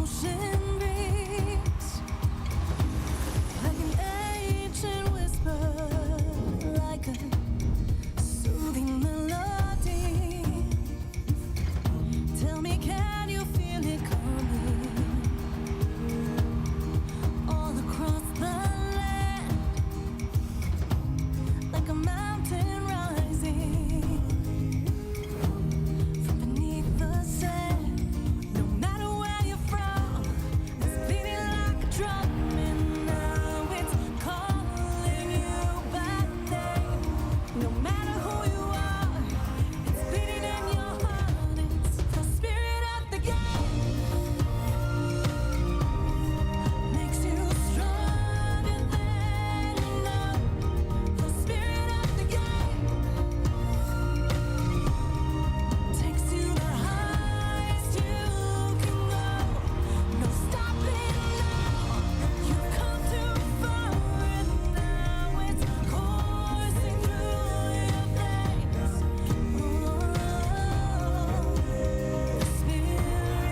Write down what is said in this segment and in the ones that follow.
ocean breeze, like an ancient whisper, like a soothing melody. Tell me, can you feel it coming all across the land, like a mountain rising from beneath the sand? No matter where you're from, it's beating like a drum, and now it's calling you by name. No matter who you are, it's beating in your heart. It's the spirit of the game, makes you stronger than you know. The spirit of the game takes you the highest you can go. No stopping now. You've come too far, and now it's coursing through your veins. The spirit of the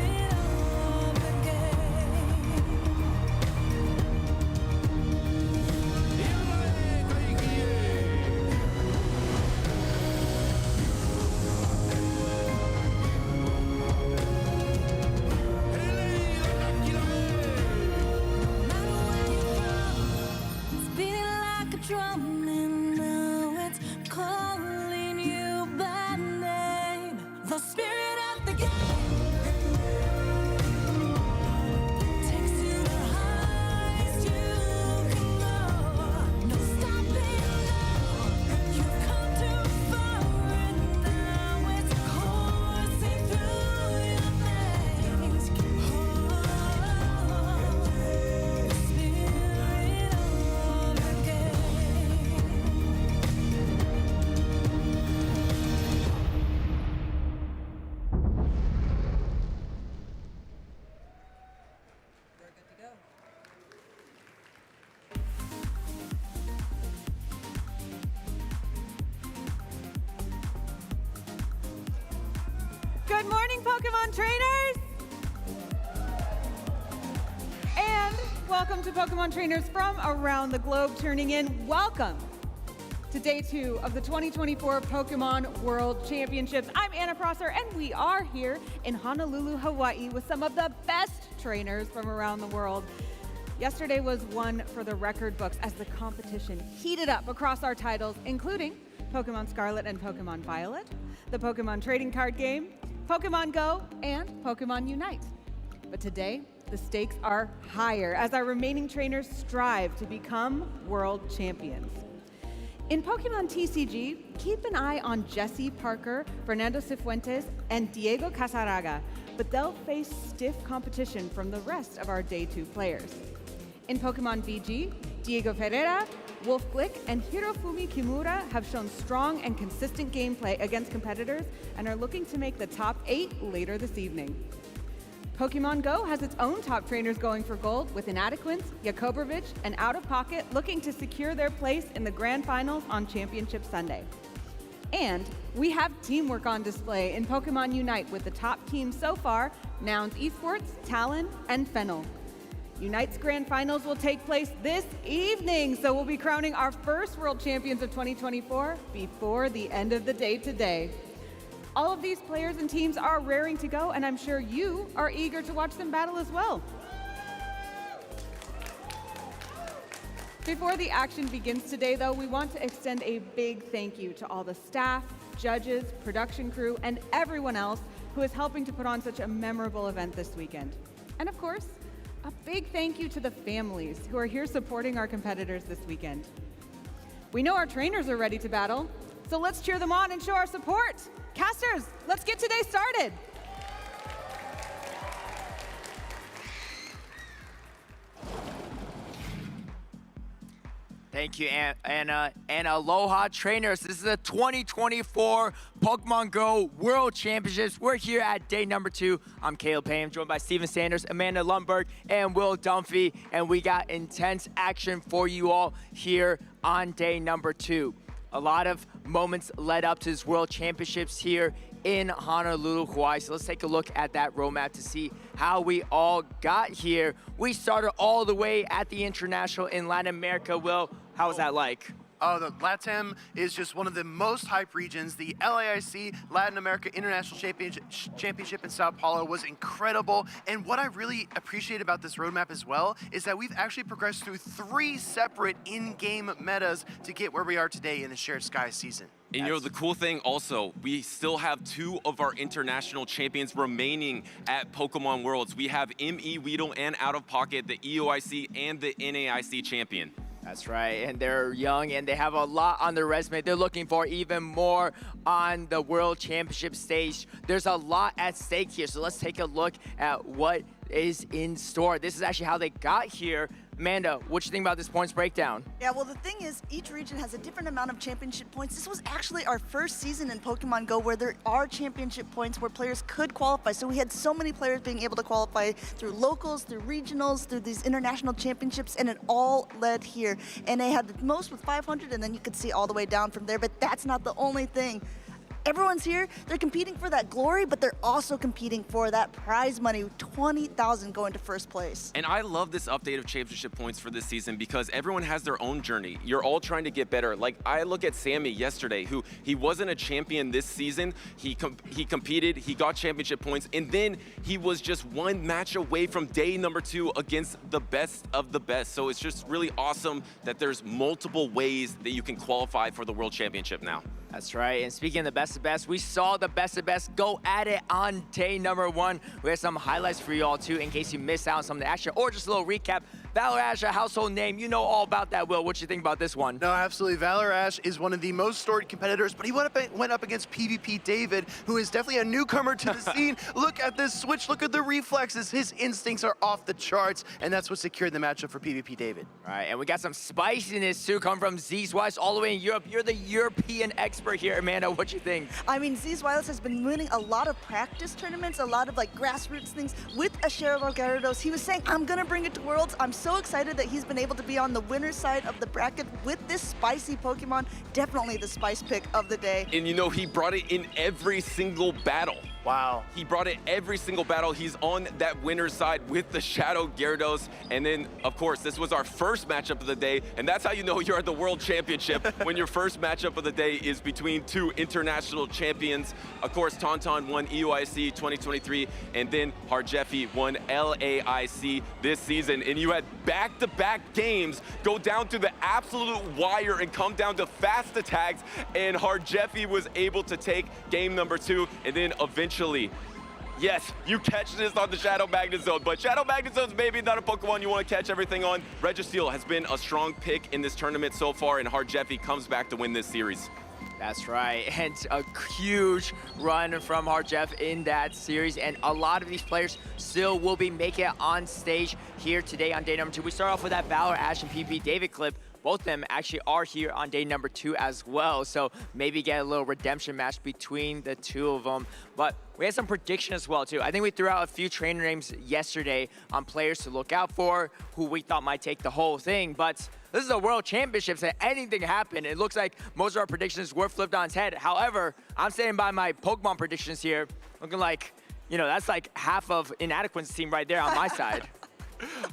It's beating like a drum, and now it's calling you by name. The spirit of the game takes you the highest you can go. No stopping now. You've come too far, and now it's coursing through your veins. The spirit of the game. Good morning, Pokemon trainers! And welcome to Pokemon trainers from around the globe tuning in. Welcome to day 2 of the 2024 Pokemon World Championships. I'm Anna Prosser, and we are here in Honolulu, Hawaii with some of the best trainers from around the world. Yesterday was one for the record books as the competition heated up across our titles, including Pokemon Scarlet and Pokemon Violet, the Pokemon trading card game, Pokemon Go, and Pokemon Unite. But today, the stakes are higher as our remaining trainers strive to become world champions. In Pokemon TCG, keep an eye on Jesse Parker, Fernando Cifuentes, and Diego Casaraga, but they'll face stiff competition from the rest of our Day 2 players. In Pokemon VG, Diego Ferreira, Wolf Glick, and Hirofumi Kimura have shown strong and consistent gameplay against competitors and are looking to make the top 8 later this evening. Pokemon Go has its own top trainers going for gold, with Inadequance, Yacobervitch, and OutOfPocket looking to secure their place in the grand finals on Championship Sunday. And we have teamwork on display in Pokemon Unite with the top teams so far, Nouns Esports, Talon, and Fennel. Unite's grand finals will take place this evening, so we'll be crowning our first world champions of 2024 before the end of the day today. All of these players and teams are raring to go, and I'm sure you are eager to watch them battle as well. Before the action begins today, though, we want to extend a big thank you to all the staff, judges, production crew, and everyone else who is helping to put on such a memorable event this weekend. And of course, a big thank you to the families who are here supporting our competitors this weekend. We know our trainers are ready to battle, so let's cheer them on and show our support. Casters, let's get today started. Thank you, Anna, and aloha trainers. This is the 2024 Pokemon Go World Championships. We're here at day number 2. I'm Caleb Payne, joined by Steven Sanders, Amanda Lundberg, and Will Dunphy, and we got intense action for you all here on day number 2. a lot of moments led up to this World Championships here in Honolulu, Hawaii. So let's take a look at that roadmap to see how we all got here. We started all the way at the International in Latin America. Will, how was that like? Oh, the LATAM is just one of the most hyped regions. The LAIC, Latin America International Championship in Sao Paulo was incredible. And what I really appreciate about this roadmap as well is that we've actually progressed through 3 separate in-game metas to get where we are today in the Shared Sky season. And you know, the cool thing also, we still have 2 of our international champions remaining at Pokemon Worlds. We have ME Weedle and OutOfPocket, the EOIC and the NAIC champion. That's right, and they're young and they have a lot on their resume. They're looking for even more on the World Championship stage. There's a lot at stake here, so let's take a look at what is in store. This is actually how they got here. Amanda, what you think about this points breakdown? Yeah, well, the thing is, each region has a different amount of championship points. This was actually our first season in Pokemon Go where there are championship points where players could qualify. So we had so many players being able to qualify through locals, through regionals, through these international championships, and it all led here. And they had the most with 500, and then you could see all the way down from there. But that's not the only thing. Everyone's here, they're competing for that glory, but they're also competing for that prize money, 20,000 going to first place. And I love this update of championship points for this season because everyone has their own journey. You're all trying to get better. Like, I look at Sammy yesterday, who he wasn't a champion this season. He competed, he got championship points, and then he was just 1 match away from day number 2 against the best of the best. So it's just really awesome that there's multiple ways that you can qualify for the World Championship now. That's right, and speaking of the best of best, we saw the best of best go at it on day number 1. We have some highlights for you all too, in case you missed out on some of the action, or just a little recap. Valor Ash, a household name, you know all about that, Will. What you think about this one? No, absolutely. Valor Ash is one of the most storied competitors, but he went up against PvP David, who is definitely a newcomer to the scene. Look at this switch, look at the reflexes. His instincts are off the charts, and that's what secured the matchup for PvP David. All right, and we got some spiciness too, come from Zzweilous all the way in Europe. You're the European expert here, Amanda. What you think? I mean, Zzweilous has been winning a lot of practice tournaments, a lot of like grassroots things with a share of Gyarados. He was saying, I'm gonna bring it to Worlds. I'm so excited that he's been able to be on the winner's side of the bracket with this spicy Pokemon. Definitely the spice pick of the day. And you know, he brought it in every single battle. Wow. He brought it every single battle. He's on that winner's side with the Shadow Gyarados. And then, of course, this was our first matchup of the day. And that's how you know you're at the World Championship, when your first matchup of the day is between 2 international champions. Of course, Tauntaun won EOIC 2023, and then Harjeffi won LAIC this season. And you had back-to-back games go down to the absolute wire and come down to fast attacks. And Harjeffi was able to take game number 2, and then eventually, yes, you catch this on the Shadow Magnezone, but Shadow Magnezone's maybe not a Pokemon you want to catch everything on. Registeel has been a strong pick in this tournament so far, and Harjeffi comes back to win this series. That's right, and a huge run from Harjeff in that series, and a lot of these players still will be making it on stage here today on day number 2. We start off with that Valor Ash and PvP David clip. Both of them actually are here on day number 2 as well, so maybe get a little redemption match between the 2 of them. But we had some prediction as well too. I think we threw out a few trainer names yesterday on players to look out for, who we thought might take the whole thing, but this is a World Championships and anything can happen. It looks like most of our predictions were flipped on its head. However, I'm standing by my Pokemon predictions here, looking like, you know, that's like half of Inadequance team right there on my side.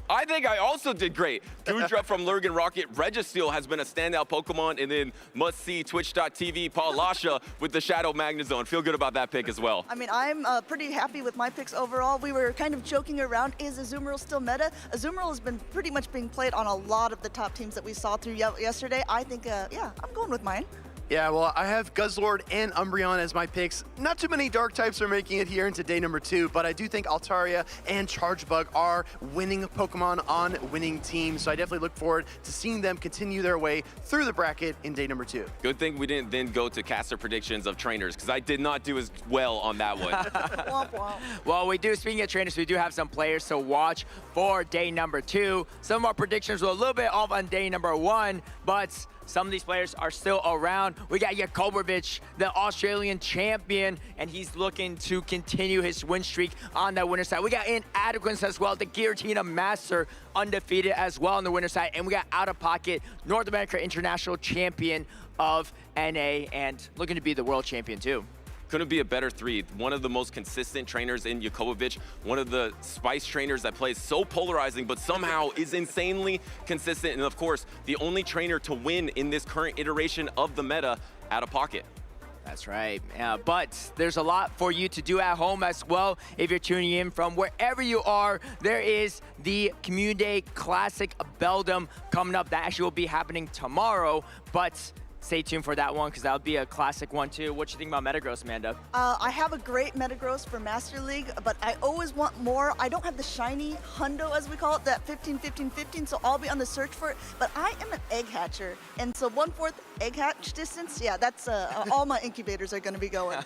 I think I also did great. Goodra from LurganRocket. Registeel has been a standout Pokemon, and then must-see Twitch.tv Paul Lasha with the Shadow Magnezone. Feel good about that pick as well. I mean, I'm pretty happy with my picks overall. We were kind of joking around, is Azumarill still meta? Azumarill has been pretty much being played on a lot of the top teams that we saw through yesterday. I think, yeah, I'm going with mine. Yeah, well, I have Guzzlord and Umbreon as my picks. Not too many Dark types are making it here into day number 2, but I do think Altaria and Chargebug are winning Pokemon on winning teams, so I definitely look forward to seeing them continue their way through the bracket in day number 2. Good thing we didn't then go to caster predictions of trainers, because I did not do as well on that one. Womp womp. Well, we do, speaking of trainers, we do have some players to watch for day number 2. Some of our predictions were a little bit off on day number 1, but some of these players are still around. We got Yacobervitch, the Australian champion, and he's looking to continue his win streak on that winner side. We got Inadequance as well, the Giratina Master, undefeated as well on the winner side. And we got OutOfPocket, North America International Champion of NA, and looking to be the world champion too. Couldn't be a better three. One of the most consistent trainers in Yacobervitch, one of the spice trainers that plays so polarizing, but somehow is insanely consistent. And of course, the only trainer to win in this current iteration of the meta, OutOfPocket. That's right, but there's a lot for you to do at home as well. If you're tuning in from wherever you are, there is the Community Day Classic Beldum coming up. That actually will be happening tomorrow, but stay tuned for that one because that'll be a classic one too. What you think about Metagross, Amanda? I have a great Metagross for Master League, but I always want more. I don't have the shiny hundo, as we call it, that 15-15-15, so I'll be on the search for it. But I am an egg hatcher, and so 1/4 egg hatch distance, yeah, that's all my incubators are going to be going.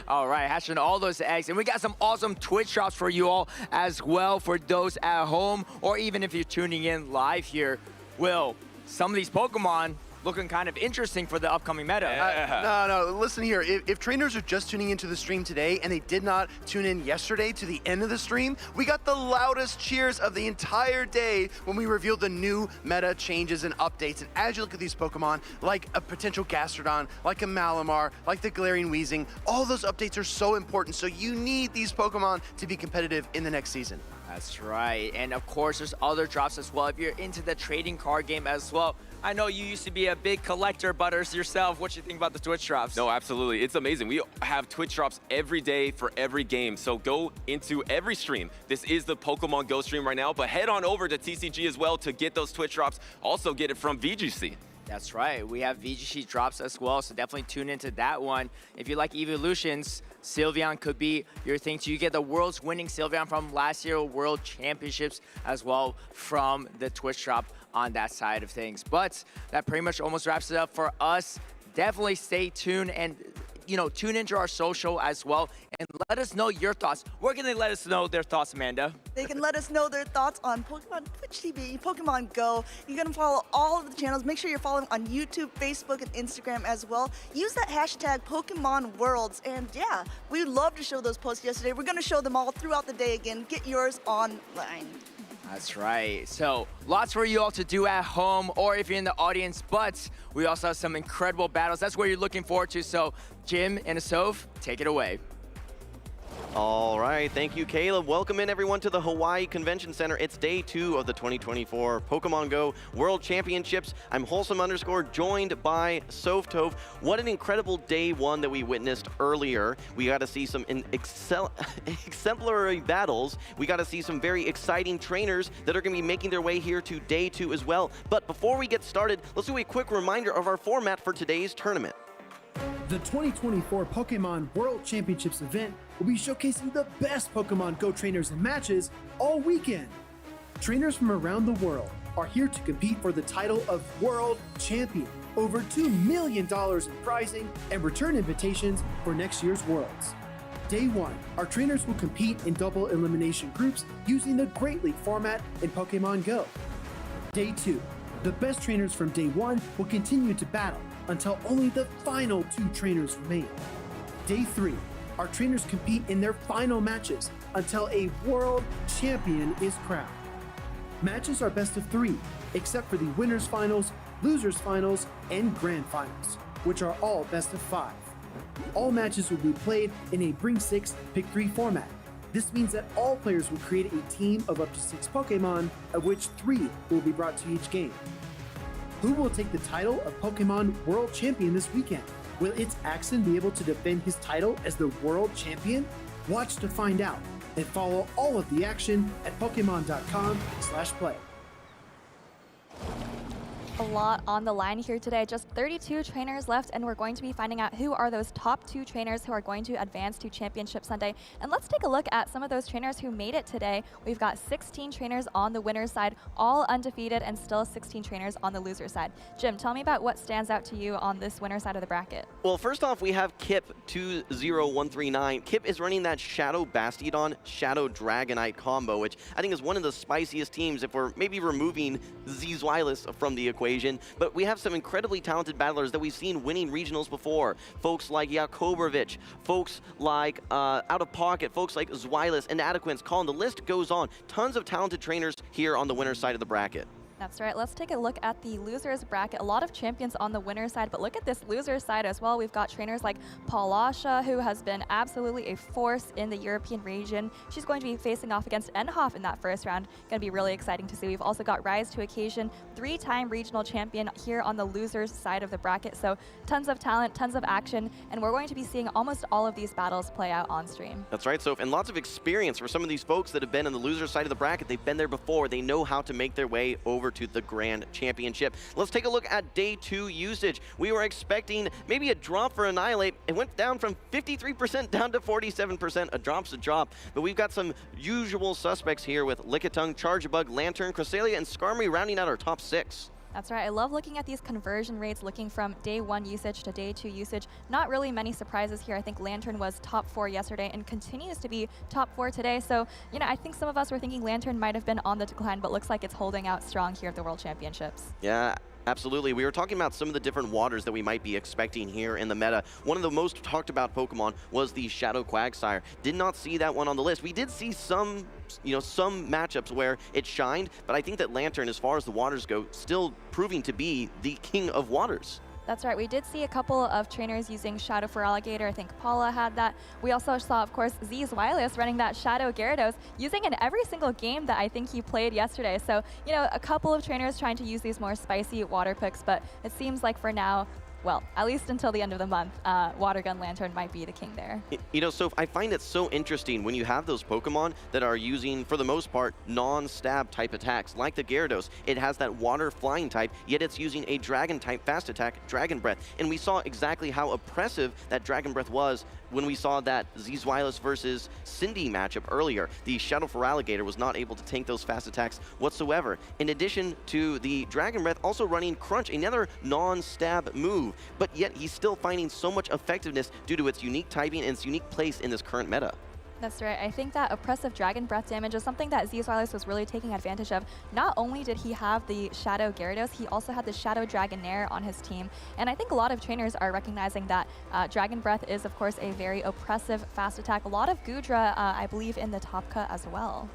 All right, hatching all those eggs. And we got some awesome Twitch drops for you all as well for those at home, or even if you're tuning in live here. Will, some of these Pokemon looking kind of interesting for the upcoming meta. No, listen here. If trainers are just tuning into the stream today and they did not tune in yesterday to the end of the stream, we got the loudest cheers of the entire day when we revealed the new meta changes and updates. And as you look at these Pokemon, like a potential Gastrodon, like a Malamar, like the Galarian Weezing, all those updates are so important. So you need these Pokemon to be competitive in the next season. That's right. And of course, there's other drops as well. If you're into the trading card game as well, I know you used to be a big collector, Butters, yourself. What you think about the Twitch drops? No, absolutely. It's amazing. We have Twitch drops every day for every game. So go into every stream. This is the Pokemon Go stream right now, but head on over to TCG as well to get those Twitch drops. Also get it from VGC. That's right. We have VGC drops as well, so definitely tune into that one. If you like evolutions, Sylveon could be your thing too. You get the world's winning Sylveon from last year's World Championships as well from the Twitch drop on that side of things. But that pretty much almost wraps it up for us. Definitely stay tuned and tune into our social as well and let us know your thoughts. Where can they let us know their thoughts, Amanda? They can let us know their thoughts on Pokemon Twitch TV, Pokemon Go. You can follow all of the channels. Make sure you're following on YouTube, Facebook, and Instagram as well. Use that hashtag Pokemon Worlds. And yeah, we love to show those posts yesterday. We're going to show them all throughout the day again. Get yours online. That's right. So lots for you all to do at home or if you're in the audience, but we also have some incredible battles. That's what you're looking forward to. So Jim and Asoph, take it away. All right, thank you, Caleb. Welcome in, everyone, to the Hawaiʻi Convention Center. It's day 2 of the 2024 Pokemon Go World Championships. I'm Wholesome_, joined by StrangeTop. What an incredible day 1 that we witnessed earlier. We got to see some exemplary battles. We got to see some very exciting trainers that are going to be making their way here to day 2 as well. But before we get started, let's do a quick reminder of our format for today's tournament. The 2024 Pokemon World Championships event will be showcasing the best Pokemon Go trainers and matches all weekend. Trainers from around the world are here to compete for the title of World Champion, over $2 million in prizing, and return invitations for next year's Worlds. Day 1, our trainers will compete in double elimination groups using the Great League format in Pokemon Go. Day 2, the best trainers from Day 1 will continue to battle until only the final 2 trainers remain. Day 3, our trainers compete in their final matches until a world champion is crowned. Matches are best of 3, except for the winners finals, losers finals, and grand finals, which are all best of 5. All matches will be played in a bring 6, pick 3 format. This means that all players will create a team of up to 6 Pokemon, of which 3 will be brought to each game. Who will take the title of Pokemon World Champion this weekend? Will its Axon be able to defend his title as the World Champion? Watch to find out, and follow all of the action at Pokemon.com/play. A lot on the line here today. Just 32 trainers left, and we're going to be finding out who are those top 2 trainers who are going to advance to Championship Sunday. And let's take a look at some of those trainers who made it today. We've got 16 trainers on the winner's side, all undefeated, and still 16 trainers on the loser's side. Jim, tell me about what stands out to you on this winner's side of the bracket. Well, first off, we have Kip20139. Kip is running that Shadow Bastiodon, Shadow Dragonite combo, which I think is one of the spiciest teams if we're maybe removing Zzweilous from the equation. equation, but we have some incredibly talented battlers that we've seen winning regionals before. Folks like Yacobervitch, folks like OutOfPocket, folks like Zzweilous, Inadequance, Colin, the list goes on. Tons of talented trainers here on the winner's side of the bracket. That's right. Let's take a look at the losers bracket. A lot of champions on the winner's side, but look at this loser side as well. We've got trainers like Roacha, who has been absolutely a force in the European region. She's going to be facing off against EnOff in that first round. Going to be really exciting to see. We've also got Rise to Occasion, 3-time regional champion here on the losers side of the bracket. So tons of talent, tons of action, and we're going to be seeing almost all of these battles play out on stream. That's right, Soph, and lots of experience for some of these folks that have been on the loser side of the bracket. They've been there before. They know how to make their way over to the Grand Championship. Let's take a look at day 2 usage. We were expecting maybe a drop for Annihilate. It went down from 53% down to 47%. A drop's a drop, but we've got some usual suspects here with Lickitung, Charjabug, Lantern, Cresselia, and Skarmory rounding out our top 6. That's right. I love looking at these conversion rates, looking from day 1 usage to day 2 usage. Not really many surprises here. I think Lantern was top 4 yesterday and continues to be top 4 today. So, you know, I think some of us were thinking Lantern might have been on the decline, but looks like it's holding out strong here at the World Championships. Yeah. Absolutely. We were talking about some of the different waters that we might be expecting here in the meta. One of the most talked about Pokemon was the Shadow Quagsire. Did not see that one on the list. We did see some matchups where it shined, but I think that Lantern, as far as the waters go, still proving to be the king of waters. That's right. We did see a couple of trainers using Shadow for Alligator. I think Paula had that. We also saw, of course, Zzweilous running that Shadow Gyarados, using in every single game that I think he played yesterday. So, you know, a couple of trainers trying to use these more spicy water picks, but it seems like for now, well, at least until the end of the month, Water Gun Lantern might be the king there. You know, so I find it so interesting when you have those Pokemon that are using, for the most part, non-stab type attacks, like the Gyarados. It has that water flying type, yet it's using a dragon type fast attack, Dragon Breath. And we saw exactly how oppressive that Dragon Breath was when we saw that Zzweilous versus Cindy matchup earlier. The Shadow for Alligator was not able to tank those fast attacks whatsoever. In addition to the Dragon Breath, also running Crunch, another non-stab move, but yet he's still finding so much effectiveness due to its unique typing and its unique place in this current meta. That's right. I think that oppressive Dragon Breath damage is something that Zzweilous was really taking advantage of. Not only did he have the Shadow Gyarados, he also had the Shadow Dragonair on his team. And I think a lot of trainers are recognizing that Dragon Breath is, of course, a very oppressive fast attack. A lot of Goodra, I believe, in the top cut as well.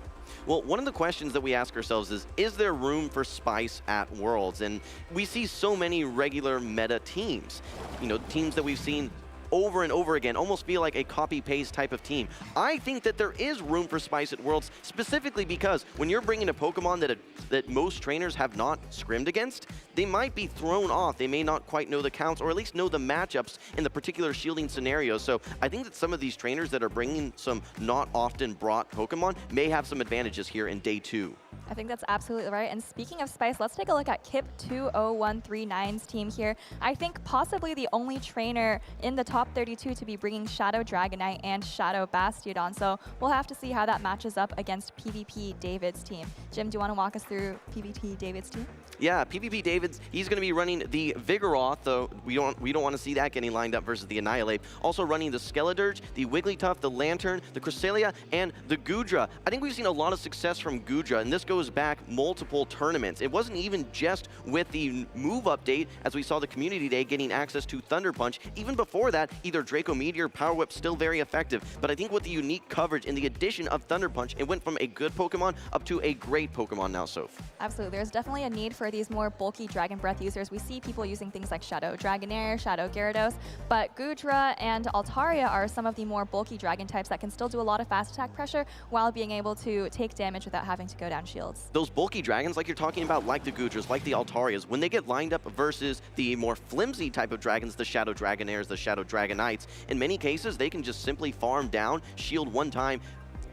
Well, one of the questions that we ask ourselves is there room for spice at Worlds? And we see so many regular meta teams, you know, teams that we've seen over and over again, almost feel like a copy-paste type of team. I think that there is room for spice at Worlds, specifically because when you're bringing a Pokemon that most trainers have not scrimmed against, they might be thrown off. They may not quite know the counts, or at least know the matchups in the particular shielding scenarios. So I think that some of these trainers that are bringing some not often brought Pokemon may have some advantages here in day 2. I think that's absolutely right. And speaking of spice, let's take a look at Kip20139's team here. I think possibly the only trainer in the top 32 to be bringing Shadow Dragonite and Shadow Bastiodon. So we'll have to see how that matches up against PvP David's team. Jim, do you want to walk us through PvP David's team? Yeah, PvP David's, he's going to be running the Vigoroth, though we don't want to see that getting lined up versus the Annihilate. Also running the Skeledirge, the Wigglytuff, the Lantern, the Cresselia, and the Goodra. I think we've seen a lot of success from Goodra, and this goes back multiple tournaments. It wasn't even just with the move update, as we saw the Community Day getting access to Thunder Punch. Even before that, either Draco Meteor, Power Whip, still very effective. But I think with the unique coverage and the addition of Thunder Punch, it went from a good Pokemon up to a great Pokemon now, Soph. Absolutely. There's definitely a need for these more bulky Dragon Breath users. We see people using things like Shadow Dragonair, Shadow Gyarados, but Goodra and Altaria are some of the more bulky Dragon types that can still do a lot of fast attack pressure while being able to take damage without having to go down shields. Those bulky dragons like you're talking about, like the Goodras, like the Altarias, when they get lined up versus the more flimsy type of dragons, the Shadow Dragonairs, the Shadow Dragonites, in many cases they can just simply farm down, shield one time,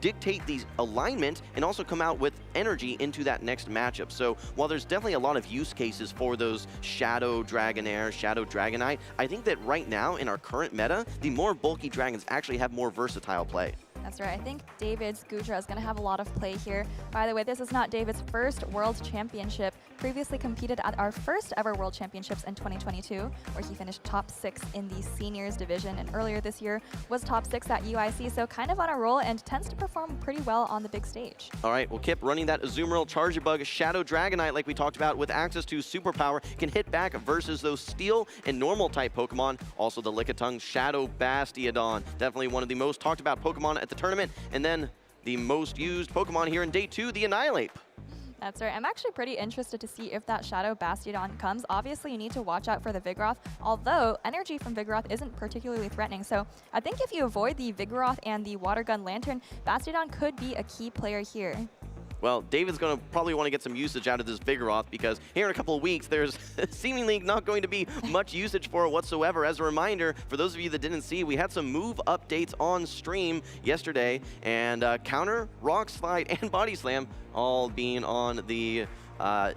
dictate the alignment, and also come out with energy into that next matchup. So while there's definitely a lot of use cases for those Shadow Dragonair, Shadow Dragonite, I think that right now in our current meta, the more bulky dragons actually have more versatile play. That's right. I think David's Goodra is going to have a lot of play here. By the way, this is not David's first World Championship. Previously competed at our first ever World Championships in 2022, where he finished top 6 in the seniors division, and earlier this year was top 6 at UIC, so kind of on a roll and tends to perform pretty well on the big stage. All right, well, Kip running that Azumarill, Charjabug, Shadow Dragonite like we talked about with access to Superpower, can hit back versus those Steel and Normal type Pokemon. Also the Lickitung Shadow Bastiodon, definitely one of the most talked about Pokemon at the tournament. And then the most used Pokemon here in day 2, the Annihilate. That's right. I'm actually pretty interested to see if that Shadow Bastiodon comes. Obviously, you need to watch out for the Vigoroth, although energy from Vigoroth isn't particularly threatening. So I think if you avoid the Vigoroth and the Water Gun Lantern, Bastiodon could be a key player here. Well, David's going to probably want to get some usage out of this Vigoroth because here in a couple of weeks, there's seemingly not going to be much usage for it whatsoever. As a reminder, for those of you that didn't see, we had some move updates on stream yesterday, and Counter, Rock Slide, and Body Slam all being on the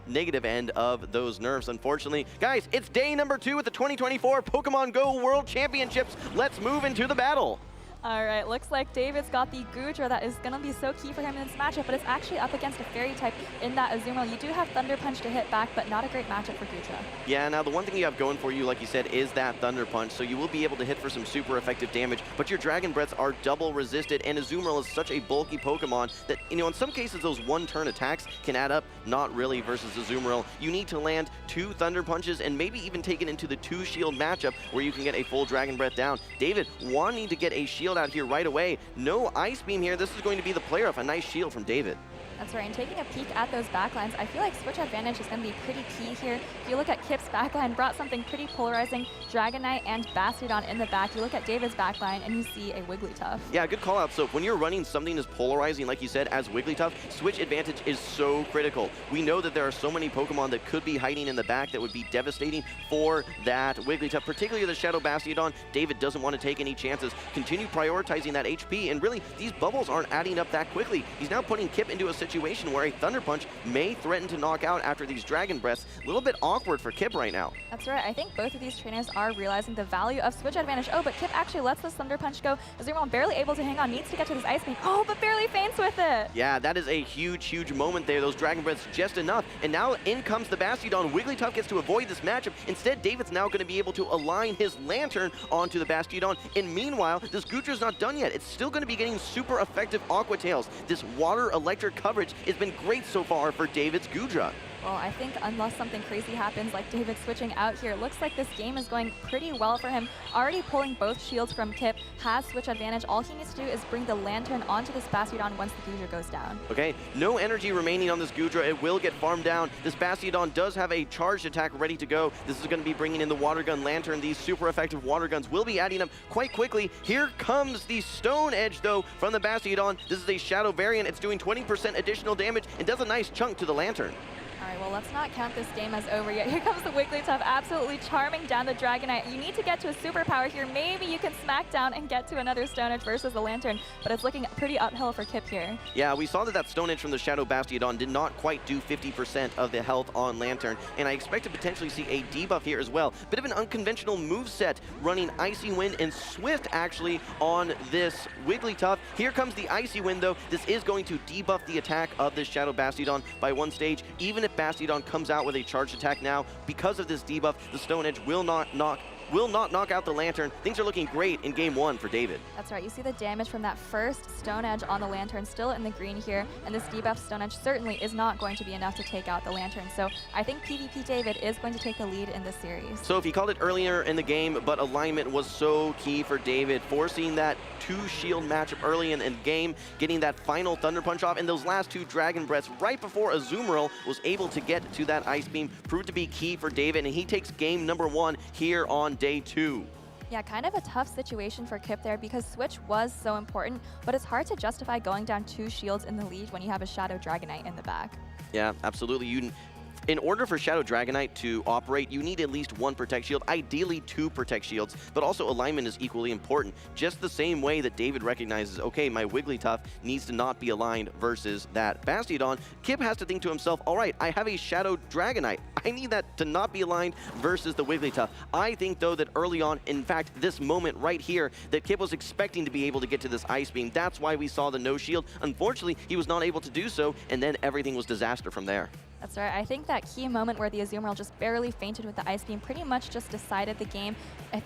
negative end of those nerfs, unfortunately. Guys, it's day number 2 at the 2024 Pokemon Go World Championships. Let's move into the battle. All right, looks like David's got the Goodra that is going to be so key for him in this matchup, but it's actually up against a Fairy type in that Azumarill. You do have Thunder Punch to hit back, but not a great matchup for Goodra. Yeah, now the one thing you have going for you, like you said, is that Thunder Punch, so you will be able to hit for some super effective damage, but your Dragon Breaths are double resisted, and Azumarill is such a bulky Pokemon that, you know, in some cases those one-turn attacks can add up. Not really versus Azumarill. You need to land 2 Thunder Punches and maybe even take it into the 2-shield matchup where you can get a full Dragon Breath down. David wanting to get a shield out here right away. No Ice Beam here. This is going to be the player off. A nice shield from David. That's right, and taking a peek at those backlines, I feel like Switch Advantage is going to be pretty key here. If you look at Kip's backline, brought something pretty polarizing, Dragonite and Bastiodon in the back. You look at David's backline, and you see a Wigglytuff. Yeah, good call out. So when you're running something as polarizing, like you said, as Wigglytuff, Switch Advantage is so critical. We know that there are so many Pokemon that could be hiding in the back that would be devastating for that Wigglytuff, particularly the Shadow Bastiodon. David doesn't want to take any chances. Continue prioritizing that HP, and really, these bubbles aren't adding up that quickly. He's now putting Kip into a situation where a Thunder Punch may threaten to knock out after these Dragon Breaths. A little bit awkward for Kip right now. That's right. I think both of these trainers are realizing the value of Switch Advantage. Oh, but Kip actually lets this Thunder Punch go. Azumarill barely able to hang on, needs to get to this Ice Beam. Oh, but barely faints with it. Yeah, that is a huge, huge moment there. Those Dragon Breaths just enough. And now in comes the Bastiodon. Wigglytuff gets to avoid this matchup. Instead, David's now going to be able to align his Lantern onto the Bastiodon. And meanwhile, this Goodra's not done yet. It's still going to be getting super effective Aqua Tails. This water electric coverage has been great so far for David's Goodra. Well, I think unless something crazy happens, like David switching out here, it looks like this game is going pretty well for him. Already pulling both shields from Kip, has Switch Advantage. All he needs to do is bring the Lantern onto this Bastiodon once the Goodra goes down. Okay, no energy remaining on this Goodra. It will get farmed down. This Bastiodon does have a charged attack ready to go. This is going to be bringing in the Water Gun Lantern. These super effective Water Guns will be adding up quite quickly. Here comes the Stone Edge, though, from the Bastiodon. This is a Shadow variant. It's doing 20% additional damage and does a nice chunk to the Lantern. All right, well, let's not count this game as over yet. Here comes the Wigglytuff, absolutely charming down the Dragonite. You need to get to a superpower here. Maybe you can smack down and get to another Stone Edge versus the Lantern, but it's looking pretty uphill for Kip here. Yeah, we saw that Stone Edge from the Shadow Bastiodon did not quite do 50% of the health on Lantern, and I expect to potentially see a debuff here as well. Bit of an unconventional moveset, running Icy Wind and Swift, actually, on this Wigglytuff. Here comes the Icy Wind, though. This is going to debuff the attack of this Shadow Bastiodon by 1 stage. Even if Bastiodon comes out with a charged attack now, because of this debuff, the Stone Edge will not knock out the Lantern. Things are looking great in game 1 for David. That's right. You see the damage from that first Stone Edge on the Lantern still in the green here, and this debuff Stone Edge certainly is not going to be enough to take out the Lantern. So I think PvP David is going to take the lead in this series. So if he called it earlier in the game, but alignment was so key for David, forcing that 2-shield matchup early in the game, getting that final Thunder Punch off, and those last 2 Dragon Breaths right before Azumarill was able to get to that Ice Beam proved to be key for David, and he takes game number 1 here on day 2. Yeah, kind of a tough situation for Kip there because Switch was so important, but it's hard to justify going down 2 shields in the lead when you have a Shadow Dragonite in the back. Yeah, absolutely. In order for Shadow Dragonite to operate, you need at least one Protect Shield, ideally 2 Protect Shields, but also alignment is equally important. Just the same way that David recognizes, okay, my Wigglytuff needs to not be aligned versus that Bastiodon, Kip has to think to himself, all right, I have a Shadow Dragonite. I need that to not be aligned versus the Wigglytuff. I think, though, that early on, in fact, this moment right here, that Kip was expecting to be able to get to this Ice Beam. That's why we saw the no shield. Unfortunately, he was not able to do so, and then everything was disaster from there. That's right. I think that key moment where the Zzweilous just barely fainted with the Ice Beam pretty much just decided the game. I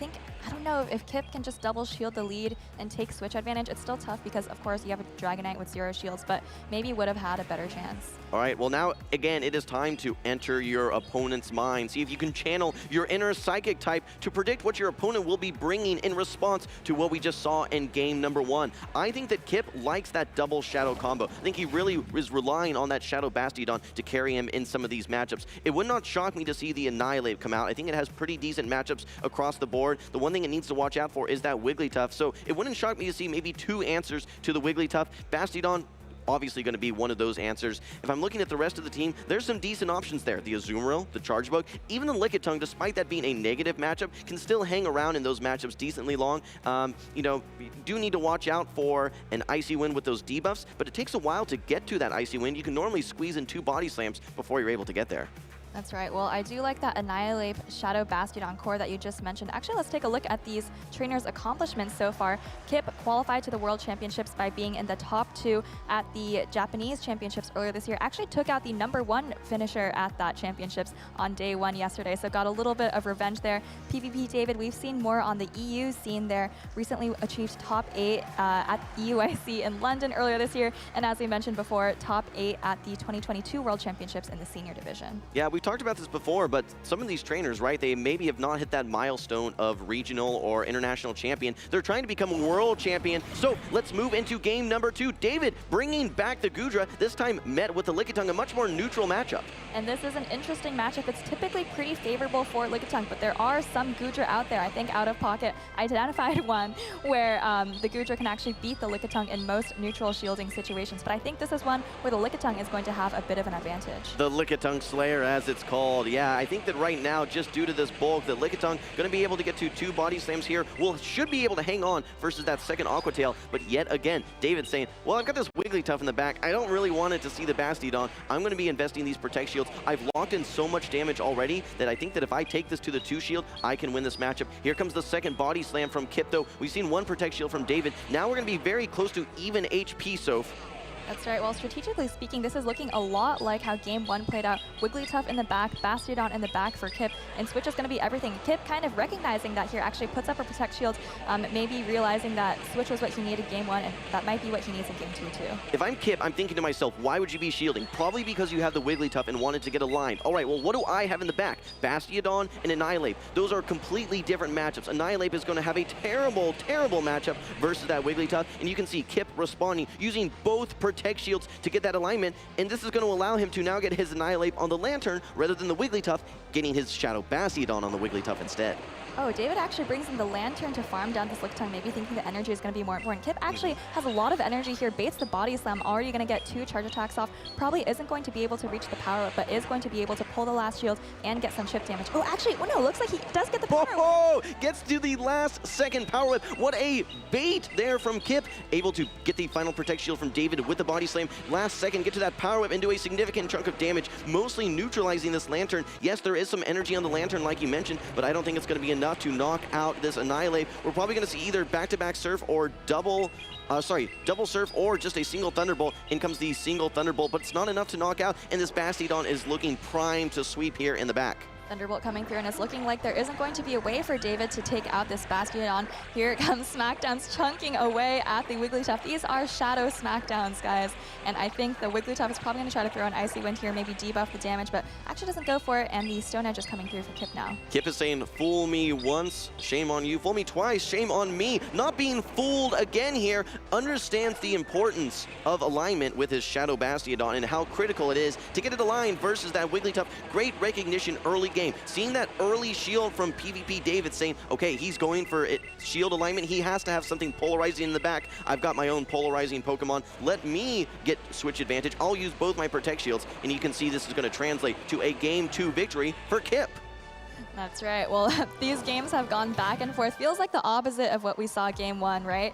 don't know if Kip can just double shield the lead and take switch advantage. It's still tough because, of course, you have a Dragonite with 0 shields, but maybe would have had a better chance. All right, well now, again, it is time to enter your opponent's mind. See if you can channel your inner Psychic type to predict what your opponent will be bringing in response to what we just saw in game number 1. I think that Kip likes that double Shadow combo. I think he really is relying on that Shadow Bastiodon to carry him in some of these matchups. It would not shock me to see the Annihilate come out. I think it has pretty decent matchups across the board. The one thing it needs to watch out for is that Wigglytuff, so it wouldn't shock me to see maybe 2 answers to the Wigglytuff. Bastiodon, obviously going to be one of those answers. If I'm looking at the rest of the team, there's some decent options there. The Azumarill, the Chargebug, even the Lickitung, despite that being a negative matchup, can still hang around in those matchups decently long. You know, you do need to watch out for an Icy Wind with those debuffs, but it takes a while to get to that Icy Wind. You can normally squeeze in 2 Body Slams before you're able to get there. That's right. Well, I do like that Annihilate Shadow Bastiodon core that you just mentioned. Actually, let's take a look at these trainers' accomplishments so far. Kip qualified to the World Championships by being in the top 2 at the Japanese Championships earlier this year. Actually took out the #1 finisher at that Championships on day 1 yesterday, so got a little bit of revenge there. PvP David, we've seen more on the EU scene there. Recently achieved top 8 at EUIC in London earlier this year, and as we mentioned before, top 8 at the 2022 World Championships in the senior division. Yeah, we talked about this before, but some of these trainers, right, they maybe have not hit that milestone of regional or international champion. They're trying to become a world champion. So let's move into game number 2. David bringing back the Goodra, this time met with the Lickitung, a much more neutral matchup. And this is an interesting matchup. It's typically pretty favorable for Lickitung, but there are some Goodra out there. I think OutOfPocket identified one where the Goodra can actually beat the Lickitung in most neutral shielding situations. But I think this is one where the Lickitung is going to have a bit of an advantage. The Lickitung Slayer, as it's called. Yeah, I think that right now, just due to this bulk, the Lickitung going to be able to get to 2 Body Slams here. Should be able to hang on versus that second Aqua Tail. But yet again, David saying, well, I've got this Wigglytuff in the back. I don't really want it to see the Bastiodon. I'm going to be investing these Protect Shields. I've locked in so much damage already that I think that if I take this to the 2 shield, I can win this matchup. Here comes the second Body Slam from Kip, though. We've seen 1 Protect Shield from David. Now we're going to be very close to even HP, Soph. That's right. Well, strategically speaking, this is looking a lot like how Game 1 played out. Wigglytuff in the back, Bastiodon in the back for Kip, and Switch is going to be everything. Kip kind of recognizing that here, actually puts up a Protect Shield, maybe realizing that Switch was what he needed Game 1, and that might be what he needs in Game 2 too. If I'm Kip, I'm thinking to myself, why would you be shielding? Probably because you have the Wigglytuff and wanted to get aligned. All right, well, what do I have in the back? Bastiodon and Annihilate. Those are completely different matchups. Annihilate is going to have a terrible, terrible matchup versus that Wigglytuff, and you can see Kip responding, using both Protect Shields to get that alignment, and this is going to allow him to now get his Annihilate on the Lantern rather than the Wigglytuff getting his Shadow Bastiodon on the Wigglytuff instead. Oh, David actually brings in the Lantern to farm down this Lickitung, maybe thinking the energy is going to be more important. Kip actually has a lot of energy here, baits the Body Slam, already going to get 2 charge attacks off, probably isn't going to be able to reach the power up, but is going to be able to pull the last shield and get some chip damage. Oh, actually, oh no, looks like he does get the power whip. Gets to the last second power whip. What a bait there from Kip. Able to get the final Protect Shield from David with the Body Slam. Last second, get to that power whip and do a significant chunk of damage, mostly neutralizing this Lantern. Yes, there is some energy on the Lantern, like you mentioned, but I don't think it's going to be enough to knock out this Annihilate. We're probably going to see either back-to-back Surf or double Surf or just a single Thunderbolt. In comes the single Thunderbolt, but it's not enough to knock out, and this Bastiodon is looking primed to sweep here in the back. Thunderbolt coming through, and it's looking like there isn't going to be a way for David to take out this Bastiodon. Here comes Smackdowns chunking away at the Wigglytuff. These are Shadow Smackdowns, guys, and I think the Wigglytuff is probably going to try to throw an Icy Wind here, maybe debuff the damage, but actually doesn't go for it, and the Stone Edge is coming through for Kip now. Kip is saying, fool me once, shame on you. Fool me twice, shame on me. Not being fooled again here. Understands the importance of alignment with his Shadow Bastiodon and how critical it is to get it aligned versus that Wigglytuff. Great recognition early game. Seeing that early shield from PvP David saying, okay, he's going for it, shield alignment. He has to have something polarizing in the back. I've got my own polarizing Pokemon. Let me get switch advantage. I'll use both my Protect Shields, and you can see this is going to translate to a Game 2 victory for Kip. That's right. Well, these games have gone back and forth. Feels like the opposite of what we saw Game 1, right?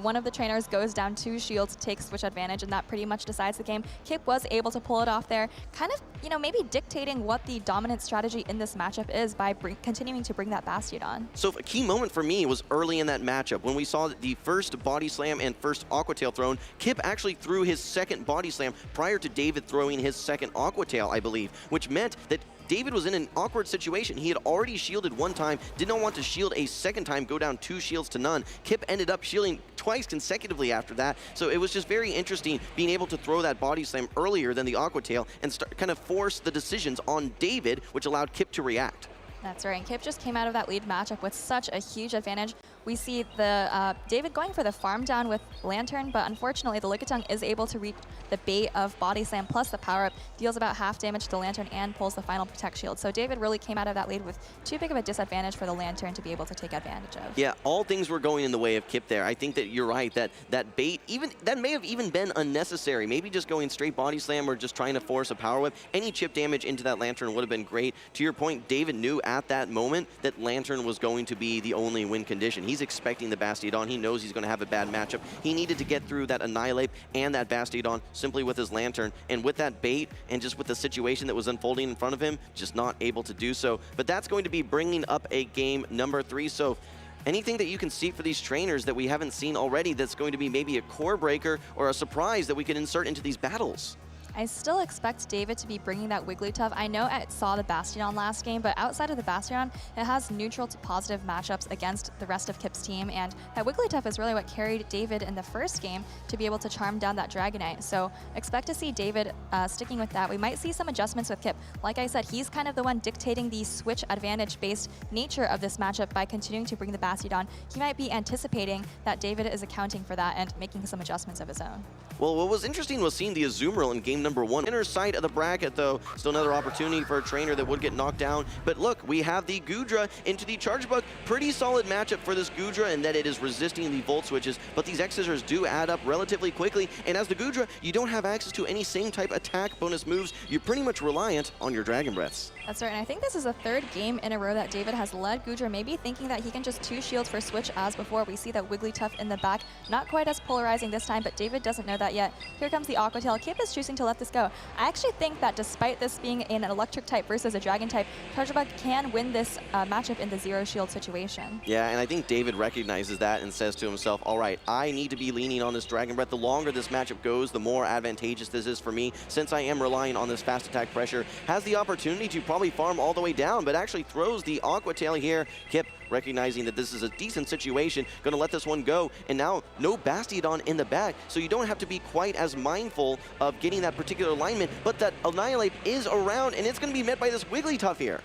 One of the trainers goes down 2 shields, takes switch advantage, and that pretty much decides the game. Kip was able to pull it off there, kind of, you know, maybe dictating what the dominant strategy in this matchup is by continuing to bring that Bastion on. So a key moment for me was early in that matchup when we saw the first Body Slam and first Aqua Tail thrown. Kip actually threw his second Body Slam prior to David throwing his second Aqua Tail, I believe, which meant that David was in an awkward situation. He had already shielded one time, did not want to shield a second time, go down 2 shields to none. Kip ended up shielding twice consecutively after that. So it was just very interesting being able to throw that Body Slam earlier than the Aqua Tail and kind of force the decisions on David, which allowed Kip to react. That's right, and Kip just came out of that lead matchup with such a huge advantage. We see the David going for the farm down with Lantern, but unfortunately the Lickitung is able to reach the bait of Body Slam plus the power-up, deals about half damage to the Lantern and pulls the final Protect Shield. So David really came out of that lead with too big of a disadvantage for the Lantern to be able to take advantage of. Yeah, all things were going in the way of Kip there. I think that you're right, that bait, that may have even been unnecessary. Maybe just going straight Body Slam or just trying to force a Power Whip. Any chip damage into that Lantern would have been great. To your point, David knew at that moment that Lantern was going to be the only win condition. He's expecting the Bastiodon. He knows he's going to have a bad matchup. He needed to get through that Annihilate and that Bastiodon simply with his Lantern. And with that bait and just with the situation that was unfolding in front of him, just not able to do so. But that's going to be bringing up a game number 3. So anything that you can see for these trainers that we haven't seen already that's going to be maybe a core breaker or a surprise that we can insert into these battles? I still expect David to be bringing that Wigglytuff. I know it saw the Bastion last game, but outside of the Bastion, it has neutral to positive matchups against the rest of Kip's team, and that Wigglytuff is really what carried David in the first game to be able to charm down that Dragonite. So expect to see David sticking with that. We might see some adjustments with Kip. Like I said, he's kind of the one dictating the switch advantage-based nature of this matchup by continuing to bring the Bastion. He might be anticipating that David is accounting for that and making some adjustments of his own. Well, what was interesting was seeing the Azumarill in game number 1. Inner side of the bracket, though, still another opportunity for a trainer that would get knocked down. But look, we have the Goodra into the Charge Bug. Pretty solid matchup for this Goodra in that it is resisting the Volt Switches, but these X-Scissors do add up relatively quickly. And as the Goodra, you don't have access to any same type attack bonus moves. You're pretty much reliant on your Dragon Breaths. That's right, and I think this is the 3rd game in a row that David has led Goodra, maybe thinking that he can just 2 shields for switch as before. We see that Wigglytuff in the back, not quite as polarizing this time, but David doesn't know that yet. Here comes the Aqua Tail. Kip is choosing to let this go. I actually think that despite this being an electric type versus a dragon type, Charge Bug can win this matchup in the 0 shield situation. Yeah, and I think David recognizes that and says to himself, all right, I need to be leaning on this Dragon Breath. The longer this matchup goes, the more advantageous this is for me, since I am relying on this fast attack pressure. Has the opportunity to probably farm all the way down, but actually throws the Aqua Tail here. Kip recognizing that this is a decent situation, going to let this one go. And now no Bastiodon in the back, so you don't have to be quite as mindful of getting that particular alignment, but that Annihilate is around, and it's going to be met by this Wigglytuff here.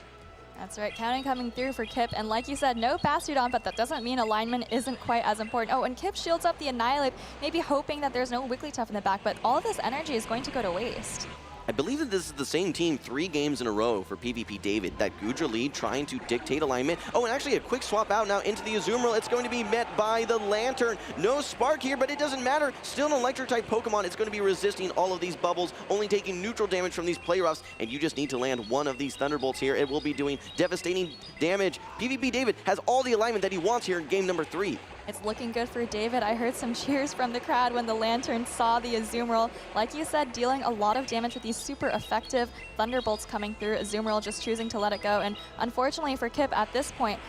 That's right, counting coming through for Kip, and like you said, no Bastiodon, but that doesn't mean alignment isn't quite as important. Oh, and Kip shields up the Annihilate, maybe hoping that there's no Wigglytuff in the back, but all of this energy is going to go to waste. I believe that this is the same team 3 games in a row for PvP David. That Goodra lead trying to dictate alignment. Oh, and actually a quick swap out now into the Azumarill. It's going to be met by the Lantern. No Spark here, but it doesn't matter. Still an Electric-type Pokemon. It's going to be resisting all of these bubbles, only taking neutral damage from these Play Roughs, and you just need to land one of these Thunderbolts here. It will be doing devastating damage. PvP David has all the alignment that he wants here in game number 3. It's looking good for David. I heard some cheers from the crowd when the Lantern saw the Azumarill. Like you said, dealing a lot of damage with these super effective Thunderbolts coming through. Azumarill just choosing to let it go. And unfortunately for Kip at this point,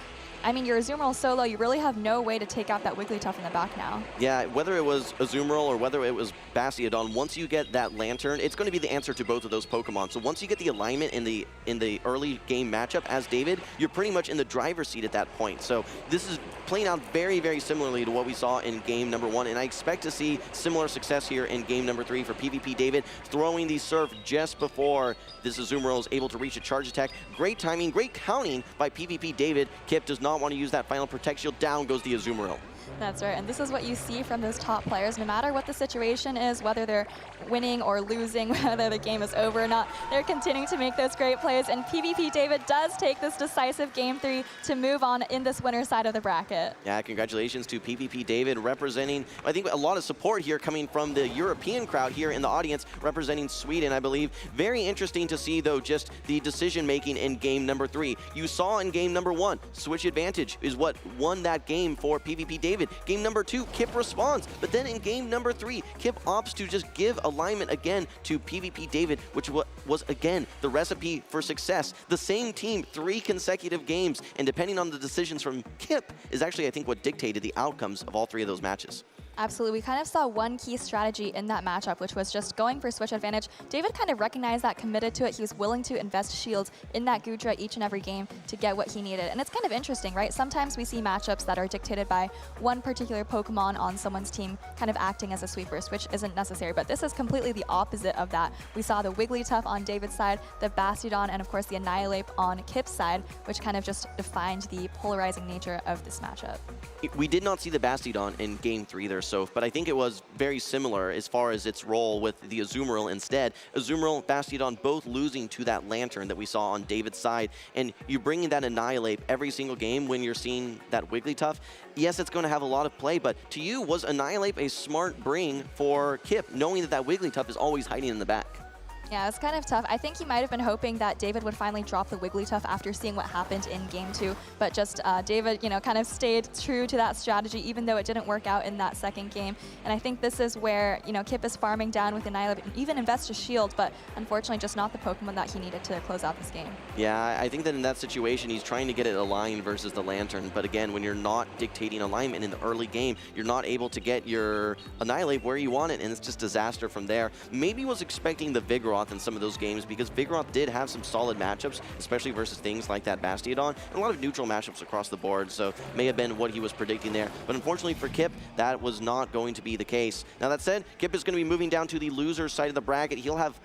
I mean, your Azumarill so low, you really have no way to take out that Wigglytuff in the back now. Yeah, whether it was Azumarill or whether it was Bastiodon, once you get that Lantern, it's going to be the answer to both of those Pokemon. So once you get the alignment in the early game matchup as David, you're pretty much in the driver's seat at that point. So this is playing out very, very similarly to what we saw in game number 1, and I expect to see similar success here in game number 3 for PvP David, throwing the Surf just before this Azumarill is able to reach a charge attack. Great timing, great counting by PvP David. Kip does not want to use that final Protect Shield. Down goes the Azumarill. That's right, and this is what you see from those top players. No matter what the situation is, whether they're winning or losing, whether the game is over or not, they're continuing to make those great plays, and PvP David does take this decisive Game 3 to move on in this winner's side of the bracket. Yeah, congratulations to PvP David representing, I think, a lot of support here coming from the European crowd here in the audience, representing Sweden, I believe. Very interesting to see, though, just the decision-making in game number 3. You saw in game number 1, switch advantage is what won that game for PvP David. Game number 2, Kip responds, but then in game number 3, Kip opts to just give alignment again to PvP David, which was, again, the recipe for success. The same team, 3 consecutive games, and depending on the decisions from Kip is actually, I think, what dictated the outcomes of all 3 of those matches. Absolutely. We kind of saw one key strategy in that matchup, which was just going for switch advantage. David kind of recognized that, committed to it. He was willing to invest shields in that Goodra each and every game to get what he needed. And it's kind of interesting, right? Sometimes we see matchups that are dictated by one particular Pokemon on someone's team kind of acting as a sweepers, which isn't necessary. But this is completely the opposite of that. We saw the Wigglytuff on David's side, the Bastiodon, and of course the Annihilate on Kip's side, which kind of just defined the polarizing nature of this matchup. We did not see the Bastiodon in game 3 there, Soph, but I think it was very similar as far as its role with the Azumarill instead. Azumarill, Bastiodon both losing to that Lantern that we saw on David's side, and you bring in that Annihilate every single game when you're seeing that Wigglytuff. Yes, it's going to have a lot of play, but to you, was Annihilate a smart bring for Kip, knowing that that Wigglytuff is always hiding in the back? Yeah, it's kind of tough. I think he might have been hoping that David would finally drop the Wigglytuff after seeing what happened in Game 2, but just David, kind of stayed true to that strategy, even though it didn't work out in that second game. And I think this is where, Kip is farming down with Annihilate, even invest a shield, but unfortunately just not the Pokemon that he needed to close out this game. Yeah, I think that in that situation, he's trying to get it aligned versus the Lantern, but again, when you're not dictating alignment in the early game, you're not able to get your Annihilate where you want it, and it's just disaster from there. Maybe was expecting the Vigoroth in some of those games, because Vigoroth did have some solid matchups, especially versus things like that Bastiodon, and a lot of neutral matchups across the board, so may have been what he was predicting there. But unfortunately for Kip, that was not going to be the case. Now that said, Kip is going to be moving down to the loser side of the bracket. He'll have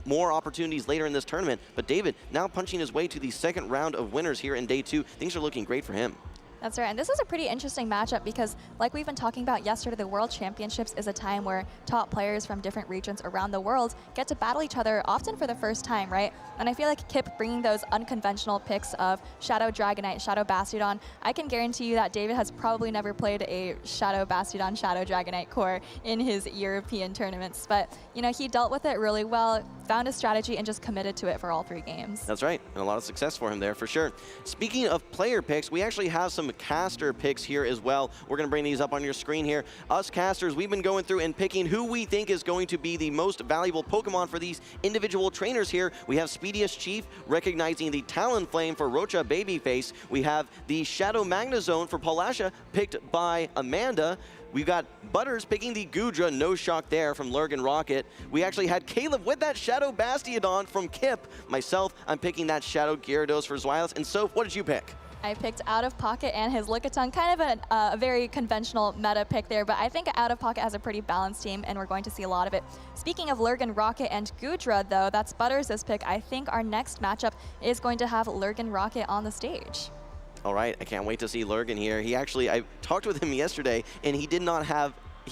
more opportunities later in this tournament, but David now punching his way to the second round of winners here in day 2. Things are looking great for him. That's right, and this is a pretty interesting matchup because, like we've been talking about yesterday, the World Championships is a time where top players from different regions around the world get to battle each other, often for the first time, right? And I feel like Kip bringing those unconventional picks of Shadow Dragonite, Shadow Bastiodon, I can guarantee you that David has probably never played a Shadow Bastiodon, Shadow Dragonite core in his European tournaments. But, he dealt with it really well, found a strategy, and just committed to it for all 3 games. That's right, and a lot of success for him there, for sure. Speaking of player picks, we actually have some caster picks here as well. We're going to bring these up on your screen here. Us casters, we've been going through and picking who we think is going to be the most valuable Pokemon for these individual trainers here. We have Speediest Chief recognizing the Talonflame for Roacha Baby Face. We have the Shadow Magnezone for Palasha, picked by Amanda. We've got Butters picking the Goodra, no shock there, from LurganRocket. We actually had Caleb with that Shadow Bastiodon from Kip. Myself, I'm picking that Shadow Gyarados for Zzweilous. And Soph, what did you pick? I picked OutOfPocket and his Lickitung, kind of a very conventional meta pick there, but I think OutOfPocket has a pretty balanced team, and we're going to see a lot of it. Speaking of LurganRocket and Goodra, though, that's Butters' pick. I think our next matchup is going to have LurganRocket on the stage. All right, I can't wait to see Lurgan here. I talked with him yesterday, and he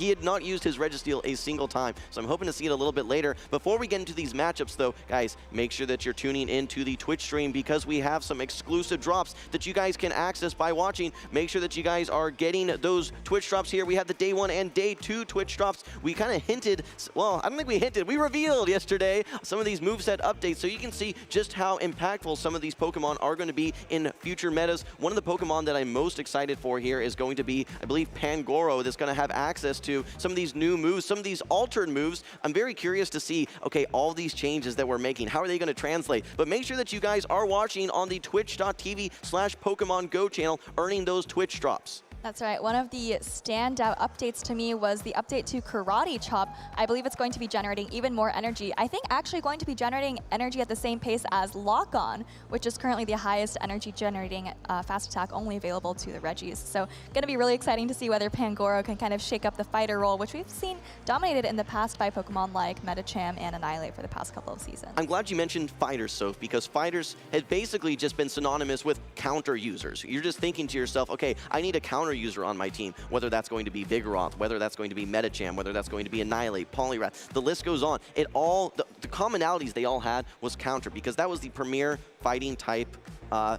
had not used his Registeel a single time, so I'm hoping to see it a little bit later. Before we get into these matchups, though, guys, make sure that you're tuning into the Twitch stream because we have some exclusive drops that you guys can access by watching. Make sure that you guys are getting those Twitch drops here. We have the Day 1 and Day 2 Twitch drops. We kind of hinted, well, I don't think we hinted, we revealed yesterday some of these moveset updates, so you can see just how impactful some of these Pokemon are going to be in future metas. One of the Pokemon that I'm most excited for here is going to be, I believe, Pangoro, that's going to have access to some of these new moves, some of these altered moves. I'm very curious to see, okay, all these changes that we're making, how are they going to translate? But make sure that you guys are watching on the twitch.tv/Pokemon Go channel, earning those Twitch drops. That's right. One of the standout updates to me was the update to Karate Chop. I believe it's going to be generating even more energy. I think actually going to be generating energy at the same pace as Lock-On, which is currently the highest energy generating fast attack only available to the Reggies. So going to be really exciting to see whether Pangoro can kind of shake up the fighter role, which we've seen dominated in the past by Pokemon like Medicham and Annihilate for the past couple of seasons. I'm glad you mentioned fighters, Soph, because fighters has basically just been synonymous with counter users. You're just thinking to yourself, okay, I need a counter user on my team, whether that's going to be Vigoroth, whether that's going to be Medicham, whether that's going to be Annihilate, Poliwrath, the list goes on. It all, the commonalities they all had was counter, because that was the premier fighting type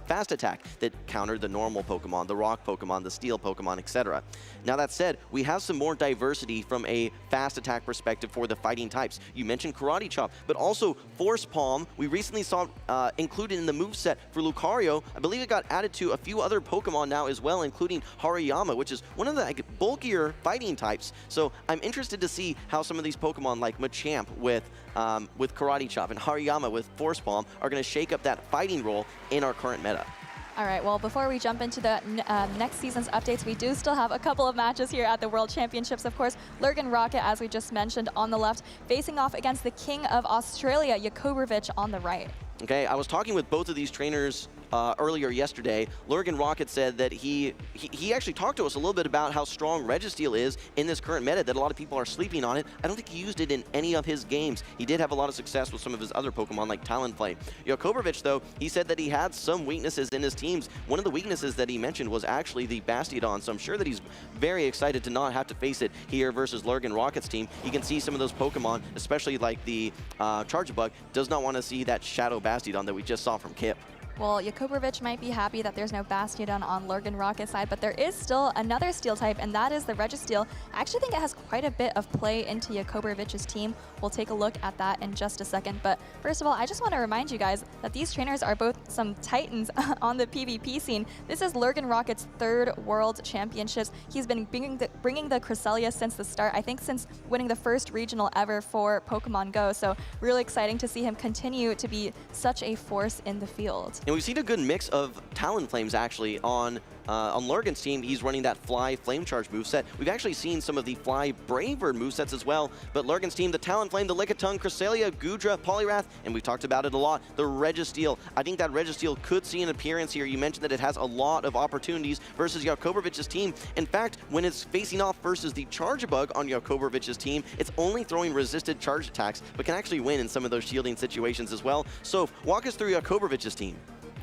fast attack that countered the normal Pokemon, the rock Pokemon, the steel Pokemon, etc. Now that said, we have some more diversity from a fast attack perspective for the fighting types. You mentioned Karate Chop, but also Force Palm, we recently saw included in the moveset for Lucario. I believe it got added to a few other Pokemon now as well, including Hariyama, which is one of the bulkier fighting types. So I'm interested to see how some of these Pokemon like Machamp with Karate Chop and Hariyama with Force Palm are going to shake up that fighting role in our current meta. All right, well, before we jump into the next season's updates, we do still have a couple of matches here at the World Championships. Of course, LurganRocket, as we just mentioned, on the left, facing off against the King of Australia, Yacobervitch, on the right. Okay, I was talking with both of these trainers earlier yesterday. LurganRocket said that he actually talked to us a little bit about how strong Registeel is in this current meta, that a lot of people are sleeping on it. I don't think he used it in any of his games. He did have a lot of success with some of his other Pokemon like Talonflame. Yacobervitch, though, he said that he had some weaknesses in his teams. One of the weaknesses that he mentioned was actually the Bastiodon, so I'm sure that he's very excited to not have to face it here versus LurganRocket's team. You can see some of those Pokemon, especially like the Charjabug, does not want to see that Shadow Bastiodon that we just saw from Kip. Well, Yacobervitch might be happy that there's no Bastiodon on LurganRocket's side, but there is still another steel type, and that is the Registeel. I actually think it has quite a bit of play into Yacobervitch's team. We'll take a look at that in just a second. But first of all, I just want to remind you guys that these trainers are both some titans on the PvP scene. This is LurganRocket's third World Championships. He's been bringing the Cresselia since the start, I think since winning the first regional ever for Pokemon Go. So really exciting to see him continue to be such a force in the field. And we've seen a good mix of Talonflames actually on Lurgan's team. He's running that Fly Flame Charge moveset. We've actually seen some of the Fly Brave Bird movesets as well, but Lurgan's team, the Talonflame, the Lickitung, Cresselia, Goodra, Poliwrath, and we've talked about it a lot, the Registeel. I think that Registeel could see an appearance here. You mentioned that it has a lot of opportunities versus Yacobervich's team. In fact, when it's facing off versus the Charjabug on Yacobervich's team, it's only throwing resisted charge attacks, but can actually win in some of those shielding situations as well. So walk us through Yacobervich's team.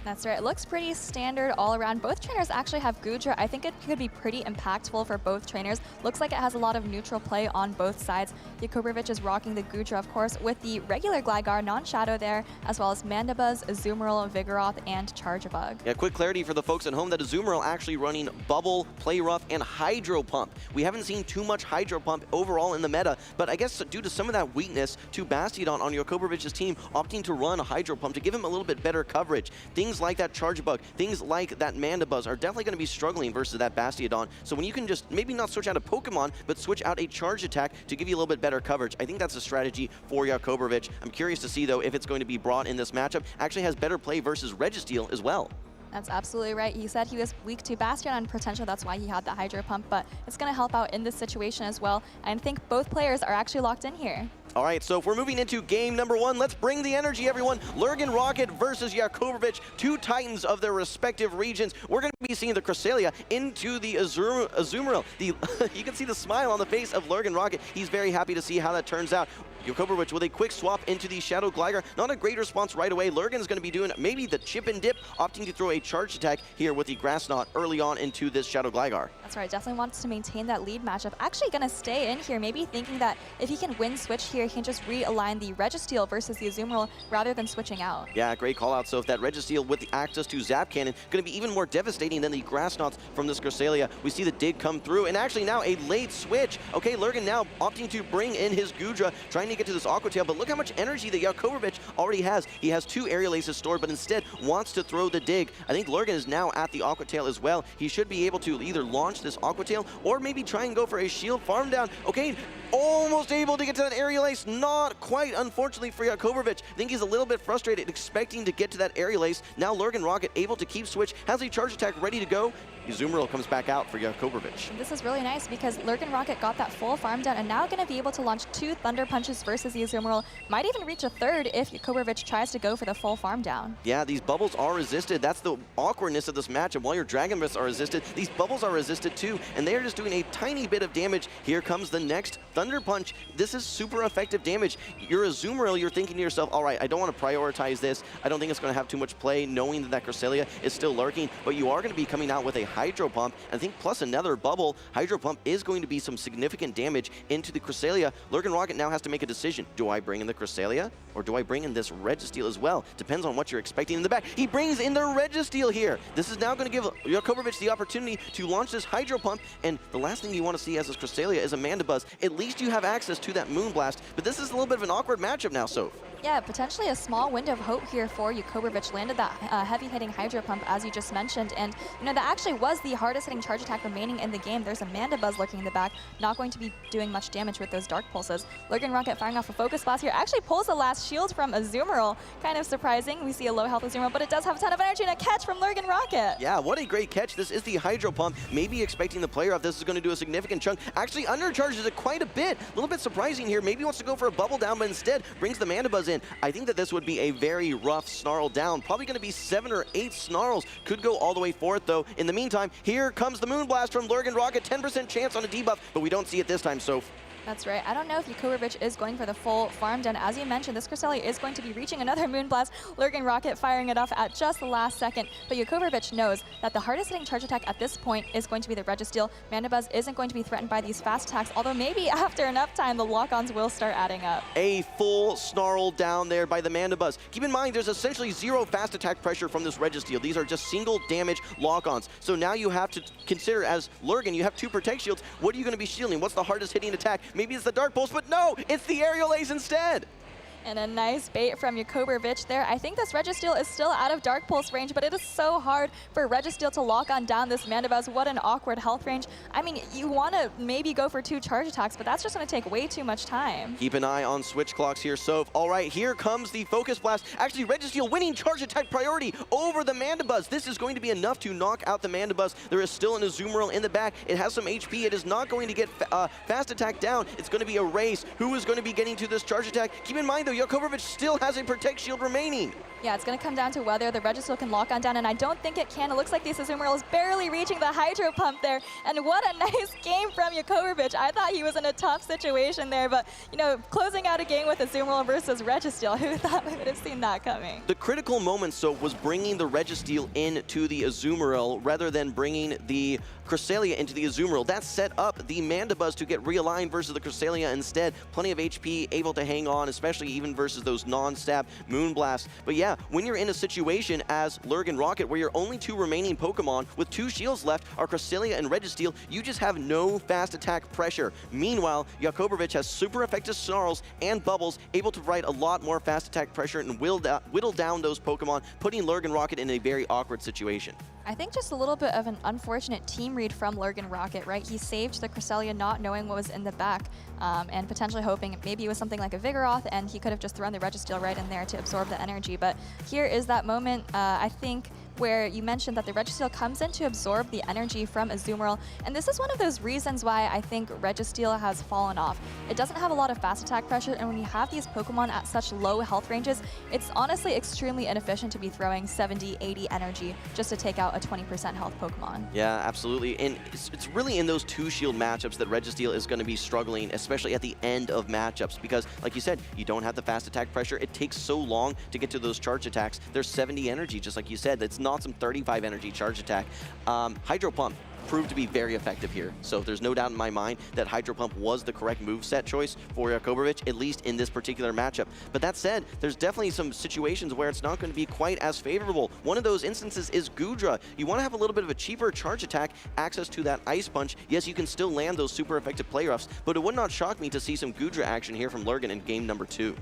That's right. It looks pretty standard all around. Both trainers actually have Goodra. I think it could be pretty impactful for both trainers. Looks like it has a lot of neutral play on both sides. Yacobervitch is rocking the Goodra, of course, with the regular Gligar, non-Shadow there, as well as Mandibuzz, Azumarill, Vigoroth, and Charjabug. Yeah, quick clarity for the folks at home that Azumarill actually running Bubble, Play Rough, and Hydro Pump. We haven't seen too much Hydro Pump overall in the meta, but I guess due to some of that weakness to Bastiodon on Yacobervich's team, opting to run a Hydro Pump to give him a little bit better coverage. Things like that Charjabug, things like that Mandibuzz are definitely going to be struggling versus that Bastiodon. So when you can just maybe not switch out a Pokemon, but switch out a charge attack to give you a little bit better coverage, I think that's a strategy for Yacobervitch. I'm curious to see, though, if it's going to be brought in this matchup. Actually has better play versus Registeel as well. That's absolutely right. He said he was weak to Bastiodon potential. That's why he had the Hydro Pump, but it's going to help out in this situation as well. And I think both players are actually locked in here. All right, so if we're moving into game number one, let's bring the energy, everyone. LurganRocket versus Yacobervitch, two titans of their respective regions. We're going to be seeing the Cresselia into the Azumarill. You can see the smile on the face of LurganRocket. He's very happy to see how that turns out. Yacobervitch with a quick swap into the Shadow Gligar. Not a great response right away. Lurgan is going to be doing maybe the chip and dip, opting to throw a charge attack here with the Grass Knot early on into this Shadow Gligar. That's right, definitely wants to maintain that lead matchup. Actually going to stay in here, maybe thinking that if he can win switch here, he can just realign the Registeel versus the Azumarill rather than switching out. Yeah, great call out. So if that Registeel with the access to Zap Cannon, going to be even more devastating than the Grass Knots from this Cresselia. We see the dig come through, and actually now a late switch. Okay, Lurgan now opting to bring in his Goodra, trying to get to this Aqua Tail, but look how much energy that Yacobervitch already has. He has two Aerial Aces stored, but instead wants to throw the dig. I think Lurgan is now at the Aqua Tail as well. He should be able to either launch this Aqua Tail or maybe try and go for a shield farm down. Okay, almost able to get to that Aerial Ace. Not quite, unfortunately, for Yacobervitch. I think he's a little bit frustrated, expecting to get to that Aerial Ace. Now LurganRocket able to keep switch, has a charge attack ready to go. Azumarill comes back out for Yacobervitch. This is really nice because LurganRocket got that full farm down and now going to be able to launch two Thunder Punches bubbles versus the Azumarill. Might even reach a third if Yacobervitch tries to go for the full farm down. Yeah, these bubbles are resisted. That's the awkwardness of this matchup. While your Dragon Breaths are resisted, these bubbles are resisted too, and they're just doing a tiny bit of damage. Here comes the next Thunder Punch. This is super effective damage. You're a Azumarill, you're thinking to yourself, all right, I don't want to prioritize this. I don't think it's going to have too much play, knowing that that Cresselia is still lurking, but you are going to be coming out with a Hydro Pump, and I think plus another bubble. Hydro Pump is going to be some significant damage into the Cresselia. LurganRocket now has to make a decision. Do I bring in the Cresselia, or do I bring in this Registeel as well? Depends on what you're expecting in the back. He brings in the Registeel here. This is now going to give Yacobervitch the opportunity to launch this Hydro Pump, and the last thing you want to see as this Cresselia is a Mandibuzz. At least you have access to that Moonblast, but this is a little bit of an awkward matchup now, Soph. Yeah, potentially a small window of hope here for Yacobervitch. Landed that heavy-hitting Hydro Pump, as you just mentioned, and that actually was the hardest-hitting charge attack remaining in the game. There's a Mandibuzz lurking in the back, not going to be doing much damage with those Dark Pulses. LurganRocket firing off a Focus Blast here, actually pulls the last shield from Azumarill. Kind of surprising. We see a low-health Azumarill, but it does have a ton of energy and a catch from LurganRocket. Yeah, what a great catch. This is the Hydro Pump. Maybe expecting the player off this is going to do a significant chunk. Actually undercharges it quite a bit. A little bit surprising here. Maybe wants to go for a bubble down, but instead brings the Mandibuzz in. I think that this would be a very rough Snarl down. Probably going to be 7 or 8 Snarls. Could go all the way for it, though. In the meantime, here comes the Moonblast from LurganRocket. 10% chance on a debuff, but we don't see it this time, Soph. That's right. I don't know if Yacobervitch is going for the full farm down. As you mentioned, this Cresselia is going to be reaching another Moonblast. LurganRocket firing it off at just the last second. But Yacobervitch knows that the hardest hitting charge attack at this point is going to be the Registeel. Mandibuzz isn't going to be threatened by these fast attacks, although maybe after enough time, the lock-ons will start adding up. A full Snarl down there by the Mandibuzz. Keep in mind, there's essentially 0 fast attack pressure from this Registeel. These are just single damage lock-ons. So now you have to consider, as Lurgan, you have 2 Protect Shields. What are you going to be shielding? What's the hardest hitting attack? Maybe it's the Dark Pulse, but no, it's the Aerial Ace instead. And a nice bait from Yacobervitch there. I think this Registeel is still out of Dark Pulse range, but it is so hard for Registeel to lock on down this Mandibuzz. What an awkward health range. I mean, you want to maybe go for 2 charge attacks, but that's just going to take way too much time. Keep an eye on switch clocks here, Soph. All right, here comes the Focus Blast. Actually, Registeel winning charge attack priority over the Mandibuzz. This is going to be enough to knock out the Mandibuzz. There is still an Azumarill in the back. It has some HP. It is not going to get fast attack down. It's going to be a race. Who is going to be getting to this charge attack? Keep in mind, though, Yacobervitch still has a Protect Shield remaining. Yeah, it's going to come down to whether the Registeel can lock on down, and I don't think it can. It looks like the Azumarill is barely reaching the Hydro Pump there, and what a nice game from Yacobervitch. I thought he was in a tough situation there, but, closing out a game with Azumarill versus Registeel, who thought we would have seen that coming? The critical moment, so, was bringing the Registeel into the Azumarill rather than bringing the Cresselia into the Azumarill. That set up the Mandibuzz to get realigned versus the Cresselia instead. Plenty of HP, able to hang on, especially even versus those non-stab Moonblasts. But yeah, when you're in a situation as LurganRocket where you're only 2 remaining Pokemon with 2 shields left, are Cresselia and Registeel, you just have no fast attack pressure. Meanwhile, Yacobervitch has super effective Snarls and Bubbles, able to provide a lot more fast attack pressure and whittle down those Pokemon, putting LurganRocket in a very awkward situation. I think just a little bit of an unfortunate team read from LurganRocket, right? He saved the Cresselia not knowing what was in the back and potentially hoping maybe it was something like a Vigoroth and he could have just thrown the Registeel right in there to absorb the energy. But here is that moment, I think, where you mentioned that the Registeel comes in to absorb the energy from Azumarill, and this is one of those reasons why I think Registeel has fallen off. It doesn't have a lot of fast attack pressure, and when you have these Pokemon at such low health ranges, it's honestly extremely inefficient to be throwing 70, 80 energy just to take out a 20% health Pokemon. Yeah, absolutely, and it's really in those 2 shield matchups that Registeel is going to be struggling, especially at the end of matchups, because like you said, you don't have the fast attack pressure. It takes so long to get to those charge attacks. There's 70 energy, just like you said. It's not some 35 energy charge attack. Hydro Pump proved to be very effective here. So there's no doubt in my mind that Hydro Pump was the correct moveset choice for Yacobervitch, at least in this particular matchup. But that said, there's definitely some situations where it's not going to be quite as favorable. One of those instances is Goodra. You want to have a little bit of a cheaper charge attack, access to that Ice Punch. Yes, you can still land those super effective play roughs, but it would not shock me to see some Goodra action here from Lurgan in game number 2.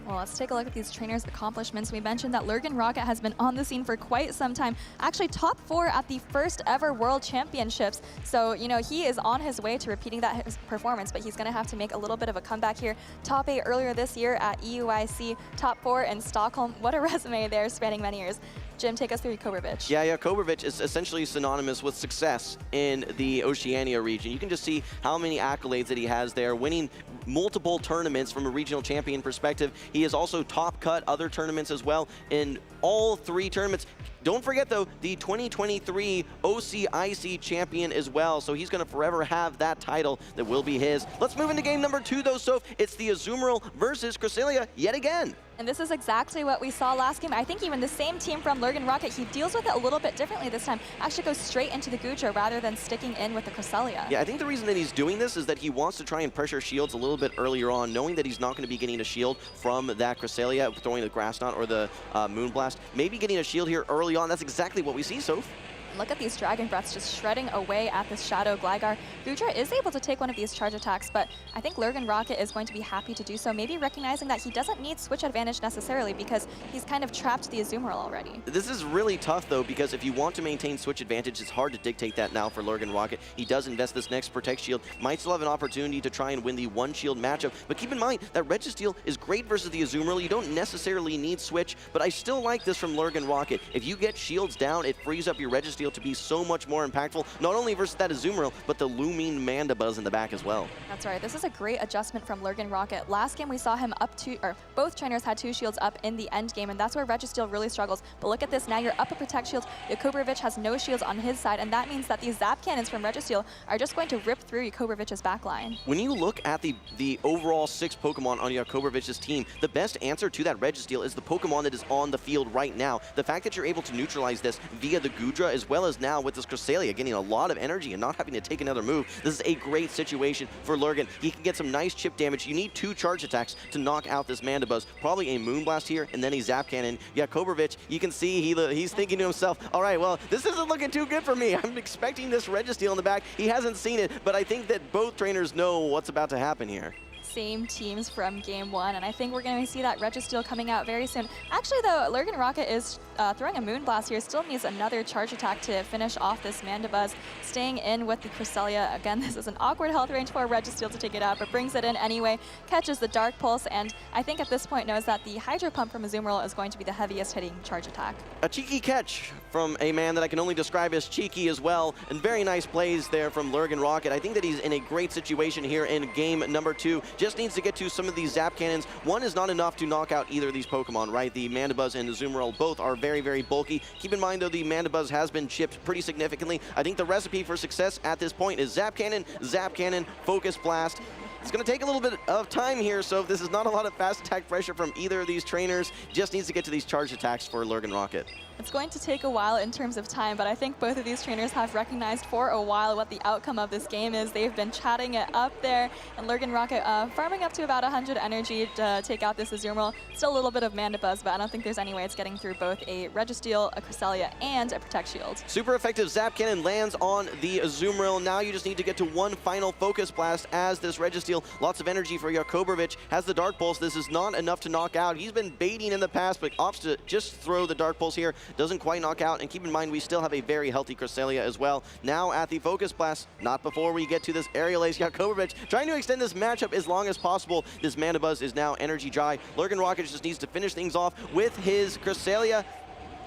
Well, let's take a look at these trainers' accomplishments. We mentioned that LurganRocket has been on the scene for quite some time, actually top 4 at the first ever World Championships. So, he is on his way to repeating that his performance, but he's going to have to make a little bit of a comeback here. Top 8 earlier this year at EUIC, top 4 in Stockholm. What a resume there, spanning many years. Jim, take us through Yacobervitch. Yeah, Yacobervitch is essentially synonymous with success in the Oceania region. You can just see how many accolades that he has there, winning multiple tournaments from a regional champion perspective. He has also top cut other tournaments as well in all 3 tournaments. Don't forget, though, the 2023 OCIC champion as well, so he's going to forever have that title that will be his. Let's move into game number 2, though, Soph. It's the Azumarill versus Cresselia yet again. And this is exactly what we saw last game. I think even the same team from LurganRocket, he deals with it a little bit differently this time. Actually goes straight into the Gudra rather than sticking in with the Cresselia. Yeah, I think the reason that he's doing this is that he wants to try and pressure shields a little bit earlier on, knowing that he's not going to be getting a shield from that Cresselia, throwing the Grass Knot or the Moonblast. Maybe getting a shield here early on. That's exactly what we see, Soph. Look at these Dragon Breaths just shredding away at this Shadow Gligar. Gudra is able to take one of these charge attacks, but I think LurganRocket is going to be happy to do so, maybe recognizing that he doesn't need switch advantage necessarily because he's kind of trapped the Azumarill already. This is really tough, though, because if you want to maintain switch advantage, it's hard to dictate that now for LurganRocket. He does invest this next Protect Shield, might still have an opportunity to try and win the 1-shield matchup, but keep in mind that Registeel is great versus the Azumarill. You don't necessarily need switch, but I still like this from LurganRocket. If you get shields down, it frees up your Registeel to be so much more impactful, not only versus that Azumarill, but the looming Mandibuzz in the back as well. That's right. This is a great adjustment from LurganRocket. Last game we saw him up to, or both trainers had 2 shields up in the end game, and that's where Registeel really struggles. But look at this, now you're up a Protect Shield. Yacobervitch has no shields on his side, and that means that these Zap Cannons from Registeel are just going to rip through Yacobervitch's backline. When you look at the overall 6 Pokemon on Yacobervitch's team, the best answer to that Registeel is the Pokemon that is on the field right now. The fact that you're able to neutralize this via the Gudra, as well as now with this Cresselia getting a lot of energy and not having to take another move, this is a great situation for Lurgan. He can get some nice chip damage. You need 2 charge attacks to knock out this Mandibuzz. Probably a Moonblast here and then a Zap Cannon. Yacobervitch, you can see he's thinking to himself, all right, well, this isn't looking too good for me. I'm expecting this Registeel in the back. He hasn't seen it, but I think that both trainers know what's about to happen here. Same teams from game 1, and I think we're going to see that Registeel coming out very soon. Actually, though, LurganRocket is throwing a Moonblast here. Still needs another charge attack to finish off this Mandibuzz. Staying in with the Cresselia. Again, this is an awkward health range for Registeel to take it out, but brings it in anyway. Catches the Dark Pulse, and I think at this point knows that the Hydro Pump from Azumarill is going to be the heaviest hitting charge attack. A cheeky catch from a man that I can only describe as cheeky as well, and very nice plays there from LurganRocket. I think that he's in a great situation here in game number 2. Just needs to get to some of these Zap Cannons. One is not enough to knock out either of these Pokemon, right? The Mandibuzz and the Azumarill both are very, very bulky. Keep in mind, though, the Mandibuzz has been chipped pretty significantly. I think the recipe for success at this point is Zap Cannon, Focus Blast. It's going to take a little bit of time here, so this is not a lot of fast attack pressure from either of these trainers. Just needs to get to these charge attacks for LurganRocket. It's going to take a while in terms of time, but I think both of these trainers have recognized for a while what the outcome of this game is. They've been chatting it up there, and LurganRocket farming up to about 100 energy to take out this Azumarill. Still a little bit of Mandibuzz, but I don't think there's any way it's getting through both a Registeel, a Cresselia, and a Protect Shield. Super effective Zap Cannon lands on the Azumarill. Now you just need to get to one final Focus Blast as this Registeel. Lots of energy for Yacobervitch. Has the Dark Pulse. This is not enough to knock out. He's been baiting in the past, but opts to just throw the Dark Pulse here. Doesn't quite knock out, and keep in mind we still have a very healthy Cresselia as well. Now at the Focus Blast, not before we get to this Aerial Ace. Yacobervitch trying to extend this matchup as long as possible. This Mandibuzz is now energy dry. LurganRocket just needs to finish things off with his Cresselia.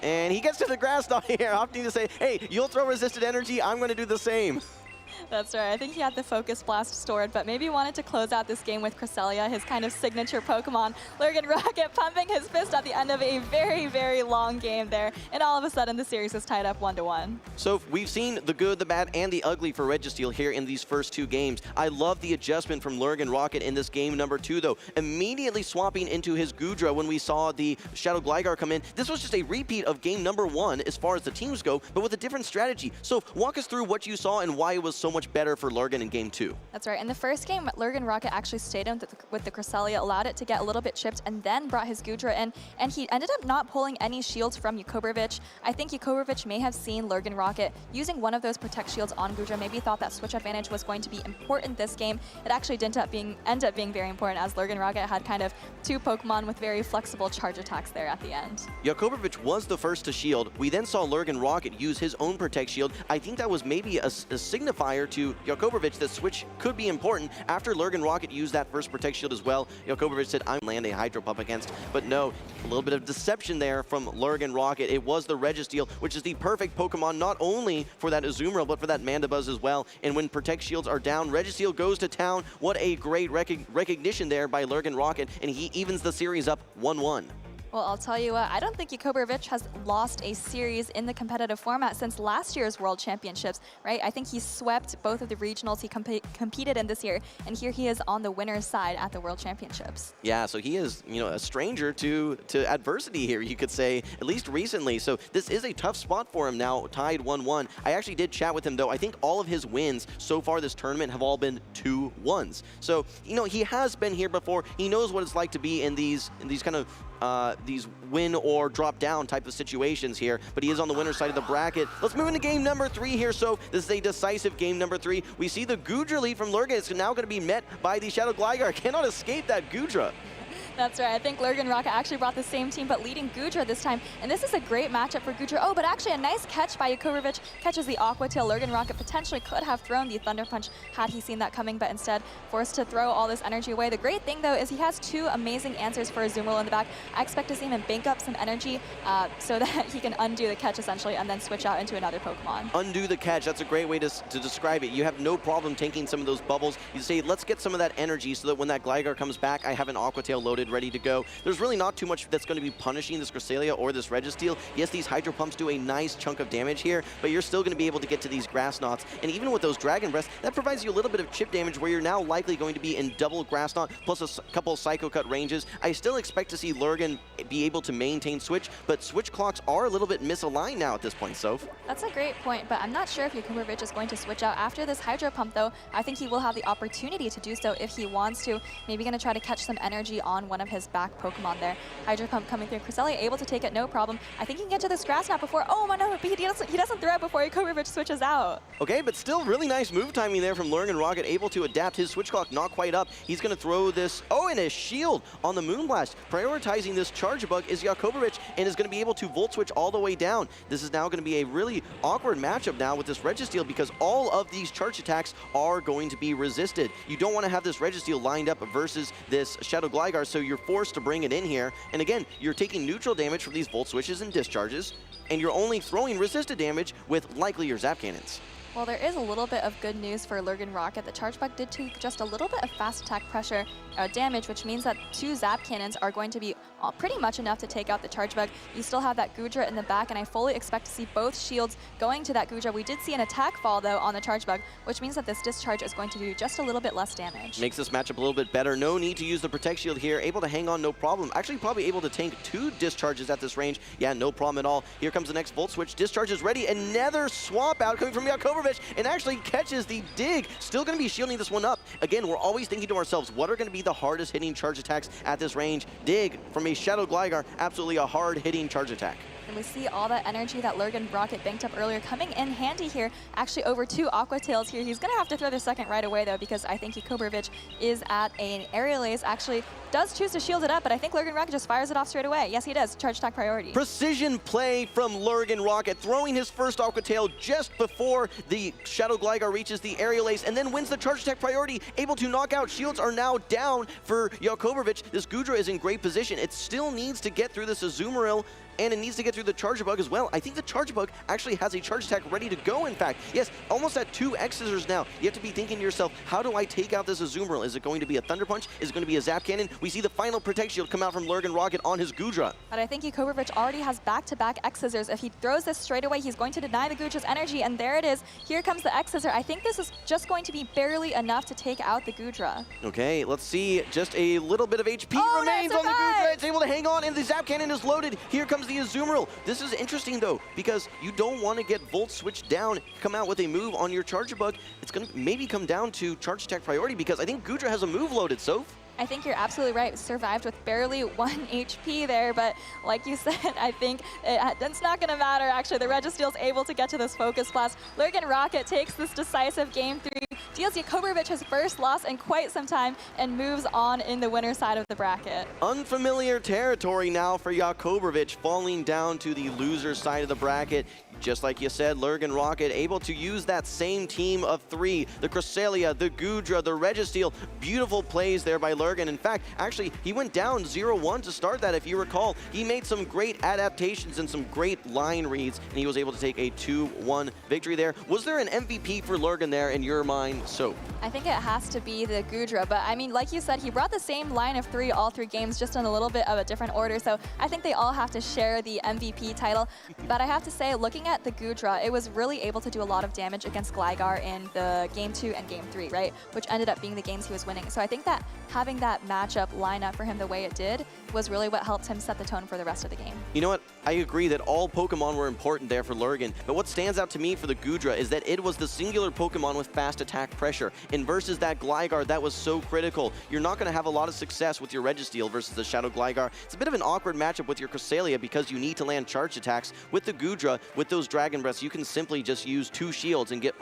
And he gets to the Grass Knot here, opting to say, hey, you'll throw resisted energy, I'm going to do the same. That's right. I think he had the Focus Blast stored, but maybe wanted to close out this game with Cresselia, his kind of signature Pokemon. LurganRocket pumping his fist at the end of a very, very long game there, and all of a sudden the series is tied up 1-1. So we've seen the good, the bad, and the ugly for Registeel here in these first 2 games. I love the adjustment from LurganRocket in this game number 2, though. Immediately swapping into his Gudra when we saw the Shadow Gligar come in. This was just a repeat of game number 1 as far as the teams go, but with a different strategy. So walk us through what you saw and why it was so much better for Lurgan in game 2. That's right. In the first game, LurganRocket actually stayed in with the Cresselia, allowed it to get a little bit chipped, and then brought his Gudra in, and he ended up not pulling any shields from Yacobervitch. I think Yacobervitch may have seen LurganRocket using one of those Protect Shields on Gudra, maybe thought that switch advantage was going to be important this game. It actually didn't end up being very important, as LurganRocket had kind of 2 Pokemon with very flexible charge attacks there at the end. Yacobervitch was the first to shield. We then saw LurganRocket use his own Protect Shield. I think that was maybe a signifying prior to Yacobervitch, the switch could be important. After LurganRocket used that first Protect Shield as well, Yacobervitch said, I'm land a Hydro Pump against. But no, a little bit of deception there from LurganRocket. It was the Registeel, which is the perfect Pokemon not only for that Azumarill, but for that Mandibuzz as well. And when Protect Shields are down, Registeel goes to town. What a great recognition there by LurganRocket, and he evens the series up 1-1. Well, I'll tell you what, I don't think Yacobervitch has lost a series in the competitive format since last year's World Championships, right? I think he swept both of the regionals he competed in this year, and here he is on the winner's side at the World Championships. Yeah, so he is, you know, a stranger to adversity here, you could say, at least recently. So this is a tough spot for him now, tied 1-1. I actually did chat with him, though. I think all of his wins so far this tournament have all been 2-1s. So, you know, he has been here before. He knows what it's like to be in these kind of these win or drop down type of situations here, but he is on the winner's side of the bracket. Let's move into game number 3 here. So this is a decisive game number 3. We see the Goodra lead from Lurgan. It's now going to be met by the Shadow Gligar. Cannot escape that Goodra. That's right. I think LurganRocket actually brought the same team, but leading Goodra this time. And this is a great matchup for Goodra. Oh, but actually a nice catch by Yacobervitch. Catches the Aqua Tail. LurganRocket potentially could have thrown the Thunder Punch had he seen that coming, but instead forced to throw all this energy away. The great thing, though, is he has 2 amazing answers for Azumarill in the back. I expect to see him bank up some energy so that he can undo the catch, essentially, and then switch out into another Pokemon. Undo the catch. That's a great way to describe it. You have no problem tanking some of those bubbles. You say, let's get some of that energy so that when that Gligar comes back, I have an Aqua Tail loaded, ready to go. There's really not too much that's going to be punishing this Cresselia or this Registeel. Yes, these Hydro Pumps do a nice chunk of damage here, but you're still going to be able to get to these Grass Knots. And even with those Dragon Breaths, that provides you a little bit of chip damage where you're now likely going to be in double Grass Knot plus a couple of Psycho Cut ranges. I still expect to see Lurgan be able to maintain Switch, but Switch clocks are a little bit misaligned now at this point, Soph. That's a great point, but I'm not sure if Yacobervitch is going to switch out. After this Hydro Pump, though, I think he will have the opportunity to do so if he wants to. Maybe going to try to catch some energy on one of his back Pokemon there. Hydro Pump coming through. Cresselia able to take it, no problem. I think he can get to this Grass Knot before. Oh, my no, but he doesn't throw it before Yacobervitch switches out. Okay, but still really nice move timing there from LurganRocket, able to adapt his Switch Clock, not quite up. He's going to throw this, and a shield on the Moonblast. Prioritizing this Charge Bug is Yacobervitch and is going to be able to Volt Switch all the way down. This is now going to be a really awkward matchup now with this Registeel because all of these charge attacks are going to be resisted. You don't want to have this Registeel lined up versus this Shadow Gligar, so you're forced to bring it in here. And again, you're taking neutral damage from these Volt Switches and Discharges, and you're only throwing resisted damage with likely your Zap Cannons. Well, there is a little bit of good news for LurganRocket. The Charge Bug did take just a little bit of fast attack pressure damage, which means that 2 Zap Cannons are going to be pretty much enough to take out the Charge Bug. You still have that Goodra in the back, and I fully expect to see both shields going to that Goodra. We did see an attack fall, though, on the Charge Bug, which means that this Discharge is going to do just a little bit less damage. Makes this matchup a little bit better. No need to use the Protect Shield here. Able to hang on, no problem. Actually, probably able to tank 2 Discharges at this range. Yeah, no problem at all. Here comes the next Volt Switch. Discharge is ready. Another swap out coming from Yacobervitch, and actually catches the Dig. Still going to be shielding this one up. Again, we're always thinking to ourselves, what are going to be the hardest hitting charge attacks at this range? Dig from a Shadow Gligar, absolutely a hard hitting charge attack. And we see all that energy that LurganRocket banked up earlier coming in handy here. Actually over 2 Aqua Tails here. He's going to have to throw the second right away, though, because I think Yacobervitch is at an Aerial Ace. Actually does choose to shield it up, but I think LurganRocket just fires it off straight away. Yes, he does. Charge attack priority. Precision play from LurganRocket, throwing his first Aqua Tail just before the Shadow Gligar reaches the Aerial Ace, and then wins the charge attack priority, able to knock out. Shields are now down for Yacobervitch. This Goodra is in great position. It still needs to get through this Azumarill, and it needs to get through the Charge Bug as well. I think the Charge Bug actually has a charge attack ready to go, in fact. Yes, almost at 2 X-Scissors now. You have to be thinking to yourself, how do I take out this Azumarill? Is it going to be a Thunder Punch? Is it going to be a Zap Cannon? We see the final Protect Shield come out from LurganRocket on his Goodra. But I think Yacobervitch already has back-to-back X-Scissors. If he throws this straight away, he's going to deny the Goodra's energy, and there it is. Here comes the X-Scissor. I think this is just going to be barely enough to take out the Goodra. Okay, let's see. Just a little bit of HP remains on the Goodra. It's able to hang on, and the Zap Cannon is loaded. Here comes the Azumarill. This is interesting, though, because you don't want to get Volt Switch down, come out with a move on your Charge Bug. It's going to maybe come down to charge attack priority, because I think Goodra has a move loaded, Soph. I think you're absolutely right. Survived with barely 1 HP there, but like you said, I think it's not going to matter. Actually, the Registeel's able to get to this Focus Blast. LurganRocket takes this decisive Game 3, deals Yacobervitch his first loss in quite some time, and moves on in the winner's side of the bracket. Unfamiliar territory now for Yacobervitch, falling down to the loser side of the bracket. Just like you said, LurganRocket able to use that same team of 3, the Cresselia, the Goodra, the Registeel. Beautiful plays there by Lurgan. In fact, actually, he went down 0-1 to start that, if you recall. He made some great adaptations and some great line reads, and he was able to take a 2-1 victory there. Was there an MVP for Lurgan there in your mind, Soap? I think it has to be the Goodra, but I mean, like you said, he brought the same line of 3 all 3 games, just in a little bit of a different order, so I think they all have to share the MVP title. But I have to say, looking at the Goodra, it was really able to do a lot of damage against Gligar in the Game 2 and Game 3, right? Which ended up being the games he was winning. So I think that having that matchup line up for him the way it did was really what helped him set the tone for the rest of the game. You know what? I agree that all Pokemon were important there for Lurgan, but what stands out to me for the Goodra is that it was the singular Pokemon with fast attack pressure, and versus that Gligar, that was so critical. You're not going to have a lot of success with your Registeel versus the Shadow Gligar. It's a bit of an awkward matchup with your Cresselia because you need to land charge attacks. With the Goodra, with those Dragon Breaths, you can simply just use 2 shields and get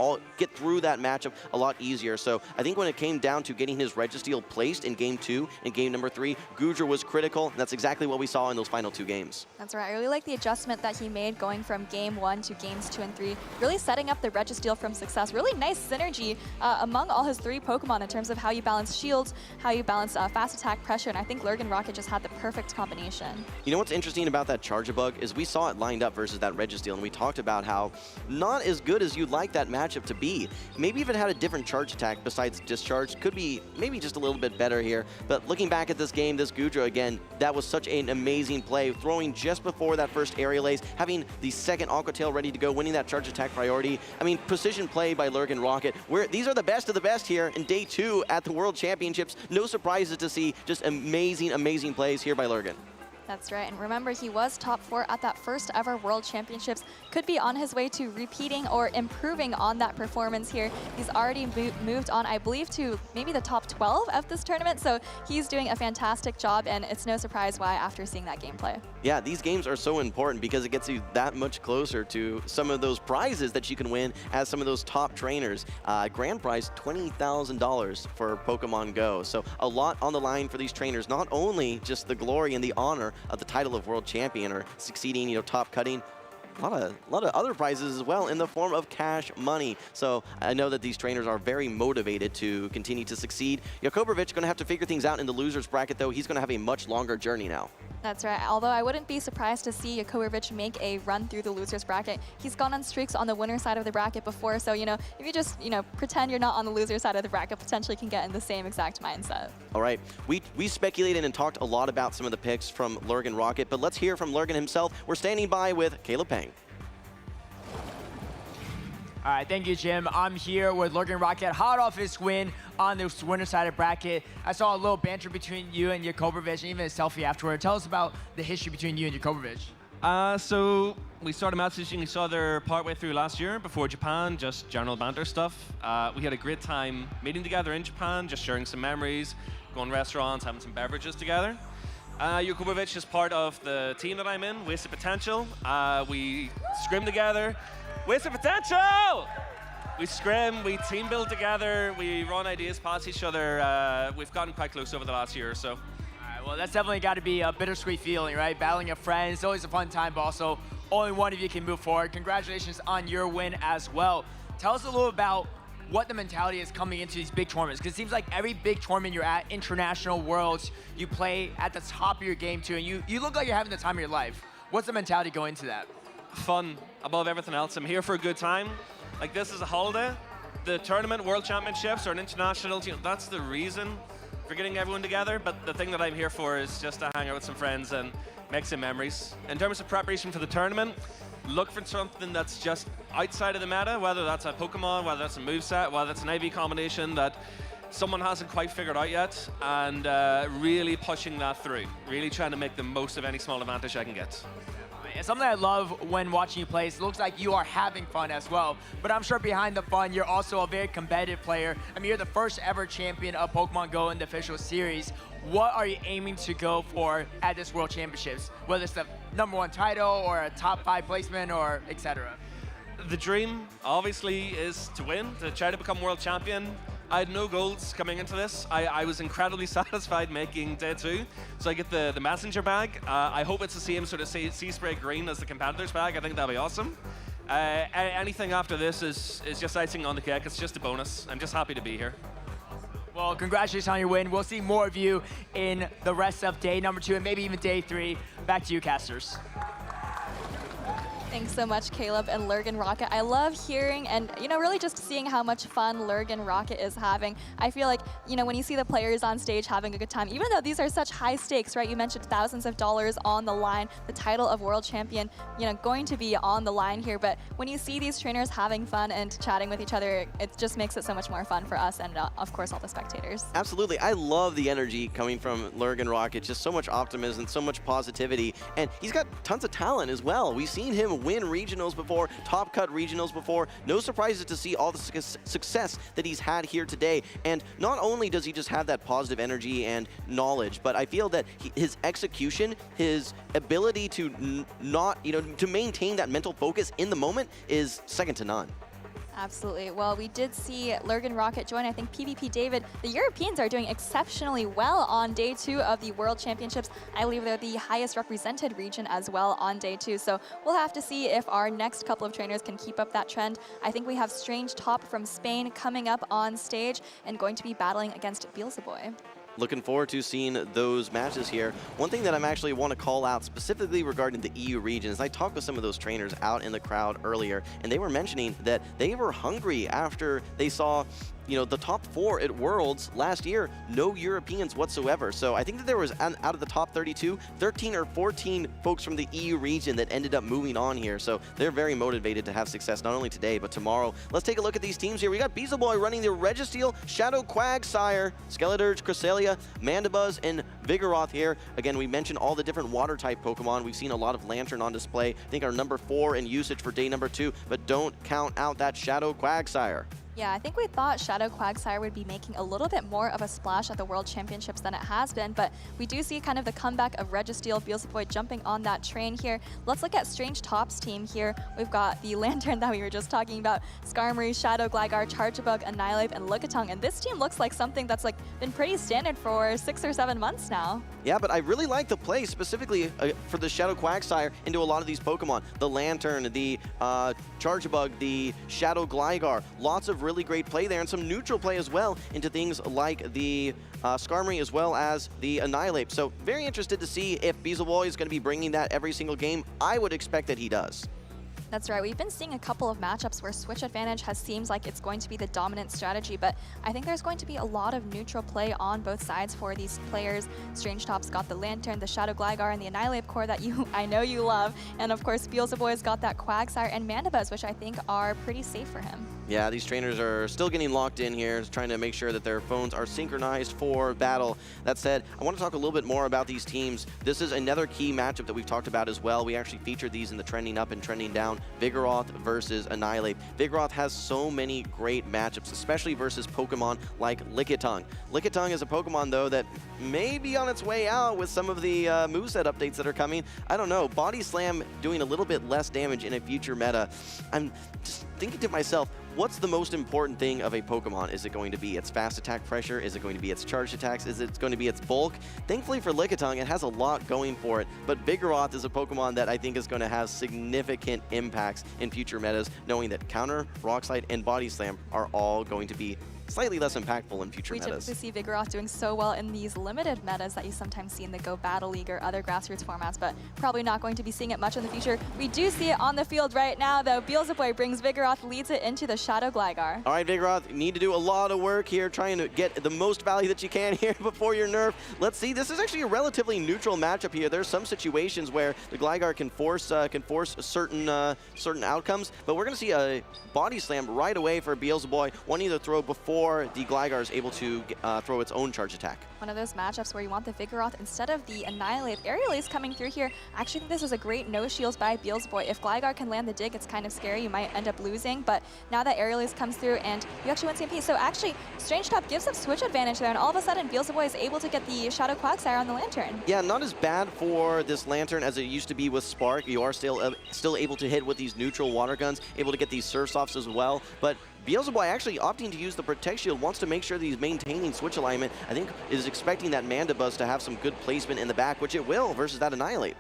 through that matchup a lot easier. So I think when it came down to getting his Registeel placed in Game 2 and Game number 3, Goodra was critical, and that's exactly what we saw in those final 2 games. That's right. I really like the adjustment that he made going from Game 1 to Games 2 and 3, really setting up the Registeel from success. Really nice synergy among all his 3 Pokemon in terms of how you balance shields, how you balance fast attack pressure, and I think LurganRocket just had the perfect combination. You know what's interesting about that Charge-a-Bug is we saw it lined up versus that Registeel, and we talked about how not as good as you'd like that matchup to be. Maybe if it had a different charge attack besides Discharge, could be maybe just a little bit better here. But looking back at this game, this Goodra, again, that was such an amazing play, throwing just before that first Aerial Ace, having the second Aqua Tail ready to go, winning that charge attack priority. I mean, precision play by LurganRocket. These are the best of the best here in day 2 at the World Championships. No surprises to see, just amazing, amazing plays here by Lurgan. That's right, and remember, he was top 4 at that first ever World Championships. Could be on his way to repeating or improving on that performance here. He's already moved on, I believe, to maybe the top 12 of this tournament, so he's doing a fantastic job, and it's no surprise why after seeing that gameplay. Yeah, these games are so important because it gets you that much closer to some of those prizes that you can win as some of those top trainers. Grand prize, $20,000 for Pokemon Go. So a lot on the line for these trainers, not only just the glory and the honor of the title of World Champion or succeeding, top cutting, a lot of other prizes as well in the form of cash money. So I know that these trainers are very motivated to continue to succeed. Yacobervitch going to have to figure things out in the losers bracket, though. He's going to have a much longer journey now. That's right, although I wouldn't be surprised to see Yacobervitch make a run through the losers bracket. He's gone on streaks on the winner side of the bracket before, so if you just pretend you're not on the loser side of the bracket, potentially can get in the same exact mindset. All right, we speculated and talked a lot about some of the picks from LurganRocket, but let's hear from Lurgan himself. We're standing by with Caleb Pang. All right, thank you, Jim. I'm here with LurganRocket, hot off his win on the winner side of bracket. I saw a little banter between you and Yacobervitch, and even a selfie afterward. Tell us about the history between you and Yacobervitch. So we started messaging each other partway through last year before Japan, just general banter stuff. We had a great time meeting together in Japan, just sharing some memories, going to restaurants, having some beverages together. Yacobervitch is part of the team that I'm in, Wasted Potential. We scrim together. Wasted Potential! We scrim, we team build together, we run ideas past each other. We've gotten quite close over the last year or so. All right, well, that's definitely got to be a bittersweet feeling, right? Battling a friend, it's always a fun time, but also only one of you can move forward. Congratulations on your win as well. Tell us a little about what the mentality is coming into these big tournaments, because it seems like every big tournament you're at, international worlds, you play at the top of your game too, and you look like you're having the time of your life. What's the mentality going into that? Fun above everything else. I'm here for a good time. Like, this is a holiday. The tournament, World Championships, or an international team, that's the reason for getting everyone together. But the thing that I'm here for is just to hang out with some friends and make some memories. In terms of preparation for the tournament, look for something that's just outside of the meta, whether that's a Pokemon, whether that's a moveset, whether that's an IV combination that someone hasn't quite figured out yet, and really pushing that through. Really trying to make the most of any small advantage I can get. And something I love when watching you play is it looks like you are having fun as well. But I'm sure behind the fun, you're also a very competitive player. I mean, you're the first ever champion of Pokemon Go in the official series. what are you aiming to go for at this World Championships? Whether it's the #1 title or a top 5 placement or etc. The dream, obviously, is to win, to try to become world champion. I had no goals coming into this. I was incredibly satisfied making day 2. So I get the messenger bag. I hope it's the same sort of sea spray green as the competitor's bag. I think that'll be awesome. Anything after this is just icing on the cake. It's just a bonus. I'm just happy to be here. Well, congratulations on your win. We'll see more of you in the rest of day #2 and maybe even day 3. Back to you, casters. Thanks so much, Caleb and LurganRocket. I love hearing and, really just seeing how much fun LurganRocket is having. I feel like, when you see the players on stage having a good time, even though these are such high stakes, right? You mentioned thousands of dollars on the line, the title of world champion, going to be on the line here. But when you see these trainers having fun and chatting with each other, it just makes it so much more fun for us and, of course, all the spectators. Absolutely. I love the energy coming from LurganRocket. Just so much optimism, so much positivity. And he's got tons of talent as well. We've seen him win regionals before, top cut regionals before. No surprises to see all the success that he's had here today. And not only does he just have that positive energy and knowledge, but I feel that his execution, his ability to to maintain that mental focus in the moment is second to none. Absolutely. Well, we did see LurganRocket join. I think PvP David, the Europeans are doing exceptionally well on day 2 of the World Championships. I believe they're the highest represented region as well on day 2. So we'll have to see if our next couple of trainers can keep up that trend. I think we have StrangeTop from Spain coming up on stage and going to be battling against Beelzeboy. Looking forward to seeing those matches here. One thing that I'm actually want to call out specifically regarding the EU regions, I talked with some of those trainers out in the crowd earlier, and they were mentioning that they were hungry after they saw the top 4 at Worlds last year, no Europeans whatsoever. So I think that there was, out of the top 32, 13 or 14 folks from the EU region that ended up moving on here. So they're very motivated to have success, not only today, but tomorrow. Let's take a look at these teams here. We got Beelzeboy running the Registeel, Shadow Quagsire, Skeledirge, Cresselia, Mandibuzz, and Vigoroth here. Again, we mentioned all the different water-type Pokemon. We've seen a lot of Lantern on display. I think our #4 in usage for day #2, but don't count out that Shadow Quagsire. Yeah, I think we thought Shadow Quagsire would be making a little bit more of a splash at the World Championships than it has been, but we do see kind of the comeback of Registeel, Beelzeboy jumping on that train here. Let's look at StrangeTop's team here. We've got the Lantern that we were just talking about, Skarmory, Shadow Gligar, Charjabug, Annihilape, and Lickitung, and this team looks like something that's been pretty standard for 6 or 7 months now. Yeah, but I really like the play specifically for the Shadow Quagsire into a lot of these Pokemon. The Lantern, the Charjabug, the Shadow Gligar, lots of really great play there, and some neutral play as well into things like the Skarmory as well as the Annihilape. So very interested to see if Beelzeboy is going to be bringing that every single game. I would expect that he does. That's right. We've been seeing a couple of matchups where Switch Advantage seems like it's going to be the dominant strategy, but I think there's going to be a lot of neutral play on both sides for these players. StrangeTop's got the Lantern, the Shadow Gligar, and the Annihilape core that I know you love. And of course, Beelzeboy's got that Quagsire and Mandibuzz, which I think are pretty safe for him. Yeah, these trainers are still getting locked in here, trying to make sure that their phones are synchronized for battle. That said, I want to talk a little bit more about these teams. This is another key matchup that we've talked about as well. We actually featured these in the trending up and trending down. Vigoroth versus Annihilape. Vigoroth has so many great matchups, especially versus Pokemon like Lickitung. Lickitung is a Pokemon, though, that may be on its way out with some of the moveset updates that are coming. I don't know. Body Slam doing a little bit less damage in a future meta. I'm just thinking to myself, what's the most important thing of a Pokemon? Is it going to be its fast attack pressure? Is it going to be its charged attacks? Is it going to be its bulk? Thankfully for Lickitung, it has a lot going for it, but Vigoroth is a Pokemon that I think is going to have significant impacts in future metas, knowing that Counter, Rock Slide, and Body Slam are all going to be slightly less impactful in future metas. We typically see Vigoroth doing so well in these limited metas that you sometimes see in the Go Battle League or other grassroots formats, but probably not going to be seeing it much in the future. We do see it on the field right now, though. Beelzeboy brings Vigoroth, leads it into the Shadow Gligar. All right, Vigoroth, you need to do a lot of work here, trying to get the most value that you can here before your nerf. Let's see, this is actually a relatively neutral matchup here. There's some situations where the Gligar can force certain outcomes, but we're going to see a Body Slam right away for Beelzeboy, wanting to throw before before the Gligar is able to throw its own charge attack. One of those matchups where you want the Vigoroth instead of the Annihilate. Aerial Ace coming through here. I actually think this is a great no shields by Beelzeboy. If Gligar can land the dig, it's kind of scary. You might end up losing, but now that Aerial Ace comes through and you actually win CMP. So actually, StrangeTop gives up switch advantage there, and all of a sudden, Beelzeboy is able to get the Shadow Quagsire on the Lantern. Yeah, not as bad for this Lantern as it used to be with Spark. You are still able to hit with these neutral water guns, able to get these Surf Softs as well, but Beelzeboy actually opting to use the Protect Shield, wants to make sure that he's maintaining switch alignment. I think is expecting that Mandibuzz to have some good placement in the back, which it will versus that Annihilate.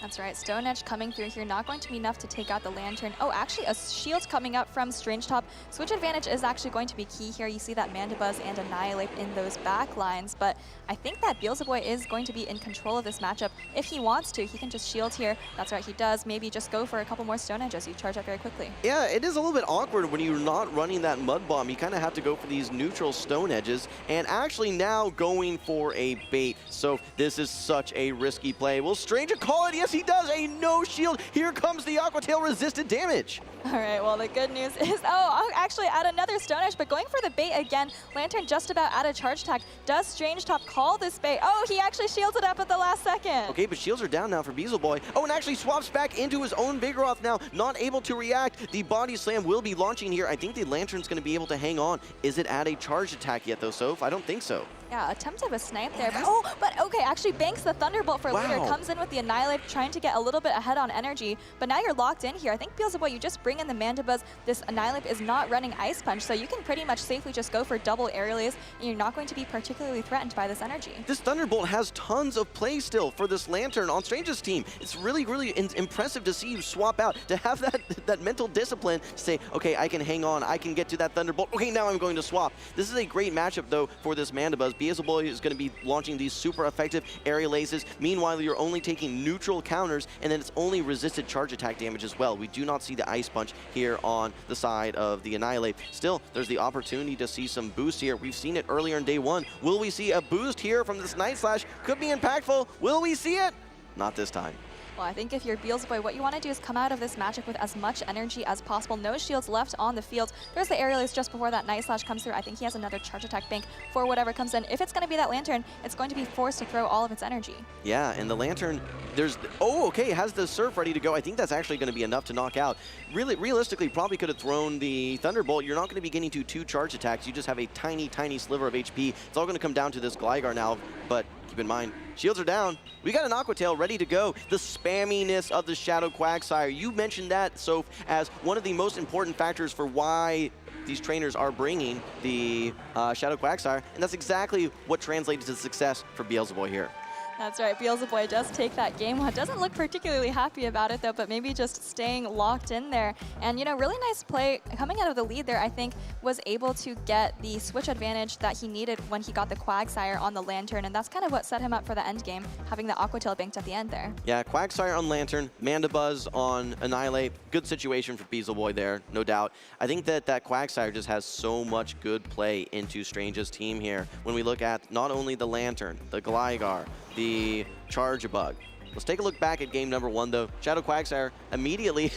That's right, Stone Edge coming through here, not going to be enough to take out the Lantern. Oh, actually a shield coming up from StrangeTop. Switch advantage is actually going to be key here. You see that Mandibuzz and Annihilate in those back lines, but I think that Beelzeboy is going to be in control of this matchup. If he wants to, he can just shield here. That's right, he does. Maybe just go for a couple more Stone Edges. You charge up very quickly. Yeah, it is a little bit awkward when you're not running that Mud Bomb. You kind of have to go for these neutral Stone Edges, and actually now going for a bait. So this is such a risky play. Will Stranger call it? Yes, he does. A no shield. Here comes the Aqua Tail resisted damage. All right, well, the good news is, oh, actually add another Stone Edge, but going for the bait again. Lantern just about out of charge attack. Does StrangeTop call this bait? Oh, he actually shields it up at the last second. Okay, but shields are down now for Beelzeboy. Oh, and actually swaps back into his own Vigoroth now, not able to react. The Body Slam will be launching here. I think the Lantern's going to be able to hang on. Is it at a charge attack yet, though, Soph? I don't think so. Yeah, attempt of a snipe there, but okay, actually banks the Thunderbolt for later, comes in with the Annihilate, trying to get a little bit ahead on energy, but now you're locked in here. I think Beelzeboy, you just bring in the Mandibuzz. This Annihilate is not running Ice Punch, so you can pretty much safely just go for double Aerial Ace, and you're not going to be particularly threatened by this energy. This Thunderbolt has tons of play still for this Lantern on Strange's team. It's really, really impressive to see you swap out, to have that mental discipline to say, okay, I can hang on, I can get to that Thunderbolt. Okay, now I'm going to swap. This is a great matchup, though, for this Mandibuzz. Beelzeboy is going to be launching these super effective Aerial Aces. Meanwhile, you're only taking neutral counters, and then it's only resisted charge attack damage as well. We do not see the Ice Punch here on the side of the Annihilate. Still, there's the opportunity to see some boost here. We've seen it earlier in day one. Will we see a boost here from this Night Slash? Could be impactful. Will we see it? Not this time. Well, I think if you're Beelzeboy, what you want to do is come out of this matchup with as much energy as possible. No shields left on the field. There's the Aerial Ace just before that Night Slash comes through. I think he has another charge attack bank for whatever comes in. If it's going to be that Lantern, it's going to be forced to throw all of its energy. Yeah, and the Lantern, there's, oh, okay, has the Surf ready to go. I think that's actually going to be enough to knock out. Really, realistically, probably could have thrown the Thunderbolt. You're not going to be getting to 2 charge attacks. You just have a tiny, tiny sliver of HP. It's all going to come down to this Gligar now, but keep in mind, shields are down. We got an Aqua Tail ready to go. The spamminess of the Shadow Quagsire. You mentioned that, Soph, as one of the most important factors for why these trainers are bringing the Shadow Quagsire, and that's exactly what translated to success for Beelzeboy here. That's right, Beelzeboy does take that game one. Doesn't look particularly happy about it though, but maybe just staying locked in there. And you know, really nice play coming out of the lead there, I think, was able to get the switch advantage that he needed when he got the Quagsire on the Lantern, and that's kind of what set him up for the end game, having the Aqua Tail banked at the end there. Yeah, Quagsire on Lantern, Mandibuzz on Annihilate. Good situation for Beelzeboy there, no doubt. I think that Quagsire just has so much good play into Strange's team here. When we look at not only the Lantern, the Gligar, the Charjabug. Let's take a look back at game number 1, though. Shadow Quagsire immediately,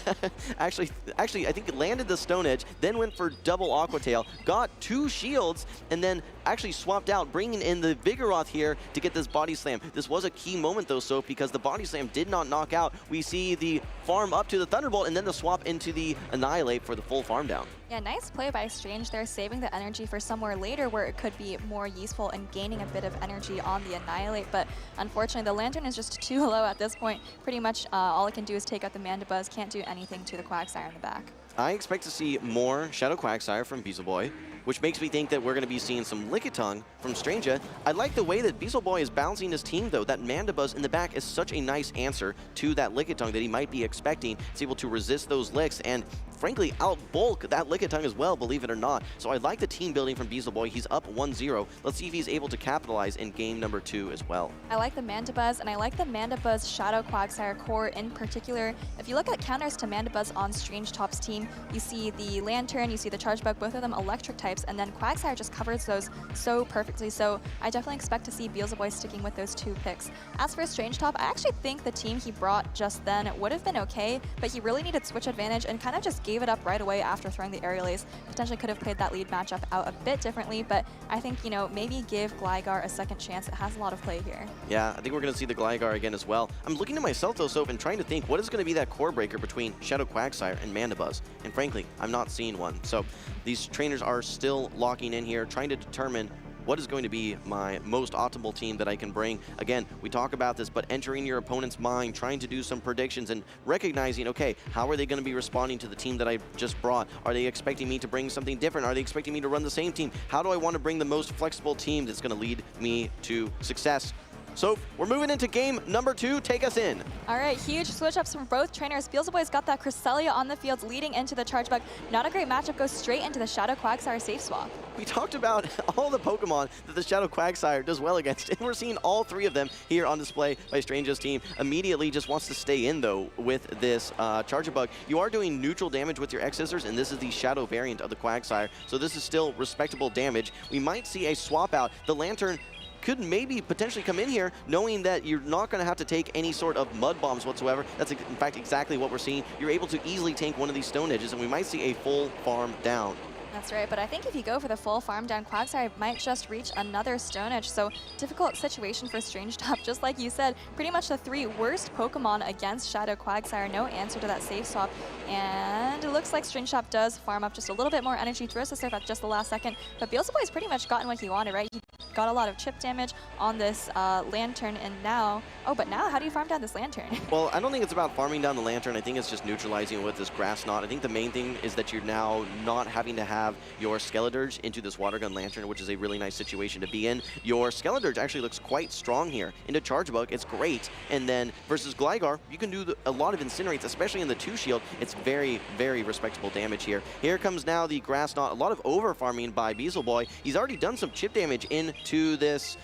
actually, I think it landed the Stone Edge, then went for double Aqua Tail, got 2 shields, and then actually swapped out, bringing in the Vigoroth here to get this Body Slam. This was a key moment, though, Soph, because the Body Slam did not knock out. We see the farm up to the Thunderbolt, and then the swap into the Annihilate for the full farm down. Yeah, nice play by Strange there, saving the energy for somewhere later where it could be more useful and gaining a bit of energy on the Annihilate, but unfortunately the Lantern is just too low at this point. Pretty much all it can do is take out the Mandibuzz, can't do anything to the Quagsire in the back. I expect to see more Shadow Quagsire from Beelzeboy, which makes me think that we're going to be seeing some Lickitung from Strange. I like the way that Beelzeboy is balancing his team, though. That Mandibuzz in the back is such a nice answer to that Lickitung that he might be expecting. It's able to resist those licks and, frankly, outbulk that Lickitung as well, believe it or not. So I like the team building from Beelzeboy. He's up 1-0. Let's see if he's able to capitalize in game number 2 as well. I like the Mandibuzz, and I like the Mandibuzz Shadow Quagsire core in particular. If you look at counters to Mandibuzz on StrangeTop's team, you see the Lantern, you see the Charjabug, both of them electric types. Championships, and then Quagsire just covers those so perfectly. So I definitely expect to see Beelzeboy sticking with those 2 picks. As for StrangeTop, I actually think the team he brought just then would have been okay, but he really needed switch advantage and kind of just gave it up right away after throwing the aerial ace. Potentially could have played that lead matchup out a bit differently, but I think, you know, maybe give Gligar a second chance. It has a lot of play here. Yeah, I think we're going to see the Gligar again as well. I'm looking at myself though, Soph, and trying to think what is going to be that core breaker between Shadow Quagsire and Mandibuzz. And frankly, I'm not seeing one. So these trainers are still locking in here, trying to determine what is going to be my most optimal team that I can bring. Again, we talk about this, but entering your opponent's mind, trying to do some predictions and recognizing, okay, how are they going to be responding to the team that I just brought? Are they expecting me to bring something different? Are they expecting me to run the same team? How do I want to bring the most flexible team that's going to lead me to success? So we're moving into game number 2. Take us in. All right, huge switch-ups from both trainers. Beelzeboy's got that Cresselia on the field leading into the Charge Bug. Not a great matchup, goes straight into the Shadow Quagsire safe swap. We talked about all the Pokemon that the Shadow Quagsire does well against, and we're seeing all 3 of them here on display by Strange's team. Immediately just wants to stay in, though, with this Charge Bug. You are doing neutral damage with your X-Scissors, and this is the Shadow variant of the Quagsire, so this is still respectable damage. We might see a swap out. The Lantern could maybe potentially come in here knowing that you're not going to have to take any sort of mud bombs whatsoever. That's in fact exactly what we're seeing. You're able to easily tank one of these Stone Edges, and we might see a full farm down. That's right, but I think if you go for the full farm down, Quagsire might just reach another Stone Edge, so difficult situation for StrangeTop. Just like you said, pretty much the 3 worst Pokemon against Shadow Quagsire. No answer to that safe swap, and it looks like StrangeTop does farm up just a little bit more energy, throws the surf at just the last second, but Beelzeboy's pretty much gotten what he wanted, right? He got a lot of chip damage on this Lantern, and now, but now how do you farm down this Lantern? Well, I don't think it's about farming down the Lantern. I think it's just neutralizing it with this Grass Knot. I think the main thing is that you're now not having to have your Skeledirge into this Water Gun Lantern, which is a really nice situation to be in. Your Skeledirge actually looks quite strong here. Into Charge Bug, it's great. And then versus Gligar, you can do a lot of Incinerates, especially in the 2 shield. It's very, very respectable damage here. Here comes now the Grass Knot. A lot of over farming by Beelzeboy. He's already done some chip damage into this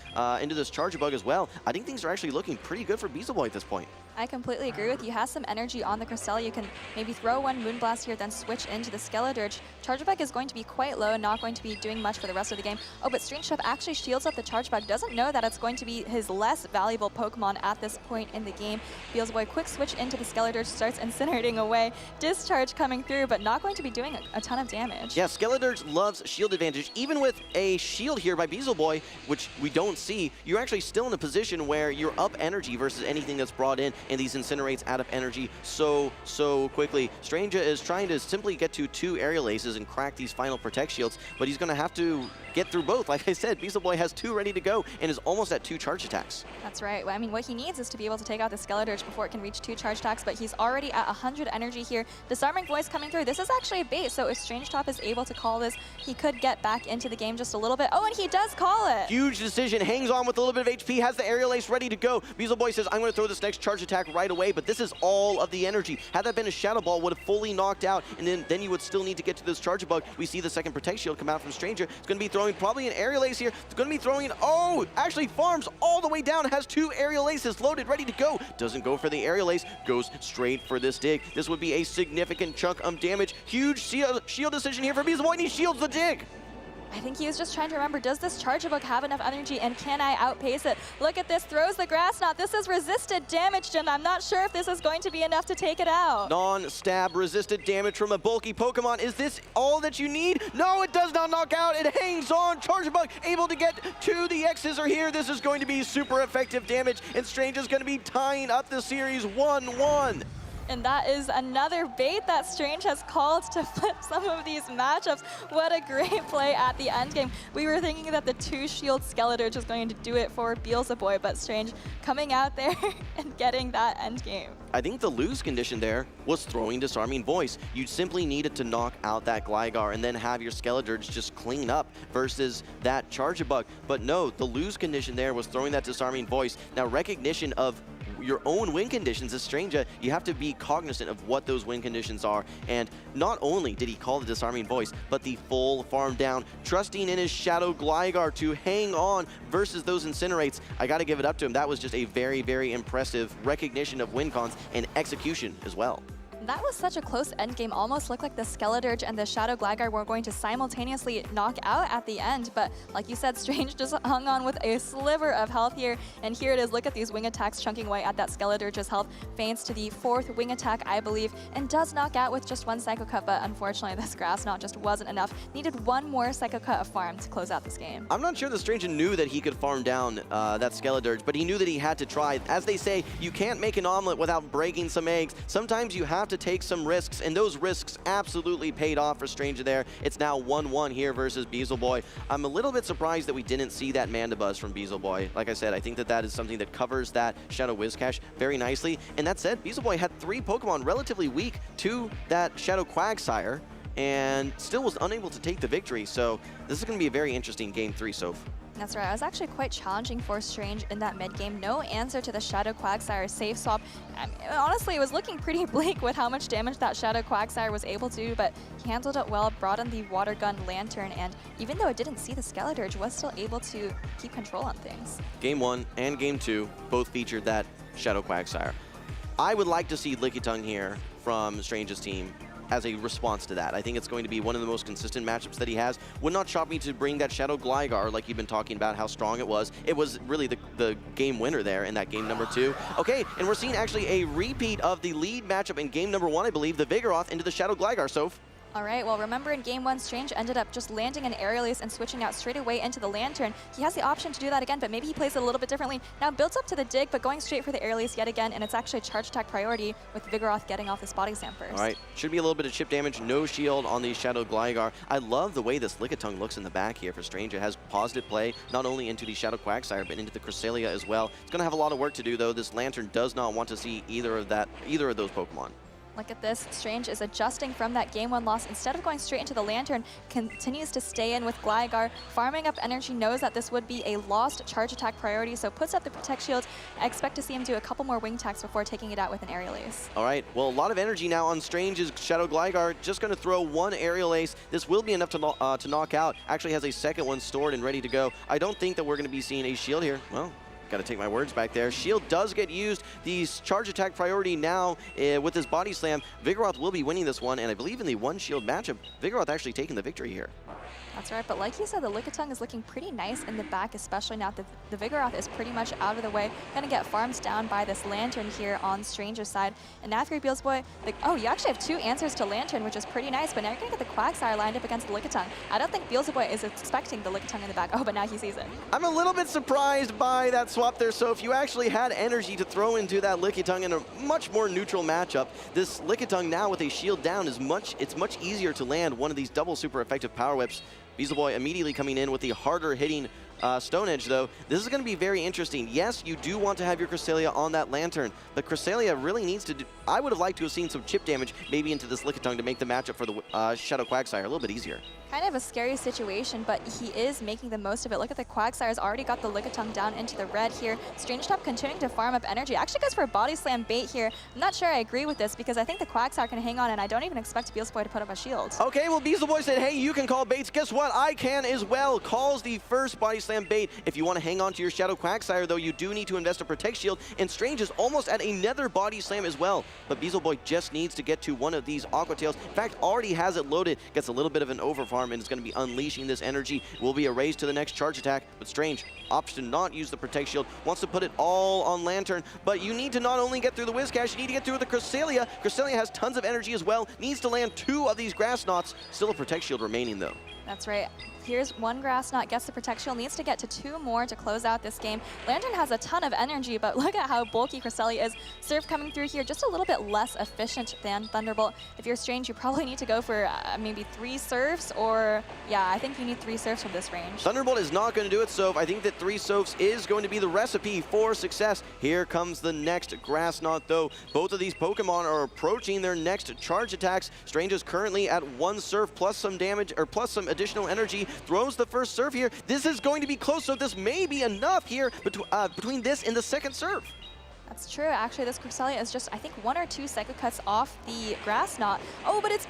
Charge Bug as well. I think things are actually looking pretty good for Beelzeboy at this point. I completely agree with you. Has some energy on the Cresselia. You can maybe throw one Moonblast here, then switch into the Skeledirge. Charge Bug is going to be quite low and not going to be doing much for the rest of the game. Oh, but StrangeTop actually shields up the Charge Bug. Doesn't know that it's going to be his less valuable Pokemon at this point in the game. Beelzeboy, quick switch into the Skeledirge, starts incinerating away. Discharge coming through, but not going to be doing a ton of damage. Yeah, Skeledirge loves shield advantage. Even with a shield here by Beelzeboy, which we don't see, you're actually still in a position where you're up energy versus anything that's brought in, and these Incinerates add up energy so quickly. Stranger is trying to simply get to 2 Aerial Aces and crack these final Protect Shields, but he's going to have to get through both. Like I said, Beelzeboy has 2 ready to go and is almost at 2 charge attacks. That's right. I mean, what he needs is to be able to take out the Skeledirge before it can reach 2 charge attacks, but he's already at 100 energy here. Disarming Voice coming through. This is actually a bait, so if StrangeTop is able to call this, he could get back into the game just a little bit. Oh, and he does call it! Huge decision. Hangs on with a little bit of HP, has the Aerial Ace ready to go. Beelzeboy says, I'm going to throw this next charge attack right away, but this is all of the energy. Had that been a Shadow Ball, would have fully knocked out, and then you would still need to get to this Charge Bug. We see the second Protect Shield come out from Stranger. It's going to be throwing probably an Aerial Ace here. It's going to be throwing, actually farms all the way down, has 2 Aerial Aces loaded, ready to go. Doesn't go for the Aerial Ace, goes straight for this dig. This would be a significant chunk of damage. Huge shield decision here for Beelzeboy, and he shields the dig. I think he was just trying to remember, does this Charge Bug have enough energy and can I outpace it? Look at this, throws the Grass Knot. This is resisted damage, and I'm not sure if this is going to be enough to take it out. Non-stab resisted damage from a bulky Pokemon. Is this all that you need? No, it does not knock out. It hangs on. Charge Bug able to get to the X-Scissor here. This is going to be super effective damage, and Strange is going to be tying up the series 1-1. And that is another bait that Strange has called to flip some of these matchups. What a great play at the end game. We were thinking that the 2-shield Skeledirge was going to do it for Beelzeboy, but Strange coming out there and getting that end game. I think the lose condition there was throwing Disarming Voice. You simply needed to knock out that Gligar and then have your Skeledirge just clean up versus that Charge Bug. But no, the lose condition there was throwing that Disarming Voice. Now, recognition of your own win conditions as Stranger, you have to be cognizant of what those win conditions are. And not only did he call the Disarming Voice, but the full farm down, trusting in his Shadow Gligar to hang on versus those Incinerates. I got to give it up to him. That was just a very, very impressive recognition of win cons and execution as well. That was such a close endgame. Almost looked like the Skeledirge and the Shadow Gligar were going to simultaneously knock out at the end. But like you said, Strange just hung on with a sliver of health here. And here it is. Look at these wing attacks chunking away at that Skeledirge's health. Feints to the 4th wing attack, I believe, and does knock out with just 1 Psycho Cut. But unfortunately, this Grass Knot just wasn't enough. Needed 1 more Psycho Cut of farm to close out this game. I'm not sure that Strange knew that he could farm down that Skeledirge, but he knew that he had to try. As they say, you can't make an omelet without breaking some eggs. Sometimes you have to take some risks, and those risks absolutely paid off for Strange there. It's now 1-1 here versus Beelzeboy. I'm a little bit surprised that we didn't see that Mandibuzz from Beelzeboy. Like I said, I think that that is something that covers that Shadow Whiscash very nicely. And that said, Beelzeboy had 3 Pokemon relatively weak to that Shadow Quagsire, and still was unable to take the victory. So this is going to be a very interesting Game 3, Soph. That's right. I was actually quite challenging for Strange in that mid-game. No answer to the Shadow Quagsire safe swap. I mean, honestly, it was looking pretty bleak with how much damage that Shadow Quagsire was able to do, but he handled it well, brought in the Water Gun Lantern, and even though it didn't see the Skeledirge, was still able to keep control on things. Game 1 and Game 2 both featured that Shadow Quagsire. I would like to see Lickitung here from Strange's team as a response to that. I think it's going to be one of the most consistent matchups that he has. Would not shock me to bring that Shadow Gligar, like you've been talking about how strong it was. It was really the game winner there in that game number 2. Okay, and we're seeing actually a repeat of the lead matchup in game number 1, I believe, the Vigoroth into the Shadow Gligar, Soph. All right, well, remember in Game 1, Strange ended up just landing an Aerial Ace and switching out straight away into the Lantern. He has the option to do that again, but maybe he plays it a little bit differently. Now builds up to the Dig, but going straight for the Aerial Ace yet again, and it's actually a Charge Attack priority with Vigoroth getting off this Body Slam first. All right, should be a little bit of chip damage, no shield on the Shadow Gligar. I love the way this Lickitung looks in the back here for Strange. It has positive play, not only into the Shadow Quagsire, but into the Cresselia as well. It's going to have a lot of work to do, though. This Lantern does not want to see either of those Pokemon. Look at this. Strange is adjusting from that Game 1 loss. Instead of going straight into the Lantern, continues to stay in with Gligar. Farming up energy, knows that this would be a lost Charge Attack priority, so puts up the Protect Shield. I expect to see him do a couple more Wing Attacks before taking it out with an Aerial Ace. All right. Well, a lot of energy now on Strange's Shadow Gligar. Just going to throw 1 Aerial Ace. This will be enough to knock out. Actually has a second one stored and ready to go. I don't think that we're going to be seeing a shield here. Well, got to take my words back there. Shield does get used. The Charge Attack priority now with this Body Slam. Vigoroth will be winning this one, and I believe in the 1 shield matchup, Vigoroth actually taking the victory here. That's right, but like you said, the Lickitung is looking pretty nice in the back, especially now that the Vigoroth is pretty much out of the way. Gonna get farms down by this Lantern here on Strange's side. And now if you're Beelzeboy, oh, you actually have 2 answers to Lantern, which is pretty nice, but now you're gonna get the Quagsire lined up against the Lickitung. I don't think Beelzeboy is expecting the Lickitung in the back. Oh, but now he sees it. I'm a little bit surprised by that swap there, so if you actually had energy to throw into that Lickitung in a much more neutral matchup, this Lickitung now with a shield down is much easier to land one of these double super effective Power Whips. Beelzeboy immediately coming in with the harder hitting Stone Edge, though. This is going to be very interesting. Yes, you do want to have your Cresselia on that Lantern, but Cresselia really needs to do... I would have liked to have seen some chip damage maybe into this Lickitung to make the matchup for the Shadow Quagsire a little bit easier. Kind of a scary situation, but he is making the most of it. Look at the Quagsire's already got the Lickitung down into the red here. StrangeTop continuing to farm up energy. Actually goes for a Body Slam bait here. I'm not sure I agree with this because I think the Quagsire can hang on, and I don't even expect Beelzeboy to put up a shield. Okay, well, Beelzeboy said, hey, you can call baits. Guess what? I can as well. Calls the first Body Slam bait. If you want to hang on to your Shadow Quagsire, though, you do need to invest a Protect Shield, and Strange is almost at another Body Slam as well. But Beelzeboy just needs to get to one of these Aqua Tails. In fact, already has it loaded. Gets a little bit of an overfarm, and it's going to be unleashing this energy. Will be a raise to the next Charge Attack, but Strange opts to not use the Protect Shield, wants to put it all on Lantern, but you need to not only get through the Whiscash, you need to get through the Cresselia. Cresselia has tons of energy as well, needs to land 2 of these Grass Knots. Still a Protect Shield remaining, though. That's right. Here's 1 Grass Knot, gets the Protect Shield, needs to get to 2 more to close out this game. Lantern has a ton of energy, but look at how bulky Cresselia is. Surf coming through here, just a little bit less efficient than Thunderbolt. If you're Strange, you probably need to go for maybe 3 Surfs, or yeah, I think you need 3 Surfs from this range. Thunderbolt is not going to do it, so I think that 3 Surfs is going to be the recipe for success. Here comes the next Grass Knot, though. Both of these Pokemon are approaching their next Charge Attacks. Strange is currently at 1 Surf plus some damage, or plus some additional energy. Throws the first Surf here. This is going to be close, so this may be enough here between this and the second Surf. That's true. Actually, this Cresselia is just, I think, 1 or 2 Psycho Cuts off the Grass Knot. Oh, but it's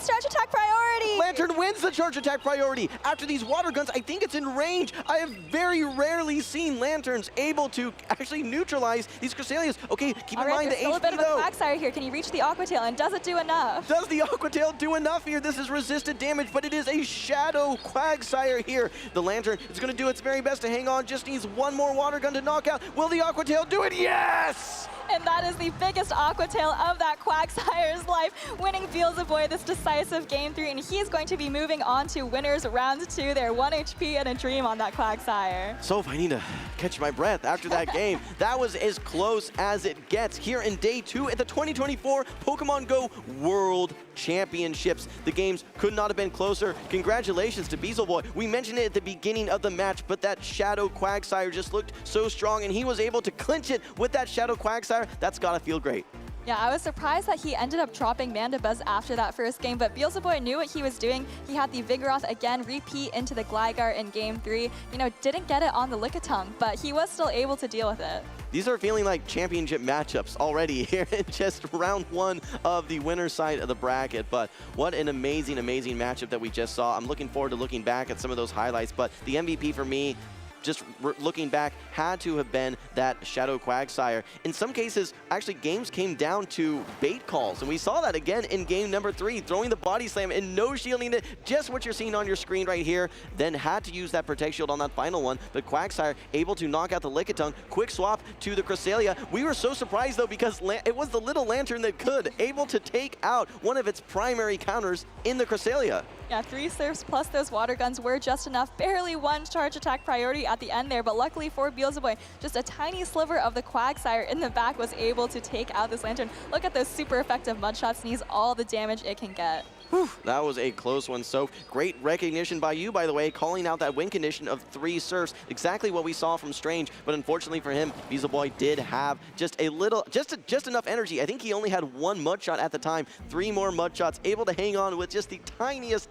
charge attack priority! Lantern wins the charge attack priority. After these water guns, I think it's in range. I have very rarely seen Lanterns able to actually neutralize these Cresselias. Okay, keep in mind the still HP a bit of a though. Quagsire here. Can he reach the Aqua Tail, and does it do enough? Does the Aqua Tail do enough here? This is resisted damage, but it is a Shadow Quagsire here. The Lantern is going to do its very best to hang on, just needs one more water gun to knock out. Will the Aqua Tail do it? Yes! And that is the biggest Aqua Tail of that Quagsire's life, winning Beelzeboy this decisive Game 3, and he's going to be moving on to winners round 2 there. 1 HP and a dream on that Quagsire. So if I need to catch my breath after that game, that was as close as it gets here in day 2 at the 2024 Pokemon Go World Championships. The games could not have been closer. Congratulations to Beelzeboy. We mentioned it at the beginning of the match, but that Shadow Quagsire just looked so strong, and he was able to clinch it with that Shadow Quagsire. That's gotta feel great. Yeah, I was surprised that he ended up dropping Mandibuzz after that first game, but Beelzeboy knew what he was doing. He had the Vigoroth again repeat into the Gligar in Game 3. You know, didn't get it on the Lickitung, but he was still able to deal with it. These are feeling like championship matchups already here in just round 1 of the winner's side of the bracket. But what an amazing, amazing matchup that we just saw. I'm looking forward to looking back at some of those highlights, but the MVP for me, just looking back, had to have been that Shadow Quagsire. In some cases, actually, games came down to bait calls, and we saw that again in game number 3, throwing the body slam and no shielding it, just what you're seeing on your screen right here, then had to use that Protect Shield on that final one, but Quagsire able to knock out the Lickitung. Quick swap to the Cresselia. We were so surprised, though, because it was the little Lantern that could, able to take out one of its primary counters in the Cresselia. Yeah, 3 Surfs plus those water guns were just enough. Barely 1 charge attack priority at the end there, but luckily for Beelzeboy, just a tiny sliver of the Quagsire in the back was able to take out this Lantern. Look at those super effective mud shots, and he's all the damage it can get. Whew, that was a close one. So great recognition by you, by the way, calling out that win condition of 3 Surfs. Exactly what we saw from Strange, but unfortunately for him, Beelzeboy did have just a little, just enough energy. I think he only had 1 mud shot at the time. 3 more mud shots, able to hang on with just the tiniest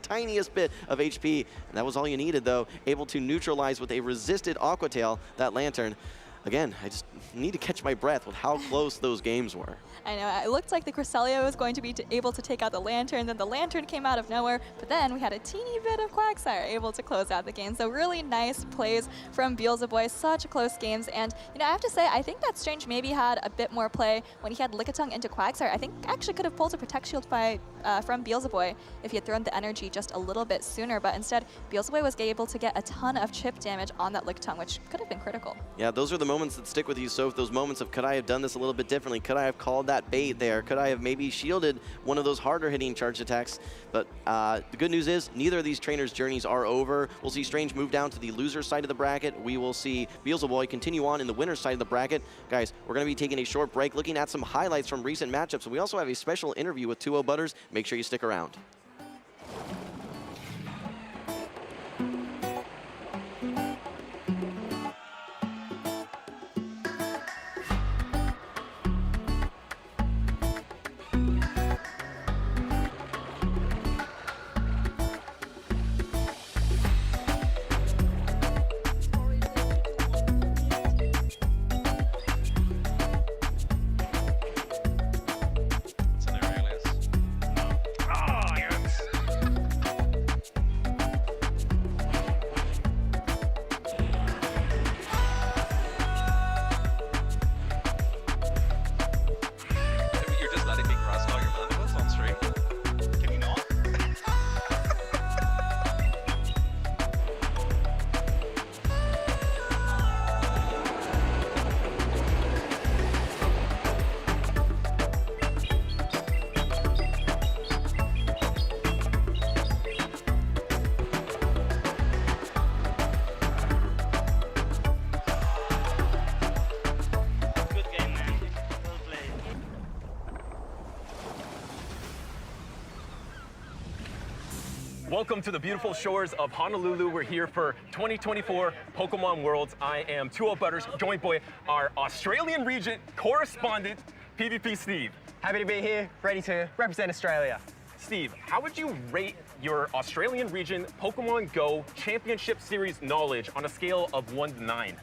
bit of HP. And that was all you needed, though. Able to neutralize with a resisted Aqua Tail that Lantern. Again, I just need to catch my breath with how close those games were. I know, it looked like the Cresselia was going to be able to take out the Lantern, then the Lantern came out of nowhere, but then we had a teeny bit of Quagsire able to close out the game. So really nice plays from Beelzeboy, such close games. And, you know, I have to say, I think that Strange maybe had a bit more play when he had Lickitung into Quagsire. I think actually could have pulled a Protect Shield from Beelzeboy if he had thrown the energy just a little bit sooner, but instead, Beelzeboy was able to get a ton of chip damage on that Lickitung, which could have been critical. Yeah, those are the moments that stick with you, Soph. Those moments of, could I have done this a little bit differently? Could I have called that bait there? Could I have maybe shielded one of those harder hitting charge attacks? But the good news is neither of these trainers' journeys are over. We'll see Strange move down to the loser side of the bracket. We will see Beelzeboy continue on in the winner's side of the bracket. Guys, we're going to be taking a short break, looking at some highlights from recent matchups. And we also have a special interview with 2O Butters. Make sure you stick around. Welcome to the beautiful shores of Honolulu. We're here for 2024 Pokemon Worlds. I am 2O Butters, joined by our Australian region correspondent, PvP Steve. Happy to be here, ready to represent Australia. Steve, how would you rate your Australian region Pokemon Go Championship Series knowledge on a scale of 1 to 9?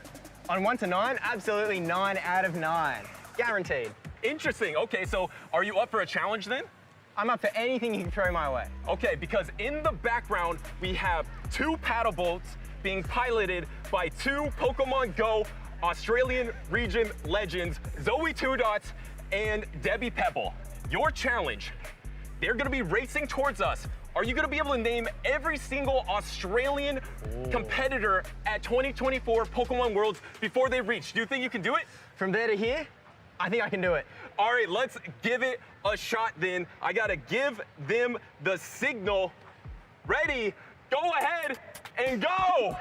On 1 to 9, absolutely 9 out of 9. Guaranteed. Interesting. Okay, so are you up for a challenge then? I'm up for anything you can throw my way. Okay, because in the background, we have 2 paddle boats being piloted by 2 Pokemon Go Australian region legends, Zoe Two Dots and Debbie Pebble. Your challenge, they're gonna be racing towards us. Are you gonna be able to name every single Australian competitor at 2024 Pokemon Worlds before they reach? Do you think you can do it? From there to here, I think I can do it. All right, let's give it a shot then. I gotta give them the signal. Ready, go ahead and go!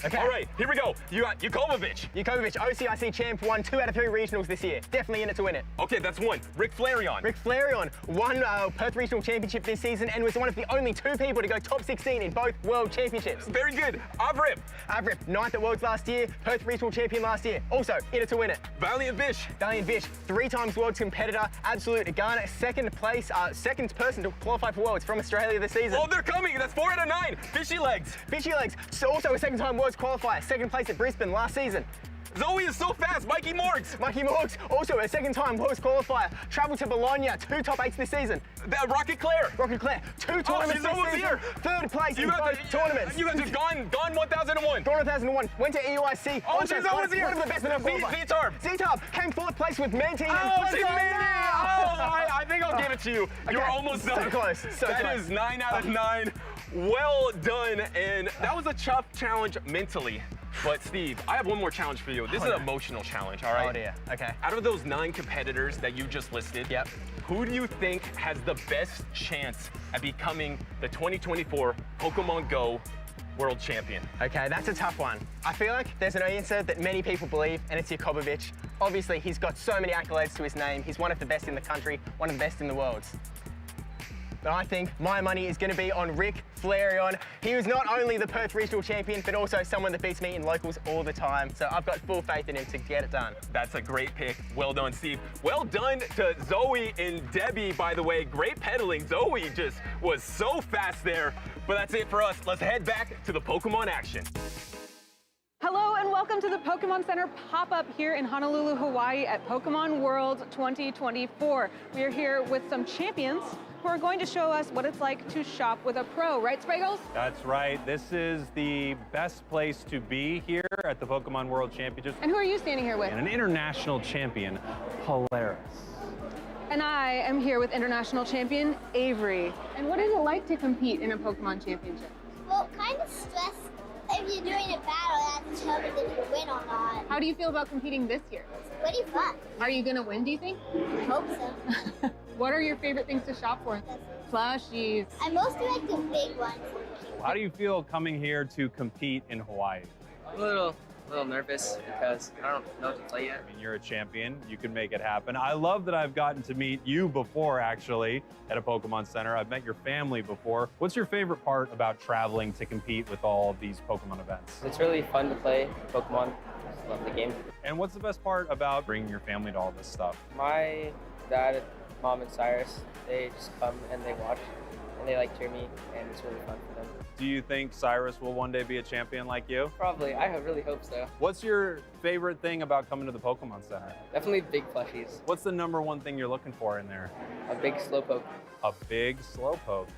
Okay. All right, here we go. You got Yacobervitch. Yacobervitch, OCIC champ, won 2 out of 3 regionals this year. Definitely in it to win it. Okay, that's 1. Rick Flareon. Rick Flareon won Perth Regional Championship this season and was one of the only 2 people to go top 16 in both World Championships. Very good. Avrip. Avrip, 9th at Worlds last year, Perth Regional Champion last year. Also, in it to win it. Valiant Vish. Valiant Vish, 3 times Worlds competitor, absolute Ghana, second person to qualify for Worlds from Australia this season. Oh, they're coming. That's 4 out of 9. Fishy Legs. Fishy Legs, so also a 2nd-time Worlds qualifier, 2nd place at Brisbane last season. Zoe is so fast. Mikey Morgs. Mikey Morgs, also a 2nd-time Worlds qualifier, travelled to Bologna, 2 top 8s this season. Rocket Claire. Rocket Claire, 2 tournaments she's almost this season, here. 3rd place in both tournaments. You guys are gone 1001. Gone 1001, went to EUIC. Oh, she's almost here. One of the best in the world. Z-Tarb. Z-Tarb came 4th place with Mantine and Oh, she Pleasure. made it! Oh, I think I'll give it to you. You're Okay, almost done. So close, so That close. is 9 out of 9. Well done, and that was a tough challenge mentally. But Steve, I have one more challenge for you. This is an emotional challenge, all right? Oh dear, okay. Out of those 9 competitors that you just listed, Yep. who do you think has the best chance at becoming the 2024 Pokemon Go World Champion? Okay, that's a tough one. I feel like there's an answer that many people believe, and it's Yacobervitch. Obviously, he's got so many accolades to his name. He's one of the best in the country, one of the best in the world. But I think my money is going to be on Rick Flareon. He was not only the Perth Regional Champion, but also someone that beats me in locals all the time. So I've got full faith in him to get it done. That's a great pick. Well done, Steve. Well done to Zoe and Debbie, by the way. Great pedaling. Zoe just was so fast there. But that's it for us. Let's head back to the Pokemon action. Hello and welcome to the Pokemon Center pop-up here in Honolulu, Hawaii at Pokemon World 2024. We are here with some champions who are going to show us what it's like to shop with a pro, right, Zzweilous? That's right. This is the best place to be here at the Pokemon World Championships. And who are you standing here with? And an international champion, Polaris. And I am here with international champion Avery. And what is it like to compete in a Pokemon championship? Well, kind of stressed. If you're doing a battle, that's determines if you win or not. How do you feel about competing this year? It's pretty fun. Are you gonna win, do you think? I hope so. What are your favorite things to shop for? Plushies. I mostly like the big ones. How do you feel coming here to compete in Hawaii? A little nervous because I don't know what to play yet. I mean, you're a champion. You can make it happen. I love that I've gotten to meet you before, actually, at a Pokemon Center. I've met your family before. What's your favorite part about traveling to compete with all of these Pokemon events? It's really fun to play Pokemon. I love the game. And what's the best part about bringing your family to all this stuff? My dad, mom, and Cyrus, they just come and they watch and they like cheer me, and it's really fun for them. Do you think Cyrus will one day be a champion like you? Probably. I really hope so. What's your favorite thing about coming to the Pokemon Center? Definitely big plushies. What's the #1 thing you're looking for in there? A big Slowpoke. A big Slowpoke.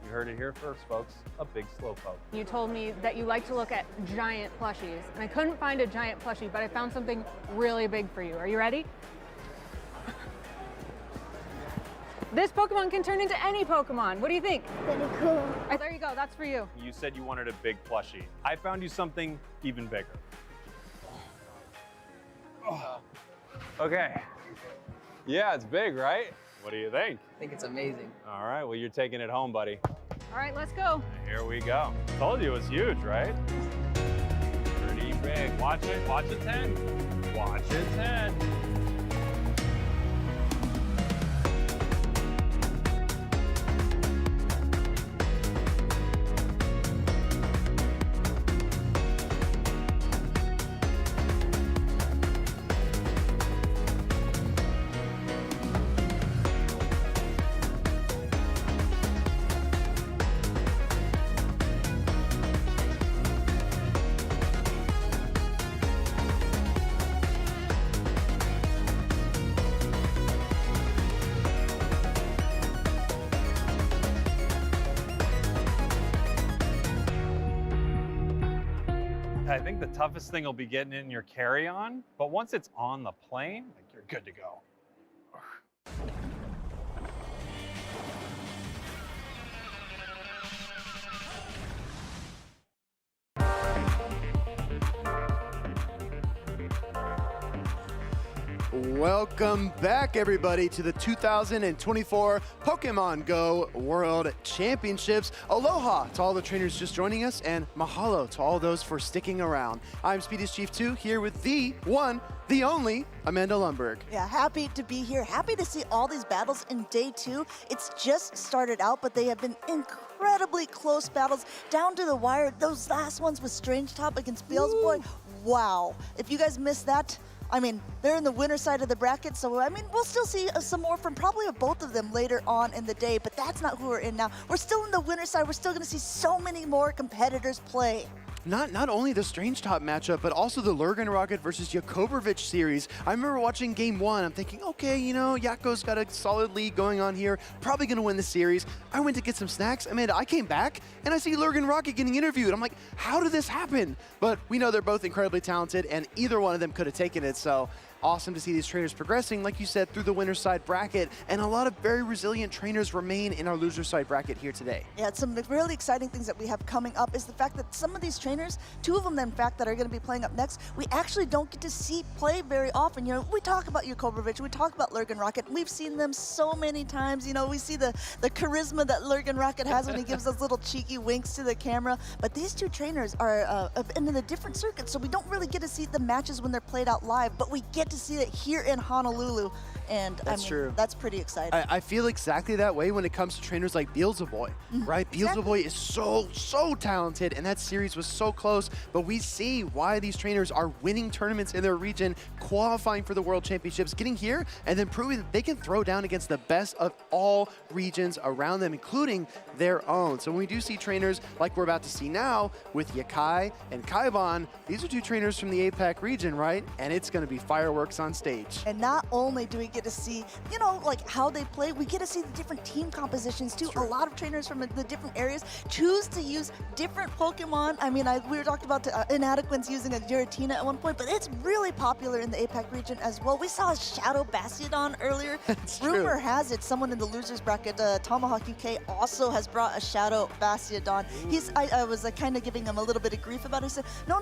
You heard it here first, folks. A big Slowpoke. You told me that you like to look at giant plushies, and I couldn't find a giant plushie, but I found something really big for you. Are you ready? This Pokemon can turn into any Pokemon. What do you think? Pretty cool. There you go, that's for you. You said you wanted a big plushie. I found you something even bigger. Oh. Okay. Yeah, it's big, right? What do you think? I think it's amazing. All right, well, you're taking it home, buddy. All right, let's go. Here we go. Told you it was huge, right? Pretty big. Watch it. Watch its head. Watch its head. I think the toughest thing will be getting in your carry-on, but once it's on the plane, like, you're good to go. Welcome back, everybody, to the 2024 Pokemon Go World Championships. Aloha to all the trainers just joining us, and mahalo to all those for sticking around. I'm Speedy's Chief 2, here with the one, the only, Amanda Lundberg. Yeah, happy to be here. Happy to see all these battles in day 2. It's just started out, but they have been incredibly close battles down to the wire. Those last ones with StrangeTop against Beelzeboy. Wow. If you guys missed that, I mean, they're in the winner side of the bracket, so I mean, we'll still see some more from probably both of them later on in the day, but that's not who we're in now. We're still in the winner side. We're still going to see so many more competitors play. Not only the StrangeTop matchup, but also the LurganRocket versus Yacobervitch series. I remember watching game 1, I'm thinking, okay, you know, Yako's got a solid lead going on here, probably gonna win the series. I went to get some snacks, Amanda, I came back, and I see LurganRocket getting interviewed. I'm like, how did this happen? But we know they're both incredibly talented, and either one of them could have taken it, so awesome to see these trainers progressing, like you said, through the winner side bracket, and a lot of very resilient trainers remain in our loser side bracket here today. Yeah, some really exciting things that we have coming up is the fact that some of these trainers, 2 of them in fact that are going to be playing up next, we actually don't get to see play very often. You know, we talk about Yacobervitch, we talk about LurganRocket, we've seen them so many times. You know, we see the charisma that LurganRocket has when he gives those little cheeky winks to the camera, but these 2 trainers are in a different circuit, so we don't really get to see the matches when they're played out live, but we get to see it here in Honolulu, and that's true. That's pretty exciting. I feel exactly that way when it comes to trainers like Beelzeboy, right? Exactly. Beelzeboy is so talented, and that series was so close, but we see why these trainers are winning tournaments in their region, qualifying for the World Championships, getting here, and then proving that they can throw down against the best of all regions around them, including their own. So when we do see trainers like we're about to see now with Yakai and Keibon, these are 2 trainers from the APAC region, right? And it's going to be fireworks on stage. And not only do we get to see, you know, like how they play, we get to see the different team compositions too. A lot of trainers from the different areas choose to use different Pokemon. I mean, we were talking about Inadequance using a Giratina at one point, but it's really popular in the APAC region as well. We saw a Shadow Bastiodon earlier. Rumor has it someone in the losers bracket, Tomahawk UK, also has brought a Shadow Bastiodon. I was kind of giving him a little bit of grief about it. He said, no,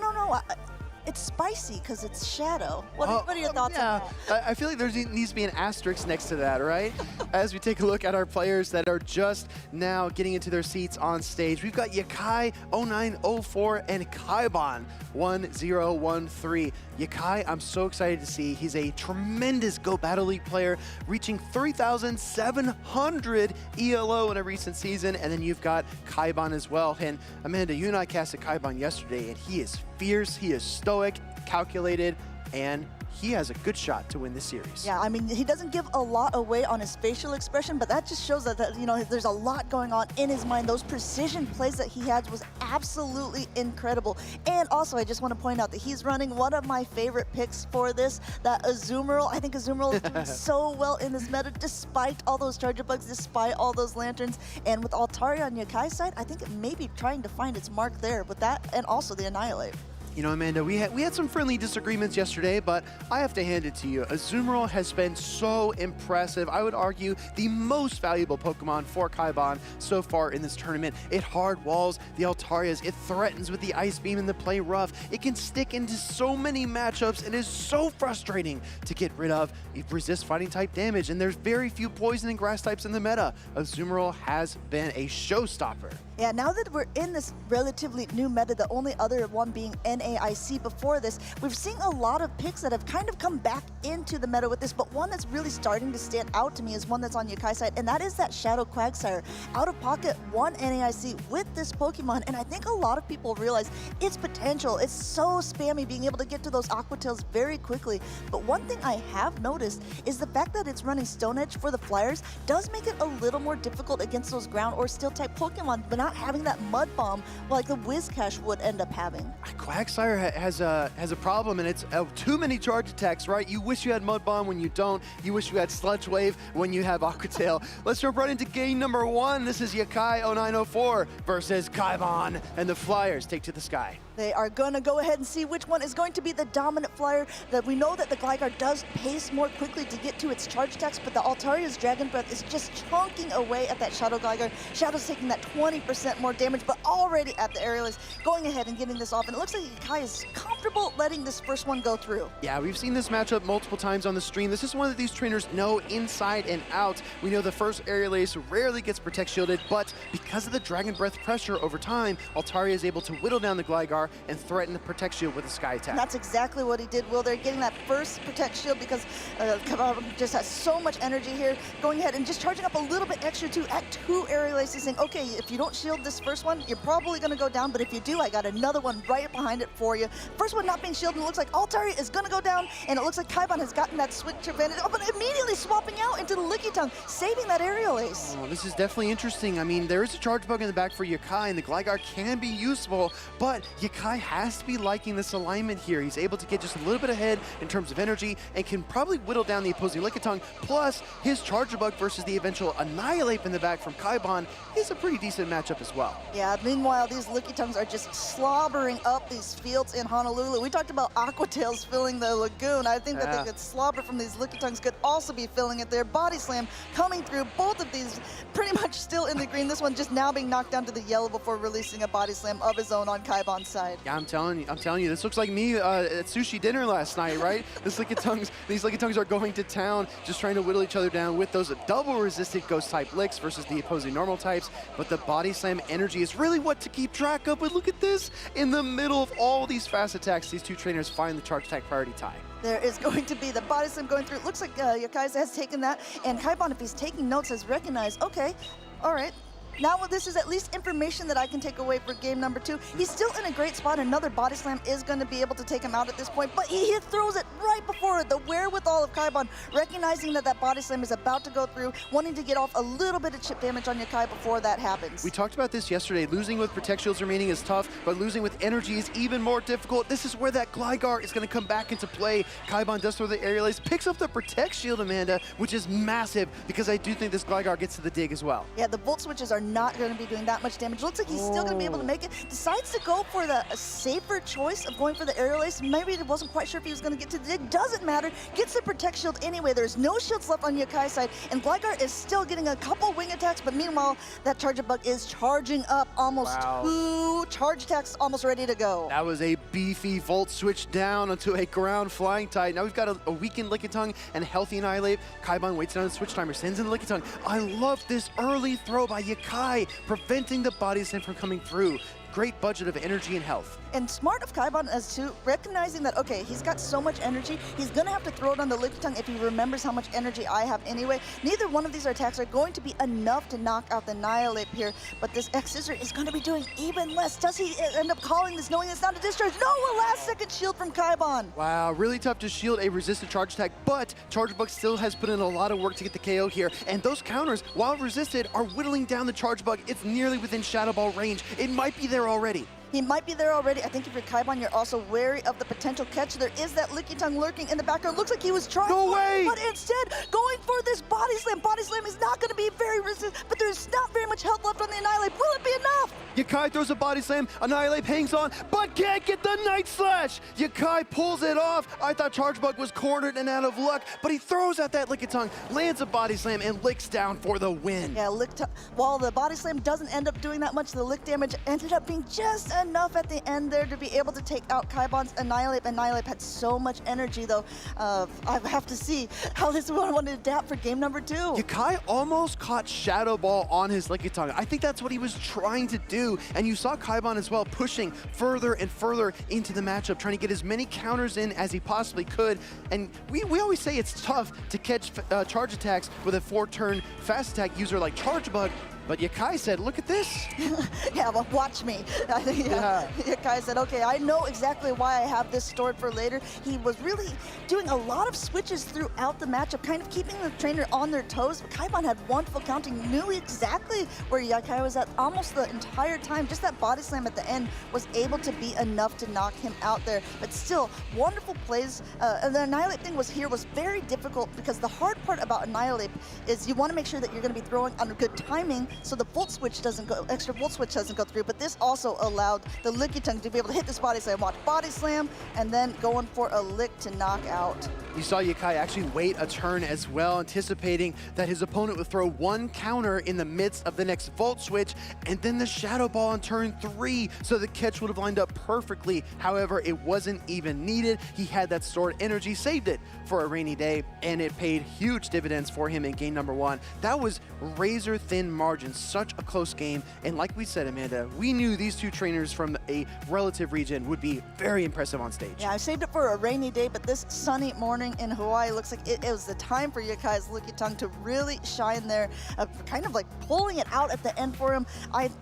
it's spicy because it's Shadow. What are your thoughts on that? I feel like there needs to be an asterisk next to that, right? As we take a look at our players that are just now getting into their seats on stage, we've got Yakai 0904 and Keibon 1013. Yakai, I'm so excited to see. He's a tremendous Go Battle League player, reaching 3,700 ELO in a recent season. And then you've got Keibon as well. And Amanda, you and I casted Keibon yesterday, and he is fierce, he is stoic, calculated, and he has a good shot to win this series. Yeah, I mean, he doesn't give a lot away on his facial expression, but that just shows that, you know, there's a lot going on in his mind. Those precision plays that he had was absolutely incredible. And also, I just want to point out that he's running one of my favorite picks for this, that Azumarill. I think Azumarill is doing so well in this meta, despite all those Charger Bugs, despite all those Lanterns. And with Altaria on Yakai's side, I think it may be trying to find its mark there with that, and also the Annihilate. You know, Amanda, we had some friendly disagreements yesterday, but I have to hand it to you. Azumarill has been so impressive. I would argue the most valuable Pokemon for Keibon so far in this tournament. It hard walls the Altarias. It threatens with the Ice Beam and the Play Rough. It can stick into so many matchups. It is so frustrating to get rid of. It resists fighting type damage, and there's very few poison and grass types in the meta. Azumarill has been a showstopper. Yeah, now that we're in this relatively new meta, the only other one being NAIC before this, we've seen a lot of picks that have kind of come back into the meta with this, but one that's really starting to stand out to me is one that's on Yakai's side, and that is that Shadow Quagsire. OutOfPocket won NAIC with this Pokemon, and I think a lot of people realize its potential. It's so spammy, being able to get to those Aqua Tails very quickly. But one thing I have noticed is the fact that it's running Stone Edge for the Flyers does make it a little more difficult against those ground or steel type Pokemon. But not having that Mud Bomb like the Whiscash would end up having. Quagsire has a problem, and it's too many charge attacks, right? You wish you had Mud Bomb when you don't. You wish you had Sludge Wave when you have Aqua Tail. Let's jump right into game number 1. This is Yakai 0904 versus Keibon, and the Flyers take to the sky. They are going to go ahead and see which one is going to be the dominant flyer. That we know that the Gligar does pace more quickly to get to its charge attacks, but the Altaria's Dragon Breath is just chunking away at that Shadow Gligar. Shadow's taking that 20% more damage, but already at the Aerial Ace, going ahead and getting this off. And it looks like Yakai is comfortable letting this first one go through. Yeah, we've seen this matchup multiple times on the stream. This is one that these trainers know inside and out. We know the first Aerial Ace rarely gets Protect Shielded, but because of the Dragon Breath pressure over time, Altaria is able to whittle down the Gligar and threaten the Protect Shield with a Sky Attack. And that's exactly what he did, Will. They're getting that first Protect Shield because Keibon just has so much energy here. Going ahead and just charging up a little bit extra too at 2 Aerial Aces, saying, okay, if you don't shield this first one, you're probably going to go down, but if you do, I got another one right behind it for you. First one not being shielded, it looks like Altaria is going to go down, and it looks like Keibon has gotten that switch advantage, but immediately swapping out into the Lickitung, saving that Aerial Ace. Oh, this is definitely interesting. I mean, there is a Charge Bug in the back for Yakai, and the Gligar can be useful, but Yakai has to be liking this alignment here. He's able to get just a little bit ahead in terms of energy and can probably whittle down the opposing Lickitung, plus his Charge Bug versus the eventual Annihilate in the back from Keibon is a pretty decent matchup as well. Yeah, meanwhile, these Lickitungs are just slobbering up these fields in Honolulu. We talked about Aqua Tails filling the lagoon. I think that they could slobber from these Lickitungs could also be filling it there. Body Slam coming through. Both of these pretty much still in the green. This one just now being knocked down to the yellow before releasing a Body Slam of his own on Keibon's side. Yeah, I'm telling you, this looks like me at sushi dinner last night, right? These Lickitungs are going to town, just trying to whittle each other down with those double resisted Ghost type licks versus the opposing normal types. But the Body Slam energy is really what to keep track of. But look at this, in the middle of all these fast attacks, these two trainers find the charge attack priority tie. There is going to be the Body Slam going through. It looks like Yakai has taken that, and Keibon, if he's taking notes, has recognized, okay, all right. Now this is at least information that I can take away for game number 2. He's still in a great spot. Another Body Slam is going to be able to take him out at this point, but he throws it right before it. The wherewithal of Keibon, recognizing that that Body Slam is about to go through, wanting to get off a little bit of chip damage on Yakai before that happens. We talked about this yesterday. Losing with Protect Shields remaining is tough, but losing with energy is even more difficult. This is where that Gligar is going to come back into play. Keibon does throw the Aerial Ace, picks up the Protect Shield, Amanda, which is massive because I do think this Gligar gets to the dig as well. Yeah, the Volt Switches are not going to be doing that much damage. Looks like he's still going to be able to make it. Decides to go for the safer choice of going for the Aerial Ace. Maybe he wasn't quite sure if he was going to get to the dig. Doesn't matter. Gets the Protect Shield anyway. There's no shields left on Yakai's side, and Gligar is still getting a couple wing attacks, but meanwhile, that Charge Bug is charging up almost 2 charge attacks, almost ready to go. That was a beefy Volt Switch down onto a ground flying type. Now we've got a weakened Lickitung and healthy Annihilate. Keibon waits down the switch timer, sends in the Lickitung. I love this early throw by Yakai, preventing the Body Slam from coming through. Great budget of energy and health. And smart of Keibon as to recognizing that, okay, he's got so much energy, he's going to have to throw it on the Lickitung if he remembers how much energy I have anyway. Neither one of these attacks are going to be enough to knock out the Annihilate here, but this X-Scissor is going to be doing even less. Does he end up calling this, knowing it's not a discharge? No, a last-second shield from Keibon. Wow, really tough to shield a resisted charge attack, but Charge Bug still has put in a lot of work to get the KO here, and those counters, while resisted, are whittling down the Charge Bug. It's nearly within Shadow Ball range. It might be there already. He might be there already. I think if you're Keibon, you're also wary of the potential catch. There is that Lickitung lurking in the background. Looks like he was trying, but instead going for this Body Slam. Body Slam is not going to be very resistant, but there's not very much health left on the Annihilate. Will it be enough? Yakai throws a Body Slam, Annihilate hangs on, but can't get the Night Slash. Yakai pulls it off. I thought Charge Bug was cornered and out of luck, but he throws out that Lickitung, lands a Body Slam, and licks down for the win. Yeah, while the Body Slam doesn't end up doing that much, the lick damage ended up being just enough at the end there to be able to take out Keibon's Annihilate. Annihilate had so much energy, though. I have to see how this one wanted to adapt for game number 2. Yakai almost caught Shadow Ball on his Lickitung. I think that's what he was trying to do, and you saw Keibon as well pushing further and further into the matchup, trying to get as many counters in as he possibly could. And we always say it's tough to catch charge attacks with a 4-turn fast attack user like Charge Bug, But Yakai said, look at this. Yeah, well, watch me. Yakai said, okay, I know exactly why I have this stored for later. He was really doing a lot of switches throughout the matchup, kind of keeping the trainer on their toes. But Keibon had wonderful counting, knew exactly where Yakai was at almost the entire time. Just that body slam at the end was able to be enough to knock him out there. But still, wonderful plays. And the Annihilate thing was very difficult because the hard part about Annihilate is you want to make sure that you're going to be throwing under good timing so the volt switch doesn't go, extra volt switch doesn't go through. But this also allowed the Lickitung to be able to hit this body slam, watch body slam, and then going for a lick to knock out. You saw Yakai actually wait a turn as well, anticipating that his opponent would throw one counter in the midst of the next volt switch, and then the Shadow Ball on turn 3, so the catch would have lined up perfectly. However, it wasn't even needed. He had that stored energy, saved it for a rainy day, and it paid huge dividends for him in game number 1. That was razor thin margins, such a close game, and like we said, Amanda, we knew these two trainers from a relative region would be very impressive on stage. Yeah, I saved it for a rainy day, but this sunny morning in Hawaii looks like it was the time for Yakai's Lickitung to really shine there, kind of like pulling it out at the end for him. I'm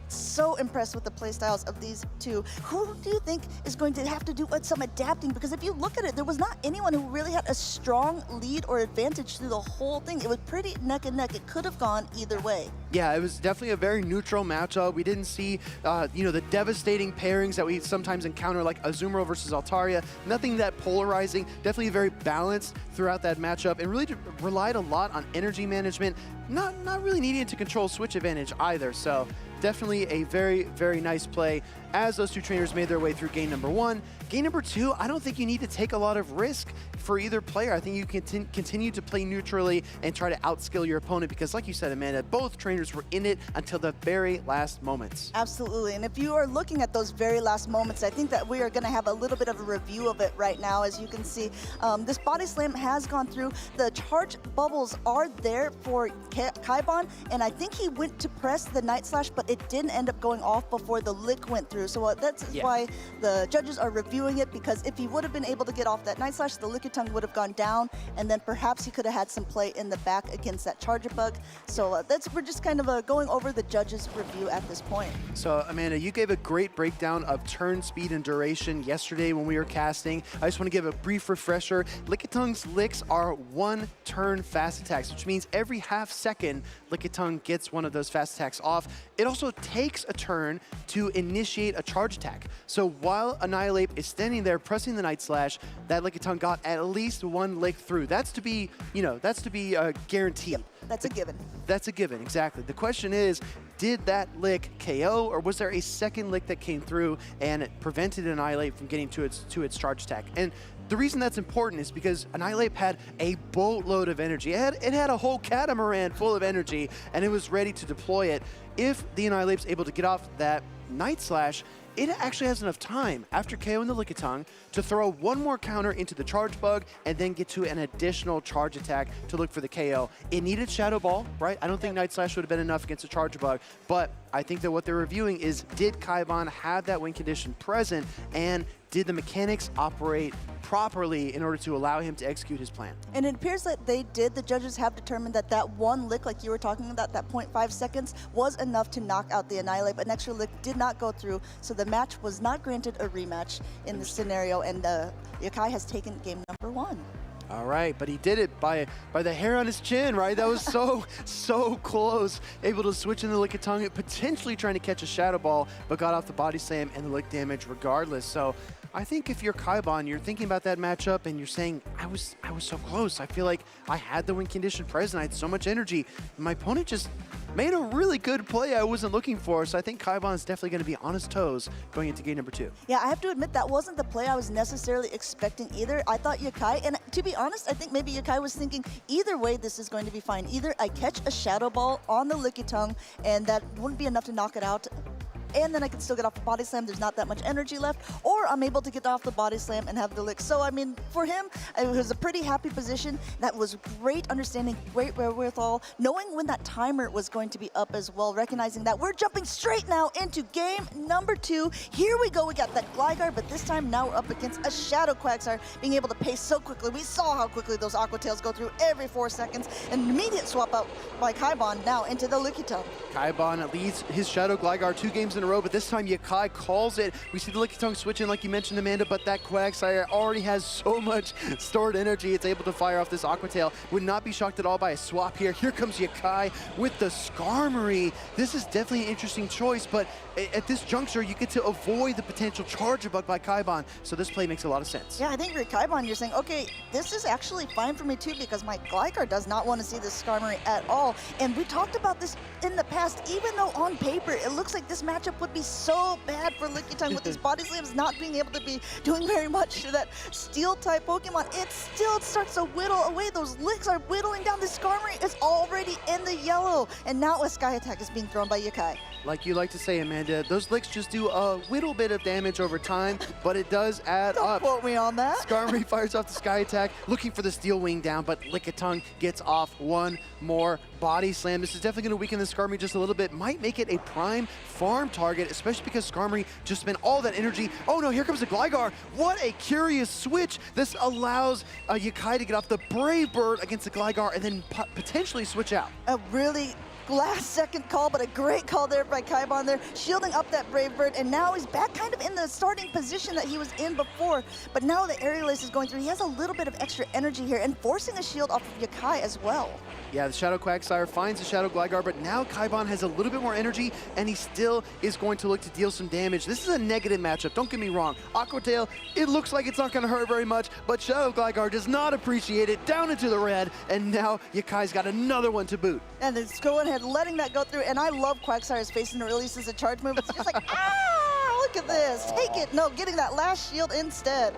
so impressed with the play styles of these two. Who do you think is going to have to do some adapting? Because if you look at it, there was not anyone who really had a strong lead or advantage through the whole thing. It was pretty neck and neck. It could have gone either way. Yeah, it was definitely a very neutral matchup. We didn't see, the devastating pairings that we sometimes encounter, like Azumarill versus Altaria. Nothing that polarizing. Definitely very balanced throughout that matchup, and really relied a lot on energy management. Not really needing to control switch advantage either. So definitely a very, very nice play as those two trainers made their way through game number 1. Game number 2, I don't think you need to take a lot of risk for either player. I think you can continue to play neutrally and try to outskill your opponent because, like you said, Amanda, both trainers were in it until the very last moments. Absolutely, and if you are looking at those very last moments, I think that we are going to have a little bit of a review of it right now. As you can see, this body slam has gone through. The charge bubbles are there for Keibon, and I think he went to press the Night Slash, but it didn't end up going off before the lick went through. So that's why the judges are reviewing it, because if he would have been able to get off that Night Slash, the Lickitung would have gone down, and then perhaps he could have had some play in the back against that Charger Bug. So we're just kind of going over the judges' review at this point. So Amanda, you gave a great breakdown of turn speed and duration yesterday when we were casting. I just want to give a brief refresher. Lickitung's licks are 1 turn fast attacks, which means every half second Lickitung gets one of those fast attacks off. It also takes a turn to initiate a charge attack. So while Annihilate is standing there pressing the Night Slash, that Lickitung got at least 1 lick through. That's to be, guaranteed. Yep, that's a given. That's a given, exactly. The question is, did that lick KO, or was there a second lick that came through and prevented Annihilate from getting to its charge attack? And the reason that's important is because Annihilate had a boatload of energy. It had a whole catamaran full of energy, and it was ready to deploy it. If the Annihilate's able to get off that Night Slash, it actually has enough time after KOing the Lickitung to throw 1 more counter into the Charge Bug and then get to an additional charge attack to look for the KO. It needed Shadow Ball, right? I don't think Night Slash would have been enough against a Charge Bug, but I think that what they're reviewing is, did Keibon have that win condition present, and did the mechanics operate properly in order to allow him to execute his plan? And it appears that they did. The judges have determined that that 1 lick, like you were talking about, that 0.5 seconds, was enough to knock out the Annihilate, but an extra lick did not go through, so the match was not granted a rematch in this scenario, and Yakai has taken game number 1. All right, but he did it by the hair on his chin, right? That was so close. Able to switch in the Lickitung, potentially trying to catch a Shadow Ball, but got off the body slam and the lick damage regardless. So I think if you're Keibon, you're thinking about that matchup and you're saying, I was so close. I feel like I had the win condition present. I had so much energy. My opponent just made a really good play I wasn't looking for. So I think Keibon is definitely going to be on his toes going into game number 2. Yeah, I have to admit that wasn't the play I was necessarily expecting either. I thought Yakai, and to be honest, I think maybe Yakai was thinking either way this is going to be fine. Either I catch a Shadow Ball on the Lickitung and that wouldn't be enough to knock it out, and then I can still get off the body slam. There's not that much energy left, or I'm able to get off the body slam and have the lick. So, I mean, for him, it was a pretty happy position. That was great understanding, great wherewithal, knowing when that timer was going to be up as well, recognizing that we're jumping straight now into game number 2. Here we go. We got that Gligar, but this time now we're up against a Shadow Quagsire, being able to pace so quickly. We saw how quickly those Aqua Tails go through every 4 seconds. An immediate swap out by Keibon now into the Lickitung. Keibon leads his Shadow Gligar 2 games in a row, but this time Yakai calls it. We see the Lickitung switch in like you mentioned, Amanda, but that Quagsire already has so much stored energy. It's able to fire off this Aqua Tail. Would not be shocked at all by a swap here. Here comes Yakai with the Skarmory. This is definitely an interesting choice, but at this juncture, you get to avoid the potential charge bug by Keibon, so this play makes a lot of sense. Yeah, I think for Keibon, you're saying, okay, this is actually fine for me too, because my Gligar does not want to see this Skarmory at all. And we talked about this in the past, even though on paper, it looks like this matchup would be so bad for Lickitung with these body slams not being able to be doing very much to that Steel-type Pokemon. It still starts to whittle away. Those licks are whittling down. The Skarmory is already in the yellow. And now a Sky Attack is being thrown by Yakai. Like you like to say, Amanda, those licks just do a little bit of damage over time, but it does add Don't up. quote me on that. Skarmory fires off the Sky Attack, looking for the Steel Wing down, but Lickitung gets off one more body slam. This is definitely going to weaken the Skarmory just a little bit. Might make it a prime farm target, especially because Skarmory just spent all that energy. Oh no, here comes the Gligar. What a curious switch. This allows Yakai to get off the Brave Bird against the Gligar and then potentially switch out. A really last-second call, but a great call there by Keibon there, shielding up that Brave Bird, and now he's back kind of in the starting position that he was in before, but now the Aerial Ace is going through. He has a little bit of extra energy here and forcing a shield off of Yakai as well. Yeah, the Shadow Quagsire finds the Shadow Gligar, but now Keibon has a little bit more energy, and he still is going to look to deal some damage. This is a negative matchup, don't get me wrong. Aqua Tail, it looks like it's not going to hurt very much, but Shadow Gligar does not appreciate it. Down into the red, and now Yakai's got another one to boot. And it's going ahead, letting that go through, and I love Quagsire's face and releases a charge move. It's just like, look at this, take it. No, getting that last shield instead.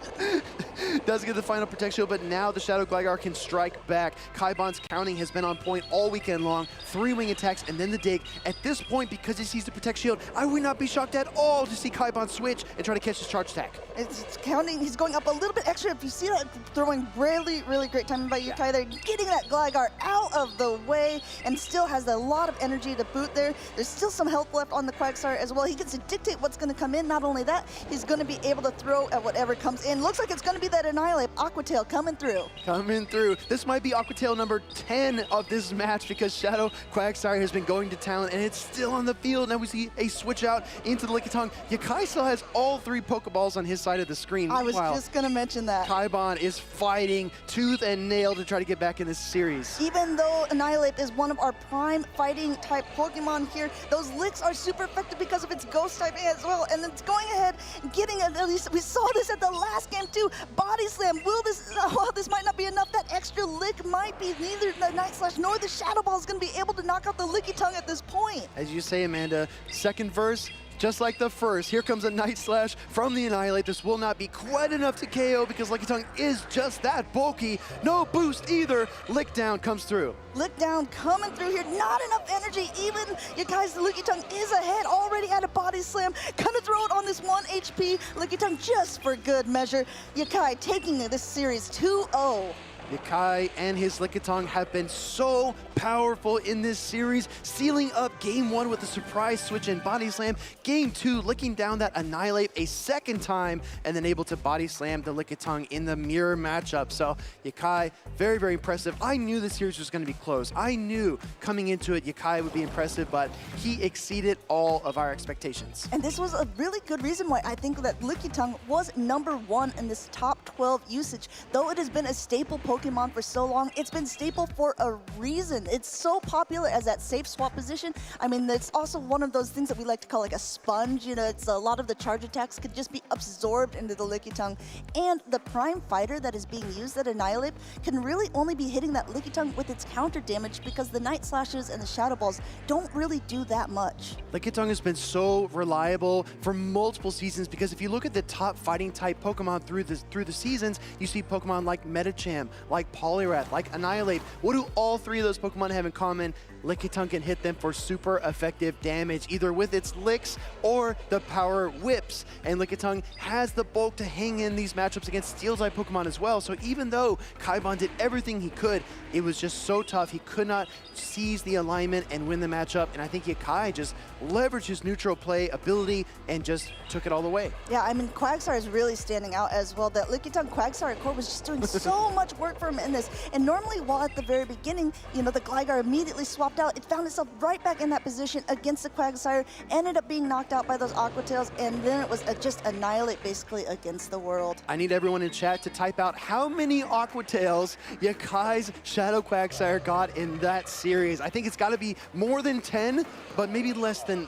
Does get the final Protect Shield, but now the Shadow Gligar can strike back. Keibon's counting has been on point all weekend long. 3 wing attacks and then the dig. At this point, because he sees the Protect Shield, I would not be shocked at all to see Keibon switch and try to catch his charge attack. It's counting, he's going up a little bit extra. If you see that, throwing really, really great timing by Yakai there, getting that Gligar out of the way, and still has a lot of energy to boot there. There's still some health left on the Quagsire as well. He gets to dictate what's going to come in. Not only that, he's going to be able to throw at whatever comes in. Looks like it's going to be that Annihilate Aqua Tail coming through. Coming through. This might be Aqua Tail number 10 of this match because Shadow Quagsire has been going to town and it's still on the field. Now we see a switch out into the Lickitung. Yakai still has all 3 Pokeballs on his side of the screen. I was just going to mention that. Keibon is fighting tooth and nail to try to get back in this series. Even though Annihilate is one of our prime fighting type Pokemon here, those licks are super effective because of its ghost typing as well. And it's going ahead and getting at least, we saw this at the last game too. Body slam. Will this, well, this might not be enough. That extra lick might be neither the Night Slash nor the Shadow Ball is going to be able to knock out the Lickitung at this point. As you say, Amanda, second verse, just like the first, here comes a Night Slash from the Annihilate. This will not be quite enough to KO because Lickitung is just that bulky. No boost either. Lick Down comes through. Lick Down coming through here. Not enough energy. Even Yakai's Lickitung is ahead. Already had a body slam. Gonna throw it on this 1 HP. Lickitung just for good measure. Yakai taking this series 2-0. Yakai and his Lickitung have been so powerful in this series, sealing up Game 1 with a surprise switch and body slam. Game 2, licking down that Annihilate a second time, and then able to body slam the Lickitung in the mirror matchup. So Yakai, very, very impressive. I knew the series was going to be close. I knew coming into it, Yakai would be impressive, but he exceeded all of our expectations. And this was a really good reason why I think that Lickitung was #1 in this top 12 usage. Though it has been a staple Pokemon for so long, it's been staple for a reason. It's so popular as that safe swap position. I mean, it's also one of those things that we like to call like a sponge. You know, it's a lot of the charge attacks could just be absorbed into the Lickitung. And the prime fighter that is being used at Annihilate can really only be hitting that Lickitung with its counter damage because the Night Slashes and the Shadow Balls don't really do that much. Lickitung has been so reliable for multiple seasons because if you look at the top fighting type Pokemon through the seasons, you see Pokemon like Metagame, like Poliwrath, like Annihilate. What do all three of those Pokemon have in common? Lickitung can hit them for super effective damage, either with its licks or the power whips. And Lickitung has the bulk to hang in these matchups against Steel-type Pokemon as well. So even though Keibon did everything he could, it was just so tough. He could not seize the alignment and win the matchup. And I think Yakai just leveraged his neutral play ability and just took it all the way. Yeah, I mean, Quagsire is really standing out as well. That Lickitung Quagsire core was just doing so much work for him in this. And normally, while at the very beginning, you know, the Gligar immediately swapped out, it found itself right back in that position against the Quagsire, ended up being knocked out by those Aqua Tails, and then it was just Annihilate basically against the world. I need everyone in chat to type out how many Aqua Tails Yakai's Shadow Quagsire got in that series. I think it's got to be more than 10, but maybe less than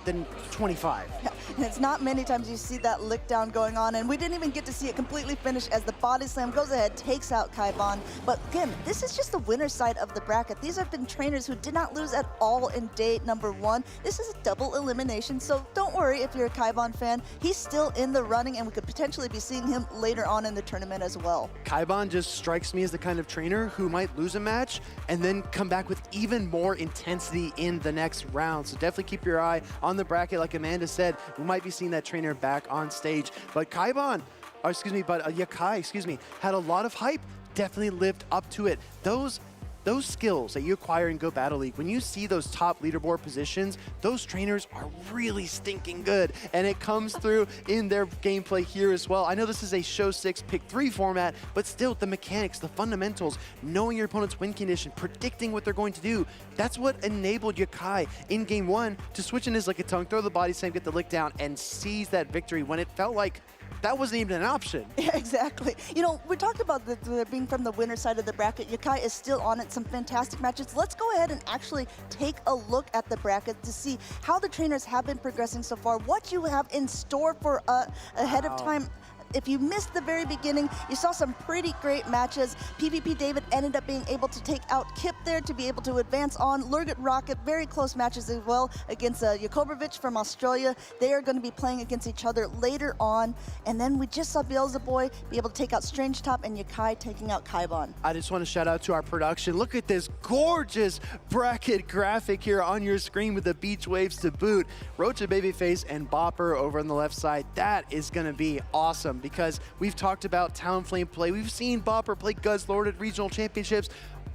25. Yeah, and it's not many times you see that lick down going on, and we didn't even get to see it completely finish as the body slam goes ahead, takes out Keibon. But again, this is just the winner's side of the bracket. These have been trainers who did not lose at all in day number 1. This is a double elimination, so don't worry if you're a Keibon fan. He's still in the running, and we could potentially be seeing him later on in the tournament as well. Keibon just strikes me as the kind of trainer who might lose a match and then come back with even more intensity in the next round. So definitely keep your eye on the bracket. Like Amanda said, we might be seeing that trainer back on stage. But Yakai, had a lot of hype, definitely lived up to it. Those skills that you acquire in Go Battle League, when you see those top leaderboard positions, those trainers are really stinking good. And it comes through in their gameplay here as well. I know this is a show 6, pick 3 format, but still the mechanics, the fundamentals, knowing your opponent's win condition, predicting what they're going to do, that's what enabled Yakai in game 1 to switch in his Lickitung, throw the body slam, get the lick down, and seize that victory when it felt like that wasn't even an option. Yeah, exactly. You know, we talked about being from the winner side of the bracket. Yakai is still on it, some fantastic matches. Let's go ahead and actually take a look at the bracket to see how the trainers have been progressing so far, what you have in store for ahead of time. If you missed the very beginning, you saw some pretty great matches. PvP David ended up being able to take out Kip there to be able to advance on. LurganRocket, very close matches as well against Yacobervitch from Australia. They are going to be playing against each other later on. And then we just saw Beelzeboy be able to take out StrangeTop and Yakai taking out Keibon. I just want to shout out to our production. Look at this gorgeous bracket graphic here on your screen with the beach waves to boot. Roacha Baby Face and Bopper over on the left side. That is going to be awesome, because we've talked about Talonflame play. We've seen Bopper play Guzzlord at regional championships.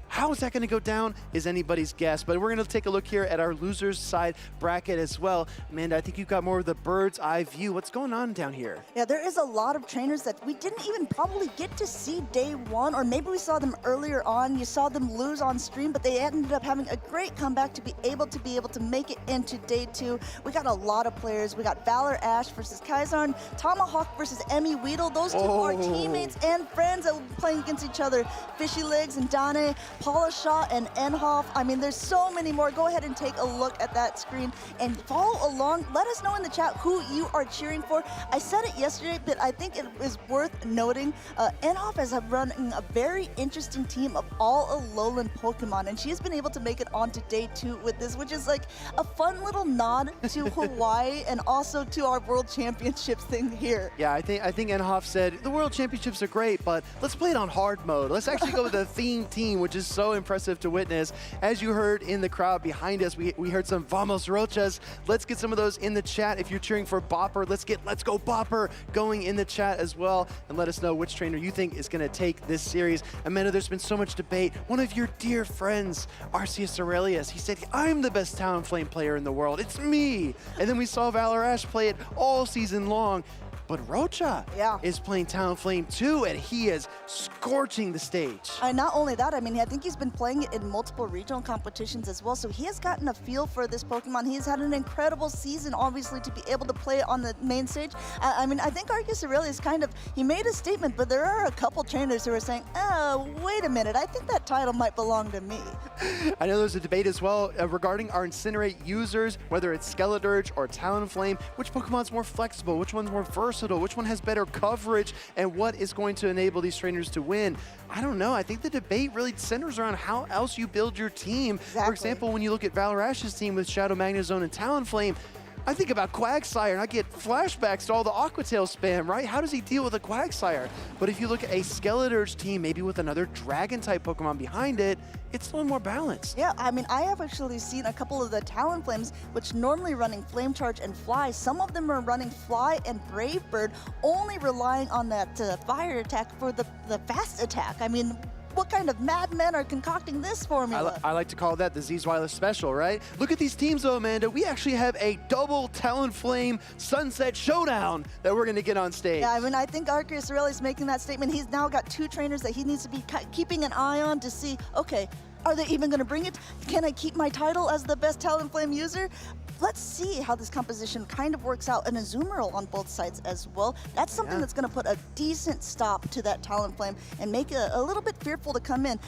How is that going to go down is anybody's guess, but we're going to take a look here at our losers side bracket as well. Amanda, I think you've got more of the bird's eye view. What's going on down here? Yeah, there is a lot of trainers that we didn't even probably get to see day 1, or maybe we saw them earlier on. You saw them lose on stream, but they ended up having a great comeback to be able to make it into day 2. We got a lot of players. We got Valor Ash versus Kaizarn, Tomahawk versus Emmy Weedle. Those two are teammates and friends that will be playing against each other. Fishy Legs and Dane, Paula Shaw and EnOff. I mean, there's so many more. Go ahead and take a look at that screen and follow along. Let us know in the chat who you are cheering for. I said it yesterday, but I think it is worth noting. EnOff is running a very interesting team of all Alolan Pokemon, and she has been able to make it onto day 2 with this, which is like a fun little nod to Hawaii and also to our World Championships thing here. Yeah, I think EnOff said, the World Championships are great, but let's play it on hard mode. Let's actually go with the theme team, which is so impressive to witness. As you heard in the crowd behind us, we heard some Vamos Rochas. Let's get some of those in the chat. If you're cheering for Bopper, let's go Bopper going in the chat as well, and let us know which trainer you think is going to take this series. Amanda, there's been so much debate. One of your dear friends, Arceus Aurelius, he said, I'm the best Talonflame player in the world. It's me. And then we saw Valor Ash play it all season long. But Roacha is playing Talonflame too, and he is scorching the stage. Not only that, I mean, I think he's been playing it in multiple regional competitions as well, so he has gotten a feel for this Pokemon. He's had an incredible season, obviously, to be able to play it on the main stage. I mean, I think Arceus Aurelius he made a statement, but there are a couple trainers who are saying, oh, wait a minute, I think that title might belong to me. I know there's a debate as well regarding our Incinerate users, whether it's Skeledirge or Talonflame, which Pokemon's more flexible, which one's more versatile, which one has better coverage, and what is going to enable these trainers to win. I don't know. I think the debate really centers around how else you build your team. Exactly. For example, when you look at Valor Ash's team with Shadow Magnezone and Talonflame, I think about Quagsire and I get flashbacks to all the Aquatail spam, right? How does he deal with a Quagsire? But if you look at a Skeletor's team, maybe with another Dragon-type Pokemon behind it, it's a little more balanced. Yeah, I mean, I have actually seen a couple of the Talonflames, which normally running Flame Charge and Fly. Some of them are running Fly and Brave Bird, only relying on that fire attack for the fast attack. I mean, what kind of madmen are concocting this formula? I like to call that the Zzweilous special, right? Look at these teams though, Amanda. We actually have a double Talonflame Sunset Showdown that we're gonna get on stage. Yeah, I mean, I think Arceus Aurelius making that statement. He's now got 2 trainers that he needs to be keeping an eye on to see, okay, are they even gonna bring it? Can I keep my title as the best Talonflame user? Let's see how this composition kind of works out, and Azumarill on both sides as well. That's something that's going to put a decent stop to that Talonflame and make it a little bit fearful to come in.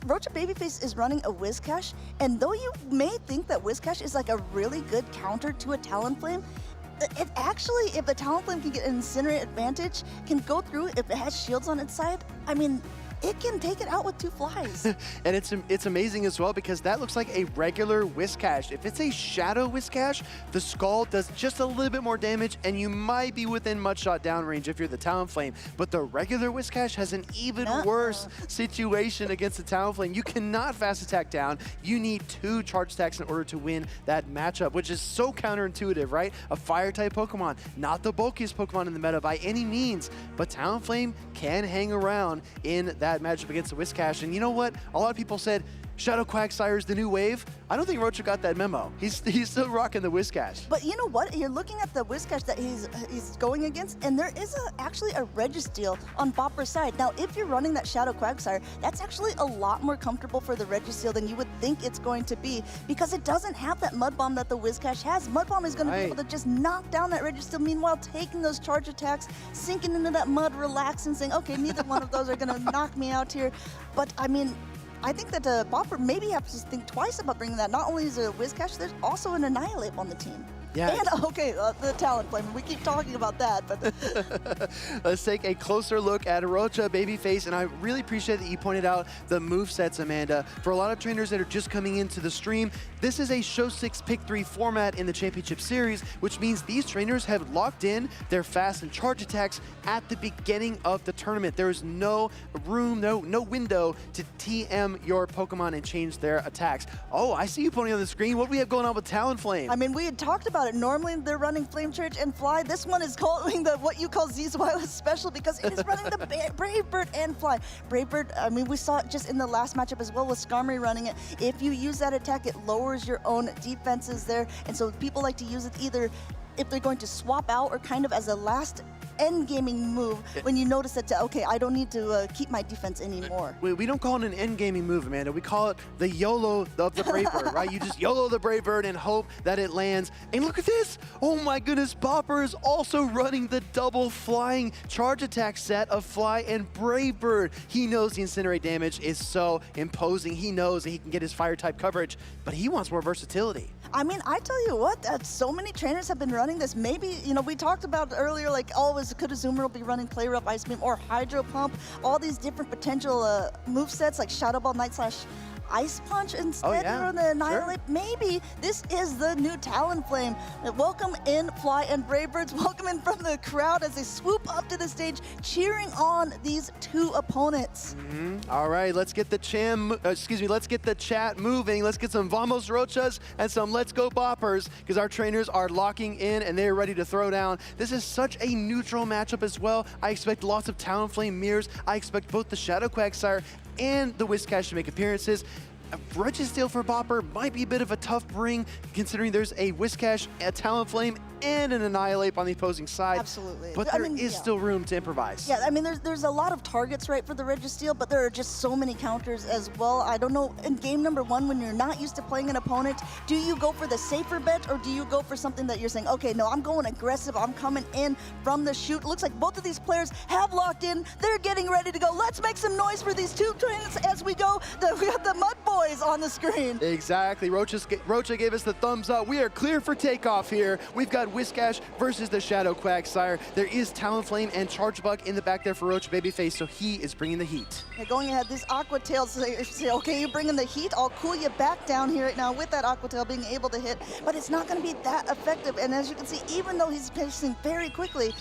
Roacha Babyface is running a Whiscash, and though you may think that Whiscash is like a really good counter to a Talonflame, it actually, if the Talonflame can get an Incinerate advantage, can go through if it has shields on its side, I mean, it can take it out with 2 flies. And it's amazing as well because that looks like a regular Whiscash. If it's a Shadow Whiscash, the Scald does just a little bit more damage and you might be within Mudshot downrange if you're the Talonflame. But the regular Whiscash has an even worse situation against the Talonflame. You cannot fast attack down. You need 2 charge attacks in order to win that matchup, which is so counterintuitive, right? A Fire-type Pokemon, not the bulkiest Pokemon in the meta by any means, but Talonflame can hang around in that matchup against the Whiscash. And you know what? A lot of people said Shadow Quagsire is the new wave. I don't think Roacha got that memo. He's still rocking the Whiscash. But you know what? You're looking at the Whiscash that he's going against, and there is actually a Registeel on Bopper's side. Now, if you're running that Shadow Quagsire, that's actually a lot more comfortable for the Registeel than you would think it's going to be, because it doesn't have that Mud Bomb that the Whiscash has. Mud Bomb is going to be able to just knock down that Registeel, meanwhile taking those charge attacks, sinking into that mud, relaxing, saying, okay, neither one of those are going to knock me out here. But, I mean, I think that Bopper maybe has to think twice about bringing that. Not only is there a Whiscash, there's also an Annihilate on the team. Yeah. And, okay, the Talonflame. We keep talking about that, but... Let's take a closer look at Roacha Babyface, and I really appreciate that you pointed out the movesets, Amanda. For a lot of trainers that are just coming into the stream, this is a Show 6 Pick 3 format in the Championship Series, which means these trainers have locked in their fast and charge attacks at the beginning of the tournament. There is no room, no window to TM your Pokemon and change their attacks. Oh, I see you pointing on the screen. What do we have going on with Talonflame? I mean, we had talked about it. Normally, they're running Flame Charge and Fly. This one is calling the what you call Zzweilous special because it is running the Brave Bird and Fly. Brave Bird, I mean, we saw it just in the last matchup as well with Skarmory running it. If you use that attack, it lowers your own defenses there. And so people like to use it either if they're going to swap out or kind of as a last endgaming move when you notice that, okay, I don't need to keep my defense anymore. We don't call it an endgaming move, Amanda. We call it the YOLO of the Brave Bird, right? You just YOLO the Brave Bird and hope that it lands. And look at this. Oh my goodness, Bopper is also running the double flying charge attack set of Fly and Brave Bird. He knows the Incinerate damage is so imposing. He knows that he can get his fire type coverage, but he wants more versatility. I mean, I tell you what, so many trainers have been running this. Maybe, you know, we talked about earlier, like, always could Azumarill be running Play Rough, Ice Beam, or Hydro Pump, all these different potential movesets like Shadow Ball, Night Slash, Ice Punch instead on the Annihilate. Sure. Maybe this is the new Talonflame. Welcome in, Fly and Brave Birds. Welcome in from the crowd as they swoop up to the stage, cheering on these 2 opponents. All right, let's get the let's get the chat moving. Let's get some Vamos Roachas and some Let's Go Boppers, because our trainers are locking in and they're ready to throw down. This is such a neutral matchup as well. I expect lots of Talonflame mirrors. I expect both the Shadow Quagsire and the Whiscash to make appearances. Registeel for Bopper might be a bit of a tough bring, considering there's a Whiscash, a Talonflame, and an Annihilate on the opposing side. Absolutely. But there is still room to improvise. Yeah, I mean, there's a lot of targets, right, for the Registeel, but there are just so many counters as well. I don't know, in game number 1, when you're not used to playing an opponent, do you go for the safer bet, or do you go for something that you're saying, okay, no, I'm going aggressive, I'm coming in from the shoot. It looks like both of these players have locked in. They're getting ready to go. Let's make some noise for these 2 trainers as we go. We got the Mud Bowl noise on the screen. Exactly. Roacha gave us the thumbs up. We are clear for takeoff here. We've got Whiscash versus the Shadow Quagsire. There is Talonflame and Charge Bug in the back there for Roacha Babyface, so he is bringing the heat. Yeah, going ahead, this Aqua Tail say, okay, you're bringing the heat. I'll cool you back down here right now with that Aqua Tail being able to hit, but it's not going to be that effective. And as you can see, even though he's pacing very quickly,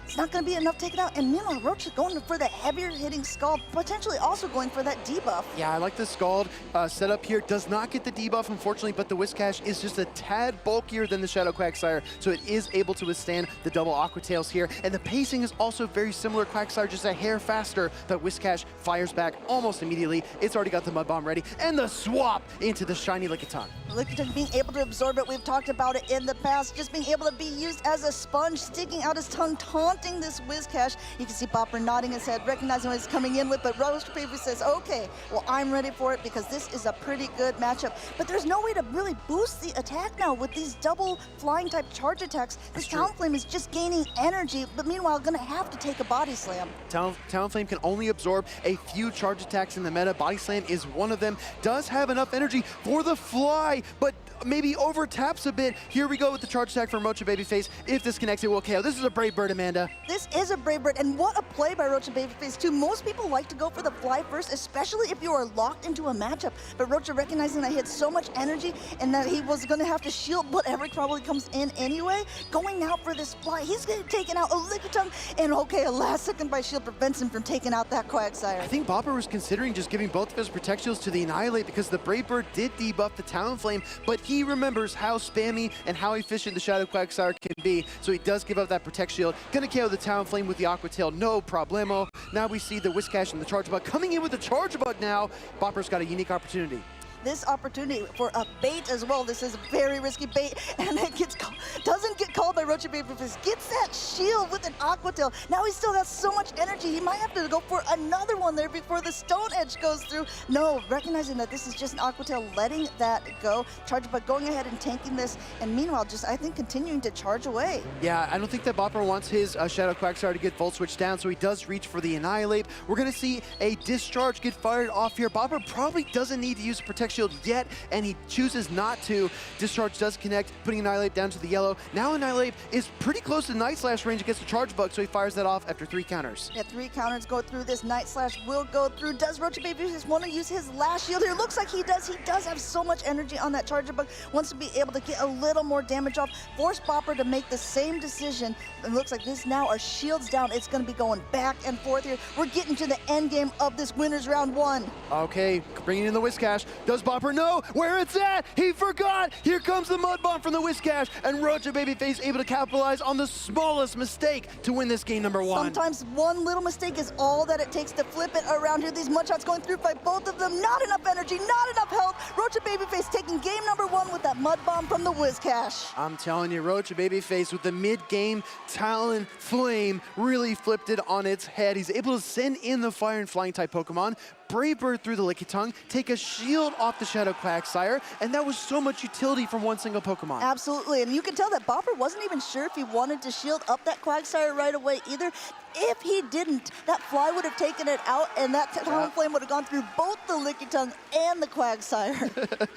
it's not going to be enough to take it out. And meanwhile, Roach is going for the heavier hitting Scald, potentially also going for that debuff. Yeah, I like the Scald setup here. Does not get the debuff, unfortunately, but the Whiscash is just a tad bulkier than the Shadow Quagsire, so it is able to withstand the double Aqua Tails here. And the pacing is also very similar. Quagsire just a hair faster, but Whiscash fires back almost immediately. It's already got the Mud Bomb ready, and the swap into the shiny Lickitung. Lickitung being able to absorb it. We've talked about it in the past, just being able to be used as a sponge, sticking out his tongue, taunting this Whiscash. You can see Bopper nodding his head, recognizing what he's coming in with, but Roacha Baby says, okay, well, I'm ready for it because this is a pretty good matchup. But there's no way to really boost the attack now with these double flying type charge attacks. This Talonflame is just gaining energy, but meanwhile, gonna have to take a Body Slam. Talonflame can only absorb a few charge attacks in the meta. Body Slam is one of them. Does have enough energy for the fly, but maybe over taps a bit. Here we go with the charge attack from Roacha Babyface. If this connects, it will KO. This is a Brave Bird, Amanda. This is a Brave Bird, and what a play by Roacha Babyface too. Most people like to go for the fly first, especially if you are locked into a matchup. But Roacha, recognizing that he had so much energy and that he was going to have to shield whatever probably comes in anyway, going out for this fly, he's going to take out a Lickitung, and okay, a last second by shield prevents him from taking out that Quagsire. I think Bopper was considering just giving both of his Protect Shields to the Annihilate because the Brave Bird did debuff the Talonflame, but he remembers how spammy and how efficient the Shadow Quagsire can be, so he does give up that Protect Shield. Gonna KO the Talonflame with the Aqua Tail, no problemo. Now we see the Whiscash and the Charge Bug coming in with the Charge Bug now. Bopper's got a unique opportunity. This opportunity for a bait as well. This is a very risky bait, and it doesn't get called by Roacha Babyface. Gets that shield with an Aqua Tail. Now he still has so much energy, he might have to go for another one there before the Stone Edge goes through. No, recognizing that this is just an Aqua Tail, letting that go. Charge Bug going ahead and tanking this, and meanwhile, just I think continuing to charge away. Yeah, I don't think that Bopper wants his Shadow Quagsire to get Volt Switch down, so he does reach for the Annihilate. We're gonna see a Discharge get fired off here. Bopper probably doesn't need to use Protect Shield yet, and he chooses not to. Discharge does connect, putting Annihilate down to the yellow. Now Annihilate is pretty close to Night Slash range against the Charge Bug, so he fires that off after 3 counters. Yeah, 3 counters go through. This Night Slash will go through. Does Roacha Babyface want to use his last shield here? Looks like he does. He does have so much energy on that Charger Bug. Wants to be able to get a little more damage off. Force Bopper to make the same decision. It looks like this now, our shields down. It's going to be going back and forth here. We're getting to the end game of this winners round 1. Okay, bringing in the Whiscash. Does Bopper know where it's at? He forgot. Here comes the Mud Bomb from the Whiscash, and Roacha Babyface able to capitalize on the smallest mistake to win this game number 1. Sometimes one little mistake is all that it takes to flip it around here. These Mudshots going through by both of them. Not enough energy, not enough health. Roacha Babyface taking game number 1 with that Mud Bomb from the Whiscash. I'm telling you, Roacha Babyface with the mid-game Talonflame really flipped it on its head. He's able to send in the Fire and Flying type Pokemon, Brave Bird through the Lickitung, take a shield off the Shadow Quagsire, and that was so much utility from one single Pokemon. Absolutely, and you can tell that Bopper wasn't even sure if he wanted to shield up that Quagsire right away either. If he didn't, that fly would have taken it out, and that Talonflame would have gone through both the Lickitung and the Quagsire.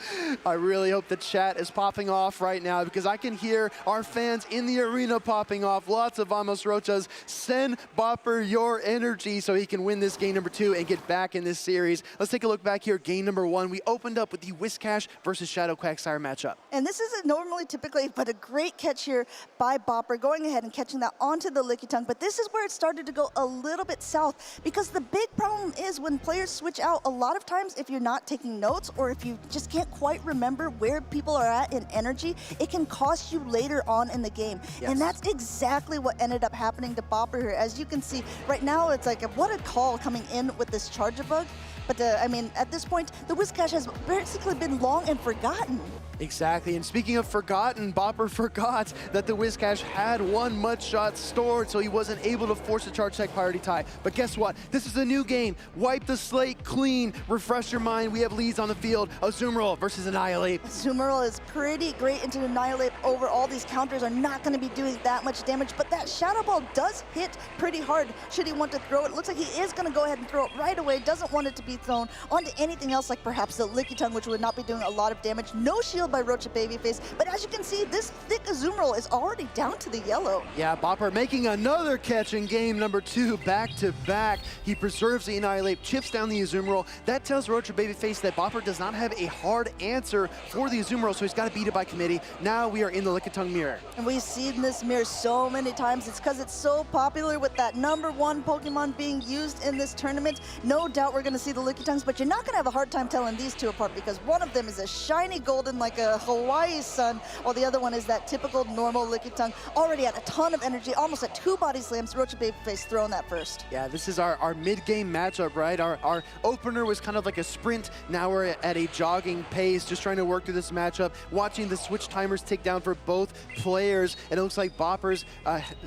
I really hope the chat is popping off right now, because I can hear our fans in the arena popping off. Lots of Vamos Roachas. Send Bopper your energy so he can win this game number 2 and get back in this series. Let's take a look back here. Game number 1. We opened up with the Whiscash versus Shadow Quagsire matchup. And this isn't normally typically, but a great catch here by Bopper, going ahead and catching that onto the Lickitung. But this is where it started to go a little bit south, because the big problem is when players switch out, a lot of times if you're not taking notes or if you just can't quite remember where people are at in energy, it can cost you later on in the game. Yes. And that's exactly what ended up happening to Bopper here. As you can see, right now it's like, what a call coming in with this Charger Bug. But I mean, at this point, the Whiscash has basically been long and forgotten. Exactly, and speaking of forgotten, Bopper forgot that the Whiscash had one mud shot stored, so he wasn't able to force a charge tech priority tie. But guess what? This is a new game. Wipe the slate clean, refresh your mind. We have leads on the field. Azumarill versus Annihilate. Azumarill is pretty great into Annihilate over. All these counters are not going to be doing that much damage, but that Shadow Ball does hit pretty hard should he want to throw it. Looks like he is going to go ahead and throw it right away. Doesn't want it to be thrown onto anything else, like perhaps the Licky Tongue, which would not be doing a lot of damage. No shield by Roacha Baby Face, but as you can see, this thick Azumarill is already down to the yellow. Yeah, Bopper making another catch in game number 2, back-to-back. He preserves the Annihilate, chips down the Azumarill. That tells Roacha Baby Face that Bopper does not have a hard answer for the Azumarill, so he's got to beat it by committee. Now we are in the Lickitung mirror. And we've seen this mirror so many times. It's because it's so popular with that #1 Pokemon being used in this tournament. No doubt we're going to see the Lickitungs, but you're not going to have a hard time telling these two apart because one of them is a shiny golden like a Hawaiʻi sun, while the other one is that typical normal Lickitung. Already at a ton of energy, almost at 2 body slams. Roacha Baby Face throwing that first. Yeah, this is our mid-game matchup, right? Our opener was kind of like a sprint. Now we're at a jogging pace, just trying to work through this matchup, watching the switch timers tick down for both players. And it looks like Bopper's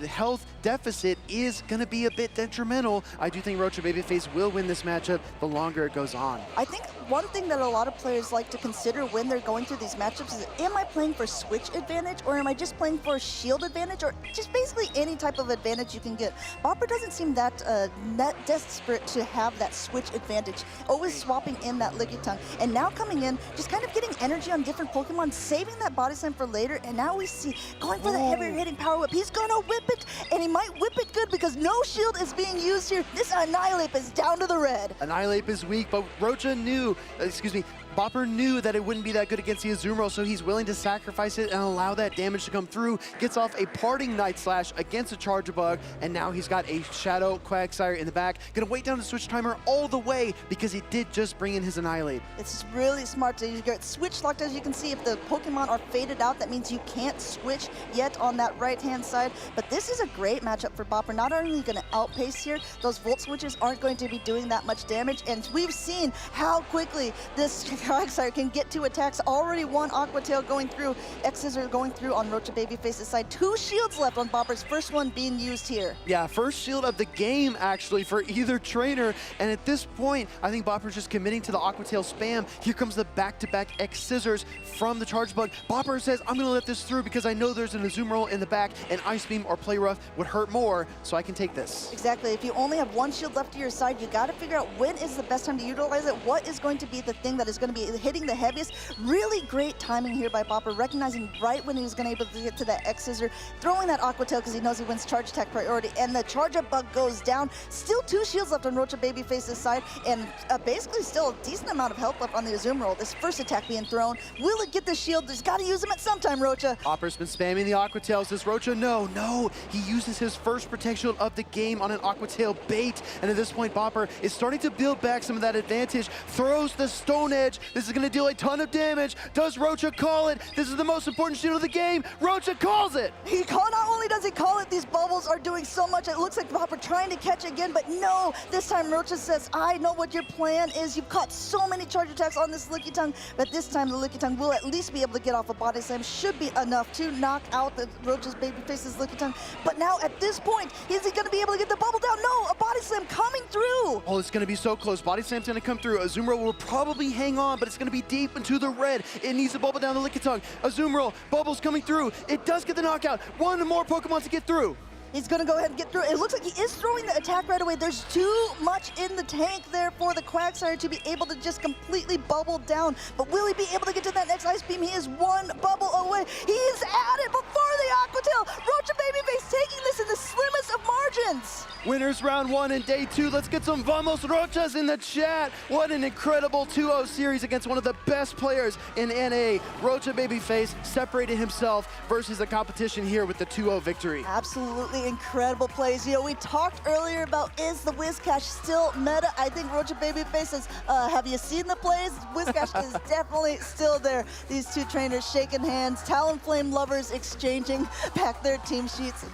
health deficit is going to be a bit detrimental. I do think Roacha Baby Face will win this matchup the longer it goes on. I think one thing that a lot of players like to consider when they're going through these matchups is, am I playing for switch advantage or am I just playing for shield advantage or just basically any type of advantage you can get? Bopper doesn't seem that desperate to have that switch advantage, always swapping in that Lickitung. And now coming in, just kind of getting energy on different Pokemon, saving that body slam for later, and now we see going for the heavier hitting power whip. He's gonna whip it, and he might whip it good because no shield is being used here. This Annihilate is down to the red. Annihilate is weak, but Roacha knew, Bopper knew that it wouldn't be that good against the Azumarill, so he's willing to sacrifice it and allow that damage to come through. Gets off a parting Night Slash against a Charjabug, and now he's got a Shadow Quagsire in the back. Gonna wait down the switch timer all the way because he did just bring in his Annihilate. It's really smart to get switch locked. As you can see, if the Pokemon are faded out, that means you can't switch yet on that right-hand side. But this is a great matchup for Bopper. Not only gonna outpace here, those Volt Switches aren't going to be doing that much damage, and we've seen how quickly this Quagsire can get 2 attacks. Already 1 Aqua Tail going through, X-Scissor going through on Roacha Baby Face's side. 2 shields left on Bopper's, first one being used here. Yeah, first shield of the game actually for either trainer, and at this point, I think Bopper's just committing to the Aqua Tail spam. Here comes the back-to-back X-Scissors from the Charjabug. Bopper says, I'm gonna let this through because I know there's an Azumarill in the back, and Ice Beam or Play Rough would hurt more, so I can take this. Exactly, if you only have 1 shield left to your side, you gotta figure out when is the best time to utilize it, what is going to be the thing that is gonna be hitting the heaviest. Really great timing here by Bopper, recognizing right when he was gonna be able to get to that X-Scissor, throwing that Aqua Tail because he knows he wins charge attack priority, and the Charjabug goes down. Still 2 shields left on Roacha Baby Face's side, and basically still a decent amount of health left on the Azumarill. This first attack being thrown. Will it get the shield? There's gotta use him at some time, Roacha. Bopper's been spamming the Aqua Tails. Does Roacha? No. He uses his first protection shield of the game on an Aqua Tail bait, and at this point, Bopper is starting to build back some of that advantage. Throws the Stone Edge. This is gonna deal a ton of damage. Does Roacha call it? This is the most important shield of the game. Roacha calls it. Not only does he call it, these bubbles are doing so much. It looks like Bopper trying to catch again, but no. This time Roacha says, I know what your plan is. You've caught so many charge attacks on this Lickitung, but this time the Lickitung will at least be able to get off a body slam. Should be enough to knock out the Roacha's Baby Face's Lickitung. But now at this point, is he gonna be able to get the bubble down? No, a body slam coming through. Oh, it's gonna be so close. Body slam's gonna come through. Azumarill will probably hang on, but it's gonna be deep into the red. It needs to bubble down the Lickitung. Azumarill, bubbles coming through. It does get the knockout. 1 more Pokemon to get through. He's gonna go ahead and get through. It looks like he is throwing the attack right away. There's too much in the tank there for the Quagsire to be able to just completely bubble down. But will he be able to get to that next Ice Beam? He is 1 bubble away. He is at it before the Aqua Tail. Roacha Baby Face taking this in the slimmest of margins. Winners round 1 and day 2. Let's get some Vamos Rochas in the chat. What an incredible 2-0 series against one of the best players in NA. Roacha Baby Face separated himself versus the competition here with the 2-0 victory. Absolutely incredible plays. You know, we talked earlier about, is the Whiscash still meta? I think Roacha Baby Face says, have you seen the plays? Whiscash is definitely still there. These two trainers shaking hands, Talonflame lovers exchanging back their team sheets.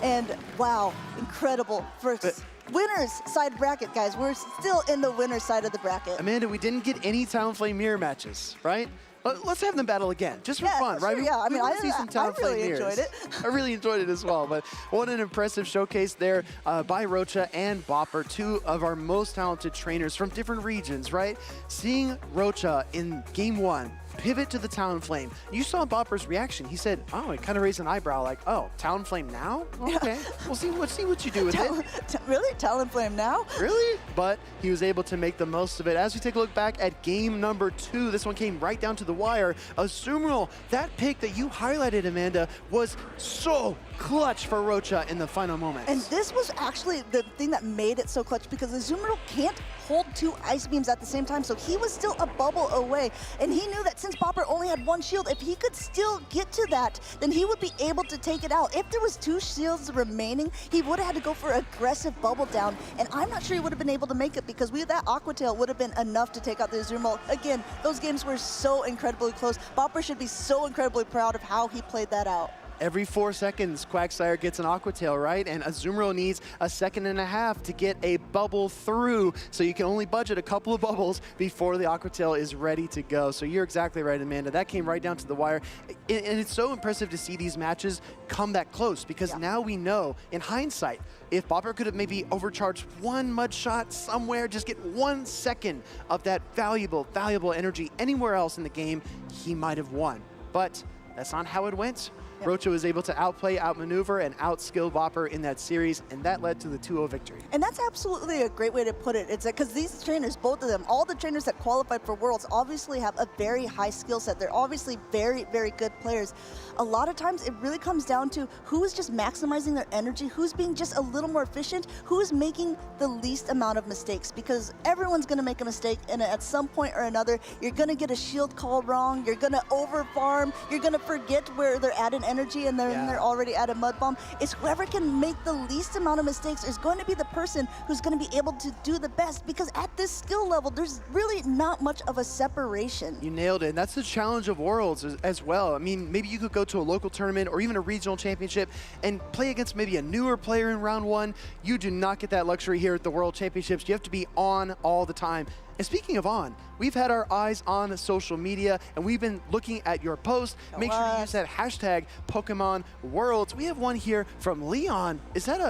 And wow, incredible. First winners side bracket, guys. We're still in the winner's side of the bracket. Amanda, we didn't get any Talonflame mirror matches, right? Let's have them battle again, just for Yeah, fun, right? sure, yeah. I mean, wanna see some I talent really play mirrors. enjoyed it. I really enjoyed it as well. But what an impressive showcase there by Roacha and Bopper, two of our most talented trainers from different regions, right? Seeing Roacha in game 1 pivot to the Talonflame. You saw Bopper's reaction. He said, oh, it kind of raised an eyebrow like, oh, Talonflame now? Okay, we'll see what you do with it. Really? Talonflame now? Really? But he was able to make the most of it. As we take a look back at game number 2, this one came right down to the wire. Azumarill, that pick that you highlighted, Amanda, was so clutch for Roacha in the final moments. And this was actually the thing that made it so clutch because Azumarill can't hold 2 ice beams at the same time, so he was still a bubble away. And he knew that since Bopper only had 1 shield, if he could still get to that, then he would be able to take it out. If there was 2 shields remaining, he would have had to go for aggressive bubble down, and I'm not sure he would have been able to make it because that Aqua Tail would have been enough to take out the Azumarill. Again, those games were so incredibly close. Bopper should be so incredibly proud of how he played that out. Every 4 seconds, Quagsire gets an Aqua Tail, right? And Azumarill needs a 1.5 seconds to get a bubble through. So you can only budget a couple of bubbles before the Aqua Tail is ready to go. So you're exactly right, Amanda. That came right down to the wire. And it's so impressive to see these matches come that close because now we know, in hindsight, if Bopper could have maybe overcharged 1 mud shot somewhere, just get 1 second of that valuable energy anywhere else in the game, he might have won. But that's not how it went. Roacha was able to outplay, outmaneuver, and outskill Bopper in that series, and that led to the 2-0 victory. And that's absolutely a great way to put it. It's because these trainers, both of them, all the trainers that qualified for Worlds obviously have a very high skill set. They're obviously very, very good players. A lot of times it really comes down to who is just maximizing their energy, who's being just a little more efficient, who is making the least amount of mistakes, because everyone's going to make a mistake, and at some point or another, you're going to get a shield call wrong, you're going to overfarm, you're going to forget where they're at in energy, and then they're already at a mud bomb. It's whoever can make the least amount of mistakes is going to be the person who's going to be able to do the best, because at this skill level, there's really not much of a separation. You nailed it, and that's the challenge of Worlds as well. I mean, maybe you could go to a local tournament or even a regional championship and play against maybe a newer player in round 1. You do not get that luxury here at the World Championships. You have to be on all the time. And speaking of on, we've had our eyes on social media, and we've been looking at your posts. Make sure you use that hashtag Pokémon Worlds. We have one here from Leon. Is that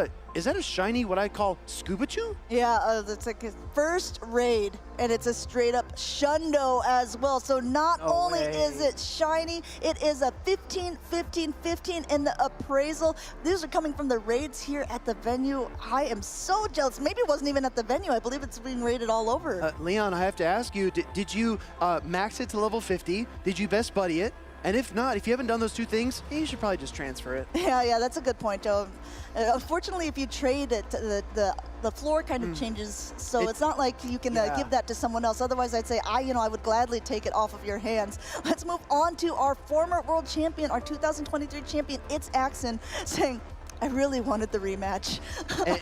a shiny, what I call Scubachu? Yeah, it's like his first raid, and it's a straight up Shundo as well. So not only is it shiny, it is a 15, 15, 15 in the appraisal. These are coming from the raids here at the venue. I am so jealous. Maybe it wasn't even at the venue. I believe it's being raided all over. Leon, I have to ask you, did you max it to level 50? Did you best buddy it? And if not, if you haven't done those 2 things, you should probably just transfer it. Yeah, that's a good point, Joe. Unfortunately, if you trade it, the floor kind of changes, so it's not like you can give that to someone else. Otherwise, I'd say I would gladly take it off of your hands. Let's move on to our former world champion, our 2023 champion. It's Axon saying, I really wanted the rematch.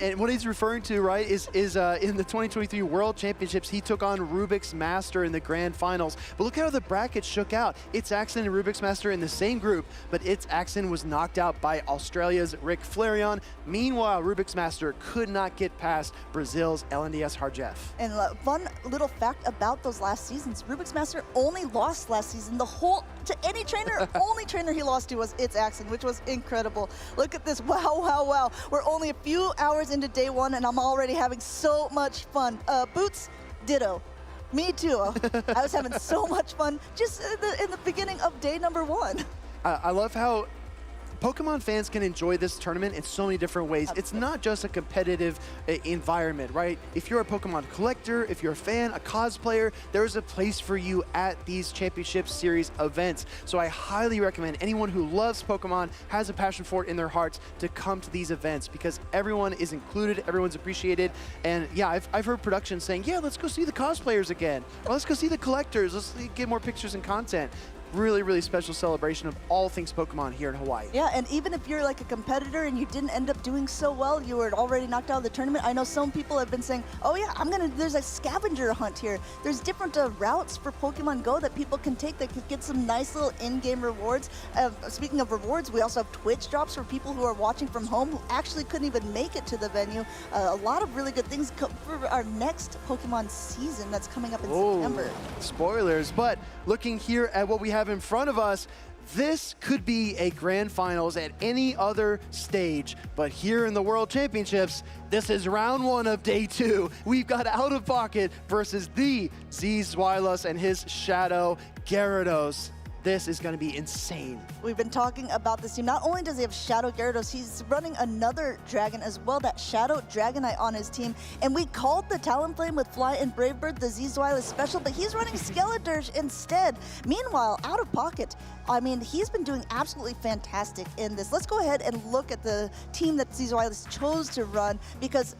and what he's referring to, right, is in the 2023 World Championships, he took on Rubik's Master in the grand finals. But look how the bracket shook out. It's Axon and Rubik's Master in the same group, but It's Axon was knocked out by Australia's Rick Flareon. Meanwhile, Rubik's Master could not get past Brazil's LNDS Harjef. And fun little fact about those last seasons, Rubik's Master only lost last season. To any trainer, only trainer he lost to was It's Axon, which was incredible. Look at this, wow. We're only a few hours into day 1, and I'm already having so much fun. Boots, ditto. Me too. I was having so much fun just in the beginning of day number 1. I love how Pokemon fans can enjoy this tournament in so many different ways. It's not just a competitive environment, right? If you're a Pokemon collector, if you're a fan, a cosplayer, there's a place for you at these Championship Series events. So I highly recommend anyone who loves Pokemon, has a passion for it in their hearts, to come to these events because everyone is included, everyone's appreciated. And yeah, I've heard production saying, yeah, let's go see the cosplayers again. Or let's go see the collectors. Let's get more pictures and content. really, really special celebration of all things Pokemon here in Hawaii. Yeah, and even if you're like a competitor and you didn't end up doing so well, you were already knocked out of the tournament. I know some people have been saying, oh yeah, there's a scavenger hunt here. There's different routes for Pokemon Go that people can take that could get some nice little in-game rewards. Speaking of rewards, we also have Twitch drops for people who are watching from home who actually couldn't even make it to the venue. A lot of really good things for our next Pokemon season that's coming up in September. Spoilers, but looking here at what we have in front of us, this could be a grand finals at any other stage, but here in the World Championships, this is round 1 of day 2. We've got OutOfPocket versus the Zzweilous and his Shadow Gyarados. This is going to be insane. We've been talking about this team. Not only does he have Shadow Gyarados, he's running another dragon as well, that Shadow Dragonite on his team. And we called the Talonflame with Fly and Brave Bird the Zzweilous special, but he's running Skeledirge instead. Meanwhile, OutOfPocket, I mean, he's been doing absolutely fantastic in this. Let's go ahead and look at the team that Zzweilous chose to run because,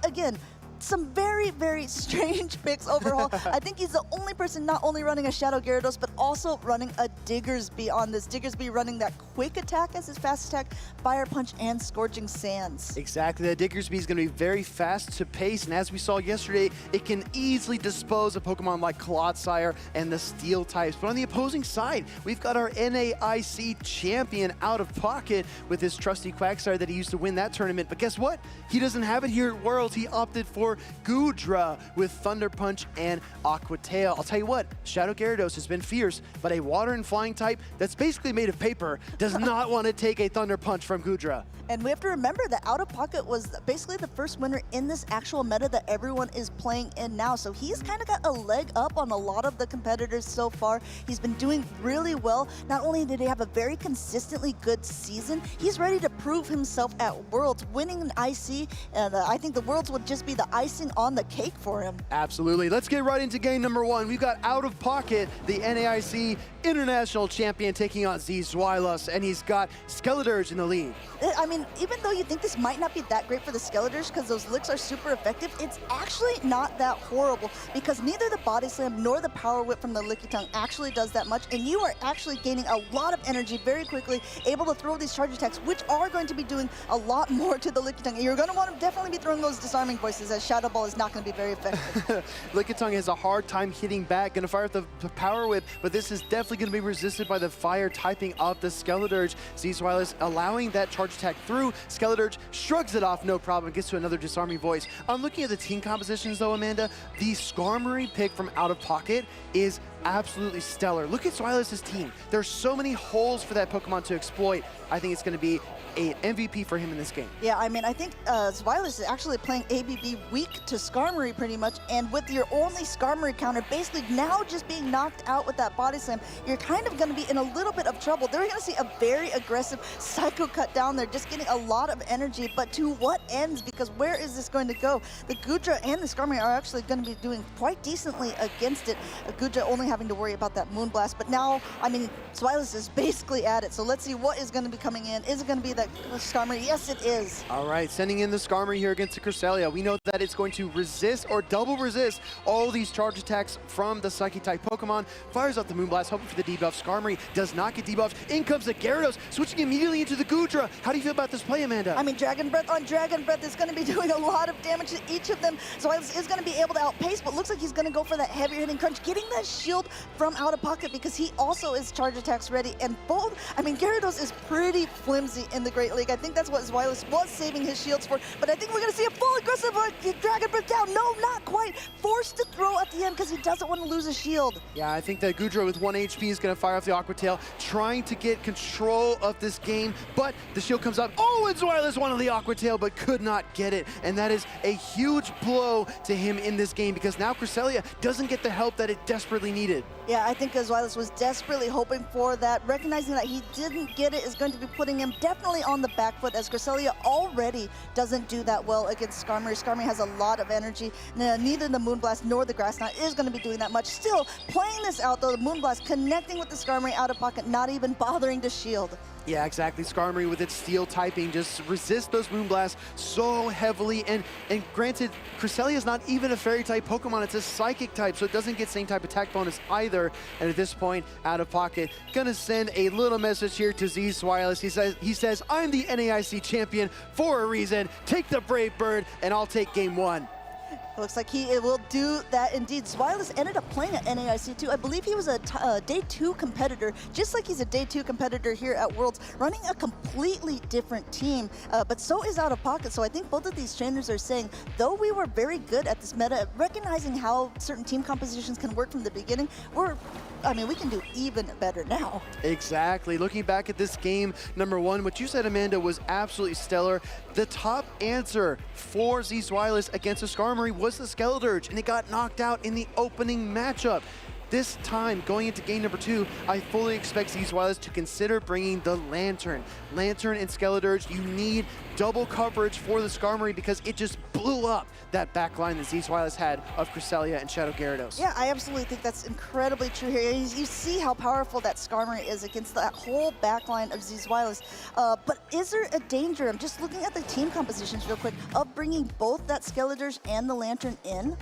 again, some very, very strange picks overall. I think he's the only person not only running a Shadow Gyarados, but also running a Diggersby on this. Diggersby running that Quick Attack as his fast attack, Fire Punch, and Scorching Sands. Exactly, the Diggersby is going to be very fast to pace, and as we saw yesterday, it can easily dispose of Pokemon like Clodsire and the Steel types. But on the opposing side, we've got our NAIC champion OutOfPocket with his trusty Quagsire that he used to win that tournament. But guess what? He doesn't have it here at Worlds. He opted for Goodra with Thunder Punch and Aqua Tail. I'll tell you what, Shadow Gyarados has been fierce, but a water and flying type that's basically made of paper does not want to take a Thunder Punch from Goodra. And we have to remember that OutOfPocket was basically the first winner in this actual meta that everyone is playing in now. So he's kind of got a leg up on a lot of the competitors so far. He's been doing really well. Not only did he have a very consistently good season, he's ready to prove himself at Worlds, winning an IC. And I think the Worlds would just be the icing on the cake for him. Absolutely. Let's get right into game number 1. We've got OutOfPocket, the NAIC International Champion, taking on Zzweilous, and he's got Skeledirge in the lead. I mean, even though you think this might not be that great for the Skeledirge because those licks are super effective, it's actually not that horrible because neither the Body Slam nor the Power Whip from the Lickitung actually does that much, and you are actually gaining a lot of energy very quickly, able to throw these charge attacks, which are going to be doing a lot more to the Lickitung. And you're going to want to definitely be throwing those disarming voices, as Shadow Ball is not going to be very effective. Lickitung has a hard time hitting back, going to fire with the Power Whip, but this is definitely going to be resisted by the fire typing of the Skeledirge. Zzweilous allowing that charge attack through. Skeledirge shrugs it off, no problem, gets to another disarming voice. I'm looking at the team compositions though, Amanda. The Skarmory pick from OutOfPocket is absolutely stellar. Look at Zzweilous' team. There's so many holes for that Pokemon to exploit. I think it's going to be an MVP for him in this game. Yeah, I mean, I think Zzweilous is actually playing ABB weak to Skarmory pretty much, and with your only Skarmory counter basically now just being knocked out with that Body Slam, you're kind of going to be in a little bit of trouble. They're going to see a very aggressive Psycho Cut down there, just getting a lot of energy, but to what ends? Because where is this going to go? The Goodra and the Skarmory are actually going to be doing quite decently against it. Goodra only having to worry about that Moonblast, but now, I mean, Zzweilous is basically at it, so let's see what is going to be coming in. Is it going to be that Skarmory? Yes, it is. All right, sending in the Skarmory here against the Cresselia. We know that it's going to resist or double resist all these charge attacks from the Psychic-type Pokemon. Fires out the Moonblast, hoping for the debuff. Skarmory does not get debuffed. In comes the Gyarados, switching immediately into the Goodra. How do you feel about this play, Amanda? I mean, Dragon Breath on Dragon Breath is going to be doing a lot of damage to each of them. Zzweilous is going to be able to outpace, but looks like he's going to go for that heavier hitting crunch, getting that shield from OutOfPocket because he also is charge attacks ready. And both, I mean, Gyarados is pretty flimsy in the Great League. I think that's what Zzweilous was saving his shields for, but I think we're going to see a full aggressive Dragon Breath down. No, not quite. Forced to throw at the end because he doesn't want to lose a shield. Yeah, I think that Goodra with 1 HP is going to fire off the Aqua Tail, trying to get control of this game, but the shield comes up. Oh, and Zzweilous wanted the Aqua Tail, but could not get it, and that is a huge blow to him in this game because now Cresselia doesn't get the help that it desperately needed. Yeah, I think Zzweilous was desperately hoping for that. Recognizing that he didn't get it is going to be putting him definitely on the back foot, as Cresselia already doesn't do that well against Skarmory. Skarmory has a lot of energy. Neither the Moonblast nor the Grass Knot is going to be doing that much. Still, playing this out though, the Moonblast connecting with the Skarmory OutOfPocket, not even bothering to shield. Yeah, exactly. Skarmory with its steel typing just resists those Moonblasts so heavily. And granted, Cresselia is not even a fairy type Pokemon, it's a psychic type, so it doesn't get same type attack bonus either. And at this point, OutOfPocket gonna send a little message here to Zzweilous. He says, I'm the NAIC champion for a reason. Take the Brave Bird, and I'll take game 1. Looks like he will do that indeed. Zzweilous ended up playing at NAIC too. I believe he was a Day 2 competitor, just like he's a Day 2 competitor here at Worlds, running a completely different team, but so is OutOfPocket. So I think both of these trainers are saying, though we were very good at this meta, recognizing how certain team compositions can work from the beginning, we can do even better now. Exactly. Looking back at this game, number 1, what you said, Amanda, was absolutely stellar. The top answer for Zzweilous against a Skarmory was the Skeledirge, and it got knocked out in the opening matchup. This time, going into game number 2, I fully expect Zzweilous to consider bringing the Lantern. Lantern and Skeledirge, you need double coverage for the Skarmory because it just blew up that back line that Zzweilous had of Cresselia and Shadow Gyarados. Yeah, I absolutely think that's incredibly true here. You see how powerful that Skarmory is against that whole back line of Zzweilous. But is there a danger, I'm just looking at the team compositions real quick, of bringing both that Skeledirge and the Lantern in?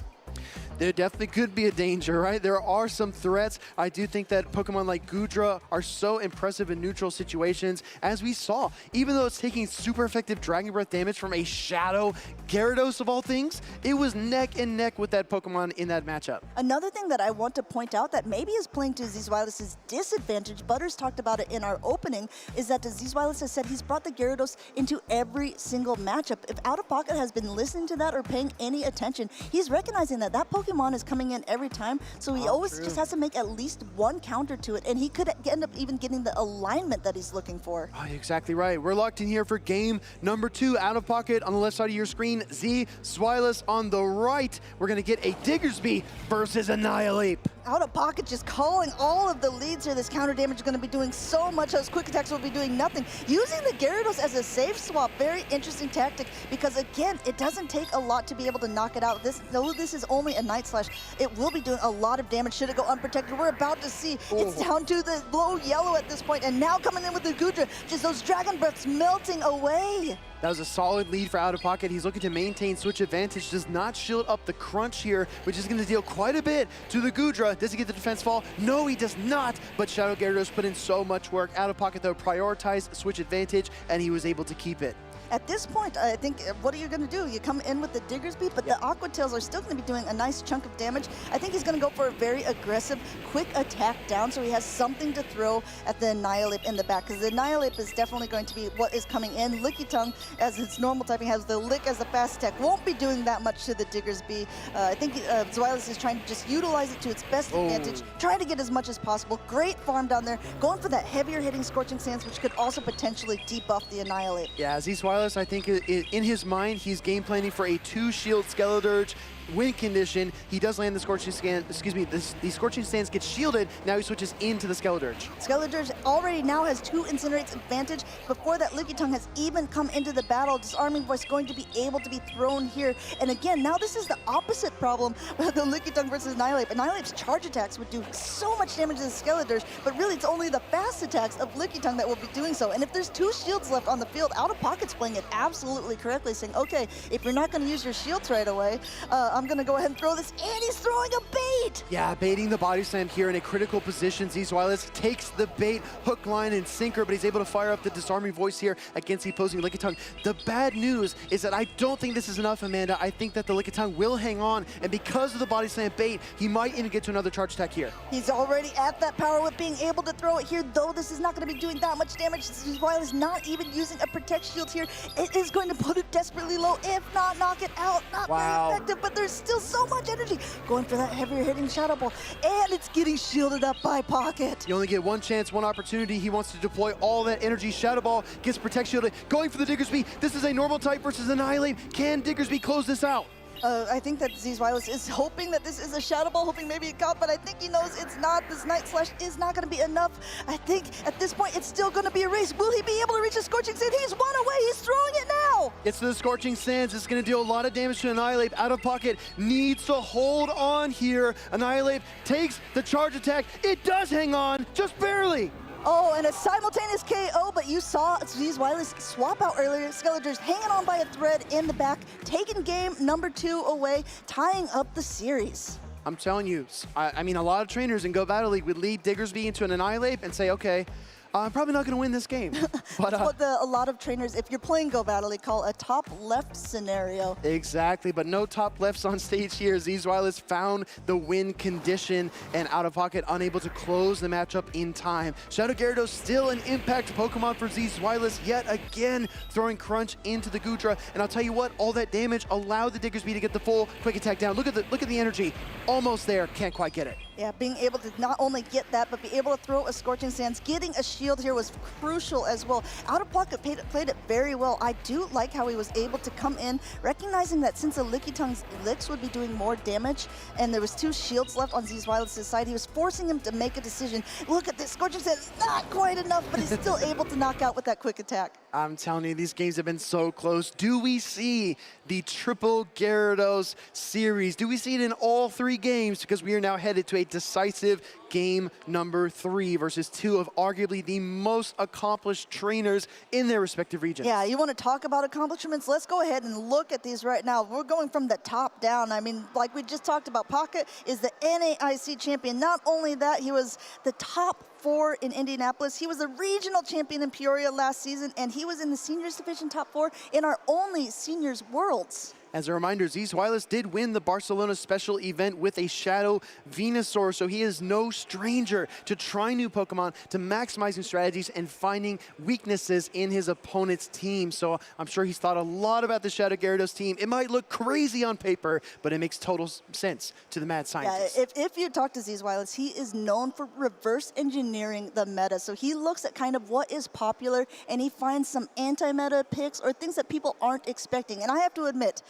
There definitely could be a danger, right? There are some threats. I do think that Pokemon like Goodra are so impressive in neutral situations, as we saw. Even though it's taking super effective Dragon Breath damage from a Shadow Gyarados of all things, it was neck and neck with that Pokemon in that matchup. Another thing that I want to point out that maybe is playing to Zzweilous' disadvantage, Butters talked about it in our opening, is that Zzweilous has said he's brought the Gyarados into every single matchup. If OutOfPocket has been listening to that or paying any attention, he's recognizing that that Pokemon is coming in every time, so he always just has to make at least one counter to it, and he could end up even getting the alignment that he's looking for. Oh, you're exactly right. We're locked in here for game number 2. OutOfPocket on the left side of your screen, Zzweilous on the right. We're going to get a Diggersby versus Annihilape. OutOfPocket just calling all of the leads here. This counter damage is going to be doing so much. Those quick attacks will be doing nothing. Using the Gyarados as a safe swap, very interesting tactic, because again, it doesn't take a lot to be able to knock it out. Though this is only a Night Slash, it will be doing a lot of damage should it go unprotected. We're about to see it's down to the low yellow at this point, and now coming in with the Goodra, just those Dragon Breaths melting away. That was a solid lead for OutOfPocket. He's looking to maintain switch advantage, does not shield up the crunch here, which is going to deal quite a bit to the Goodra. Does he get the defense fall? No, he does not, but Shadow Gyarados put in so much work. OutOfPocket, though, prioritized switch advantage, and he was able to keep it. At this point, I think, what are you going to do? You come in with the Diggersby, but the Aqua Tails are still going to be doing a nice chunk of damage. I think he's going to go for a very aggressive, quick attack down, so he has something to throw at the Annihilape in the back, because the Annihilape is definitely going to be what is coming in. Licky Tongue, as its normal typing, has the Lick as a fast attack. Won't be doing that much to the Diggersby. I think Zzweilous is trying to just utilize it to its best advantage, trying to get as much as possible. Great farm down there, going for that heavier hitting Scorching Sands, which could also potentially debuff the Annihilape. Yeah, Zzweilous, I think in his mind, he's game planning for a 2-shield Skeledirge win condition. He does land the Scorching Sands, the Scorching Sands gets shielded. Now he switches into the Skeledirge. Skeledirge already now has 2 Incinerates advantage before that Licky Tongue has even come into the battle. Disarming Voice going to be able to be thrown here. And again, now this is the opposite problem with the Licky Tongue versus Annihilape. Annihilape's charge attacks would do so much damage to the Skeledirge, but really it's only the fast attacks of Licky Tongue that will be doing so. And if there's 2 shields left on the field, OutOfPocket's playing it absolutely correctly, saying, okay, if you're not going to use your shields right away, I'm going to go ahead and throw this, and he's throwing a bait! Yeah, baiting the body slam here in a critical position. Zzweilous takes the bait, hook, line, and sinker, but he's able to fire up the Disarming Voice here against the opposing Licky Tongue. The bad news is that I don't think this is enough, Amanda. I think that the Licky Tongue will hang on, and because of the body slam bait, he might even get to another charge attack here. He's already at that power with being able to throw it here, though this is not going to be doing that much damage. Zzweilous not even using a Protect Shield here. It is going to put it desperately low, if not knock it out. Not very effective, but there's still so much energy. Going for that heavier hitting Shadow Ball, and it's getting shielded up by Pocket. You only get one chance, one opportunity. He wants to deploy all that energy. Shadow Ball gets Protect Shielded. Going for the Diggersby. This is a normal type versus Annihilape. Can Diggersby close this out? I think that Zzweilous is hoping that this is a Shadow Ball, hoping maybe it caught, but I think he knows it's not. This Night Slash is not going to be enough. I think at this point it's still going to be a race. Will he be able to reach the Scorching Sand? He's one away. He's throwing it now. Gets to the Scorching Sands. It's going to deal a lot of damage to Annihilape. OutOfPocket needs to hold on here. Annihilape takes the charge attack. It does hang on, just barely. Oh, and a simultaneous KO, but you saw Zzweilous swap out earlier. Skeletor's hanging on by a thread in the back, taking game number 2 away, tying up the series. I'm telling you, I mean, a lot of trainers in Go Battle League would lead Diggersby into an Annihilate and say, okay, I'm probably not going to win this game. But That's what a lot of trainers, if you're playing Go Battle, they call a top left scenario. Exactly, but no top lefts on stage here. Zzweilous found the win condition and OutOfPocket unable to close the matchup in time. Shadow Gyarados still an impact Pokemon for Zzweilous yet again, throwing Crunch into the Goodra. And I'll tell you what, all that damage allowed the Diggersby to get the full quick attack down. Look at the energy. Almost there, can't quite get it. Yeah, being able to not only get that, but be able to throw a Scorching Sands. Getting a shield here was crucial as well. OutOfPocket played it very well. I do like how he was able to come in, recognizing that since the Lickitung's licks would be doing more damage, and there was 2 shields left on Zzweilous' side, he was forcing him to make a decision. Look at this, Scorching Sands, not quite enough, but he's still able to knock out with that quick attack. I'm telling you, these games have been so close. Do we see the triple Gyarados series? Do we see it in all 3 games? Because we are now headed to a decisive game number 3 versus 2 of arguably the most accomplished trainers in their respective regions. Yeah, you want to talk about accomplishments? Let's go ahead and look at these right now. We're going from the top down. I mean, like we just talked about, Pocket is the NAIC champion. Not only that, he was the top 4 in Indianapolis. He was the regional champion in Peoria last season, and he was in the seniors division top 4 in our only seniors worlds. As a reminder, Zzweilous did win the Barcelona special event with a Shadow Venusaur, so he is no stranger to trying new Pokemon, to maximizing strategies and finding weaknesses in his opponent's team. So I'm sure he's thought a lot about the Shadow Gyarados team. It might look crazy on paper, but it makes total sense to the mad scientist. Yeah, if you talk to Zzweilous, he is known for reverse engineering the meta. So he looks at kind of what is popular, and he finds some anti-meta picks or things that people aren't expecting. And I have to admit,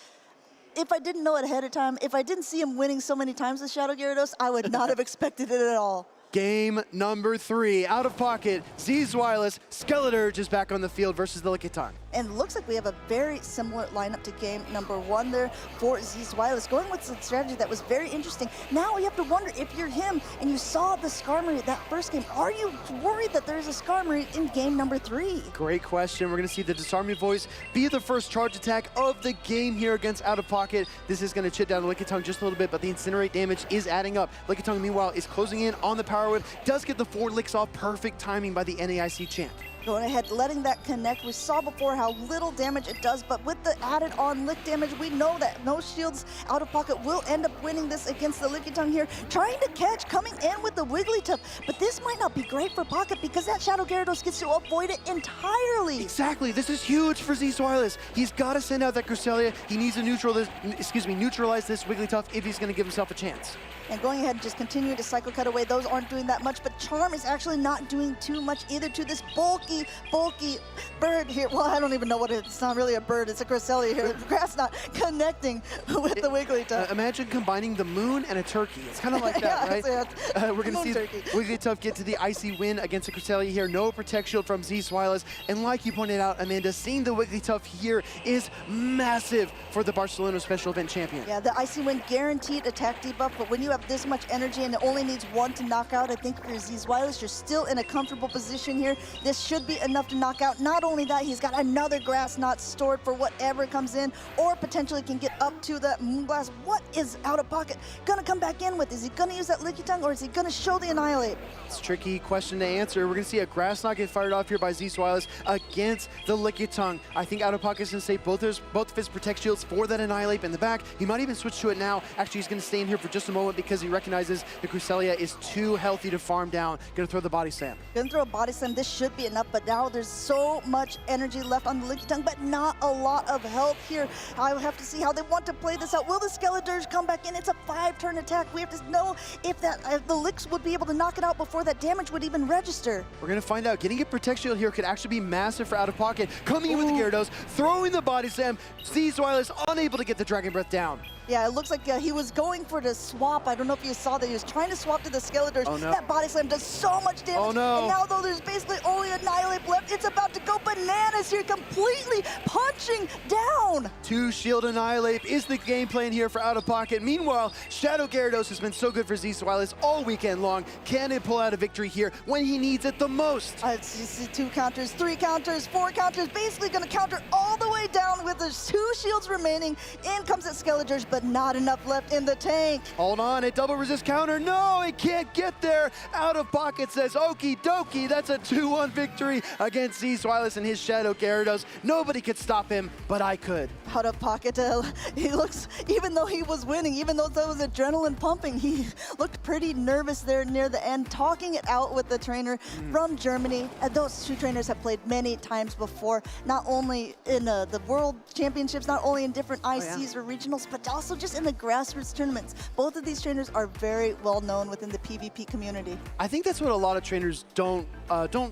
if I didn't know it ahead of time, if I didn't see him winning so many times with Shadow Gyarados, I would not have expected it at all. Game number 3, OutOfPocket, Zzweilous, Skeletor just back on the field versus the Lickitung. And it looks like we have a very similar lineup to game number 1 there for Zzweilous, going with some strategy that was very interesting. Now you have to wonder, if you're him and you saw the Skarmory that first game, are you worried that there's a Skarmory in game number 3? Great question. We're going to see the Disarming Voice be the first charge attack of the game here against OutOfPocket. This is going to chip down the Lickitung just a little bit, but the Incinerate damage is adding up. Lickitung, meanwhile, is closing in on the Power Whip, does get the 4 licks off. Perfect timing by the NAIC champ. Going ahead, letting that connect. We saw before how little damage it does, but with the added on lick damage, we know that no shields OutOfPocket will end up winning this against the Lickitung here. Trying to catch, coming in with the Wigglytuff, but this might not be great for Pocket because that Shadow Gyarados gets to avoid it entirely. Exactly, this is huge for Zzweilous. He's got to send out that Cresselia. He needs to neutralize this Wigglytuff if he's going to give himself a chance. And going ahead and just continue to Psycho Cut away. Those aren't doing that much, but Charm is actually not doing too much either to this bulky bird here. Well, I don't even know what it is. It's not really a bird. It's a Cresselia here. Grass not connecting with the Wigglytuff. Imagine combining the moon and a turkey. It's kind of like that, right? We're going to see Wigglytuff get to the icy win against the Cresselia here. No Protect Shield from Zzweilous. And like you pointed out, Amanda, seeing the Wigglytuff here is massive for the Barcelona special event champion. Yeah, the icy win guaranteed attack debuff, but when you have this much energy and it only needs 1 to knock out, I think for Zzweilous, you're still in a comfortable position here. This should be enough to knock out. Not only that, he's got another Grass Knot stored for whatever comes in, or potentially can get up to the Moonblast. What is OutOfPocket gonna come back in with? Is he gonna use that Lickitung, or is he gonna show the Annihilate? It's a tricky question to answer. We're gonna see a Grass Knot get fired off here by Zzweilous against the Lickitung. I think OutOfPocket's gonna save both of his Protect Shields for that Annihilate in the back. He might even switch to it now. Actually, he's gonna stay in here for just a moment because he recognizes the Cresselia is too healthy to farm down. Gonna throw the Body Slam. Gonna throw a Body Slam. This should be enough, but now there's so much energy left on the Lickitung, but not a lot of health here. I will have to see how they want to play this out. Will the Skeletor come back in? It's a 5-turn attack. We have to know if the Licks would be able to knock it out before that damage would even register. We're gonna find out. Getting a Protect Shield here could actually be massive for OutOfPocket. Coming in with the Gyarados, throwing the Body Slam. Zzweilous unable to get the Dragon Breath down. Yeah, it looks like he was going for the swap. I don't know if you saw that. He was trying to swap to the Skeletors. Oh, no. That body slam does so much damage. Oh, no. And now, though, there's basically only Annihilate left. It's about to go bananas here, completely punching down. 2 shield Annihilate is the game plan here for OutOfPocket. Meanwhile, Shadow Gyarados has been so good for Zzweilous all weekend long. Can it pull out a victory here when he needs it the most? It's just 2 counters, 3 counters, 4 counters, basically going to counter all the way down with the 2 shields remaining. In comes the Skeletors, but not enough left in the tank. Hold on, a double resist counter. No, it can't get there. OutOfPocket says, okie dokie, that's a 2-1 victory against Zzweilous and his Shadow Gyarados. Nobody could stop him, but I could. OutOfPocket, he looks, even though he was winning, even though there was adrenaline pumping, he looked pretty nervous there near the end, talking it out with the trainer from Germany. And those 2 trainers have played many times before, not only in the World Championships, not only in different ICs or regionals, but also just in the grassroots tournaments. Both of these trainers are very well known within the PvP community. I think that's what a lot of trainers don't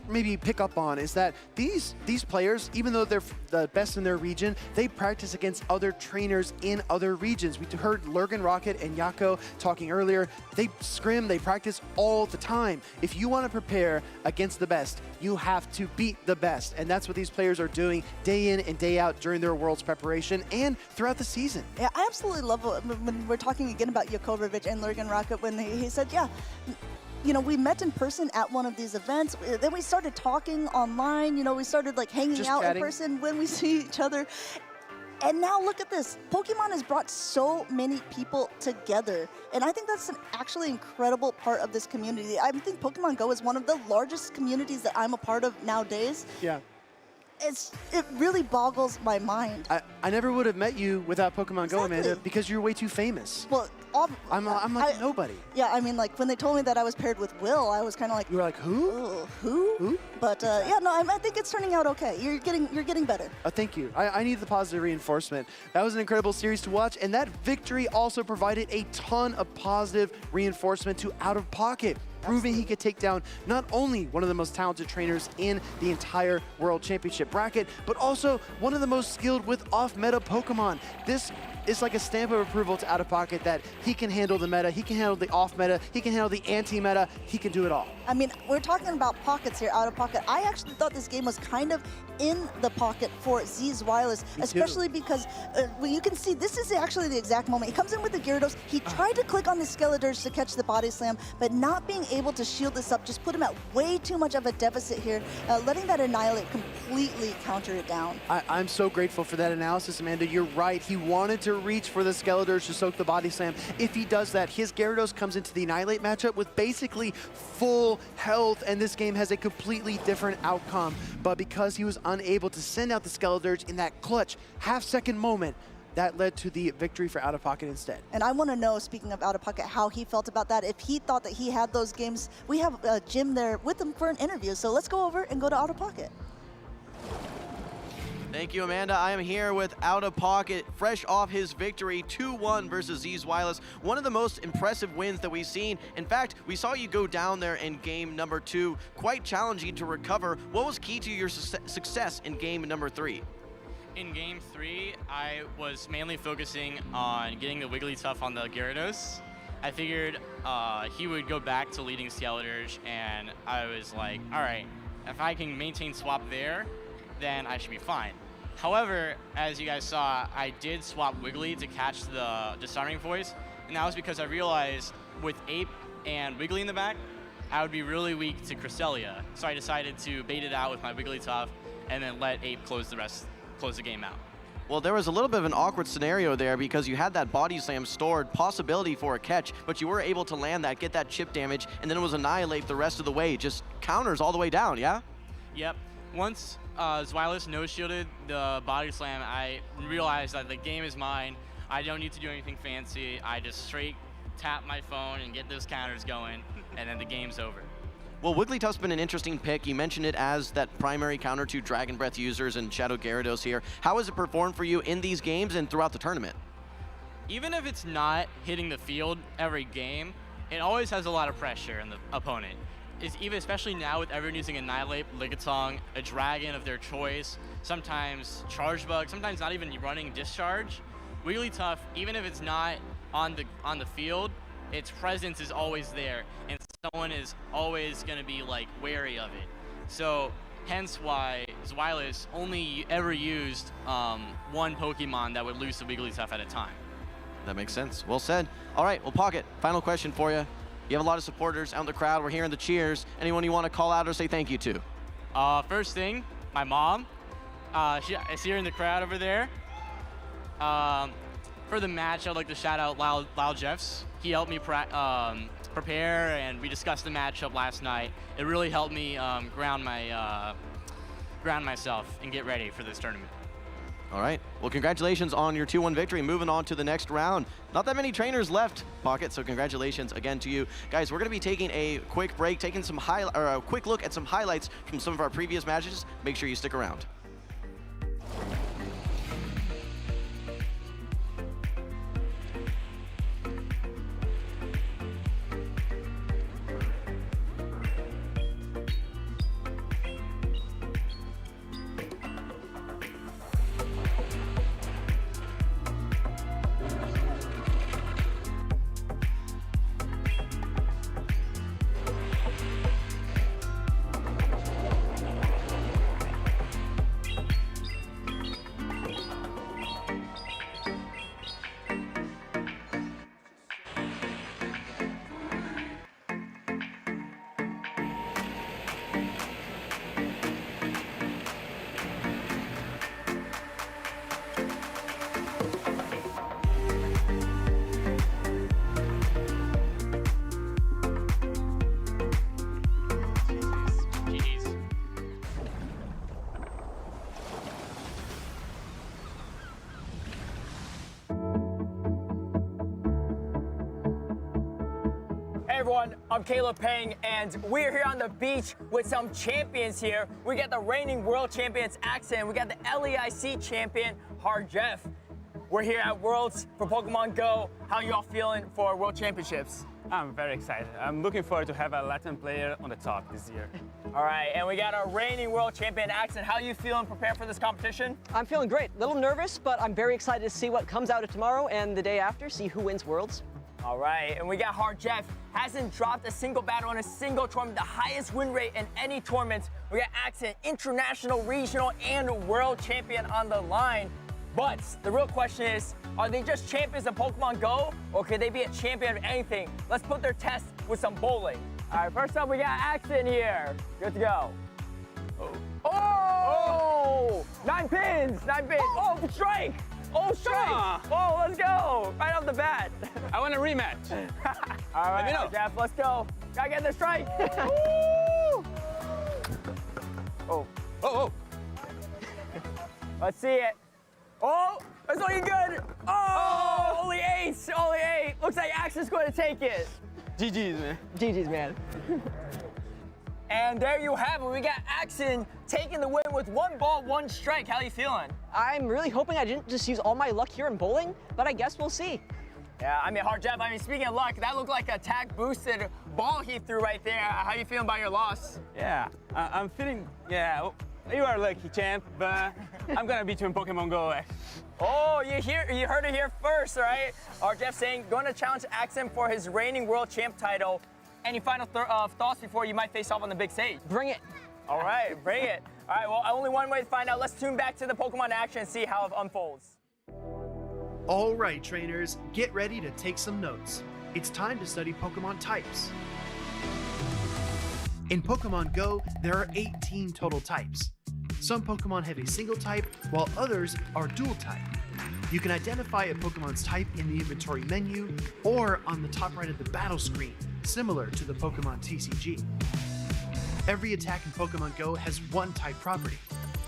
maybe pick up on, is that these players, even though they're the best in their region, they practice against other trainers in other regions. We heard LurganRocket and Yako talking earlier. They scrim, they practice all the time. If you want to prepare against the best, you have to beat the best. And that's what these players are doing day in and day out during their Worlds preparation and throughout the season. Yeah, I absolutely love it when we're talking again about Yacobervitch and LurganRocket, when he said, yeah, you know, we met in person at one of these events. Then we started talking online. You know, we started like hanging Just out chatting. in person when we see each other. And now look at this. Pokemon has brought so many people together. And I think that's an actually incredible part of this community. I think Pokemon Go is one of the largest communities that I'm a part of nowadays. Yeah. It really boggles my mind. I never would have met you without Pokemon Go, Amanda, because you're way too famous. Well, I'm like nobody. Yeah, I mean, like when they told me that I was paired with Will, I was kind of like, you were like, who? Who? But yeah, no, I think it's turning out okay. You're getting better. Thank you. I need the positive reinforcement. That was an incredible series to watch, and that victory also provided a ton of positive reinforcement to OutOfPocket, proving he could take down not only one of the most talented trainers in the entire World Championship bracket, but also one of the most skilled with off-meta Pokemon. This is like a stamp of approval to OutOfPocket that he can handle the meta, he can handle the off-meta, he can handle the anti-meta, he can do it all. I mean, we're talking about pockets here, OutOfPocket. I actually thought this game was kind of in the pocket for Zzweilous, especially because well, you can see this is actually the exact moment. He comes in with the Gyarados. He tried to click on the Skeletors to catch the body slam, but not being able to shield this up just put him at way too much of a deficit here, letting that Annihilate completely counter it down. I'm so grateful for that analysis, Amanda. You're right. He wanted to reach for the Skeletors to soak the body slam. If he does that, his Gyarados comes into the Annihilate matchup with basically full health, and this game has a completely different outcome. But because he was unable to send out the Skeletors in that clutch half-second moment, that led to the victory for OutOfPocket instead. And I want to know, speaking of OutOfPocket, how he felt about that. If he thought that he had those games, we have Jim there with him for an interview. So let's go over and go to OutOfPocket. Thank you, Amanda. I am here with OutOfPocket, fresh off his victory 2-1 versus Zzweilous. One of the most impressive wins that we've seen. In fact, we saw you go down there in game number 2, quite challenging to recover. What was key to your success in game number 3? In game 3, I was mainly focusing on getting the Wigglytuff on the Gyarados. I figured he would go back to leading Skeletors, and I was like, all right, if I can maintain swap there, then I should be fine. However, as you guys saw, I did swap Wiggly to catch the Disarming Voice, and that was because I realized with Ape and Wiggly in the back, I would be really weak to Cresselia. So I decided to bait it out with my Wigglytuff and then let Ape close the game out. Well, there was a little bit of an awkward scenario there because you had that body slam stored, possibility for a catch, but you were able to land that, get that chip damage, and then it was Annihilate the rest of the way, just counters all the way down, yeah? Yep. Once Zzweilous no-shielded the body slam, I realized that the game is mine. I don't need to do anything fancy. I just straight tap my phone and get those counters going, and then the game's over. Well, Wigglytuff's been an interesting pick. You mentioned it as that primary counter to Dragon Breath users and Shadow Gyarados here. How has it performed for you in these games and throughout the tournament? Even if it's not hitting the field every game, it always has a lot of pressure on the opponent. Especially now with everyone using Annihilate, Lickitung, a dragon of their choice, sometimes Charge Bug, sometimes not even running Discharge. Wigglytuff, even if it's not on the field, its presence is always there, and someone is always going to be like wary of it. So hence why Zzweilous only ever used one Pokemon that would lose the Wigglytuff at a time. That makes sense. Well said. All right, well, Pocket, final question for you. You have a lot of supporters out in the crowd. We're hearing the cheers. Anyone you want to call out or say thank you to? First thing, my mom. I see her in the crowd over there. For the match, I'd like to shout out Loud Jeffs. He helped me prepare, and we discussed the matchup last night. It really helped me ground myself and get ready for this tournament. All right. Well, congratulations on your 2-1 victory. Moving on to the next round. Not that many trainers left, Pocket, so congratulations again to you. Guys, we're going to be taking a quick break, taking a quick look at some highlights from some of our previous matches. Make sure you stick around. Hey everyone, I'm Caleb Peng, and we're here on the beach with some champions here. We got the reigning world champions, Accent. We got the LEIC champion, Hard Jeff. We're here at Worlds for Pokemon Go. How you all feeling for World Championships? I'm very excited. I'm looking forward to have a Latin player on the top this year. All right, and we got our reigning world champion, Accent. How you feeling prepared for this competition? I'm feeling great. A little nervous, but I'm very excited to see what comes out of tomorrow and the day after, see who wins Worlds. All right, and we got Hard Jeff. Hasn't dropped a single battle in a single tournament, the highest win rate in any tournament. We got Accent, international, regional, and world champion on the line. But the real question is, are they just champions of Pokemon Go, or could they be a champion of anything? Let's put their test with some bowling. All right, first up, we got Accent here. Good to go. Oh! 9 pins, 9 pins. Oh, strike! Oh, strike! Oh, let's go! Right off the bat. I want a rematch. All right, Jeff, let's go. Gotta get the strike. Woo! Oh. Oh. Let's see it. Oh, it's looking good. Oh, only 8, only 8. Looks like Accent's going to take it. GG's, man. GG's, man. And there you have it. We got Accent taking the win with 1 ball, 1 strike. How are you feeling? I'm really hoping I didn't just use all my luck here in bowling, but I guess we'll see. Yeah, I mean, Hard Jeff, speaking of luck, that looked like a attack boosted ball he threw right there. How you feeling about your loss? Yeah, I'm feeling, you are lucky, champ, but I'm gonna beat you in Pokemon Go. Oh, you heard it here first, right? Hard Jeff saying, going to challenge Accent for his reigning world champ title. Any final thoughts before you might face off on the big stage? Bring it. All right, bring it. All right, well, only one way to find out. Let's tune back to the Pokemon action and see how it unfolds. All right, trainers, get ready to take some notes. It's time to study Pokemon types. In Pokemon Go, there are 18 total types. Some Pokemon have a single type, while others are dual type. You can identify a Pokemon's type in the inventory menu or on the top right of the battle screen, similar to the Pokemon TCG. Every attack in Pokemon Go has one type property.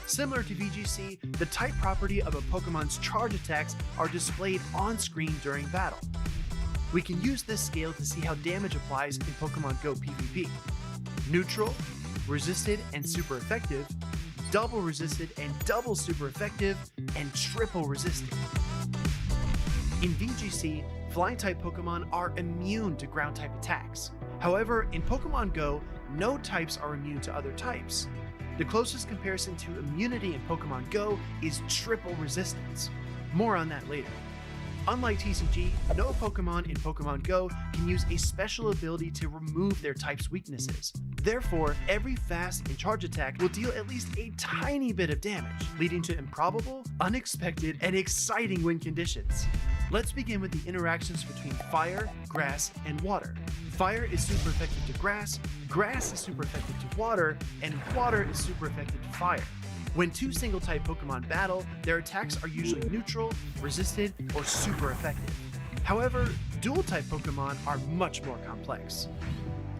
Similar to VGC, the type property of a Pokemon's charge attacks are displayed on screen during battle. We can use this scale to see how damage applies in Pokemon Go PvP. Neutral, resisted and super effective, double resisted and double super effective, and triple resisted. In VGC, flying type Pokemon are immune to ground type attacks. However, in Pokemon Go, no types are immune to other types. The closest comparison to immunity in Pokemon Go is triple resistance. More on that later. Unlike TCG, no Pokemon in Pokemon Go can use a special ability to remove their type's weaknesses. Therefore, every fast and charge attack will deal at least a tiny bit of damage, leading to improbable, unexpected, and exciting win conditions. Let's begin with the interactions between fire, grass, and water. Fire is super effective to grass, grass is super effective to water, and water is super effective to fire. When two single-type Pokemon battle, their attacks are usually neutral, resisted, or super effective. However, dual-type Pokemon are much more complex.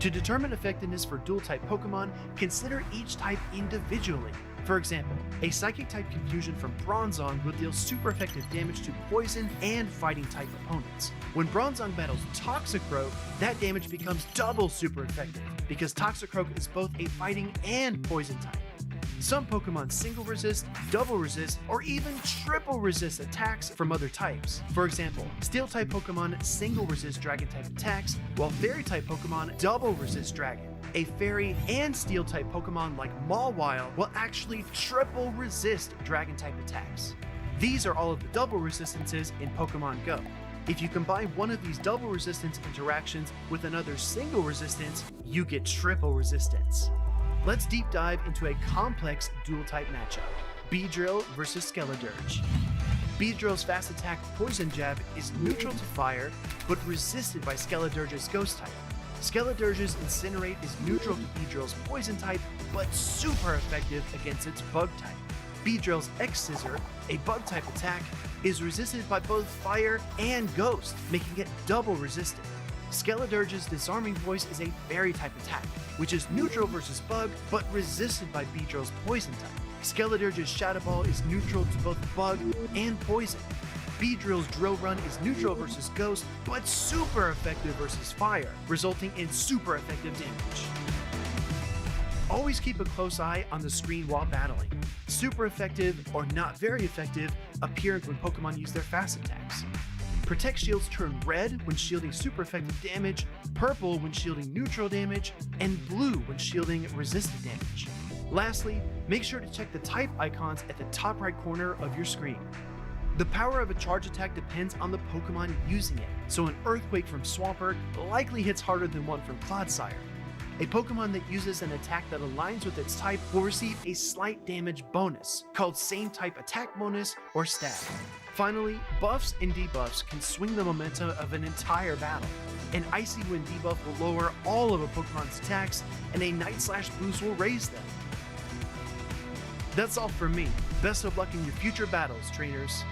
To determine effectiveness for dual-type Pokemon, consider each type individually. For example, a Psychic-type Confusion from Bronzong will deal super effective damage to Poison and Fighting-type opponents. When Bronzong battles Toxicroak, that damage becomes double super effective, because Toxicroak is both a Fighting and Poison type. Some Pokemon single resist, double resist, or even triple resist attacks from other types. For example, Steel-type Pokemon single resist Dragon-type attacks, while Fairy-type Pokemon double resist Dragon. A Fairy and Steel-type Pokemon like Mawile will actually triple resist Dragon-type attacks. These are all of the double resistances in Pokemon Go. If you combine one of these double resistance interactions with another single resistance, you get triple resistance. Let's deep dive into a complex dual-type matchup, Beedrill versus Skeledirge. Beedrill's fast attack Poison Jab is neutral to fire, but resisted by Skeledirge's Ghost type. Skeledirge's Incinerate is neutral to Beedrill's Poison type, but super effective against its Bug type. Beedrill's X-Scissor, a Bug-type attack, is resisted by both Fire and Ghost, making it double resistant. Skeledirge's Disarming Voice is a Fairy-type attack, which is neutral versus Bug, but resisted by Beedrill's Poison type. Skeledirge's Shadow Ball is neutral to both Bug and Poison. Beedrill's Drill Run is neutral versus Ghost, but super effective versus Fire, resulting in super effective damage. Always keep a close eye on the screen while battling. Super effective or not very effective appear when Pokemon use their fast attacks. Protect shields turn red when shielding super effective damage, purple when shielding neutral damage, and blue when shielding resistant damage. Lastly, make sure to check the type icons at the top right corner of your screen. The power of a charge attack depends on the Pokemon using it, so an Earthquake from Swampert likely hits harder than one from Clodsire. A Pokemon that uses an attack that aligns with its type will receive a slight damage bonus, called Same Type Attack Bonus or STAB. Finally, buffs and debuffs can swing the momentum of an entire battle. An Icy Wind debuff will lower all of a Pokemon's attacks, and a Night Slash boost will raise them. That's all from me. Best of luck in your future battles, trainers.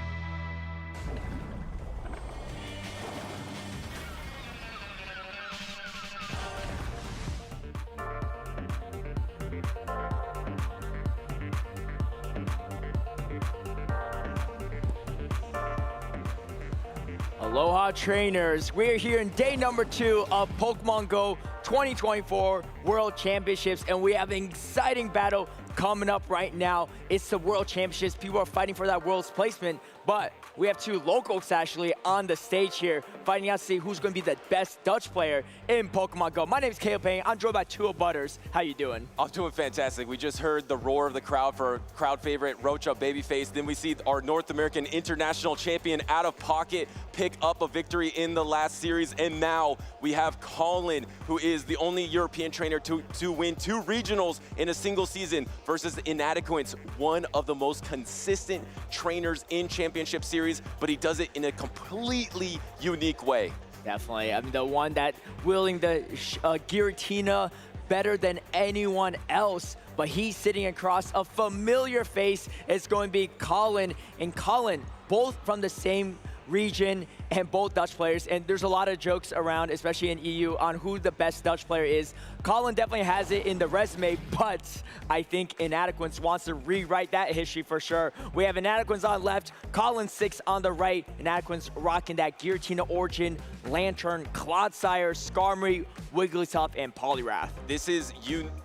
Aloha trainers, we're here in day number 2 of Pokemon Go 2024 World Championships, and we have an exciting battle coming up right now. It's the World Championships. People are fighting for that world's placement, but we have 2 locals actually on the stage here, fighting out to see who's going to be the best Dutch player in Pokemon Go. My name is Caleb Payne. I'm joined by 2 Butters. How you doing? I'm doing fantastic. We just heard the roar of the crowd for crowd favorite Roacha Baby Face. Then we see our North American International Champion OutOfPocket pick up a victory in the last series. And now we have Colin, who is the only European trainer to win 2 regionals in a single season versus Inadequance, one of the most consistent trainers in Championship Series, but he does it in a completely unique way. Definitely. I mean, the one that wielding the Giratina better than anyone else, but he's sitting across a familiar face. It's going to be Colin. And Colin, both from the same region and both Dutch players, and there's a lot of jokes around, especially in EU, on who the best Dutch player is. Colin definitely has it in the resume, but I think Inadequance wants to rewrite that history for sure. We have Inadequance on left, Colin 6 on the right. Inadequance rocking that Giratina Origin, Lantern, Clodsire, Skarmory, Wigglytuff, and Poliwrath. This is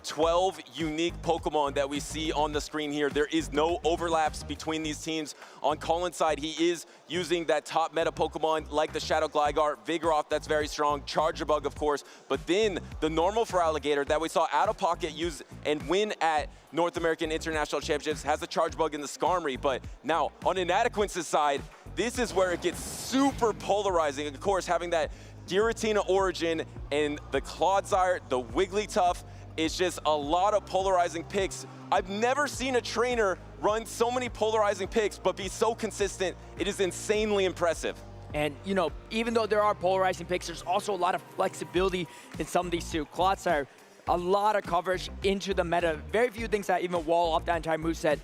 12 unique Pokemon that we see on the screen here. There is no overlaps between these teams. On Colin's side, he is using that top meta Pokemon like the Shadow Gligar, Vigoroth, that's very strong, Charjabug, of course, but then the normal for Alligator that we saw OutOfPocket use and win at North American International Championships has a Charjabug in the Skarmory, but now on Inadequance's side, this is where it gets super polarizing. Of course, having that Giratina origin and the Clodsire, the Wigglytuff, it's just a lot of polarizing picks. I've never seen a trainer run so many polarizing picks, but be so consistent. It is insanely impressive. And, you know, even though there are polarizing picks, there's also a lot of flexibility in some of these too. Clodsire, a lot of coverage into the meta. Very few things that even wall off that entire moveset.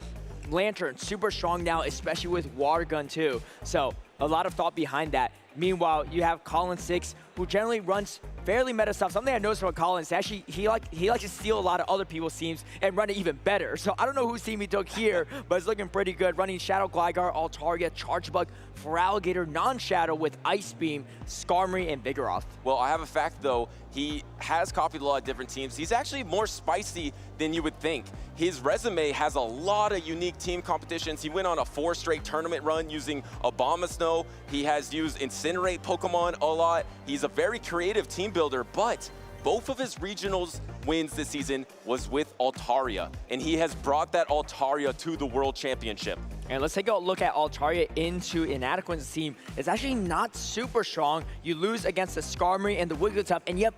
Lantern, super strong now, especially with Water Gun too. So a lot of thought behind that. Meanwhile, you have Colin 6, who generally runs fairly meta stuff. Something I noticed about Colin is actually he likes to steal a lot of other people's teams and run it even better. So I don't know whose team he took here, but it's looking pretty good. Running Shadow Gligar, Altaria, Charge Bug, Feraligatr, non-Shadow with Ice Beam, Skarmory, and Vigoroth. Well, I have a fact though. He has copied a lot of different teams. He's actually more spicy than you would think. His resume has a lot of unique team competitions. He went on a 4 straight tournament run using Abomasnow. He has used Incinerate Pokemon a lot. He's a very creative team builder, but both of his regionals wins this season was with Altaria, and he has brought that Altaria to the World Championship. And let's take a look at Altaria into Inadequance's team. It's actually not super strong. You lose against the Skarmory and the Wigglytuff, and you have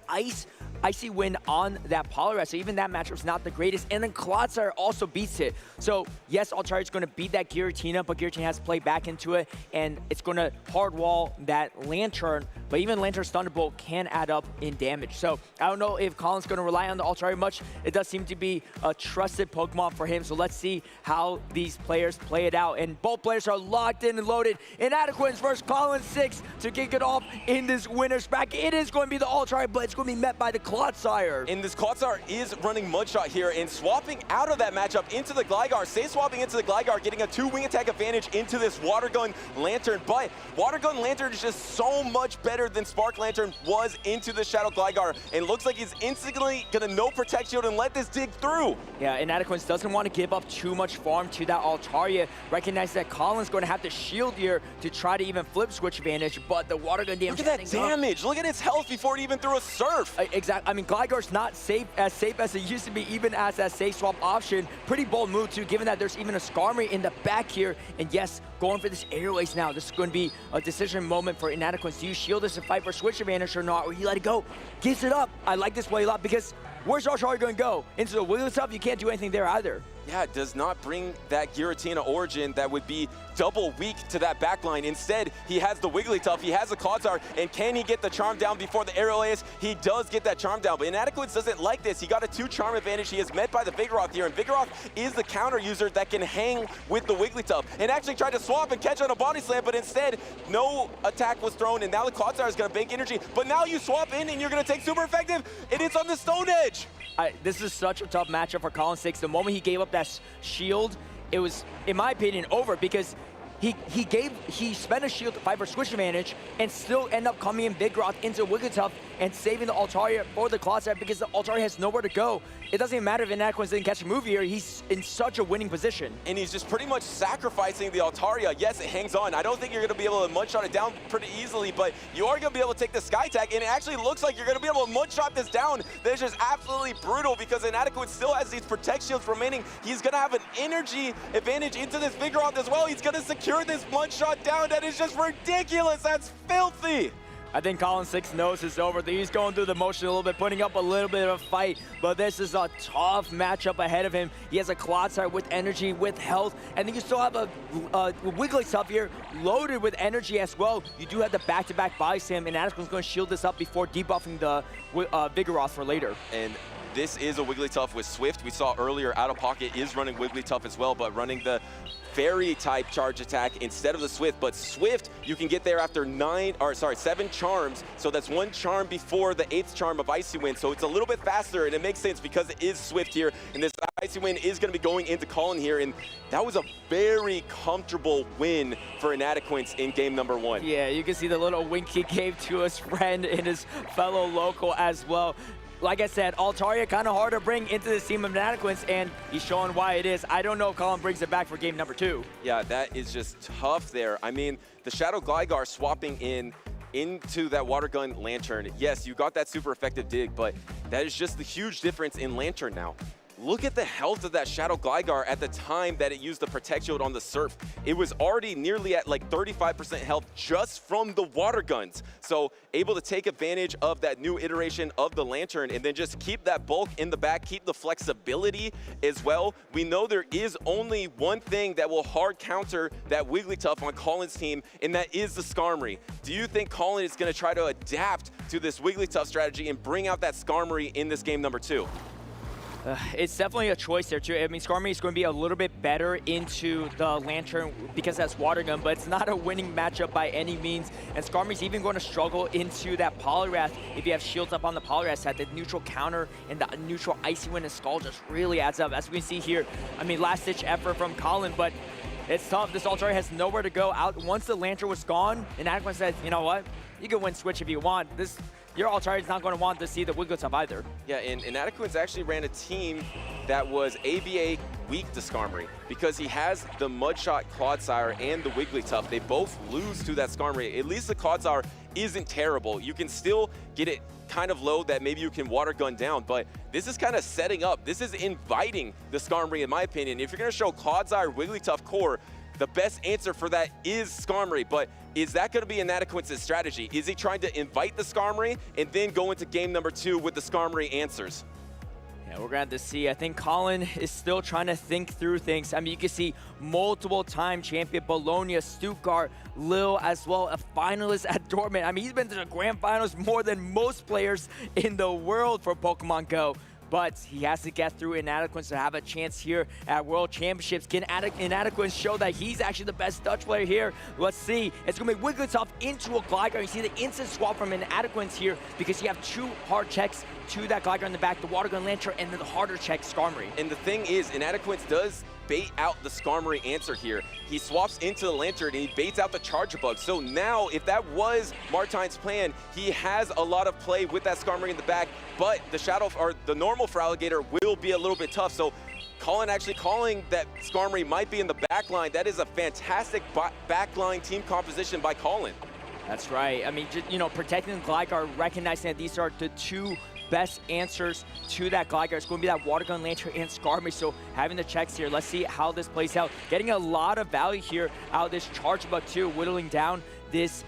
Icy Wind on that Poliwrath, so even that matchup's not the greatest. And then Clodsire also beats it. So yes, Altaria's going to beat that Giratina, but Giratina has to play back into it, and it's going to hard wall that Lantern, but even Lantern's Thunderbolt can add up in damage. So I don't know if Colin's going to rely on the Altaria much. It does seem to be a trusted Pokemon for him, so let's see how these players play it out. And both players are locked in and loaded. Inadequance versus Colin 6 to kick it off in this winner's bracket. It is going to be the Altaria, but it's going to be met by the Clodsire. And this Clodsire is running Mudshot here and swapping out of that matchup into the Gligar. Say swapping into the Gligar, getting a 2-wing attack advantage into this Water Gun Lantern. But Water Gun Lantern is just so much better than Spark Lantern was into the Shadow Gligar. And looks like he's instantly going to no Protect Shield and let this dig through. Yeah, Inadequance doesn't want to give up too much farm to that Altaria. Recognize that Colin's going to have to shield here to try to even flip switch advantage, but the Water Gun damage. Look at that damage. Look at its health before it even threw a Surf. Exactly. I mean, Gligar's not safe as it used to be, even as that safe swap option. Pretty bold move too, given that there's even a Skarmory in the back here. And yes, going for this Aerial Ace now. This is going to be a decision moment for Inadequance. Do you shield this and fight for switch advantage or not, or you let it go? Gives it up. I like this play a lot because where's Altaria going to go? Into the Wigglytuff? You can't do anything there either. Yeah, it does not bring that Giratina origin that would be double weak to that backline. Instead, he has the Wigglytuff, he has the Clodsire, and can he get the Charm down before the Aerial Ace? He does get that Charm down, but Inadequance doesn't like this. He got a 2-charm advantage. He is met by the Vigoroth here, and Vigoroth is the counter user that can hang with the Wigglytuff, and actually tried to swap and catch on a Body Slam, but instead, no attack was thrown, and now the Clodsire is going to bank energy, but now you swap in, and you're going to take super effective, and it's on the Stone Edge. This is such a tough matchup for Colin 6. The moment he gave up that shield, it was, in my opinion, over because he spent a shield to fight for switch advantage and still end up coming in Vigoroth into Wigglytuff and saving the Altaria for the Clodsire because the Altaria has nowhere to go. It doesn't even matter if Inadequance didn't catch a move here. He's in such a winning position. And he's just pretty much sacrificing the Altaria. Yes, it hangs on. I don't think you're going to be able to Mudshot it down pretty easily, but you are going to be able to take the Sky Tag, and it actually looks like you're going to be able to Mudshot this down. That's just absolutely brutal because Inadequance still has these Protect Shields remaining. He's going to have an energy advantage into this Vigoroth as well. He's going to secure this Mudshot down. That is just ridiculous. That's filthy. I think Colin 6 knows it's over. He's going through the motion a little bit, putting up a little bit of a fight, but this is a tough matchup ahead of him. He has a Clodsire with energy, with health, and then you still have a Wigglytuff here loaded with energy as well. You do have the back-to-back Body Slam, and Inadequance is going to shield this up before debuffing the Vigoroth for later. And this is a Wigglytuff with Swift. We saw earlier OutOfPocket is running Wigglytuff as well, but running the Fairy type charge attack instead of the Swift. But Swift, you can get there after 7 charms. So that's 1 charm before the 8th charm of Icy Wind. So it's a little bit faster, and it makes sense because it is Swift here. And this Icy Wind is going to be going into Colin here. And that was a very comfortable win for Inadequance in game number 1. Yeah, you can see the little wink he gave to his friend and his fellow local as well. Like I said, Altaria kind of hard to bring into this team of Inadequance, and he's showing why it is. I don't know if Colin brings it back for game number 2. Yeah, that is just tough there. I mean, the Shadow Gligar swapping into that Water Gun Lantern. Yes, you got that super effective dig, but that is just the huge difference in Lantern now. look at the health of that Shadow Gligar at the time that it used the Protect Shield on the Surf. It was already nearly at like 35% health just from the water guns. So able to take advantage of that new iteration of the Lantern and then just keep that bulk in the back, keep the flexibility as well. We know there is only one thing that will hard counter that Wigglytuff on Colin's team, and that is the Skarmory. Do you think Colin is going to try to adapt to this Wigglytuff strategy and bring out that Skarmory in this game number 2? It's definitely a choice there too. I mean, Skarmory is going to be a little bit better into the Lantern because that's Water Gun, but it's not a winning matchup by any means. And Skarmory's even going to struggle into that Poliwrath if you have shields up on the Poliwrath side. The neutral counter and the neutral Icy Wind and Scald just really adds up. As we can see here, I mean, last-ditch effort from Colin, but it's tough. This Altaria has nowhere to go out. Once the Lantern was gone, Inadequance said, you know what? You can win Switch if you want. Your Altaria is not going to want to see the Wigglytuff either. Yeah, and Inadequance actually ran a team that was ABA weak to Skarmory because he has the Mudshot Clodsire and the Wigglytuff. They both lose to that Skarmory. At least the Clodsire isn't terrible. You can still get it kind of low that maybe you can Water Gun down, but this is kind of setting up. This is inviting the Skarmory, in my opinion. If you're going to show Clodsire, Wigglytuff core, the best answer for that is Skarmory, but is that going to be Inadequance's strategy? Is he trying to invite the Skarmory and then go into game number 2 with the Skarmory answers? Yeah, we're going to have to see. I think Colin is still trying to think through things. I mean, you can see multiple-time champion Bologna, Stuttgart, Lille, as well, a finalist at Dortmund. I mean, he's been to the grand finals more than most players in the world for Pokemon Go. But he has to get through Inadequance to have a chance here at World Championships. Can Inadequance show that he's actually the best Dutch player here? Let's see. It's going to be Wigglytuff into a Gligar. You see the instant swap from Inadequance here because you have 2 hard checks to that Gligar in the back, the Water Gun Lantern, and then the harder check, Skarmory. And the thing is, Inadequance does bait out the Skarmory answer here. He swaps into the Lantern and he baits out the Charger Bug. So now, if that was Martine's plan, he has a lot of play with that Skarmory in the back, but the Shadow, or the normal Feraligatr will be a little bit tough. So Colin actually calling that Skarmory might be in the back line. That is a fantastic backline team composition by Colin. That's right. I mean, just, you know, protecting the Gligar, recognizing that these are the 2 best answers to that Gligar. It's going to be that Water Gun Lantern and Skarmory. So having the checks here, let's see how this plays out. Getting a lot of value here out of this Charge Bug too, whittling down this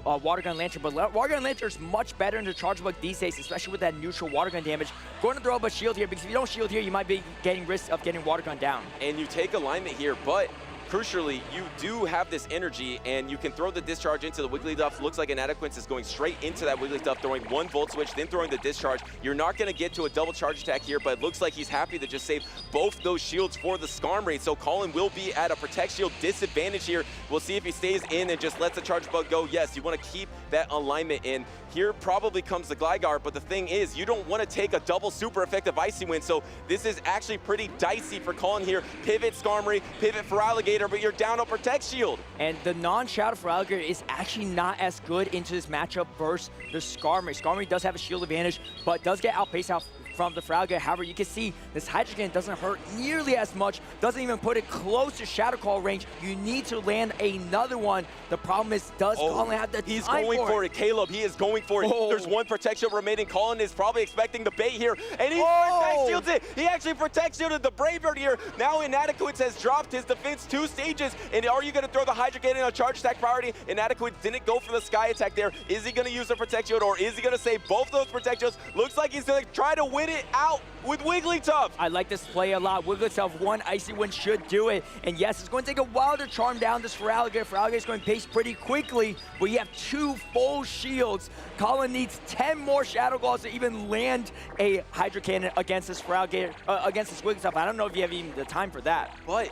Water Gun Lantern. But Water Gun Lantern is much better in the Charge Bug these days, especially with that neutral Water Gun damage. Going to throw up a shield here because if you don't shield here, you might be getting risk of getting Water Gun down. And you take alignment here, but crucially, you do have this energy, and you can throw the discharge into the Wigglytuff. Looks like Inadequance is going straight into that Wigglytuff, throwing 1 Volt Switch, then throwing the discharge. You're not going to get to a double charge attack here, but it looks like he's happy to just save both those shields for the Skarmory. So Colin will be at a Protect Shield disadvantage here. We'll see if he stays in and just lets the Charge Bug go. Yes, you want to keep that alignment in. Here probably comes the Gligar, but the thing is, you don't want to take a double super effective Icy Wind, so this is actually pretty dicey for Colin here. Pivot Skarmory, pivot Feraligatr, but you're down a Protect Shield. And the non-Shadow Feraligatr is actually not as good into this matchup versus the Skarmory. Skarmory does have a shield advantage, but does get outpaced out from the Feraligatr. However, you can see this Hydreigon doesn't hurt nearly as much, doesn't even put it close to Shadow Claw range. You need to land another one. The problem is, does Colin have the time He's going for it, Caleb. He is going for it. There's 1 Protect Shield remaining. Colin is probably expecting the bait here, and he Protect Shields it. He actually Protect Shielded the Brave Bird here. Now Inadequance has dropped his defense 2 stages, and are you going to throw the Hydreigon in a charge attack priority? Inadequance didn't go for the Sky attack there. Is he going to use the Protect Shield, or is he going to save both those Protect Shields? Looks like he's going to try to win it out with Wigglytuff. I like this play a lot. Wigglytuff, 1 Icy Wind should do it. And yes, it's going to take a while to charm down this Feraligatr. Feraligatr is going to pace pretty quickly, but you have 2 full shields. Colin needs 10 more Shadow Claws to even land a Hydro Cannon against this Feraligatr, against this Wigglytuff. I don't know if you have even the time for that. But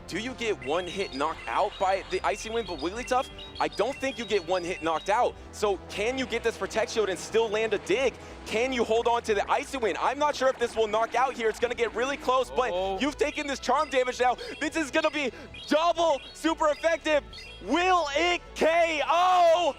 do you get 1 hit knocked out by the Icy Wind but Wigglytuff? I don't think you get 1 hit knocked out. So can you get this Protect Shield and still land a dig? Can you hold on to the Icy Wind? I'm not sure if this will knock out here. It's going to get really close, but you've taken this charm damage now. This is going to be double super effective. Will it KO?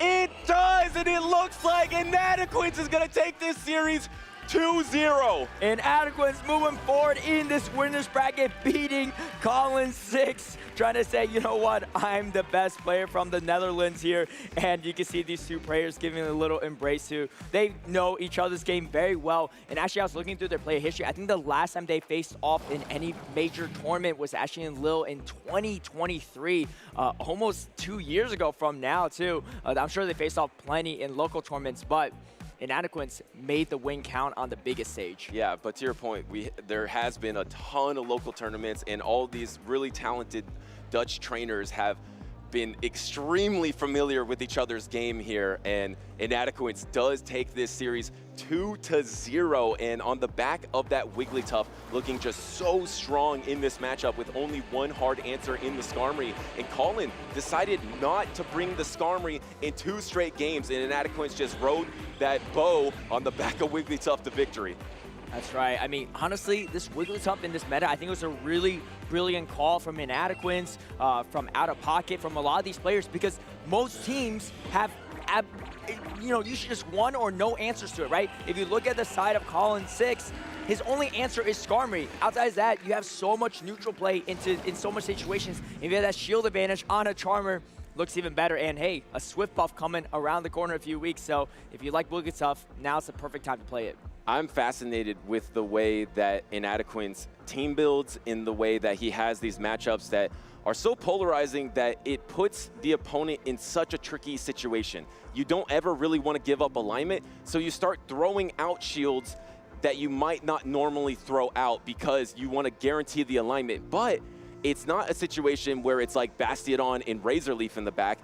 It does, and it looks like Inadequance is going to take this series 2-0. Inadequance moving forward in this winner's bracket, beating Colin 6, trying to say, you know what, I'm the best player from the Netherlands here. And you can see these two players giving a little embrace too. They know each other's game very well. And actually, I was looking through their player history. I think the last time they faced off in any major tournament was actually in Lille in 2023, almost 2 years ago from now too. I'm sure they faced off plenty in local tournaments, but Inadequance made the win count on the biggest stage. Yeah, but to your point, there has been a ton of local tournaments, and all these really talented Dutch trainers have been extremely familiar with each other's game here, and Inadequance does take this series 2-0, and on the back of that Wigglytuff looking just so strong in this matchup with only one hard answer in the Skarmory, and Colin decided not to bring the Skarmory in 2 straight games, and Inadequance just rode that bow on the back of Wigglytuff to victory. That's right. I mean, honestly, this Wigglytuff in this meta, I think it was a really brilliant call from Inadequance, from OutOfPocket, from a lot of these players, because most teams have, usually just one or no answers to it, right? If you look at the side of Colin 6, his only answer is Skarmory. Outside of that, you have so much neutral play in so much situations. If you have that shield advantage on a Charmer, looks even better. And hey, a Swift buff coming around the corner in a few weeks. So if you like Wigglytuff, now's the perfect time to play it. I'm fascinated with the way that Inadequance team builds, in the way that he has these matchups that are so polarizing that it puts the opponent in such a tricky situation. You don't ever really want to give up alignment, so you start throwing out shields that you might not normally throw out because you want to guarantee the alignment. But it's not a situation where it's like Bastiodon and Razor Leaf in the back.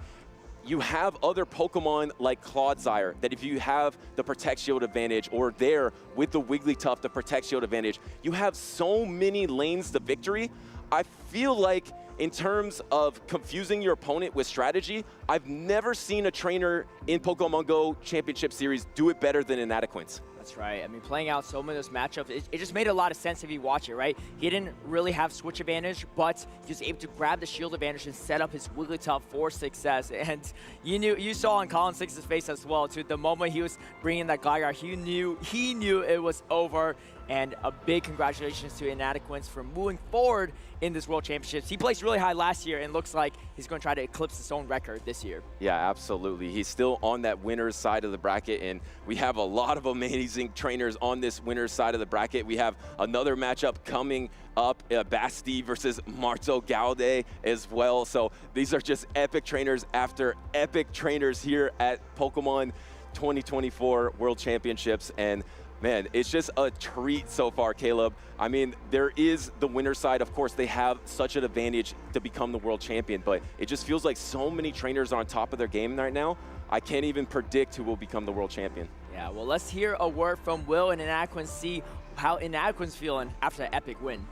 You have other Pokemon like Clodsire that if you have the Protect Shield advantage, or there with the Wigglytuff, the Protect Shield advantage, you have so many lanes to victory. I feel like in terms of confusing your opponent with strategy, I've never seen a trainer in Pokemon Go Championship Series do it better than Inadequance. That's right. I mean, playing out so many of those matchups, it just made a lot of sense if you watch it, right? He didn't really have switch advantage, but he was able to grab the shield advantage and set up his Wigglytuff for success. And you saw on Colin 6's face as well, too. The moment he was bringing that Gligar, he knew it was over. And a big congratulations to Inadequance for moving forward in this World Championships. He placed really high last year and looks like he's going to try to eclipse his own record this year. Yeah, absolutely. He's still on that winner's side of the bracket, and we have a lot of amazing trainers on this winner's side of the bracket. We have another matchup coming up, Basti versus MartoGalde as well. So these are just epic trainers after epic trainers here at Pokemon 2024 World Championships. And man, it's just a treat so far, Caleb. I mean, there is the winner's side. Of course, they have such an advantage to become the world champion, but it just feels like so many trainers are on top of their game right now. I can't even predict who will become the world champion. Yeah, well, let's hear a word from Will and Inadequance, see how Inadequance feeling after that epic win.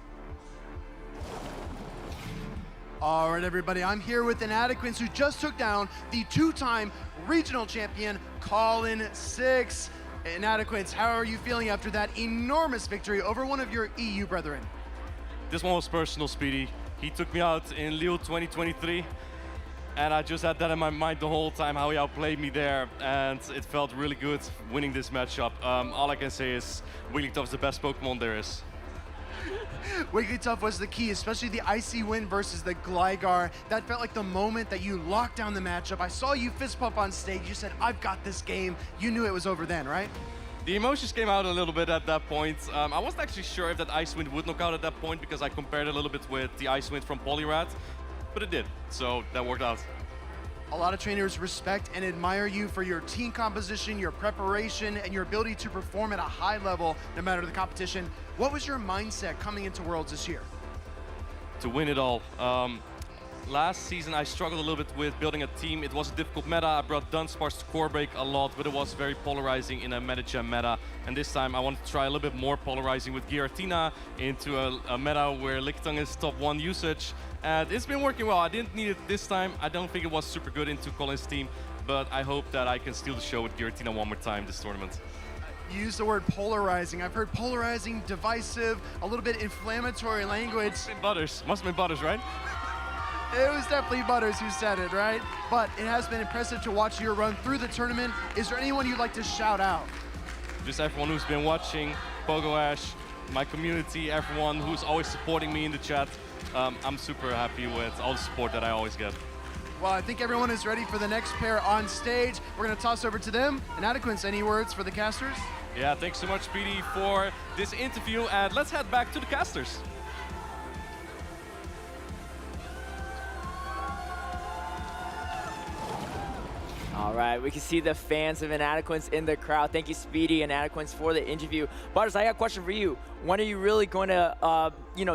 All right, everybody, I'm here with Inadequance, who just took down the 2-time regional champion, Colin 6. Inadequance, how are you feeling after that enormous victory over one of your EU brethren? This one was personal, Speedy. He took me out in Lille 2023, and I just had that in my mind the whole time, how he outplayed me there, and it felt really good winning this matchup. All I can say is Wigglytuff is the best Pokemon there is. Wigglytuff was the key, especially the Icy win versus the Gligar. That felt like the moment that you locked down the matchup. I saw you fist pump on stage. You said, I've got this game. You knew it was over then, right? The emotions came out a little bit at that point. I wasn't actually sure if that Ice Wind would knock out at that point because I compared a little bit with the Ice Wind from Poliwrath, but it did, so that worked out. A lot of trainers respect and admire you for your team composition, your preparation, and your ability to perform at a high level no matter the competition. What was your mindset coming into Worlds this year? To win it all. Last season I struggled a little bit with building a team. It was a difficult meta. I brought Dunsparce to core break a lot, but it was very polarizing in a Metagame meta. And this time I wanted to try a little bit more polarizing with Giratina into a meta where Lickitung is top 1 usage. And it's been working well. I didn't need it this time. I don't think it was super good into Colin's team, but I hope that I can steal the show with Giratina one more time this tournament. You used the word polarizing. I've heard polarizing, divisive, a little bit inflammatory language. Must have been Butters, right? It was definitely Butters who said it, right? But it has been impressive to watch your run through the tournament. Is there anyone you'd like to shout out? just everyone who's been watching, Pogo Ash, my community, everyone who's always supporting me in the chat. I'm super happy with all the support that I always get. Well, I think everyone is ready for the next pair on stage. We're going to toss over to them. Inadequance, any words for the casters? Yeah, thanks so much, Speedy, for this interview, and let's head back to the casters. All right, we can see the fans of Inadequance in the crowd. Thank you, Speedy and Inadequance, for the interview. Butters, I got a question for you. When are you really going to,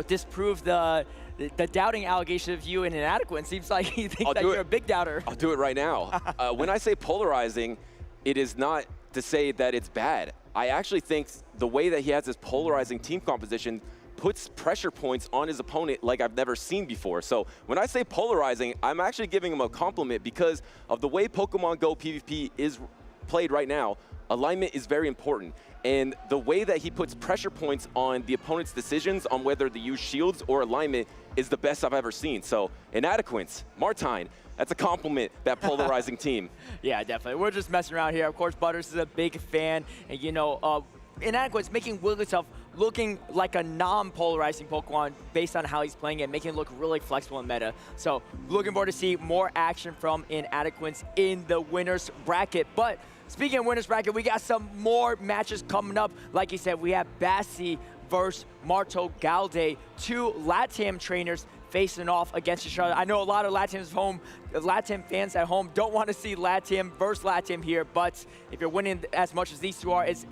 disprove the doubting allegation of you and Inadequance? Seems like you think that you're a big doubter. I'll do it right now. When I say polarizing, it is not to say that it's bad. I actually think the way that he has this polarizing team composition puts pressure points on his opponent like I've never seen before. So when I say polarizing, I'm actually giving him a compliment because of the way Pokemon Go PvP is played right now. Alignment is very important. And the way that he puts pressure points on the opponent's decisions on whether to use shields or alignment is the best I've ever seen. So Inadequance, Martine, that's a compliment, that polarizing team. Yeah, definitely. We're just messing around here. Of course, Butters is a big fan. And, Inadequance making Wigglytuff looking like a non-polarizing Pokemon based on how he's playing it, making it look really flexible in meta. So looking forward to see more action from Inadequance in the winner's bracket. But speaking of winner's bracket, we got some more matches coming up. Like you said, we have Basti versus MartoGalde, two LATAM trainers facing off against each other. I know a lot of LATAM fans at home don't want to see LATAM versus LATAM here, but if you're winning as much as these two are, it's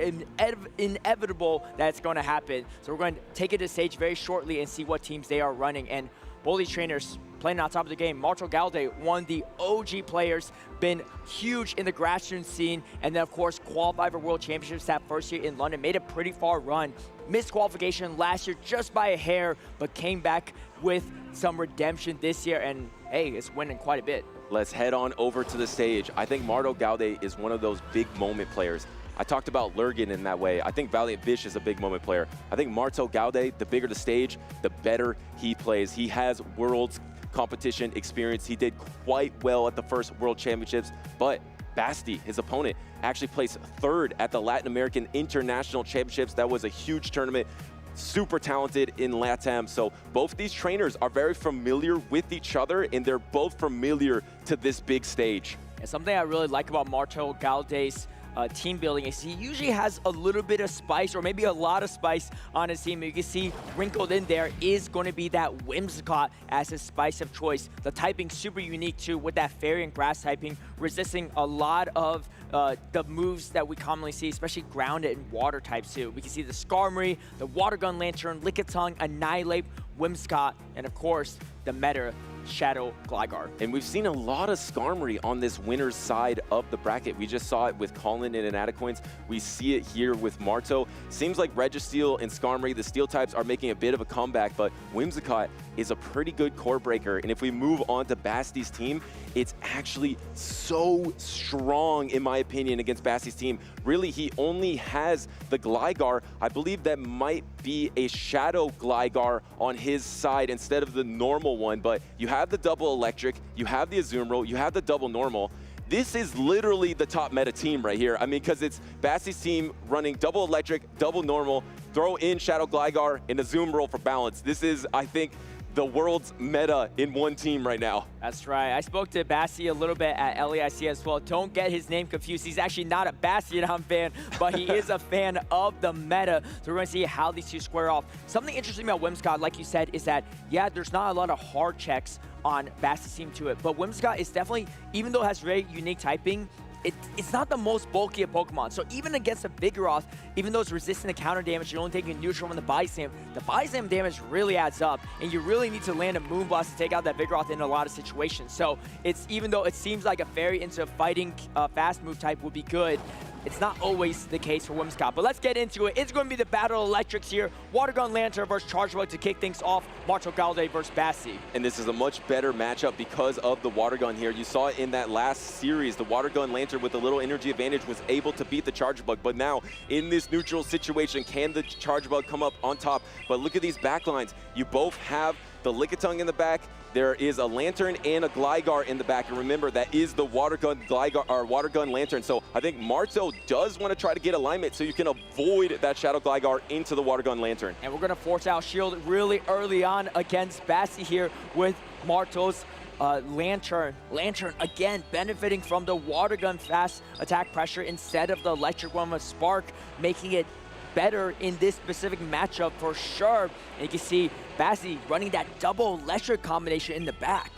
inevitable that it's going to happen. So we're going to take it to stage very shortly and see what teams they are running. And both these trainers playing on top of the game. MartoGalde, one of the OG players, been huge in the grassroots scene, and then of course qualified for World Championships that first year in London, made a pretty far run. Missed qualification last year just by a hair, but came back with some redemption this year, and hey, it's winning quite a bit. Let's head on over to the stage. I think MartoGalde is one of those big moment players. I talked about Lurgan in that way. I think ValiantVish is a big moment player. I think MartoGalde, the bigger the stage, the better he plays. He has Worlds competition experience. He did quite well at the first World Championships, but Basti, his opponent, actually placed third at the Latin American International Championships. That was a huge tournament. Super talented in LATAM. So both these trainers are very familiar with each other, and they're both familiar to this big stage. And something I really like about MartoGalde's team building is he usually has a little bit of spice, or maybe a lot of spice on his team. You can see wrinkled in there is going to be that Whimsicott as his spice of choice. The typing super unique too, with that fairy and grass typing, resisting a lot of the moves that we commonly see, especially grounded and water types too. We can see the Skarmory, the Water Gun Lantern, Lickitung, Annihilate, Whimsicott, and of course the meta Shadow Gligar. And we've seen a lot of Skarmory on this winner's side of the bracket. We just saw it with Colin and Inadequance. We see it here with Marto. Seems like Registeel and Skarmory, the steel types, are making a bit of a comeback, but Whimsicott is a pretty good core breaker. And if we move on to Basti's team, it's actually so strong, in my opinion, against Basti's team. Really, he only has the Gligar. I believe that might be a Shadow Gligar on his side instead of the normal one, but you have the double electric, you have the Azumarill, you have the double normal. This is literally the top meta team right here. I mean, because it's Basti's team running double electric, double normal, throw in Shadow Gligar and Azumarill for balance. This is, I think, the world's meta in one team right now. That's right. I spoke to Basti a little bit at LAIC as well. Don't get his name confused. He's actually not a Bastion fan, but he is a fan of the meta. So we're going to see how these two square off. Something interesting about Whimsicott, like you said, is that, yeah, there's not a lot of hard checks on Basti's team to it, but Whimsicott is definitely, even though it has very unique typing, it's not the most bulky of Pokemon. So even against a Vigoroth, even though it's resistant to counter damage, you're only taking neutral from the Body Slam, the Body Slam damage really adds up, and you really need to land a Moonblast to take out that Vigoroth in a lot of situations. So it's, even though it seems like a fairy into a fighting fast move type would be good, it's not always the case for Whimsicott. But let's get into it. It's going to be the Battle of Electrics here. Water Gun Lantern versus Charge Bug to kick things off. MartoGalde versus Basti. And this is a much better matchup because of the Water Gun here. You saw it in that last series. The Water Gun Lantern with a little energy advantage was able to beat the Charge Bug. But now, in this neutral situation, can the Charge Bug come up on top? But look at these backlines. You both have the Lickitung in the back. There is a Lantern and a Gligar in the back, and remember, that is the Water Gun Gligar, or Water Gun Lantern. So I think Marto does want to try to get alignment so you can avoid that Shadow Gligar into the Water Gun Lantern. And we're going to force out Shield really early on against Basti here with Marto's Lantern. Lantern, again, benefiting from the Water Gun fast attack pressure instead of the Electric one with Spark, making it better in this specific matchup for sure. And you can see Basti running that double electric combination in the back.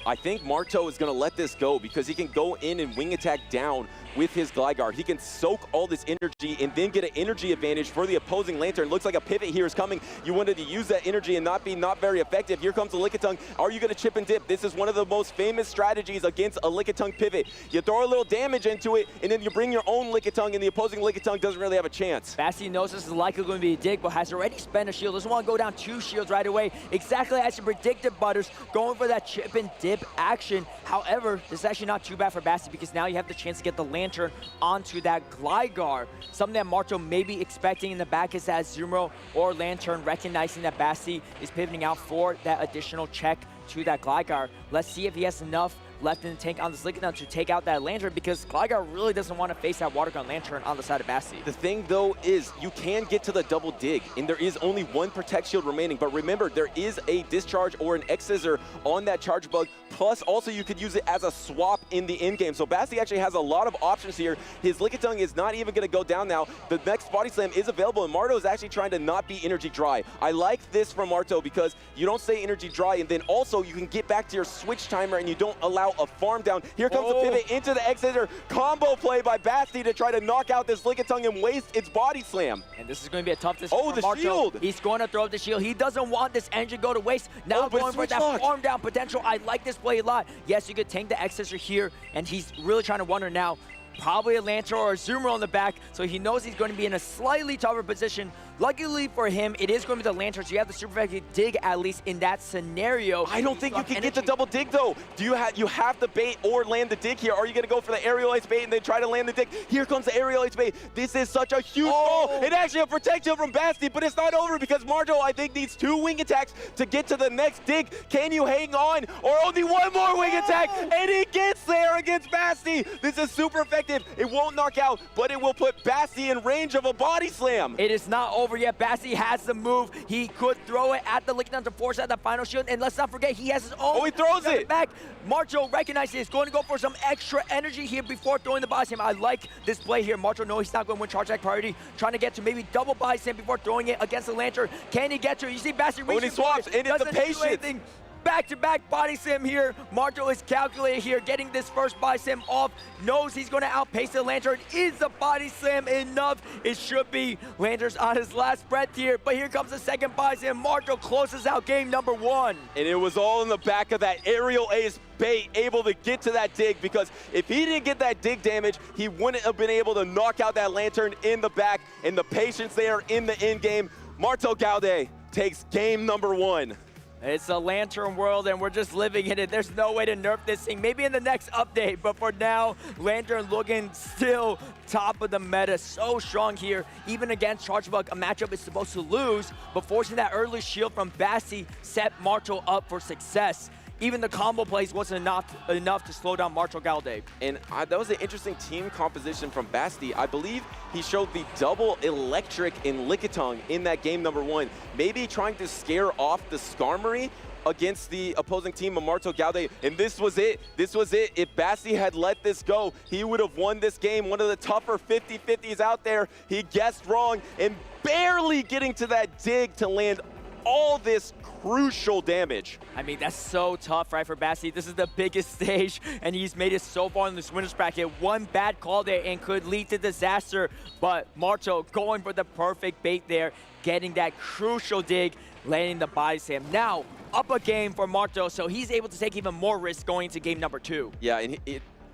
I think Marto is going to let this go because he can go in and wing attack down with his Gligar. He can soak all this energy and then get an energy advantage for the opposing Lantern. Looks like a pivot here is coming. You wanted to use that energy and not very effective. Here comes the Lickitung. Are you going to chip and dip? This is one of the most famous strategies against a Lickitung pivot. You throw a little damage into it, and then you bring your own Lickitung, and the opposing Lickitung doesn't really have a chance. Basti knows this is likely going to be a dig, but has already spent a shield. Doesn't want to go down 2 shields right away. Exactly as you predicted, Butters, going for that chip and dip action. However, this is actually not too bad for Basti because now you have the chance to get the Lantern onto that Gligar. Something that Marto may be expecting in the back is that Zumro or Lantern recognizing that Basti is pivoting out for that additional check to that Gligar. Let's see if he has enough left in the tank on this Lickitung to take out that Lantern because Gligar really doesn't want to face that Water Gun Lantern on the side of Basti. The thing though is you can get to the double dig and there is only 1 Protect Shield remaining, but remember there is a Discharge or an X-Scissor on that Charge Bug, plus also you could use it as a swap in the end game. So Basti actually has a lot of options here. His Lickitung is not even going to go down now. The next Body Slam is available and Marto is actually trying to not be energy dry. I like this from Marto because you don't stay energy dry and then also you can get back to your switch timer and you don't allow a farm down. Here comes the pivot into the X-Scissor. Combo play by Basti to try to knock out this Lickitung and waste its Body Slam. And this is going to be a tough decision for the Marto. shield. He's going to throw up the shield. He doesn't want this engine go to waste. Now going for that farm down potential. I like this play a lot. Yes, you could tank the X-Scissor here, and he's really trying to wonder now. Probably a Lantern or a Zoomer on the back, so he knows he's going to be in a slightly tougher position. Luckily for him, it is going to be the Lantern, so you have the super effective dig at least in that scenario. I don't think you can get the double dig though. You have to bait or land the dig here. Are you going to go for the aerial ice bait and then try to land the dig? Here comes the aerial ice bait. This is such a huge ball. It actually a protection from Basti, but it's not over because Marto, I think, needs 2 wing attacks to get to the next dig. Can you hang on? Or only 1 more wing attack, and he gets there against Basti. This is super effective. It won't knock out, but it will put Basti in range of a Body Slam. It is not over yet. Basti has the move. He could throw it at the Lickitung to force out the final shield, and let's not forget he has his own. Oh, he throws it back. Marto recognizes he's going to go for some extra energy here before throwing the Body Slam. I like this play here. Marto knows he's not going to win charge attack priority, trying to get to maybe double Body Slam before throwing it against the Lantern. Can he get to it? You see Basti reaching. When he swaps, and it's a patience. Back-to-back Body Slam here. Marto is calculated here, getting this first Body Slam off. Knows he's going to outpace the Lantern. Is the Body Slam enough? It should be. Lantern's on his last breath here, but here comes the second Body Slam. Marto closes out game number 1. And it was all in the back of that aerial ace bait, able to get to that dig, because if he didn't get that dig damage, he wouldn't have been able to knock out that Lantern in the back, and the patience there in the end game. MartoGalde takes game number 1. It's a Lantern world, and we're just living in it. There's no way to nerf this thing. Maybe in the next update, but for now, Lantern looking still top of the meta. So strong here, even against Charge Bug, a matchup is supposed to lose, but forcing that early shield from Basti set Marto up for success. Even the combo plays wasn't enough to slow down MartoGalde. And that was an interesting team composition from Basti. I believe he showed the double electric in Lickitung in that game number 1. Maybe trying to scare off the Skarmory against the opposing team of MartoGalde, and this was it. This was it. If Basti had let this go, he would have won this game. One of the tougher 50-50s out there. He guessed wrong and barely getting to that dig to land all this crucial damage. I mean, that's so tough, right, for Basti. This is the biggest stage, and he's made it so far in this winner's bracket. One bad call there and could lead to disaster, but Marto going for the perfect bait there, getting that crucial dig, landing the Body Slam. Now, up a game for Marto, so he's able to take even more risk going into game number 2. Yeah, and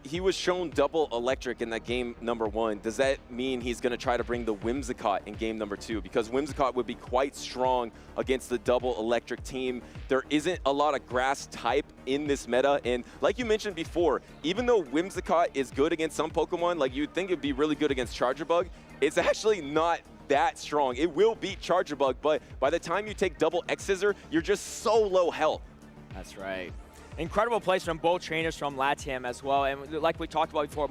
he was shown double electric in that game number 1. Does that mean he's going to try to bring the Whimsicott in game number 2? Because Whimsicott would be quite strong against the double electric team. There isn't a lot of grass type in this meta, and like you mentioned before, even though Whimsicott is good against some Pokemon, like you'd think it'd be really good against Charger Bug, it's actually not that strong. It will beat Charger Bug, but by the time you take double X Scissor, you're just so low health. That's right. Incredible plays from both trainers from LATAM as well. And like we talked about before,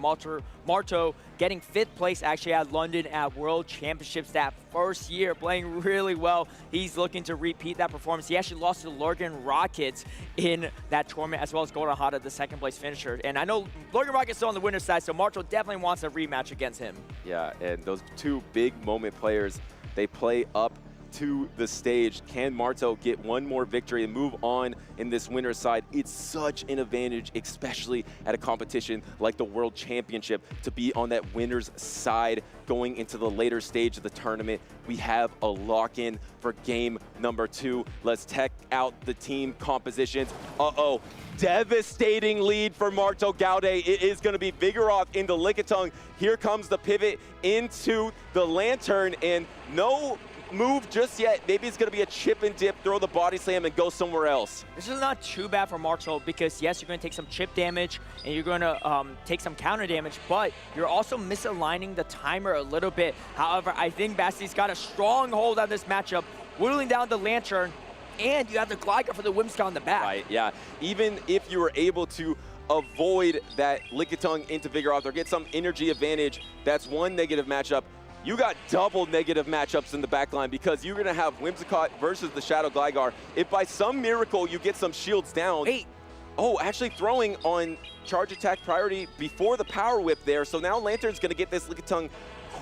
Marto getting 5th place actually at London at World Championships that first year, playing really well. He's looking to repeat that performance. He actually lost to LurganRocket in that tournament, as well as Golden Hada, the 2nd place finisher. And I know LurganRocket's still on the winner's side, so Marto definitely wants a rematch against him. Yeah, and those two big moment players, they play up to the stage. Can Marto get one more victory and move on in this winner's side? It's such an advantage, especially at a competition like the World Championship, to be on that winner's side going into the later stage of the tournament. We have a lock-in for game number 2. Let's check out the team compositions. Uh-oh. Devastating lead for MartoGalde. It is going to be Vigoroth into Lickitung. Here comes the pivot into the Lantern, and no move just yet. Maybe it's going to be a chip and dip, throw the body slam, and go somewhere else. This is not too bad for Marto because, yes, you're going to take some chip damage and you're going to take some counter damage, but you're also misaligning the timer a little bit. However, I think Basti's got a strong hold on this matchup, whittling down the Lantern, and you have the Gligar for the Whimsicott on the back. Right, yeah. Even if you were able to avoid that Lickitung into Vigoroth or get some energy advantage, that's one negative matchup. You got double negative matchups in the backline because you're going to have Whimsicott versus the Shadow Gligar. If by some miracle you get some shields down. Wait. Oh, actually throwing on charge attack priority before the Power Whip there. So now Lantern's going to get this Lickitung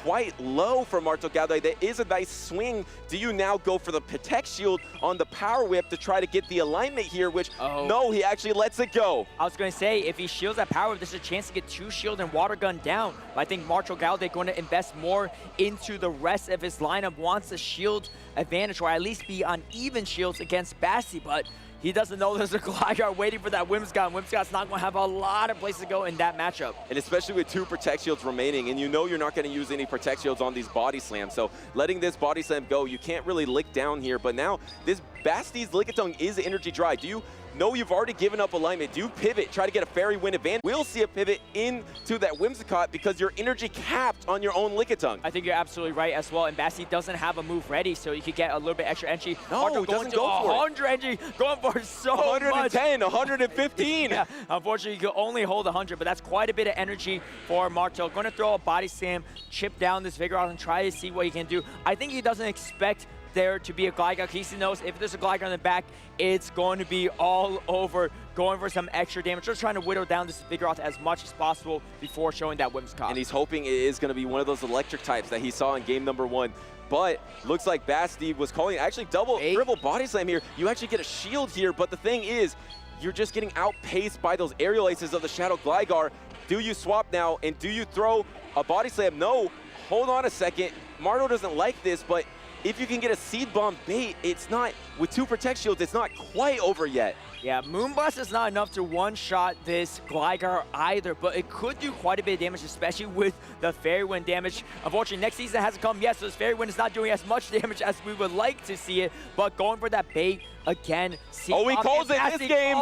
quite low for MartoGalde. That is a nice swing. Do you now go for the Protect Shield on the Power Whip to try to get the alignment here, which, no, he actually lets it go. I was going to say, if he shields that Power Whip, there's a chance to get 2 shield and Water Gun down. But I think MartoGalde going to invest more into the rest of his lineup, wants a shield advantage, or at least be on even shields against Basti, but he doesn't know there's a Gligar waiting for that Whimsicott. Whimsicott's not going to have a lot of places to go in that matchup. And especially with 2 Protect Shields remaining, and you know you're not going to use any Protect Shields on these Body Slams. So letting this Body Slam go, you can't really lick down here. But now this Basti's Lickitung is energy dry. Do you know you've already given up alignment? Do you pivot, try to get a Fairy Wind advantage? We'll see a pivot into that Whimsicott because your energy capped on your own Lickitung. I think you're absolutely right as well, and Basti doesn't have a move ready, so you could get a little bit extra energy. No, Marto it doesn't to go for 100 energy, going for so 110, much. 115. Yeah, unfortunately, you can only hold 100, but that's quite a bit of energy for Marto. Going to throw a Body Slam, chip down this Vigoroth, and try to see what he can do. I think he doesn't expect there to be a Gligar. He knows if there's a Gligar in the back, it's going to be all over, going for some extra damage, just trying to whittle down this Vigoroth as much as possible before showing that Whimsicott. And he's hoping it is going to be one of those electric types that he saw in game number 1. But looks like Basti was calling actually triple Body Slam here. You actually get a shield here, but the thing is, you're just getting outpaced by those aerial aces of the Shadow Gligar. Do you swap now, and do you throw a Body Slam? No, hold on a second. Marto doesn't like this, but if you can get a Seed Bomb bait, it's not, with 2 Protect Shields, it's not quite over yet. Yeah, Moonblast is not enough to one-shot this Gligar either, but it could do quite a bit of damage, especially with the Fairy Wind damage. Unfortunately, next season hasn't come yet, so this Fairy Wind is not doing as much damage as we would like to see it, but going for that bait again. He calls it this game.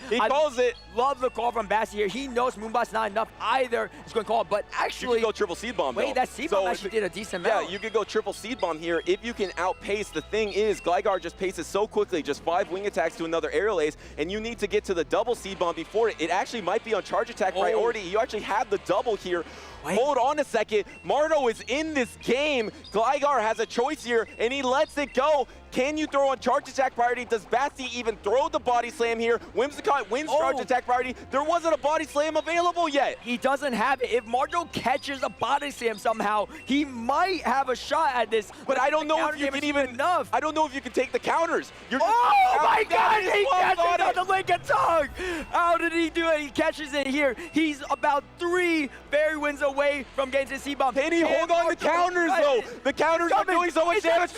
He calls it. Love the call from Basti here. He knows Moonblast's not enough either. He's going to call it, but actually... You can go triple Seed Bomb, Wait, though. that Seed Bomb actually did a decent amount. Yeah, you could go triple Seed Bomb here if you can outpace. The thing is, Gligar just paces so quickly, just 5 wing attacks to another aerial ace, and you need to get to the double Seed Bomb before it. It actually might be on charge attack priority. You actually have the double here. Wait. Hold on a second. Marto is in this game. Gligar has a choice here, and he lets it go. Can you throw on charge attack priority? Does Basti even throw the Body Slam here? Whimsicott wins charge attack priority. There wasn't a Body Slam available yet. He doesn't have it. If Marto catches a Body Slam somehow, he might have a shot at this. But I don't know if you can even enough. I don't know if you can take the counters. You're my God! He catches on the Lickitung! How did he do it? He catches it here. He's about 3 Fairy Winds away from getting to Seed Bomb. Can he hold on the counters, though? The counters are doing so much damage.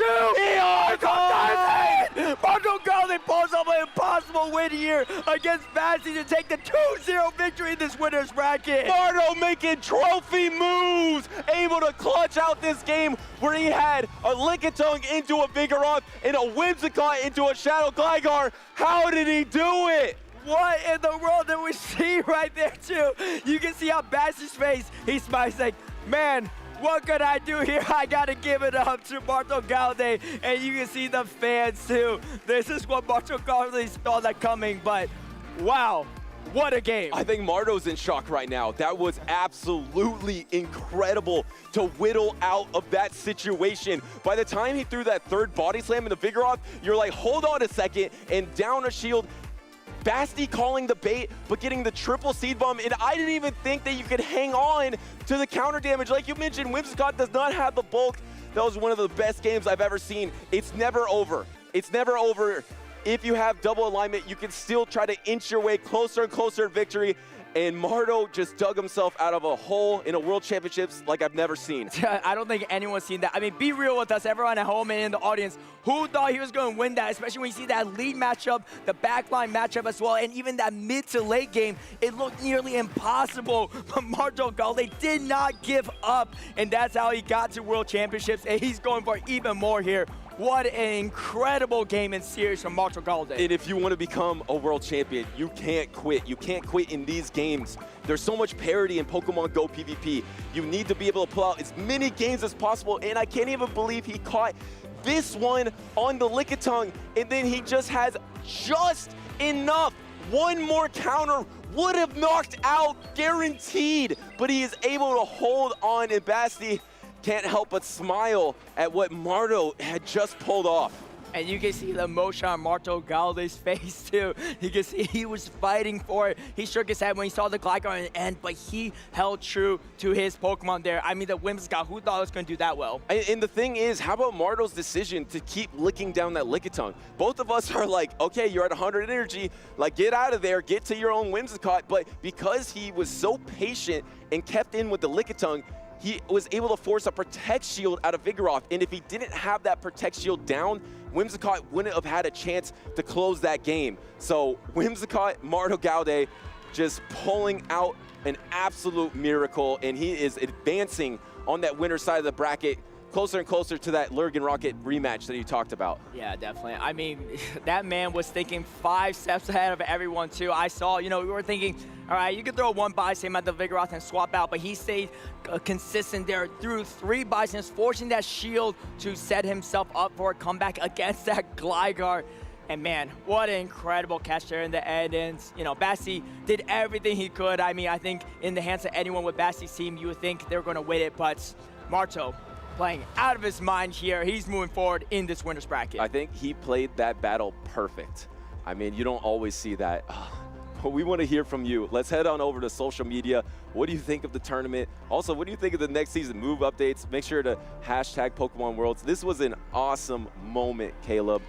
MartoGalde pulls off an impossible win here against Basti to take the 2-0 victory in this winner's bracket. Marto making trophy moves, able to clutch out this game where he had a Lickitung into a Vigoroth and a Whimsicott into a Shadow Gligar. How did he do it? What in the world did we see right there, too? You can see how Basti's face, he smiles like, man, what could I do here? I gotta give it up to MartoGalde, and you can see the fans too. This is what MartoGalde saw that coming, but wow, what a game. I think Marto's in shock right now. That was absolutely incredible to whittle out of that situation. By the time he threw that third body slam into Vigoroth, you're like, hold on a second, and down a shield. Basti calling the bait, but getting the triple seed bomb, and I didn't even think that you could hang on to the counter damage. Like you mentioned, Whimsicott does not have the bulk. That was one of the best games I've ever seen. It's never over. It's never over. If you have double alignment, you can still try to inch your way closer and closer to victory. And Marto just dug himself out of a hole in a World Championships like I've never seen. I don't think anyone's seen that. I mean, be real with us, everyone at home and in the audience. Who thought he was going to win that, especially when you see that lead matchup, the backline matchup as well, and even that mid to late game, it looked nearly impossible. But MartoGalde did not give up, and that's how he got to World Championships, and he's going for even more here. What an incredible game and series from MartoGalde. And if you want to become a world champion, you can't quit. You can't quit in these games. There's so much parity in Pokemon Go PvP. You need to be able to pull out as many games as possible, and I can't even believe he caught this one on the Lickitung, and then he just has just enough. One more counter would have knocked out, guaranteed, but he is able to hold on, and Basti can't help but smile at what Marto had just pulled off. And you can see the emotion on MartoGalde's face too. You can see he was fighting for it. He shook his head when he saw the Gligar in the end, but he held true to his Pokemon there. I mean, the Whimsicott, who thought it was going to do that well? And the thing is, how about Marto's decision to keep licking down that Lickitung? Both of us are like, okay, you're at 100 energy, like get out of there, get to your own Whimsicott. But because he was so patient and kept in with the Lickitung, he was able to force a Protect Shield out of Vigoroth. And if he didn't have that Protect Shield down, Whimsicott wouldn't have had a chance to close that game. So Whimsicott, MartoGalde just pulling out an absolute miracle, and he is advancing on that winner's side of the bracket, closer and closer to that LurganRocket rematch that you talked about. Yeah, definitely. I mean, that man was thinking 5 steps ahead of everyone too. I saw, you know, we were thinking, all right, you could throw one Bison at the Vigoroth and swap out, but he stayed consistent there through 3 Bisons, forcing that shield to set himself up for a comeback against that Gligar. And man, what an incredible catch there in the end. And, you know, Basti did everything he could. I mean, I think in the hands of anyone with Basti's team, you would think they were going to win it, but Marto playing out of his mind here. He's moving forward in this winner's bracket. I think he played that battle perfect. I mean, you don't always see that. But we want to hear from you. Let's head on over to social media. What do you think of the tournament? Also, what do you think of the next season move updates? Make sure to hashtag Pokemon Worlds. This was an awesome moment, Caleb.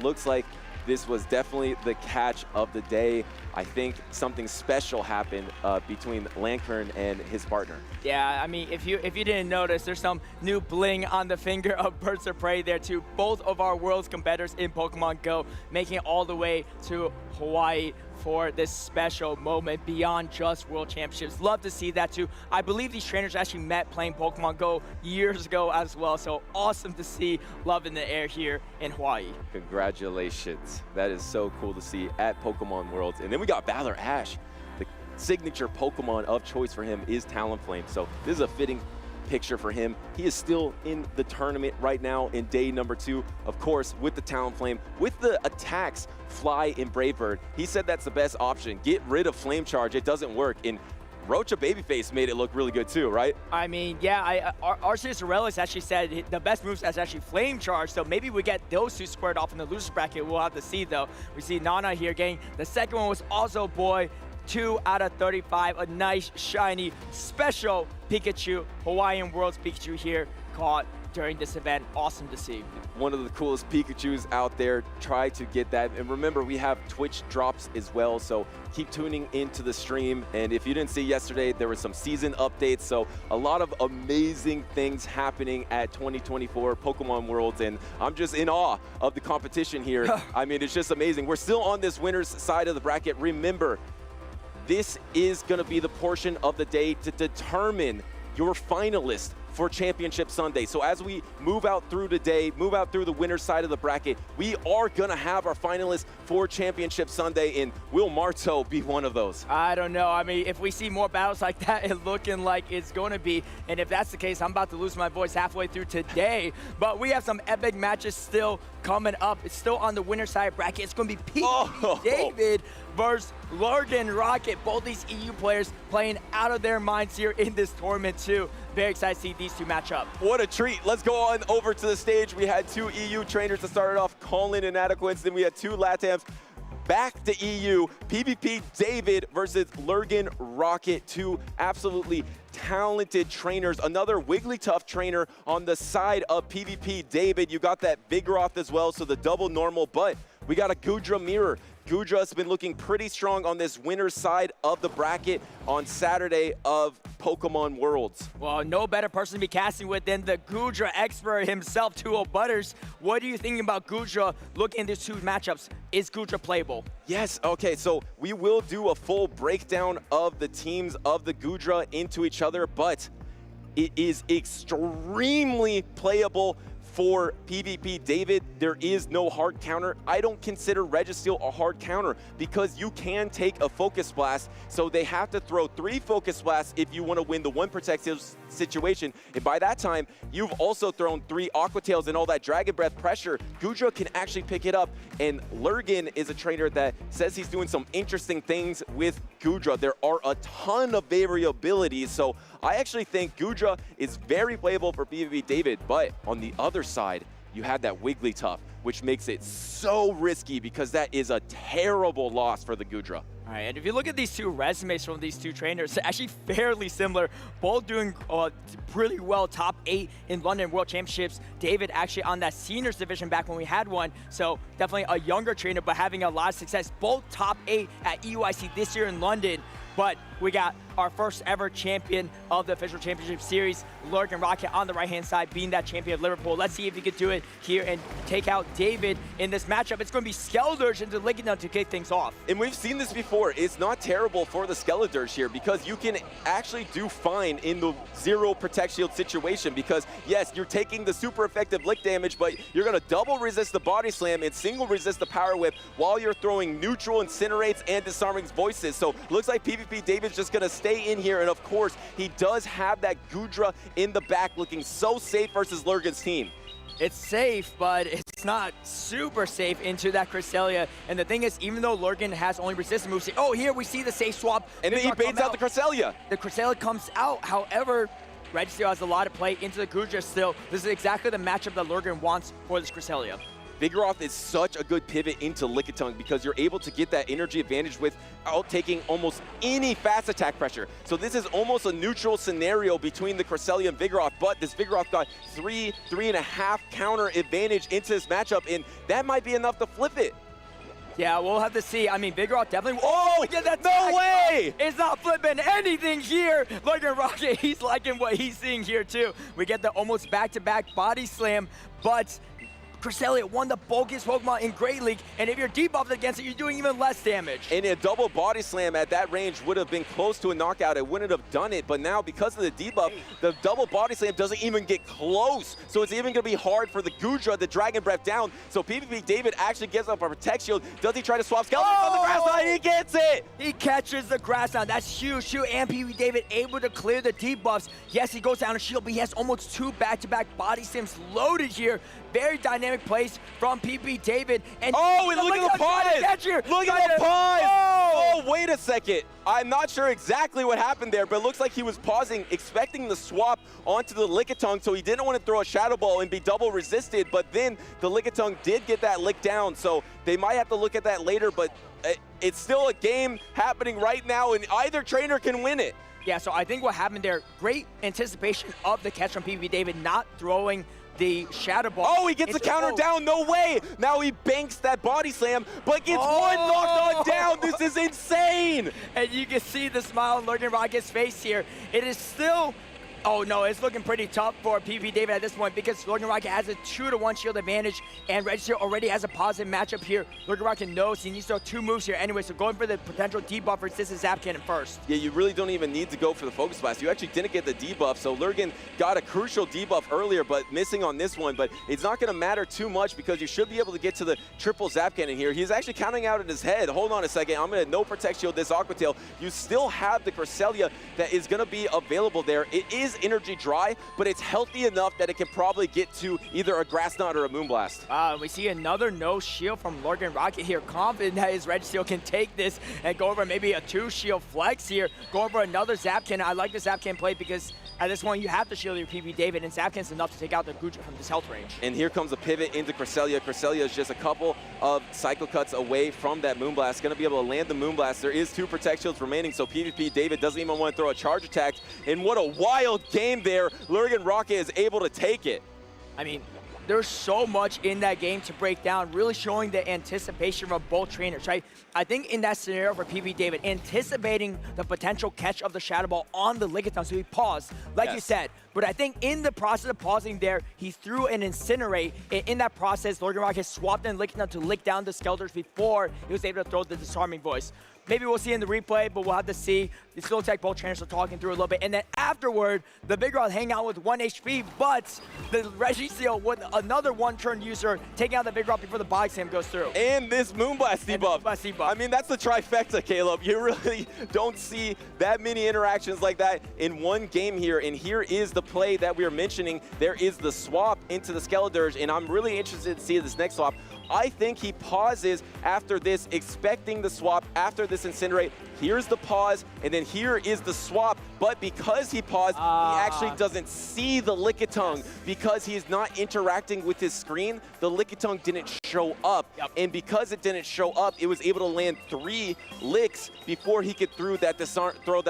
Looks like this was definitely the catch of the day. I think something special happened between Lankern and his partner. Yeah, I mean, if you didn't notice, there's some new bling on the finger of Birds of Prey there too. Both of our world's competitors in Pokemon Go making it all the way to Hawaii for this special moment beyond just World Championships. Love to see that too. I believe these trainers actually met playing Pokemon Go years ago as well, so awesome to see love in the air here in Hawaii. Congratulations. That is so cool to see at Pokemon Worlds. And then we got Valor Ash. The signature Pokemon of choice for him is Talonflame, so this is a fitting picture for him. He is still in the tournament right now in day number 2, of course, with the Talonflame, with the attacks Fly and Brave Bird. He said that's the best option. Get rid of Flame Charge. It doesn't work. And Roacha Baby Face made it look really good too, right? I mean, yeah, Zzweilous actually said the best moves is actually Flame Charge, so maybe we get those 2 squared off in the loser bracket. We'll have to see though. We see Nana here getting the second one was also Boy. 2 out of 35, a nice, shiny, special Pikachu, Hawaiian Worlds Pikachu here caught during this event. Awesome to see. One of the coolest Pikachus out there. Try to get that. And remember, we have Twitch drops as well, so keep tuning into the stream. And if you didn't see yesterday, there were some season updates, so a lot of amazing things happening at 2024 Pokemon Worlds, and I'm just in awe of the competition here. I mean, it's just amazing. We're still on this winner's side of the bracket. Remember, this is going to be the portion of the day to determine your finalist for Championship Sunday. So as we move out through today, move out through the winner's side of the bracket, we are gonna have our finalists for Championship Sunday, and will Marto be one of those? I don't know. I mean, if we see more battles like that, it's looking like it's going to be. And if that's the case, I'm about to lose my voice halfway through today. But we have some epic matches still coming up. It's still on the winner's side bracket. It's going to be PvP David versus LurganRocket. Both these EU players playing out of their minds here in this tournament too. Very excited to see these two match up. What a treat. Let's go on over to the stage. We had 2 EU trainers to start it off, Colin and Inadequance. Then we had 2 LATAMs. Back to EU, PvP David versus LurganRocket, 2 absolutely talented trainers. Another Wigglytuff trainer on the side of PvP David. You got that Vigoroth as well, so the double normal, but we got a Goodra mirror. Goodra's been looking pretty strong on this winner's side of the bracket on Saturday of Pokemon Worlds. Well, no better person to be casting with than the Goodra expert himself, Tuo Butters. What are you thinking about Goodra looking at these 2 matchups? Is Goodra playable? Yes, okay, so we will do a full breakdown of the teams of the Goodra into each other, but it is extremely playable for PvP David. There is no hard counter. I don't consider Registeel a hard counter because you can take a Focus Blast, so they have to throw 3 Focus Blasts if you want to win the 1 protective situation. And by that time, you've also thrown 3 Aqua Tails and all that Dragon Breath pressure. Goodra can actually pick it up, and Lurgan is a trainer that says he's doing some interesting things with Goodra. There are a ton of variabilities, so I actually think Goodra is very playable for PvP David, but on the other side, you had that Wigglytuff, which makes it so risky because that is a terrible loss for the Goodra. All right, and if you look at these 2 resumes from these 2 trainers, they're actually fairly similar, both doing pretty well, top 8 in London World Championships. David actually on that seniors division back when we had one, so definitely a younger trainer, but having a lot of success. Both top 8 at EUIC this year in London, but we got our first ever champion of the official championship series, LurganRocket on the right-hand side, being that champion of Liverpool. Let's see if he could do it here and take out David in this matchup. It's going to be Skeledirge into Lickitung to kick things off. And we've seen this before. It's not terrible for the Skeledirge here because you can actually do fine in the 0 Protect Shield situation because, yes, you're taking the super effective lick damage, but you're going to double resist the Body Slam and single resist the Power Whip while you're throwing neutral Incinerates and Disarming Voices. So looks like PvP David's just going to stay in here, and of course, he does have that Goodra in the back looking so safe versus Lurgan's team. It's safe, but it's not super safe into that Cresselia. And the thing is, even though Lurgan has only resistance moves, oh, here we see the safe swap. And then he baits out the Cresselia. The Cresselia comes out. However, Registeel has a lot of play into the Goodra still. This is exactly the matchup that Lurgan wants for this Cresselia. Vigoroth is such a good pivot into Lickitung because you're able to get that energy advantage without taking almost any fast attack pressure. So this is almost a neutral scenario between the Cresselia and Vigoroth, but this Vigoroth got 3.5 counter advantage into this matchup, and that might be enough to flip it. Yeah, we'll have to see. I mean, Vigoroth definitely... Oh, yeah, that's no way! It's not flipping anything here. LurganRocket, he's liking what he's seeing here, too. We get the almost back-to-back body slam, but Cresselia, one of the bulkiest Pokemon in Great League, and if you're debuffed against it, you're doing even less damage. And a double body slam at that range would have been close to a knockout. It wouldn't have done it, but now because of the debuff, the double body slam doesn't even get close. So it's even going to be hard for the Goodra, the Dragon Breath down. So PvP David actually gives up a Protect Shield. Does he try to swap Skeleton on the grass line? He gets it! He catches the grass line. That's huge, too. And PvP David able to clear the debuffs. Yes, he goes down a shield, but he has almost 2 back-to-back body slams loaded here. Very dynamic plays from PvP David. And oh, and look at the pause! Look at the pause! Oh, wait a second. I'm not sure exactly what happened there, but it looks like he was pausing, expecting the swap onto the Lickitung, so he didn't want to throw a Shadow Ball and be double resisted, but then the Lickitung did get that lick down, so they might have to look at that later, but it's still a game happening right now, and either trainer can win it. Yeah, so I think what happened there, great anticipation of the catch from PvP David, not throwing the Shadow Ball. Oh, he gets the counter down, no way! Now he banks that body slam, but gets one knocked on down. This is insane! And you can see the smile on LurganRocket's face here. It is still Oh no, it's looking pretty tough for PvP David at this point because LurganRocket has a 2-to-1 shield advantage and Registeel already has a positive matchup here. LurganRocket knows he needs to throw 2 moves here anyway, so going for the potential debuff for this is Zap Cannon first. Yeah, you really don't even need to go for the Focus Blast. You actually didn't get the debuff, so Lurgan got a crucial debuff earlier, but missing on this one. But it's not going to matter too much because you should be able to get to the triple Zap Cannon here. He's actually counting out in his head. Hold on a second. I'm going to no Protect Shield this Aqua Tail. You still have the Cresselia that is going to be available there. It is energy dry, but it's healthy enough that it can probably get to either a Grass Knot or a Moonblast. We see another no shield from LurganRocket here. Confident that his Registeel can take this and go over maybe a 2-shield flex here. Go over another Zap Cannon. I like the Zap Cannon play because at this point you have to shield your PvP David, and Zap Cannon's enough to take out the Guja from this health range. And here comes a pivot into Cresselia. Cresselia is just a couple of Cycle Cuts away from that Moonblast. Going to be able to land the Moonblast. There is 2 Protect Shields remaining, so PvP David doesn't even want to throw a charge attack. And what a wild game there. LurganRocket is able to take it. I mean, there's so much in that game to break down, really showing the anticipation of both trainers, right? I think in that scenario for PvP David, anticipating the potential catch of the Shadow Ball on the Lickitung, so he paused, like you said. But I think in the process of pausing there, he threw an Incinerate. In that process, LurganRocket swapped in Lickitung to lick down the Skeletors before he was able to throw the Disarming Voice. Maybe we'll see in the replay, but we'll have to see. It still looks like both trainers are talking through a little bit. And then afterward, the Big Rod hang out with 1 HP, but the Registeel with another 1-turn user taking out the Big Rod before the Body Slam goes through. And this Moonblast debuff. I mean, that's the trifecta, Caleb. You really don't see that many interactions like that in one game here. And here is the play that we are mentioning. There is the swap into the Skeledirge, and I'm really interested to see this next swap. I think he pauses after this, expecting the swap after this Incinerate. Here's the pause, and then here is the swap. But because he paused, he actually doesn't see the Lickitung. Because he's not interacting with his screen, the Lickitung didn't show up. And because it didn't show up, it was able to land 3 licks before he could throw that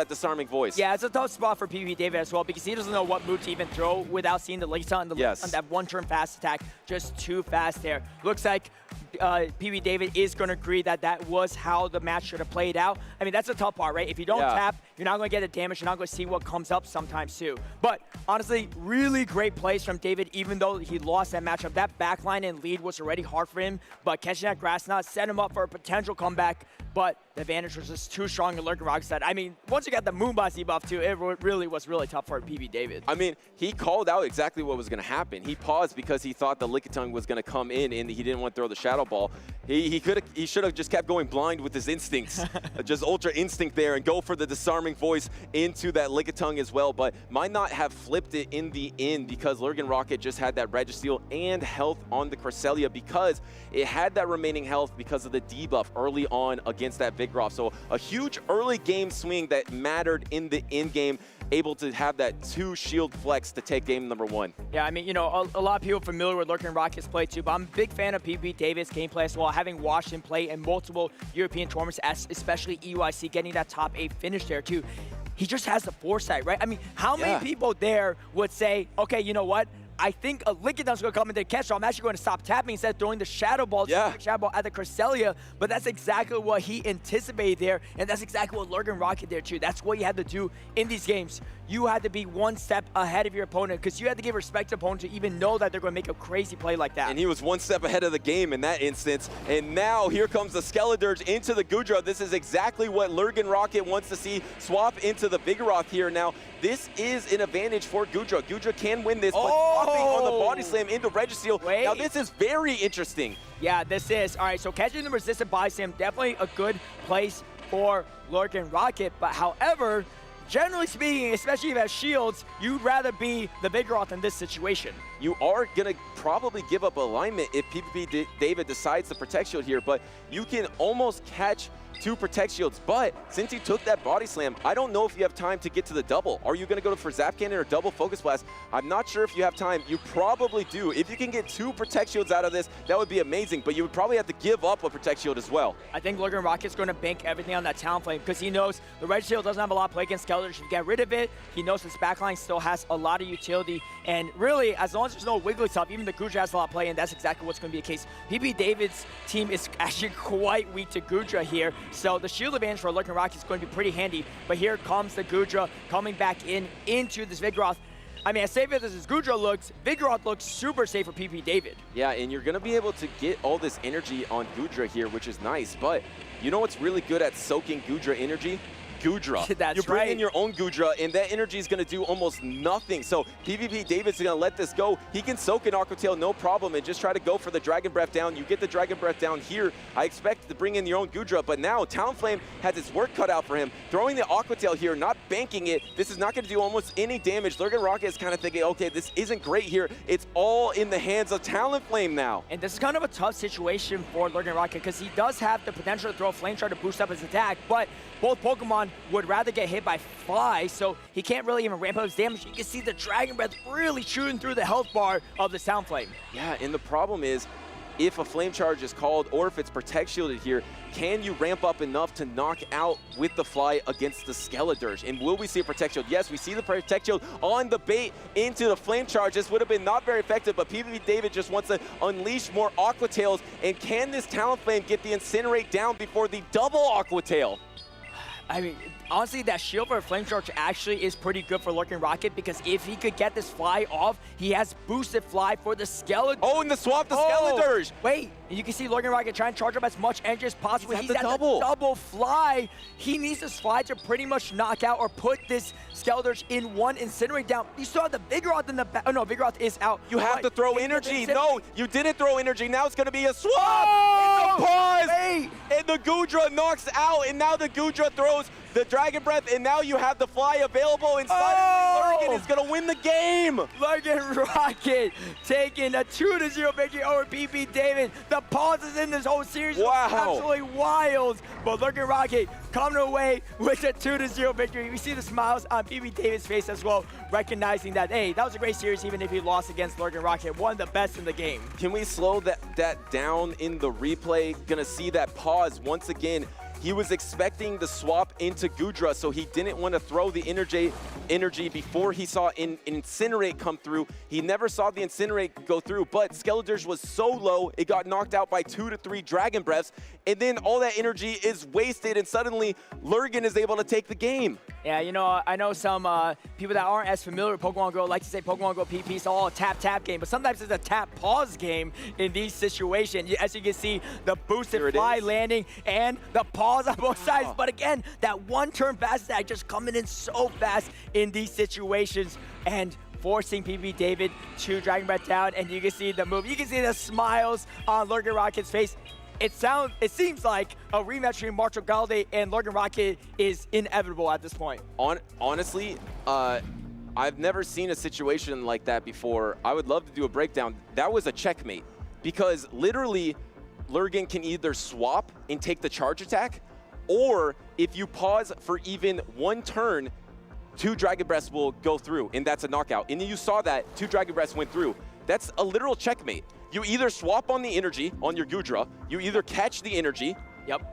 Disarming Voice. Yeah, it's a tough spot for PvP David as well because he doesn't know what move to even throw without seeing the Lickitung on that 1-turn fast attack. Just too fast there. Looks like PvP David is going to agree that that was how the match should have played out. I mean, that's the tough part, right? If you don't tap, you're not going to get the damage. You're not going to see what comes up sometimes too. But honestly, really great plays from David, even though he lost that matchup. That backline and lead was already hard for him, but catching that Grass Knot set him up for a potential comeback. But the advantage was just too strong in LurganRocket's side. I mean, once you got the Moonblast debuff too, it really was really tough for PvP David. I mean, he called out exactly what was going to happen. He paused because he thought the Lickitung was going to come in and he didn't want to throw the Shadow Ball. He should have just kept going blind with his instincts, just Ultra Instinct there and go for the Disarming Voice into that Lickitung as well. But might not have flipped it in the end because LurganRocket just had that Registeel and health on the Cresselia because it had that remaining health because of the debuff early on against that Vigoroth. So a huge early game swing that mattered in the end game, able to have that 2-shield flex to take game number 1. Yeah, I mean, you know, a lot of people familiar with LurganRocket's play too, but I'm a big fan of PvP David's gameplay as well, having watched him play in multiple European tournaments, especially EUIC, getting that top 8 finish there too. He just has the foresight, right? I mean, how many people there would say, okay, you know what? I think a Lickitun's going to come into the catch, so I'm actually going to stop tapping instead of throwing the Shadow Ball, Shadow Ball at the Cresselia. But that's exactly what he anticipated there, and that's exactly what LurganRocket there too. That's what you had to do in these games. You had to be 1 step ahead of your opponent because you had to give respect to opponent to even know that they're going to make a crazy play like that. And he was 1 step ahead of the game in that instance. And now here comes the Skeledirge into the Gudra. This is exactly what LurganRocket wants to see. Swap into the Vigoroth here. Now, this is an advantage for Gudra. Gudra can win this, but swapping on the Body Slam into Registeel. Now, this is very interesting. Yeah, this is. All right, so catching the resistant Body Slam, definitely a good place for LurganRocket. But however, generally speaking, especially if you have shields, you'd rather be the Vigoroth in this situation. You are going to probably give up alignment if PvP David decides to Protect Shield here, but you can almost catch 2 Protect Shields. But since you took that Body Slam, I don't know if you have time to get to the double. Are you going to go for Zap Cannon or double Focus Blast? I'm not sure if you have time. You probably do. If you can get 2 Protect Shields out of this, that would be amazing, but you would probably have to give up a Protect Shield as well. I think LurganRocket's going to bank everything on that Talonflame because he knows the Registeel doesn't have a lot of play against Skeletors. If you get rid of it, he knows his backline still has a lot of utility, and really, as long as there's no Wigglytuff, even the Goodra has a lot of play, and that's exactly what's going to be the case. PB David's team is actually quite weak to Goodra here, so the shield advantage for LurganRocket is going to be pretty handy. But here comes the Goodra coming back into this Vigoroth. I mean, as safe as this Goodra looks, Vigoroth looks super safe for PP David. Yeah, and you're going to be able to get all this energy on Goodra here, which is nice. But you know what's really good at soaking Goodra energy? Goodra. That's you bring right. in your own Goodra, and that energy is going to do almost nothing. So PvP David's going to let this go. He can soak an Aqua Tail, no problem, and just try to go for the Dragon Breath down. You get the Dragon Breath down here. I expect to bring in your own Goodra, but now Talonflame has its work cut out for him. Throwing the Aqua Tail here, not banking it. This is not going to do almost any damage. LurganRocket is kind of thinking, okay, this isn't great here. It's all in the hands of Talonflame now. And this is kind of a tough situation for LurganRocket because he does have the potential to throw a Flame Shard to boost up his attack, but both Pokemon would rather get hit by Fly, so he can't really even ramp up his damage. You can see the Dragon Breath really shooting through the health bar of the Talonflame. Yeah, and the problem is, if a Flame Charge is called or if it's Protect Shielded here, can you ramp up enough to knock out with the Fly against the Skeledirge? And will we see a Protect Shield? Yes, we see the Protect Shield on the bait into the Flame Charge. This would have been not very effective, but PvP David just wants to unleash more Aqua Tails. And can this Talonflame get the Incinerate down before the double Aqua Tail? I mean, honestly, that shield for a Flame Charge actually is pretty good for LurganRocket because if he could get this Fly off, he has boosted Fly for the Skeledirge. Oh, and the swap the Skeledirge! Wait, you can see LurganRocket trying to charge up as much energy as possible. He's at the double. The double Fly. He needs this Fly to pretty much knock out or put this Skeledirge in one Incinerate down. You saw the Vigoroth in the back. Oh, no, Vigoroth is out. You have to throw energy. No, you didn't throw energy. Now it's going to be a swap. Oh! And the pause. Wait. And the Goodra knocks out. And now the Goodra throws the Dragon Breath. And now you have the Fly available. And suddenly Lurgan is going to win the game. LurganRocket taking a 2-0 victory over PP David. The pauses in this whole series are absolutely wild. But LurganRocket coming away with a 2-0 victory. We see the smiles on PP David's face as well, recognizing that, hey, that was a great series even if he lost against LurganRocket, one of the best in the game. Can we slow that down in the replay? Gonna see that pause once again. He was expecting the swap into Goodra, so he didn't want to throw the energy before he saw Incinerate come through. He never saw the Incinerate go through, but Skeledirge was so low, it got knocked out by 2 to 3 Dragon Breaths, and then all that energy is wasted, and suddenly Lurgan is able to take the game. Yeah, you know, I know some people that aren't as familiar with Pokemon Go like to say Pokemon Go PP is all a tap-tap game, but sometimes it's a tap-pause game in these situations. As you can see, the boosted Fly landing and the pause on both sides. But again, that one-turn fast attack just coming in so fast in these situations and forcing PP David to Dragon Breath down. And you can see the move. You can see the smiles on LurganRocket's face. It seems like a rematch between MartoGalde and LurganRocket is inevitable at this point. Honestly, I've never seen a situation like that before. I would love to do a breakdown. That was a checkmate because literally Lurgan can either swap and take the charge attack, or if you pause for even one turn, 2 Dragon Breaths will go through, and that's a knockout. And you saw that 2 Dragon Breaths went through. That's a literal checkmate. You either swap on the energy on your Goodra, you either catch the energy,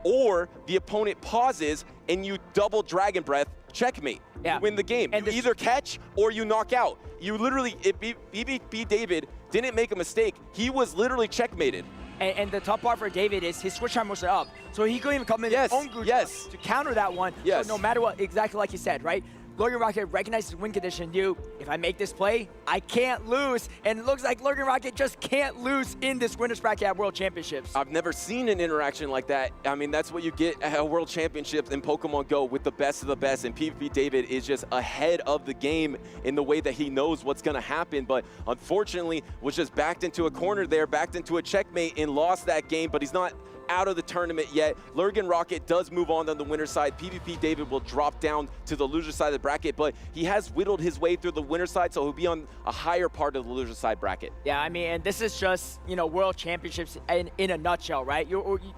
or the opponent pauses and you double Dragon Breath, checkmate. You win the game. And you either catch or you knock out. You literally, if PvP David didn't make a mistake, he was literally checkmated. And the top part for David is his switch time was up. So he couldn't even come in his own Goodra to counter that one. So no matter what, exactly like you said, right? LurganRocket recognizes win condition. If I make this play, I can't lose. And it looks like LurganRocket just can't lose in this winner's bracket at World Championships. I've never seen an interaction like that. I mean, that's what you get at World Championships in Pokemon Go with the best of the best. And PvP David is just ahead of the game in the way that he knows what's going to happen. But unfortunately, was just backed into a corner there, backed into a checkmate and lost that game. But he's not out of the tournament yet. LurganRocket does move on the winner's side. PvP David will drop down to the loser side of the bracket, but he has whittled his way through the winner's side, so he'll be on a higher part of the loser side bracket. Yeah, I mean, and this is just, World Championships in a nutshell, right?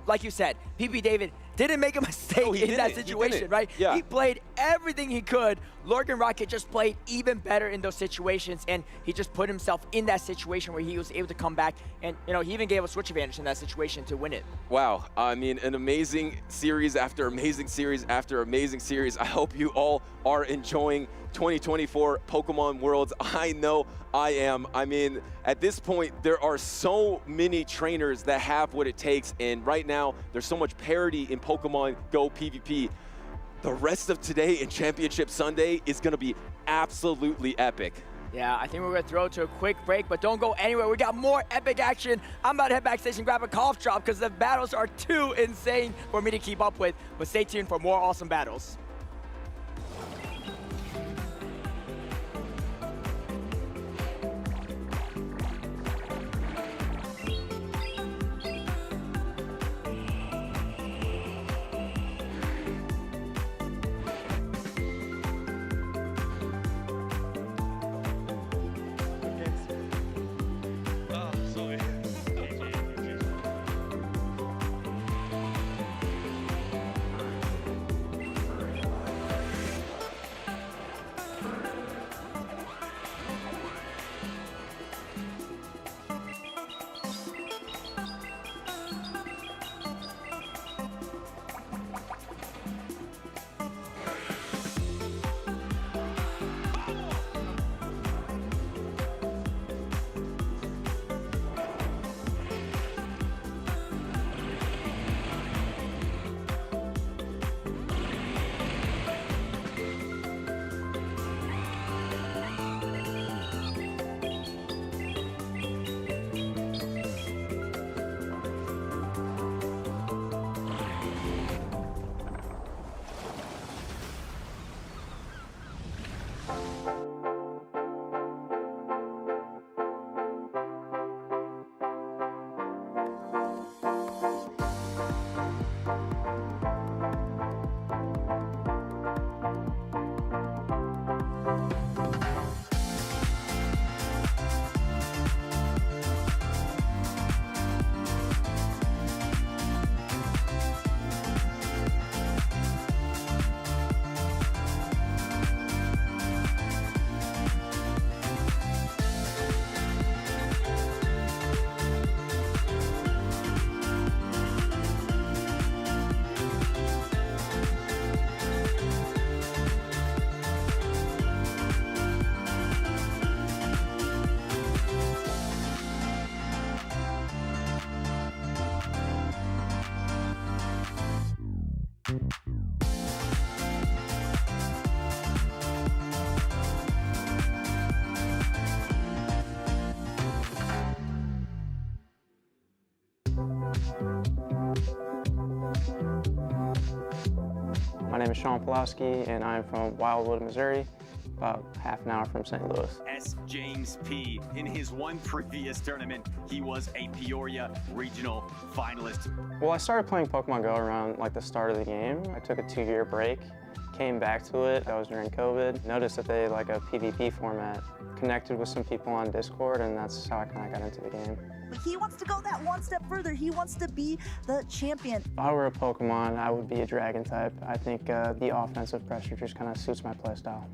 Like you said, PvP David didn't make a mistake in that situation, right? Yeah. He played everything he could. LurganRocket just played even better in those situations, and he just put himself in that situation where he was able to come back, and he even gave a switch advantage in that situation to win it. Wow, I mean, an amazing series after amazing series after amazing series. I hope you all are enjoying 2024 Pokemon Worlds. I know I am. I mean, at this point, there are so many trainers that have what it takes, and right now, there's so much parity in Pokemon Go PvP. The rest of today and Championship Sunday is gonna be absolutely epic. Yeah, I think we're gonna throw to a quick break, but don't go anywhere. We got more epic action. I'm about to head backstage and grab a cough drop because the battles are too insane for me to keep up with. But stay tuned for more awesome battles. My name is Sean Pulowski, and I'm from Wildwood, Missouri, about half an hour from St. Louis. S. James P. In his one previous tournament, he was a Peoria regional finalist. Well, I started playing Pokemon Go around like the start of the game. I took a 2-year break, came back to it. That was during COVID. Noticed that they like a PvP format. Connected with some people on Discord, and that's how I kind of got into the game. But he wants to go that one step further. He wants to be the champion. If I were a Pokemon, I would be a Dragon type. I think the offensive pressure just kind of suits my playstyle.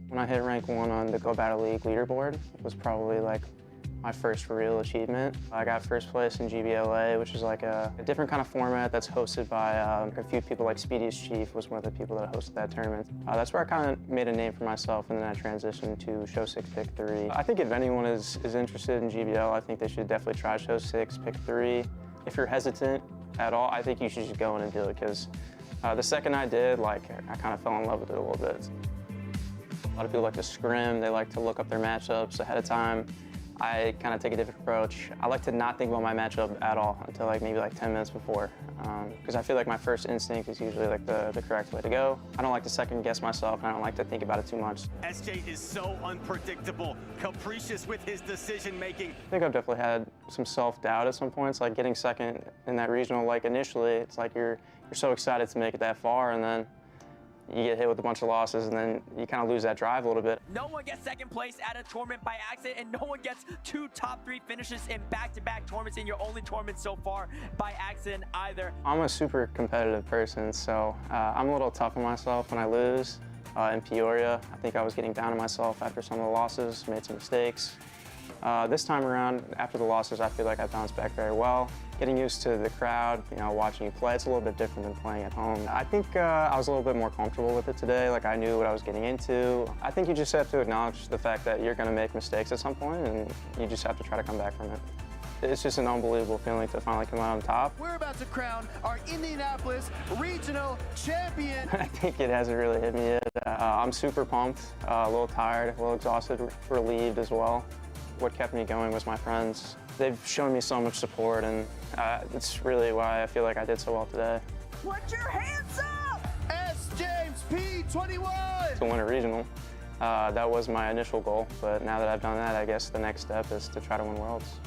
When I hit rank 1 on the Go Battle League leaderboard, it was probably like my first real achievement. I got first place in GBLA, which is like a different kind of format that's hosted by a few people, like Speediest Chief was one of the people that hosted that tournament. That's where I kind of made a name for myself, and then I transitioned to Show 6 Pick 3. I think if anyone is interested in GBL, I think they should definitely try Show 6 Pick 3. If you're hesitant at all, I think you should just go in and do it, because the second I did, like, I kind of fell in love with it a little bit. A lot of people like to scrim, they like to look up their matchups ahead of time. I kind of take a different approach. I like to not think about my matchup at all until like maybe like 10 minutes before, because I feel like my first instinct is usually like the correct way to go. I don't like to second guess myself, and I don't like to think about it too much. SJ is so unpredictable, capricious with his decision making. I think I've definitely had some self-doubt at some points, like getting second in that regional. Like initially, it's like you're so excited to make it that far, and then you get hit with a bunch of losses, and then you kind of lose that drive a little bit. No one gets second place at a tournament by accident, and no one gets 2 top 3 finishes in back-to-back tournaments in your only tournament so far by accident either. I'm a super competitive person, so I'm a little tough on myself when I lose. In Peoria, I think I was getting down on myself after some of the losses, made some mistakes. This time around, after the losses, I feel like I bounced back very well. Getting used to the crowd, watching you play, it's a little bit different than playing at home. I think I was a little bit more comfortable with it today, like I knew what I was getting into. I think you just have to acknowledge the fact that you're gonna make mistakes at some point, and you just have to try to come back from it. It's just an unbelievable feeling to finally come out on top. We're about to crown our Indianapolis Regional Champion. I think it hasn't really hit me yet. I'm super pumped, a little tired, a little exhausted, relieved as well. What kept me going was my friends. They've shown me so much support, and it's really why I feel like I did so well today. Put your hands up! S. James P21! To win a regional. That was my initial goal, but now that I've done that, I guess the next step is to try to win Worlds.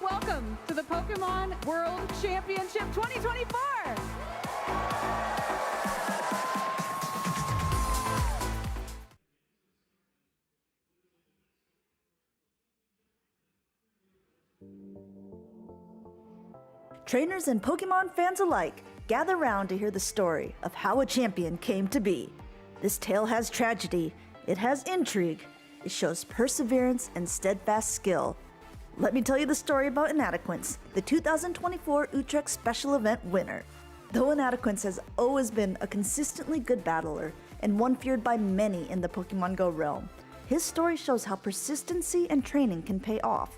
Welcome to the Pokémon World Championship 2024. Trainers and Pokemon fans alike gather round to hear the story of how a champion came to be. This tale has tragedy, it has intrigue, it shows perseverance and steadfast skill. Let me tell you the story about Inadequance, the 2024 Utrecht Special Event winner. Though Inadequance has always been a consistently good battler and one feared by many in the Pokemon Go realm, his story shows how persistency and training can pay off.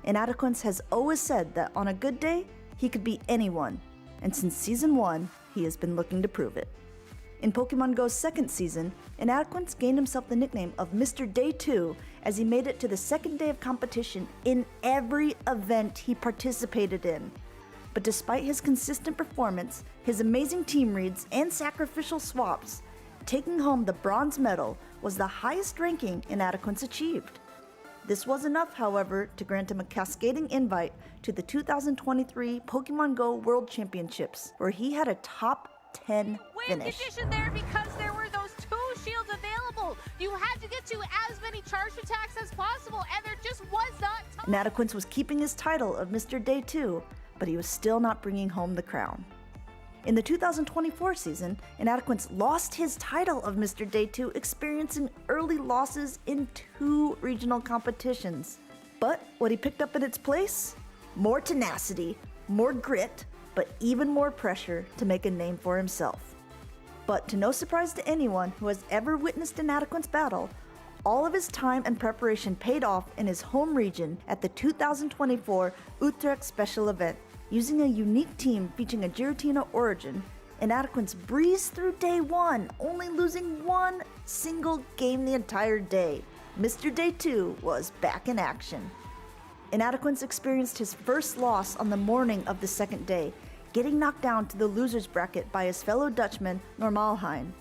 Inadequance has always said that on a good day, he could beat anyone, and since Season 1, he has been looking to prove it. In Pokemon Go's second season, Inadequance gained himself the nickname of Mr. Day 2 as he made it to the second day of competition in every event he participated in. But despite his consistent performance, his amazing team reads, and sacrificial swaps, taking home the bronze medal was the highest ranking Inadequance achieved. This was enough, however, to grant him a cascading invite to the 2023 Pokémon Go World Championships, where he had a top 10 finish. Condition there because there were those 2 shields available. You had to get to as many charged attacks as possible, and there just was not time. Inadequance was keeping his title of Mr. Day 2, but he was still not bringing home the crown. In the 2024 season, Inadequance lost his title of Mr. Day 2, experiencing early losses in 2 regional competitions. But what he picked up in its place? More tenacity, more grit, but even more pressure to make a name for himself. But to no surprise to anyone who has ever witnessed Inadequance battle, all of his time and preparation paid off in his home region at the 2024 Utrecht Special Event. Using a unique team featuring a Giratina origin, Inadequance breezed through day 1, only losing 1 single game the entire day. Mr. Day 2 was back in action. Inadequance experienced his first loss on the morning of the second day, getting knocked down to the loser's bracket by his fellow Dutchman, Normalheim.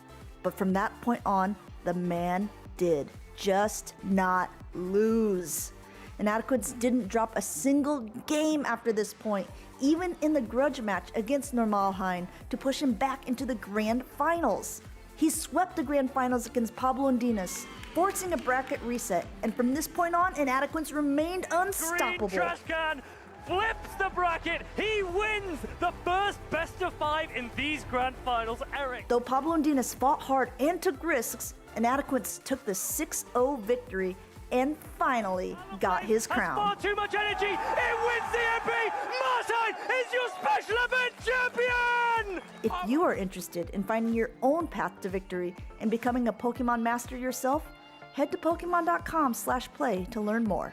But from that point on, the man did just not lose. Inadequance didn't drop a single game after this point, even in the grudge match against Normalheim to push him back into the grand finals. He swept the grand finals against Pablo Undinas, forcing a bracket reset, and from this point on, Inadequance remained unstoppable. Green trash can flips the bracket. He wins the first best of 5 in these grand finals, Eric. Though Pablo Undinas fought hard and took risks, Inadequance took the 6-0 victory and finally got his crown. Far too much energy. It wins the MP. Martin is your special event champion. If you are interested in finding your own path to victory and becoming a Pokemon master yourself, head to Pokemon.com/play to learn more.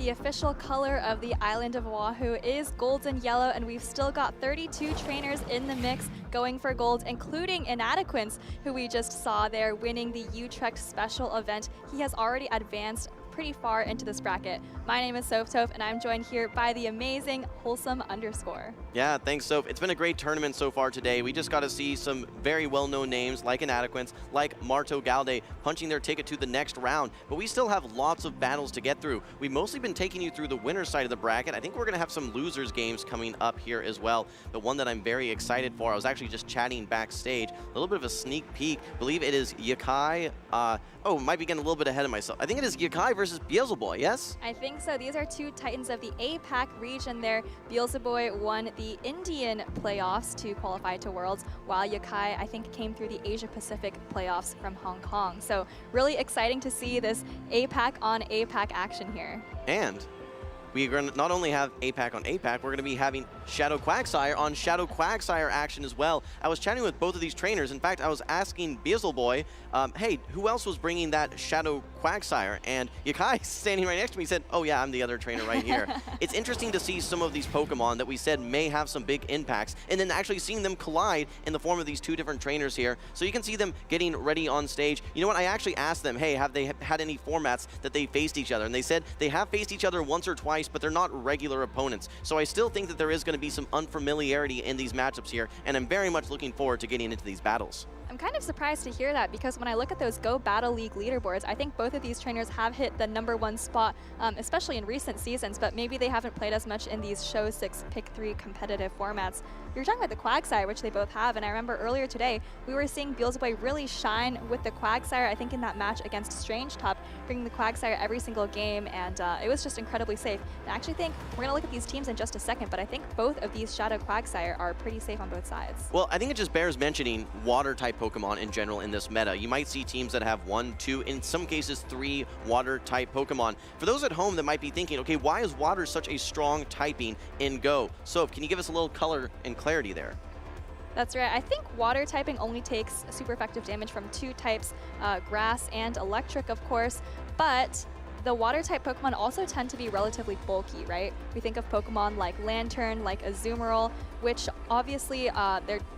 The official color of the island of Oahu is golden yellow, and we've still got 32 trainers in the mix going for gold, including Inadequance, who we just saw there winning the Utrecht special event. He has already advanced pretty far into this bracket. My name is SophToph, and I'm joined here by the amazing Wholesome_. Yeah, thanks, Soph. It's been a great tournament so far today. We just got to see some very well-known names like Inadequance, like MartoGalde, punching their ticket to the next round. But we still have lots of battles to get through. We've mostly been taking you through the winner's side of the bracket. I think we're going to have some losers games coming up here as well. But one that I'm very excited for, I was actually just chatting backstage, a little bit of a sneak peek. I believe it is Yakai. Might be getting a little bit ahead of myself. I think it is Yakai versus Beelzeboy, yes? I think so. These are two titans of the APAC region there. Beelzeboy won the Indian playoffs to qualify to Worlds, while Yakai, I think, came through the Asia Pacific playoffs from Hong Kong. So really exciting to see this APAC on APAC action here. And we're going to not only have APAC on APAC, we're going to be having Shadow Quagsire on Shadow Quagsire action as well. I was chatting with both of these trainers. In fact, I was asking Beelzeboy, hey, who else was bringing that Shadow Quagsire? And Yakai, standing right next to me, said, oh yeah, I'm the other trainer right here. It's interesting to see some of these Pokemon that we said may have some big impacts, and then actually seeing them collide in the form of these two different trainers here. So you can see them getting ready on stage. You know what, I actually asked them, hey, have they had any formats that they faced each other? And they said they have faced each other once or twice, but they're not regular opponents. So I still think that there is going to be some unfamiliarity in these matchups here, and I'm very much looking forward to getting into these battles. I'm kind of surprised to hear that, because when I look at those Go Battle League leaderboards, I think both of these trainers have hit the #1 spot, especially in recent seasons, but maybe they haven't played as much in these Show 6 Pick 3 competitive formats. You're talking about the Quagsire, which they both have, and I remember earlier today, we were seeing Beelzeboy really shine with the Quagsire, I think in that match against StrangeTop, bringing the Quagsire every single game, and it was just incredibly safe. And I actually think we're going to look at these teams in just a second, but I think both of these Shadow Quagsire are pretty safe on both sides. Well, I think it just bears mentioning water-type Pokemon in general in this meta. You might see teams that have 1, 2, in some cases 3 water-type Pokemon. For those at home that might be thinking, okay, why is water such a strong typing in Go? So can you give us a little color and clarity there? That's right. I think water typing only takes super effective damage from 2 types, grass and electric, of course, but the water-type Pokemon also tend to be relatively bulky, right? We think of Pokemon like Lantern, like Azumarill, which obviously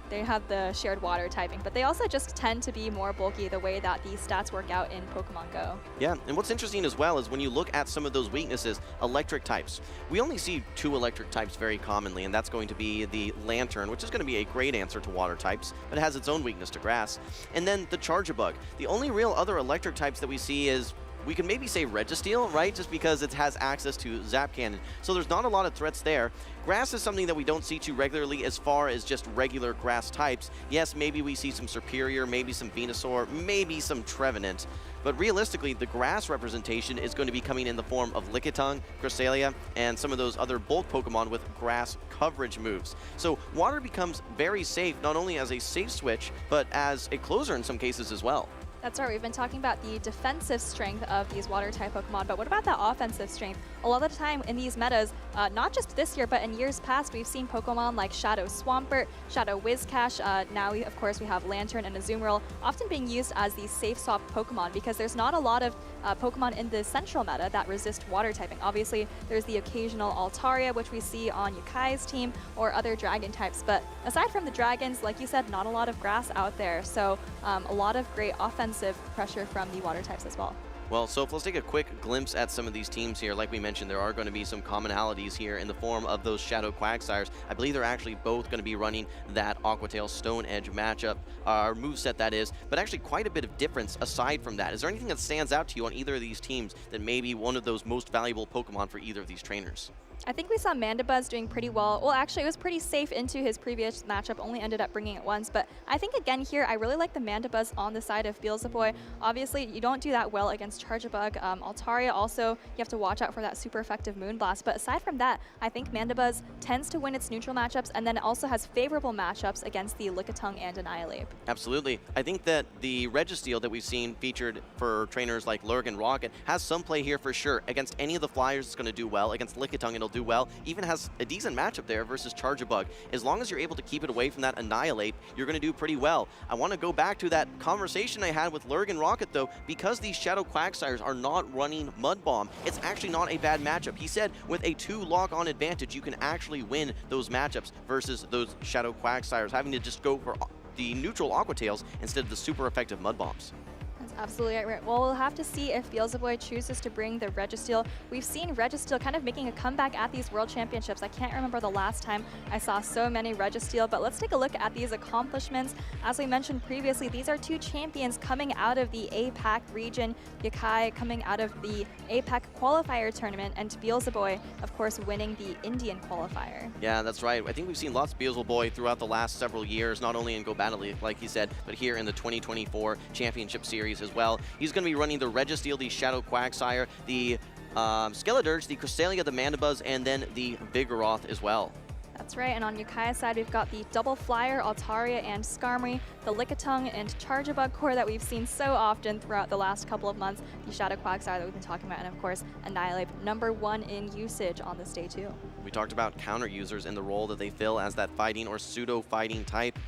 they have the shared water typing, but they also just tend to be more bulky the way that these stats work out in Pokemon Go. Yeah, and what's interesting as well is when you look at some of those weaknesses, electric types. We only see 2 electric types very commonly, and that's going to be the Lantern, which is going to be a great answer to water types, but it has its own weakness to grass. And then the Charjabug. The only real other electric types that we see is, we can maybe say Registeel, right? Just because it has access to Zap Cannon. So there's not a lot of threats there. Grass is something that we don't see too regularly as far as just regular grass types. Yes, maybe we see some Serperior, maybe some Venusaur, maybe some Trevenant. But realistically, the grass representation is going to be coming in the form of Lickitung, Cresselia, and some of those other bulk Pokemon with grass coverage moves. So water becomes very safe, not only as a safe switch, but as a closer in some cases as well. That's right, we've been talking about the defensive strength of these water-type Pokemon, but what about that offensive strength? A lot of the time in these metas, not just this year, but in years past, we've seen Pokemon like Shadow Swampert, Shadow Whiscash, now of course we have Lantern and Azumarill, often being used as the safe swap Pokemon, because there's not a lot of Pokemon in the central meta that resist water typing. Obviously, there's the occasional Altaria, which we see on Yukai's team, or other dragon types, but aside from the dragons, like you said, not a lot of grass out there, so a lot of great offensive pressure from the water types as well. Well, so let's take a quick glimpse at some of these teams here. Like we mentioned, there are going to be some commonalities here in the form of those Shadow Quagsires. I believe they're actually both going to be running that Aquatail Stone Edge matchup, or moveset that is, but actually quite a bit of difference aside from that. Is there anything that stands out to you on either of these teams that may be one of those most valuable Pokemon for either of these trainers? I think we saw Mandibuzz doing pretty well. Well, actually, it was pretty safe into his previous matchup, only ended up bringing it once. But I think, again, here, I really like the Mandibuzz on the side of Beelzeboy. Obviously, you don't do that well against Charjabug. Altaria, also, you have to watch out for that super effective Moonblast. But aside from that, I think Mandibuzz tends to win its neutral matchups, and then it also has favorable matchups against the Lickitung and Annihilate. Absolutely. I think that the Registeel that we've seen featured for trainers like LurganRocket has some play here for sure. Against any of the flyers, it's going to do well. Against Lickitung, it'll it'll do well. Even has a decent matchup there versus Charjabug. As long as you're able to keep it away from that Annihilate, you're going to do pretty well. I want to go back to that conversation I had with LurganRocket, though, because these Shadow Quagsires are not running Mud Bomb, it's actually not a bad matchup. He said with a 2 lock-on advantage, you can actually win those matchups versus those Shadow Quagsires, having to just go for the neutral Aqua Tails instead of the super effective Mud Bombs. That's absolutely right. Well, we'll have to see if Beelzeboy chooses to bring the Registeel. We've seen Registeel kind of making a comeback at these World Championships. I can't remember the last time I saw so many Registeel, but let's take a look at these accomplishments. As we mentioned previously, these are 2 champions coming out of the APAC region. Yakai coming out of the APAC qualifier tournament, and Beelzeboy, of course, winning the Indian qualifier. Yeah, that's right. I think we've seen lots of Beelzeboy throughout the last several years, not only in Go Battle League, like he said, but here in the 2024 Championship Series as well. He's going to be running the Registeel, the Shadow Quagsire, the Skeledirge, the Cresselia, the Mandibuzz, and then the Vigoroth as well. That's right, and on Yakai's side, we've got the Double Flyer, Altaria, and Skarmory, the Lickitung and Charjabug core that we've seen so often throughout the last couple of months, the Shadow Quagsire that we've been talking about, and of course, Annihilate, #1 in usage on this day too. We talked about counter users and the role that they fill as that fighting or pseudo-fighting type.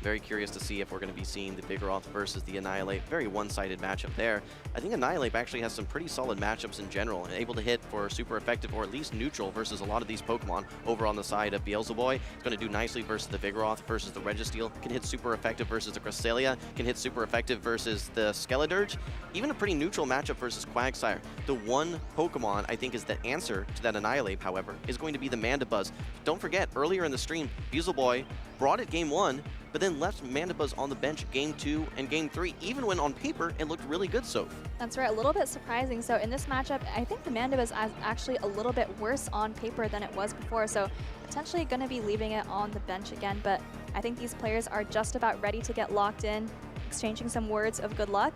Very curious to see if we're going to be seeing the Vigoroth versus the Annihilate. Very one-sided matchup there. I think Annihilate actually has some pretty solid matchups in general, and able to hit for super effective or at least neutral versus a lot of these Pokemon over on the side of Beelzeboy. It's going to do nicely versus the Vigoroth versus the Registeel. Can hit super effective versus the Cresselia. Can hit super effective versus the Skeledirge. Even a pretty neutral matchup versus Quagsire. The one Pokemon I think is the answer to that Annihilate, however, is going to be the Mandibuzz. Don't forget, earlier in the stream, Beelzeboy brought it Game 1, but then left Mandibuzz on the bench Game 2 and Game 3, even when on paper it looked really good, Soph. That's right, a little bit surprising. So in this matchup, I think the Mandibuzz is actually a little bit worse on paper than it was before, so potentially going to be leaving it on the bench again, but I think these players are just about ready to get locked in, exchanging some words of good luck.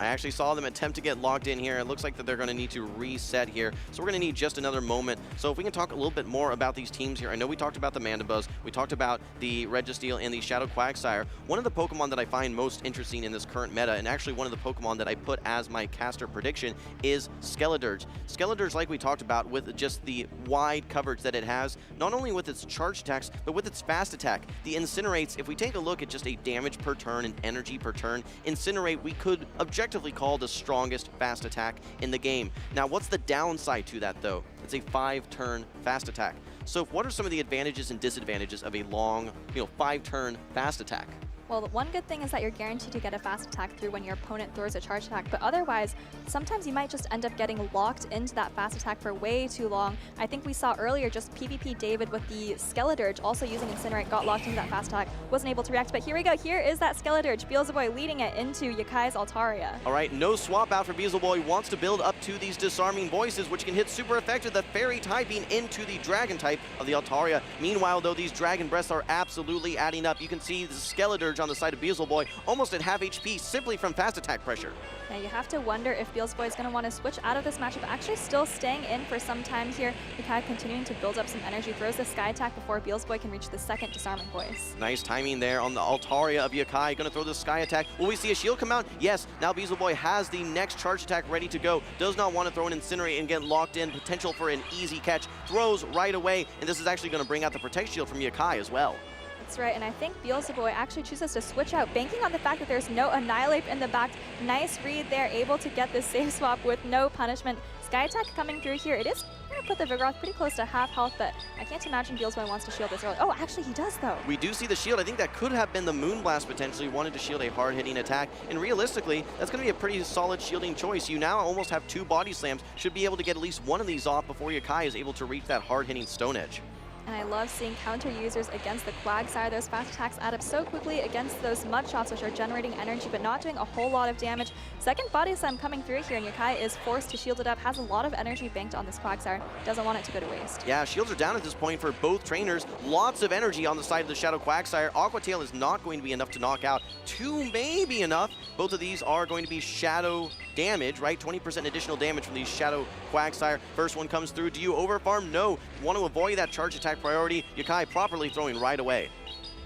I actually saw them attempt to get locked in here. It looks like that they're going to need to reset here. So we're going to need just another moment. So if we can talk a little bit more about these teams here. I know we talked about the Mandibuzz. We talked about the Registeel and the Shadow Quagsire. One of the Pokemon that I find most interesting in this current meta, and actually one of the Pokemon that I put as my caster prediction, is Skeledirge. Skeledirge, like we talked about, with just the wide coverage that it has, not only with its charge attacks, but with its fast attack. The Incinerates, if we take a look at just a damage per turn and energy per turn, Incinerate we could objectively call the strongest fast attack in the game. Now, what's the downside to that, though? It's a 5-turn fast attack. So what are some of the advantages and disadvantages of a long, 5-turn fast attack? Well, the one good thing is that you're guaranteed to get a fast attack through when your opponent throws a charge attack, but otherwise, sometimes you might just end up getting locked into that fast attack for way too long. I think we saw earlier just PvP David with the Skeledirge also using Incinerate, got locked into that fast attack, wasn't able to react, but here we go. Here is that Skeledirge, Beelzeboy leading it into Yakai's Altaria. All right, no swap out for Beelzeboy, wants to build up to these Disarming Voices, which can hit super effective, the Fairy typing into the Dragon type of the Altaria. Meanwhile, though, these Dragon Breaths are absolutely adding up. You can see the Skeledirge on the side of Beelzeboy almost at half HP simply from fast attack pressure. Now you have to wonder if Beelzeboy is going to want to switch out of this matchup, actually still staying in for some time here. Yakai continuing to build up some energy, throws the Sky Attack before Beelzeboy can reach the second Disarming Voice. Nice timing there on the Altaria of Yakai, going to throw the Sky Attack. Will we see a shield come out? Yes, now Beelzeboy has the next charge attack ready to go. Does not want to throw an Incinerate and get locked in, potential for an easy catch. Throws right away, and this is actually going to bring out the Protect Shield from Yakai as well. That's right, and I think Beelzeboy actually chooses to switch out, banking on the fact that there's no Annihilate in the back. Nice read there, able to get the safe swap with no punishment. Sky Attack coming through here. It is going to put the Vigoroth pretty close to half health, but I can't imagine Beelzeboy wants to shield this early. Oh, actually he does though. We do see the shield. I think that could have been the Moonblast potentially, wanted to shield a hard-hitting attack, and realistically, that's going to be a pretty solid shielding choice. You now almost have 2 Body Slams, should be able to get at least one of these off before Yakai is able to reach that hard-hitting Stone Edge. And I love seeing counter users against the Quagsire. Those fast attacks add up so quickly against those Mud Shots, which are generating energy but not doing a whole lot of damage. Second Body Slam coming through here, and Yakai is forced to shield it up, has a lot of energy banked on this Quagsire, doesn't want it to go to waste. Yeah, shields are down at this point for both trainers. Lots of energy on the side of the Shadow Quagsire. Aqua Tail is not going to be enough to knock out. 2 may be enough. Both of these are going to be Shadow damage, right? 20% additional damage from these Shadow Quagsire. First one comes through. Do you overfarm? No. Want to avoid that charge attack priority. Yakai properly throwing right away.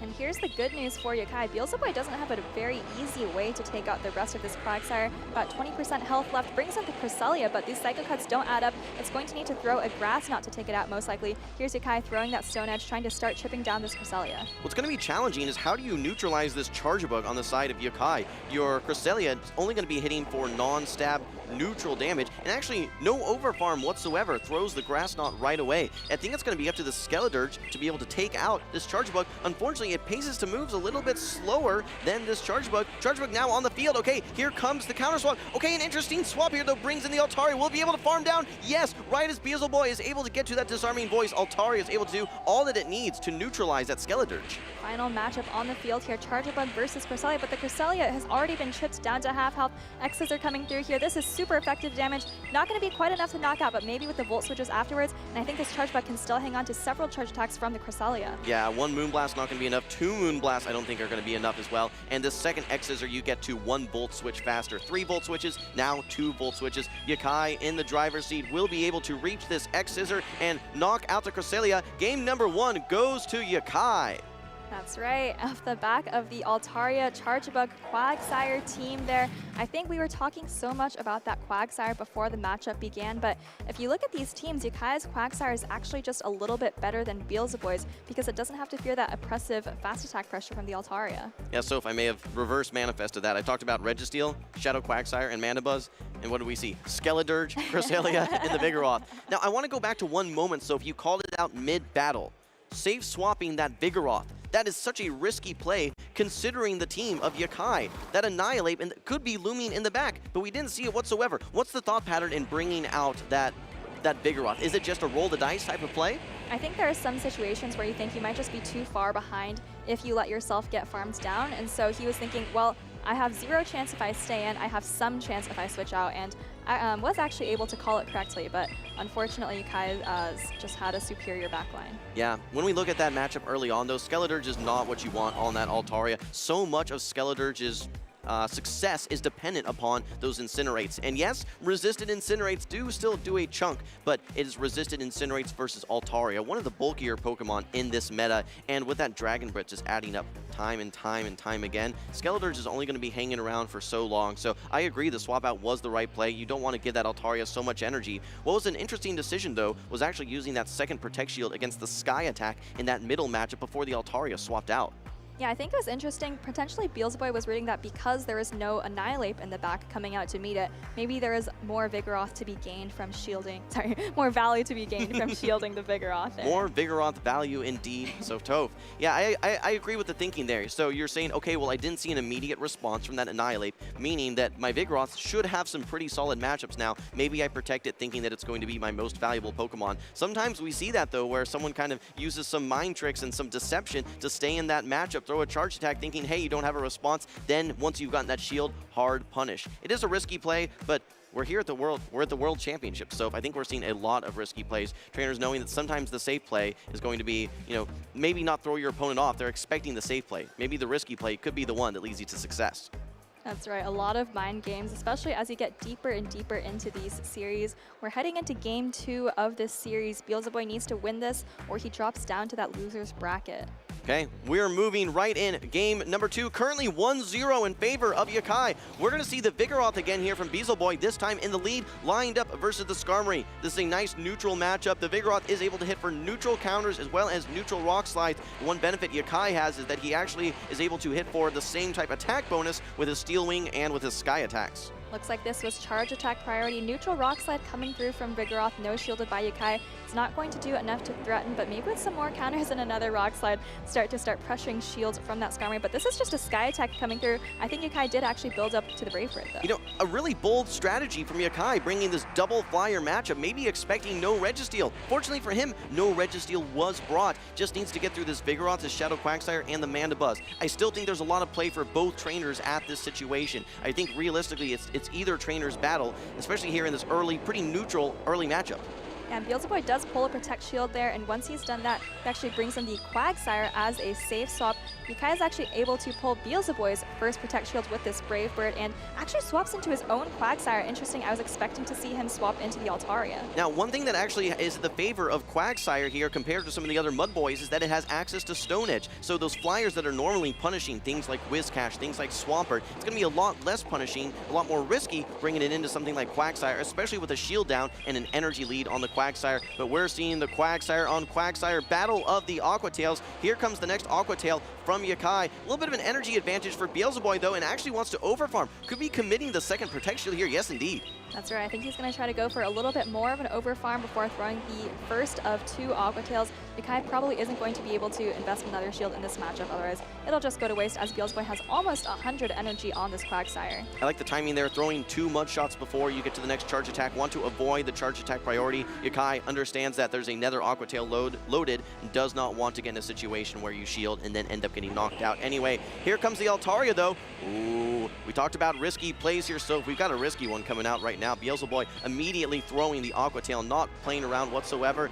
And here's the good news for Yakai. Beelzeboy doesn't have a very easy way to take out the rest of this Quagsire. About 20% health left, brings in the Cresselia, but these Psycho Cuts don't add up. It's going to need to throw a Grass Knot to take it out, most likely. Here's Yakai throwing that Stone Edge, trying to start chipping down this Cresselia. What's going to be challenging is how do you neutralize this Charge Bug on the side of Yakai? Your Cresselia is only going to be hitting for non-stab neutral damage, and actually no overfarm whatsoever, throws the Grass Knot right away. I think it's going to be up to the Skeledirge to be able to take out this Charge Bug. Unfortunately, it paces to moves a little bit slower than this Charge Bug. Charge Bug now on the field. Okay, here comes the counter swap. Okay, an interesting swap here though, brings in the Altaria. Will be able to farm down? Yes, right as Beelzeboy is able to get to that disarming voice, Altaria is able to do all that it needs to neutralize that Skeledirge. Final matchup on the field here, Charge Bug versus Cresselia, but the Cresselia has already been chipped down to half health. X's are coming through here. This is super effective damage. Not going to be quite enough to knock out, but maybe with the Volt Switches afterwards, and I think this Charge Bug can still hang on to several charge attacks from the Cresselia. Yeah, one Moonblast not going to be enough. Two Moonblasts I don't think are going to be enough as well. And the second X-Scissor, you get to one Volt Switch faster. 3 Volt Switches, now 2 Volt Switches. Yakai in the driver's seat will be able to reach this X-Scissor and knock out the Cresselia. Game number 1 goes to Yakai. That's right, off the back of the Altaria Charge Bug Quagsire team there. I think we were talking so much about that Quagsire before the matchup began, but if you look at these teams, Yakai's Quagsire is actually just a little bit better than Beelzeboy's because it doesn't have to fear that oppressive fast attack pressure from the Altaria. Yeah, so if I may have reverse manifested that, I talked about Registeel, Shadow Quagsire, and Mandibuzz, and what do we see? Skeledirge, Cresselia, and the Vigoroth. Now, I want to go back to one moment, so if you called it out mid-battle, safe swapping that Vigoroth. That is such a risky play considering the team of Yakai. That Annihilate and could be looming in the back, but we didn't see it whatsoever. What's the thought pattern in bringing out that Vigoroth? Is it just a roll the dice type of play? I think there are some situations where you think you might just be too far behind if you let yourself get farmed down, and so he was thinking, well, I have 0 chance if I stay in, I have some chance if I switch out, and I was actually able to call it correctly, but unfortunately Yakai just had a superior backline. Yeah, when we look at that matchup early on though, Skeledirge is not what you want on that Altaria. So much of Skeledirge's success is dependent upon those Incinerates. And yes, resisted Incinerates do still do a chunk, but it is resisted Incinerates versus Altaria, one of the bulkier Pokemon in this meta, and with that Dragon Breath just adding up time and time and time again, Skeledirge is only going to be hanging around for so long. So I agree the swap out was the right play. You don't want to give that Altaria so much energy. What was an interesting decision though was actually using that second Protect Shield against the Sky attack in that middle matchup before the Altaria swapped out. Yeah, I think it was interesting. Potentially Beelzeboy was reading that because there is no Annihilate in the back coming out to meet it, maybe there is more Vigoroth to be gained from shielding. Sorry, more value to be gained from shielding the Vigoroth there. More Vigoroth value indeed. So Toph. Yeah, I agree with the thinking there. So you're saying, okay, well, I didn't see an immediate response from that Annihilate, meaning that my Vigoroth should have some pretty solid matchups now. Maybe I protect it thinking that it's going to be my most valuable Pokemon. Sometimes we see that though, where someone kind of uses some mind tricks and some deception to stay in that matchup, throw a charge attack thinking, hey, you don't have a response. Then once you've gotten that shield, hard punish. It is a risky play, but we're here at the World Championships, so I think we're seeing a lot of risky plays. Trainers knowing that sometimes the safe play is going to be, you know, maybe not throw your opponent off. They're expecting the safe play. Maybe the risky play could be the one that leads you to success. That's right, a lot of mind games, especially as you get deeper and deeper into these series. We're heading into game 2 of this series. Beelzeboy needs to win this or he drops down to that loser's bracket. Okay, we're moving right in. Game number 2, currently 1-0 in favor of Yakai. We're going to see the Vigoroth again here from Beelzeboy, this time in the lead, lined up versus the Skarmory. This is a nice neutral matchup. The Vigoroth is able to hit for neutral counters as well as neutral rock slides. One benefit Yakai has is that he actually is able to hit for the same type attack bonus with his Steel Wing and with his Sky attacks. Looks like this was charge attack priority. Neutral rock slide coming through from Vigoroth, no shielded by Yakai. It's not going to do enough to threaten, but maybe with some more counters and another rock slide, start pressuring shields from that Skarmory. But this is just a Sky attack coming through. I think Yakai did actually build up to the Brave Bird though. You know, a really bold strategy from Yakai, bringing this double flyer matchup, maybe expecting no Registeel. Fortunately for him, no Registeel was brought. Just needs to get through this Vigoroth, his Shadow Quagsire, and the Mandibuzz. I still think there's a lot of play for both trainers at this situation. I think realistically, it's either trainer's battle, especially here in this pretty neutral early matchup. And Beelzeboy does pull a Protect Shield there, and once he's done that, he actually brings in the Quagsire as a safe swap. Yakai is actually able to pull Beelzeboy's first Protect Shield with this Brave Bird, and actually swaps into his own Quagsire. Interesting, I was expecting to see him swap into the Altaria. Now, one thing that actually is the favor of Quagsire here compared to some of the other Mud Boys is that it has access to Stone Edge. So those flyers that are normally punishing things like Whiscash, things like Swampert, it's going to be a lot less punishing, a lot more risky bringing it into something like Quagsire, especially with a shield down and an energy lead on the Quagsire. But we're seeing the Quagsire on Quagsire battle of the Aqua Tails. Here comes the next Aqua Tail from Yakai. A little bit of an energy advantage for Beelzeboy though, and actually wants to overfarm. Could be committing the second Protect Shield here. Yes, indeed. That's right. I think he's going to try to go for a little bit more of an overfarm before throwing the first of 2 Aqua Tails. Yakai probably isn't going to be able to invest another shield in this matchup, otherwise it'll just go to waste as Beelzeboy has almost 100 energy on this Quagsire. I like the timing there, throwing 2 Mud Shots before you get to the next charge attack. Want to avoid the charge attack priority. Yakai understands that there's another Aqua Tail loaded and does not want to get in a situation where you shield and then end up getting knocked out anyway. Here comes the Altaria though. Ooh, we talked about risky plays here, so we've got a risky one coming out right now. Beelzeboy immediately throwing the Aqua Tail, not playing around whatsoever.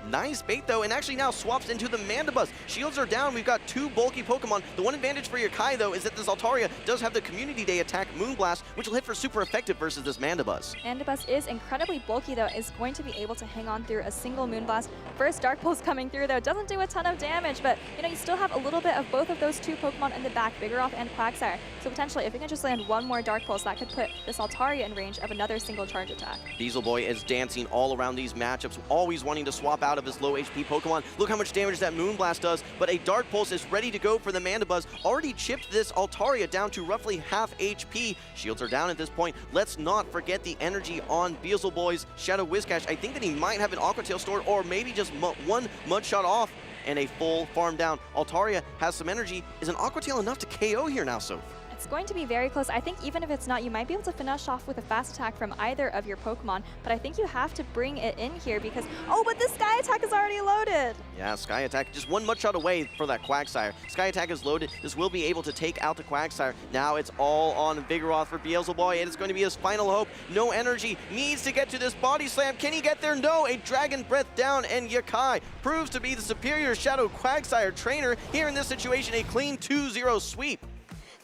Nice bait though, and actually now swaps into the Mandibuzz. Shields are down, we've got 2 bulky Pokemon. The one advantage for Yakai though is that this Altaria does have the Community Day attack Moonblast, which will hit for super effective versus this Mandibuzz. Mandibuzz is incredibly bulky though, is going to be able to hang on through a single Moonblast. First Dark Pulse coming through though, doesn't do a ton of damage, but you know, you still have a little bit of both of those 2 Pokemon in the back, Vigoroth and Quagsire. So potentially, if you can just land 1 more Dark Pulse, that could put this Altaria in range of another single charge attack. Beelzeboy is dancing all around these matchups, always wanting to swap out of his low HP Pokemon. Look how much damage that Moonblast does, but a Dark Pulse is ready to go for the Mandibuzz. Already chipped this Altaria down to roughly half HP. Shields are down at this point. Let's not forget the energy on Beelzeboy's Shadow Whiscash. I think that he might have an Aqua Tail stored, or maybe just 1 Mud Shot off and a full farm down. Altaria has some energy. Is an Aqua Tail enough to KO here now, Soph? It's going to be very close. I think even if it's not, you might be able to finish off with a fast attack from either of your Pokemon, but I think you have to bring it in here because, oh, but the Sky Attack is already loaded. Yeah, Sky Attack, just 1 Mud Shot away for that Quagsire. Sky Attack is loaded. This will be able to take out the Quagsire. Now it's all on Vigoroth for Beelzeboy, and it's going to be his final hope. No energy, needs to get to this Body Slam. Can he get there? No, a Dragon Breath down, and Yakai proves to be the superior Shadow Quagsire trainer. Here in this situation, a clean 2-0 sweep.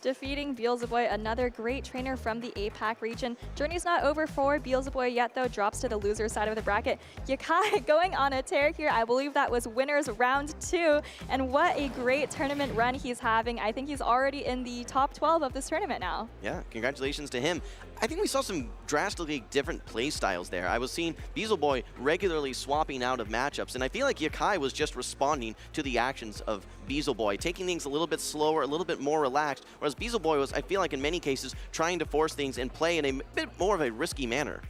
Defeating Beelzeboy, another great trainer from the APAC region. Journey's not over for Beelzeboy yet, though. Drops to the loser side of the bracket. Yakai going on a tear here. I believe that was winners round 2. And what a great tournament run he's having. I think he's already in the top 12 of this tournament now. Yeah, congratulations to him. I think we saw some drastically different play styles there. I was seeing Beelzeboy regularly swapping out of matchups, and I feel like Yakai was just responding to the actions of Beelzeboy, taking things a little bit slower, a little bit more relaxed, whereas Beelzeboy was, I feel like in many cases, trying to force things and play in a bit more of a risky manner.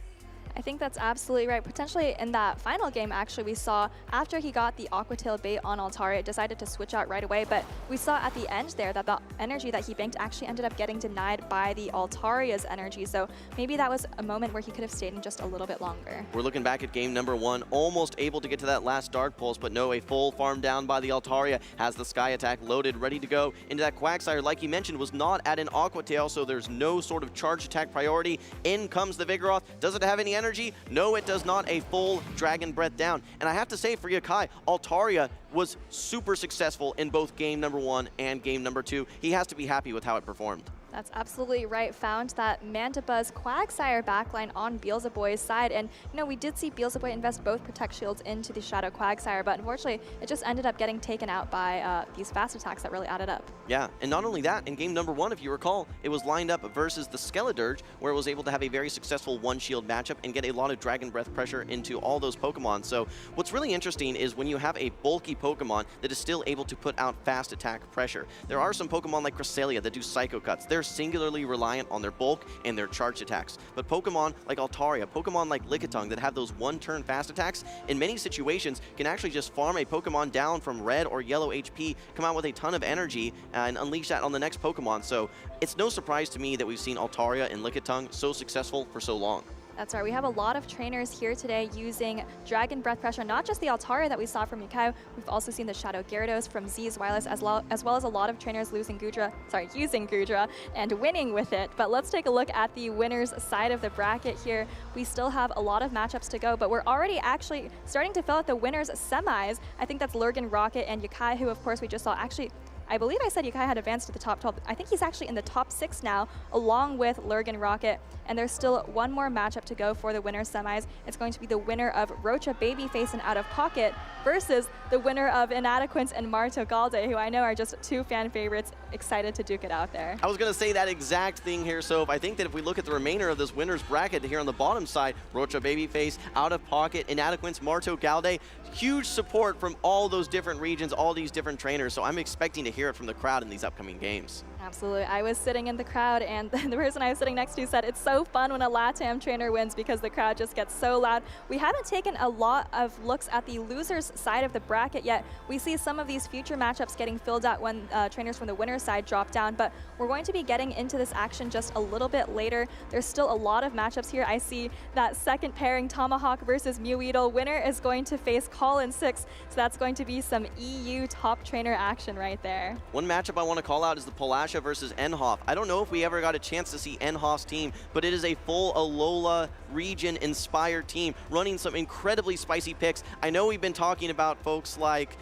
I think that's absolutely right. Potentially in that final game, actually, we saw after he got the Aqua Tail bait on Altaria, it decided to switch out right away. But we saw at the end there that the energy that he banked actually ended up getting denied by the Altaria's energy. So maybe that was a moment where he could have stayed in just a little bit longer. We're looking back at game number 1, almost able to get to that last Dark Pulse, but no, a full farm down by the Altaria, has the Sky Attack loaded, ready to go into that Quagsire. Like you mentioned, was not at an Aqua Tail, so there's no sort of charge attack priority. In comes the Vigoroth. Does it have any energy? No, it does not. A full Dragon Breath down. And I have to say for Yakai, Altaria was super successful in both game number 1 and game number 2. He has to be happy with how it performed. That's absolutely right. Found that Mandibuzz Quagsire backline on Beelzeboy's side. And, you know, we did see Beelzeboy invest both Protect Shields into the Shadow Quagsire, but unfortunately, it just ended up getting taken out by these fast attacks that really added up. Yeah, and not only that, in game number 1, if you recall, it was lined up versus the Skeledirge, where it was able to have a very successful 1-shield matchup and get a lot of Dragon Breath pressure into all those Pokemon. So what's really interesting is when you have a bulky Pokemon that is still able to put out fast attack pressure. There are some Pokemon like Cresselia that do Psycho Cuts. They're singularly reliant on their bulk and their charge attacks. But Pokemon like Altaria, Pokemon like Lickitung that have those 1-turn fast attacks, in many situations can actually just farm a Pokemon down from red or yellow HP, come out with a ton of energy, and unleash that on the next Pokemon. So it's no surprise to me that we've seen Altaria and Lickitung so successful for so long. That's right, we have a lot of trainers here today using Dragon Breath Pressure, not just the Altaria that we saw from Yakai, we've also seen the Shadow Gyarados from Zzweilous, as well as a lot of trainers using Goodra and winning with it. But let's take a look at the winners side of the bracket here. We still have a lot of matchups to go, but we're already actually starting to fill out the winners semis. I think that's LurganRocket and Yakai, who of course we just saw actually, I believe I said Yakai had advanced to the top 12. I think he's actually in the top 6 now, along with LurganRocket. And there's still one more matchup to go for the winner's semis. It's going to be the winner of Roacha Baby Face and OutOfPocket versus the winner of Inadequance and MartoGalde, who I know are just 2 fan favorites. Excited to duke it out there. I was going to say that exact thing here, so I think that if we look at the remainder of this winner's bracket here on the bottom side, Roacha Baby Face, OutOfPocket, Inadequance, MartoGalde, huge support from all those different regions, all these different trainers, so I'm expecting to hear it from the crowd in these upcoming games. Absolutely. I was sitting in the crowd, and the person I was sitting next to said it's so fun when a LATAM trainer wins because the crowd just gets so loud. We haven't taken a lot of looks at the losers side of the bracket yet. We see some of these future matchups getting filled out when trainers from the winner's side drop down, but we're going to be getting into this action just a little bit later. There's still a lot of matchups here. I see that second pairing, Tomahawk versus Mewweedle. Winner is going to face Call-in 6, so that's going to be some EU top trainer action right there. One matchup I want to call out is the Polasha versus EnOff. I don't know if we ever got a chance to see EnOff's team, but it is a full Alola region-inspired team running some incredibly spicy picks. I know we've been talking about folks like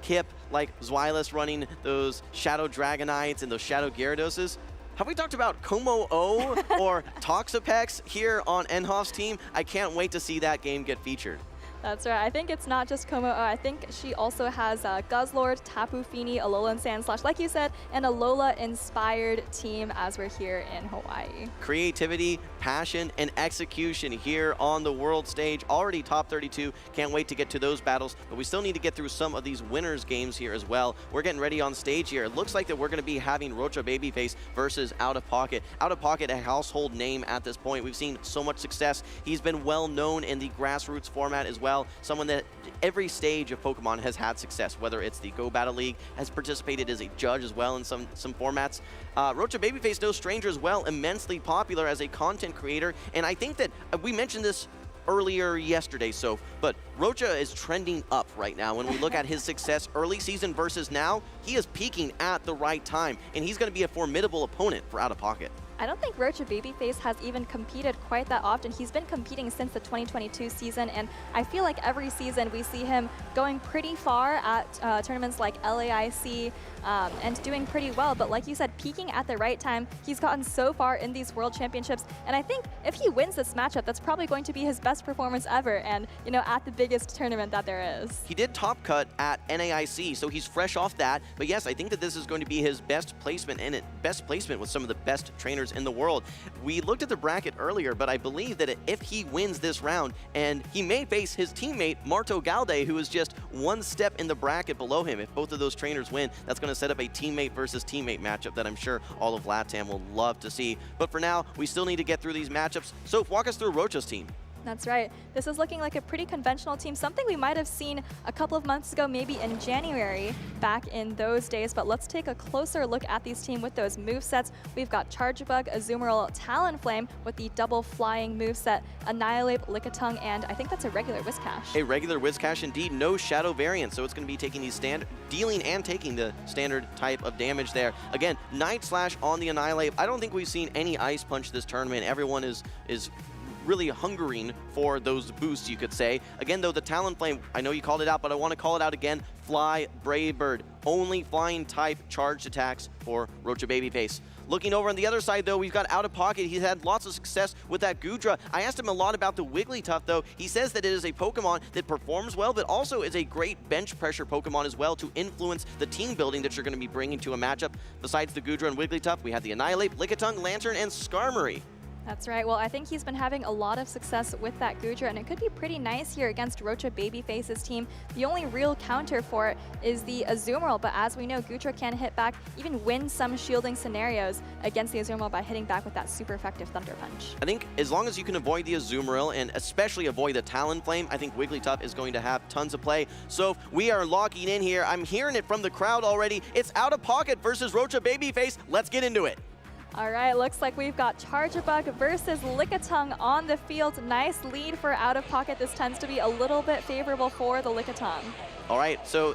Kip, like Zzweilous running those Shadow Dragonites and those Shadow Gyarados. Have we talked about Como-O or Toxapex here on EnOff's team? I can't wait to see that game get featured. That's right. I think it's not just Como-O. I think she also has Guzzlord, Tapu Fini, Alolan Sandslash, like you said, and Alola-inspired team as we're here in Hawaii. Creativity, passion, and execution here on the world stage. Already top 32. Can't wait to get to those battles, but we still need to get through some of these winners games here as well. We're getting ready on stage here. It looks like that we're going to be having Roacha Baby Face versus OutOfPocket. OutOfPocket, a household name at this point. We've seen so much success. He's been well known in the grassroots format as well. Someone that every stage of Pokemon has had success, whether it's the Go Battle League, has participated as a judge as well in some formats. Roacha Babyface, no stranger as well, immensely popular as a content creator, and I think that we mentioned this earlier yesterday, but Roacha is trending up right now. When we look at his success early season versus now, he is peaking at the right time, and he's going to be a formidable opponent for OutOfPocket. I don't think Roacha Babyface has even competed quite that often. He's been competing since the 2022 season, and I feel like every season we see him going pretty far at tournaments like LAIC and doing pretty well. But like you said, peaking at the right time. He's gotten so far in these World Championships, and I think if he wins this matchup, that's probably going to be his best performance ever, and you know, at the biggest tournament that there is. He did top cut at NAIC, so he's fresh off that. But yes, I think that this is going to be his best placement in it, best placement with some of the best trainers in the world. We looked at the bracket earlier, but I believe that if he wins this round, and he may face his teammate MartoGalde, who is just one step in the bracket below him. If both of those trainers win, that's going to set up a teammate versus teammate matchup that I'm sure all of LATAM will love to see. But for now, we still need to get through these matchups. So walk us through Roacha's team. That's right. This is looking like a pretty conventional team, something we might have seen a couple of months ago, maybe in January, back in those days. But let's take a closer look at these team with those movesets. We've got Charge Bug, Azumarill, Talonflame with the double flying moveset, Annihilate, Lickitung, and I think that's a regular Whiscash. A regular Whiscash indeed, no Shadow variant, so it's going to be taking these dealing and taking the standard type of damage there. Again, Night Slash on the Annihilate. I don't think we've seen any Ice Punch this tournament. Everyone is really hungering for those boosts, you could say. Again, though, the Talonflame, I know you called it out, but I want to call it out again. Fly, Brave Bird. Only flying type charged attacks for Roacha Babyface. Looking over on the other side, though, we've got OutOfPocket. He's had lots of success with that Goodra. I asked him a lot about the Wigglytuff, though. He says that it is a Pokemon that performs well, but also is a great bench pressure Pokemon as well to influence the team building that you're going to be bringing to a matchup. Besides the Goodra and Wigglytuff, we have the Annihilate, Lickitung, Lantern, and Skarmory. That's right. Well, I think he's been having a lot of success with that Goodra, and it could be pretty nice here against Roacha Babyface's team. The only real counter for it is the Azumarill, but as we know, Goodra can hit back, even win some shielding scenarios against the Azumarill by hitting back with that super effective Thunder Punch. I think as long as you can avoid the Azumarill, and especially avoid the Talonflame, I think Wigglytuff is going to have tons of play. So we are locking in here. I'm hearing it from the crowd already. It's OutOfPocket versus Roacha Babyface. Let's get into it. All right, looks like we've got Charjabug versus Lickitung on the field. Nice lead for Out of Pocket. This tends to be a little bit favorable for the Lickitung. All right, so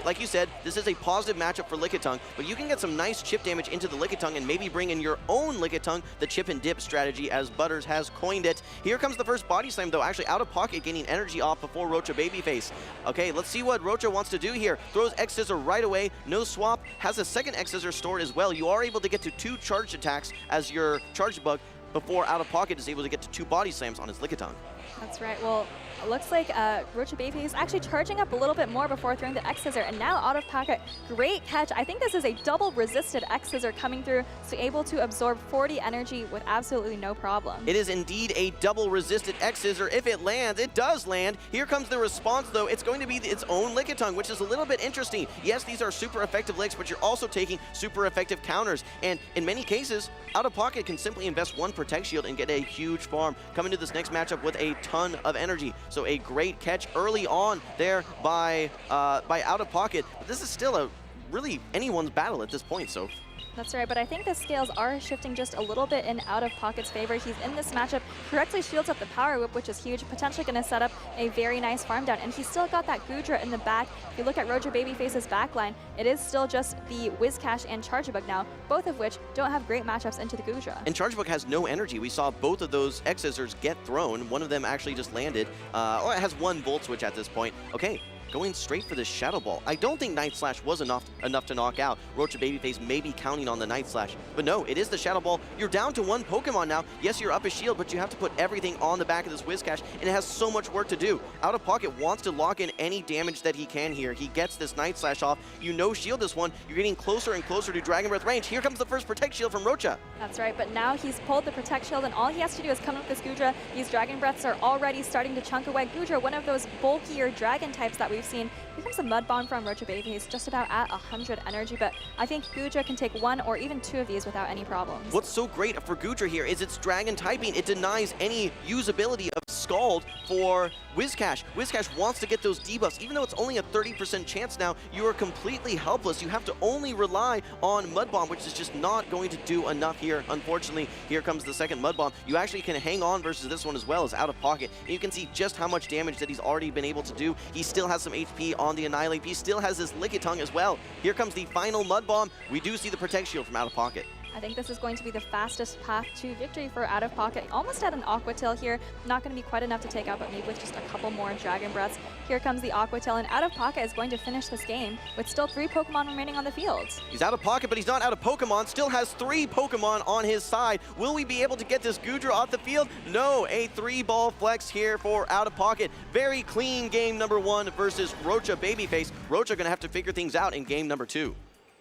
like you said, this is a positive matchup for Lickitung, but you can get some nice chip damage into the Lickitung and maybe bring in your own Lickitung, the chip and dip strategy as Butters has coined it. Here comes the first body slam though, actually Out of Pocket gaining energy off before Roacha Baby Face. Okay, let's see what Roacha wants to do here. Throws X Scissor right away, no swap, has a second X Scissor stored as well. You are able to get to 2 charged attacks as your Charjabug before Out of Pocket is able to get to 2 body slams on his Lickitung. That's right. Well, it looks like Roacha Baby is actually charging up a little bit more before throwing the X Scissor, and now Out of Pocket, great catch. I think this is a double resisted X Scissor coming through, so able to absorb 40 energy with absolutely no problem. It is indeed a double resisted X Scissor. If it lands, it does land. Here comes the response though. It's going to be its own Lickitung, which is a little bit interesting. Yes, these are super effective licks, but you're also taking super effective counters. And in many cases, Out of Pocket can simply invest 1 Protect Shield and get a huge farm. Coming to this next matchup with a ton of energy. So a great catch early on there by Out of Pocket. But this is still a really anyone's battle at this point, so. That's right, but I think the scales are shifting just a little bit in Out of Pocket's favor. He's in this matchup, correctly shields up the Power Whip, which is huge, potentially going to set up a very nice farm down. And he's still got that Goodra in the back. If you look at Roacha Baby Face's backline, it is still just the Whiscash and Charjabug now, both of which don't have great matchups into the Goodra. And Charjabug has no energy. We saw both of those X Scissors get thrown. One of them actually just landed, or it has 1 Volt Switch at this point. Okay. Going straight for the Shadow Ball. I don't think Night Slash was enough to knock out. Roacha Babyface may be counting on the Night Slash, but no, it is the Shadow Ball. You're down to 1 Pokemon now. Yes, you're up a shield, but you have to put everything on the back of this Whiscash, and it has so much work to do. Out of Pocket wants to lock in any damage that he can here. He gets this Night Slash off. You know shield this one. You're getting closer and closer to Dragon Breath range. Here comes the first Protect Shield from Roacha. That's right, but now he's pulled the Protect Shield, and all he has to do is come up with this Goodra. These Dragon Breaths are already starting to chunk away. Goodra, one of those bulkier Dragon types that we've seen. Here comes a Mud Bomb from Roacha Babyface, just about at 100 energy, but I think Goodra can take 1 or even 2 of these without any problems. What's so great for Goodra here is its Dragon typing. It denies any usability of Scald for Whiscash. Whiscash wants to get those debuffs. Even though it's only a 30% chance now, you are completely helpless. You have to only rely on Mud Bomb, which is just not going to do enough here. Unfortunately, here comes the second Mud Bomb. You actually can hang on versus this one as well as Out of Pocket. And you can see just how much damage that he's already been able to do. He still has some HP on the Annihilate. He still has his Lickitung as well. Here comes the final Mud Bomb. We do see the Protect Shield from Out of Pocket. I think this is going to be the fastest path to victory for Out of Pocket. Almost at an Aqua Tail here. Not going to be quite enough to take out, but maybe with just a couple more Dragon Breaths. Here comes the Aqua Tail, and Out of Pocket is going to finish this game with still 3 Pokemon remaining on the field. He's Out of Pocket, but he's not out of Pokemon. Still has 3 Pokemon on his side. Will we be able to get this Goodra off the field? No, a 3-ball flex here for Out of Pocket. Very clean game number 1 versus Roacha Babyface. Roacha going to have to figure things out in game number 2.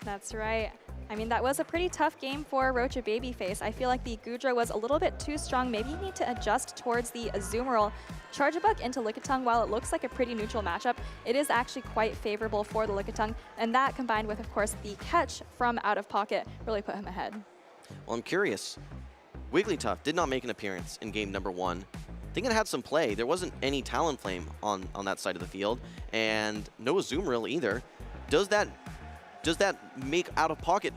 That's right. I mean, that was a pretty tough game for Roacha Babyface. I feel like the Goodra was a little bit too strong. Maybe you need to adjust towards the Azumarill. Charjabug into Lickitung, while it looks like a pretty neutral matchup, it is actually quite favorable for the Lickitung, and that combined with, of course, the catch from Out of Pocket really put him ahead. Well, I'm curious. Wigglytuff did not make an appearance in game number 1. I think it had some play. There wasn't any Talonflame on that side of the field, and no Azumarill either. Does that make Out of Pocket,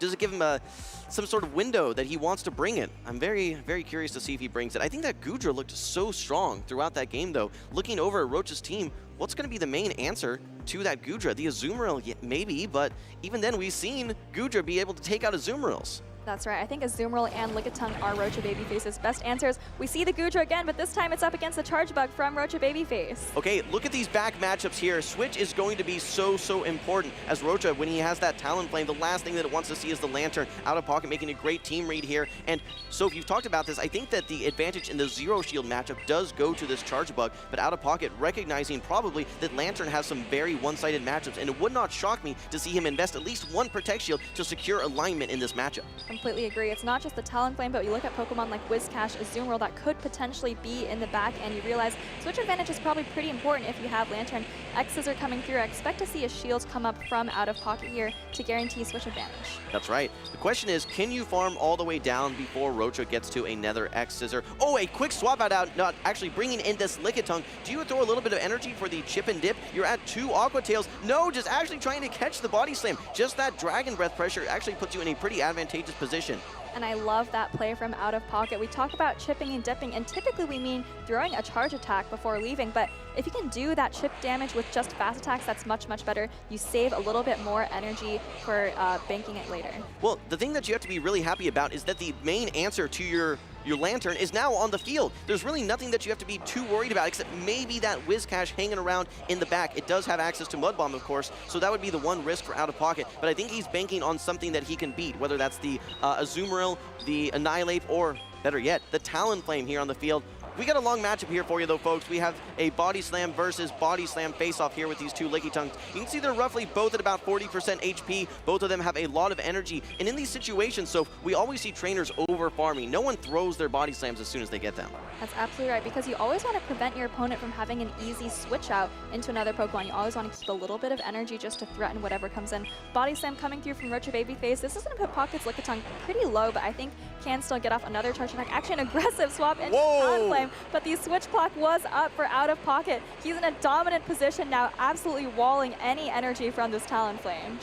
does it give him some sort of window that he wants to bring it? I'm very, very curious to see if he brings it. I think that Goodra looked so strong throughout that game, though. Looking over at Roacha's team, what's going to be the main answer to that Goodra? The Azumarill, yeah, maybe, but even then we've seen Goodra be able to take out Azumarills. That's right. I think Azumarill and Lickitung are Roacha Babyface's best answers. We see the Goodra again, but this time it's up against the Charjabug from Roacha Babyface. Okay, look at these back matchups here. Switch is going to be so important as Roacha, when he has that Talonflame, the last thing that it wants to see is the Lantern. Out of Pocket making a great team read here. And so if you've talked about this, I think that the advantage in the Zero Shield matchup does go to this Charjabug, but Out of Pocket recognizing probably that Lantern has some very one-sided matchups, and it would not shock me to see him invest at least 1 Protect Shield to secure alignment in this matchup. Completely agree. It's not just the Talonflame, but you look at Pokemon like Whiscash, Azumarill that could potentially be in the back, and you realize switch advantage is probably pretty important if you have Lantern. X's are coming through. I expect to see a shield come up from Out of Pocket here to guarantee switch advantage. That's right. The question is, can you farm all the way down before Roacha gets to another X Scissor? Oh, a quick swap out, not actually bringing in this Lickitung. Do you throw a little bit of energy for the Chip and Dip? You're at 2 Aqua Tails. No, just actually trying to catch the Body Slam. Just that Dragon Breath pressure actually puts you in a pretty advantageous position. And I love that play from OutOfPocket. We talk about chipping and dipping, and typically we mean throwing a charge attack before leaving, but if you can do that chip damage with just fast attacks, that's much, much better. You save a little bit more energy for banking it later. Well, the thing that you have to be really happy about is that the main answer to your Lantern is now on the field. There's really nothing that you have to be too worried about except maybe that Whiscash hanging around in the back. It does have access to Mud Bomb, of course, so that would be the one risk for OutOfPocket, but I think he's banking on something that he can beat, whether that's the Azumarill, the Annihilate, or better yet, the Talonflame here on the field. We got a long matchup here for you, though, folks. We have a Body Slam versus Body Slam face-off here with these two Lickitungs. You can see they're roughly both at about 40% HP. Both of them have a lot of energy. And in these situations, so we always see trainers over-farming. No one throws their Body Slams as soon as they get them. That's absolutely right, because you always want to prevent your opponent from having an easy switch out into another Pokemon. You always want to keep a little bit of energy just to threaten whatever comes in. Body Slam coming through from Roacha Baby Face. This is going to put Pocket's Lickitung pretty low, but I think can still get off another charge attack. Actually, an aggressive swap into Talonflame, but the switch clock was up for OutOfPocket. He's in a dominant position now, absolutely walling any energy from this Talonflame.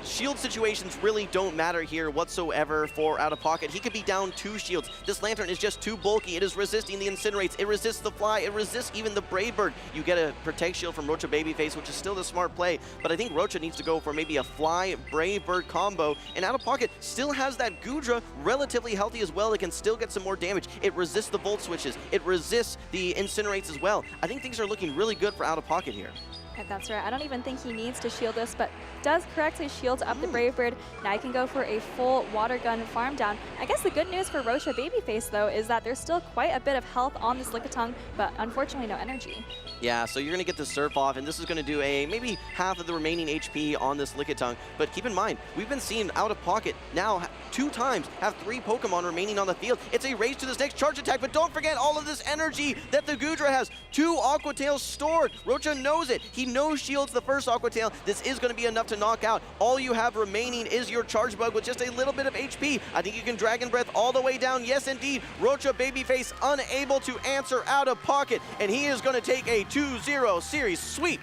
Shield situations really don't matter here whatsoever for OutOfPocket. He could be down 2 shields. This Lantern is just too bulky. It is resisting the Incinerates. It resists the Fly. It resists even the Brave Bird. You get a Protect Shield from Roacha Babyface, which is still the smart play, but I think Roacha needs to go for maybe a Fly Brave Bird combo, and OutOfPocket still has that Goodra relatively healthy as well. It can still get some more damage. It resists the Volt Switches. It resists the Incinerates as well. I think things are looking really good for OutOfPocket here. That's right. I don't even think he needs to shield this, but does correctly shield up the Brave Bird. Now he can go for a full Water Gun farm down. I guess the good news for Roacha Babyface, though, is that there's still quite a bit of health on this Lickitung, but unfortunately no energy. Yeah, so you're going to get the Surf off, and this is going to do a maybe half of the remaining HP on this Lickitung. But keep in mind, we've been seeing OutOfPocket now 2 times have 3 Pokemon remaining on the field. It's a race to this next charge attack, but don't forget all of this energy that the Goodra has. 2 Aqua Tails stored. Roacha knows it. He knows shields the first Aqua Tail. This is going to be enough to knock out. All you have remaining is your Charge Bug with just a little bit of HP. I think you can Dragon Breath all the way down. Yes, indeed. Roacha Babyface unable to answer OutOfPocket, and he is going to take a 2-0 series sweep.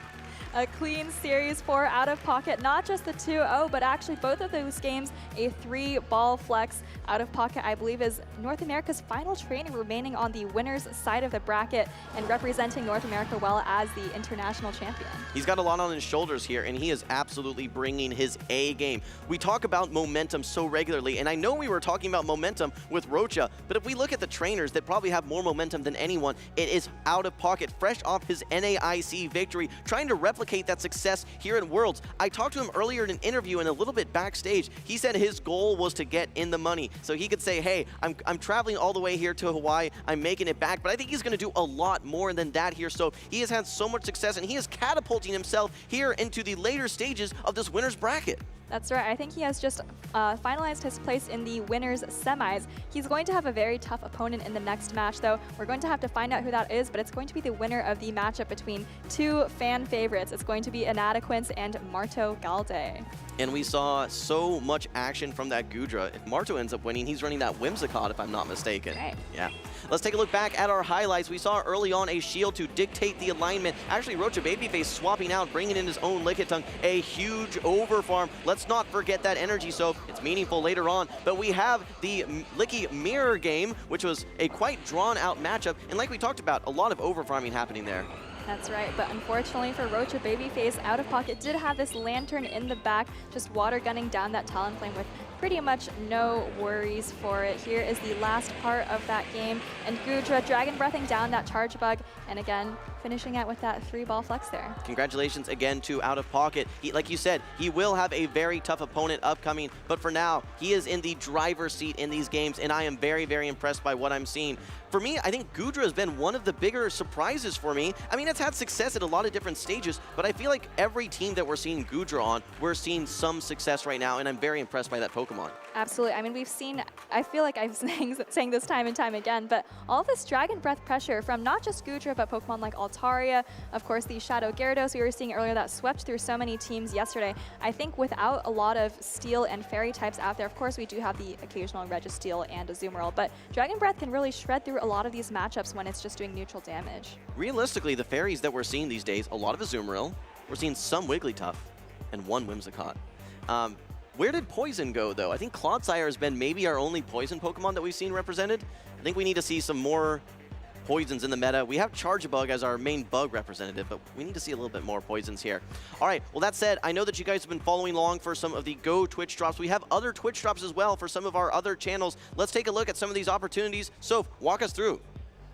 A clean series for OutOfPocket, not just the 2-0, but actually both of those games, a 3-ball flex. OutOfPocket, I believe, is North America's final trainer remaining on the winner's side of the bracket and representing North America well as the international champion. He's got a lot on his shoulders here, and he is absolutely bringing his A game. We talk about momentum so regularly, and I know we were talking about momentum with Roacha, but if we look at the trainers that probably have more momentum than anyone, it is OutOfPocket, fresh off his NAIC victory, trying to replicate that success here at Worlds. I talked to him earlier in an interview and a little bit backstage. He said his goal was to get in the money, so he could say, hey, I'm traveling all the way here to Hawaii, I'm making it back, but I think he's going to do a lot more than that here. So he has had so much success, and he is catapulting himself here into the later stages of this winner's bracket. That's right. I think he has just finalized his place in the winners semis. He's going to have a very tough opponent in the next match, though. We're going to have to find out who that is, but it's going to be the winner of the matchup between 2 fan favorites. It's going to be Inadequance and MartoGalde. And we saw so much action from that Goodra. If Marto ends up winning, he's running that Whimsicott, if I'm not mistaken. Right. Yeah. Let's take a look back at our highlights. We saw early on a shield to dictate the alignment. Actually, Roacha Babyface swapping out, bringing in his own Lickitung. A huge overfarm. Let's not forget that energy soak. It's meaningful later on. But we have the Licky Mirror game, which was a quite drawn-out matchup. And like we talked about, a lot of overfarming happening there. That's right, but unfortunately for Roacha Babyface, OutOfPocket did have this Lantern in the back, just water gunning down that Talonflame with pretty much no worries for it. Here is the last part of that game, and Goodra Dragon Breathing down that Charge Bug, and again, finishing out with that 3-ball flex there. Congratulations again to OutOfPocket. Like you said, he will have a very tough opponent upcoming, but for now, he is in the driver's seat in these games, and I am very, very impressed by what I'm seeing. For me, I think Goodra has been one of the bigger surprises for me. I mean, it's had success at a lot of different stages, but I feel like every team that we're seeing Goodra on, we're seeing some success right now, and I'm very impressed by that Pokemon. Absolutely. I mean, we've seen, I feel like I'm saying this time and time again, but all this Dragon Breath pressure from not just Goodra, but Pokemon like Altaria, of course, the Shadow Gyarados we were seeing earlier that swept through so many teams yesterday. I think without a lot of Steel and Fairy types out there, of course, we do have the occasional Registeel and Azumarill, but Dragon Breath can really shred through a lot of these matchups when it's just doing neutral damage. Realistically, the fairies that we're seeing these days, a lot of Azumarill, we're seeing some Wigglytuff, and 1 Whimsicott. Where did Poison go, though? I think Clodsire has been maybe our only Poison Pokemon that we've seen represented. I think we need to see some more Poisons in the meta. We have Chargebug as our main bug representative, but we need to see a little bit more Poisons here. All right, well, that said, I know that you guys have been following along for some of the Go Twitch drops. We have other Twitch drops as well for some of our other channels. Let's take a look at some of these opportunities. Soph, walk us through.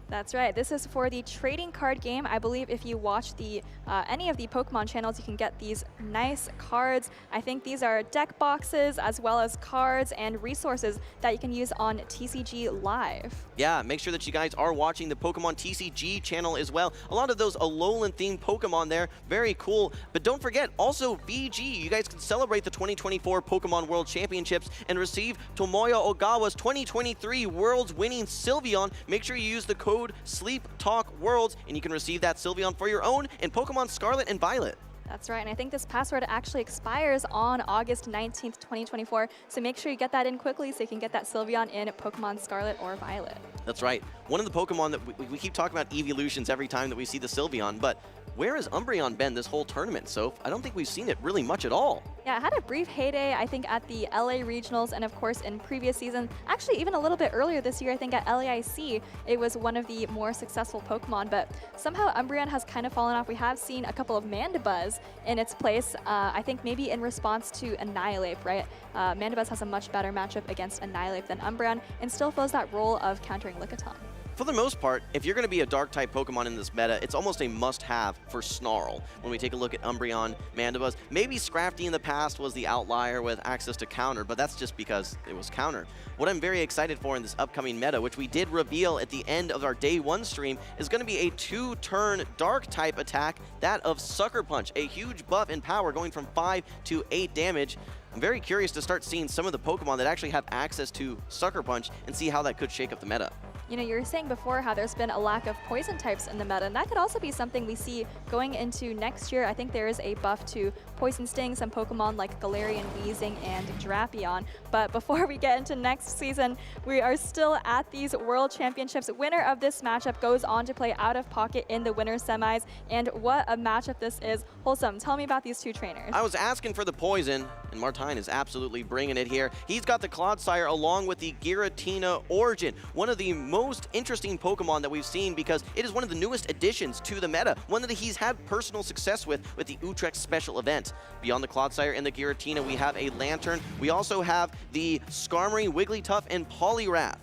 That's right. This is for the trading card game. I believe if you watch the any of the Pokemon channels, you can get these nice cards. I think these are deck boxes as well as cards and resources that you can use on TCG Live. Yeah, make sure that you guys are watching the Pokemon TCG channel as well. A lot of those Alolan-themed Pokemon there. Very cool. But don't forget, also VG. You guys can celebrate the 2024 Pokemon World Championships and receive Tomoya Ogawa's 2023 Worlds winning Sylveon. Make sure you use the code Sleep Talk Worlds, and you can receive that Sylveon for your own in Pokemon Scarlet and Violet. That's right, and I think this password actually expires on August 19th, 2024, so make sure you get that in quickly so you can get that Sylveon in Pokemon Scarlet or Violet. That's right. One of the Pokemon that we keep talking about evolutions every time that we see the Sylveon, but where has Umbreon been this whole tournament, Soph? I don't think we've seen it really much at all. Yeah, it had a brief heyday, I think, at the LA Regionals and, of course, in previous seasons. Actually, even a little bit earlier this year, I think at LAIC, it was one of the more successful Pokemon, but somehow Umbreon has kind of fallen off. We have seen a couple of Mandibuzz in its place, I think maybe in response to Annihilate, right? Mandibuzz has a much better matchup against Annihilate than Umbreon and still fills that role of countering Lickitung. For the most part, if you're going to be a Dark-type Pokemon in this meta, it's almost a must-have for Snarl. When we take a look at Umbreon, Mandibuzz, maybe Scrafty in the past was the outlier with access to Counter, but that's just because it was Counter. What I'm very excited for in this upcoming meta, which we did reveal at the end of our Day 1 stream, is going to be a 2-turn Dark-type attack, that of Sucker Punch, a huge buff in power going from 5 to 8 damage. I'm very curious to start seeing some of the Pokemon that actually have access to Sucker Punch and see how that could shake up the meta. You know, you were saying before how there's been a lack of poison types in the meta, and that could also be something we see going into next year. I think there is a buff to Poison Sting, some Pokemon like Galarian, Weezing, and Drapion. But before we get into next season, we are still at these World Championships. Winner of this matchup goes on to play OutOfPocket in the winner's semis, and what a matchup this is. Wholesome, tell me about these two trainers. I was asking for the Poison, and Martine is absolutely bringing it here. He's got the Clodsire along with the Giratina Origin, one of the most interesting Pokemon that we've seen because it is one of the newest additions to the meta, one that he's had personal success with the Utrecht special event. Beyond the Clodsire and the Giratina, we have a Lantern. We also have the Skarmory, Wigglytuff, and Poliwrath.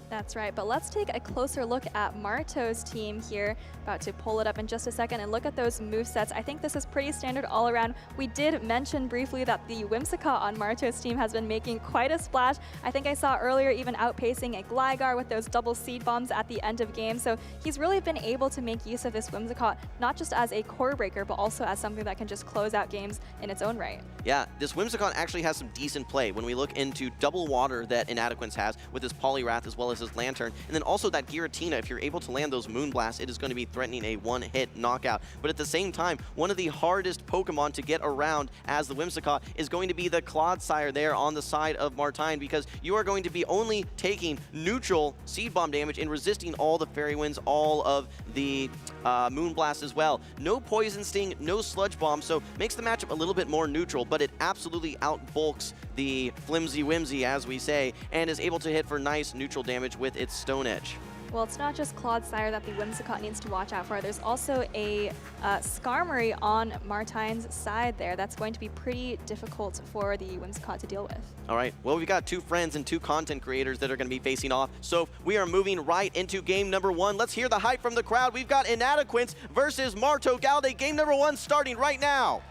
That's right, but let's take a closer look at Marto's team here. About to pull it up in just a second and look at those movesets. I think this is pretty standard all around. We did mention briefly that the Whimsicott on Marto's team has been making quite a splash. I think I saw earlier even outpacing a Gligar with those double seed bombs at the end of game. So he's really been able to make use of this Whimsicott, not just as a core breaker, but also as something that can just close out games in its own right. Yeah, this Whimsicott actually has some decent play when we look into double water that Inadequance has with his Poliwrath as well as his Lantern, and then also that Giratina. If you're able to land those Moonblasts, it is going to be threatening a one-hit knockout. But at the same time, one of the hardest Pokemon to get around as the Whimsicott is going to be the Clodsire there on the side of Martine, because you are going to be only taking neutral Seed Bomb damage and resisting all the Fairy Winds, all of the Moonblast as well. No Poison Sting, no Sludge Bomb, so makes the matchup a little bit more neutral, but it absolutely outbulks the Flimsy Whimsy, as we say, and is able to hit for nice neutral damage with its Stone Edge. Well, it's not just Clodsire that the Whimsicott needs to watch out for. There's also a Skarmory on Martine's side there. That's going to be pretty difficult for the Whimsicott to deal with. All right, well, we've got two friends and two content creators that are going to be facing off, so we are moving right into game number 1. Let's hear the hype from the crowd. We've got Inadequance versus MartoGalde. Game number 1 starting right now.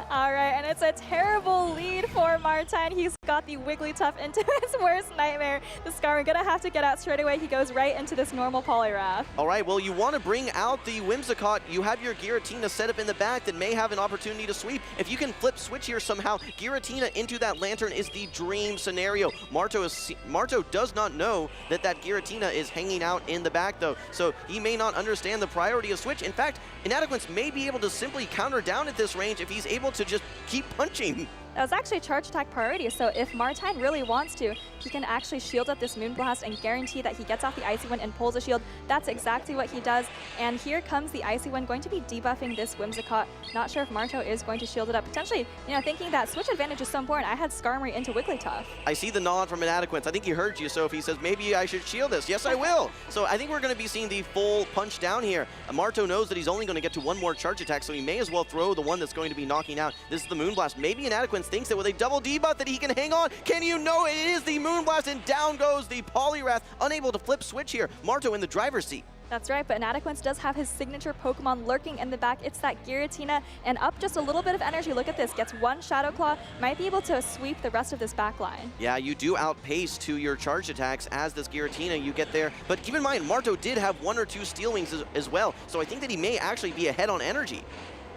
All right, and it's a terrible lead for Martine. He's got the Wigglytuff into his worst nightmare. The Skarmory gonna have to get out straight away. He goes right into this normal Poliwrath. All right, well, you want to bring out the Whimsicott. You have your Giratina set up in the back that may have an opportunity to sweep. If you can flip switch here somehow, Giratina into that Lantern is the dream scenario. Marto does not know that that Giratina is hanging out in the back, though, so he may not understand the priority of switch. In fact, Inadequance may be able to simply counter down at this range if he's able to just keep punching. That was actually charge attack priority, so if Martine really wants to, he can actually shield up this Moonblast and guarantee that he gets off the Icy Wind and pulls a shield. That's exactly what he does, and here comes the Icy Wind, going to be debuffing this Whimsicott. Not sure if Marto is going to shield it up. Potentially, you know, thinking that switch advantage is so important, I had Skarmory into Wigglytuff. I see the nod from Inadequance. I think he heard you, so if he says, maybe I should shield this, yes, I will. So I think we're going to be seeing the full punch down here. Marto knows that he's only going to get to one more charge attack, so he may as well throw the one that's going to be knocking out. This is the Moonblast. Maybe Inadequance thinks that with a double debuff that he can hang on. Can you know it is the Moonblast, and down goes the Poliwrath, unable to flip switch here. Marto in the driver's seat. That's right, but Inadequance does have his signature Pokemon lurking in the back. It's that Giratina, and up just a little bit of energy. Look at this, gets one Shadow Claw, might be able to sweep the rest of this back line. Yeah, you do outpace to your charge attacks as this Giratina you get there. But keep in mind, Marto did have one or two Steel Wings as well, so I think that he may actually be ahead on energy.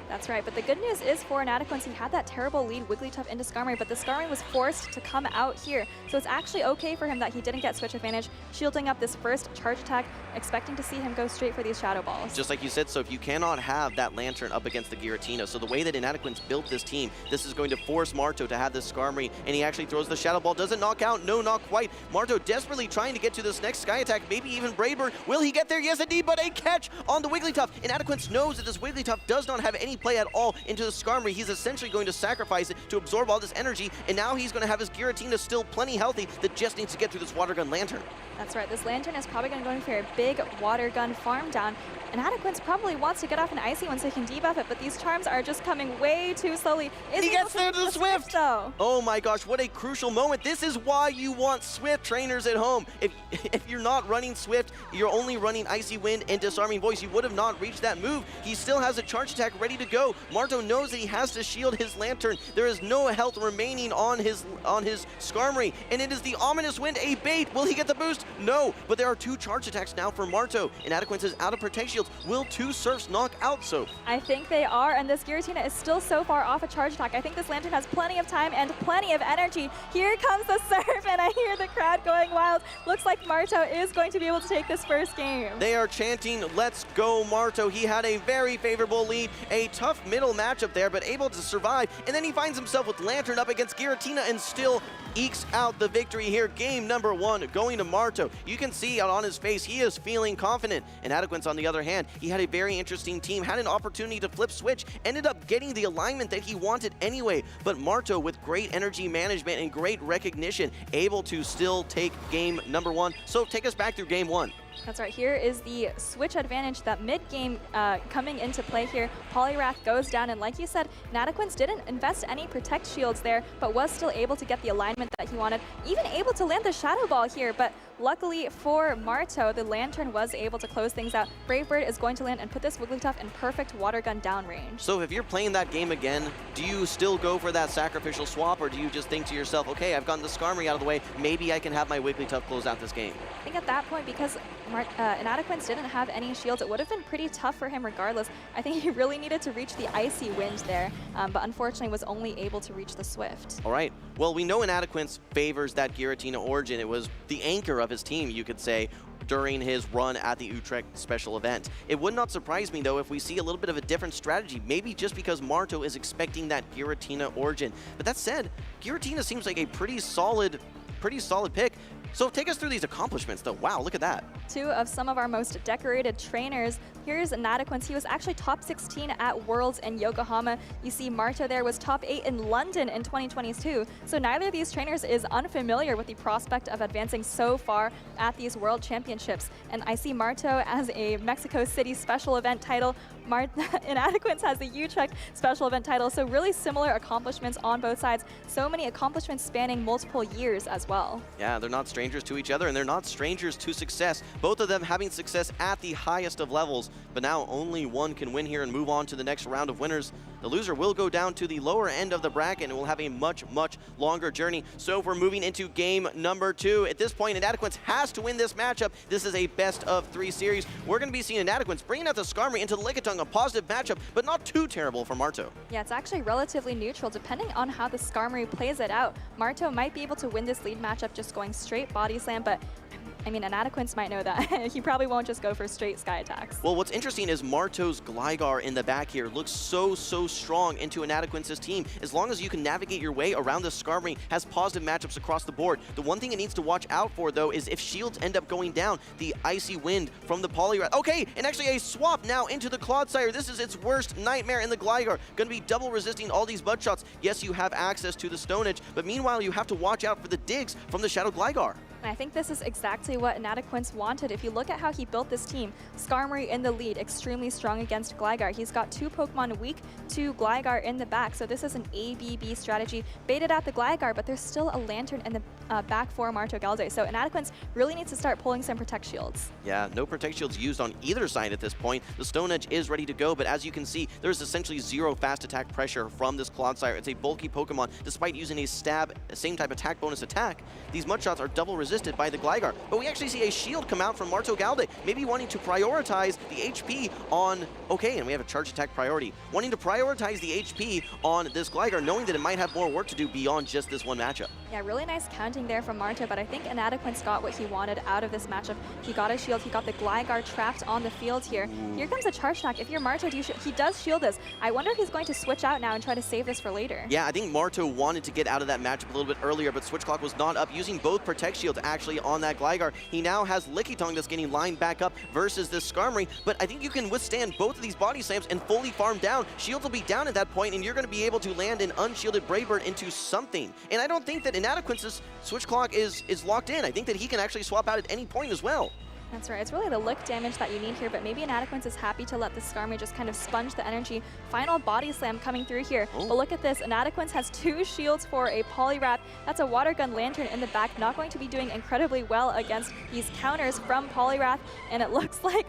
That's right, but the good news is for Inadequance, he had that terrible lead Wigglytuff into Skarmory, but the Skarmory was forced to come out here. So it's actually okay for him that he didn't get switch advantage, shielding up this first charge attack, expecting to see him go straight for these Shadow Balls. Just like you said, so if you cannot have that Lantern up against the Giratina, so the way that Inadequance built this team, this is going to force Marto to have this Skarmory, and he actually throws the Shadow Ball. Doesn't knock out, no, not quite. Marto desperately trying to get to this next Sky Attack, maybe even Brave Bird. Will he get there? Yes, indeed, but a catch on the Wigglytuff. Inadequance knows that this Wigglytuff does not have any play at all into the Skarmory. He's essentially going to sacrifice it to absorb all this energy, and now he's going to have his Giratina still plenty healthy that just needs to get through this Water Gun Lantern. That's right, this Lantern is probably going to go for a big Water Gun farm down. Inadequance probably wants to get off an Icy One so he can debuff it, but these charms are just coming way too slowly. He gets there to the Swift! Though. Oh my gosh, what a crucial moment. This is why you want Swift trainers at home. If you're not running Swift, you're only running Icy Wind and Disarming Voice, you would have not reached that move. He still has a charge attack ready to go. Marto knows that he has to shield his Lantern. There is no health remaining on his Skarmory, and it is the Ominous Wind, a bait. Will he get the boost? No, but there are two charge attacks now for Marto. Inadequance is out of Protect Shields. Will two Surfs knock out Soph? I think they are, and this Giratina is still so far off a charge attack. I think this Lantern has plenty of time and plenty of energy. Here comes the Surf, and I hear the crowd going wild. Looks like Marto is going to be able to take this first game. They are chanting, let's go Marto. He had a very favorable lead, a tough middle matchup there, but able to survive, and then he finds himself with Lantern up against Giratina and still ekes out the victory here. Game number one going to Marto. You can see out on his face, he is feeling confident. Inadequance, on the other hand, he had a very interesting team, had an opportunity to flip switch, ended up getting the alignment that he wanted anyway, but Marto, with great energy management and great recognition, able to still take game number one. So take us back through game one. That's right, here is the switch advantage that mid-game coming into play here. Poliwrath goes down, and like you said, Inadequance didn't invest any Protect Shields there, but was still able to get the alignment that he wanted, even able to land the Shadow Ball here, but luckily for Marto, the Lantern was able to close things out. Brave Bird is going to land and put this Wigglytuff in perfect Water Gun down range. So if you're playing that game again, do you still go for that sacrificial swap, or do you just think to yourself, okay, I've gotten the Skarmory out of the way, maybe I can have my Wigglytuff close out this game? I think at that point, because Inadequance didn't have any shields, it would have been pretty tough for him regardless. I think he really needed to reach the Icy Wind there, but unfortunately was only able to reach the Swift. All right, well, we know Inadequance favors that Giratina origin. It was the anchor of his team, you could say, during his run at the Utrecht special event. It would not surprise me, though, if we see a little bit of a different strategy, maybe just because Marto is expecting that Giratina origin. But that said, Giratina seems like a pretty solid pick. So take us through these accomplishments, though. Wow, look at that. Two of some of our most decorated trainers. Here's Inadequance. He was actually top 16 at Worlds in Yokohama. You see Marto there was top 8 in London in 2022. So neither of these trainers is unfamiliar with the prospect of advancing so far at these World Championships. And I see Marto as a Mexico City special event title. Inadequance has the Utrecht special event title. So really similar accomplishments on both sides. So many accomplishments spanning multiple years as well. Yeah, they're not strangers to each other, and they're not strangers to success. Both of them having success at the highest of levels, but now only one can win here and move on to the next round of winners. The loser will go down to the lower end of the bracket and will have a much, much longer journey. So if we're moving into game number 2, at this point, Inadequance has to win this matchup. This is a best-of-3 series. We're going to be seeing Inadequance bringing out the Skarmory into the Lickitung, a positive matchup, but not too terrible for Marto. Yeah, it's actually relatively neutral, depending on how the Skarmory plays it out. Marto might be able to win this lead matchup just going straight body slam, but I mean, Inadequance might know that. He probably won't just go for straight sky attacks. Well, what's interesting is Marto's Gligar in the back here looks so strong into Inadequance's team. As long as you can navigate your way around the Skarmory, has positive matchups across the board. The one thing it needs to watch out for, though, is if shields end up going down, the Icy Wind from the Poliwrath. Okay, and actually a swap now into the Clodsire. This is its worst nightmare, in the Gligar going to be double resisting all these Bud Shots. Yes, you have access to the Stone Edge, but meanwhile, you have to watch out for the digs from the Shadow Gligar. And I think this is exactly what Inadequance wanted. If you look at how he built this team, Skarmory in the lead, extremely strong against Gligar. He's got 2 Pokemon weak to Gligar in the back, so this is an ABB strategy. Baited out the Gligar, but there's still a Lantern in the back for MartoGalde, so Inadequance really needs to start pulling some Protect Shields. Yeah, no Protect Shields used on either side at this point. The Stone Edge is ready to go, but as you can see, there's essentially 0 fast attack pressure from this Clodsire. It's a bulky Pokemon. Despite using a stab, same type attack bonus attack, these Mudshots are double resisted by the Gligar. But we actually see a shield come out from MartoGalde, maybe wanting to prioritize the HP on... Okay, and we have a charge attack priority. Wanting to prioritize the HP on this Gligar, knowing that it might have more work to do beyond just this one matchup. Yeah, really nice counting there from Marto, but I think Inadequance got what he wanted out of this matchup. He got a shield, he got the Gligar trapped on the field here. Here comes a charge attack. If you're Marto, he does shield this. I wonder if he's going to switch out now and try to save this for later. Yeah, I think Marto wanted to get out of that matchup a little bit earlier, but Switch Clock was not up, using both Protect Shields actually on that Gligar. He now has Licky Tongue that's getting lined back up versus this Skarmory, but I think you can withstand both of these body slams and fully farm down. Shields will be down at that point, and you're going to be able to land an unshielded Brave Bird into something. And I don't think that Inadequance's Switch Clock is locked in. I think that he can actually swap out at any point as well. That's right. It's really the lick damage that you need here, but maybe Inadequance is happy to let the Skarmory just kind of sponge the energy. Final body slam coming through here. Oh. But look at this. Inadequance has 2 shields for a Poliwrath. That's a Water Gun Lantern in the back. Not going to be doing incredibly well against these counters from Poliwrath. And it looks like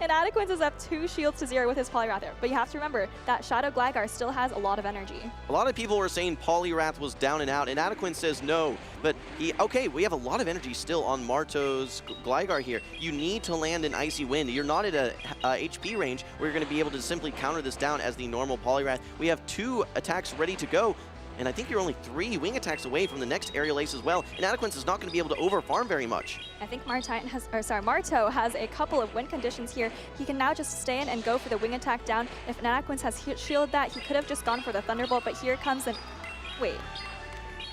Inadequance is up 2 shields to 0 with his Poliwrath there. But you have to remember that Shadow Gligar still has a lot of energy. A lot of people were saying Poliwrath was down and out. Inadequance says no. But okay, we have a lot of energy still on Marto's Gligar here. You need to land an Icy Wind. You're not at a HP range where you're going to be able to simply counter this down as the normal Poliwrath. We have 2 attacks ready to go, and I think you're only 3 wing attacks away from the next aerial ace as well. Inadequance is not going to be able to overfarm very much. I think Marto has a couple of win conditions here. He can now just stay in and go for the wing attack down. If Inadequance has shielded that, he could have just gone for the Thunderbolt, but here comes an... Wait.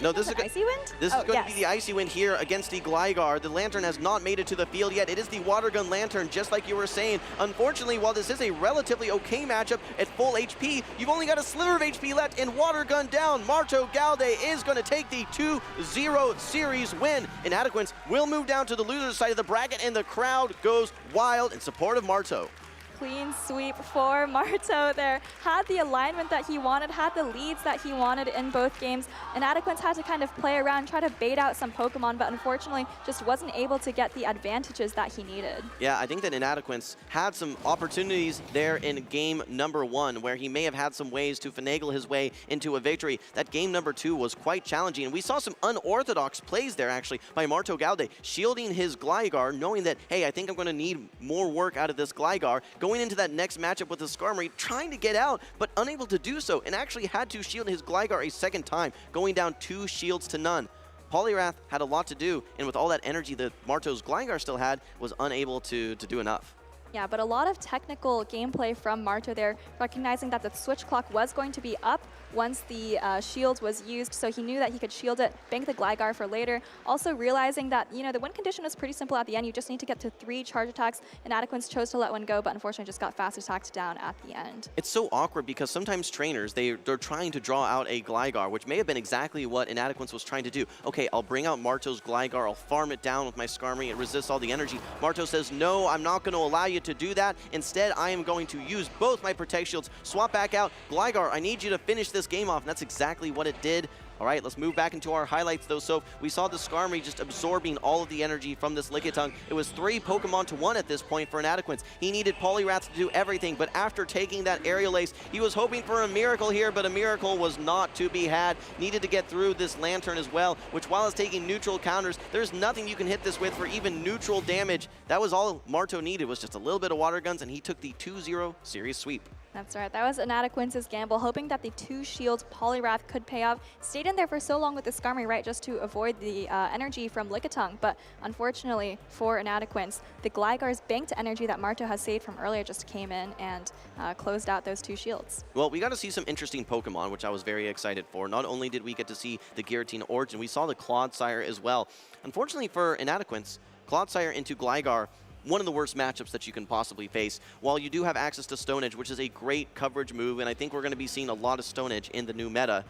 No, this is Icy Wind? This is going to be the Icy Wind here against the Gligar. The Lantern has not made it to the field yet. It is the Water Gun Lantern, just like you were saying. Unfortunately, while this is a relatively okay matchup at full HP, you've only got a sliver of HP left, and Water Gun down. MartoGalde is going to take the 2-0 series win. Inadequance will move down to the loser's side of the bracket, and the crowd goes wild in support of Marto. Clean sweep for Marto there. Had the alignment that he wanted, had the leads that he wanted in both games. Inadequance had to kind of play around, try to bait out some Pokemon, but unfortunately just wasn't able to get the advantages that he needed. Yeah, I think that Inadequance had some opportunities there in game number 1, where he may have had some ways to finagle his way into a victory. That game number 2 was quite challenging, and we saw some unorthodox plays there actually by MartoGalde, shielding his Gligar, knowing that, hey, I think I'm going to need more work out of this Gligar. Going into that next matchup with the Skarmory, trying to get out, but unable to do so, and actually had to shield his Gligar a second time, going down 2 shields to none. Poliwrath had a lot to do, and with all that energy that Marto's Gligar still had, was unable to do enough. Yeah, but a lot of technical gameplay from Marto there, recognizing that the Switch Clock was going to be up once the shield was used, so he knew that he could shield it, bank the Gligar for later. Also realizing that, you know, the win condition was pretty simple at the end. You just need to get to 3 charge attacks. Inadequance chose to let one go, but unfortunately just got fast attacked down at the end. It's so awkward because sometimes trainers, they're trying to draw out a Gligar, which may have been exactly what Inadequance was trying to do. Okay, I'll bring out Marto's Gligar, I'll farm it down with my Skarmory, it resists all the energy. Marto says, no, I'm not going to allow you to do that. Instead, I am going to use both my Protect Shields, swap back out. Gligar, I need you to finish this game off, and that's exactly what it did. All right, let's move back into our highlights, though. So we saw the Skarmory just absorbing all of the energy from this Lickitung. It was 3 Pokemon to 1 at this point for Inadequance. He needed Poliwrath to do everything, but after taking that Aerial Ace, he was hoping for a miracle here, but a miracle was not to be had. Needed to get through this Lantern as well, which while it's taking neutral counters, there's nothing you can hit this with for even neutral damage. That was all Marto needed, was just a little bit of Water Guns, and he took the 2-0 series sweep. That's right. That was Inadequance's gamble, hoping that the 2 shields Poliwrath could pay off. Stayed in there for so long with the Skarmory, right, just to avoid the energy from Lickitung. But unfortunately for Inadequance, the Gligar's banked energy that Marto has saved from earlier just came in and closed out those 2 shields. Well, we got to see some interesting Pokemon, which I was very excited for. Not only did we get to see the Giratina Origin, we saw the Clodsire as well. Unfortunately for Inadequance, Clodsire into Gligar, one of the worst matchups that you can possibly face. While you do have access to Stone Edge, which is a great coverage move, and I think we're going to be seeing a lot of Stone Edge in the new meta,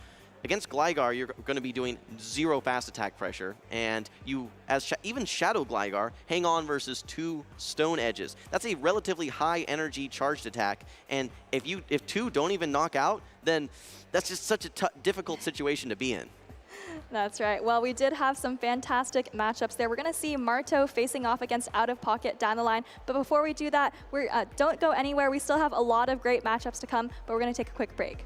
against Gligar, you're going to be doing 0 fast attack pressure, and you, as even Shadow Gligar, hang on versus 2 Stone Edges. That's a relatively high energy charged attack, and if 2 don't even knock out, then that's just such a difficult situation to be in. That's right. Well, we did have some fantastic matchups there. We're going to see Marto facing off against OutOfPocket down the line. But before we do that, don't go anywhere. We still have a lot of great matchups to come, but we're going to take a quick break.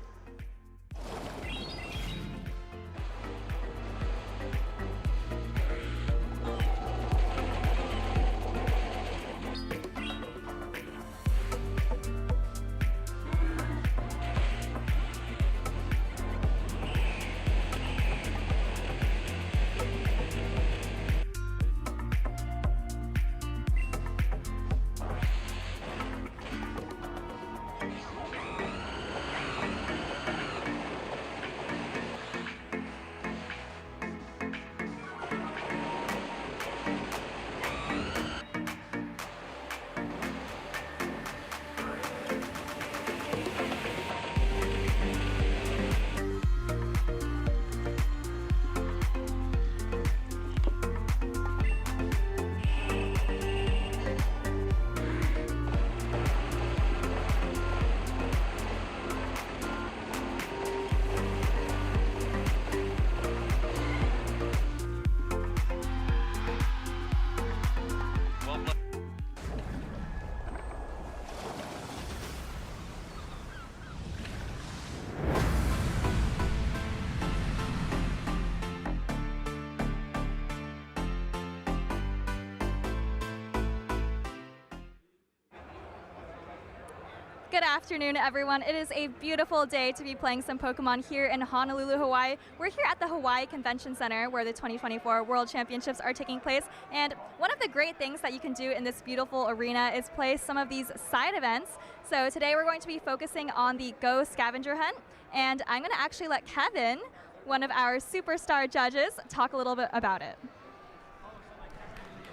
Good afternoon, everyone. It is a beautiful day to be playing some Pokemon here in Honolulu, Hawaii. We're here at the Hawaii Convention Center where the 2024 World Championships are taking place. And one of the great things that you can do in this beautiful arena is play some of these side events. So today we're going to be focusing on the Go Scavenger Hunt. And I'm going to actually let Kevin, one of our superstar judges, talk a little bit about it.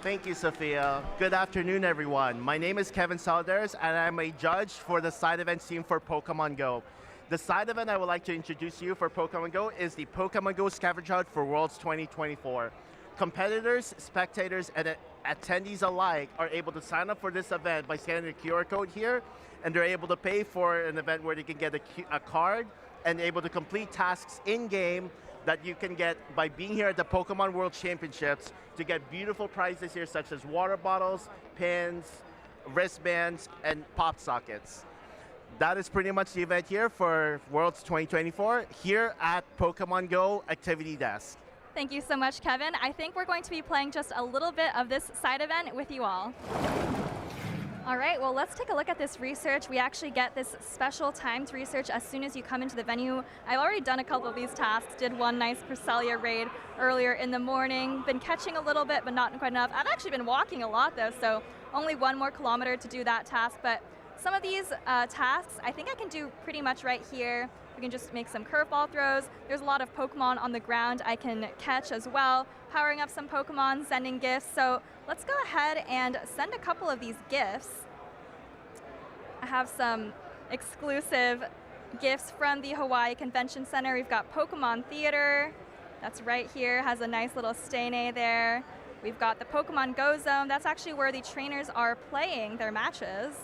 Thank you, Sophia. Good afternoon, everyone. My name is Kevin Saldares, and I'm a judge for the side event team for Pokemon Go. The side event I would like to introduce you for Pokemon Go is the Pokemon Go Scavenger Hunt for Worlds 2024. Competitors, spectators, and attendees alike are able to sign up for this event by scanning the QR code here, and they're able to pay for an event where they can get a card and able to complete tasks in-game that you can get by being here at the Pokemon World Championships to get beautiful prizes here such as water bottles, pins, wristbands, and pop sockets. That is pretty much the event here for Worlds 2024 here at Pokemon Go Activity Desk. Thank you so much, Kevin. I think we're going to be playing just a little bit of this side event with you all. All right, well, let's take a look at this research. We actually get this special timed research as soon as you come into the venue. I've already done a couple of these tasks, did one nice Cresselia raid earlier in the morning, been catching a little bit, but not quite enough. I've actually been walking a lot, though, so only 1 more kilometer to do that task, but some of these tasks, I think I can do pretty much right here. We can just make some curveball throws. There's a lot of Pokemon on the ground I can catch as well, powering up some Pokemon, sending gifts. So let's go ahead and send a couple of these gifts. I have some exclusive gifts from the Hawaii Convention Center. We've got Pokemon Theater. That's right here, has a nice little Stayne there. We've got the Pokemon Go Zone. That's actually where the trainers are playing their matches.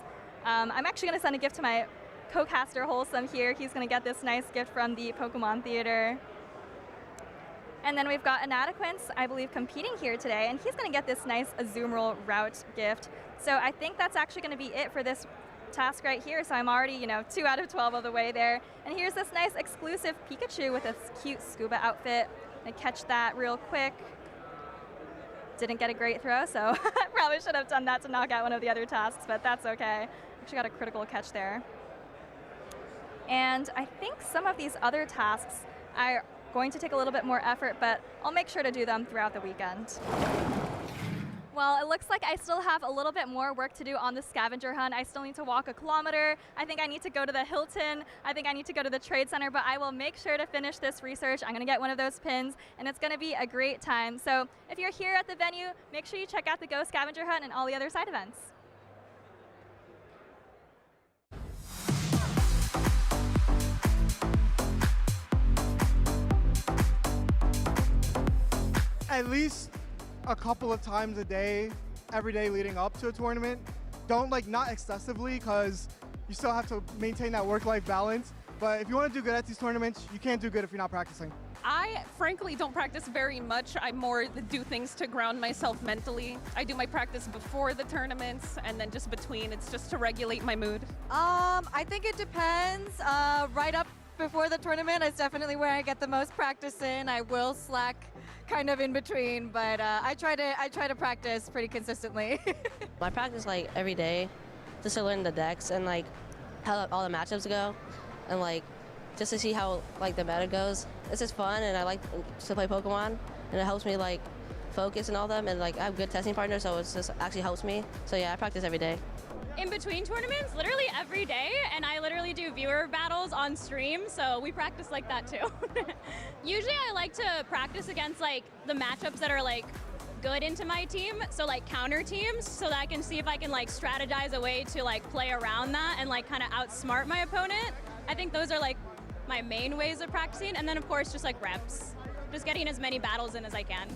I'm actually going to send a gift to my co-caster Wholesome here. He's going to get this nice gift from the Pokemon Theater. And then we've got Inadequance, I believe, competing here today, and he's going to get this nice Azumarill Route gift. So I think that's actually going to be it for this task right here. So I'm already, 2 out of 12 of the way there. And here's this nice exclusive Pikachu with a cute scuba outfit. I catch that real quick. Didn't get a great throw, so probably should have done that to knock out one of the other tasks, but that's okay. Actually got a critical catch there. And I think some of these other tasks are going to take a little bit more effort, but I'll make sure to do them throughout the weekend. Well, it looks like I still have a little bit more work to do on the scavenger hunt. I still need to walk a kilometer. I think I need to go to the Hilton. I think I need to go to the Trade Center, but I will make sure to finish this research. I'm gonna get one of those pins, and it's gonna be a great time. So if you're here at the venue, make sure you check out the Go Scavenger Hunt and all the other side events. At least a couple of times a day, every day leading up to a tournament. Don't not excessively, because you still have to maintain that work-life balance. But if you want to do good at these tournaments, you can't do good if you're not practicing. I frankly don't practice very much. I more do things to ground myself mentally. I do my practice before the tournaments and then just between. It's just to regulate my mood. I think it depends. Right up before the tournament is definitely where I get the most practice in. I will slack kind of in between, but I try to practice pretty consistently. I practice every day just to learn the decks and how all the matchups go, and just to see how the meta goes. It's just fun, and I like to play Pokemon, and it helps me focus and all them, and I have good testing partners, so it just actually helps me. So yeah, I practice every day. In between tournaments, literally every day, and I literally do viewer battles on stream, so we practice like that too. Usually I like to practice against the matchups that are good into my team, so counter teams, so that I can see if I can strategize a way to play around that and kind of outsmart my opponent. I think those are my main ways of practicing, and then of course just reps. Just getting as many battles in as I can.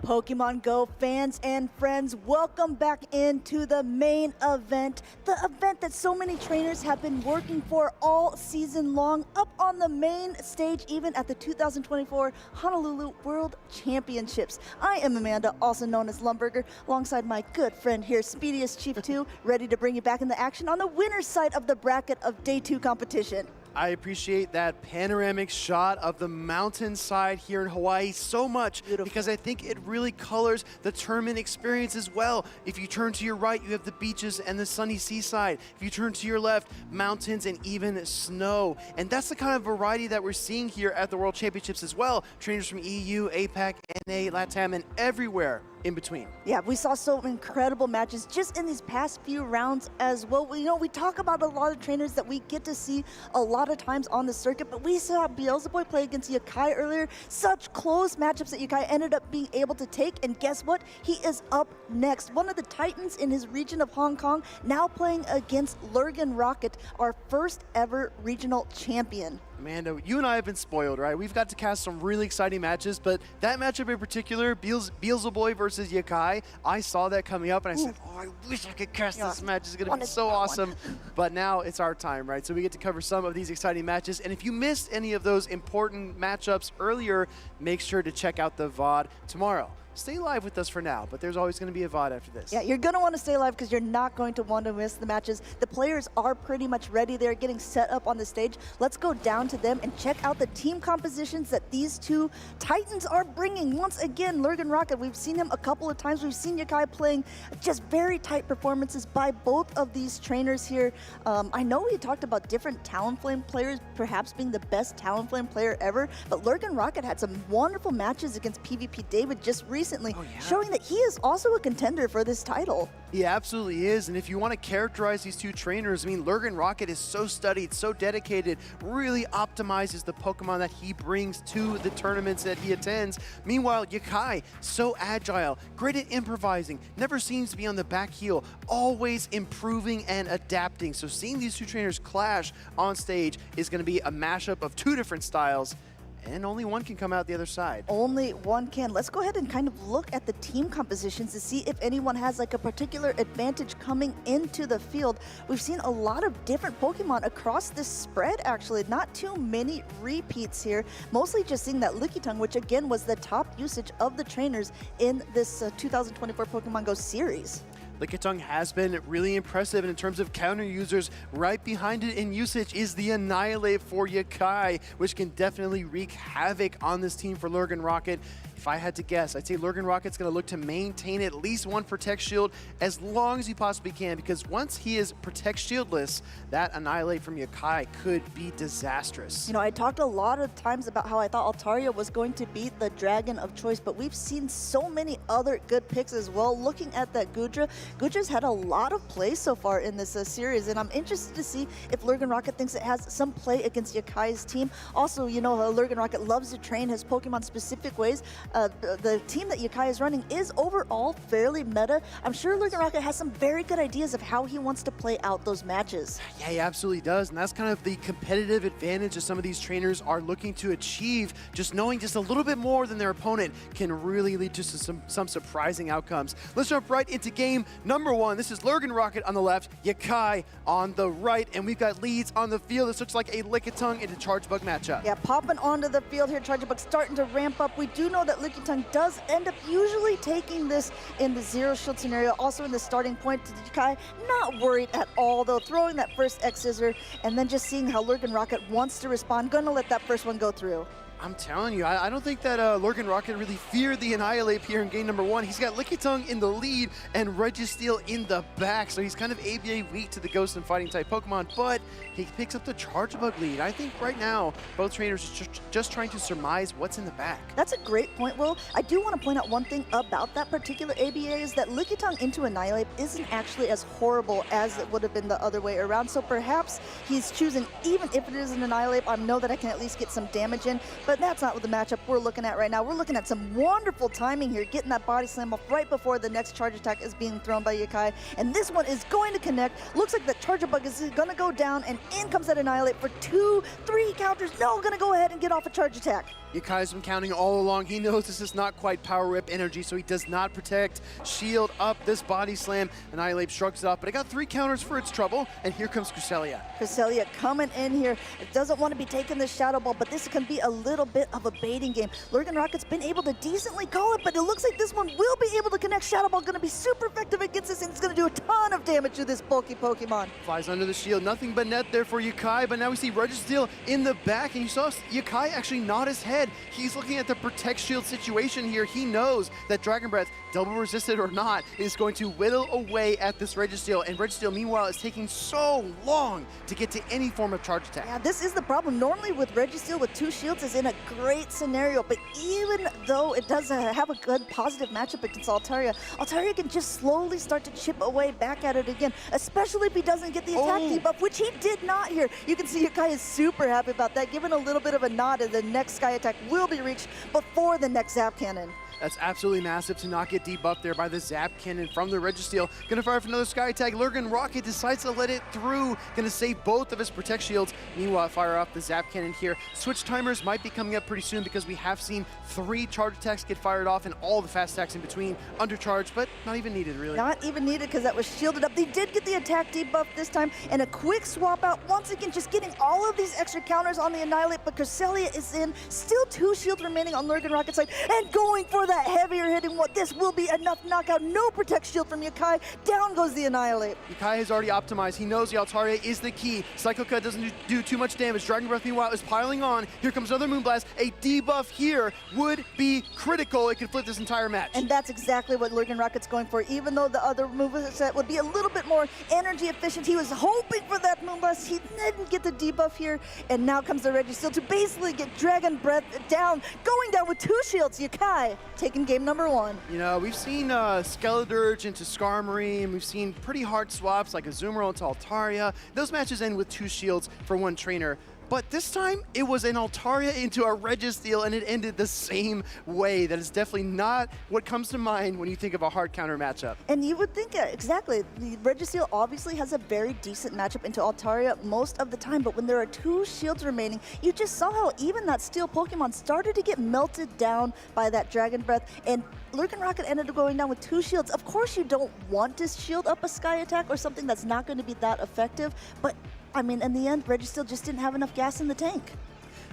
Pokemon Go fans and friends, welcome back into the main event. The event that so many trainers have been working for all season long, up on the main stage, even at the 2024 Honolulu World Championships. I am Amanda, also known as Lumberger, alongside my good friend here, Speediest Chief 2, ready to bring you back in the action on the winner's side of the bracket of Day 2 competition. I appreciate that panoramic shot of the mountainside here in Hawaii so much because I think it really colors the tournament experience as well. If you turn to your right, you have the beaches and the sunny seaside. If you turn to your left, mountains and even snow. And that's the kind of variety that we're seeing here at the World Championships as well. Trainers from EU, APAC, NA, LATAM, and everywhere in between. Yeah, we saw some incredible matches just in these past few rounds as well. We talk about a lot of trainers that we get to see a lot of times on the circuit, but we saw Beelzeboy play against Yakai earlier. Such close matchups that Yakai ended up being able to take, and guess what? He is up next. One of the titans in his region of Hong Kong, now playing against LurganRocket, our first ever regional champion. Amanda, you and I have been spoiled, right? We've got to cast some really exciting matches, but that matchup in particular, Beelzeboy versus Yakai, I saw that coming up and I said, oh, I wish I could cast this match. It's going to be so awesome. But now it's our time, right? So we get to cover some of these exciting matches. And if you missed any of those important matchups earlier, make sure to check out the VOD tomorrow. stay live with us for now, but there's always going to be a VOD after this. Yeah, you're going to want to stay live because you're not going to want to miss the matches. The players are pretty much ready. They're getting set up on the stage. Let's go down to them and check out the team compositions that these two Titans are bringing. Once again, LurganRocket, we've seen him a couple of times. We've seen Yakai playing just very tight performances by both of these trainers here. I know we talked about different Talonflame players perhaps being the best Talonflame player ever, but LurganRocket had some wonderful matches against PvP David just recently, showing that he is also a contender for this title. He absolutely is, and if you want to characterize these two trainers, I mean, LurganRocket is so studied, so dedicated, really optimizes the Pokemon that he brings to the tournaments that he attends. Meanwhile, Yakai, so agile, great at improvising, never seems to be on the back heel, always improving and adapting. So seeing these two trainers clash on stage is going to be a mashup of two different styles, and only one can come out the other side. Only one can. Let's go ahead and kind of look at the team compositions to see if anyone has like a particular advantage coming into the field. We've seen a lot of different Pokemon across this spread, actually. Not too many repeats here. Mostly just seeing that Lickitung, which again was the top usage of the trainers in this 2024 Pokemon Go series. Lickitung has been really impressive in terms of counter users. Right behind it in usage is the Annihilate for Yakai, which can definitely wreak havoc on this team for LurganRocket. If I had to guess, I'd say LurganRocket's going to look to maintain at least one Protect Shield as long as he possibly can, because once he is Protect Shieldless, that Annihilate from Yakai could be disastrous. You know, I talked a lot of times about how I thought Altaria was going to be the dragon of choice, but we've seen so many other good picks as well. Looking at that Goodra, Goodra's had a lot of play so far in this series, and I'm interested to see if LurganRocket thinks it has some play against Yakai's team. Also, you know, LurganRocket loves to train his Pokemon specific ways. The team that Yakai is running is overall fairly meta. I'm sure LurganRocket has some very good ideas of how he wants to play out those matches. Yeah, he absolutely does, and that's kind of the competitive advantage that some of these trainers are looking to achieve. Just knowing just a little bit more than their opponent can really lead to some surprising outcomes. Let's jump right into game number one. This is LurganRocket on the left, Yakai on the right, and we've got leads on the field. This looks like a Lickitung into Chargebug matchup. Yeah, popping onto the field here, Chargebug starting to ramp up. We do know that Lickitung does end up usually taking this in the zero shield scenario, also in the starting point to Yakai. Not worried at all though, throwing that first X-Scissor and then just seeing how LurganRocket wants to respond. Gonna let that first one go through. I'm telling you, I don't think that LurganRocket really feared the Annihilate here in game number one. He's got Lickitung in the lead and Registeel in the back, so he's kind of ABA weak to the Ghost and Fighting type Pokemon, but he picks up the Chargebug lead. I think right now, both trainers are just trying to surmise what's in the back. That's a great point, Will. I do want to point out one thing about that particular ABA is that Lickitung into Annihilate isn't actually as horrible as it would have been the other way around, so perhaps he's choosing, even if it is an Annihilate, I know that I can at least get some damage in, but that's not what the matchup we're looking at right now. We're looking at some wonderful timing here, getting that body slam off right before the next charge attack is being thrown by Yakai. And this one is going to connect. Looks like the Chargebug is going to go down, and in comes that Annihilate for 2-3 counters. No, going to go ahead and get off a charge attack. Yakai's been counting all along. He knows this is not quite Power Whip energy, so he does not protect. Shield up this body slam. Annihilate shrugs it off, but it got 3 counters for its trouble, and here comes Cresselia. Cresselia coming in here. It doesn't want to be taking the Shadow Ball, but this can be a little bit of a baiting game. LurganRocket's been able to decently call it, but it looks like this one will be able to connect. Shadow Ball going to be super effective against this, and it's going to do a ton of damage to this bulky Pokemon. Flies under the shield. Nothing but net there for Yakai, but now we see Registeel in the back, and you saw Yakai actually nod his head. He's looking at the Protect Shield situation here. He knows that Dragon Breath, double resisted or not, is going to whittle away at this Registeel, and Registeel, meanwhile, is taking so long to get to any form of charge attack. Yeah, this is the problem. Normally with Registeel with 2 shields is in a great scenario, but even though it does have a good positive matchup against Altaria, Altaria can just slowly start to chip away back at it again, especially if he doesn't get the attack debuff, which he did not here. You can see Yakai is super happy about that, giving a little bit of a nod, and the next Sky attack will be reached before the next Zap Cannon. That's absolutely massive to not get debuffed there by the Zap Cannon from the Registeel. Gonna fire for another Sky Attack. LurganRocket decides to let it through. Gonna save both of his Protect Shields. Meanwhile, fire off the Zap Cannon here. Switch timers might be coming up pretty soon because we have seen 3 charge attacks get fired off and all the fast attacks in between undercharged, but not even needed, really. Not even needed because that was shielded up. They did get the attack debuff this time, and a quick swap out. Once again, just getting all of these extra counters on the Annihilate, but Cresselia is in. Still 2 shields remaining on LurganRocket's side, and going for for that heavier hitting one. This will be enough knockout. No Protect Shield from Yakai. Down goes the Annihilate. Yakai has already optimized. He knows the Altaria is the key. Psycho Cut doesn't do too much damage. Dragon Breath, meanwhile, is piling on. Here comes another Moonblast. A debuff here would be critical. It could flip this entire match. And that's exactly what LurganRocket's going for. Even though the other moveset would be a little bit more energy efficient, he was hoping for that Moonblast. He didn't get the debuff here. And now comes the Registeel to basically get Dragon Breath down. Going down with 2 shields. Yakai taking game number 1. You know, we've seen Skeledirge into Skarmory, we've seen pretty hard swaps like Azumarill into Altaria. Those matches end with 2 shields for one trainer. But this time, it was an Altaria into a Registeel, and it ended the same way. That is definitely not what comes to mind when you think of a hard counter matchup. And you would think, exactly, the Registeel obviously has a very decent matchup into Altaria most of the time, but when there are 2 shields remaining, you just saw how even that Steel Pokemon started to get melted down by that Dragon Breath, and LurganRocket ended up going down with 2 shields. Of course, you don't want to shield up a Sky Attack or something that's not going to be that effective, but I mean, in the end, Registeel just didn't have enough gas in the tank.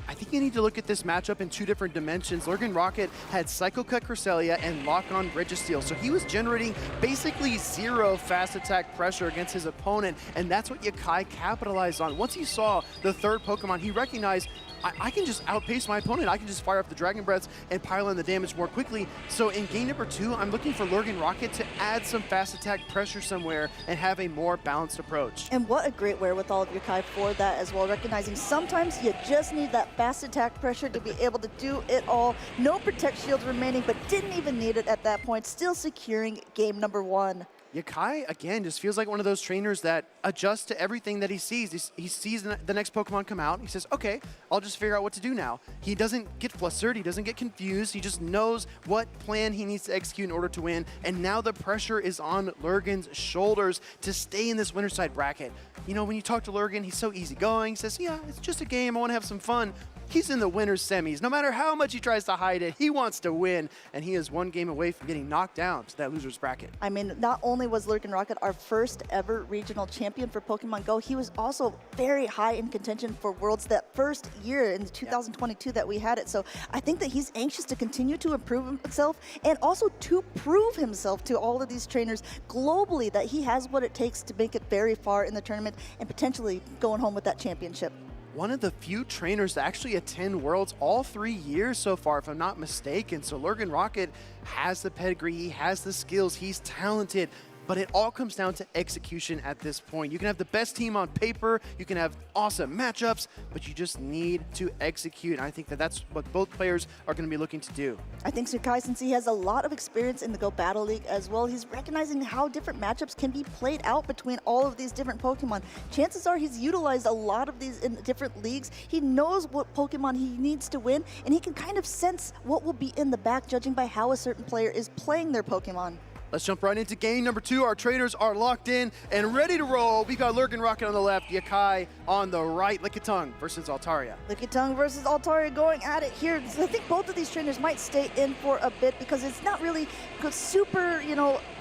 I think you need to look at this matchup in 2 different dimensions. LurganRocket had Psycho Cut Cresselia and Lock on Registeel, so he was generating basically 0 fast attack pressure against his opponent, and that's what Yakai capitalized on. Once he saw the 3rd Pokemon, he recognized, I can just outpace my opponent. I can just fire up the Dragon Breaths and pile in the damage more quickly. So in game number 2, I'm looking for LurganRocket to add some fast attack pressure somewhere and have a more balanced approach. And what a great wherewithal of Yakai for that as well, recognizing sometimes you just need that fast attack pressure to be able to do it all. No Protect Shields remaining, but didn't even need it at that point, still securing game number 1. Yakai, again, just feels like one of those trainers that adjusts to everything that he sees. He sees the next Pokemon come out. He says, okay, I'll just figure out what to do now. He doesn't get flustered. He doesn't get confused. He just knows what plan he needs to execute in order to win. And now the pressure is on Lurgan's shoulders to stay in this winner side bracket. You know, when you talk to Lurgan, he's so easygoing. He says, yeah, it's just a game. I want to have some fun. He's in the winner's semis. No matter how much he tries to hide it, he wants to win, and he is 1 game away from getting knocked down to that loser's bracket. I mean, not only was LurganRocket our first ever regional champion for Pokemon Go, he was also very high in contention for Worlds that first year in 2022 that we had it. So I think that he's anxious to continue to improve himself and also to prove himself to all of these trainers globally that he has what it takes to make it very far in the tournament and potentially going home with that championship. One of the few trainers to actually attend Worlds all 3 years so far, if I'm not mistaken. So LurganRocket has the pedigree, he has the skills, he's talented, but it all comes down to execution at this point. You can have the best team on paper, you can have awesome matchups, but you just need to execute. And I think that that's what both players are going to be looking to do. I think Yakai, since he has a lot of experience in the Go Battle League as well, he's recognizing how different matchups can be played out between all of these different Pokemon. Chances are he's utilized a lot of these in different leagues. He knows what Pokemon he needs to win, and he can kind of sense what will be in the back, judging by how a certain player is playing their Pokemon. Let's jump right into game number 2. Our trainers are locked in and ready to roll. We've got LurganRocket on the left, Yakai on the right. Lickitung versus Altaria. Lickitung versus Altaria going at it here. I think both of these trainers might stay in for a bit because it's not really super,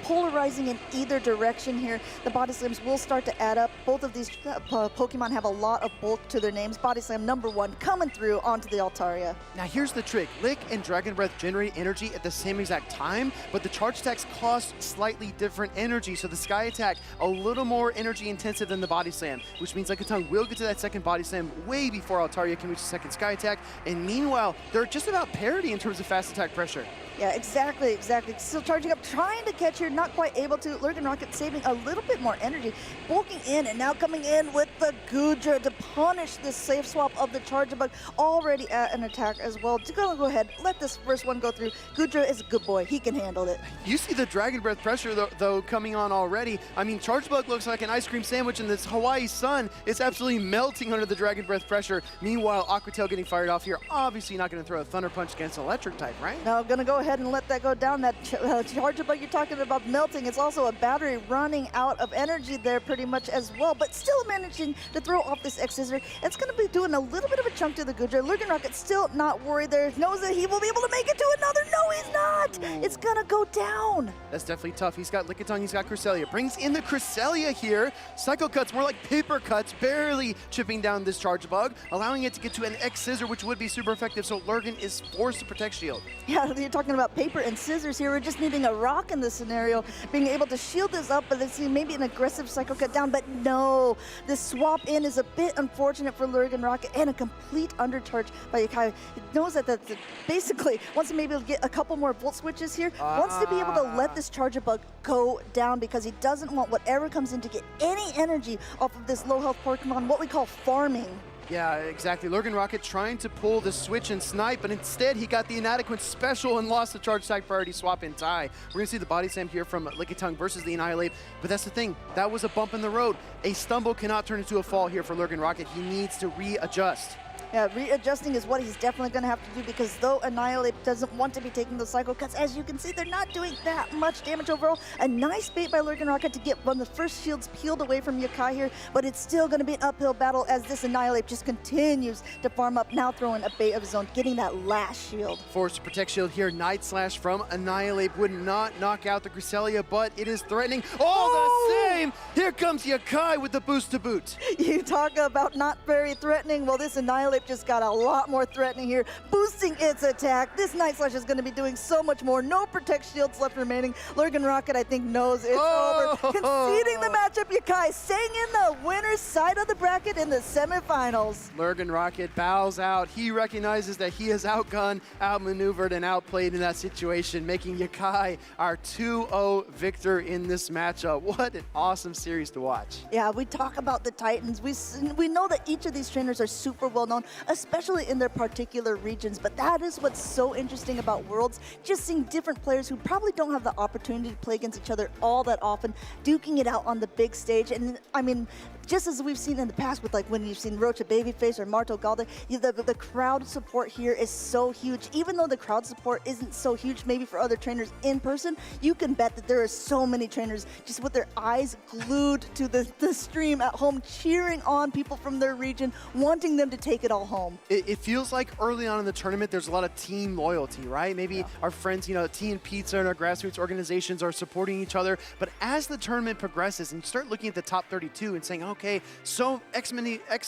polarizing in either direction here. The Body Slams will start to add up. Both of these Pokemon have a lot of bulk to their names. Body Slam number 1 coming through onto the Altaria. Now here's the trick. Lick and Dragon Breath generate energy at the same exact time, but the charge attacks cost slightly different energy. So the Sky Attack, a little more energy intensive than the Body Slam, which means Lickitung will get to that second Body Slam way before Altaria can reach the second Sky Attack. And meanwhile, they're just about parity in terms of fast attack pressure. Yeah, exactly. Still charging up, trying to catch her, not quite able to. LurganRocket saving a little bit more energy, bulking in, and now coming in with the Goodra to punish this safe swap of the Charjabug, already at an attack as well. Go ahead, let this first one go through. Goodra is a good boy. He can handle it. You see the Dragon Breath pressure, though, coming on already. I mean, Charjabug looks like an ice cream sandwich in this Hawaiʻi sun. It's absolutely melting under the Dragon Breath pressure. Meanwhile, Aqua Tail getting fired off here. Obviously not going to throw a Thunder Punch against Electric type, right? No, going to go ahead and let that go down. That Charjabug you're talking about melting, it's also a battery running out of energy there pretty much as well, but still managing to throw off this X-Scissor. It's going to be doing a little bit of a chunk to the Goodra. LurganRocket still not worried there, knows that he will be able to make it to another. No, he's not! it's gonna go down. That's definitely tough. He's got Lickitung, he's got Cresselia. Brings in the Cresselia here. Psycho Cuts, more like paper cuts, barely chipping down this Charge Bug, allowing it to get to an X Scissor, which would be super effective, so Lurgan is forced to Protect Shield. Yeah, you're talking about paper and scissors here. We're just needing a rock in this scenario, being able to shield this up, but let's see, maybe an aggressive Psycho Cut down, but no. This swap in is a bit unfortunate for LurganRocket, and a complete undercharge by Yakai. He knows that basically wants to maybe get a couple more Volt Switches here, wants to be able to let this Charger Bug go down because he doesn't want whatever comes in to get any energy off of this low health Pokemon, what we call farming. Yeah, exactly. LurganRocket trying to pull the switch and snipe, but instead he got the Inadequance special and lost the charge tag priority swap in tie. We're going to see the body slam here from Lickitung versus the Annihilate, but that's the thing. That was a bump in the road. A stumble cannot turn into a fall here for LurganRocket. He needs to readjust. Yeah, readjusting is what he's definitely going to have to do because though Annihilate doesn't want to be taking the Psycho Cuts, as you can see, they're not doing that much damage overall. A nice bait by LurganRocket to get one of the first shields peeled away from Yakai here, but it's still going to be an uphill battle as this Annihilate just continues to farm up, now throwing a bait of his own, getting that last shield. Forced to Protect Shield here. Night Slash from Annihilate would not knock out the Cresselia, but it is threatening. All the same, here comes Yakai with the boost to boot. You talk about not very threatening. Well, this Annihilate just got a lot more threatening here, boosting its attack. This Night Slash is going to be doing so much more. No Protect Shields left remaining. LurganRocket, I think, knows it's over. Conceding the matchup, Yakai staying in the winner's side of the bracket in the semifinals. LurganRocket bows out. He recognizes that he is outgunned, outmaneuvered, and outplayed in that situation, making Yakai our 2-0 victor in this matchup. What an awesome series to watch. Yeah, we talk about the Titans. We know that each of these trainers are super well known, especially in their particular regions, but that is what's so interesting about Worlds, just seeing different players who probably don't have the opportunity to play against each other all that often, duking it out on the big stage. And I mean, just as we've seen in the past with like when you've seen Roacha Baby Face or MartoGalde, the crowd support here is so huge. Even though the crowd support isn't so huge maybe for other trainers in person, you can bet that there are so many trainers just with their eyes glued to the stream at home, cheering on people from their region, wanting them to take it all home. It feels like early on in the tournament, there's a lot of team loyalty, right? Maybe our friends, you know, Tea and Pizza and our grassroots organizations are supporting each other. But as the tournament progresses and you start looking at the top 32 and saying, okay, so X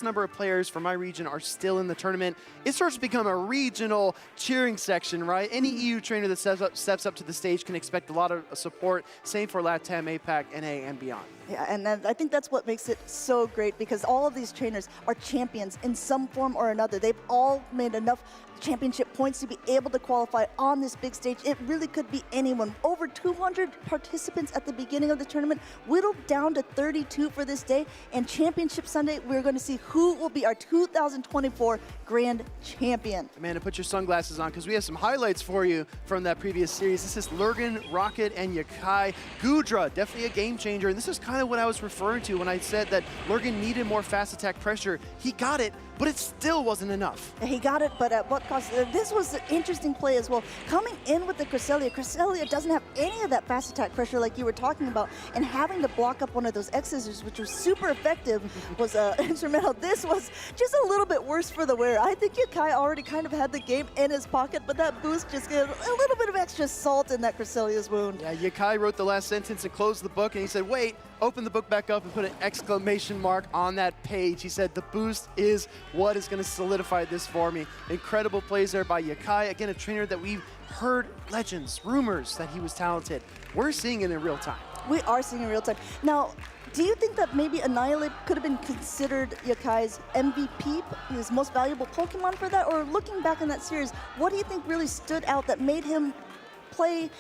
number of players from my region are still in the tournament, it starts to become a regional cheering section, right? Any EU trainer that steps up to the stage can expect a lot of support. Same for LATAM, APAC, NA, and beyond. Yeah, and I think that's what makes it so great because all of these trainers are champions in some form or another. They've all made enough championship points to be able to qualify on this big stage. It really could be anyone. Over 200 participants at the beginning of the tournament, whittled down to 32 for this day. And Championship Sunday, we're going to see who will be our 2024 Grand Champion. Amanda, put your sunglasses on because we have some highlights for you from that previous series. This is LurganRocket and Yakai. Goodra, definitely a game changer. And this is kind of what I was referring to when I said that Lurgan needed more fast attack pressure. He got it, but it still wasn't enough. He got it, but at what cost? This was an interesting play as well. Coming in with the Cresselia doesn't have any of that fast attack pressure like you were talking about, and having to block up one of those X Scissors, which was super effective, was instrumental. This was just a little bit worse for the wearer. I think Yakai already kind of had the game in his pocket, but that boost just gave a little bit of extra salt in that Cresselia's wound. Yeah, Yakai wrote the last sentence and closed the book, and he said, wait, open the book back up and put an exclamation mark on that page. He said, the boost is what is going to solidify this for me. Incredible plays there by Yakai. Again, a trainer that we've heard legends, rumors that he was talented. We're seeing it in real time. We are seeing it in real time. Now, do you think that maybe Annihilate could have been considered Yakai's MVP, his most valuable Pokemon for that? Or looking back in that series, what do you think really stood out that made him play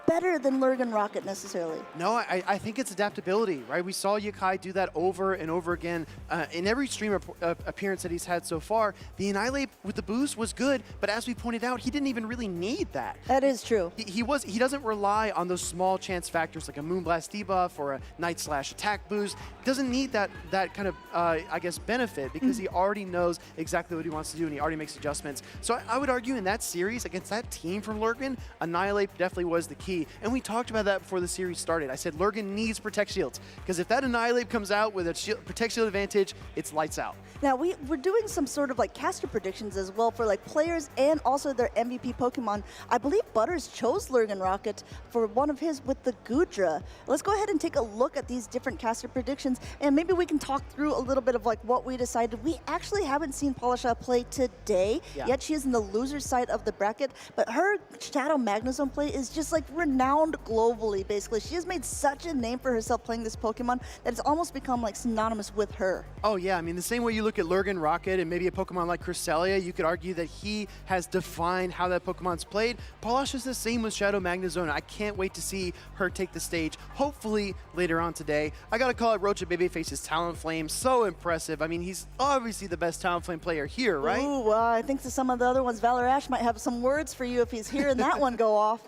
better than LurganRocket necessarily? No, I think it's adaptability, right? We saw Yakai do that over and over again in every stream appearance that he's had so far. The Annihilate with the boost was good, but as we pointed out, he didn't even really need that. That is true. He doesn't rely on those small chance factors like a Moonblast debuff or a Night Slash attack boost. He doesn't need that kind of, I guess, benefit because he already knows exactly what he wants to do and he already makes adjustments. So I would argue in that series against that team from Lurgan, Annihilate definitely was the key key. And we talked about that before the series started. I said Lurgan needs Protect Shields, because if that Annihilate comes out with a Protect Shield advantage, it's lights out. Now, we're doing some sort of like caster predictions as well for like players and also their MVP Pokemon. I believe Butters chose LurganRocket for one of his with the Goodra. Let's go ahead and take a look at these different caster predictions, and maybe we can talk through a little bit of like what we decided. We actually haven't seen Polisha play today, yet she is in the loser side of the bracket, but her Shadow Magnezone play is just like renowned globally, basically. She has made such a name for herself playing this Pokemon that it's almost become like synonymous with her. Oh yeah, I mean, the same way you look at LurganRocket and maybe a Pokemon like Cresselia, you could argue that he has defined how that Pokemon's played. Polish is the same with Shadow Magnezone. I can't wait to see her take the stage, hopefully later on today. I gotta call it Roacha Baby Face's Talonflame, so impressive. I mean, he's obviously the best Talonflame player here, right? Ooh, I think some of the other ones, Valor Ash might have some words for you if he's hearing that one go off.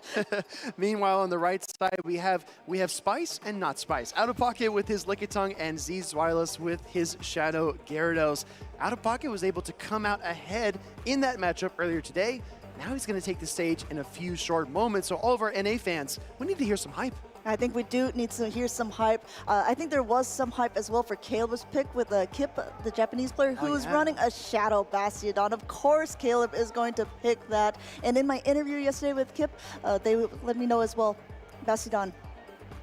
Meanwhile, on the right side, we have Spice and not Spice. OutOfPocket with his Lickitung and Zzweilous with his Shadow Gyarados. OutOfPocket was able to come out ahead in that matchup earlier today. Now he's going to take the stage in a few short moments. So all of our NA fans, we need to hear some hype. I think we do need to hear some hype. I think there was some hype as well for Caleb's pick with Kip, the Japanese player, who is running a Shadow Bastiodon. Of course, Caleb is going to pick that. And in my interview yesterday with Kip, they let me know as well, Bastiodon,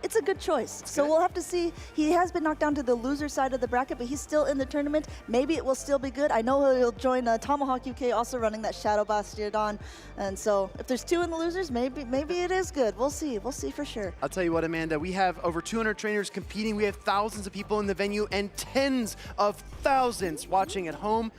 it's a good choice. So we'll have to see. He has been knocked down to the loser side of the bracket, but he's still in the tournament. Maybe it will still be good. I know he'll join Tomahawk UK, also running that Shadow Bastiodon. And so if there's two in the losers, maybe it is good. We'll see. We'll see for sure. I'll tell you what, Amanda, we have over 200 trainers competing. We have thousands of people in the venue and tens of thousands watching at home.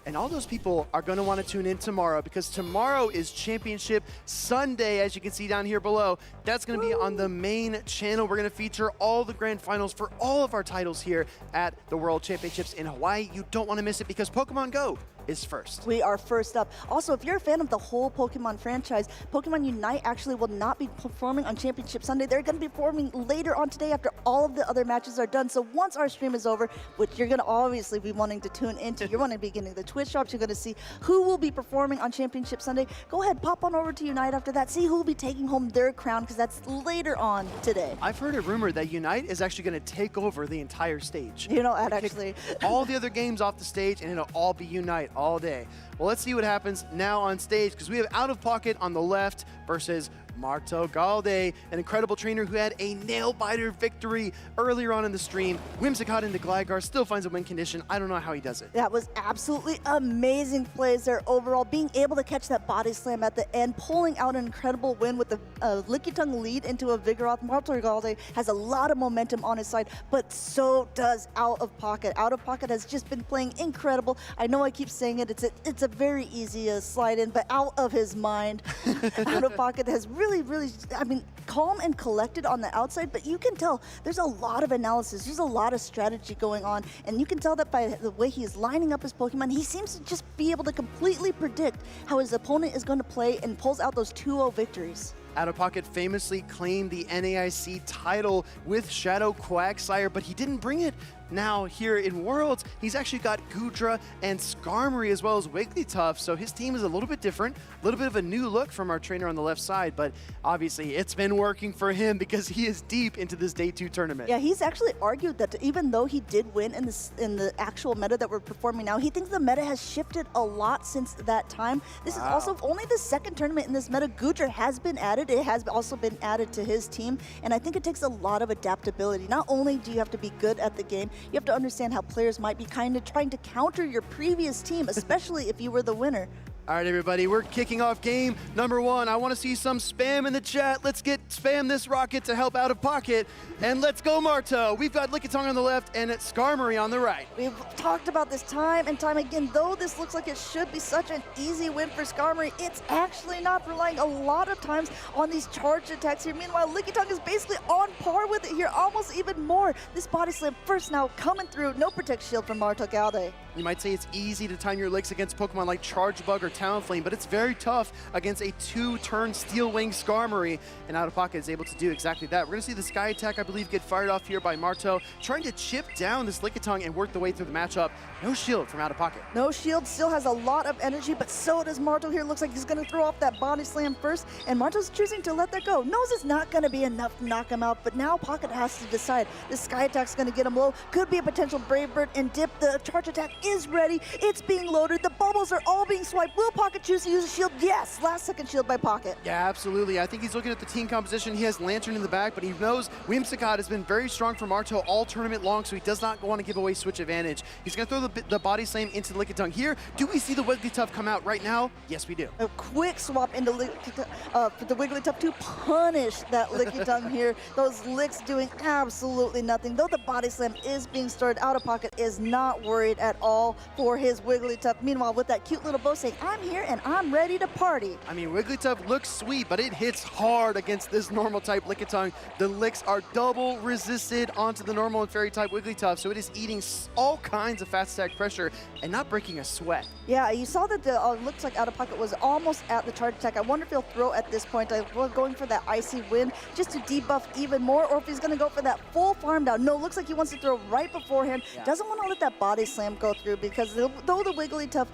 And all those people are going to want to tune in tomorrow, because tomorrow is Championship Sunday, as you can see down here below. That's going to be on the main channel. We're going to feature all the grand finals for all of our titles here at the World Championships in Hawaii. You don't want to miss it, because Pokemon Go is first. We are first up. Also, if you're a fan of the whole Pokemon franchise, Pokemon Unite actually will not be performing on Championship Sunday. They're going to be performing later on today after all of the other matches are done. So once our stream is over, which you're going to obviously be wanting to tune into, you're going to be getting the Twitch drops, you're going to see who will be performing on Championship Sunday. Go ahead, pop on over to Unite after that, see who will be taking home their crown, because that's later on today. I've heard a rumor that Unite is actually going to take over the entire stage. You know, actually. all the other games off the stage, and it'll all be Unite all day. Well, let's see what happens now on stage, because we have OutOfPocket on the left versus MartoGalde, an incredible trainer who had a nail-biter victory earlier on in the stream. Whimsicott into Gligar, still finds a win condition. I don't know how he does it. That was absolutely amazing plays there overall. Being able to catch that body slam at the end, pulling out an incredible win with the Lickitung lead into a Vigoroth. MartoGalde has a lot of momentum on his side, but so does OutOfPocket. OutOfPocket has just been playing incredible. I know I keep saying it, it's a very easy slide in, but out of his mind. OutOfPocket has really, I mean, calm and collected on the outside, but you can tell there's a lot of analysis, there's a lot of strategy going on, and you can tell that by the way he is lining up his Pokemon. He seems to just be able to completely predict how his opponent is going to play and pulls out those 2-0 victories. OutOfPocket famously claimed the NAIC title with Shadow Quagsire, but he didn't bring it. Now here in Worlds, he's actually got Goodra and Skarmory as well as Wigglytuff, so his team is a little bit different, a little bit of a new look from our trainer on the left side, but obviously it's been working for him because he is deep into this Day 2 tournament. Yeah, he's actually argued that even though he did win in the actual meta that we're performing now, he thinks the meta has shifted a lot since that time. This is also only the second tournament in this meta. Goodra has been added. It has also been added to his team, and I think it takes a lot of adaptability. Not only do you have to be good at the game, you have to understand how players might be kind of trying to counter your previous team, especially if you were the winner. All right, everybody, we're kicking off game number 1. I want to see some spam in the chat. Let's spam this rocket to help OutOfPocket. And let's go, Marto. We've got Lickitung on the left and Skarmory on the right. We've talked about this time and time again. Though this looks like it should be such an easy win for Skarmory, it's actually not, relying a lot of times on these charged attacks here. Meanwhile, Lickitung is basically on par with it here, almost even more. This body slam first now coming through. No Protect Shield from MartoGalde. You might say it's easy to time your licks against Pokemon like Charge Bug or Talonflame, but it's very tough against a 2-turn Steel Wing Skarmory, and OutOfPocket is able to do exactly that. We're going to see the Sky Attack, I believe, get fired off here by Marto, trying to chip down this Lickitung and work the way through the matchup. No shield from OutOfPocket. No shield, still has a lot of energy, but so does Marto here. Looks like he's going to throw off that body slam first, and Marto's choosing to let that go. Knows it's not going to be enough to knock him out, but now Pocket has to decide. The Sky Attack's going to get him low. Could be a potential Brave Bird and dip. The Charge Attack is ready. It's being loaded. The bubbles are all being swiped. Will Pocket choose to use a shield? Yes, last second shield by Pocket. Yeah, absolutely. I think he's looking at the team composition. He has Lantern in the back, but he knows Whimsicott has been very strong for Marto all tournament long, so he does not want to give away switch advantage. He's going to throw the body slam into the Lickitung here. Do we see the Wigglytuff come out right now? Yes, we do. A quick swap into for the Wigglytuff to punish that Lickitung here. Those licks doing absolutely nothing. Though the body slam is being started, OutOfPocket is not worried at all for his Wigglytuff. Meanwhile, with that cute little bow saying, I'm here and I'm ready to party. I mean, Wigglytuff looks sweet, but it hits hard against this normal type Lickitung. The licks are double resisted onto the normal and fairy type Wigglytuff, so it is eating all kinds of fast attack pressure and not breaking a sweat. Yeah, you saw that the looks like OutOfPocket was almost at the charge attack. I wonder if he'll throw at this point. We're going for that Icy Wind just to debuff even more, or if he's going to go for that full farm down. No, looks like he wants to throw right beforehand. Yeah. Doesn't want to let that body slam go through, because though the Wigglytuff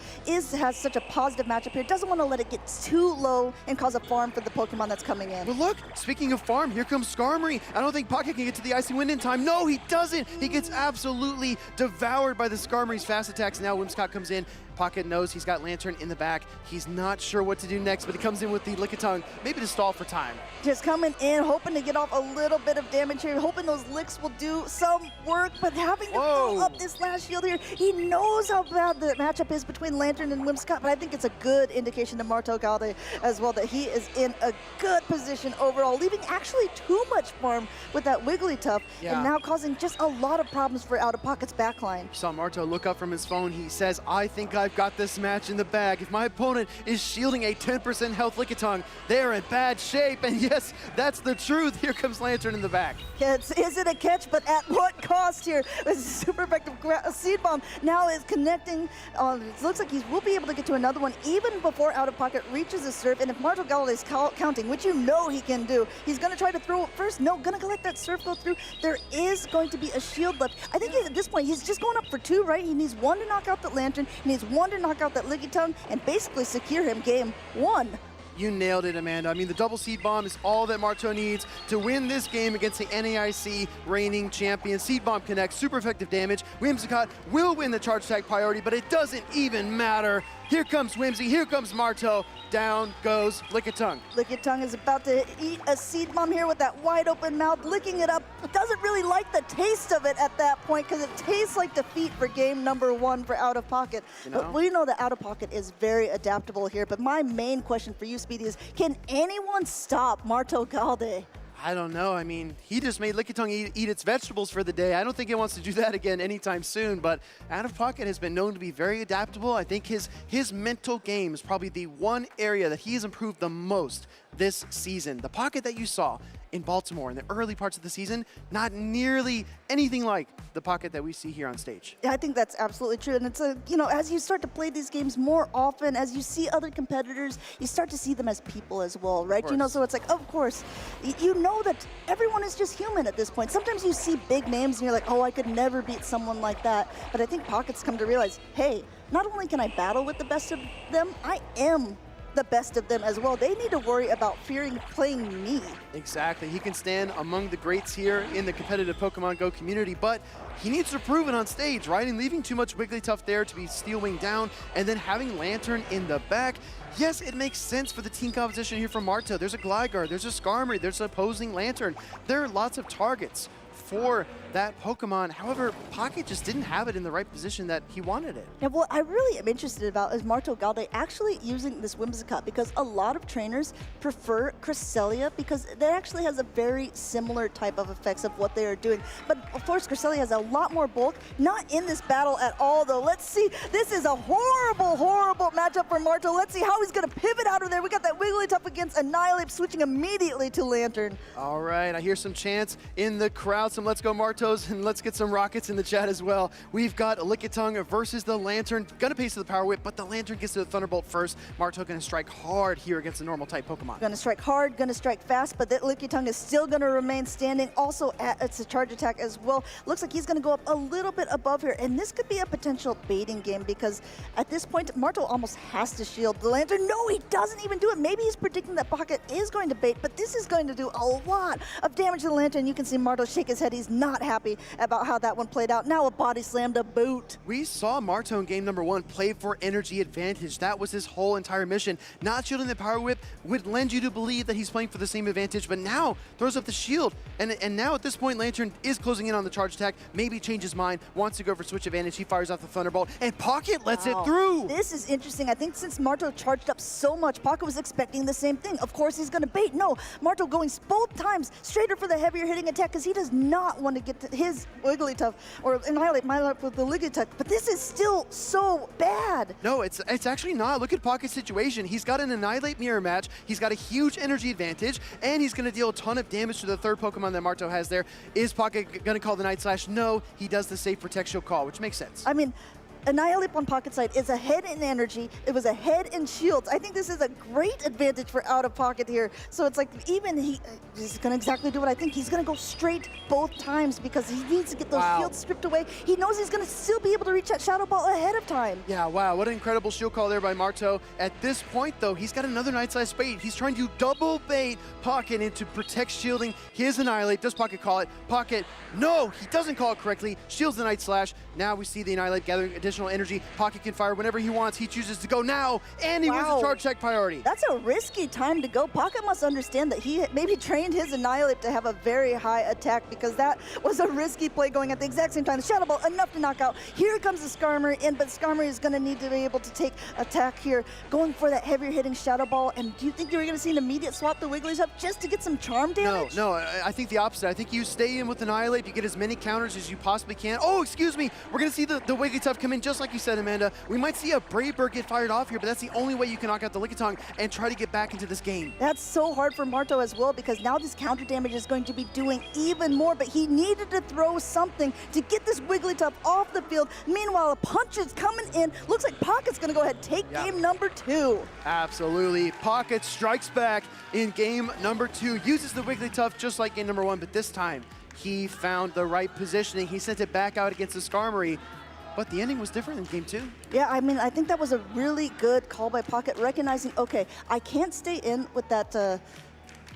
has such a positive matchup here, doesn't want to let it get too low and cause a farm for the Pokemon that's coming in. Well, look, speaking of farm, here comes Skarmory. I don't think Pocket can get to the Icy Wind in time. No, he doesn't. He gets absolutely devoured by the Skarmory's fast attacks. Now Whimsicott comes in. Pocket knows he's got Lantern in the back. He's not sure what to do next, but he comes in with the Lickitung, maybe to stall for time. Just coming in, hoping to get off a little bit of damage here, hoping those licks will do some work, but having to throw up this last shield here, he knows how bad the matchup is between Lantern and Whimsicott, but I think it's a good indication to MartoGalde as well that he is in a good position overall, leaving actually too much farm with that Wigglytuff, and now causing just a lot of problems for OutOfPocket's backline. You saw Marto look up from his phone. He says, I think I've got this match in the bag. If my opponent is shielding a 10% health Lickitung, they are in bad shape. And yes, that's the truth. Here comes Lantern in the back. Is it a catch? But at what cost here? This is super effective Seed Bomb now is connecting. It looks like he will be able to get to another one even before OutOfPocket reaches the surf. And if MartoGalde is counting, which you know he can do, he's going to try to throw it first. No, going to let that surf go through. There is going to be a shield left. I think at this point, he's just going up for 2, right? He needs 1 to knock out the Lantern. He needs 1 to knock out that Lickitung and basically secure him game 1. You nailed it, Amanda. I mean, the double Seed Bomb is all that Marto needs to win this game against the NAIC reigning champion. Seed Bomb connects, super effective damage. Whimsicott will win the charge attack priority, but it doesn't even matter. Here comes Whimsy, here comes Marto. Down goes Lickitung. Lickitung is about to eat a Seed Bomb here with that wide open mouth, licking it up. Doesn't really like the taste of it at that point, because it tastes like defeat for game number 1 for OutOfPocket. But we know that OutOfPocket is very adaptable here. But my main question for you, Speedy, is can anyone stop MartoGalde? I don't know. I mean, he just made Lickitung eat its vegetables for the day. I don't think he wants to do that again anytime soon, but OutOfPocket has been known to be very adaptable. I think his mental game is probably the one area that he has improved the most this season. The Pocket that you saw in Baltimore in the early parts of the season, not nearly anything like the Pocket that we see here on stage. Yeah, I think that's absolutely true. And it's as you start to play these games more often, as you see other competitors, you start to see them as people as well, right? So it's like, of course, you know that everyone is just human at this point. Sometimes you see big names and you're like, oh, I could never beat someone like that. But I think Pocket's come to realize, hey, not only can I battle with the best of them, I am the best of them as well. They need to worry about fearing playing me. Exactly. He can stand among the greats here in the competitive Pokemon Go community, but he needs to prove it on stage, right? And leaving too much Wigglytuff there to be Steel Wing down and then having Lantern in the back. Yes, it makes sense for the team composition here from Marto. There's a Gligar, there's a Skarmory, there's an opposing Lantern. There are lots of targets for that Pokemon. However, Pocket just didn't have it in the right position that he wanted it. Yeah, what I really am interested about is MartoGalde actually using this Whimsicott, because a lot of trainers prefer Cresselia because it actually has a very similar type of effects of what they are doing. But of course, Cresselia has a lot more bulk. Not in this battle at all, though. Let's see. This is a horrible, horrible matchup for Marto. Let's see how he's going to pivot out of there. We got that Wigglytuff against Annihilate, switching immediately to Lantern. All right, I hear some chants in the crowd. Some some Let's Go Martos, and let's get some rockets in the chat as well. We've got Lickitung versus the Lantern. Gonna pace to the Power Whip, but the Lantern gets to the Thunderbolt first. Marto gonna strike hard here against the normal type Pokemon. Gonna strike hard, gonna strike fast, but that Lickitung is still gonna remain standing. Also, it's a charge attack as well. Looks like he's gonna go up a little bit above here, and this could be a potential baiting game because at this point, Marto almost has to shield the Lantern. No, he doesn't even do it. Maybe he's predicting that Pocket is going to bait, but this is going to do a lot of damage to the Lantern. You can see Marto shake his head. He's not happy about how that one played out. Now a body slam to boot. We saw Marto in game number 1 play for energy advantage. That was his whole entire mission. Not shielding the Power Whip would lend you to believe that he's playing for the same advantage, but now throws up the shield. And now at this point, Lantern is closing in on the charge attack, maybe change his mind, wants to go for switch advantage. He fires off the Thunderbolt, and Pocket lets it through. This is interesting. I think since Marto charged up so much, Pocket was expecting the same thing. Of course, he's going to bait. No, Marto going both times straighter for the heavier hitting attack because he does not want to get to his Wigglytuff or annihilate my life with the Wigglytuff. But this is still so bad. No, it's actually not. Look at Pocket's situation. He's got an Annihilate Mirror Match. He's got a huge energy advantage, and he's going to deal a ton of damage to the third Pokemon that Marto has there. Is Pocket going to call the Night Slash? No, he does the safe Protect Shield call, which makes sense. I mean, Annihilate on Pocket side is ahead in energy. It was ahead in shields. I think this is a great advantage for OutOfPocket here. So it's like even he's going to exactly do what I think. He's going to go straight both times because he needs to get those shields stripped away. He knows he's going to still be able to reach that Shadow Ball ahead of time. Yeah, wow, what an incredible shield call there by Marto. At this point, though, he's got another Night Slash bait. He's trying to double bait Pocket into protect shielding his Annihilate. Does Pocket call it? Pocket, no, he doesn't call it correctly. Shields the Night Slash. Now we see the Annihilate gathering additional energy. Pocket can fire whenever he wants. He chooses to go now, and he wins the charge check priority. That's a risky time to go. Pocket must understand that he maybe trained his Annihilate to have a very high attack because that was a risky play going at the exact same time. The Shadow Ball, enough to knock out. Here comes the Skarmory in, but Skarmory is going to need to be able to take attack here, going for that heavier hitting Shadow Ball. And do you think you're going to see an immediate swap to Wigglytuff just to get some charm damage? No, I think the opposite. I think you stay in with Annihilate, you get as many counters as you possibly can. Oh, excuse me. We're going to see the Wigglytuff come in just like you said, Amanda. We might see a Brave Bird get fired off here, but that's the only way you can knock out the Lickitung and try to get back into this game. That's so hard for Marto as well because now this counter damage is going to be doing even more, but he needed to throw something to get this Wigglytuff off the field. Meanwhile, a punch is coming in. Looks like Pocket's going to go ahead and take game number 2. Absolutely. Pocket strikes back in game number 2, uses the Wigglytuff just like game number 1, but this time he found the right positioning. He sent it back out against the Skarmory. But the ending was different in game 2. Yeah, I mean, I think that was a really good call by Pocket, recognizing, okay, I can't stay in with that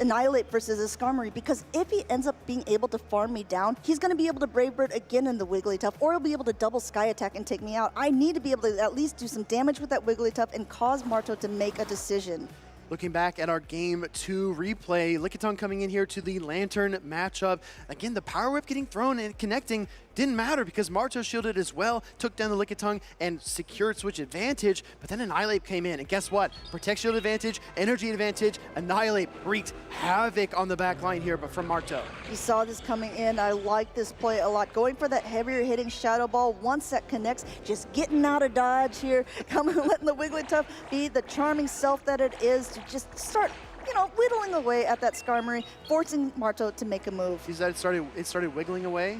Annihilate versus a Skarmory because if he ends up being able to farm me down, he's going to be able to Brave Bird again in the Wigglytuff, or he'll be able to double Sky Attack and take me out. I need to be able to at least do some damage with that Wigglytuff and cause Marto to make a decision. Looking back at our game 2 replay, Lickitung coming in here to the Lantern matchup. Again, the Power Whip getting thrown and connecting didn't matter because Marto shielded as well, took down the Lickitung and secured switch advantage, but then Annihilate came in, and guess what? Protect shield advantage, energy advantage, Annihilate wreaked havoc on the back line here, but from Marto. You saw this coming in. I like this play a lot. Going for that heavier hitting Shadow Ball. Once that connects, just getting out of dodge here, coming and letting the Wigglytuff be the charming self that it is to just start, you know, whittling away at that Skarmory, forcing Marto to make a move. Is that it started wiggling away?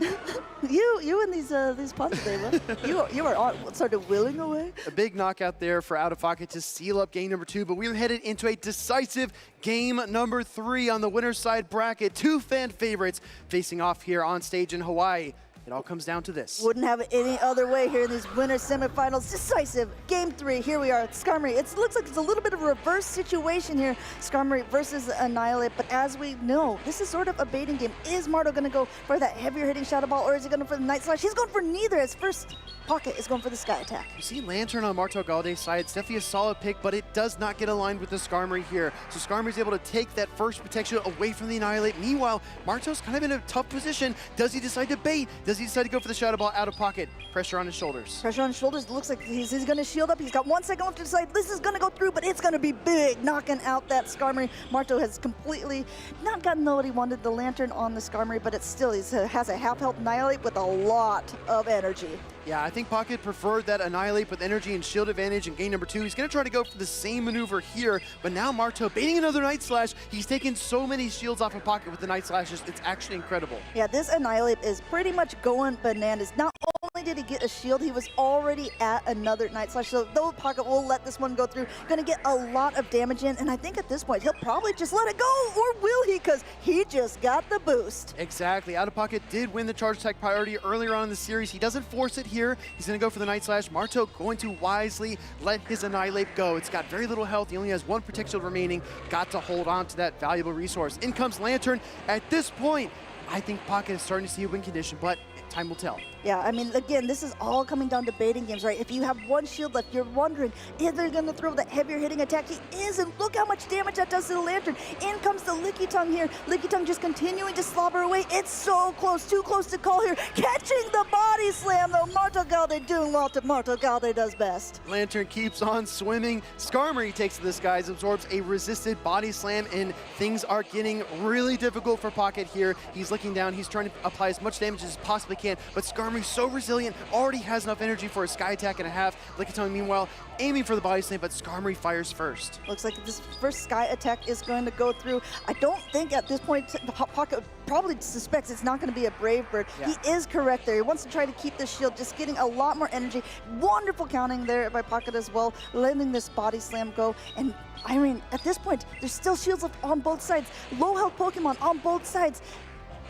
you and these puns, David. you are on, started willing away. A big knockout there for OutOfPocket to seal up game number 2, but we're headed into a decisive game number 3 on the winner's side bracket. 2 fan favorites facing off here on stage in Hawaii. It all comes down to this. Wouldn't have it any other way here in these winner semifinals. Decisive game 3. Here we are. Skarmory. It looks like it's a little bit of a reverse situation here. Skarmory versus Annihilate. But as we know, this is sort of a baiting game. Is Marto going to go for that heavier hitting Shadow Ball, or is he going for the Night Slash? He's going for neither. His first Pocket is going for the Sky Attack. You see Lantern on MartoGalde's side. It's definitely a solid pick, but it does not get aligned with the Skarmory here. So Skarmory's able to take that first protection away from the Annihilate. Meanwhile, Marto's kind of in a tough position. Does he decide to bait? Does he decide to go for the Shadow Ball OutOfPocket? Pressure on his shoulders. Pressure on his shoulders. Looks like he's going to shield up. He's got 1 second left to decide. This is going to go through, but it's going to be big, knocking out that Skarmory. Marto has completely not gotten what he wanted, the Lantern on the Skarmory, but it still has a half-health Annihilate with a lot of energy. Yeah, I think Pocket preferred that Annihilate with energy and shield advantage in game number 2. He's going to try to go for the same maneuver here, but now Marto baiting another Night Slash. He's taken so many shields off of Pocket with the Night Slashes. It's actually incredible. Yeah, this Annihilate is pretty much going bananas. Not only did he get a shield, he was already at another Night Slash. So though Pocket will let this one go through, going to get a lot of damage in, and I think at this point he'll probably just let it go, or will he? Because he just got the boost. Exactly. OutOfPocket did win the charge attack priority earlier on in the series. He doesn't force it here. He's going to go for the Night Slash. Marto going to wisely let his Annihilate go. It's got very little health. He only has 1 Protect Shield remaining. Got to hold on to that valuable resource. In comes Lantern. At this point, I think Pocket is starting to see a win condition, but time will tell. Yeah, I mean, again, this is all coming down to baiting games, right? If you have 1 shield left, you're wondering, is they going to throw that heavier hitting attack? He is, and look how much damage that does to the Lantern. In comes the Licky Tongue here. Licky Tongue just continuing to slobber away. It's so close, too close to call here. Catching the body slam, though. MartoGalde doing well to MartoGalde does best. Lantern keeps on swimming. Skarmory takes to the skies, absorbs a resisted body slam, and things are getting really difficult for Pocket here. He's looking down. He's trying to apply as much damage as he possibly can, but Skarmory's so resilient, already has enough energy for a Sky Attack and a half. Licky Tongue, meanwhile, aiming for the body slam, but Skarmory fires first. Looks like this first Sky Attack is going to go through. I don't think at this point, Pocket probably suspects it's not going to be a Brave Bird. Yeah. He is correct there. He wants to try to keep the shield, just getting a lot more energy. Wonderful counting there by Pocket as well, letting this body slam go. And I mean, at this point, there's still shields left on both sides. Low health Pokemon on both sides.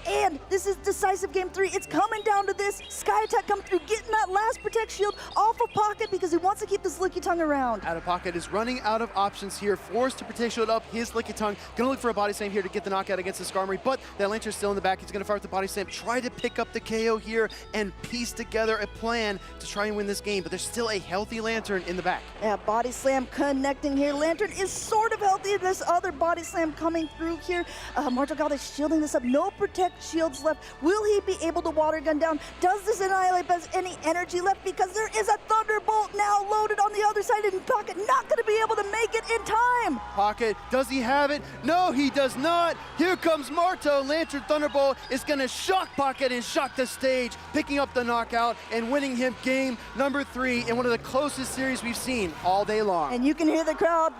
And this is decisive game 3. It's coming down to this. Sky Attack come through, getting that last Protect Shield off of Pocket because he wants to keep this Licky Tongue around. OutOfPocket is running out of options here, forced to Protect Shield up his Licky Tongue. Gonna look for a body slam here to get the knockout against the Skarmory, but that Lantern's still in the back. He's gonna fire with the body slam, try to pick up the KO here and piece together a plan to try and win this game, but there's still a healthy Lantern in the back. Yeah, body slam connecting here. Lantern is sort of healthy. This other body slam coming through here. MartoGalde shielding this up. No Protect Shields left. Will he be able to water gun down? Does this Annihilate has any energy left? Because there is a Thunderbolt now loaded on the other side, and Pocket not going to be able to make it in time. Pocket, does he have it? No, he does not. Here comes Marto. Lantern Thunderbolt is going to shock Pocket and shock the stage, picking up the knockout and winning him game number 3 in one of the closest series we've seen all day long. And you can hear the crowd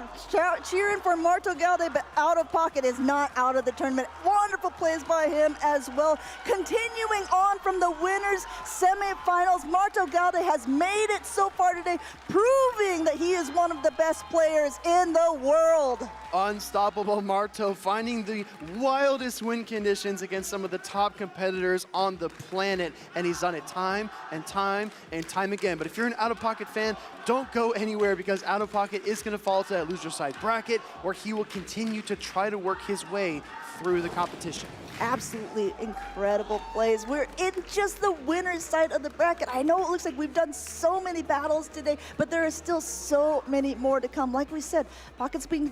cheering for MartoGalde, but OutOfPocket is not out of the tournament. Wonderful plays by him as well. Continuing on from the winners semifinals, MartoGalde has made it so far today, proving that he is one of the best players in the world. Unstoppable Marto finding the wildest win conditions against some of the top competitors on the planet, and he's done it time and time and time again. But if you're an OutOfPocket fan, don't go anywhere, because OutOfPocket is going to fall to that loser side bracket where he will continue to try to work his way through the competition. Absolutely incredible plays. We're in just the winner's side of the bracket. I know it looks like we've done so many battles today, but there are still so many more to come. Like we said, Pocket's being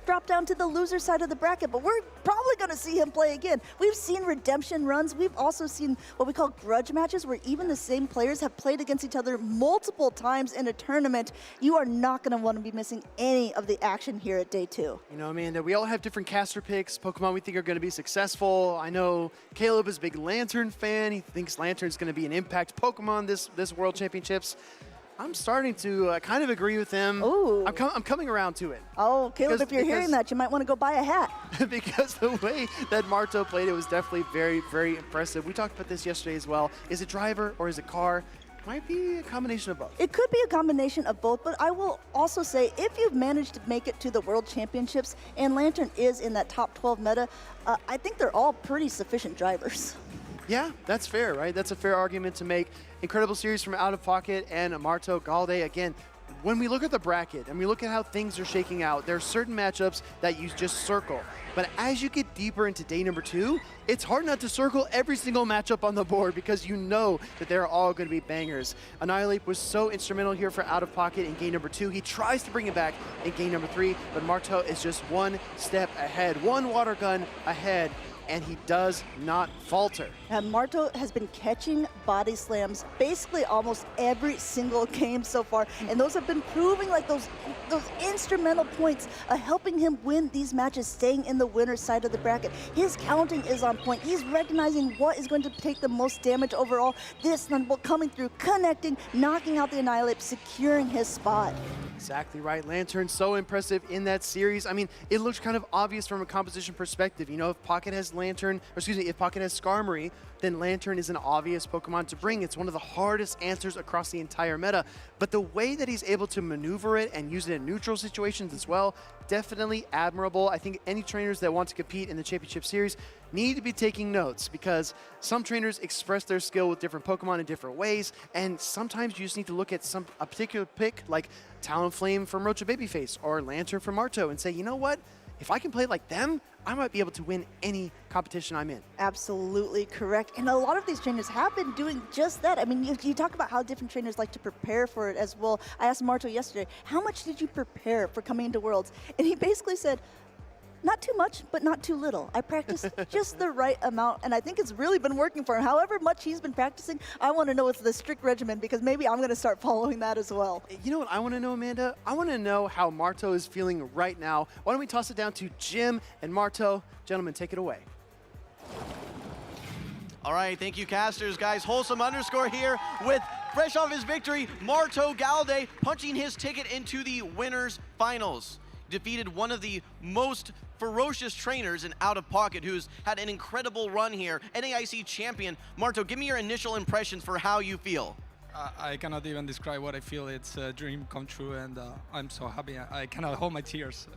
dropped down to the loser side of the bracket, but we're probably going to see him play again. We've seen redemption runs. We've also seen what we call grudge matches, where even the same players have played against each other multiple times in a tournament. You are not going to want to be missing any of the action here at day 2. You know, Amanda, we all have different caster picks, Pokemon we think are going to be successful. I know Caleb is a big Lantern fan. He thinks Lantern's going to be an impact Pokemon this World Championships. I'm starting to kind of agree with him. Ooh. I'm coming around to it. Oh, Caleb, if you're hearing that, you might want to go buy a hat. Because the way that Marto played it was definitely very, very impressive. We talked about this yesterday as well. Is it driver or is it car? Might be a combination of both. It could be a combination of both, but I will also say, if you've managed to make it to the World Championships and Lantern is in that top 12 meta, I think they're all pretty sufficient drivers. Yeah, that's fair, right? That's a fair argument to make. Incredible series from OutOfPocket and MartoGalde. Again, when we look at the bracket and we look at how things are shaking out, there are certain matchups that you just circle. But as you get deeper into day number 2, it's hard not to circle every single matchup on the board, because you know that they're all going to be bangers. Annihilate was so instrumental here for OutOfPocket in game number 2. He tries to bring it back in game number 3, but Marto is just one step ahead, one water gun ahead. and he does not falter. And Marto has been catching body slams basically almost every single game so far, and those have been proving like those instrumental points helping him win these matches, staying in the winner's side of the bracket. His counting is on point. He's recognizing what is going to take the most damage overall. This Thunderbolt coming through, connecting, knocking out the Annihilate, securing his spot. Exactly right. Lantern so impressive in that series. I mean, it looks kind of obvious from a composition perspective. You know, if Pocket has Lantern, or excuse me, if Pocket has Skarmory, then Lantern is an obvious Pokemon to bring. It's one of the hardest answers across the entire meta. But the way that he's able to maneuver it and use it in neutral situations as well, definitely admirable. I think any trainers that want to compete in the Championship Series need to be taking notes, because some trainers express their skill with different Pokemon in different ways, and sometimes you just need to look at a particular pick like Talonflame from Roacha Baby Face or Lantern from Marto and say, you know what? If I can play like them, I might be able to win any competition I'm in. Absolutely correct. And a lot of these trainers have been doing just that. I mean, you talk about how different trainers like to prepare for it as well. I asked Marto yesterday, how much did you prepare for coming into Worlds? And he basically said, not too much, but not too little. I practiced just the right amount, and I think it's really been working for him. However much he's been practicing, I want to know it's the strict regimen, because maybe I'm going to start following that as well. You know what I want to know, Amanda? I want to know how Marto is feeling right now. Why don't we toss it down to Jim and Marto? Gentlemen, take it away. All right, thank you, casters. Guys, Wholesome_ here with, fresh off his victory, MartoGalde punching his ticket into the winners finals. Defeated one of the most ferocious trainers in OutOfPocket, who's had an incredible run here, NAIC champion. Marto, give me your initial impressions for how you feel. I cannot even describe what I feel. It's a dream come true, and I'm so happy. I cannot hold my tears.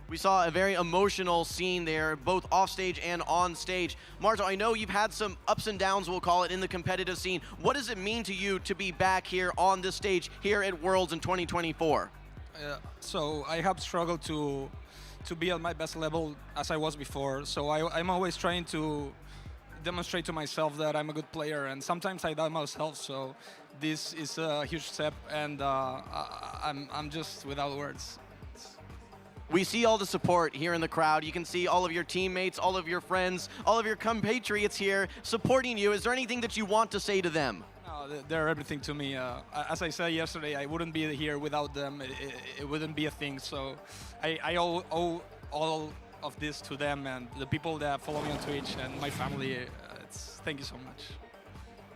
We saw a very emotional scene there, both off stage and on stage. Marto, I know you've had some ups and downs, we'll call it, in the competitive scene. What does it mean to you to be back here on the stage here at Worlds in 2024? So I have struggled to be at my best level as I was before. So I'm always trying to demonstrate to myself that I'm a good player, and sometimes I doubt myself. So this is a huge step, and I'm just without words. We see all the support here in the crowd. You can see all of your teammates, all of your friends, all of your compatriots here supporting you. Is there anything that you want to say to them? They're everything to me. As I said yesterday, I wouldn't be here without them. It wouldn't be a thing. So I owe all of this to them and the people that follow me on Twitch and my family. Thank you so much.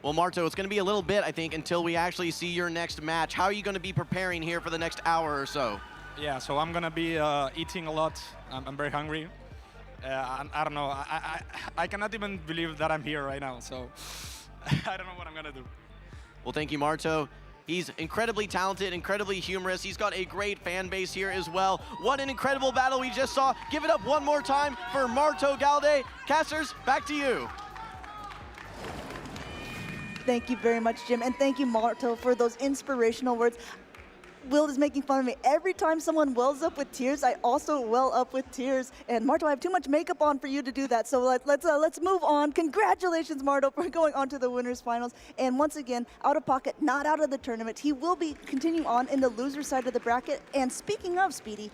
Well, Marto, it's going to be a little bit, I think, until we actually see your next match. How are you going to be preparing here for the next hour or so? Yeah, so I'm going to be eating a lot. I'm very hungry. I don't know. I cannot even believe that I'm here right now. So I don't know what I'm going to do. Well, thank you, Marto. He's incredibly talented, incredibly humorous. He's got a great fan base here as well. What an incredible battle we just saw. Give it up one more time for MartoGalde. Casters, back to you. Thank you very much, Jim, and thank you, Marto, for those inspirational words. Will is making fun of me. Every time someone wells up with tears, I also well up with tears. And Marto, I have too much makeup on for you to do that. So let's move on. Congratulations, Marto, for going on to the winners finals. And once again, OutOfPocket not out of the tournament. He will be continuing on in the loser side of the bracket. And speaking of Speedy,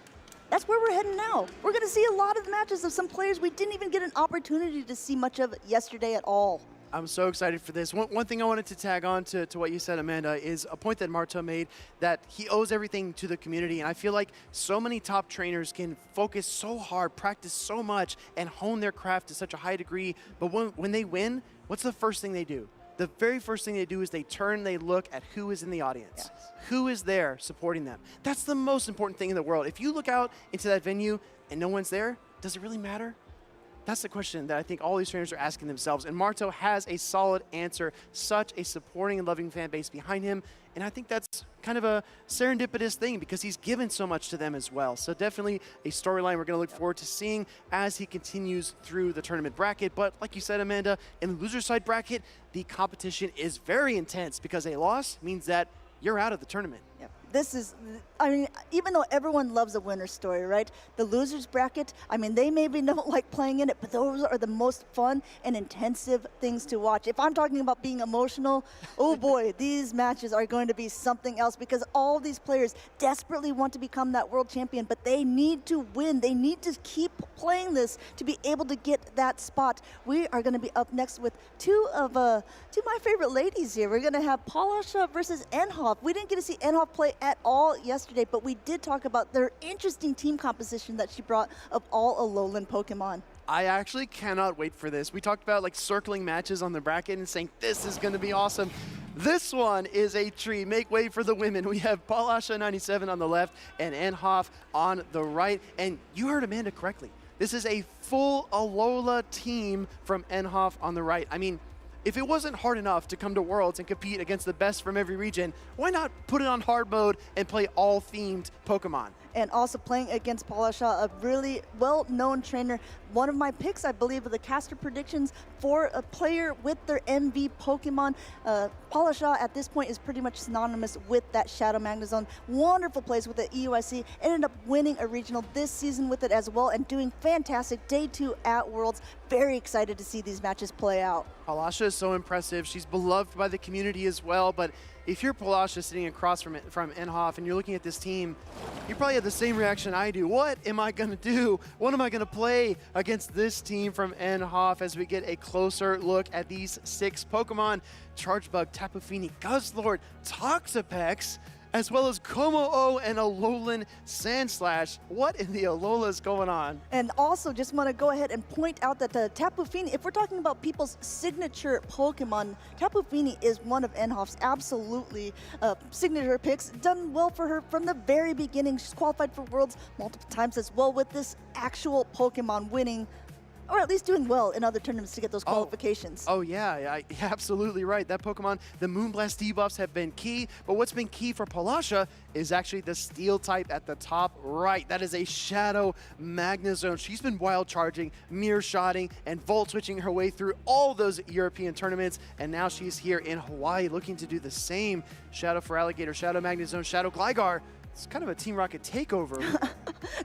that's where we're heading now. We're going to see a lot of matches of some players we didn't even get an opportunity to see much of yesterday at all. I'm so excited for this. One thing I wanted to tag on to what you said, Amanda, is a point that Marto made, that he owes everything to the community. And I feel like so many top trainers can focus so hard, practice so much, and hone their craft to such a high degree. But when they win, what's the first thing they do? The very first thing they do is they turn, they look at who is in the audience. Yes. Who is there supporting them? That's the most important thing in the world. If you look out into that venue and no one's there, does it really matter? That's the question that I think all these trainers are asking themselves. And Marto has a solid answer, such a supporting and loving fan base behind him. And I think that's kind of a serendipitous thing because he's given so much to them as well. So definitely a storyline we're going to look forward to seeing as he continues through the tournament bracket. But like you said, Amanda, in the loser side bracket, the competition is very intense because a loss means that you're out of the tournament. Yep. this is, I mean, even though everyone loves a winner story, right? The losers bracket, I mean, they maybe don't like playing in it, but those are the most fun and intensive things to watch. If I'm talking about being emotional, oh boy, these matches are going to be something else because all these players desperately want to become that world champion, but they need to win. They need to keep playing this to be able to get that spot. We are going to be up next with two of my favorite ladies here. We're going to have Polasha versus EnOff. We didn't get to see EnOff play at all yesterday, but we did talk about their interesting team composition that she brought of all Alolan Pokemon. I actually cannot wait for this. We talked about like circling matches on the bracket and saying this is going to be awesome. This one is a treat. Make way for the women. We have Polasha 97 on the left and EnOff on the right. And you heard Amanda correctly. This is a full Alola team from EnOff on the right. I mean, if it wasn't hard enough to come to Worlds and compete against the best from every region, why not put it on hard mode and play all themed Pokemon? And also playing against Polasha, a really well-known trainer. One of my picks, I believe, of the caster predictions for a player with their MV Pokemon. Polasha at this point is pretty much synonymous with that Shadow Magnezone. Wonderful plays with the EUIC. Ended up winning a regional this season with it as well and doing fantastic day 2 at Worlds. Very excited to see these matches play out. Polasha is so impressive. She's beloved by the community as well, but if you're Polasha sitting across from EnOff and you're looking at this team, you probably have the same reaction I do. What am I going to do? What am I going to play against this team from EnOff as we get a closer look at these 6 Pokemon? Chargebug, Tapu Fini, Guzzlord, Toxapex, as well as Como-O and Alolan Sandslash. What in the Alola is going on? And also just want to go ahead and point out that the Tapu Fini, if we're talking about people's signature Pokemon, Tapu Fini is one of EnOff's absolutely signature picks. Done well for her from the very beginning. She's qualified for Worlds multiple times as well with this actual Pokemon winning, or at least doing well in other tournaments to get those qualifications. Oh yeah, you're absolutely right. That Pokemon, the Moonblast debuffs have been key, but what's been key for Polasha is actually the Steel type at the top right. That is a Shadow Magnezone. She's been wild charging, mirror shotting, and volt switching her way through all those European tournaments, and now she's here in Hawaii looking to do the same. Shadow for Alligator, Shadow Magnezone, Shadow Gligar. It's kind of a Team Rocket takeover.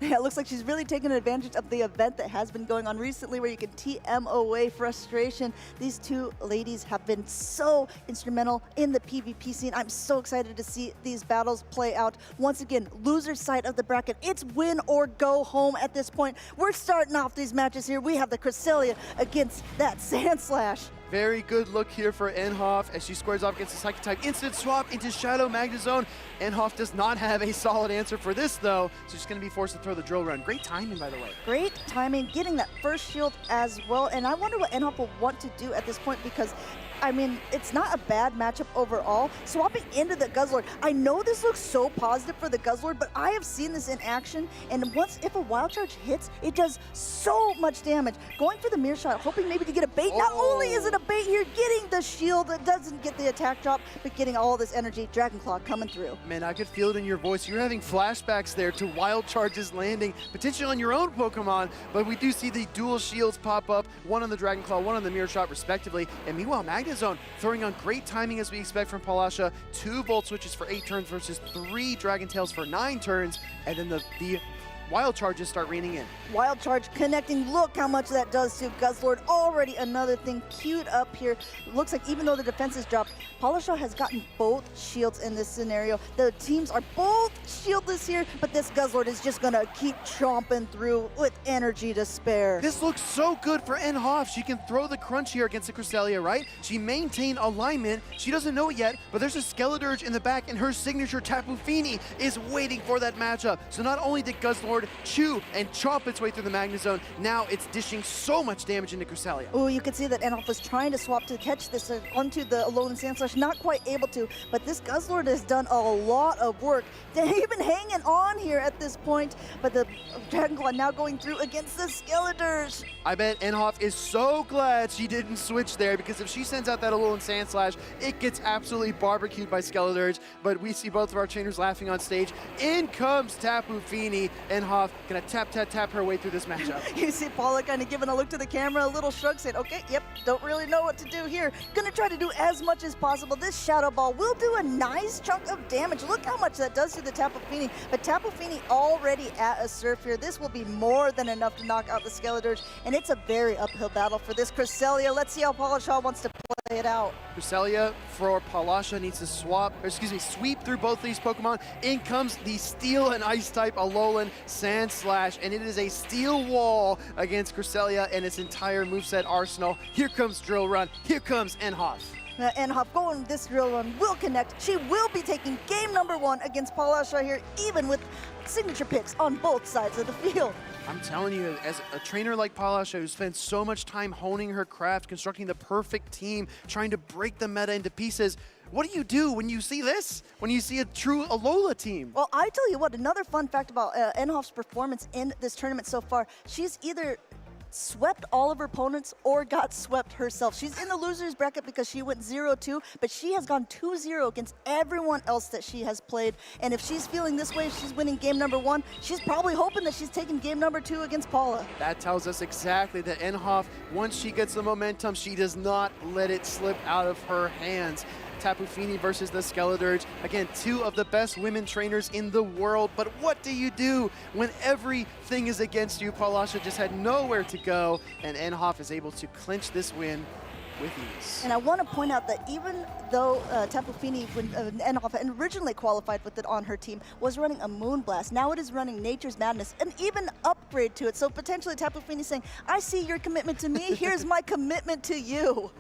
Yeah, it looks like she's really taken advantage of the event that has been going on recently where you can TM away frustration. These two ladies have been so instrumental in the PvP scene. I'm so excited to see these battles play out. Once again, loser's side of the bracket. It's win or go home at this point. We're starting off these matches here. We have the Cresselia against that Sandslash. Very good look here for EnOff as she squares off against the Psychic type. Instant swap into Shadow Magnezone. EnOff does not have a solid answer for this though, so she's going to be forced to throw the drill run. Great timing, by the way. Great timing, getting that first shield as well. And I wonder what EnOff will want to do at this point because, I mean, it's not a bad matchup overall. Swapping into the Guzzlord. I know this looks so positive for the Guzzlord, but I have seen this in action. And if a Wild Charge hits, it does so much damage. Going for the Mirror Shot, hoping maybe to get a bait. Not only is it a bait here, getting the shield that doesn't get the attack drop, but getting all this energy. Dragon Claw coming through. Man, I could feel it in your voice. You're having flashbacks there to Wild Charges landing, potentially on your own Pokemon, but we do see the dual shields pop up, one on the Dragon Claw, one on the Mirror Shot respectively. And meanwhile, Magnezone throwing on great timing as we expect from Polasha. 2 Volt Switches for 8 turns versus 3 Dragon Tails for 9 turns. And then the Wild Charges start raining in. Wild Charge connecting. Look how much that does to Guzzlord. Already another thing queued up here. Looks like even though the defense is dropped, Polasha has gotten both shields in this scenario. The teams are both shieldless here, but this Guzzlord is just going to keep chomping through with energy to spare. This looks so good for EnOff. She can throw the crunch here against the Cresselia, right? She maintained alignment. She doesn't know it yet, but there's a Skeledirge in the back, and her signature Tapu Fini is waiting for that matchup. So not only did Guzzlord chew and chomp its way through the Magnezone, now it's dishing so much damage into Cresselia. Oh, you can see that EnOff was trying to swap to catch this onto the Alolan Sandslash, not quite able to, but this Guzzlord has done a lot of work. They've been hanging on here at this point, but the Dragon Claw now going through against the Skeledirge. I bet EnOff is so glad she didn't switch there, because if she sends out that Alolan Sandslash, it gets absolutely barbecued by Skeledirge, but we see both of our trainers laughing on stage. In comes Tapu Fini, and EnOff gonna tap her way through this matchup. You see Paula kind of giving a look to the camera, a little shrug, saying, okay, yep, don't really know what to do here. Gonna try to do as much as possible. This Shadow Ball will do a nice chunk of damage. Look how much that does to the Tapu Fini. But Tapu Fini already at a surf here. This will be more than enough to knock out the Skeledirge, and it's a very uphill battle for this Cresselia. Let's see how Palasha wants to play it out. Cresselia for Palasha needs to sweep through both these Pokemon. In comes the Steel and Ice type Alolan Sand Slash, and it is a steel wall against Cresselia and its entire moveset arsenal. Here comes Drill Run. Here comes EnOff. EnOff going this drill run will connect. She will be taking game number 1 against Palasha here, even with signature picks on both sides of the field. I'm telling you, as a trainer like Palasha who spent so much time honing her craft, constructing the perfect team, trying to break the meta into pieces, what do when you see this? When you see a true Alola team? Well, I tell you what, another fun fact about EnOff's performance in this tournament so far, she's either swept all of her opponents or got swept herself. She's in the loser's bracket because she went 0-2, but she has gone 2-0 against everyone else that she has played. And if she's feeling this way, if she's winning game number 1, she's probably hoping that she's taking game number 2 against Paula. That tells us exactly that EnOff, once she gets the momentum, she does not let it slip out of her hands. Tapu Fini versus the Skeledirge. Again, 2 of the best women trainers in the world, but what do you do when everything is against you? Palasha just had nowhere to go, and EnOff is able to clinch this win with ease. And I want to point out that even though Tapu Fini, when EnOff originally qualified with it on her team, was running a Moonblast, now it is running Nature's Madness, an even upgrade to it. So potentially Tapu Fini saying, I see your commitment to me, here's my commitment to you.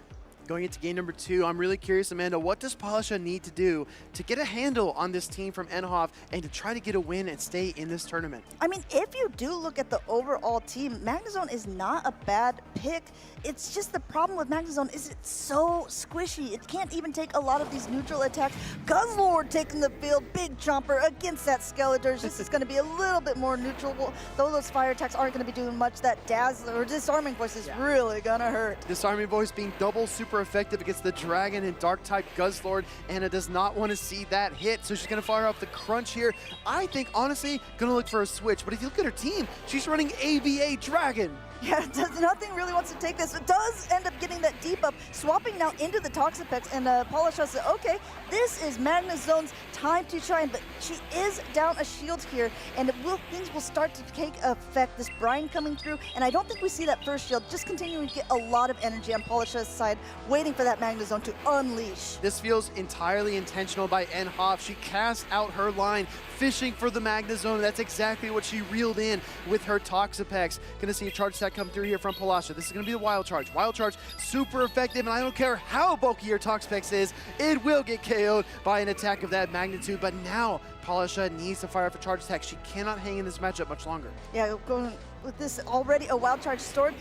Going into game number 2, I'm really curious, Amanda, what does Palasha need to do to get a handle on this team from EnOff and to try to get a win and stay in this tournament? I mean, if you do look at the overall team, Magnezone is not a bad pick. It's just the problem with Magnezone is it's so squishy. It can't even take a lot of these neutral attacks. Guzzlord taking the field, big chomper against that Skeledirge. This is going to be a little bit more neutral, though those fire attacks aren't going to be doing much. That Dazzler or Disarming Voice is really going to hurt. Disarming Voice being double super effective against the Dragon and Dark type Guzzlord. Anna does not want to see that hit, so she's going to fire off the Crunch here. I think, honestly, going to look for a switch, but if you look at her team, she's running AVA Dragon. Yeah, nothing really wants to take this. It does end up getting that deep up, swapping now into the Toxapex, and Palasha said, okay, this is Magnezone's time to shine, but she is down a shield here, and things will start to take effect. This brine coming through, and I don't think we see that first shield, just continuing to get a lot of energy on Palasha's side, waiting for that Magnezone to unleash. This feels entirely intentional by EnOff. She cast out her line, fishing for the Magnezone. That's exactly what she reeled in with her Toxapex. Gonna see a charge attack come through here from Palasha. This is gonna be the Wild Charge. Wild Charge, super effective, and I don't care how bulky your Toxapex is, it will get KO'd by an attack of that magnitude. But now Palasha needs to fire off a charge attack. She cannot hang in this matchup much longer. Yeah, going with this already a Wild Charge stored,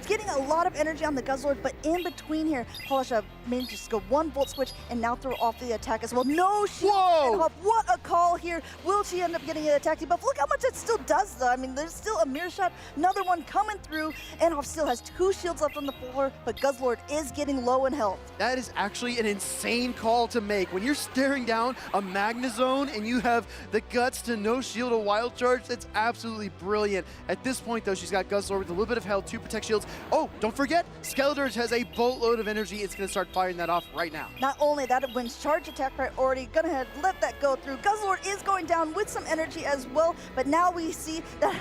getting a lot of energy on the Guzzlord, but in between here, Palasha may just go 1 Volt Switch and now throw off the attack as well. No shield. Whoa! What a call here. Will she end up getting an attack debuff? Look how much it still does though. I mean, there's still a Mirror Shot, another one coming through. EnOff still has 2 shields left on the floor, but Guzzlord is getting low in health. That is actually an insane call to make. When you're staring down a Magnezone and you have the guts to no shield a Wild Charge, that's absolutely brilliant. At this point though, she's got Guzzlord with a little bit of health, 2 Protect Shields. Oh, don't forget, Skeledirge has a boatload of energy. It's gonna start firing that off right now. Not only that, it wins charge attack priority. Gonna let that go through. Guzzlord is going down with some energy as well, but now we see that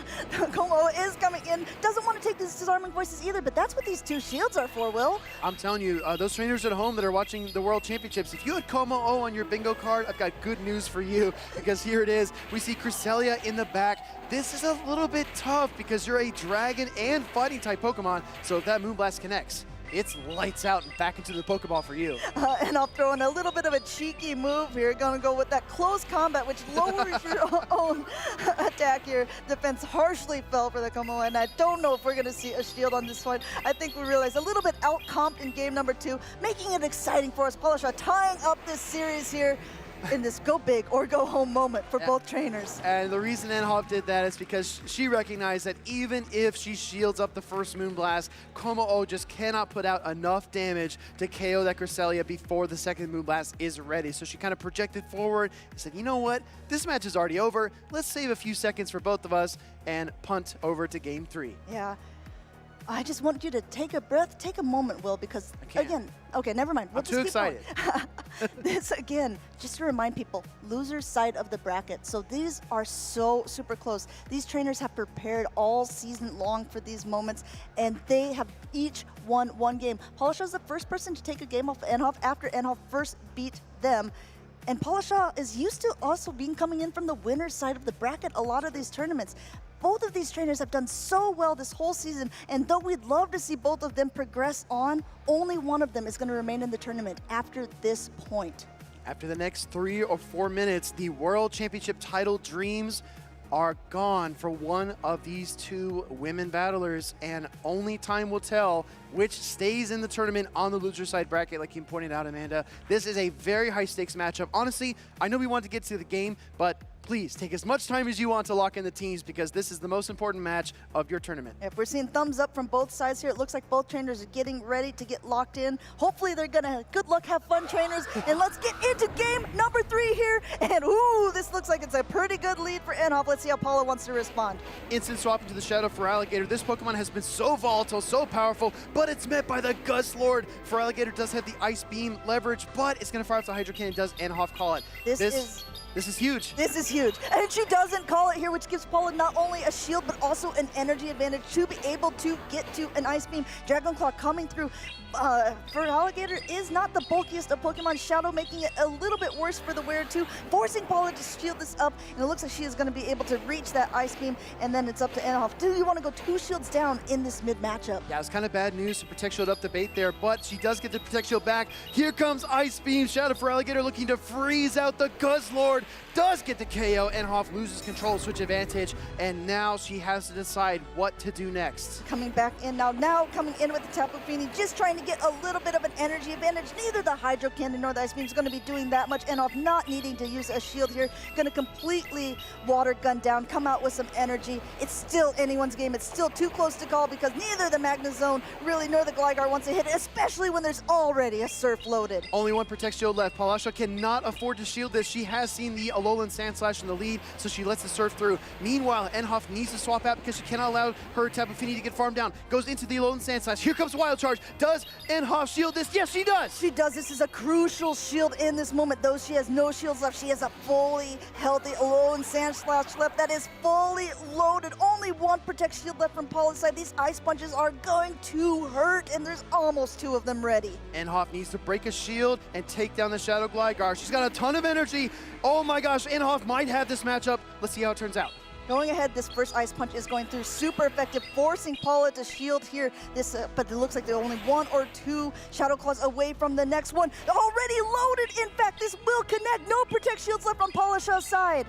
Como is coming in. Doesn't want to take these Disarming Voices either, but that's what these 2 shields are for, Will. I'm telling you, those trainers at home that are watching the World Championships, if you had Como on your bingo card, I've got good news for you, because here it is. We see Cresselia in the back. This is a little bit tough because you're a Dragon and Fighting type Pokemon, so if that Moonblast connects, it's lights out and back into the Pokeball for you. And I'll throw in a little bit of a cheeky move here. Gonna go with that close combat, which lowers your own attack here. Defense harshly fell for the Como, and I don't know if we're gonna see a shield on this one. I think we realize a little bit out-comped in game number 2, making it exciting for us. Palasha tying up this series here. in this go big or go home moment for both trainers. And the reason EnOff did that is because she recognized that even if she shields up the first Moonblast, Kommo-o just cannot put out enough damage to KO that Cresselia before the second Moonblast is ready. So she kind of projected forward and said, you know what, this match is already over. Let's save a few seconds for both of us and punt over to game 3. Yeah. I just want you to take a breath, take a moment, Will, because again, okay, never mind. I'm too excited. This again, just to remind people, loser's side of the bracket. So these are so super close. These trainers have prepared all season long for these moments, and they have each won one game. Polishaw is the first person to take a game off EnOff after EnOff first beat them. And Polishaw is used to also coming in from the winner's side of the bracket a lot of these tournaments. Both of these trainers have done so well this whole season, and though we'd love to see both of them progress on, only one of them is going to remain in the tournament after this point. After the next 3 or 4 minutes, the World Championship title dreams are gone for one of these two women battlers, and only time will tell which stays in the tournament on the loser side bracket, like you pointed out, Amanda. This is a very high stakes matchup. Honestly, I know we want to get to the game, but please take as much time as you want to lock in the teams, because this is the most important match of your tournament. If we're seeing thumbs up from both sides here, it looks like both trainers are getting ready to get locked in. Hopefully they're gonna, good luck, have fun, trainers, and let's get into game number 3 here. And ooh, this looks like it's a pretty good lead for EnOff. Let's see how Paula wants to respond. Instant swap into the Shadow for Alligator. This Pokemon has been so volatile, so powerful, but it's met by the Gust Lord. For Alligator does have the Ice Beam leverage, but it's gonna fire off the Hydro Cannon. Does EnOff call it? This is huge. This is huge. And she doesn't call it here, which gives Paula not only a shield, but also an energy advantage to be able to get to an Ice Beam. Dragon Claw coming through. For Alligator is not the bulkiest of Pokemon. Shadow making it a little bit worse for the wearer too, forcing Paula to shield this up, and it looks like she is going to be able to reach that Ice Beam, and then it's up to EnOff. Do you want to go 2 shields down in this mid matchup? Yeah, it's kind of bad news to Protect Shield up the bait there, but she does get the Protect Shield back. Here comes Ice Beam. Shadow for Alligator looking to freeze out the Guzzlord. Does get the KO. EnOff loses control, switch advantage, and now she has to decide what to do next. Coming back in now coming in with the Tapu Fini, just trying to get a little bit of an energy advantage. Neither the Hydro Cannon nor the Ice Beam is going to be doing that much. EnOff not needing to use a shield here, going to completely water gun down, come out with some energy. It's still anyone's game. It's still too close to call, because neither the Magnezone really nor the Gligar wants to hit it, especially when there's already a Surf loaded. Only one Protect Shield left. Palasha cannot afford to shield this. She has seen the Alolan Sandslash in the lead, so she lets the Surf through. Meanwhile, EnOff needs to swap out because she cannot allow her Tapu Fini to get farmed down. Goes into the Alolan Sandslash. Here comes Wild Charge. Does EnOff shield this? Yes, she does. She does. This is a crucial shield in this moment. Though she has no shields left, she has a fully healthy Alolan Sandslash left that is fully loaded. Only one Protect Shield left from Paula's side. These Ice Punches are going to hurt, and there's almost 2 of them ready. EnOff needs to break a shield and take down the Shadow Gligar. She's got a ton of energy. Oh my gosh, EnOff might have this matchup. Let's see how it turns out. Going ahead, this first Ice Punch is going through, super effective, forcing Paula to shield here. But it looks like they're only 1 or 2 Shadow Claws away from the next one. Already loaded. In fact, this will connect. No Protect Shields left on Polishaw's side.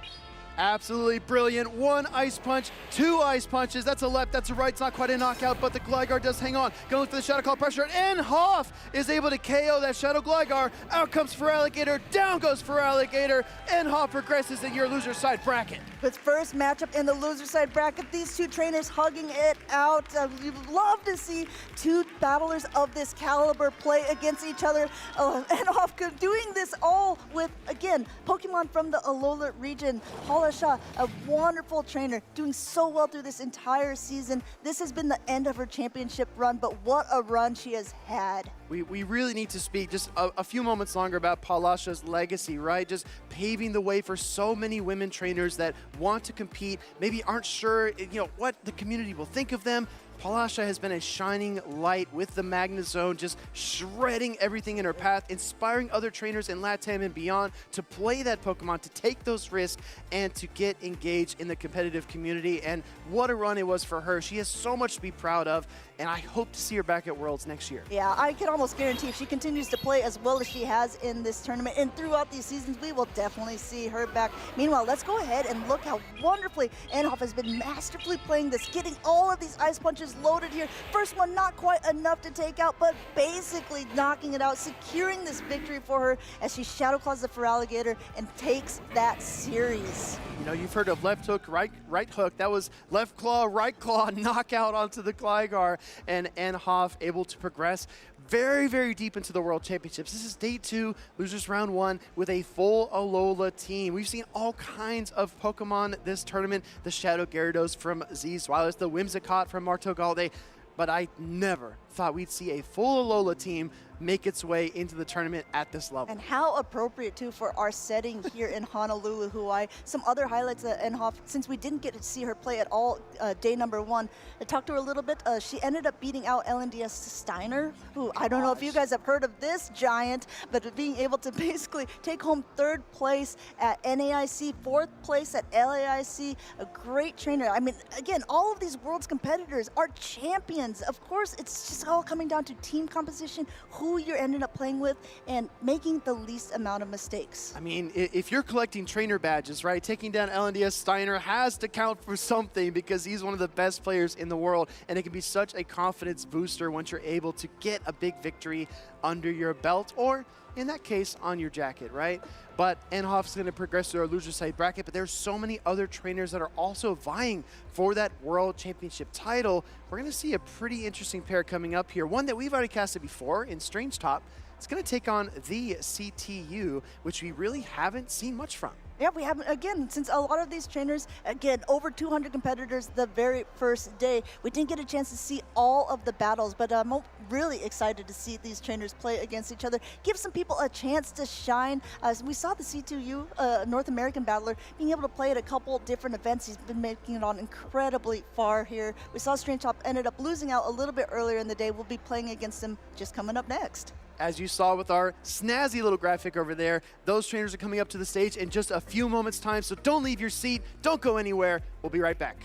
Absolutely brilliant. 1 Ice Punch, 2 Ice Punches. That's a left, that's a right. It's not quite a knockout, but the Gligar does hang on. Going for the Shadow Claw pressure, and EnOff is able to KO that Shadow Gligar. Out comes for Alligator, down goes for Alligator. EnOff progresses in your loser side bracket. Its first matchup in the loser side bracket. These 2 trainers hugging it out. We'd love to see 2 battlers of this caliber play against each other. EnOff doing this all with, again, Pokemon from the Alola region. Paula, a wonderful trainer, doing so well through this entire season. This has been the end of her championship run, but what a run she has had. We really need to speak just a few moments longer about Palasha's legacy, right? Just paving the way for so many women trainers that want to compete, maybe aren't sure, what the community will think of them. Palasha has been a shining light with the Magnezone, just shredding everything in her path, inspiring other trainers in LATAM and beyond to play that Pokemon, to take those risks, and to get engaged in the competitive community. And what a run it was for her. She has so much to be proud of. and I hope to see her back at Worlds next year. Yeah, I can almost guarantee if she continues to play as well as she has in this tournament and throughout these seasons, we will definitely see her back. Meanwhile, let's go ahead and look how wonderfully EnOff has been masterfully playing this, getting all of these ice punches loaded here. First one not quite enough to take out, but basically knocking it out, securing this victory for her as she Shadow Claws the Feraligatr and takes that series. You know, you've heard of left hook, right hook. That was left claw, right claw, knockout onto the Gligar, and EnOff able to progress very, very deep into the World Championships. This is day 2, losers round 1, with a full Alola team. We've seen all kinds of Pokemon this tournament. The Shadow Gyarados from Zzweilous, the Whimsicott from MartoGalde, but I never thought we'd see a full Alola team make its way into the tournament at this level. And how appropriate, too, for our setting here in Honolulu, Hawaii. Some other highlights at EnOff, since we didn't get to see her play at all day number 1, I talked to her a little bit. She ended up beating out LNDS Steiner, who I don't know if you guys have heard of this giant, but being able to basically take home 3rd place at NAIC, 4th place at LAIC, a great trainer. I mean, again, all of these world's competitors are champions. Of course, it's just all coming down to team composition, who you're ending up playing with, and making the least amount of mistakes. I mean, if you're collecting trainer badges, right, taking down LNDS Steiner has to count for something because he's one of the best players in the world, and it can be such a confidence booster once you're able to get a big victory under your belt, or in that case, on your jacket, right? But EnOff's going to progress through our loser side bracket, but there's so many other trainers that are also vying for that World Championship title. We're going to see a pretty interesting pair coming up here. One that we've already casted before in StrangeTop. It's going to take on the CTU, which we really haven't seen much from. Yeah, we haven't, again, since a lot of these trainers, again, over 200 competitors the very first day, we didn't get a chance to see all of the battles, but I'm really excited to see these trainers play against each other, give some people a chance to shine. We saw the C2U, North American battler, being able to play at a couple different events. He's been making it on incredibly far here. We saw StrangeTop ended up losing out a little bit earlier in the day. We'll be playing against him just coming up next. As you saw with our snazzy little graphic over there, those trainers are coming up to the stage in just a few moments' time, so don't leave your seat, don't go anywhere. We'll be right back.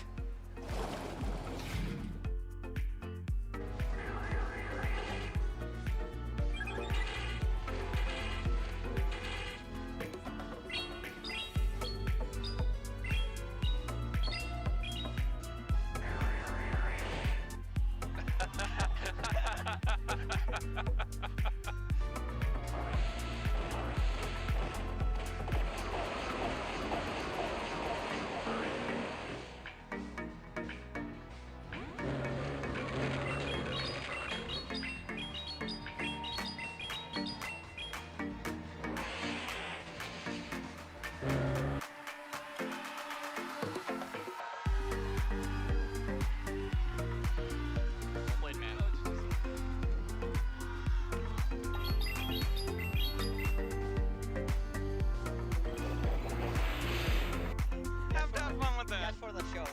That's for the show.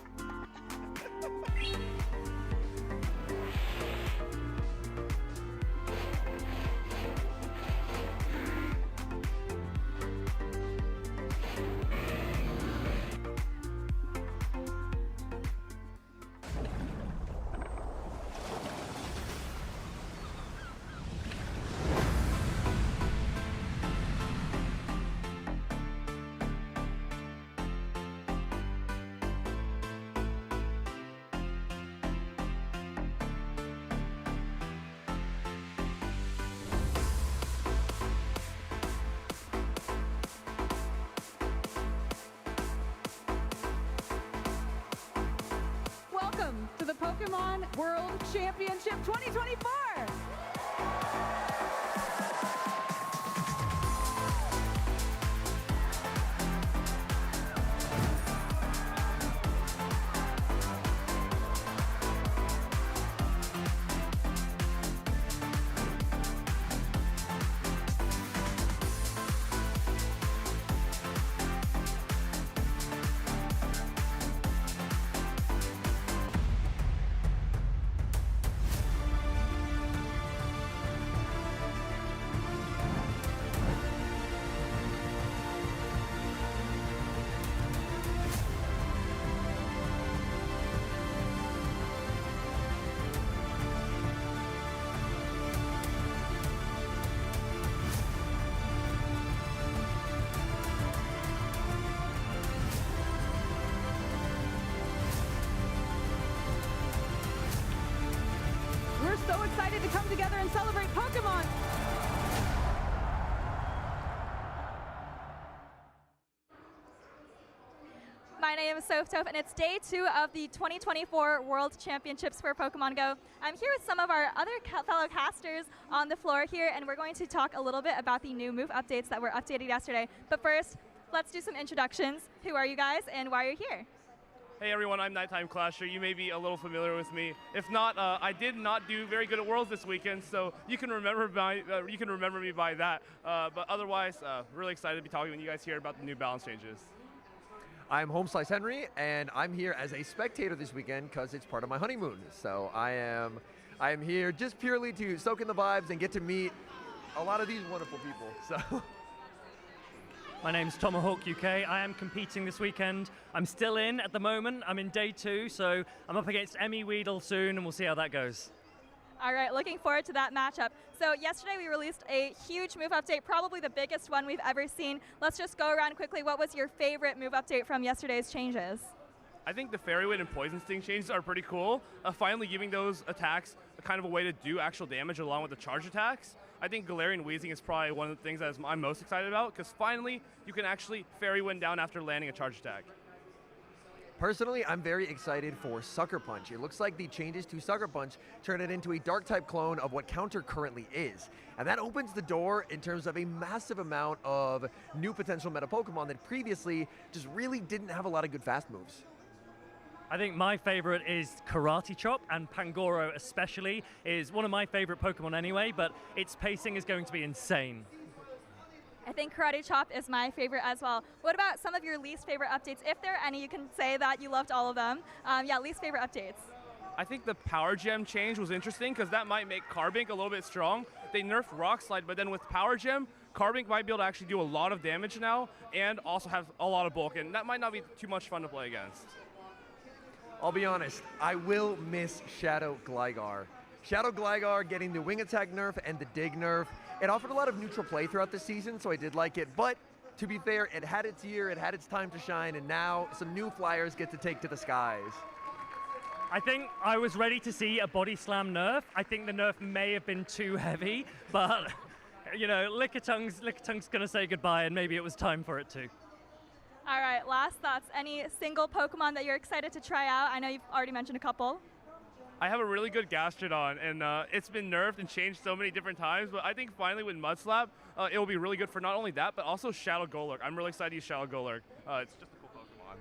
Welcome to the Pokémon World Championship 2024. name is StrangeTop, and it's day 2 of the 2024 World Championships for Pokemon Go. I'm here with some of our other fellow casters on the floor here, and we're going to talk a little bit about the new move updates that were updated yesterday. But first, let's do some introductions. Who are you guys, and why are you here? Hey everyone, I'm Nighttime Clasher. You may be a little familiar with me. If not, I did not do very good at Worlds this weekend, so you can remember me by that. But otherwise, really excited to be talking with you guys here about the new balance changes. I'm Homeslice Henry, and I'm here as a spectator this weekend because it's part of my honeymoon. So I am here just purely to soak in the vibes and get to meet a lot of these wonderful people. So. My name's Tomahawk UK. I am competing this weekend. I'm still in at the moment. I'm in day 2, so I'm up against Emmy Weedle soon, and we'll see how that goes. All right, looking forward to that matchup. So yesterday we released a huge move update, probably the biggest one we've ever seen. Let's just go around quickly. What was your favorite move update from yesterday's changes? I think the Fairy Wind and Poison Sting changes are pretty cool. Finally giving those attacks a kind of a way to do actual damage along with the charge attacks. I think Galarian Weezing is probably one of the things that I'm most excited about, because finally you can actually Fairy Wind down after landing a charge attack. Personally, I'm very excited for Sucker Punch. It looks like the changes to Sucker Punch turn it into a Dark-type clone of what Counter currently is. And that opens the door in terms of a massive amount of new potential meta Pokemon that previously just really didn't have a lot of good fast moves. I think my favorite is Karate Chop, and Pangoro especially is one of my favorite Pokemon anyway, but its pacing is going to be insane. I think Karate Chop is my favorite as well. What about some of your least favorite updates? If there are any, you can say that you loved all of them. Yeah, least favorite updates. I think the Power Gem change was interesting because that might make Carbink a little bit strong. They nerfed Rock Slide, but then with Power Gem, Carbink might be able to actually do a lot of damage now and also have a lot of bulk, and that might not be too much fun to play against. I'll be honest, I will miss Shadow Gligar. Shadow Gligar getting the Wing Attack nerf and the Dig nerf. It offered a lot of neutral play throughout the season, so I did like it. But to be fair, it had its year, it had its time to shine, and now some new flyers get to take to the skies. I think I was ready to see a Body Slam nerf. I think the nerf may have been too heavy, but you know, Lickitungue's gonna say goodbye, and maybe it was time for it too. All right, last thoughts. Any single Pokemon that you're excited to try out? I know you've already mentioned a couple. I have a really good Gastrodon, and it's been nerfed and changed so many different times, but I think finally with Mud Slap, it will be really good for not only that, but also Shadow Golurk. I'm really excited to use Shadow Golurk. It's just a cool Pokemon.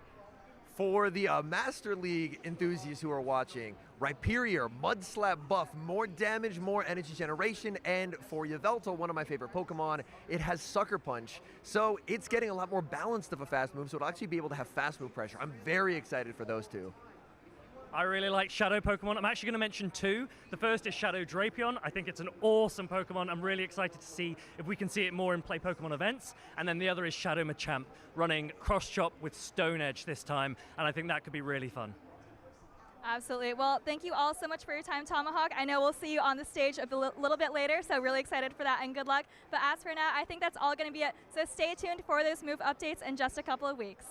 For the Master League enthusiasts who are watching, Rhyperior, Mud Slap buff, more damage, more energy generation, and for Yveltal, one of my favorite Pokemon, it has Sucker Punch. So it's getting a lot more balanced of a fast move, so it'll actually be able to have fast move pressure. I'm very excited for those two. I really like Shadow Pokemon. I'm actually going to mention 2. The first is Shadow Drapion. I think it's an awesome Pokemon. I'm really excited to see if we can see it more in Play Pokemon events. And then the other is Shadow Machamp, running Cross Chop with Stone Edge this time, and I think that could be really fun. Absolutely. Well, thank you all so much for your time, Tomahawk. I know we'll see you on the stage a little bit later, so really excited for that and good luck. But as for now, I think that's all going to be it. So stay tuned for those move updates in just a couple of weeks.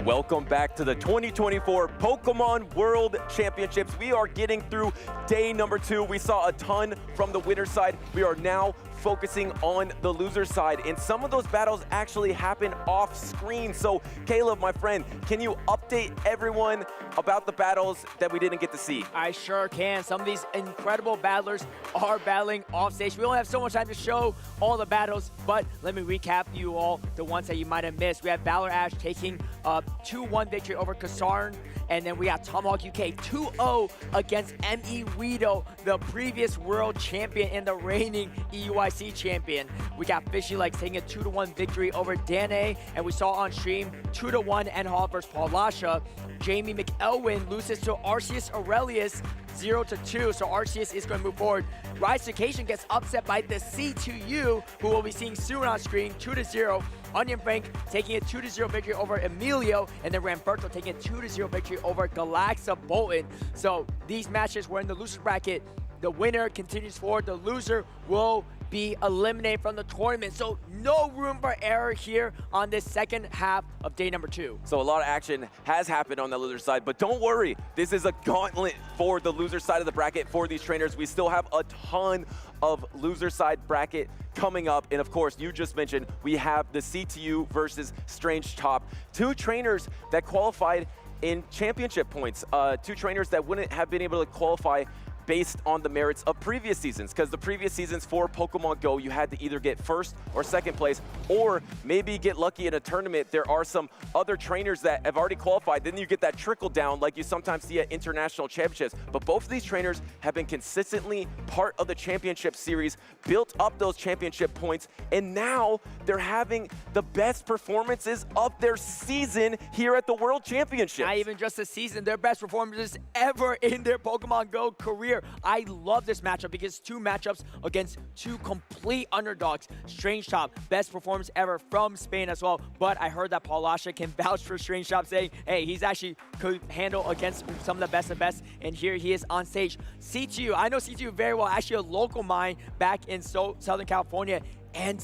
Welcome back to the 2024 Pokémon World Championships. We are getting through day number 2. We saw a ton from the winner's side. We are now focusing on the loser side, and some of those battles actually happen off screen. So Caleb, my friend, can you update everyone about the battles that we didn't get to see? I sure can. Some of these incredible battlers are battling off stage. We only have so much time to show all the battles, but let me recap you all the ones that you might have missed. We have Valor Ash taking a 2-1 victory over Kasarn, and then we got Tomahawk UK 2-0 against ME Weedo, the previous world champion and the reigning EUIC champion. We got Fishy Legs taking a 2-1 victory over Danae, and we saw on stream 2-1 EnOff versus Paul Lasha. Jamie McElwin loses to Arceus Aurelius 0-2, so Arceus is going to move forward. Rise Occasion gets upset by the C2U, who we'll be seeing soon on screen, 2-0. Onion Frank taking a 2-0 victory over Emilio, and then Ramberto taking a 2-0 victory over Galaxa Bolton. So these matches were in the loser bracket. The winner continues forward. The loser will be eliminated from the tournament. So no room for error here on this second half of day number 2. So a lot of action has happened on the loser side, but don't worry. This is a gauntlet for the loser side of the bracket for these trainers. We still have a ton of loser side bracket coming up. And of course, you just mentioned we have the CTU versus StrangeTop. 2 trainers that qualified in championship points. 2 trainers that wouldn't have been able to qualify based on the merits of previous seasons, because the previous seasons for Pokemon Go, you had to either get first or second place, or maybe get lucky in a tournament. There are some other trainers that have already qualified, then you get that trickle down like you sometimes see at international championships. But both of these trainers have been consistently part of the championship series, built up those championship points, and now they're having the best performances of their season here at the World Championships. Not even just a season, their best performances ever in their Pokemon Go career. I love this matchup because 2 matchups against 2 complete underdogs. StrangeTop, best performance ever from Spain as well. But I heard that Paul Lasha can vouch for StrangeTop, saying, hey, he's actually could handle against some of the best of best. And here he is on stage. C2, I know C2 very well, actually a local mine back in Southern California. And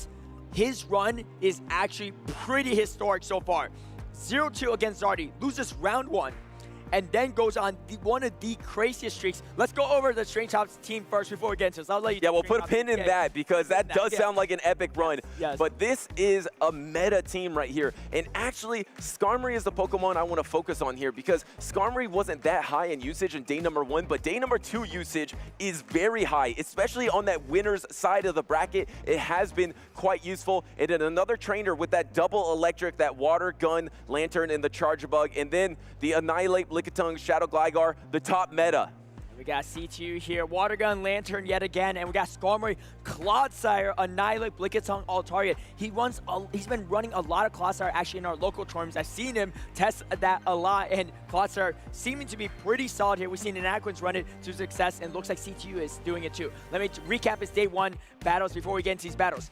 his run is actually pretty historic so far. 0-2 against Zardy, loses round 1. And then goes on one of the craziest streaks. Let's go over the StrangeTop's team first before we get into this. I'll let you. Yeah, we'll put a pin in that because that does sound like an epic run. Yes. But this is a meta team right here. And actually, Skarmory is the Pokemon I want to focus on here because Skarmory wasn't that high in usage in day number 1, but day number 2 usage is very high, especially on that winner's side of the bracket. It has been quite useful. And then another trainer with that double electric, that water gun, lantern, and the Charger Bug, and then the Annihilate, Lickitung, Shadow Gligar, the top meta. We got C2 here, Water Gun, Lantern yet again, and we got Skarmory, Clodsire, Annihilate, Lickitung, All-Target. He's been running a lot of Clodsire actually in our local tournaments. I've seen him test that a lot, and Clodsire seeming to be pretty solid here. We've seen Inadequance run it to success, and looks like C2 is doing it too. Let me recap his day 1 battles before we get into these battles.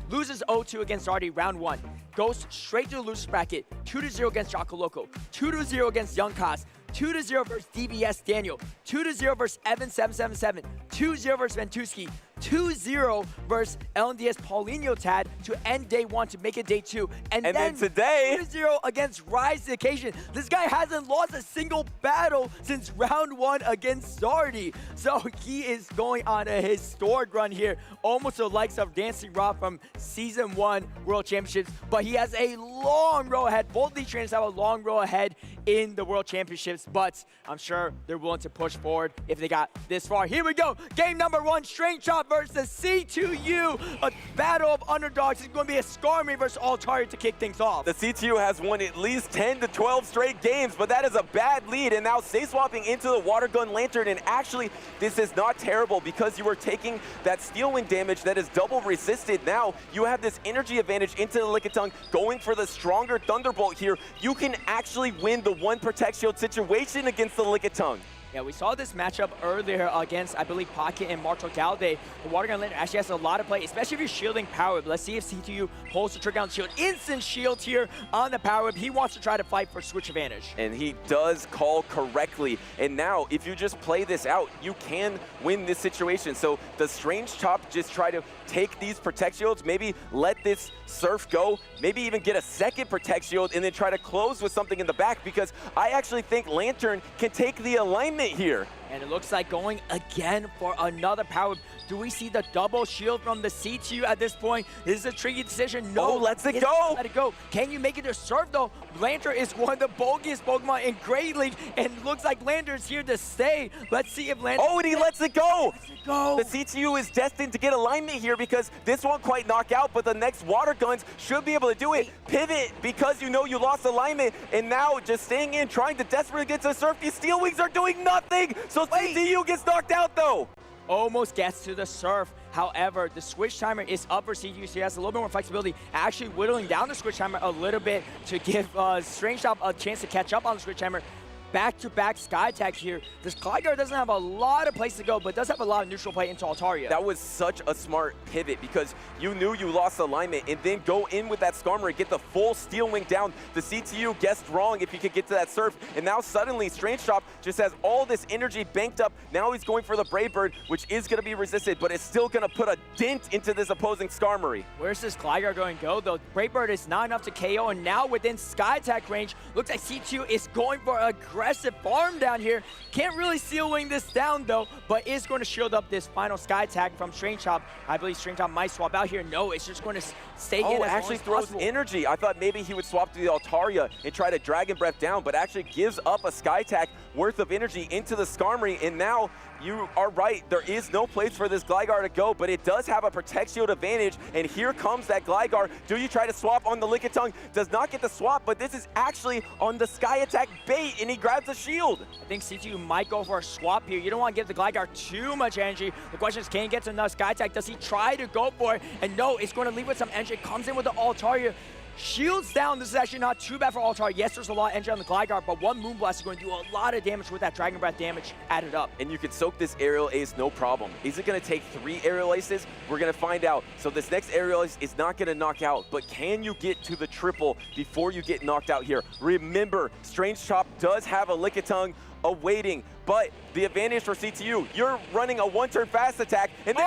Loses 0-2 against Zardy, round 1. Goes straight to the loser's bracket, 2-0 against Jocko Loco, 2-0 against Young Cos, 2-0 versus DBS Daniel, 2-0 versus Evan777, 2-0 versus Ventuski, 2-0 versus LNDS Paulinho Tad to end day 1 to make it day 2. And then today, 2-0 against Rise the Occasion. This guy hasn't lost a single battle since round 1 against Zardy. So he is going on a historic run here, almost the likes of Dancing Rob from Season 1 World Championships. But he has a long road ahead. Both these trainers have a long road ahead in the World Championships, but I'm sure they're willing to push forward if they got this far. Here we go. Game number 1, StrangeTop versus C2U, a battle of underdogs. It's going to be a Skarmory versus All-Target to kick things off. The C2U has won at least 10 to 12 straight games, but that is a bad lead, and now stay swapping into the Water Gun Lantern, and actually, this is not terrible because you are taking that Steel Wind damage that is double resisted. Now, you have this energy advantage into the Lickitung, going for the stronger Thunderbolt here. You can actually win the 1 Protect Shield situation against the Lickitung. Yeah, we saw this matchup earlier against, I believe, Pocket and MartoGalde. The Water Gun Lantern actually has a lot of play, especially if you're shielding Power Whip. Let's see if C2U pulls the trigger on the shield. Instant shield here on the Power Whip. He wants to try to fight for switch advantage. And he does call correctly. And now, if you just play this out, you can win this situation. So does StrangeTop just try to take these Protect Shields, maybe let this Surf go, maybe even get a second Protect Shield, and then try to close with something in the back? Because I actually think Lantern can take the alignment alignment here. And it looks like going again for another power. Do we see the double shield from the CTU at this point? This is a tricky decision. No, lets it go. Let it go. Can you make it to serve though? Lantern is one of the bulkiest Pokemon in Great League, and looks like Lantern's here to stay. Let's see if Lantern. Oh, and he lets it go. Go. The CTU is destined to get alignment here because this won't quite knock out, but the next water guns should be able to do it. Pivot because you know you lost alignment, and now just staying in, trying to desperately get to surf. These Steel Wings are doing nothing, so CTU gets knocked out though. Almost gets to the surf. However, the switch timer is up for CTU, so he has a little bit more flexibility, actually whittling down the switch timer a little bit to give StrangeTop a chance to catch up on the switch timer. Back-to-back Sky Attack here. This Gligar doesn't have a lot of place to go, but does have a lot of neutral play into Altaria. That was such a smart pivot because you knew you lost alignment, and then go in with that Skarmory, get the full Steel Wing down. The CTU guessed wrong if he could get to that surf, and now suddenly StrangeTop just has all this energy banked up. Now he's going for the Brave Bird, which is going to be resisted, but it's still going to put a dent into this opposing Skarmory. Where's this Gligar going to go, though? Brave Bird is not enough to KO, and now within Sky Attack range, looks like CTU is going for aggressive farm down here. Can't really Steel Wing this down though, but is going to shield up this final Sky Attack from StrangeTop. I believe StrangeTop might swap out here. No, it's just going to stay in as actually long as throws possible. energy. I thought maybe he would swap to the Altaria and try to Dragon Breath down, but actually gives up a Sky Attack worth of energy into the Skarmory, and now you are right, there is no place for this Gligar to go, but it does have a Protect Shield advantage, and here comes that Gligar. Do you try to swap on the Lickitung? Does not get the swap, but this is actually on the Sky Attack bait, and he grabs a shield. I think CTU might go for a swap here. You don't want to give the Gligar too much energy. The question is, can he get to enough Sky Attack? Does he try to go for it? And no, it's going to leave with some energy. Comes in with the Altaria. Shields down. This is actually not too bad for Altaria. Yes, there's a lot of energy on the Gligar, but one Moonblast is going to do a lot of damage with that Dragon Breath damage added up. And you can soak this Aerial Ace, no problem. Is it going to take 3 Aerial Aces? We're going to find out. So this next Aerial Ace is not going to knock out, but can you get to the triple before you get knocked out here? Remember, StrangeTop does have a Lickitung awaiting, but the advantage for CTU, you're running a one-turn fast attack, and then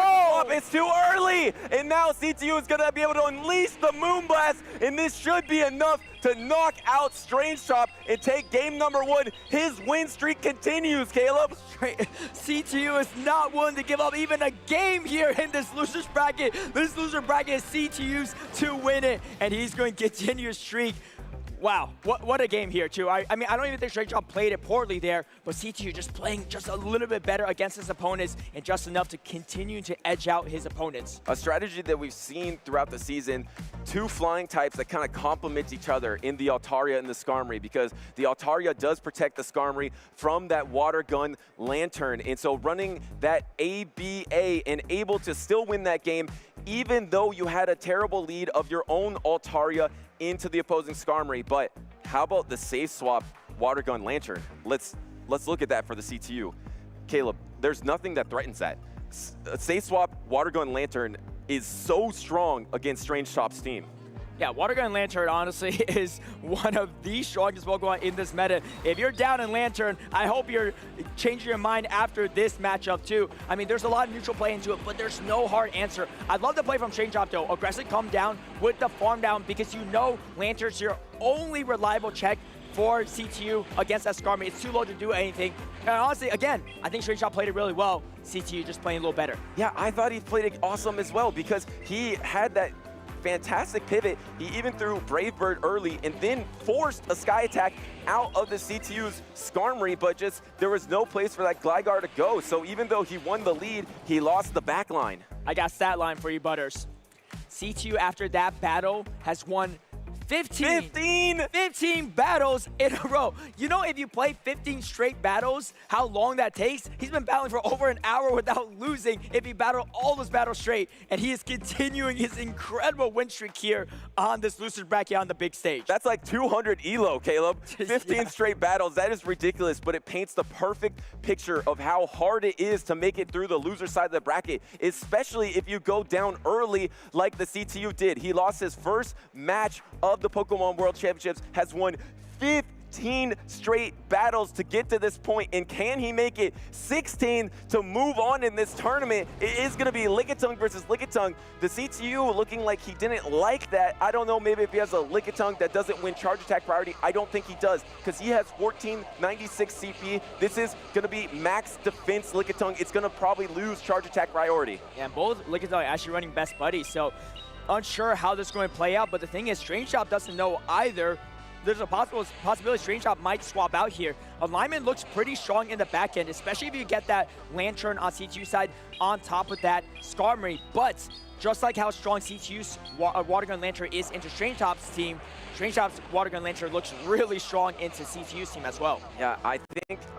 it's too early! And now CTU is gonna be able to unleash the Moonblast, and this should be enough to knock out StrangeTop and take game number 1. His win streak continues, Caleb. CTU is not willing to give up even a game here in this loser's bracket. This loser bracket is CTU's to win it, and he's going to continue his streak. Wow, what a game here, too. I mean, I don't even think StrangeTop played it poorly there, but CTU just playing just a little bit better against his opponents and just enough to continue to edge out his opponents. A strategy that we've seen throughout the season, 2 flying types that kind of complement each other in the Altaria and the Skarmory, because the Altaria does protect the Skarmory from that water gun Lantern. And so running that ABA and able to still win that game, even though you had a terrible lead of your own Altaria into the opposing Skarmory. But how about the safe swap water gun Lantern? Let's look at that for the CTU. Caleb, there's nothing that threatens that. Safe swap water gun Lantern is so strong against StrangeTop's team. Yeah, Water Gun Lantern, honestly, is one of the strongest Pokemon in this meta. If you're down in Lantern, I hope you're changing your mind after this matchup, too. I mean, there's a lot of neutral play into it, but there's no hard answer. I'd love to play from StrangeTop, though. Aggressive come down with the farm down, because you know Lantern's your only reliable check for CTU against that Skarmory. It's too low to do anything. And honestly, again, I think StrangeTop played it really well. CTU just playing a little better. Yeah, I thought he played it awesome as well, because he had that fantastic pivot. He even threw Brave Bird early and then forced a Sky Attack out of the CTU's Skarmory, but just there was no place for that Gligar to go. So even though he won the lead, he lost the back line. I got stat line for you, Butters. CTU, after that battle, has won 15 battles in a row. You know, if you play 15 straight battles, how long that takes? He's been battling for over an hour without losing if he battled all those battles straight, and he is continuing his incredible win streak here on this loser bracket on the big stage. That's like 200 elo, Caleb. 15 straight battles, that is ridiculous, but it paints the perfect picture of how hard it is to make it through the loser side of the bracket, especially if you go down early like the CTU did. He lost his first match of the Pokémon World Championships, has won 15 14 straight battles to get to this point, and can he make it 16 to move on in this tournament? It is going to be Lickitung versus Lickitung. The CTU looking like he didn't like that. I don't know, maybe if he has a Lickitung that doesn't win charge attack priority. I don't think he does, because he has 1496 CP. This is going to be max defense Lickitung. It's going to probably lose charge attack priority. Yeah, and both Lickitung are actually running best buddies, so unsure how this is going to play out, but the thing is, StrangeTop doesn't know either. There's a possibility StrangeTop might swap out here. Alignment looks pretty strong in the back end, especially if you get that Lantern on CTU side on top of that Skarmory. But just like how strong CTU's Water Gun Lantern is into StrangeTop's team, StrangeTop's Water Gun Lantern looks really strong into CTU's team as well. Yeah, I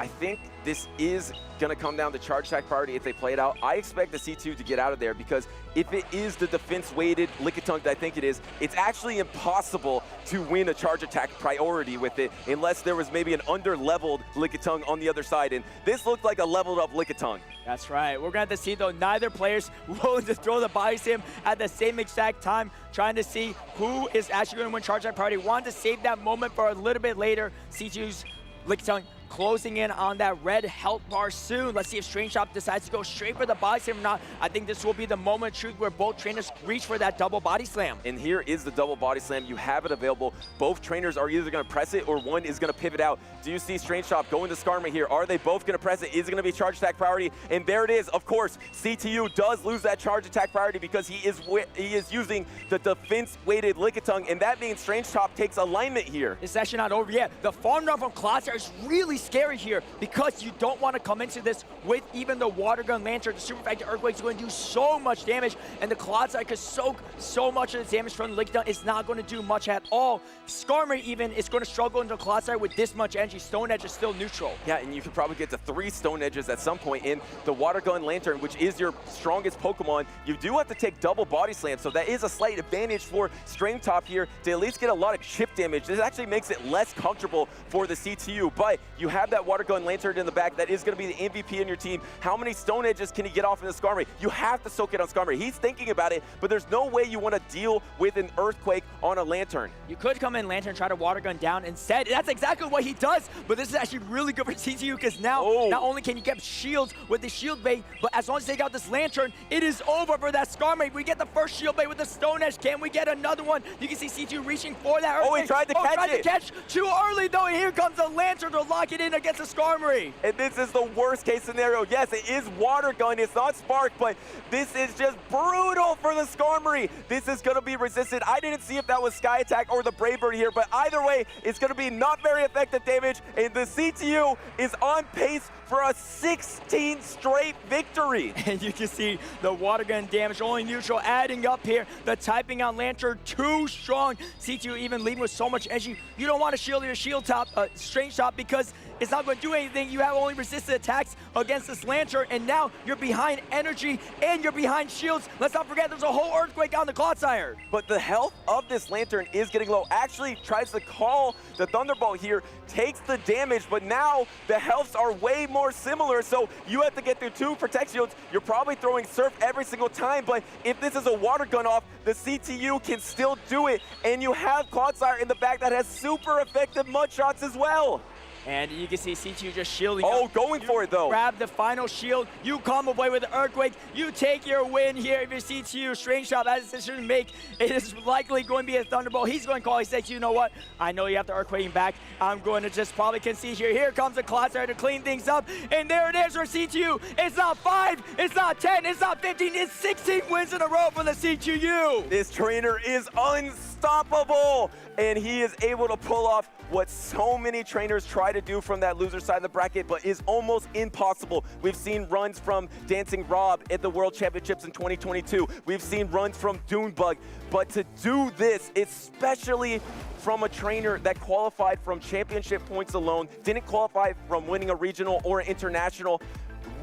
think this is going to come down to charge attack priority if they play it out. I expect the C2 to get out of there, because if it is the defense-weighted Lickitung that I think it is, it's actually impossible to win a charge attack priority with it unless there was maybe an under-leveled Lickitung on the other side, and this looked like a leveled-up Lickitung. That's right. We're going to have to see, though, neither player's willing to throw the body slam at the same exact time, trying to see who is actually going to win charge attack priority. Wanted to save that moment for a little bit later. C2's Lickitung closing in on that red health bar soon. Let's see if StrangeTop decides to go straight for the body slam or not. I think this will be the moment of truth where both trainers reach for that double body slam. And here is the double body slam. You have it available. Both trainers are either going to press it or one is going to pivot out. Do you see StrangeTop going to Skarmory here? Are they both going to press it? Is it going to be charge attack priority? And there it is. Of course, CTU does lose that charge attack priority because he is using the defense-weighted Lickitung, and that means StrangeTop takes alignment here. It's actually not over yet. The farm run from Cosplayer is really scary here, because you don't want to come into this with even the Water Gun Lantern. The Super Factor Earthquake is going to do so much damage, and the Cosplayer could soak so much of the damage from the Lickitung. It's not going to do much at all. Skarmory even is going to struggle into Cosplayer with this much energy. Stone Edge is still neutral. Yeah, and you could probably get to 3 Stone Edges at some point. In the Water Gun Lantern, which is your strongest Pokemon, you do have to take double body slam, so that is a slight advantage for StrangeTop here to at least get a lot of chip damage. This actually makes it less comfortable for the CTU, but you have that Water Gun Lantern in the back. That is going to be the MVP in your team. How many Stone Edges can he get off in the Skarmory? You have to soak it on Skarmory. He's thinking about it, but there's no way you want to deal with an Earthquake on a Lantern. You could come in Lantern, try to Water Gun down instead. That's exactly what he does, but this is actually really good for CTU, because now not only can you get shields with the shield bait, but as long as they got this Lantern, it is over for that Skarmory. We get the first shield bait with the Stone Edge. Can we get another one? You can see CTU reaching for that Earthquake. Oh, he tried to catch it. To catch too early, though, and here comes the Lantern to lock it in against the Skarmory. And this is the worst case scenario. Yes, it is Water Gun. It's not Spark, but this is just brutal for the Skarmory. This is going to be resisted. I didn't see if that was Sky Attack or the Brave Bird here, but either way, it's going to be not very effective damage, and the CTU is on pace for a 16 straight victory. And you can see the Water Gun damage only neutral adding up here. The typing on Lantern too strong. CTU even leading with so much energy. You don't want to shield your StrangeTop, because it's not going to do anything. You have only resisted attacks against this Lantern, and now you're behind energy and you're behind shields. Let's not forget there's a whole Earthquake on the Cosplayer. But the health of this Lantern is getting low. Actually tries to call the Thunderbolt here, takes the damage, but now the healths are way more similar, so you have to get through 2 Protect Shields. You're probably throwing Surf every single time, but if this is a Water Gun off, the CTU can still do it, and you have Clodsire in the back that has super effective mud shots as well. And you can see CTU just shielding. Going for it, though. Grab the final shield. You come away with the Earthquake. You take your win here. If you're CTU, StrangeTop has a decision to make. It is likely going to be a Thunderbolt. He's going to call. He says, you know what? I know you have the Earthquake back. I'm going to just probably concede here. Here comes the Clodsire to clean things up. And there it is for CTU. It's not 5. It's not 10. It's not 15. It's 16 wins in a row for the CTU. This trainer is unstoppable. And he is able to pull off what so many trainers try to do from that loser side of the bracket, but is almost impossible. We've seen runs from Dancing Rob at the World Championships in 2022. We've seen runs from Dunebug, but to do this, especially from a trainer that qualified from championship points alone, didn't qualify from winning a regional or an international,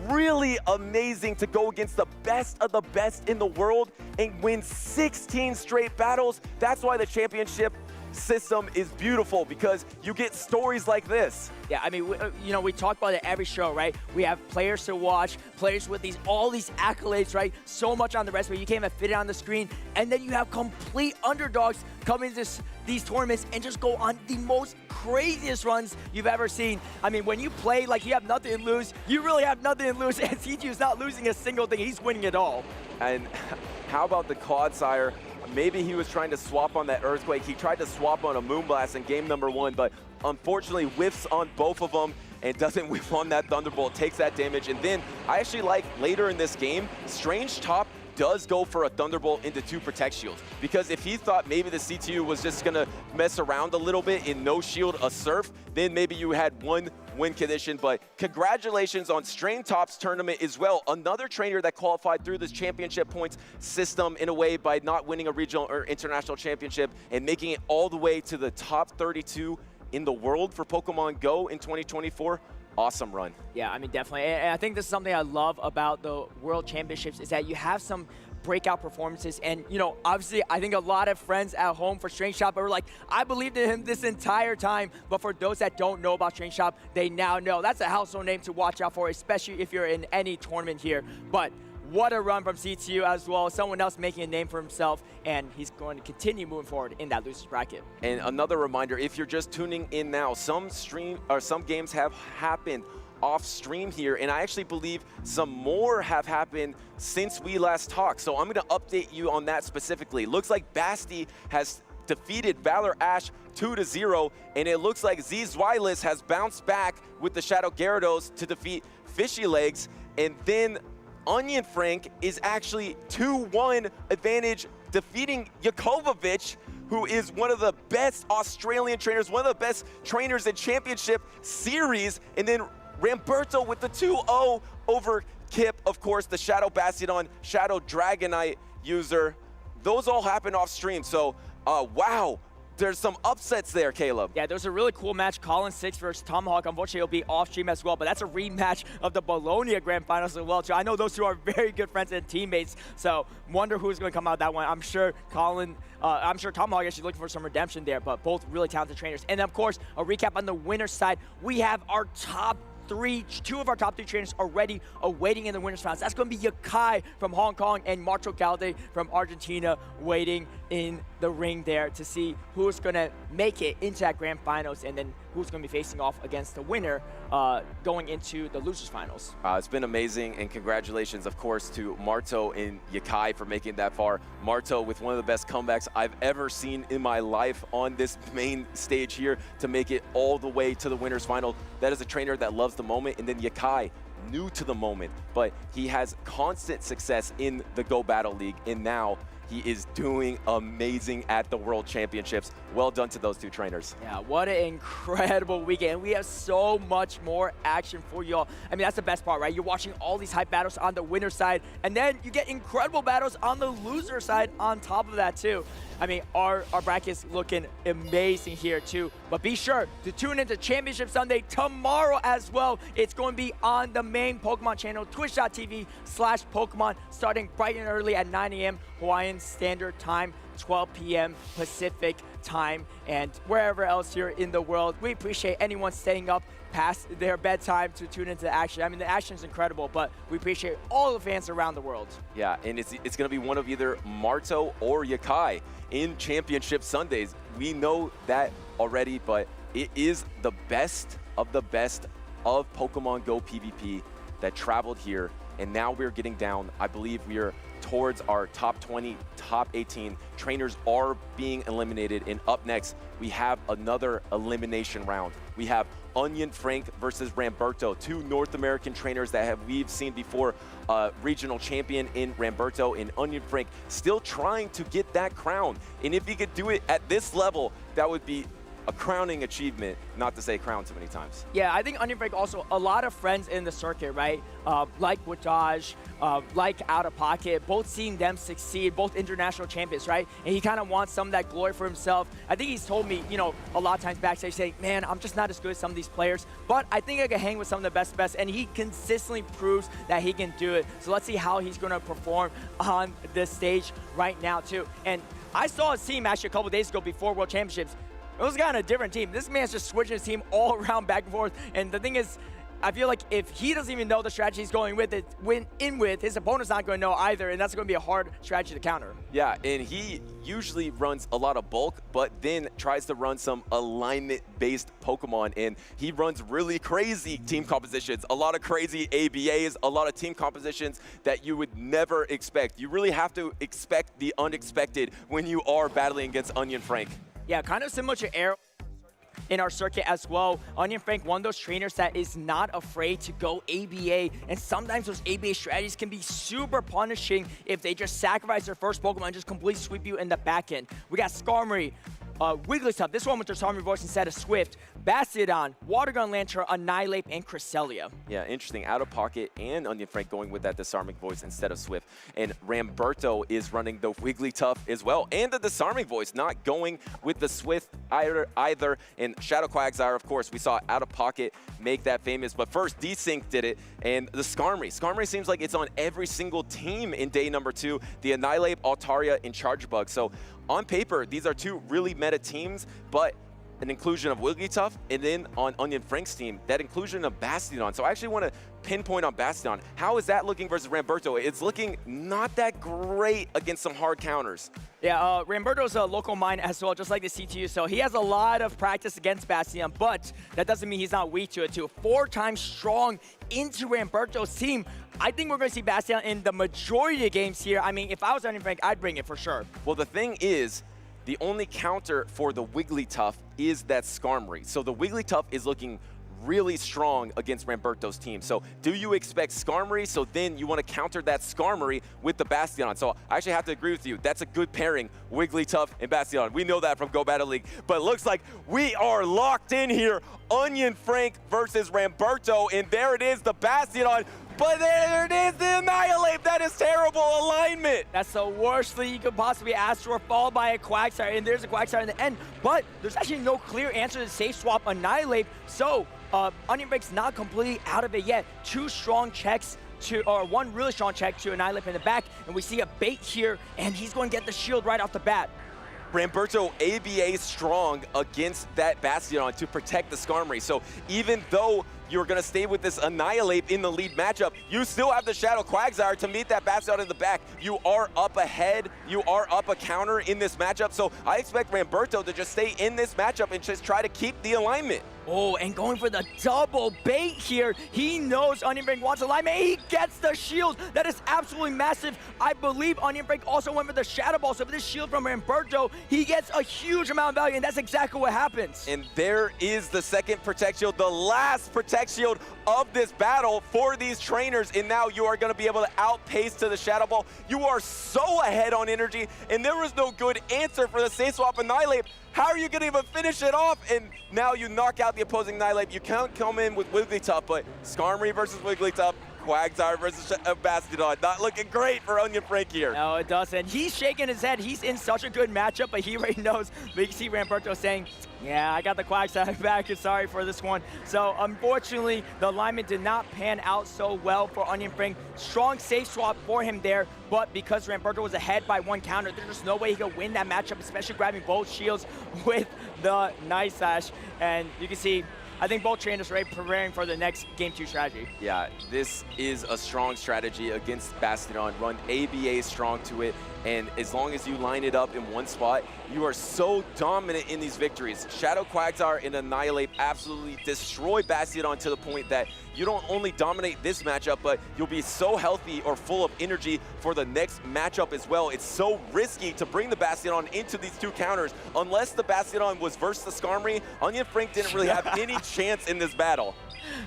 really amazing to go against the best of the best in the world and win 16 straight battles. That's why the championship system is beautiful because you get stories like this. Yeah, I mean, we talk about it every show, right? We have players to watch, players with all these accolades, right? So much on the resume, you can't even fit it on the screen. And then you have complete underdogs come into these tournaments and just go on the most craziest runs you've ever seen. I mean, when you play like you have nothing to lose, you really have nothing to lose. And CTU is not losing a single thing, he's winning it all. And how about the Clodsire? Maybe he was trying to swap on that Earthquake. He tried to swap on a Moonblast in game number 1, but unfortunately whiffs on both of them and doesn't whiff on that Thunderbolt, takes that damage. And then I actually like later in this game, StrangeTop does go for a Thunderbolt into 2 Protect Shields, because if he thought maybe the CTU was just gonna mess around a little bit in no shield a Surf, then maybe you had 1 win condition. But congratulations on StrangeTop's tournament as well. Another trainer that qualified through this championship points system in a way by not winning a regional or international championship and making it all the way to the top 32 in the world for Pokemon Go in 2024. Awesome run. Yeah, I mean, definitely. And I think this is something I love about the World Championships is that you have some breakout performances. And, obviously, I think a lot of friends at home for StrangeTop were like, I believed in him this entire time. But for those that don't know about StrangeTop, they now know. That's a household name to watch out for, especially if you're in any tournament here. But what a run from CTU as well. Someone else making a name for himself, and he's going to continue moving forward in that losers bracket. And another reminder, if you're just tuning in now, some games have happened off stream here, and I actually believe some more have happened since we last talked. So I'm going to update you on that specifically. Looks like Basti has defeated Valor Ash 2-0, and it looks like Zzweilous has bounced back with the Shadow Gyarados to defeat Fishy Legs, and then Onion Frank is actually 2-1 advantage, defeating Yacobervitch, who is one of the best Australian trainers, one of the best trainers in Championship Series, and then Ramberto with the 2-0 over Kip, of course, the Shadow Bastion, Shadow Dragonite user. Those all happen off stream, so wow. There's some upsets there, Caleb. Yeah, there's a really cool match, Colin 6 versus Tomahawk. Unfortunately, it'll be off stream as well, but that's a rematch of the Bologna Grand Finals as well, too. I know those two are very good friends and teammates, so wonder who's going to come out of that one. I'm sure Tomahawk is looking for some redemption there, but both really talented trainers. And of course, a recap on the winner's side, we have our two of our top 3 trainers already awaiting in the winners finals. That's going to be Yakai from Hong Kong and MartoGalde from Argentina waiting in the ring there to see who's going to make it into that grand finals and then who's going to be facing off against the winner going into the losers finals. It's been amazing, and congratulations, of course, to Marto and Yakai for making it that far. Marto with one of the best comebacks I've ever seen in my life on this main stage here to make it all the way to the winners final. That is a trainer that loves the moment, and then Yakai, new to the moment, but he has constant success in the Go Battle League, and now he is doing amazing at the World Championships. Well done to those 2 trainers. Yeah, what an incredible weekend. We have so much more action for y'all. I mean, that's the best part, right? You're watching all these hype battles on the winner side, and then you get incredible battles on the loser side on top of that, too. I mean, our bracket's looking amazing here, too. But be sure to tune into Championship Sunday tomorrow as well. It's going to be on the main Pokemon channel, twitch.tv/Pokemon, starting bright and early at 9 a.m. Hawaiian Standard Time, 12 p.m. Pacific Time, and wherever else you're in the world. We appreciate anyone staying up past their bedtime to tune into the action. I mean, the action is incredible, but we appreciate all the fans around the world. Yeah, and it's going to be one of either Marto or Yakai in Championship Sundays. We know that already, but it is the best of Pokemon Go PvP that traveled here, and now we're getting down. I believe we are towards our top 20, top 18. Trainers are being eliminated, and up next, we have another elimination round. We have Onion Frank versus Ramberto, 2 North American trainers that we've seen before. Regional champion in Ramberto, and Onion Frank still trying to get that crown. And if he could do it at this level, that would be a crowning achievement, not to say crown too many times. Yeah, I think Onion Frank also, a lot of friends in the circuit, right? Like Wadaj, like OutOfPocket, both seeing them succeed, both international champions, right? And he kind of wants some of that glory for himself. I think he's told me, a lot of times backstage saying, man, I'm just not as good as some of these players, but I think I can hang with some of the best, and he consistently proves that he can do it. So let's see how he's going to perform on this stage right now, too. And I saw his team actually a couple days ago before World Championships. It was kind of a different team. This man's just switching his team all around back and forth. And the thing is, I feel like if he doesn't even know the strategy he's going with, his opponent's not going to know either, and that's going to be a hard strategy to counter. Yeah, and he usually runs a lot of bulk, but then tries to run some alignment-based Pokemon, and he runs really crazy team compositions, a lot of crazy ABAs, a lot of team compositions that you would never expect. You really have to expect the unexpected when you are battling against Onion Frank. Yeah, kind of similar to Arrow in our circuit as well. Onion Frank, one of those trainers that is not afraid to go ABA, and sometimes those ABA strategies can be super punishing if they just sacrifice their first Pokemon and just completely sweep you in the back end. We got Skarmory, Wigglytuff, this one with their Skarmory voice instead of Swift, Bastiodon, Water Gun Lantern, Annihilate, and Cresselia. Yeah, interesting. OutOfPocket and Onion Frank going with that Disarming Voice instead of Swift. And Ramberto is running the Wigglytuff as well, and the Disarming Voice, not going with the Swift either. And Shadow Quagsire, of course, we saw OutOfPocket make that famous. But first, Desync did it, and the Skarmory. Skarmory seems like it's on every single team in day number 2. The Annihilate, Altaria, and Chargebug. So on paper, these are two really meta teams, but an inclusion of Wigglytuff, and then on Onion Frank's team, that inclusion of Bastiodon. So I actually want to pinpoint on Bastiodon. How is that looking versus Ramberto? It's looking not that great against some hard counters. Yeah, Ramberto's a local mine as well, just like the CTU, so he has a lot of practice against Bastiodon, but that doesn't mean he's not weak to it too. 4 times strong into Ramberto's team. I think we're going to see Bastiodon in the majority of games here. I mean, if I was Onion Frank, I'd bring it for sure. Well, the thing is, the only counter for the Wigglytuff is that Skarmory. So the Wigglytuff is looking really strong against Ramberto's team. So do you expect Skarmory? So then you want to counter that Skarmory with the Bastiodon. So I actually have to agree with you. That's a good pairing, Wigglytuff and Bastiodon. We know that from Go Battle League. But it looks like we are locked in here. Onion Frank versus Ramberto. And there it is, the Bastiodon. But there it is, the Annihilate. That is terrible alignment. That's the worst thing you could possibly ask for, followed by a Quagsire. And there's a Quagsire in the end. But there's actually no clear answer to safe swap Annihilate. So Onion Frank's not completely out of it yet. 2 strong checks or 1 really strong check to Annihilate in the back. And we see a bait here, and he's going to get the shield right off the bat. Ramberto ABA strong against that Bastiodon to protect the Skarmory. So even though you're going to stay with this Annihilate in the lead matchup, you still have the Shadow Quagsire to meet that Bastiodon in the back. You are up ahead. You are up a counter in this matchup. So I expect Ramberto to just stay in this matchup and just try to keep the alignment. Oh, and going for the double bait here. He knows Onion Frank wants alignment. He gets the shield. That is absolutely massive. I believe Onion Frank also went for the Shadow Ball. So for this shield from Ramberto, he gets a huge amount of value, and that's exactly what happens. And there is the second Protect Shield, the last Protect Shield of this battle for these trainers. And now you are going to be able to outpace to the Shadow Ball. You are so ahead on energy, and there was no good answer for the Safe Swap Annihilate. How are you going to even finish it off? And now you knock out the opposing Annihilate. You can't come in with Wigglytuff, but Skarmory versus Wigglytuff, Quagsire versus Bastiodon. Not looking great for Onion Frank here. No, it doesn't. He's shaking his head. He's in such a good matchup, but he already knows. We can see Ramberto saying, yeah, I got the Quagsire back. Sorry for this one. So unfortunately, the alignment did not pan out so well for Onion Frank. Strong safe swap for him there, but because Ramberto was ahead by 1 counter, there's just no way he could win that matchup, especially grabbing both shields with the Night Slash. And you can see, I think both trainers are preparing for the next Game 2 strategy. Yeah, this is a strong strategy against Bastiodon. Run ABA strong to it, and as long as you line it up in one spot, you are so dominant in these victories. Shadow Quagsire and Annihilate absolutely destroy Bastiodon to the point that you don't only dominate this matchup, but you'll be so healthy or full of energy for the next matchup as well. It's so risky to bring the Bastiodon into these 2 counters. Unless the Bastiodon was versus the Skarmory, Onion Frank didn't really have any chance in this battle.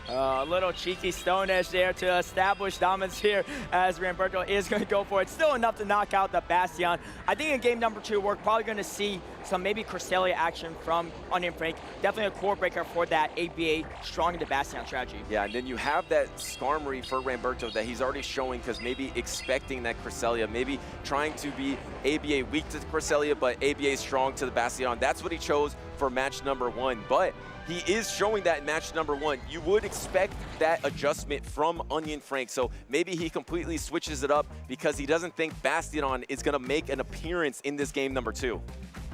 A little cheeky Stone Edge there to establish dominance here as Ramberto is going to go for it. Still enough to knock out the Bastiodon. I think in game number 2, we're probably going to see some maybe Cresselia action from Onion Frank. Definitely a core breaker for that ABA strong into Bastion strategy. Yeah, and then you have that Skarmory for Ramberto that he's already showing, because maybe expecting that Cresselia, maybe trying to be ABA weak to Cresselia, but ABA strong to the Bastion. That's what he chose for match number 1. But he is showing that in match number 1. You would expect that adjustment from Onion Frank, so maybe he completely switches it up because he doesn't think Bastion is going to make an appearance in this game number 2.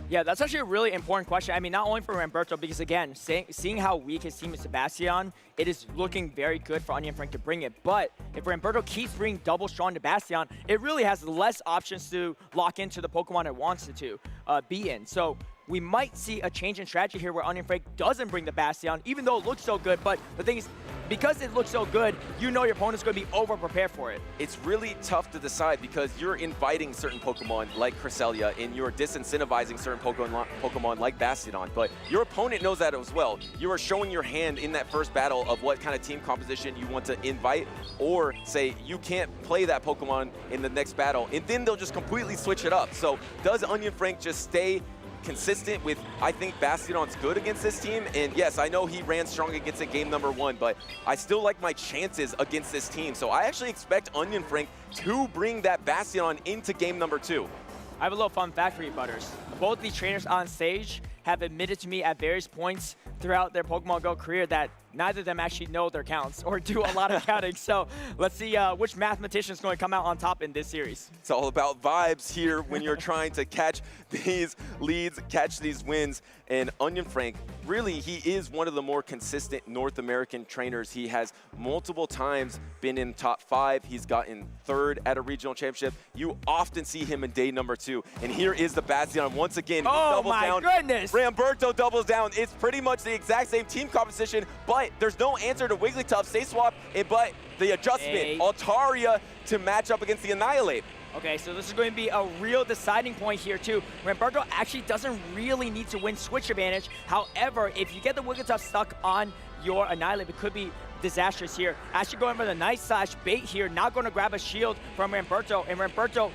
Yeah, that's actually a really important question. I mean, not only for Ramberto, because again, seeing how weak his team is to Bastion, it is looking very good for Onion Frank to bring it. But if Ramberto keeps bringing double strong to Bastion, it really has less options to lock into the Pokemon it wants it to be in. So we might see a change in strategy here where Onion Frank doesn't bring the Bastion, even though it looks so good. But the thing is, because it looks so good, you know your opponent's going to be over-prepared for it. It's really tough to decide because you're inviting certain Pokemon like Cresselia and you're disincentivizing certain Pokemon like Bastion, but your opponent knows that as well. You are showing your hand in that first battle of what kind of team composition you want to invite, or say you can't play that Pokemon in the next battle, and then they'll just completely switch it up. So does Onion Frank just stay consistent with, I think Bastion's good against this team, and yes, I know he ran strong against it game number 1, but I still like my chances against this team. So I actually expect Onion Frank to bring that Bastion into game number 2. I have a little fun fact for you, Butters. Both the trainers on stage have admitted to me at various points throughout their Pokemon Go career that neither of them actually know their counts or do a lot of counting. So let's see which mathematician is going to come out on top in this series. It's all about vibes here when you're trying to catch these leads, catch these wins. And Onion Frank, really, he is one of the more consistent North American trainers. He has multiple times been in top 5. He's gotten 3rd at a regional championship. You often see him in day number 2. And here is the Bastion once again. Oh my goodness! Ramberto doubles down. It's pretty much the exact same team composition, but there's no answer to Wigglytuff, Stay Swap, but the adjustment, Altaria to match up against the Annihilate. Okay, so this is going to be a real deciding point here too. Ramberto actually doesn't really need to win switch advantage. However, if you get the Wigglytuff stuck on your Annihilate, it could be disastrous here. Actually going for the Night Slash bait here, not going to grab a shield from Ramberto, and Ramberto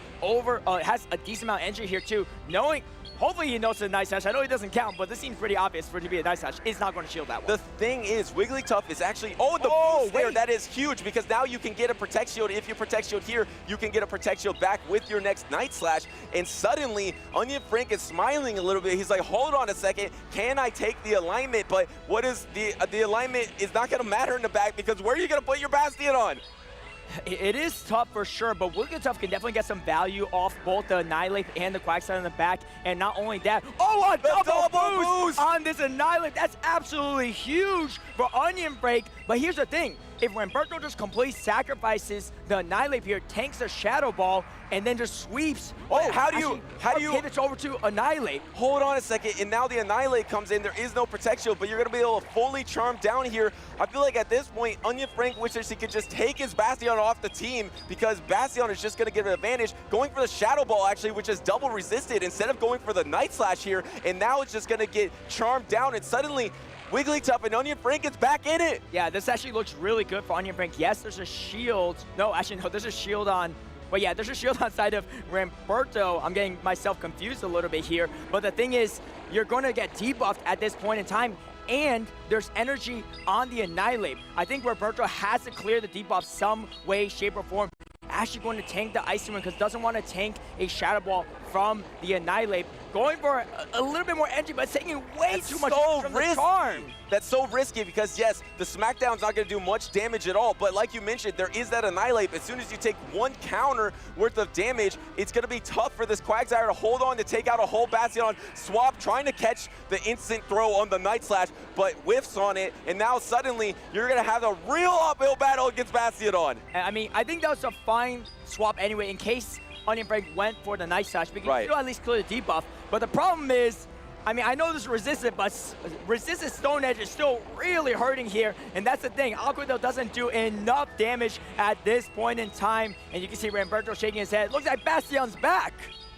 has a decent amount of energy here too, knowing hopefully he knows it's a Night Slash. I know he doesn't count, but this seems pretty obvious for it to be a Night Slash. It's not going to shield that one. The thing is, Wigglytuff is actually, boost there, that is huge, because now you can get a Protect Shield. If you Protect Shield here, you can get a Protect Shield back with your next Night Slash, and suddenly, Onion Frank is smiling a little bit. He's like, hold on a second, can I take the alignment? But what is the alignment is not going to matter in the back, because where are you going to put your Bastion on? It is tough for sure, but Wigglytuff can definitely get some value off both the Annihilate and the Quagsire in the back. And not only that, a double boost on this Annihilate. That's absolutely huge for Onion Frank. But here's the thing. If Ramberto just completely sacrifices the Annihilate here, tanks a Shadow Ball, and then just sweeps. How do you pivots over to Annihilate? Hold on a second, and now the Annihilate comes in. There is no Protect Shield, but you're going to be able to fully charm down here. I feel like at this point, Onion Frank wishes he could just take his Bastion off the team, because Bastion is just going to get an advantage. Going for the Shadow Ball, actually, which is double resisted, instead of going for the Night Slash here, and now it's just going to get charmed down, and suddenly Wigglytuff and Onion Frank is back in it. Yeah, this actually looks really good for Onion Frank. Yes, there's a shield. No, there's a shield on. But yeah, there's a shield on side of Ramberto. I'm getting myself confused a little bit here. But the thing is, you're going to get debuffed at this point in time, and there's energy on the Annihilate. I think Ramberto has to clear the debuff some way, shape, or form. Actually going to tank the Ice Ring because doesn't want to tank a Shadow Ball from the Annihilate. Going for a little bit more energy, but taking way too much from the charm. That's so risky because, yes, the Smackdown's not going to do much damage at all, but like you mentioned, there is that Annihilate. As soon as you take one counter worth of damage, it's going to be tough for this Quagsire to hold on to take out a whole Bastion. Swap trying to catch the instant throw on the Night Slash, but whiffs on it, and now suddenly you're going to have a real uphill battle against Bastion. I mean, I think that was a fine swap anyway, in case Onion Frank went for the Night Slash, because you still at least clear the debuff. But the problem is, I mean, I know this is resistant, but resistant Stone Edge is still really hurting here, and that's the thing. Aquadil doesn't do enough damage at this point in time, and you can see Ramberto shaking his head. Looks like Bastion's back.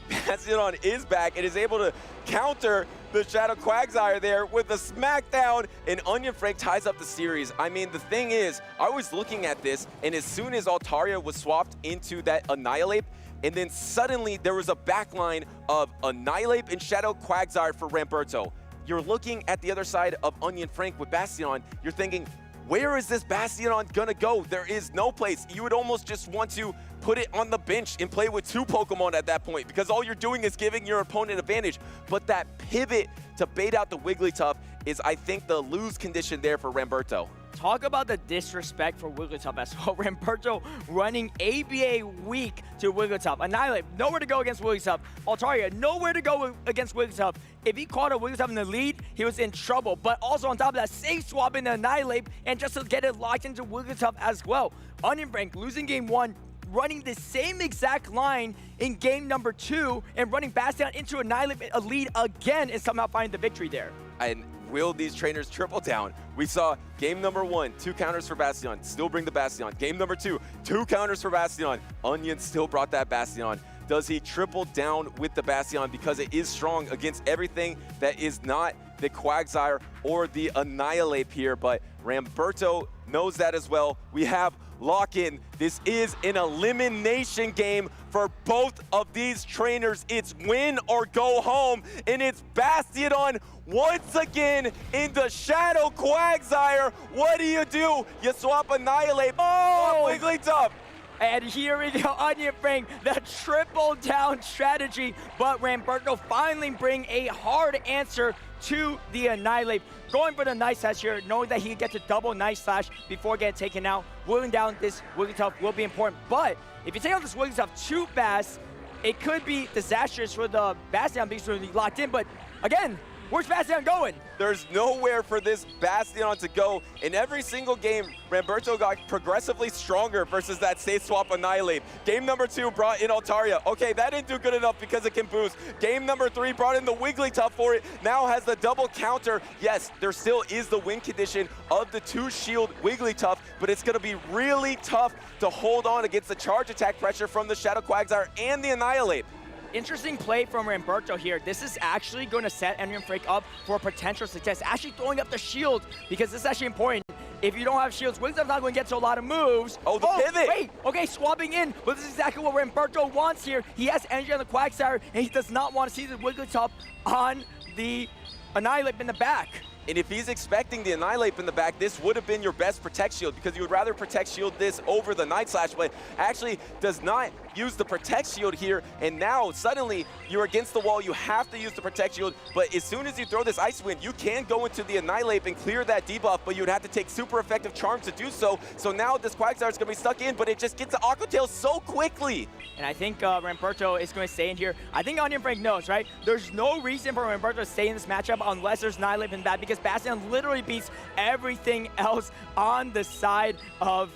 Bastion is back and is able to counter the Shadow Quagsire there with a smackdown, and Onion Frank ties up the series. I mean, the thing is, I was looking at this, and as soon as Altaria was swapped into that Annihilate, and then suddenly there was a backline of Annihilate and Shadow Quagsire for Ramberto. You're looking at the other side of Onion Frank with Bastion, you're thinking, where is this Bastion gonna go? There is no place. You would almost just want to put it on the bench and play with 2 Pokemon at that point, because all you're doing is giving your opponent advantage. But that pivot to bait out the Wigglytuff is, I think, the lose condition there for Ramberto. Talk about the disrespect for Wigglytuff as well. Ramberto running ABA weak to Wigglytuff. Annihilate, nowhere to go against Wigglytuff. Altaria, nowhere to go against Wigglytuff. If he caught a Wigglytuff in the lead, he was in trouble. But also on top of that, safe swap into Annihilate and just to get it locked into Wigglytuff as well. Onion Frank losing game 1, running the same exact line in game number 2 and running Bastion into Annihilate a lead again and somehow finding the victory there. And will these trainers triple down? We saw game number 1, 2 counters for Bastion, still bring the Bastion. Game number 2, 2 counters for Bastion. Onion still brought that Bastion. Does he triple down with the Bastion because it is strong against everything that is not the Quagsire or the Annihilate here? But Ramberto knows that as well. We have lock-in. This is an elimination game for both of these trainers. It's win or go home, and it's Bastion once again into Shadow Quagsire. What do? You swap Annihilate, swap Wigglytuff. And here we go, Onion Frank, the triple down strategy, but Ramberto finally bring a hard answer to the Annihilate. Going for the Night Slash here, knowing that he can get to double Night Slash before getting taken out. Willing down this Wigglytuff will be important, but if you take out this Wigglytuff too fast, it could be disastrous for the Bastion being really locked in, but again, where's Bastion going? There's nowhere for this Bastion to go. In every single game, Ramberto got progressively stronger versus that safe swap Annihilate. Game number 2 brought in Altaria. Okay, that didn't do good enough because it can boost. Game number 3 brought in the Wigglytuff for it. Now has the double counter. Yes, there still is the win condition of the 2-shield Wigglytuff, but it's gonna be really tough to hold on against the charge attack pressure from the Shadow Quagsire and the Annihilate. Interesting play from Ramberto here. This is actually going to set Onion Frank up for potential success. Actually throwing up the shield, because this is actually important. If you don't have shields, Wigglytuff's not going to get to a lot of moves. Oh, the pivot! Wait, okay, swapping in. But this is exactly what Ramberto wants here. He has energy on the Quagsire, and he does not want to see the Wigglytuff on the Annihilate in the back. And if he's expecting the Annihilate in the back, this would have been your best Protect Shield, because you would rather Protect Shield this over the Night Slash, but actually does not use the Protect Shield here, and now suddenly you're against the wall. You have to use the Protect Shield, but as soon as you throw this Ice Wind, you can go into the Annihilate and clear that debuff, but you would have to take super effective charms to do so. So now this Quagsire is going to be stuck in, but it just gets to Aqua Tail so quickly. And I think Ramberto is going to stay in here. I think Onion Frank knows, right? There's no reason for Ramberto to stay in this matchup unless there's Annihilate in that, because Bastion literally beats everything else on the side of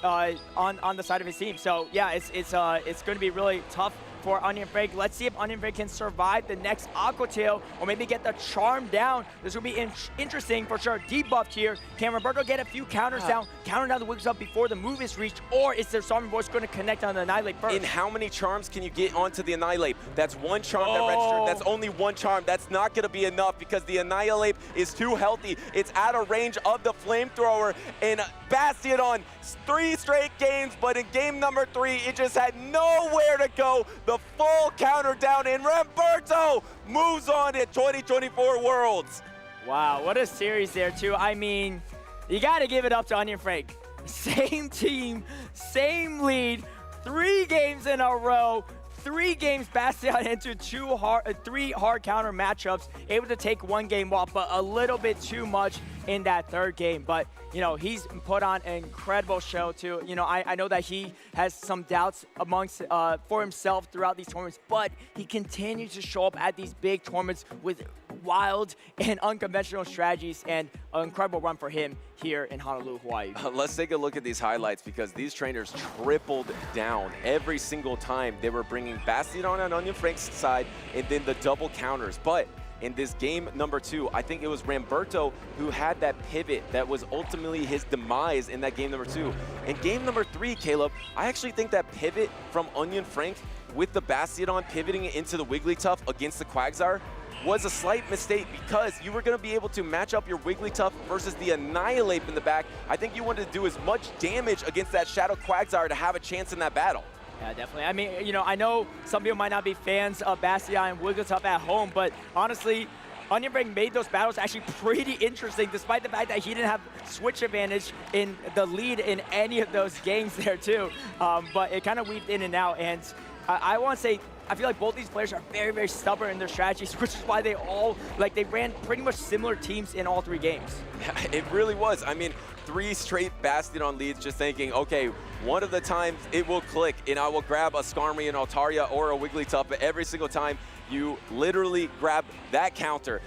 on the side of his team. So yeah, it's going to be really tough for Onion Frank. Let's see if Onion Frank can survive the next Aqua Tail or maybe get the charm down. This will be interesting for sure. Debuffed here. Can Ramberto get a few counters down, counter down the Wigglytuff before the move is reached, or is their Stormy Voice going to connect on the Annihilate first? And how many charms can you get onto the Annihilate? That's one charm that registered. That's only one charm. That's not going to be enough because the Annihilate is too healthy. It's out of range of the Flamethrower, and Bastion on 3 straight games, but in game number 3, it just had nowhere to go. The full counter down, and Ramberto moves on at 2024 Worlds. Wow, what a series there too. I mean, you got to give it up to Onion Frank. Same team, same lead, 3 games in a row. 3 games Bastion into 3 hard counter matchups, able to take 1 game off, but a little bit too much in that 3rd game. But, you know, he's put on an incredible show too. You know, I know that he has some doubts amongst for himself throughout these tournaments, but he continues to show up at these big tournaments with wild and unconventional strategies, and an incredible run for him here in Honolulu, Hawaii. Let's take a look at these highlights, because these trainers tripled down every single time they were bringing Bastion on Onion Frank's side and then the double counters. But in this game number 2, I think it was Ramberto who had that pivot that was ultimately his demise in that game number 2. In game number 3, Caleb, I actually think that pivot from Onion Frank with the Bastiodon pivoting it into the Wigglytuff against the Quagsire was a slight mistake because you were going to be able to match up your Wigglytuff versus the Annihilate in the back. I think you wanted to do as much damage against that Shadow Quagsire to have a chance in that battle. Yeah, definitely. I mean, you know, I know some people might not be fans of Bastiodon and Wigglytuff at home, but honestly, Onion Frank made those battles actually pretty interesting, despite the fact that he didn't have switch advantage in the lead in any of those games there too. But it kind of weaved in and out, and I want to say, I feel like both these players are very, very stubborn in their strategies, which is why they all, like, they ran pretty much similar teams in all 3 games. Yeah, it really was. I mean, 3 straight Bastiodon leads, just thinking, okay, one of the times it will click and I will grab a Skarmory, an Altaria, or a Wigglytuff, but every single time you literally grab that counter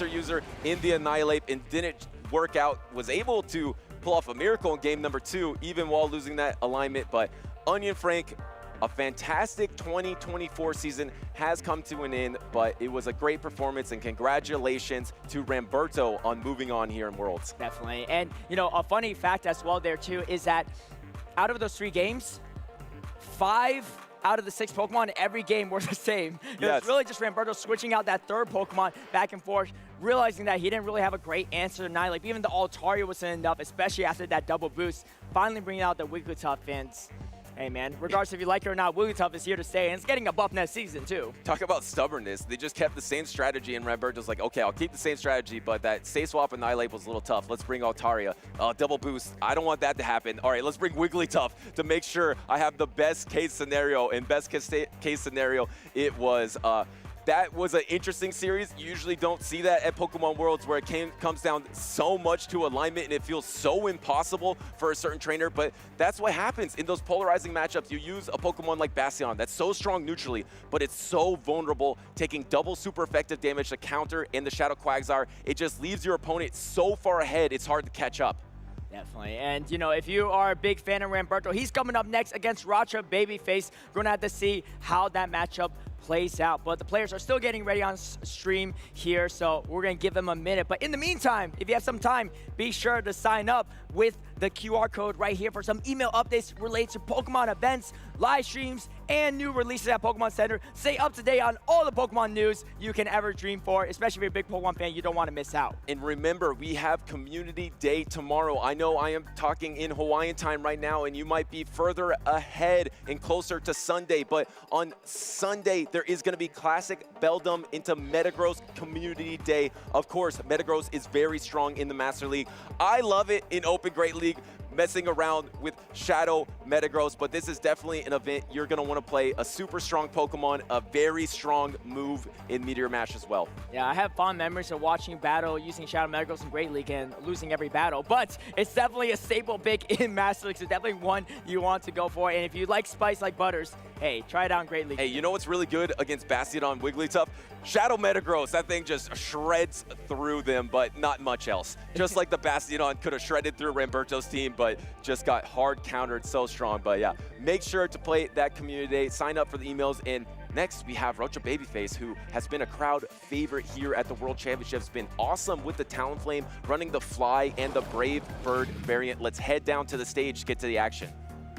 user in the Annihilate and didn't work out, was able to pull off a miracle in game number 2, even while losing that alignment. But Onion Frank, a fantastic 2024 season has come to an end, but it was a great performance, and congratulations to Ramberto on moving on here in Worlds. Definitely. And, you know, a funny fact as well there too is that out of those 3 games, 5 out of the 6 Pokemon in every game were the same. It was really just Ramberto switching out that 3rd Pokemon back and forth, realizing that he didn't really have a great answer tonight. Like, even the Altaria wasn't enough, especially after that double boost. Finally bringing out the Wigglytuff, fans. Hey man, regardless if you like it or not, Wigglytuff is here to stay, and it's getting a buff next season too. Talk about stubbornness. They just kept the same strategy, and Ramberto's like, okay, I'll keep the same strategy, but that Stay Swap Annihilate was a little tough. Let's bring Altaria. Double boost. I don't want that to happen. All right, let's bring Wigglytuff to make sure I have the best case scenario. And best case scenario, it was that was an interesting series. You usually don't see that at Pokemon Worlds, where it comes down so much to alignment and it feels so impossible for a certain trainer, but that's what happens in those polarizing matchups. You use a Pokemon like Bastiodon that's so strong neutrally, but it's so vulnerable, taking double super effective damage to counter in the Shadow Quagsire. It just leaves your opponent so far ahead, it's hard to catch up. Definitely. And, you know, if you are a big fan of Ramberto, he's coming up next against Roacha Baby Face. We're going to have to see how that matchup plays out. But the players are still getting ready on stream here, so we're going to give them a minute. But in the meantime, if you have some time, be sure to sign up with the QR code right here for some email updates related to Pokemon events, live streams, and new releases at Pokemon Center. Stay up to date on all the Pokemon news you can ever dream for, especially if you're a big Pokemon fan. You don't want to miss out. And remember, we have Community Day tomorrow. I know I am talking in Hawaiian time right now, and you might be further ahead and closer to Sunday, but on Sunday, there is going to be Classic Beldum into Metagross Community Day. Of course, Metagross is very strong in the Master League. I love it in Open Great League, messing around with Shadow Metagross, but this is definitely an event you're going to want to play a super strong Pokemon, a very strong move in Meteor Mash as well. Yeah, I have fond memories of watching battle using Shadow Metagross in Great League and losing every battle, but it's definitely a staple pick in Master League, so definitely one you want to go for. And if you like spice like butters, hey, try it out in Great League. Hey, you know what's really good against Bastiodon Wigglytuff? Shadow Metagross, that thing just shreds through them, but not much else. Just like the Bastiodon could have shredded through Ramberto's team, but just got hard countered so strong. But yeah, make sure to play that Community Day, sign up for the emails, and next we have Roacha Baby Face, who has been a crowd favorite here at the World Championships, been awesome with the Talonflame, running the Fly and the Brave Bird variant. Let's head down to the stage to get to the action.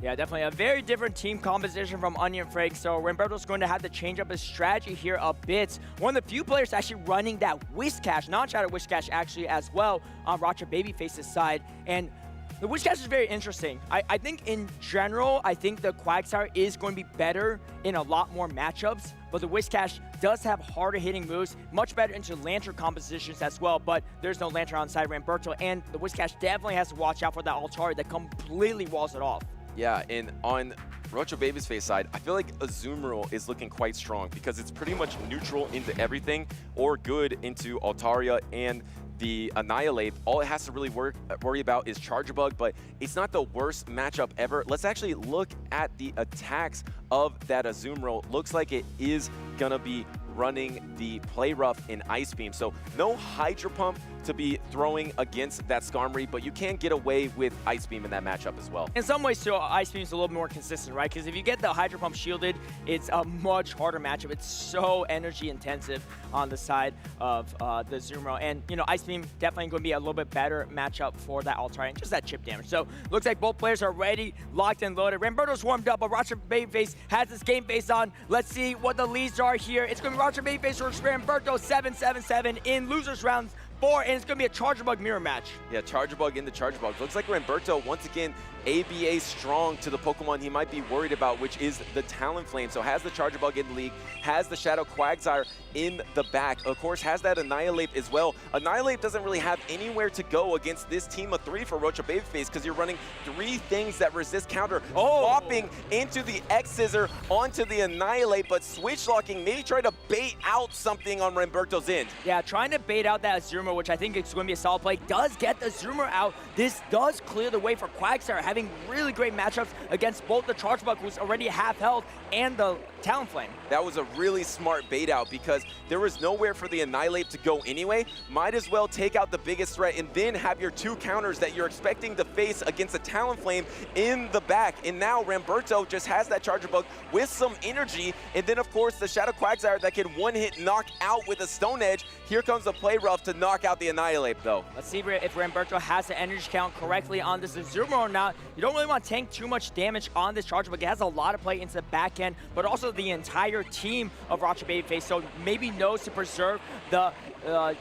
Yeah, definitely a very different team composition from Onion Frank, so Ramberto's going to have to change up his strategy here a bit. One of the few players actually running that Whiscash, non-Shadow Whiscash actually as well on Roacha Babyface's side, and the Whiscash is very interesting. I think in general, I think the Quagsire is going to be better in a lot more matchups, but the Whiscash does have harder hitting moves, much better into Lantern compositions as well, but there's no Lantern on side Ramberto, and the Whiscash definitely has to watch out for that Altaria that completely walls it off. Yeah, and on Roacha Baby's face side, I feel like Azumarill is looking quite strong because it's pretty much neutral into everything or good into Altaria and the Annihilate. All it has to really worry about is Charger Bug, but it's not the worst matchup ever. Let's actually look at the attacks of that Azumarill. Looks like it is gonna be running the Play Rough and Ice Beam. So no Hydro Pump to be throwing against that Skarmory, but you can get away with Ice Beam in that matchup as well. In some ways, too, Ice Beam is a little more consistent, right? Because if you get the Hydro Pump shielded, it's a much harder matchup. It's so energy intensive on the side of the Zzweilous. And, you know, Ice Beam definitely going to be a little bit better matchup for that Altar and just that chip damage. So, looks like both players are ready, locked and loaded. Ramberto's warmed up, but Roacha Baby Face has his game face on. Let's see what the leads are here. It's going to be Roacha Baby Face versus Ramberto 7-7-7 in losers rounds 4, and it's going to be a Charger Bug mirror match. Yeah, Charger Bug in the Charger Bug. Looks like Ramberto, once again, ABA strong to the Pokemon he might be worried about, which is the Talonflame. So has the Charger Bug in the league, has the Shadow Quagsire in the back. Of course, has that Annihilape as well. Annihilape doesn't really have anywhere to go against this team of 3 for Roacha Babyface because you're running 3 things that resist counter. Swapping into the X-Scissor onto the Annihilape, but switch locking, maybe try to bait out something on Ramberto's end. Yeah, trying to bait out that Zzweilous, which I think is going to be a solid play, does get the Zzweilous out. This does clear the way for Quagsire, having really great matchups against both the Charge Bug, who's already half health, and the Talonflame. That was a really smart bait out because there was nowhere for the Annihilape to go anyway. Might as well take out the biggest threat and then have your 2 counters that you're expecting to face against a Talonflame in the back. And now Ramberto just has that Charger Bug with some energy, and then of course the Shadow Quagsire that can one-hit knock out with a Stone Edge. Here comes the Play Rough to knock out the Annihilape though. Let's see if Ramberto has the energy count correctly on this Zzweilous or not. You don't really want to tank too much damage on this Charger Bug. It has a lot of play into the back end, but also the entire team of Roacha Babyface, so maybe knows to preserve the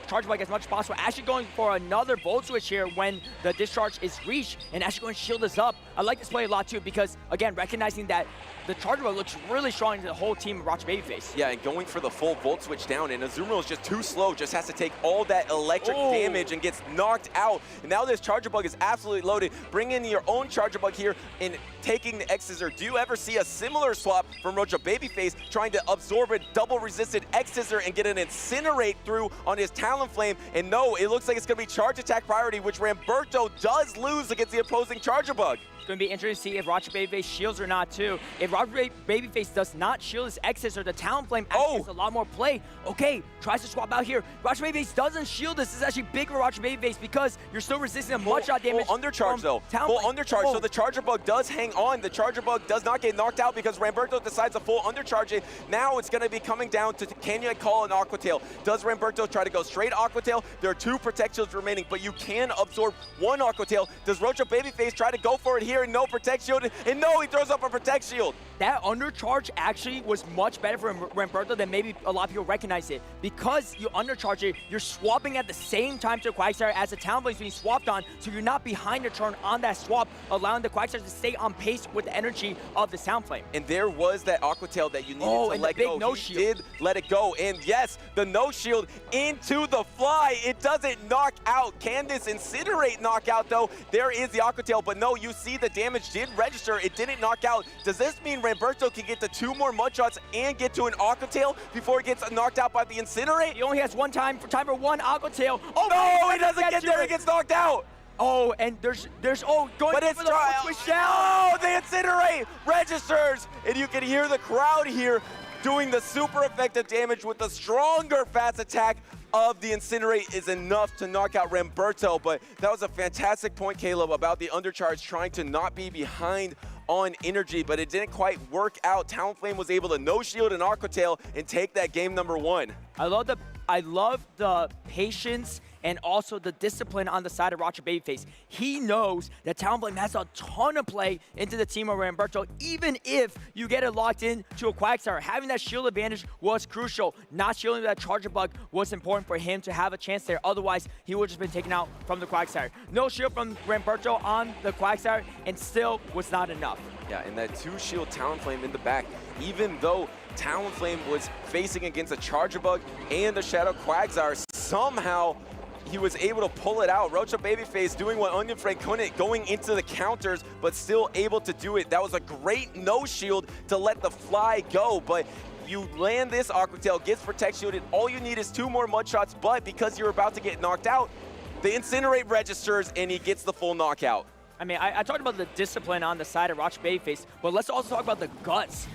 Charge Bug as much as possible. Actually going for another Volt Switch here when the discharge is reached, and actually going to shield us up. I like this play a lot too because, again, recognizing that the Charger Bug looks really strong to the whole team of Roacha Babyface. Yeah, and going for the full Volt Switch down, and Zzweilous is just too slow, just has to take all that electric damage and gets knocked out. And now this Charger Bug is absolutely loaded. Bring in your own Charger Bug here and taking the X-Scissor. Do you ever see a similar swap from Roacha Babyface trying to absorb a double resisted X-Scissor and get an Incinerate through on his Talonflame? And no, it looks like it's going to be charge attack priority, which Ramberto does lose against the opposing Charger Bug. It's going to be interesting to see if Roacha Babyface shields or not, too. If Roacha Babyface does not shield his X-Scissor, the Talonflame actually has a lot more play. Okay, tries to swap out here. Roacha Babyface doesn't shield this. This is actually big for Roacha Babyface because you're still resisting a much-shot damage. Full undercharge, though. Full undercharge, so the Charger Bug does hang on. The Charger Bug does not get knocked out because Ramberto decides to full undercharge it. Now it's going to be coming down to, can you call an Aqua Tail? Does Ramberto try to go straight Aqua Tail? There are 2 Protect Shields remaining, but you can absorb 1 Aqua Tail. Does Roacha Babyface try to go for it here? No Protect Shield, and no, he throws up a Protect Shield. That undercharge actually was much better for Ramberto than maybe a lot of people recognize it. Because you undercharge it, you're swapping at the same time to Quagsire as the Talonflame is being swapped on, so you're not behind your turn on that swap, allowing the Quagsire to stay on pace with the energy of the Talonflame. And there was that Aqua Tail that you needed to let go. No he shield. did let it go, and yes, the no shield into the fly. It doesn't knock out. Can this Incinerate knock out though? There is the Aqua Tail, but no, you see the damage did register. It didn't knock out. Does this mean Ramberto can get to 2 more Mudshots and get to an Aqua Tail before he gets knocked out by the Incinerate? He only has time for 1 Aqua Tail. Oh no, he doesn't get there. He gets knocked out. Oh, and there's going but it's for the switch down. Oh, the Incinerate registers, and you can hear the crowd here doing the super effective damage with the stronger fast attack of the Incinerate is enough to knock out Ramberto. But that was a fantastic point, Caleb, about the undercharge trying to not be behind on energy, but it didn't quite work out. Talonflame was able to no shield and Aqua Tail and take that game number 1. I love the patience and also the discipline on the side of Roacha Babyface. He knows that Talonflame has a ton of play into the team of Ramberto, even if you get it locked in to a Quagsire. Having that shield advantage was crucial. Not shielding that Charger Bug was important for him to have a chance there. Otherwise, he would have just been taken out from the Quagsire. No shield from Ramberto on the Quagsire, and still was not enough. Yeah, and that 2-shield Talonflame in the back, even though Talonflame was facing against a Charger Bug and a Shadow Quagsire, somehow he was able to pull it out. Roacha Babyface doing what Onion Frank couldn't, going into the counters, but still able to do it. That was a great no shield to let the fly go, but you land this Aqua Tail, gets Protect Shielded. All you need is 2 more Mudshots, but because you're about to get knocked out, the Incinerate registers and he gets the full knockout. I mean, I talked about the discipline on the side of Roacha Babyface, but let's also talk about the guts.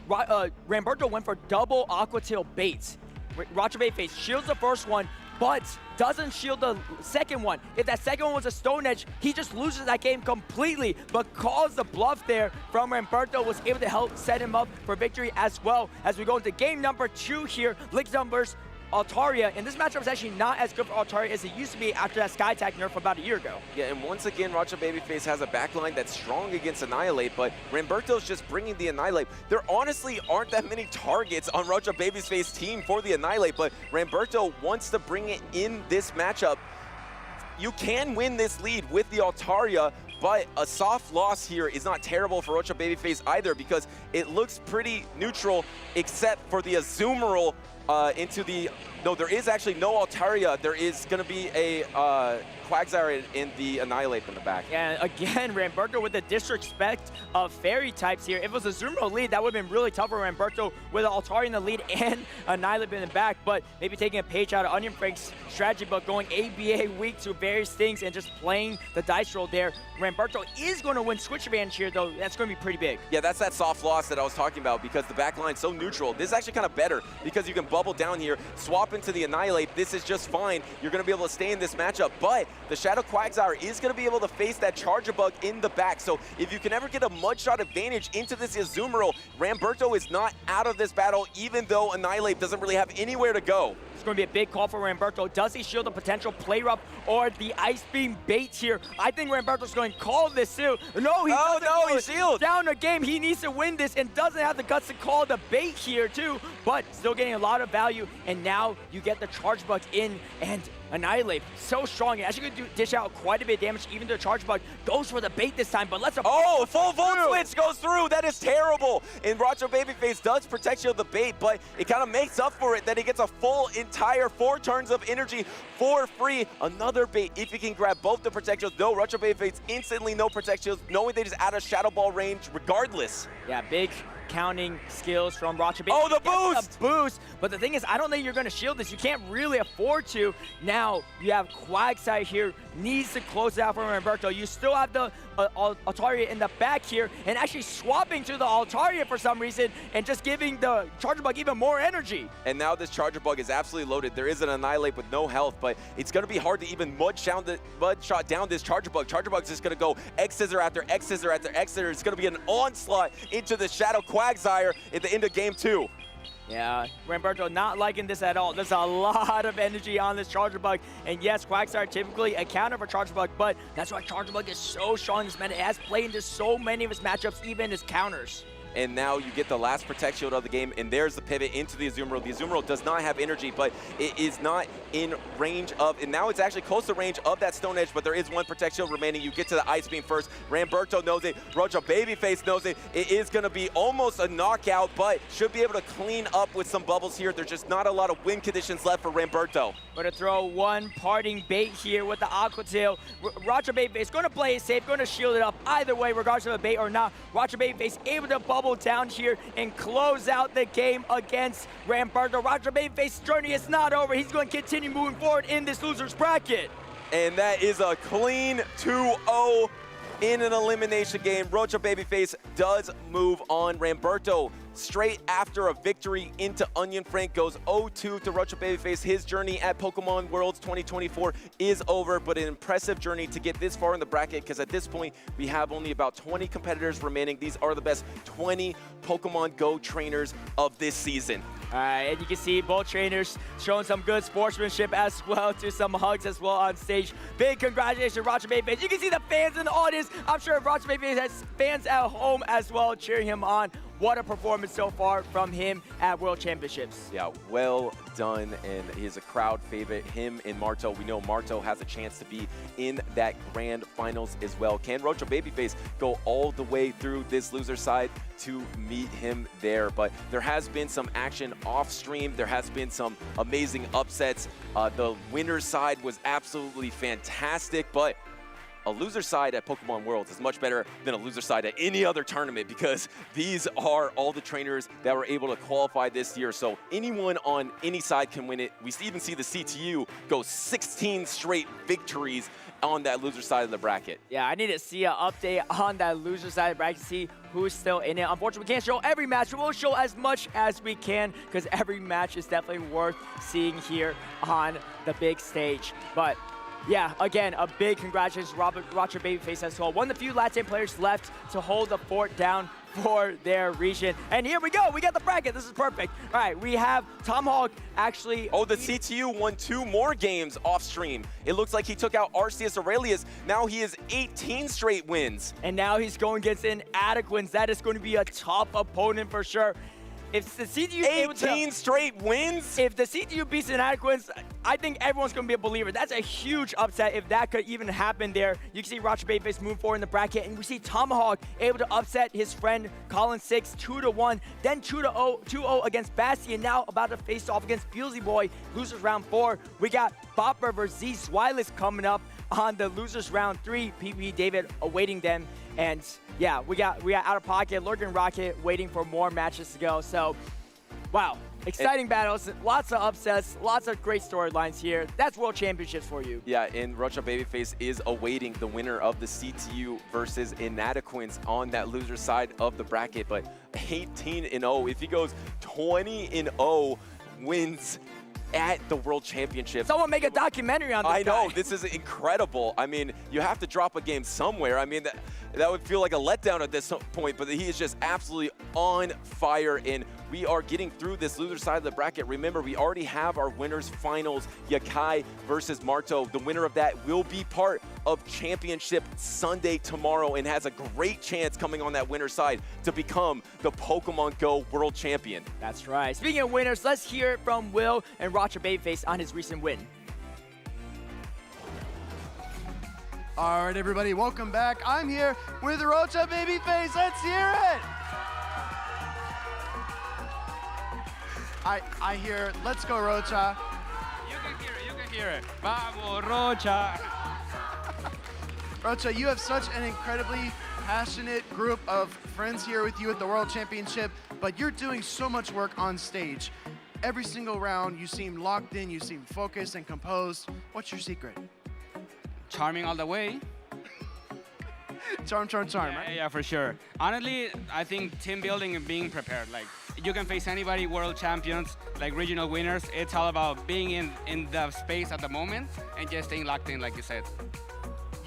Ramberto went for double Aqua Tail baits. Roacha Babyface shields the first one, but doesn't shield the second one. If that second one was a Stone Edge, he just loses that game completely, but calls the bluff there from Ramberto, was able to help set him up for victory as well. As we go into game number 2 here, Lickzone versus Altaria, and this matchup is actually not as good for Altaria as it used to be after that Sky Attack nerf about a year ago. Yeah, and once again, Roacha Babyface has a backline that's strong against Annihilate, but Ramberto's just bringing the Annihilate. There honestly aren't that many targets on Roacha Babyface's team for the Annihilate, but Ramberto wants to bring it in this matchup. You can win this lead with the Altaria, but a soft loss here is not terrible for Roacha Babyface either, because it looks pretty neutral except for the Azumarill into the... No, there is actually no Altaria. There is going to be a Quagsire in the Annihilate from the back. And again, Ramberto with the disrespect of fairy types here. If it was a Azumarill lead, that would have been really tough for Ramberto with Altaria in the lead and Annihilate in the back. But maybe taking a page out of Onion Frank's strategy, but going ABA weak to various things and just playing the dice roll there. Ramberto is going to win Switch Advantage here, though. That's going to be pretty big. Yeah, that's that soft loss that I was talking about, because the back line's so neutral. This is actually kind of better because you can bubble down here, swap into the Annihilate. This is just fine. You're going to be able to stay in this matchup, but the Shadow Quagsire is going to be able to face that Charger Bug in the back. So if you can ever get a Mudshot advantage into this Azumarill, Ramberto is not out of this battle, even though Annihilate doesn't really have anywhere to go. It's going to be a big call for Ramberto. Does he shield the potential Play Rough or the Ice Beam bait here? I think Ramberto's going to call this too. No, he sealed. Down a game. He needs to win this and doesn't have the guts to call the bait here too, but still getting a lot of value. And now you get the Charge Bug in, and Annihilate so strong. Actually going to dish out quite a bit of damage. Even the Charge Bug goes for the bait this time, but let's... Oh, full Volt Switch goes through. That is terrible. And Roacha Babyface does protect shield the bait, but it kind of makes up for it that he gets a full entire 4 turns of energy for free. Another bait if he can grab both the protect shields. No, Roacha Babyface instantly no protect shields, knowing they just out of Shadow Ball range regardless. Yeah, big counting skills from Roacha Baby. Oh, the boost! Boost! But the thing is, I don't think you're going to shield this. You can't really afford to. Now, you have Quagsire here, needs to close it out from Ramberto. You still have the Altaria in the back here, and actually swapping to the Altaria for some reason, and just giving the Charger Bug even more energy. And now this Charger Bug is absolutely loaded. There is an Annihilate with no health, but it's going to be hard to even mud-shot down this Charger Bug. Charger Bug's just going to go X-Scissor after X-Scissor after X-Scissor. It's going to be an onslaught into the Shadow Quagsire at the end of game 2. Yeah, Ramberto not liking this at all. There's a lot of energy on this Charger Bug. And yes, Quagsire typically a counter for Charger Bug, but that's why Charger Bug is so strong in this meta. It has played into so many of his matchups, even his counters. And now you get the last Protect Shield of the game, and there's the pivot into the Azumarill. The Azumarill does not have energy, but it is not in range of, and now it's actually close to range of that Stone Edge, but there is one Protect Shield remaining. You get to the Ice Beam first. Ramberto knows it. Roacha Babyface knows it. It is going to be almost a knockout, but should be able to clean up with some bubbles here. There's just not a lot of win conditions left for Ramberto. Going to throw one parting bait here with the Aqua Tail. Roacha Babyface going to play it safe, going to shield it up either way, regardless of a bait or not. Roacha Babyface able to bubble down here and close out the game against Ramberto. Roacha Babyface's journey is not over. He's going to continue moving forward in this loser's bracket. And that is a clean 2-0 in an elimination game. Roacha Babyface does move on. Ramberto, straight after a victory into Onion Frank, goes 0-2 to Roacha Babyface. His journey at Pokémon Worlds 2024 is over, but an impressive journey to get this far in the bracket, because at this point, we have only about 20 competitors remaining. These are the best 20 Pokemon Go trainers of this season. All right, and you can see both trainers showing some good sportsmanship as well, to some hugs as well on stage. Big congratulations, Roacha Babyface. You can see the fans in the audience. I'm sure Roacha Babyface has fans at home as well cheering him on. What a performance so far from him at World Championships. Yeah, well done, and he's a crowd favorite. Him and Marto, we know Marto has a chance to be in that grand finals as well. Can Roacha Babyface go all the way through this loser side to meet him there? But there has been some action off stream. There has been some amazing upsets. The winner's side was absolutely fantastic, but a loser side at Pokemon Worlds is much better than a loser side at any other tournament, because these are all the trainers that were able to qualify this year. So anyone on any side can win it. We even see the CTU go 16 straight victories on that loser side of the bracket. Yeah, I need to see an update on that loser side of the bracket, see who's still in it. Unfortunately, we can't show every match, but we'll show as much as we can, because every match is definitely worth seeing here on the big stage. But yeah, again, a big congratulations to Roacha Baby Face as well. One of the few Latin players left to hold the fort down for their region. And here we go, we got the bracket, this is perfect. All right, we have Tomahawk actually. Oh, the CTU won 2 more games off stream. It looks like he took out Arceus Aurelius. Now he has 18 straight wins. And now he's going against Inadequance. That is going to be a tough opponent for sure. If the CTU 18 straight wins? If the CTU beats Inadequance, I think everyone's going to be a believer. That's a huge upset if that could even happen there. You can see Roacha Baby Face move forward in the bracket, and we see Tomahawk able to upset his friend Colin 6 2-1, then 2-0 against Basti, and now about to face off against Beelzeboy. Losers round 4. We got Bopper versus Zzweilous coming up on the losers round 3. PP David awaiting them. And yeah, we got OutOfPocket, LurganRocket waiting for more matches to go. So, wow, exciting battles, lots of upsets, lots of great storylines here. That's World Championships for you. Yeah, and Roacha Babyface is awaiting the winner of the CTU versus Inadequance on that loser side of the bracket. But 18-0, if he goes 20-0, wins at the World Championships. Someone make a documentary on this I know, guy. this is incredible. I mean, you have to drop a game somewhere. I mean, that would feel like a letdown at this point, but he is just absolutely on fire, and we are getting through this loser side of the bracket. Remember, we already have our winners finals, Yakai versus Marto. The winner of that will be part of Championship Sunday tomorrow and has a great chance coming on that winner side to become the Pokemon Go World Champion. That's right. Speaking of winners, let's hear it from Will and Roacha Babyface on his recent win. All right, everybody, welcome back. I'm here with Roacha Baby Face. Let's hear it. I hear, let's go, Roacha. You can hear it. Vamos, Roacha. Roacha, you have such an incredibly passionate group of friends here with you at the World Championship, but you're doing so much work on stage. Every single round, you seem locked in, you seem focused and composed. What's your secret? Charming all the way. Charm, yeah, right? Yeah, for sure. Honestly, I think team building and being prepared. Like, you can face anybody, world champions, like regional winners. It's all about being in the space at the moment and just staying locked in, like you said.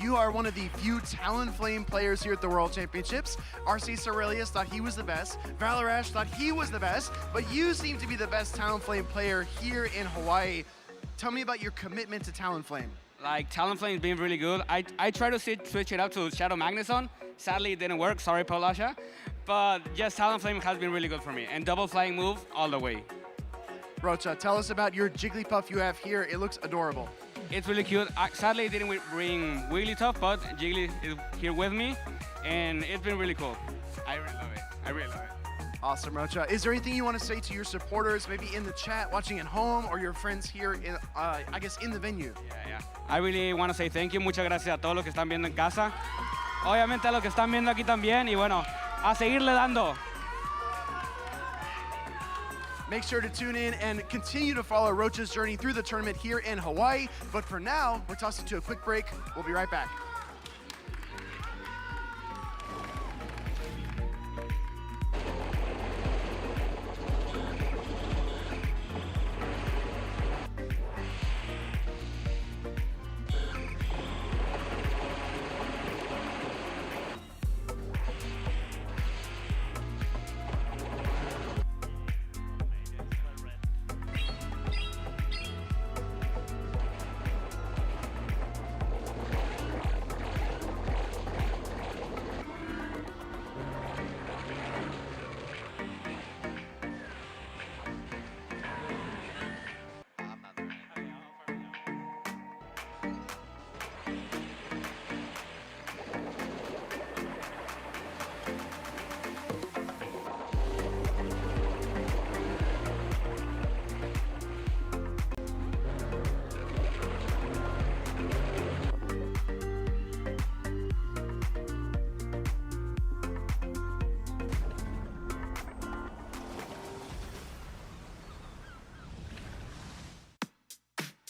You are one of the few Talonflame players here at the World Championships. Arceus Aurelius thought he was the best. Valarash thought he was the best, but you seem to be the best Talonflame player here in Hawaii. Tell me about your commitment to Talonflame. Like, Talonflame is being really good. I tried to switch it up to Shadow Magneton. Sadly, it didn't work. Sorry, Polasha. But yes, Talonflame has been really good for me. And double flying move all the way. Roacha, tell us about your Jigglypuff you have here. It looks adorable. It's really cute. Sadly, it didn't bring Wigglytuff, but Jiggly is here with me. And it's been really cool. I really love it. I really love it. Awesome, Roacha. Is there anything you want to say to your supporters, maybe in the chat, watching at home, or your friends here, in, I guess, in the venue? Yeah. I really want to say thank you. Muchas gracias a todos los que están viendo en casa. Obviamente a los que están viendo aquí también. Y bueno, a seguirle dando. Make sure to tune in and continue to follow Roacha's journey through the tournament here in Hawaii. But for now, we're tossing to a quick break. We'll be right back.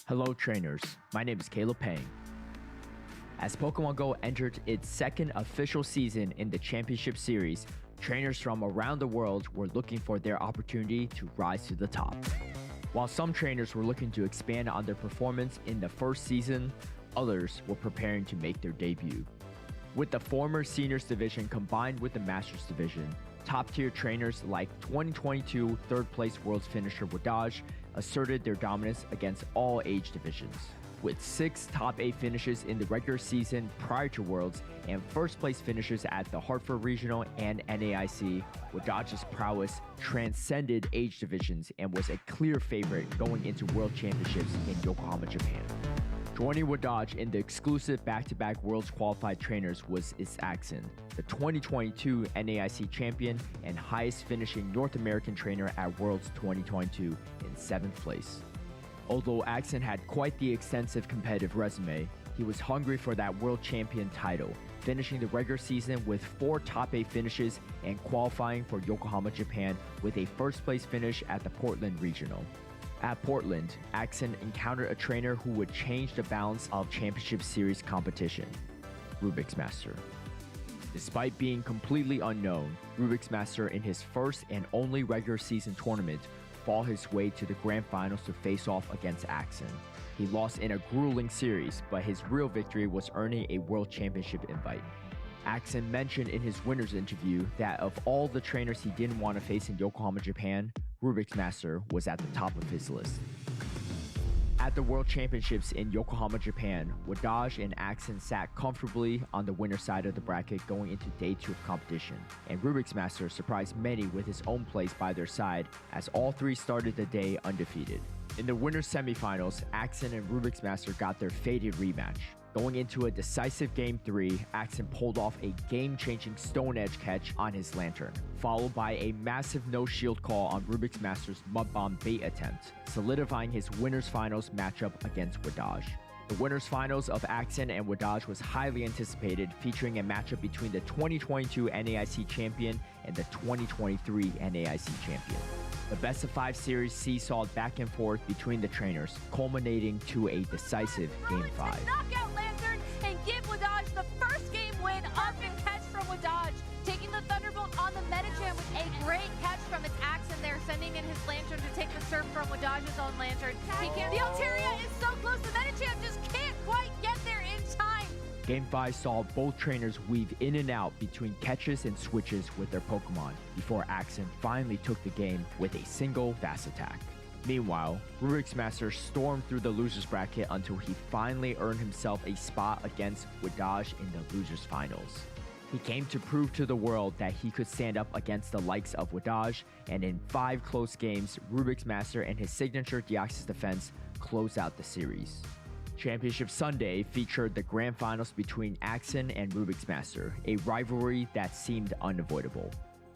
Hello trainers, my name is Caleb Pang. As Pokemon Go entered its second official season in the Championship Series, trainers from around the world were looking for their opportunity to rise to the top. While some trainers were looking to expand on their performance in the first season, others were preparing to make their debut. With the former Seniors Division combined with the Masters Division, top-tier trainers like 2022 third-place Worlds finisher Wadaj asserted their dominance against all age divisions. With 6 top 8 finishes in the regular season prior to Worlds and first-place finishes at the Hartford Regional and NAIC, Wadaj's prowess transcended age divisions and was a clear favorite going into World Championships in Yokohama, Japan. Joining Wadaj in the exclusive back-to-back Worlds qualified trainers was Axon, the 2022 NAIC champion and highest finishing North American trainer at Worlds 2022 in 7th place. Although Axon had quite the extensive competitive resume, he was hungry for that World Champion title, finishing the regular season with 4 top 8 finishes and qualifying for Yokohama, Japan with a first-place finish at the Portland Regional. At Portland, Axon encountered a trainer who would change the balance of Championship Series competition, Rubik's Master. Despite being completely unknown, Rubik's Master in his first and only regular season tournament fought his way to the grand finals to face off against Axon. He lost in a grueling series, but his real victory was earning a World Championship invite. Axon mentioned in his winner's interview that of all the trainers he didn't want to face in Yokohama, Japan, Rubik's Master was at the top of his list. At the World Championships in Yokohama, Japan, Wadaj and Axon sat comfortably on the winner's side of the bracket going into day 2 of competition, and Rubik's Master surprised many with his own place by their side as all 3 started the day undefeated. In the winner's semifinals, Axon and Rubik's Master got their fated rematch. Going into a decisive Game 3, Axon pulled off a game-changing Stone Edge catch on his Lantern, followed by a massive no-shield call on Rubik's Master's Mud Bomb bait attempt, solidifying his Winners Finals matchup against Wadaj. The Winners Finals of Axon and Wadaj was highly anticipated, featuring a matchup between the 2022 NAIC champion and the 2023 NAIC champion. The best-of-5 series seesawed back and forth between the trainers, culminating to a decisive Game 5. Knockout Lantern and give Wadaj the first game win. Up and catch from Wadaj, taking the Thunderbolt on the Metagame with a great catch from its Axon there, sending in his Lantern to take the surf from Wadaj's own Lantern. The Altaria is so close, the Metagame just can't quite get there in time. Game 5 saw both trainers weave in and out between catches and switches with their Pokemon before Axon finally took the game with a single fast attack. Meanwhile, Rubik's Master stormed through the losers bracket until he finally earned himself a spot against Wadaj in the losers finals. He came to prove to the world that he could stand up against the likes of Wadaj, and in 5 close games, Rubik's Master and his signature Deoxys defense closed out the series. Championship Sunday featured the grand finals between Axon and Rubik's Master, a rivalry that seemed unavoidable.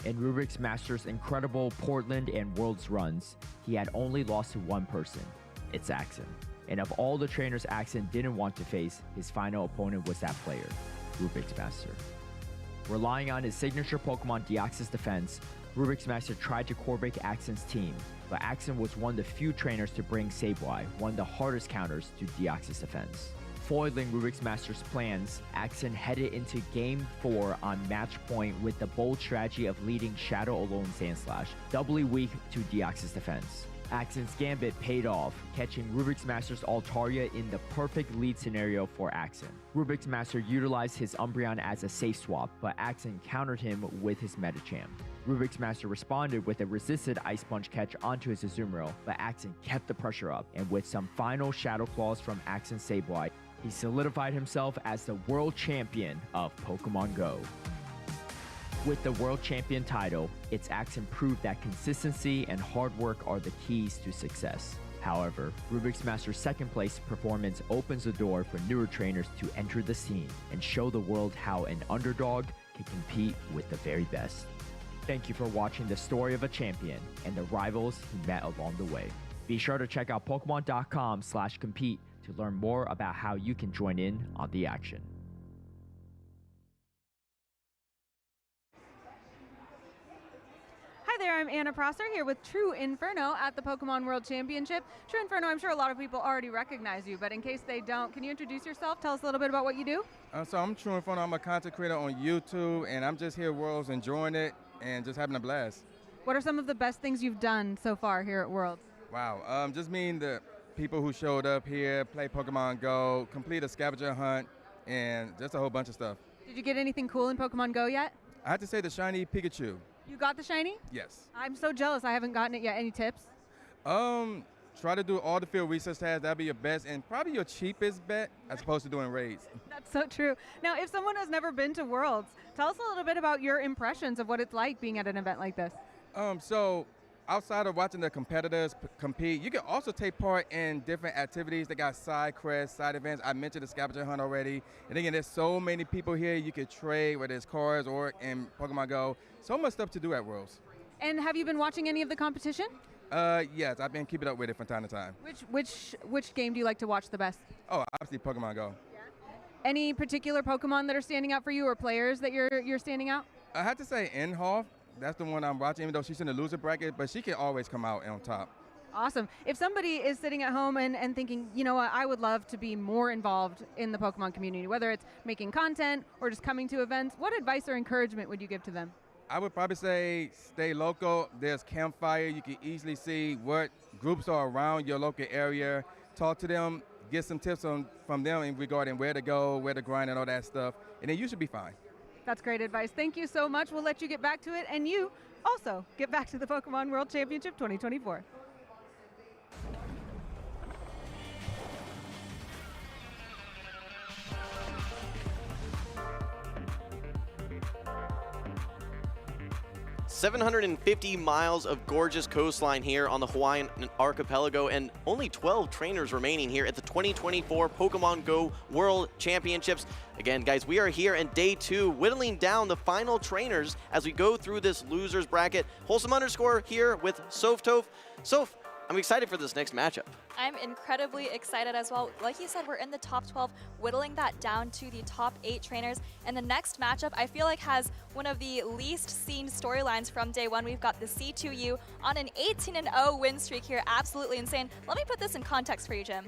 In Rubik's Master's incredible Portland and Worlds runs, he had only lost to one person, it's Axon. And of all the trainers Axon didn't want to face, his final opponent was that player, Rubik's Master. Relying on his signature Pokemon Deoxys defense, Rubik's Master tried to core break Axon's team, but Axon was one of the few trainers to bring Sableye, one of the hardest counters to Deoxys defense. Foiling Rubik's Master's plans, Axon headed into Game 4 on match point with the bold strategy of leading Shadow Alone Sandslash, doubly weak to Deoxys defense. Axon's gambit paid off, catching Rubik's Master's Altaria in the perfect lead scenario for Axon. Rubik's Master utilized his Umbreon as a safe swap, but Axon countered him with his Medicham. Rubik's Master responded with a resisted Ice Punch catch onto his Azumarill, but Axon kept the pressure up, and with some final Shadow Claws from Axon's Sableye, he solidified himself as the World Champion of Pokemon Go. With the World Champion title, its Axon proved that consistency and hard work are the keys to success. However, Rubik's Master's second place performance opens the door for newer trainers to enter the scene and show the world how an underdog can compete with the very best. Thank you for watching the story of a champion and the rivals he met along the way. Be sure to check out Pokemon.com/compete to learn more about how you can join in on the action. Hi there, I'm Anna Prosser here with True Inferno at the Pokemon World Championship. True Inferno, I'm sure a lot of people already recognize you, but in case they don't, can you introduce yourself? Tell us a little bit about what you do. So I'm True Inferno. I'm a content creator on YouTube, and I'm just here at Worlds enjoying it and just having a blast. What are some of the best things you've done so far here at Worlds? Wow, just meeting the people who showed up here, play Pokemon Go, complete a scavenger hunt, and just a whole bunch of stuff. Did you get anything cool in Pokemon Go yet? I have to say the shiny Pikachu. You got the shiny? Yes. I'm so jealous. I haven't gotten it yet. Any tips? Try to do all the field research tasks. That'd be your best and probably your cheapest bet as opposed to doing raids. That's so true. Now, if someone has never been to Worlds, tell us a little bit about your impressions of what it's like being at an event like this. So outside of watching the competitors compete, you can also take part in different activities. They got side quests, side events. I mentioned the scavenger hunt already. And again, there's so many people here you could trade, whether it's cards or in Pokemon Go. So much stuff to do at Worlds. And have you been watching any of the competition? Yes, I've been keeping up with it from time to time. Which game do you like to watch the best? Oh, obviously Pokemon Go. Yeah. Any particular Pokemon that are standing out for you or players that you're standing out? I have to say EnOff. That's the one I'm watching, even though she's in the loser bracket, but she can always come out on top. Awesome. If somebody is sitting at home and thinking, you know what, I would love to be more involved in the Pokemon community, whether it's making content or just coming to events, what advice or encouragement would you give to them? I would probably say stay local. There's Campfire. You can easily see what groups are around your local area. Talk to them, get some tips from them regarding where to go, where to grind and all that stuff, and then you should be fine. That's great advice. Thank you so much. We'll let you get back to it, and you also get back to the Pokemon World Championship 2024. $750 miles of gorgeous coastline here on the Hawaiian archipelago, and only 12 trainers remaining here at the 2024 Pokemon Go World Championships. Again, guys, we are here in day 2, whittling down the final trainers as we go through this losers bracket. Wholesome_ here with StrangeTop. Soph, I'm excited for this next matchup. I'm incredibly excited as well. Like you said, we're in the top 12, whittling that down to the top 8 trainers. And the next matchup, I feel like, has one of the least seen storylines from day 1. We've got the C2U on an 18-0 win streak here. Absolutely insane. Let me put this in context for you, Jim.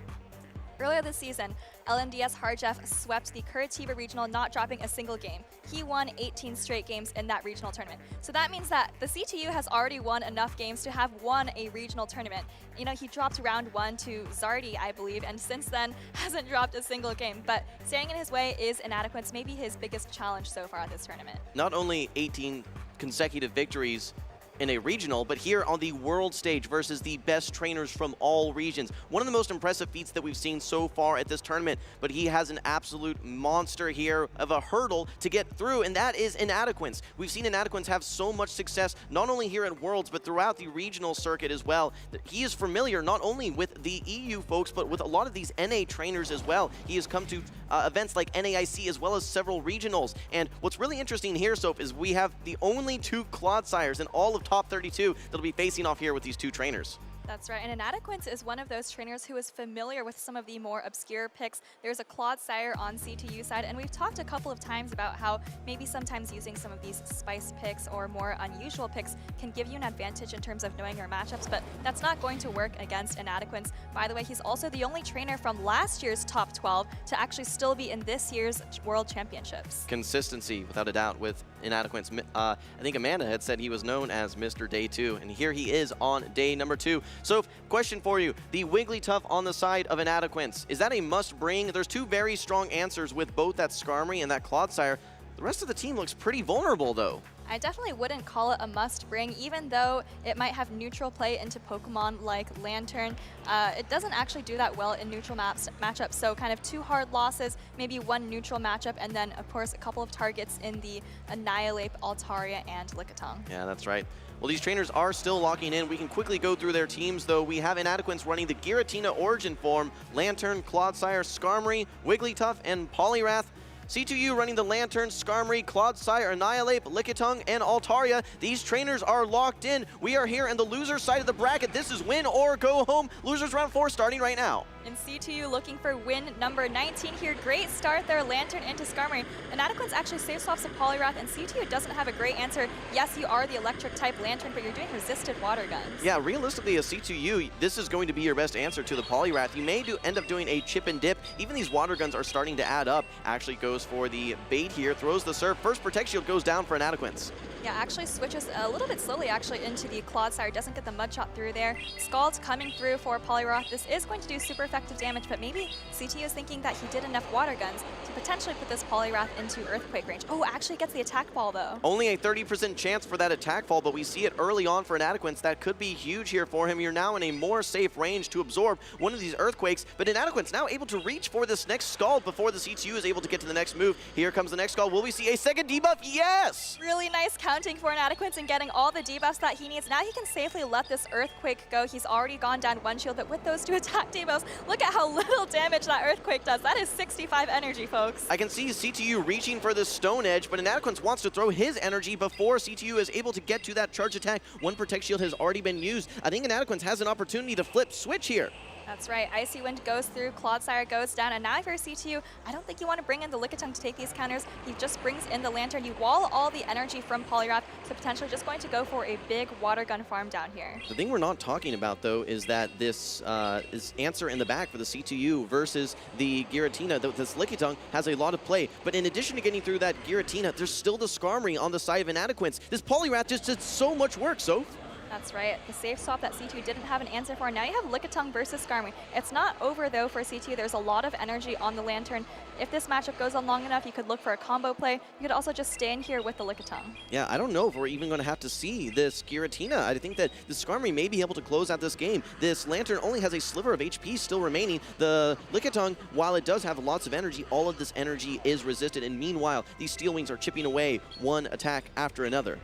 Earlier this season, LMDS Harjeff swept the Curitiba Regional, not dropping a single game. He won 18 straight games in that regional tournament. So that means that the CTU has already won enough games to have won a regional tournament. You know, he dropped round 1 to Zardy, I believe, and since then hasn't dropped a single game. But standing in his way is Inadequance, maybe his biggest challenge so far at this tournament. Not only 18 consecutive victories in a regional, but here on the world stage versus the best trainers from all regions. One of the most impressive feats that we've seen so far at this tournament, but he has an absolute monster here of a hurdle to get through, and that is Inadequance. We've seen Inadequance have so much success, not only here at Worlds, but throughout the regional circuit as well. He is familiar not only with the EU folks, but with a lot of these NA trainers as well. He has come to events like NAIC as well as several regionals. And what's really interesting here, Soph, is we have the only 2 Clodsires in all of top 32 that'll be facing off here with these 2 trainers. That's right, and Inadequance is one of those trainers who is familiar with some of the more obscure picks. There's a Clodsire on C2U side, and we've talked a couple of times about how maybe sometimes using some of these spice picks or more unusual picks can give you an advantage in terms of knowing your matchups, but that's not going to work against Inadequance. By the way, he's also the only trainer from last year's top 12 to actually still be in this year's World Championships. Consistency, without a doubt, with Inadequance. I think Amanda had said he was known as Mr. Day 2, and here he is on day number 2. So, question for you. The Wigglytuff on the side of Inadequance, is that a must-bring? There's 2 very strong answers with both that Skarmory and that Clodsire. The rest of the team looks pretty vulnerable, though. I definitely wouldn't call it a must-bring, even though it might have neutral play into Pokemon like Lantern. It doesn't actually do that well in neutral matchups, so kind of 2 hard losses, maybe 1 neutral matchup, and then, of course, a couple of targets in the Annihilate, Altaria, and Lickitung. Yeah, that's right. Well, these trainers are still locking in. We can quickly go through their teams, though. We have Inadequance running the Giratina Origin form, Lantern, Clodsire, Skarmory, Wigglytuff, and Poliwrath. C2U running the Lantern, Skarmory, Clodsire, Annihilate, Lickitung, and Altaria. These trainers are locked in. We are here in the loser side of the bracket. This is win or go home. Losers round 4 starting right now. And C2U looking for win number 19 here. Great start there, Lantern into Skarmory. Inadequance actually safe swaps a Poliwrath, and C2U doesn't have a great answer. Yes, you are the electric type Lantern, but you're doing resisted water guns. Yeah, realistically, as C2U, this is going to be your best answer to the Poliwrath. You may end up doing a chip and dip. Even these water guns are starting to add up. Actually goes for the bait here, throws the Surf. First Protect Shield goes down for Inadequance. Yeah, actually switches a little bit slowly actually into the Clodsire. Doesn't get the Mud Shot through there. Scald's coming through for Poliwrath. This is going to do super effective damage, but maybe CTU is thinking that he did enough water guns to potentially put this Poliwrath into Earthquake range. Oh, actually gets the attack ball though. Only a 30% chance for that attack fall, but we see it early on for Inadequance. That could be huge here for him. You're now in a more safe range to absorb one of these Earthquakes, but Inadequance now able to reach for this next Scald before the CTU is able to get to the next move. Here comes the next Scald. Will we see a second debuff? Yes! Really nice counting for Inadequance and getting all the debuffs that he needs. Now he can safely let this Earthquake go. He's already gone down one shield, but with those 2 attack debuffs, look at how little damage that Earthquake does. That is 65 energy, folks. I can see CTU reaching for the Stone Edge, but Inadequance wants to throw his energy before CTU is able to get to that charge attack. One Protect Shield has already been used. I think Inadequance has an opportunity to flip switch here. That's right. Icy Wind goes through, Clodsire goes down, and now if you're CTU, I don't think you want to bring in the Lickitung to take these counters. He just brings in the Lantern. You wall all the energy from Poliwrath, so potentially just going to go for a big water gun farm down here. The thing we're not talking about, though, is that this answer in the back for the C2U versus the Giratina. This Lickitung has a lot of play, but in addition to getting through that Giratina, there's still the Skarmory on the side of Inadequance. This Poliwrath just did so much work, so. That's right. The safe swap that C2 didn't have an answer for. Now you have Lickitung versus Skarmory. It's not over, though, for C2. There's a lot of energy on the Lantern. If this matchup goes on long enough, you could look for a combo play. You could also just stay in here with the Lickitung. Yeah, I don't know if we're even going to have to see this Giratina. I think that the Skarmory may be able to close out this game. This Lantern only has a sliver of HP still remaining. The Lickitung, while it does have lots of energy, all of this energy is resisted. And meanwhile, these Steel Wings are chipping away one attack after another.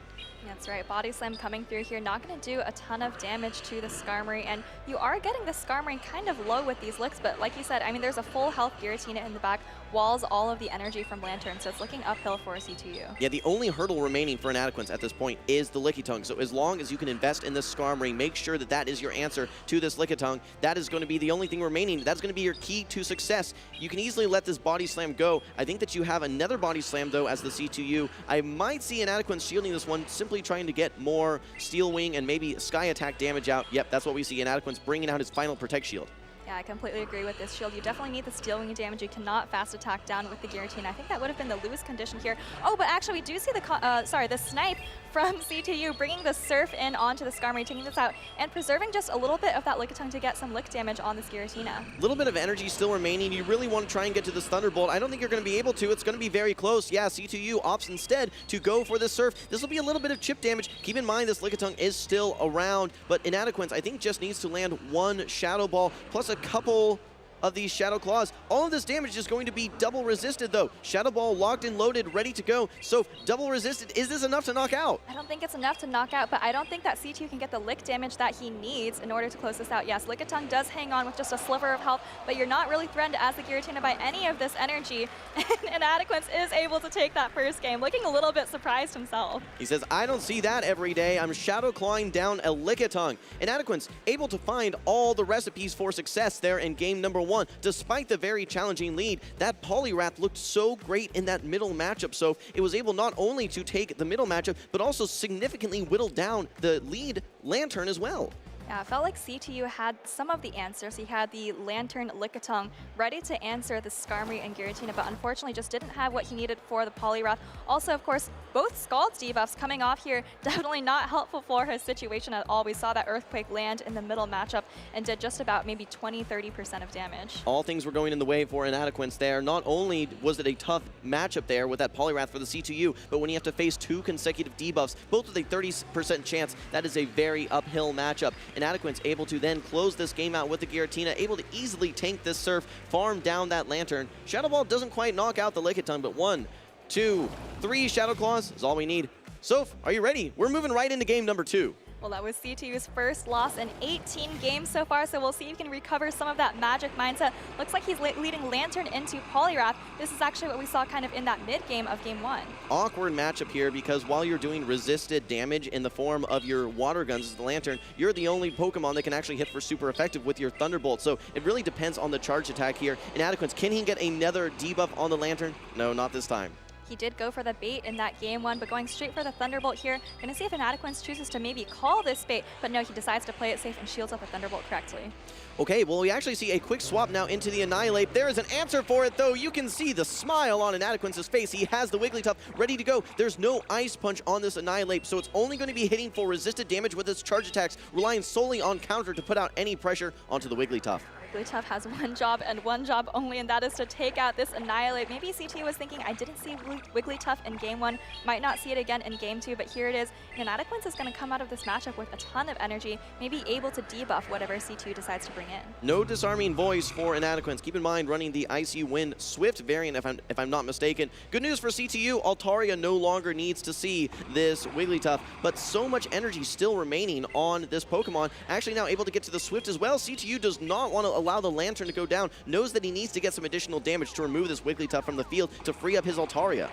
That's right. Body Slam coming through here, not going to do a ton of damage to the Skarmory, and you are getting the Skarmory kind of low with these licks, but like you said, I mean, there's a full health Giratina in the back, walls all of the energy from Lantern, so it's looking uphill for C2U. Yeah, the only hurdle remaining for Inadequance at this point is the Lickitung, so as long as you can invest in this Skarmory, make sure that that is your answer to this Lickitung. That is going to be the only thing remaining. That's going to be your key to success. You can easily let this Body Slam go. I think that you have another Body Slam, though, as the C2U. I might see Inadequance shielding this one, simply trying to get more Steel Wing and maybe Sky Attack damage out. Yep, that's what we see. Inadequance bringing out his final Protect Shield. Yeah, I completely agree with this shield. You definitely need the Steel Wing damage. You cannot fast attack down with the Giratina. I think that would have been the lose condition here. Oh, but actually we do see the snipe from C2U, bringing the Surf in onto the Skarmory, taking this out, and preserving just a little bit of that Lickitung to get some lick damage on this Giratina. A little bit of energy still remaining. You really want to try and get to this Thunderbolt. I don't think you're going to be able to. It's going to be very close. Yeah, C2U opts instead to go for the Surf. This will be a little bit of chip damage. Keep in mind this Lickitung is still around, but Inadequance, I think, just needs to land one Shadow Ball plus a couple of these Shadow Claws. All of this damage is going to be double resisted, though. Shadow Ball locked and loaded, ready to go. So double resisted, is this enough to knock out? I don't think it's enough to knock out, but I don't think that C2 can get the lick damage that he needs in order to close this out. Yes, Lickitung does hang on with just a sliver of health, but you're not really threatened as the Giratina by any of this energy, and Inadequance is able to take that first game, looking a little bit surprised himself. He says, I don't see that every day. I'm Shadow Clawing down a Lickitung. Inadequance able to find all the recipes for success there in game number 1. Despite the very challenging lead, that Poliwrath looked so great in that middle matchup, so it was able not only to take the middle matchup, but also significantly whittle down the lead Lantern as well. Yeah, it felt like C2U had some of the answers. He had the Lantern Lickitung ready to answer the Skarmory and Giratina, but unfortunately just didn't have what he needed for the Poliwrath. Also, of course, both Scald's debuffs coming off here, definitely not helpful for his situation at all. We saw that Earthquake land in the middle matchup and did just about maybe 20–30% of damage. All things were going in the way for Inadequance there. Not only was it a tough matchup there with that Poliwrath for the C2U, but when you have to face 2 consecutive debuffs, both with a 30% chance, that is a very uphill matchup. Inadequance able to then close this game out with the Giratina, able to easily tank this Surf, farm down that Lantern. Shadow Ball doesn't quite knock out the Lickitung, but 1, 2, 3 Shadow Claws is all we need. Soph, are you ready? We're moving right into game number 2. Well, that was CTU's first loss in 18 games so far, so we'll see if he can recover some of that magic mindset. Looks like he's leading Lantern into Poliwrath. This is actually what we saw kind of in that mid-game of Game 1. Awkward matchup here because while you're doing resisted damage in the form of your water guns as the Lantern, you're the only Pokemon that can actually hit for super effective with your Thunderbolt. So it really depends on the charge attack here. Inadequance, can he get another debuff on the Lantern? No, not this time. He did go for the bait in that Game 1, but going straight for the Thunderbolt here. Gonna see if Inadequance chooses to maybe call this bait, but no, he decides to play it safe and shields up a Thunderbolt correctly. Okay, well, we actually see a quick swap now into the Annihilate. There is an answer for it, though. You can see the smile on Inadequance's face. He has the Wigglytuff ready to go. There's no Ice Punch on this Annihilate, so it's only going to be hitting for resisted damage with its charge attacks, relying solely on counter to put out any pressure onto the Wigglytuff. Wigglytuff has one job and one job only, and that is to take out this Annihilate. Maybe CT was thinking, I didn't see Wigglytuff in Game 1, might not see it again in Game 2, but here it is. Inadequance is going to come out of this matchup with a ton of energy, maybe able to debuff whatever CT decides to bring in. No Disarming Voice for Inadequance. Keep in mind, running the Icy Wind Swift variant, if I'm not mistaken. Good news for CTU, Altaria no longer needs to see this Wigglytuff, but so much energy still remaining on this Pokemon. Actually now able to get to the Swift as well. CTU does not want to allow the Lantern to go down, knows that he needs to get some additional damage to remove this Wigglytuff from the field to free up his Altaria.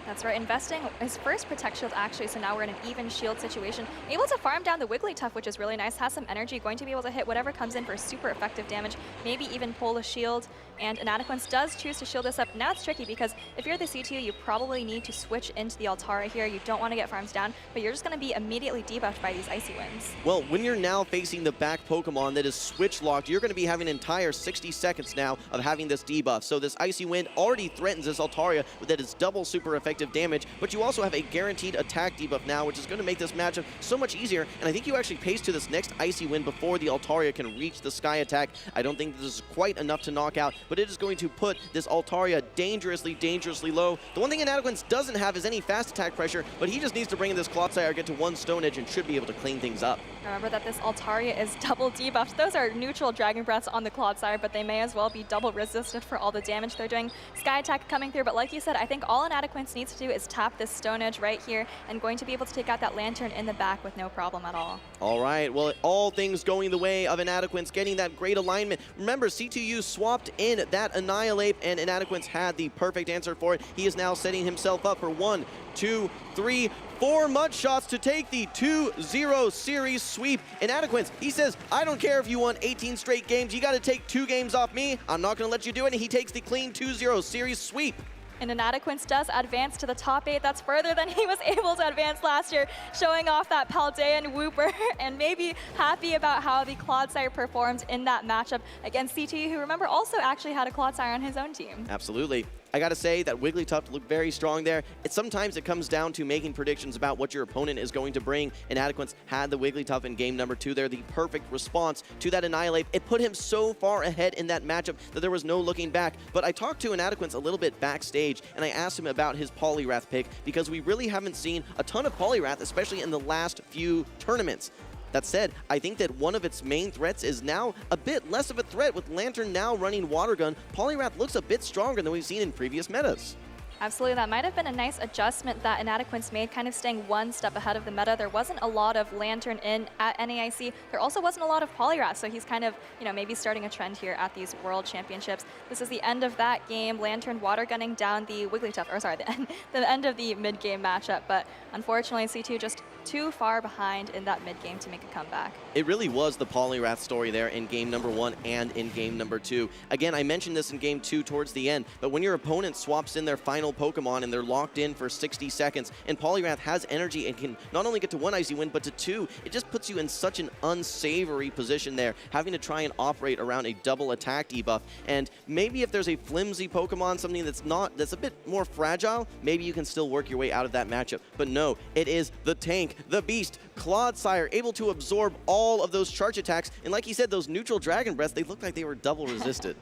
That's right, investing his first Protect Shield actually, so now we're in an even shield situation. Able to farm down the Wigglytuff, which is really nice, has some energy, going to be able to hit whatever comes in for super effective damage, maybe even pull a shield, and Inadequance does choose to shield this up. Now it's tricky because if you're the CTU, you probably need to switch into the Altaria here. You don't want to get farms down, but you're just going to be immediately debuffed by these Icy Winds. Well, when you're now facing the back Pokemon that is switch locked, you're going to be having an entire 60 seconds now of having this debuff. So this Icy Wind already threatens this Altaria that is double super effective damage, but you also have a guaranteed attack debuff now, which is going to make this matchup so much easier. And I think you actually pace to this next Icy Wind before the Altaria can reach the Sky Attack. I don't think this is quite enough to knock out, but it is going to put this Altaria dangerously, dangerously low. The one thing Inadequance doesn't have is any fast attack pressure, but he just needs to bring in this Clodsire, get to one Stone Edge, and should be able to clean things up. Remember that this Altaria is double debuffed. Those are neutral Dragon Breaths on the Clodsire, but they may as well be double resisted for all the damage they're doing. Sky Attack coming through, but like you said, I think all Inadequance needs to do is tap this Stone Edge right here and going to be able to take out that Lantern in the back with no problem at all. All right, well, all things going the way of Inadequance, getting that great alignment. Remember, CTU swapped in that Annihilate, and Inadequance had the perfect answer for it. He is now setting himself up for 1, 2, 3, 4 mud shots to take the 2-0 series sweep. Inadequance, he says, I don't care if you won 18 straight games, you got to take 2 games off me. I'm not going to let you do it, and he takes the clean 2-0 series sweep. And Inadequance does advance to the top 8. That's further than he was able to advance last year, showing off that Paldean Wooper and maybe happy about how the Clodsire performed in that matchup against CT, who remember also actually had a Clodsire on his own team. Absolutely. I gotta say that Wigglytuff looked very strong there. Sometimes it comes down to making predictions about what your opponent is going to bring. Inadequance had the Wigglytuff in game number 2 there, the perfect response to that Annihilate. It put him so far ahead in that matchup that there was no looking back. But I talked to Inadequance a little bit backstage, and I asked him about his Poliwrath pick because we really haven't seen a ton of Poliwrath, especially in the last few tournaments. That said, I think that one of its main threats is now a bit less of a threat with Lantern now running Water Gun. Poliwrath looks a bit stronger than we've seen in previous metas. Absolutely, that might have been a nice adjustment that Inadequance made, kind of staying one step ahead of the meta. There wasn't a lot of Lantern in at NAIC. There also wasn't a lot of Poliwrath, so he's kind of, maybe starting a trend here at these World Championships. This is the end of that game. Lantern water gunning down the Wigglytuff, or sorry, the end of the mid-game matchup, but unfortunately C2 just too far behind in that mid-game to make a comeback. It really was the Poliwrath story there in game number 1 and in game number 2. Again, I mentioned this in game 2 towards the end, but when your opponent swaps in their final Pokemon and they're locked in for 60 seconds, and Poliwrath has energy and can not only get to 1 Icy Wind, but to 2, it just puts you in such an unsavory position there, having to try and operate around a double attack debuff. And maybe if there's a flimsy Pokemon, something that's a bit more fragile, maybe you can still work your way out of that matchup. But no, it is the tank, the beast, Clodsire, able to absorb all of those charge attacks. And like he said, those neutral Dragon Breaths, they look like they were double resisted.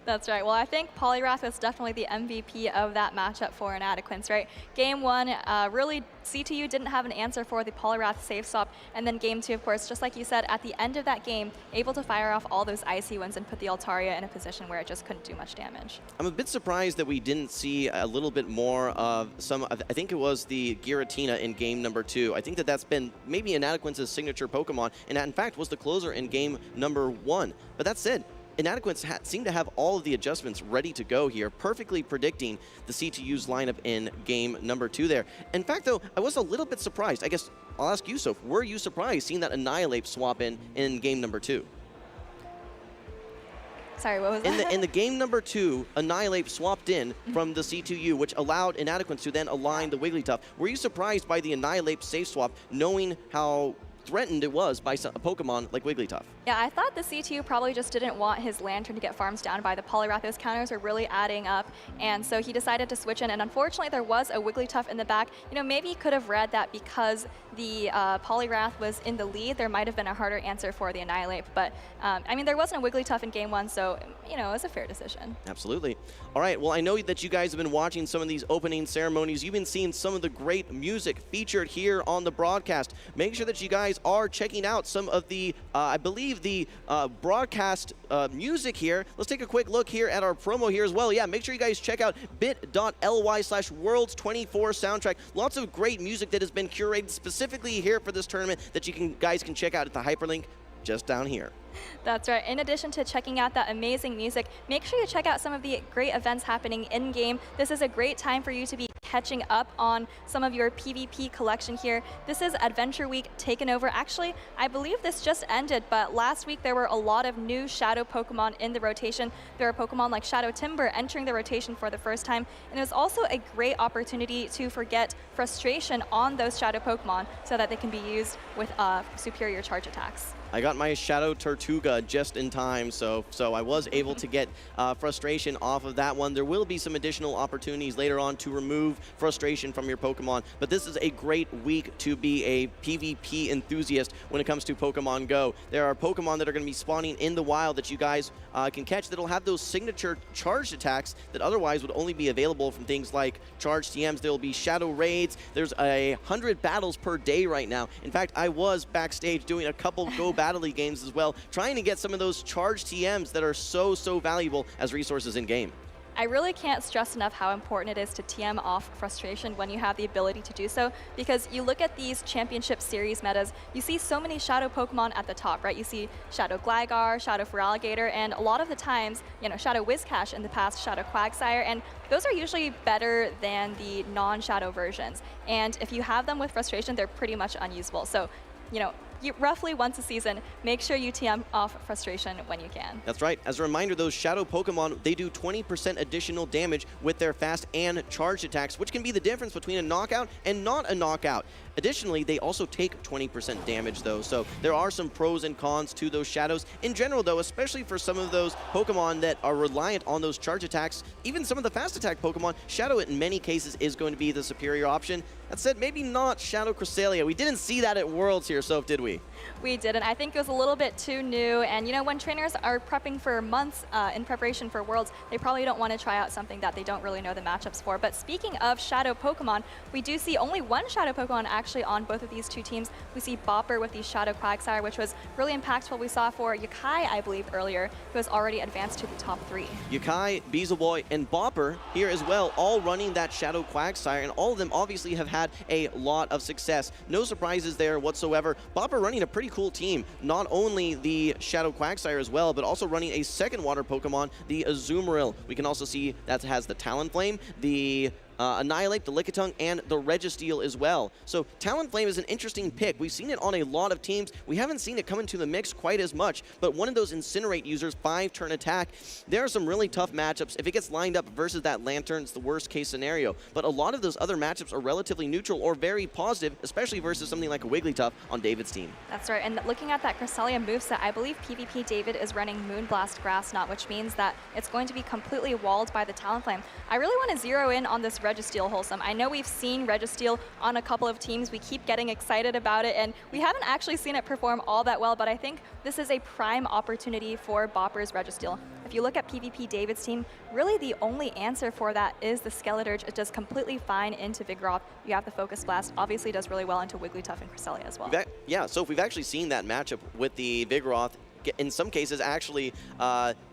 That's right. Well, I think Poliwrath was definitely the MVP of that matchup for Inadequance, right? Game 1, really, CTU didn't have an answer for the Poliwrath safe swap, and then Game 2, of course, just like you said, at the end of that game, able to fire off all those icy ones and put the Altaria in a position where it just couldn't do much damage. I'm a bit surprised that we didn't see a little bit more of some, I think it was the Giratina in game number 2. I think that that's been maybe Inadequance's signature Pokemon, and that in fact was the closer in game number 1. But that said, Inadequance seemed to have all of the adjustments ready to go here, perfectly predicting the CTU's lineup in game number 2 there. In fact, though, I was a little bit surprised. I guess I'll ask you, Soph, were you surprised seeing that Annihilate swap in game number 2? Sorry, what was that? In the game number 2, Annihilate swapped in from the C2U, which allowed Inadequance to then align the Wigglytuff. Were you surprised by the Annihilate safe swap, knowing how threatened it was by a Pokemon like Wigglytuff? Yeah, I thought the CTU probably just didn't want his Lantern to get farms down by the Poliwrath. Those counters were really adding up, and so he decided to switch in, and unfortunately there was a Wigglytuff in the back. You know, maybe he could have read that because the Poliwrath was in the lead, there might have been a harder answer for the Annihilate, but I mean, there wasn't a Wigglytuff in game 1, so, you know, it was a fair decision. Absolutely. All right, well, I know that you guys have been watching some of these opening ceremonies. You've been seeing some of the great music featured here on the broadcast. Make sure that you guys are checking out some of the, I believe, the broadcast music here. Let's take a quick look here at our promo here as well. Yeah, make sure you guys check out bit.ly/worlds24 soundtrack. Lots of great music that has been curated specifically here for this tournament that you guys can check out at the hyperlink just down here. That's right. In addition to checking out that amazing music, make sure you check out some of the great events happening in-game. This is a great time for you to be catching up on some of your PvP collection here. This is Adventure Week taken over. Actually, I believe this just ended, but last week there were a lot of new Shadow Pokemon in the rotation. There are Pokemon like Shadow Timber entering the rotation for the first time, and it was also a great opportunity to forget frustration on those Shadow Pokemon so that they can be used with superior charge attacks. I got my Shadow Tortuga just in time, so I was able to get frustration off of that one. There will be some additional opportunities later on to remove frustration from your Pokemon, but this is a great week to be a PvP enthusiast when it comes to Pokemon Go. There are Pokemon that are going to be spawning in the wild that you guys can catch that'll have those signature charged attacks that otherwise would only be available from things like charged TMs. There will be Shadow Raids. There's 100 battles per day right now. In fact, I was backstage doing a couple Go Battle League games as well, trying to get some of those charged TMs that are so valuable as resources in game. I really can't stress enough how important it is to TM off frustration when you have the ability to do so, because you look at these championship series metas, you see so many Shadow Pokemon at the top, right? You see Shadow Gligar, Shadow Feraligatr, and a lot of the times, you know, Shadow Whiscash in the past, Shadow Quagsire, and those are usually better than the non-Shadow versions. And if you have them with frustration, they're pretty much unusable. So, you know, roughly once a season, make sure you TM off frustration when you can. That's right. As a reminder, those Shadow Pokemon, they do 20% additional damage with their fast and charged attacks, which can be the difference between a knockout and not a knockout. Additionally, they also take 20% damage, though, so there are some pros and cons to those Shadows. In general, though, especially for some of those Pokemon that are reliant on those charge attacks, even some of the fast attack Pokemon, Shadow in many cases is going to be the superior option. That said, maybe not Shadow Cresselia. We didn't see that at Worlds here, so did we? We didn't. I think it was a little bit too new, and you know, when trainers are prepping for months in preparation for Worlds, they probably don't want to try out something that they don't really know the matchups for. But speaking of Shadow Pokemon, we do see only one Shadow Pokemon actually on both of these two teams. We see Bopper with the Shadow Quagsire, which was really impactful. We saw for Yakai, I believe, earlier, who has already advanced to the top 3. Yakai, Beelzeboy, and Bopper here as well, all running that Shadow Quagsire, and all of them obviously have had a lot of success. No surprises there whatsoever. Bopper running a pretty cool team. Not only the Shadow Quagsire as well, but also running a second water Pokemon, the Azumarill. We can also see that has the Talonflame, the Annihilate, the Lickitung, and the Registeel as well. So Talonflame is an interesting pick. We've seen it on a lot of teams. We haven't seen it come into the mix quite as much, but one of those Incinerate users, 5-turn attack, there are some really tough matchups. If it gets lined up versus that Lantern, it's the worst case scenario. But a lot of those other matchups are relatively neutral or very positive, especially versus something like a Wigglytuff on David's team. That's right, and looking at that Cresselia moveset, I believe PvP David is running Moonblast Grass Knot, which means that it's going to be completely walled by the Talonflame. I really want to zero in on this Registeel, Wholesome. I know we've seen Registeel on a couple of teams. We keep getting excited about it, and we haven't actually seen it perform all that well, but I think this is a prime opportunity for Bopper's Registeel. If you look at PvP David's team, really the only answer for that is the Skeledirge. It does completely fine into Vigoroth. You have the Focus Blast, obviously does really well into Wigglytuff and Cresselia as well. Yeah, so we've actually seen that matchup with the Vigoroth. In some cases, actually,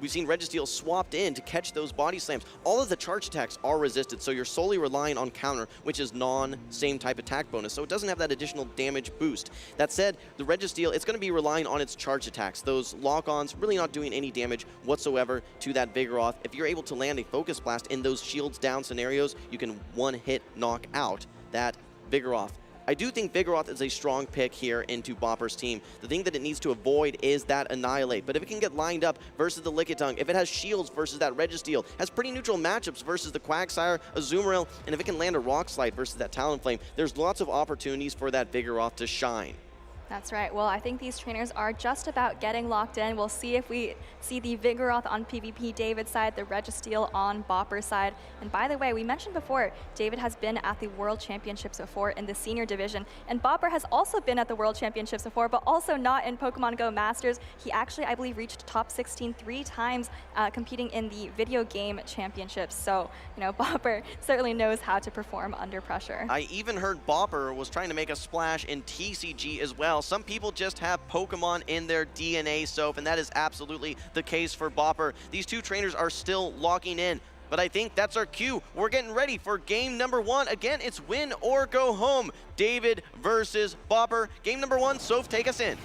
we've seen Registeel swapped in to catch those body slams. All of the charge attacks are resisted, so you're solely relying on counter, which is non-same type attack bonus, so it doesn't have that additional damage boost. That said, the Registeel, it's going to be relying on its charge attacks. Those lock-ons really not doing any damage whatsoever to that Vigoroth. If you're able to land a Focus Blast in those shields down scenarios, you can one-hit knock out that Vigoroth. I do think Vigoroth is a strong pick here into Bopper's team. The thing that it needs to avoid is that Annihilate. But if it can get lined up versus the Lickitung, if it has shields versus that Registeel, has pretty neutral matchups versus the Quagsire, Azumarill, and if it can land a Rock Slide versus that Talonflame, there's lots of opportunities for that Vigoroth to shine. That's right. Well, I think these trainers are just about getting locked in. We'll see if we see the Vigoroth on PvP David's side, the Registeel on Bopper's side. And by the way, we mentioned before, David has been at the World Championships before in the senior division. And Bopper has also been at the World Championships before, but also not in Pokemon Go Masters. He actually, I believe, reached top 16 3 times competing in the video game championships. So, you know, Bopper certainly knows how to perform under pressure. I even heard Bopper was trying to make a splash in TCG as well. Some people just have Pokemon in their DNA, Soph, and that is absolutely the case for Bopper. These two trainers are still locking in, but I think that's our cue. We're getting ready for game number 1. Again, it's win or go home. David versus Bopper. Game number 1, Soph, take us in.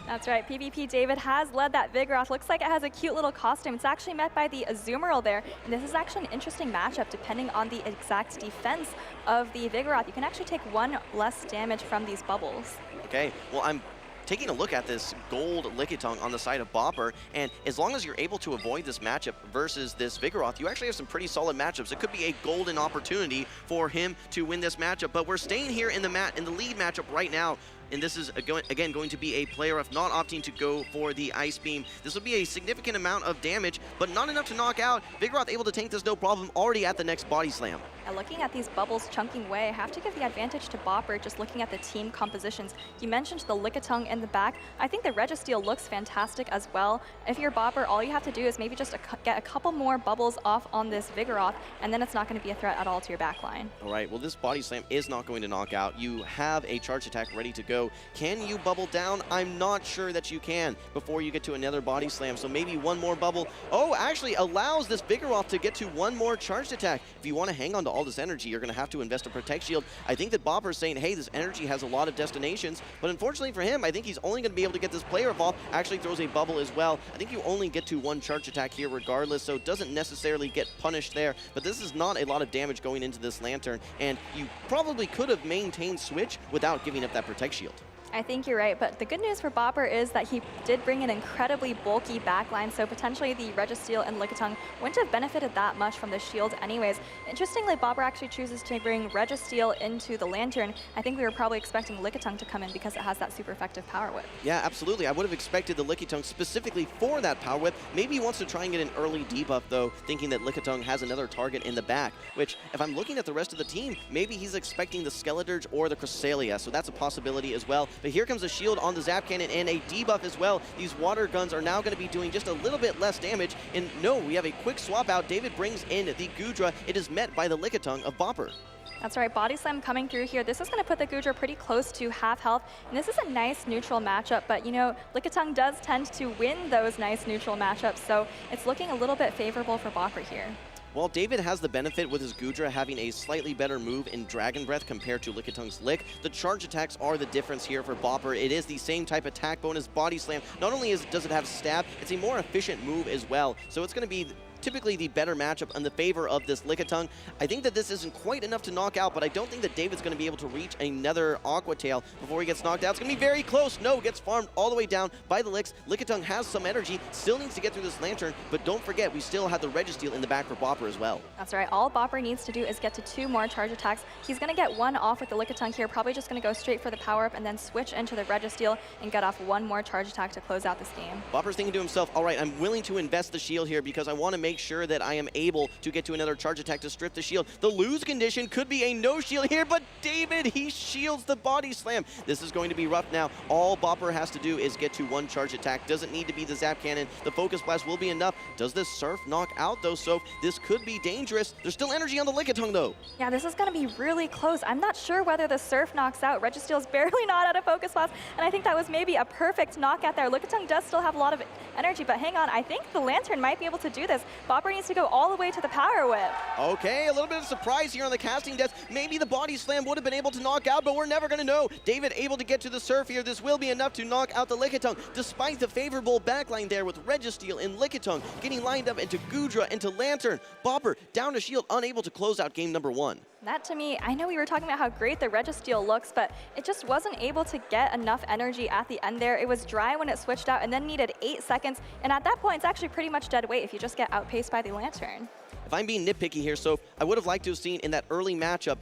That's right, PvP David has led that Vigoroth. Looks like it has a cute little costume. It's actually met by the Azumarill there, and this is actually an interesting matchup depending on the exact defense of the Vigoroth. You can actually take 1 less damage from these bubbles. Okay, well, I'm taking a look at this gold Lickitung on the side of Bopper, and as long as you're able to avoid this matchup versus this Vigoroth, you actually have some pretty solid matchups. It could be a golden opportunity for him to win this matchup, but we're staying here in the lead matchup right now. And this is, again, going to be a player of not opting to go for the Ice Beam. This will be a significant amount of damage, but not enough to knock out. Vigoroth able to tank this no problem, already at the next Body Slam. And looking at these bubbles chunking away, I have to give the advantage to Bopper just looking at the team compositions. You mentioned the Lickitung in the back. I think the Registeel looks fantastic as well. If you're Bopper, all you have to do is maybe just get a couple more bubbles off on this Vigoroth, and then it's not going to be a threat at all to your back line. All right, well, this Body Slam is not going to knock out. You have a charge attack ready to go. Can you bubble down? I'm not sure that you can before you get to another Body Slam, so maybe 1 more bubble. Oh, actually allows this Vigoroth to get to 1 more charged attack. If you want to hang on to all this energy, you're going to have to invest a Protect Shield. I think that Bopper's saying, hey, this energy has a lot of destinations, but unfortunately for him, I think he's only going to be able to get this player evolved. Actually throws a bubble as well. I think you only get to 1 charge attack here regardless, so it doesn't necessarily get punished there, but this is not a lot of damage going into this Lantern, and you probably could have maintained Switch without giving up that Protect Shield. I think you're right, but the good news for Bopper is that he did bring an incredibly bulky backline, so potentially the Registeel and Lickitung wouldn't have benefited that much from the shields anyways. Interestingly, Bopper actually chooses to bring Registeel into the Lantern. I think we were probably expecting Lickitung to come in because it has that super effective Power Whip. Yeah, absolutely. I would have expected the Lickitung specifically for that Power Whip. Maybe he wants to try and get an early debuff, though, thinking that Lickitung has another target in the back, which, if I'm looking at the rest of the team, maybe he's expecting the Skeledirge or the Cresselia, so that's a possibility as well. But here comes a shield on the Zap Cannon and a debuff as well. These water guns are now going to be doing just a little bit less damage. And no, we have a quick swap out. David brings in the Goodra. It is met by the Lickitung of Bopper. That's right, Body Slam coming through here. This is going to put the Goodra pretty close to half health. And this is a nice neutral matchup, but you know, Lickitung does tend to win those nice neutral matchups, so it's looking a little bit favorable for Bopper here. Well, David has the benefit with his Goodra having a slightly better move in Dragon Breath compared to Lickitung's Lick. The charge attacks are the difference here for Bopper. It is the same type attack bonus, Body Slam. Not only does it have Stab, it's a more efficient move as well. So it's going to be typically the better matchup in the favor of this Lickitung. I think that this isn't quite enough to knock out, but I don't think that David's going to be able to reach another Aqua Tail before he gets knocked out. It's going to be very close. No, gets farmed all the way down by the Licks. Lickitung has some energy, still needs to get through this Lantern, but don't forget, we still have the Registeel in the back for Bopper as well. That's right. All Bopper needs to do is get to 2 more charge attacks. He's going to get 1 off with the Lickitung here, probably just going to go straight for the power-up and then switch into the Registeel and get off 1 more charge attack to close out this game. Bopper's thinking to himself, all right, I'm willing to invest the shield here because I want to make make sure that I am able to get to another charge attack to strip the shield. The lose condition could be a no shield here, but David, he shields the body slam. This is going to be rough now. All Bopper has to do is get to one charge attack. Doesn't need to be the Zap Cannon. The Focus Blast will be enough. Does this Surf knock out though? So this could be dangerous. There's still energy on the Lickitung though. Yeah, this is going to be really close. I'm not sure whether the Surf knocks out. Registeel's barely not out of Focus Blast, and I think that was maybe a perfect knockout there. Lickitung does still have a lot of energy, but hang on, I think the Lantern might be able to do this. Bopper needs to go all the way to the Power Whip. Okay, a little bit of surprise here on the casting desk. Maybe the Body Slam would have been able to knock out, but we're never going to know. David able to get to the Surf here. This will be enough to knock out the Lickitung, despite the favorable backline there with Registeel and Lickitung getting lined up into Goodra, into Lantern. Bopper down to shield, unable to close out game number 1. That to me, I know we were talking about how great the Registeel looks, but it just wasn't able to get enough energy at the end there. It was dry when it switched out and then needed 8 seconds. And at that point, it's actually pretty much dead weight if you just get outpaced by the Lantern. If I'm being nitpicky here, so I would have liked to have seen in that early matchup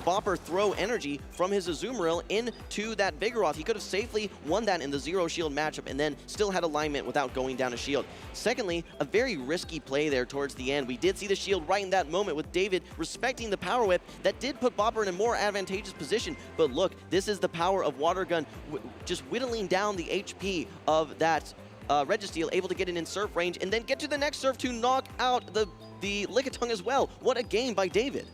Bopper throw energy from his Azumarill into that Vigoroth. He could have safely won that in the zero shield matchup and then still had alignment without going down a shield. Secondly, a very risky play there towards the end. We did see the shield right in that moment with David respecting the Power Whip. That did put Bopper in a more advantageous position. But look, this is the power of Water Gun, just whittling down the HP of that Registeel, able to get it in Surf range and then get to the next Surf to knock out the Lickitung as well. What a game by David.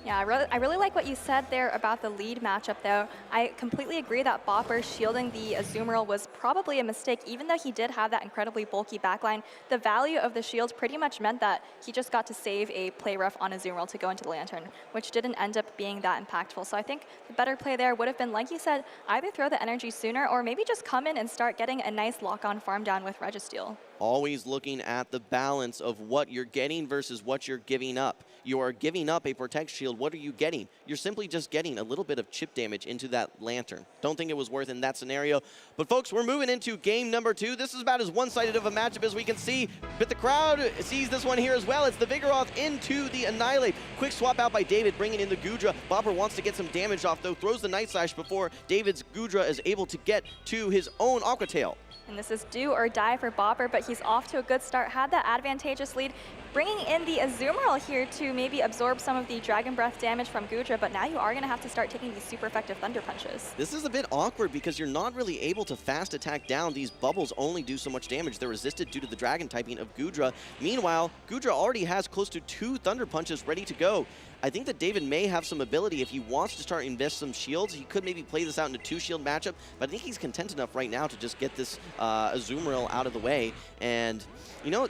Yeah, I really like what you said there about the lead matchup, though. I completely agree that Bopper shielding the Azumarill was probably a mistake, even though he did have that incredibly bulky backline. The value of the shield pretty much meant that he just got to save a play rough on Azumarill to go into the Lantern, which didn't end up being that impactful. So I think the better play there would have been, like you said, either throw the energy sooner or maybe just come in and start getting a nice lock-on farm down with Registeel. Always looking at the balance of what you're getting versus what you're giving up. You are giving up a Protect Shield. What are you getting? You're simply just getting a little bit of chip damage into that Lantern. Don't think it was worth in that scenario. But folks, we're moving into game number 2. This is about as one-sided of a matchup as we can see. But the crowd sees this one here as well. It's the Vigoroth into the Annihilate. Quick swap out by David, bringing in the Goodra. Bopper wants to get some damage off, though. Throws the Night Slash before David's Goodra is able to get to his own Aqua Tail. And this is do or die for Bopper, but he's off to a good start, had that advantageous lead, bringing in the Azumarill here to maybe absorb some of the Dragon Breath damage from Goodra, but now you are going to have to start taking these super effective Thunder Punches. This is a bit awkward because you're not really able to fast attack down. These bubbles only do so much damage. They're resisted due to the Dragon typing of Goodra. Meanwhile, Goodra already has close to 2 Thunder Punches ready to go. I think that David may have some ability if he wants to start invest some shields. He could maybe play this out in a 2-shield matchup, but I think he's content enough right now to just get this Azumarill out of the way. And, you know,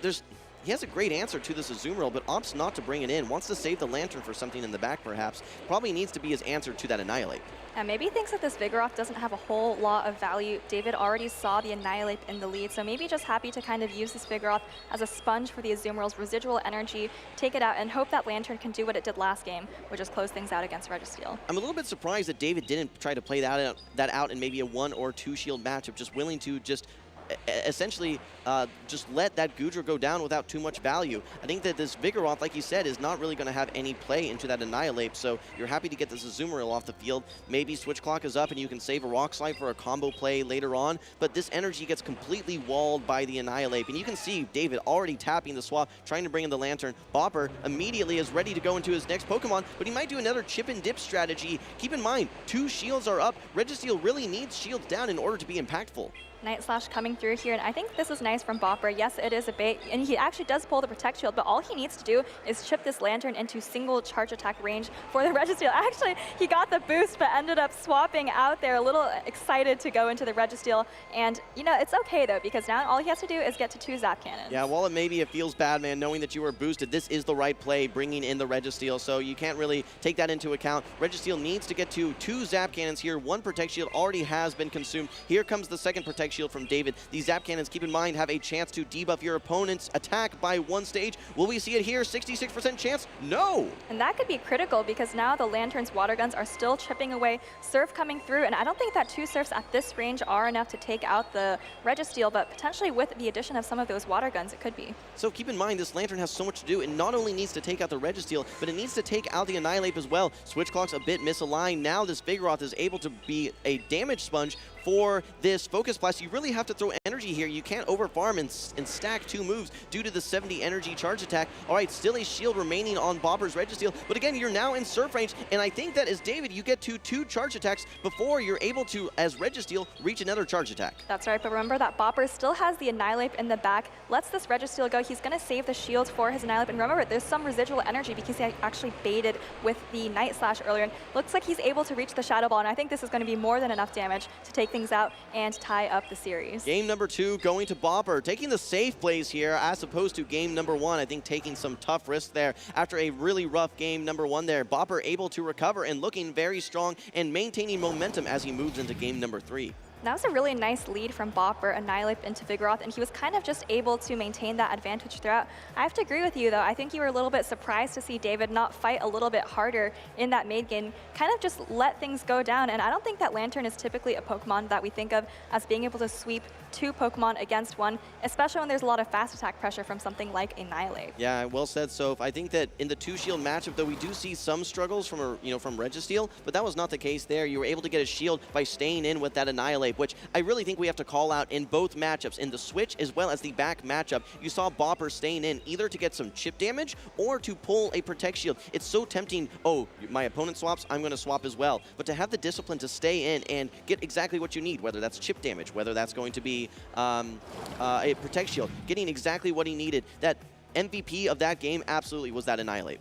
he has a great answer to this Azumarill, but opts not to bring it in. Wants to save the Lantern for something in the back, perhaps. Probably needs to be his answer to that Annihilate. And maybe he thinks that this Vigoroth doesn't have a whole lot of value. David already saw the Annihilate in the lead, so maybe just happy to kind of use this Vigoroth as a sponge for the Azumarill's residual energy, take it out, and hope that Lantern can do what it did last game, which is close things out against Registeel. I'm a little bit surprised that David didn't try to play that out in maybe a 1 or 2 shield matchup, just willing to just essentially just let that Goodra go down without too much value. I think that this Vigoroth, like you said, is not really going to have any play into that Annihilate, so you're happy to get this Azumarill off the field. Maybe Switch Clock is up and you can save a Rock Slide for a combo play later on, but this energy gets completely walled by the Annihilate, and you can see David already tapping the swap, trying to bring in the Lantern. Bopper immediately is ready to go into his next Pokemon, but he might do another chip and dip strategy. Keep in mind, 2 shields are up. Registeel really needs shields down in order to be impactful. Night Slash coming through here, and I think this is nice from Bopper. Yes, it is a bait, and he actually does pull the Protect Shield, but all he needs to do is chip this Lantern into single charge attack range for the Registeel. Actually, he got the boost, but ended up swapping out there, a little excited to go into the Registeel, and, you know, it's okay, though, because now all he has to do is get to 2 Zap Cannons. Yeah, while it feels bad, man, knowing that you were boosted, this is the right play, bringing in the Registeel, so you can't really take that into account. Registeel needs to get to 2 Zap Cannons here. 1 Protect Shield already has been consumed. Here comes the second Protect Shield from David. These Zap Cannons, keep in mind, have a chance to debuff your opponent's attack by 1 stage. Will we see it here? 66% chance? No! And that could be critical because now the Lantern's Water Guns are still chipping away. Surf coming through, and I don't think that 2 Surfs at this range are enough to take out the Registeel, but potentially with the addition of some of those Water Guns, it could be. So keep in mind, this Lantern has so much to do. It not only needs to take out the Registeel, but it needs to take out the Annihilate as well. Switch Clock's a bit misaligned. Now this Vigoroth is able to be a damage sponge for this Focus Blast. You really have to throw energy here. You can't overfarm and stack 2 moves due to the 70 energy charge attack. All right, still a shield remaining on Bopper's Registeel, but again, you're now in surf range, and I think that as David, you get to 2 charge attacks before you're able to, as Registeel, reach another charge attack. That's right, but remember that Bopper still has the Annihilate in the back, lets this Registeel go. He's going to save the shield for his Annihilate, and remember, there's some residual energy because he actually baited with the Night Slash earlier, and looks like he's able to reach the Shadow Ball, and I think this is going to be more than enough damage to take things out and tie up the series. Game number 2 going to Bopper, taking the safe plays here as opposed to game number 1. I think taking some tough risks there after a really rough game number 1 there. Bopper able to recover and looking very strong and maintaining momentum as he moves into game number 3. That was a really nice lead from Bopper, Annihilate into Vigoroth, and he was kind of just able to maintain that advantage throughout. I have to agree with you, though. I think you were a little bit surprised to see David not fight a little bit harder in that mid game, kind of just let things go down, and I don't think that Lantern is typically a Pokemon that we think of as being able to sweep 2 Pokemon against 1, especially when there's a lot of fast attack pressure from something like Annihilate. Yeah, well said, Soph. I think that in the 2-shield matchup, though, we do see some struggles from from Registeel, but that was not the case there. You were able to get a shield by staying in with that Annihilate, which I really think we have to call out in both matchups. In the switch as well as the back matchup, you saw Bopper staying in either to get some chip damage or to pull a Protect Shield. It's so tempting, oh, my opponent swaps, I'm going to swap as well. But to have the discipline to stay in and get exactly what you need, whether that's chip damage, whether that's going to be a Protect Shield, getting exactly what he needed, that MVP of that game absolutely was that Annihilate.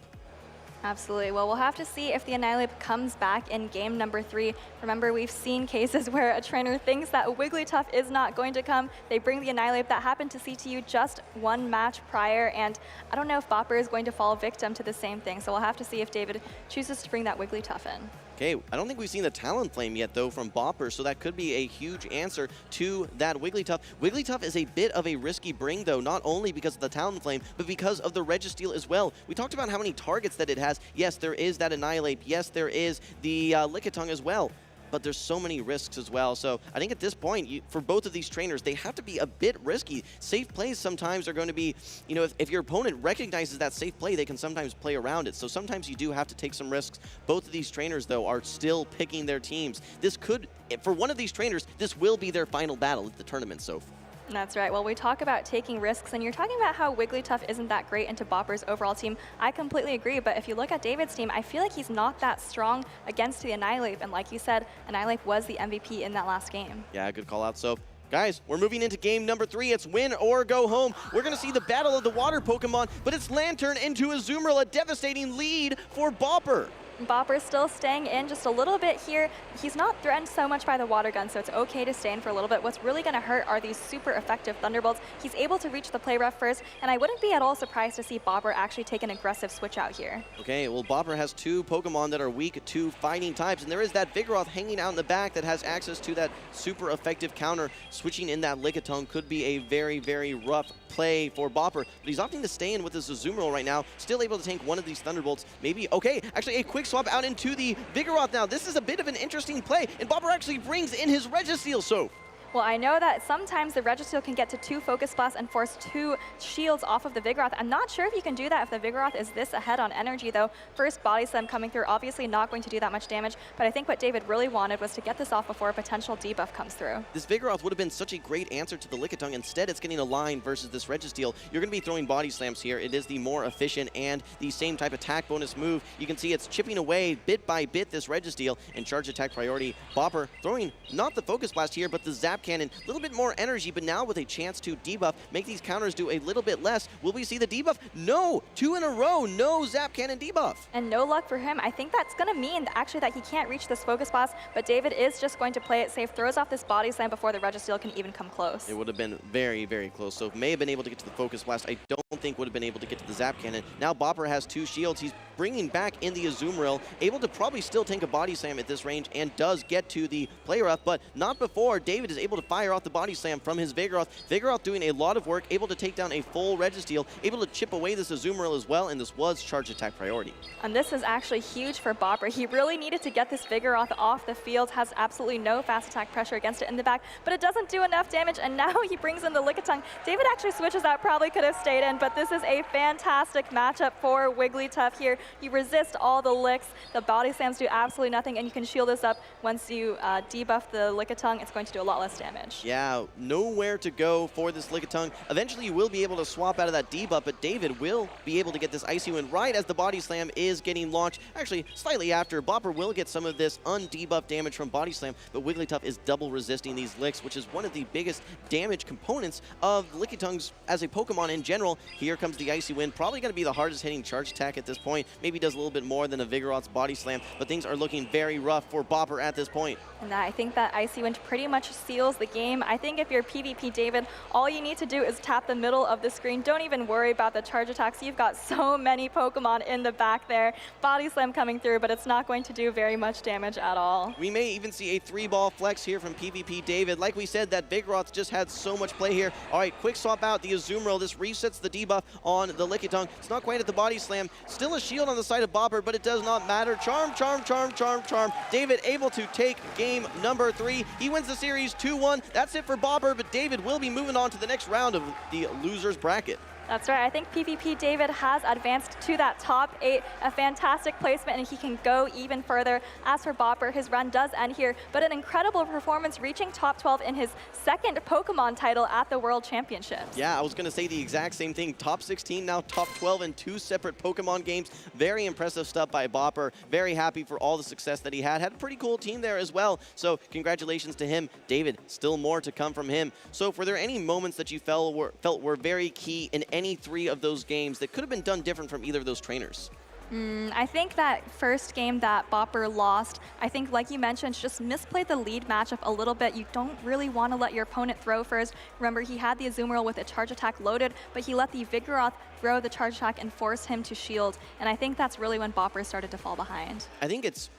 Absolutely. Well, we'll have to see if the Annihilate comes back in game number 3. Remember, we've seen cases where a trainer thinks that Wigglytuff is not going to come. They bring the Annihilate. That happened to CTU just 1 match prior, and I don't know if Bopper is going to fall victim to the same thing, so we'll have to see if David chooses to bring that Wigglytuff in. Okay, I don't think we've seen the Talonflame yet, though, from Bopper, so that could be a huge answer to that Wigglytuff. Wigglytuff is a bit of a risky bring, though, not only because of the Talonflame, but because of the Registeel as well. We talked about how many targets that it has. Yes, there is that Annihilate. Yes, there is the Lickitung as well. But there's so many risks as well. So I think at this point, for both of these trainers, they have to be a bit risky. Safe plays sometimes are going to be, if your opponent recognizes that safe play, they can sometimes play around it. So sometimes you do have to take some risks. Both of these trainers, though, are still picking their teams. This could, for one of these trainers, this will be their final battle at the tournament, so. That's right. Well, we talk about taking risks, and you're talking about how Wigglytuff isn't that great into Bopper's overall team. I completely agree, but if you look at David's team, I feel like he's not that strong against the Annihilate, and like you said, Annihilate was the MVP in that last game. Yeah, good call out, so. Guys, we're moving into game number 3. It's win or go home. We're going to see the battle of the water Pokemon, but it's Lantern into Azumarill, a devastating lead for Bopper. Bopper's still staying in just a little bit here. He's not threatened so much by the water gun, so it's okay to stay in for a little bit. What's really going to hurt are these super effective Thunderbolts. He's able to reach the play rough first, and I wouldn't be at all surprised to see Bopper actually take an aggressive switch out here. Okay, well, Bopper has 2 Pokemon that are weak to fighting types, and there is that Vigoroth hanging out in the back that has access to that super effective counter. Switching in that Lickitung could be a very, very rough play for Bopper, but he's opting to stay in with his Azumarill right now, still able to tank one of these Thunderbolts. Maybe, okay, actually a quick swap out into the Vigoroth now. This is a bit of an interesting play, and Bopper actually brings in his Registeel, so. Well, I know that sometimes the Registeel can get to 2 Focus Blasts and force 2 shields off of the Vigoroth. I'm not sure if you can do that if the Vigoroth is this ahead on energy, though. First Body Slam coming through, obviously not going to do that much damage, but I think what David really wanted was to get this off before a potential debuff comes through. This Vigoroth would have been such a great answer to the Lickitung. Instead, it's getting a line versus this Registeel. You're going to be throwing Body Slams here. It is the more efficient and the same type attack bonus move. You can see it's chipping away bit by bit this Registeel, and charge attack priority. Bopper throwing not the Focus Blast here, but the Zap Cannon. A little bit more energy, but now with a chance to debuff, make these counters do a little bit less. Will we see the debuff? No! 2 in a row, no Zap Cannon debuff. And no luck for him. I think that's going to mean actually that he can't reach this Focus Blast, but David is just going to play it safe, throws off this Body Slam before the Registeel can even come close. It would have been very, very close. So may have been able to get to the Focus Blast. I don't think would have been able to get to the Zap Cannon. Now Bopper has 2 shields. He's bringing back in the Azumarill, able to probably still tank a Body Slam at this range, and does get to the play rough, but not before David is able to fire off the Body Slam from his Vigoroth. Vigoroth doing a lot of work, able to take down a full Registeel, able to chip away this Azumarill as well, and this was charge attack priority. And this is actually huge for Bopper. He really needed to get this Vigoroth off the field, has absolutely no fast attack pressure against it in the back, but it doesn't do enough damage, and now he brings in the Lickitung. David actually switches out, probably could have stayed in, but this is a fantastic matchup for Wigglytuff here. You resist all the licks, the Body Slams do absolutely nothing, and you can shield this up once you debuff the Lickitung. It's going to do a lot less damage. Yeah, nowhere to go for this Lickitung. Eventually you will be able to swap out of that debuff, but David will be able to get this Icy Wind right as the Body Slam is getting launched. Actually, slightly after, Bopper will get some of this undebuffed damage from Body Slam, but Wigglytuff is double resisting these licks, which is one of the biggest damage components of Lickitungs as a Pokemon in general. Here comes the Icy Wind, probably going to be the hardest hitting charge attack at this point. Maybe does a little bit more than a Vigoroth's Body Slam, but things are looking very rough for Bopper at this point. And I think that Icy Wind pretty much seals the game. I think if you're PvP David, all you need to do is tap the middle of the screen. Don't even worry about the charge attacks. You've got so many Pokemon in the back there. Body Slam coming through, but it's not going to do very much damage at all. We may even see a 3-ball flex here from PvP David. Like we said, that Vigoroth just had so much play here. All right, quick swap out the Azumarill. This resets the debuff on the Lickitung. It's not quite at the Body Slam. Still a shield on the side of Bopper, but it does not matter. Charm, charm, charm, charm, charm. David able to take game number 3. He wins the series 2-1. That's it for Bopper, but David will be moving on to the next round of the losers bracket. That's right. I think PvP David has advanced to that top 8, a fantastic placement, and he can go even further. As for Bopper, his run does end here, but an incredible performance reaching top 12 in his second Pokemon title at the World Championships. Yeah, I was going to say the exact same thing. Top 16, now top 12 in 2 separate Pokemon games. Very impressive stuff by Bopper. Very happy for all the success that he had. Had a pretty cool team there as well. So congratulations to him. David, still more to come from him. So were there any moments that you felt were very key in any 3 of those games that could have been done different from either of those trainers? I think that first game that Bopper lost, I think, like you mentioned, just misplayed the lead matchup a little bit. You don't really want to let your opponent throw first. Remember, he had the Azumarill with a charge attack loaded, but he let the Vigoroth throw the charge attack and force him to shield. And I think that's really when Bopper started to fall behind. I think it's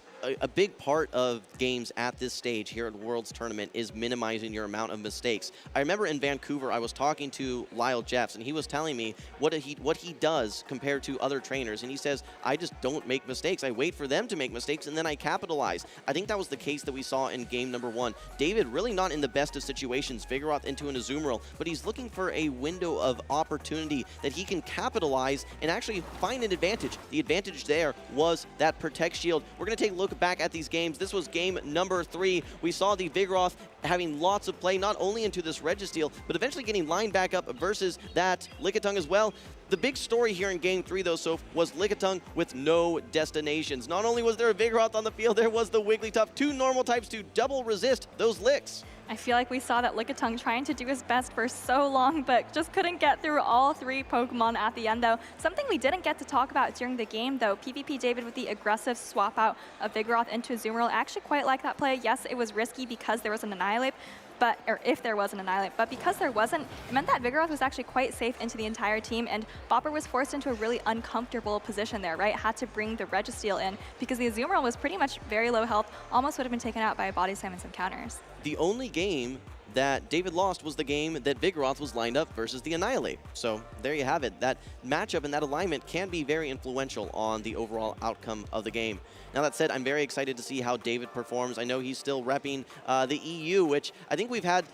a big part of games at this stage here at Worlds Tournament is minimizing your amount of mistakes. I remember in Vancouver, I was talking to Lyle Jeffs, and he was telling me what he does compared to other trainers, and he says, I just don't make mistakes. I wait for them to make mistakes, and then I capitalize. I think that was the case that we saw in game number 1. David really not in the best of situations, Vigoroth into an Azumarill, but he's looking for a window of opportunity that he can capitalize and actually find an advantage. The advantage there was that Protect Shield. We're going to take a look back at these games. This was game number 3. We saw the Vigoroth having lots of play, not only into this Registeel, but eventually getting lined back up versus that Lickitung as well. The big story here in game 3, though, so was Lickitung with no destinations. Not only was there a Vigoroth on the field, there was the Wigglytuff, 2 normal types to double resist those licks. I feel like we saw that Lickitung trying to do his best for so long, but just couldn't get through all 3 Pokemon at the end, though. Something we didn't get to talk about during the game, though, PvP David with the aggressive swap out of Vigoroth into Azumarill. I actually quite like that play. Yes, it was risky because there was an Annihilate, or if there was an Annihilate, but because there wasn't, it meant that Vigoroth was actually quite safe into the entire team, and Bopper was forced into a really uncomfortable position there, right? Had to bring the Registeel in because the Azumarill was pretty much very low health, almost would have been taken out by a Body Slam and some counters. The only game that David lost was the game that Vigoroth was lined up versus the Annihilate. So there you have it. That matchup and that alignment can be very influential on the overall outcome of the game. Now that said, I'm very excited to see how David performs. I know he's still repping the EU, which I think we've had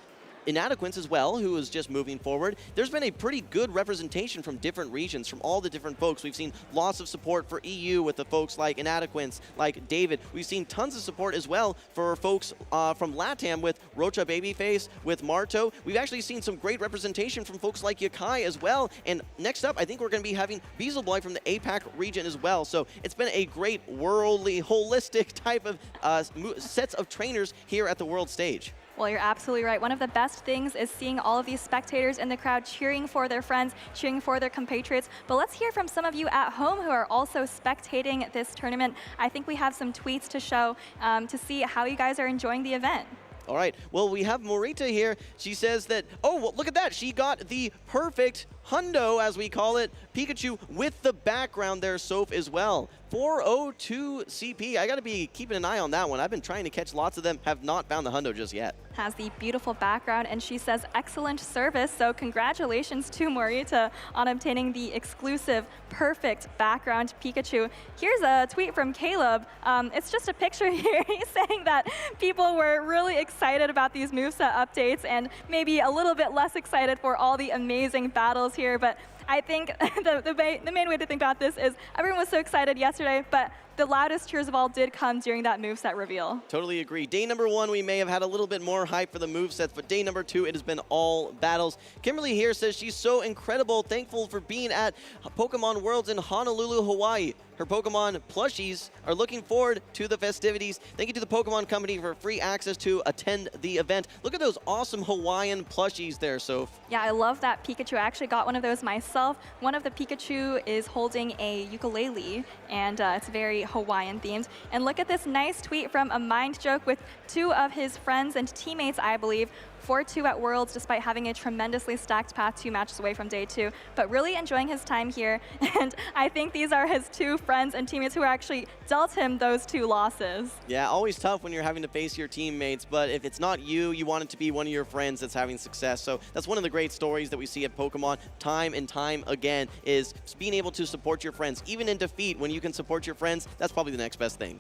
Inadequance as well, who is just moving forward. There's been a pretty good representation from different regions, from all the different folks. We've seen lots of support for EU with the folks like Inadequance, like David. We've seen tons of support as well for folks from LATAM with Roacha Baby Face, with Marto. We've actually seen some great representation from folks like Yakai as well. And next up, I think we're going to be having Beelzeboy from the APAC region as well. So it's been a great worldly, holistic type of sets of trainers here at the world stage. Well, you're absolutely right. One of the best things is seeing all of these spectators in the crowd cheering for their friends, cheering for their compatriots. But let's hear from some of you at home who are also spectating this tournament. I think we have some tweets to show to see how you guys are enjoying the event. All right, well, we have Morita here. She says that, oh, well, look at that. She got the perfect hundo, as we call it, Pikachu with the background there, Soph, as well. 402 CP. I got to be keeping an eye on that one. I've been trying to catch lots of them, have not found the hundo just yet. Has the beautiful background, and she says excellent service, so congratulations to Morita on obtaining the exclusive perfect background Pikachu. Here's a tweet from Caleb. It's just a picture here. He's saying that people were really excited about these moveset updates and maybe a little bit less excited for all the amazing battles here, but I think the main way to think about this is everyone was so excited yesterday, but the loudest cheers of all did come during that moveset reveal. Totally agree. Day number 1, we may have had a little bit more hype for the movesets, but day number 2, it has been all battles. Kimberly here says she's so incredible, thankful for being at Pokemon Worlds in Honolulu, Hawaii. Her Pokemon plushies are looking forward to the festivities. Thank you to the Pokemon Company for free access to attend the event. Look at those awesome Hawaiian plushies there, Soph. Yeah, I love that Pikachu. I actually got one of those myself. One of the Pikachu is holding a ukulele, and it's very Hawaiian themed. And look at this nice tweet from a Mind Joke with 2 of his friends and teammates, I believe, 4-2 at Worlds despite having a tremendously stacked path 2 matches away from day 2, but really enjoying his time here. And I think these are his 2 friends and teammates who actually dealt him those 2 losses. Yeah, always tough when you're having to face your teammates, but if it's not you, you want it to be one of your friends that's having success. So that's one of the great stories that we see at Pokemon time and time again, is being able to support your friends. Even in defeat, when you can support your friends, that's probably the next best thing.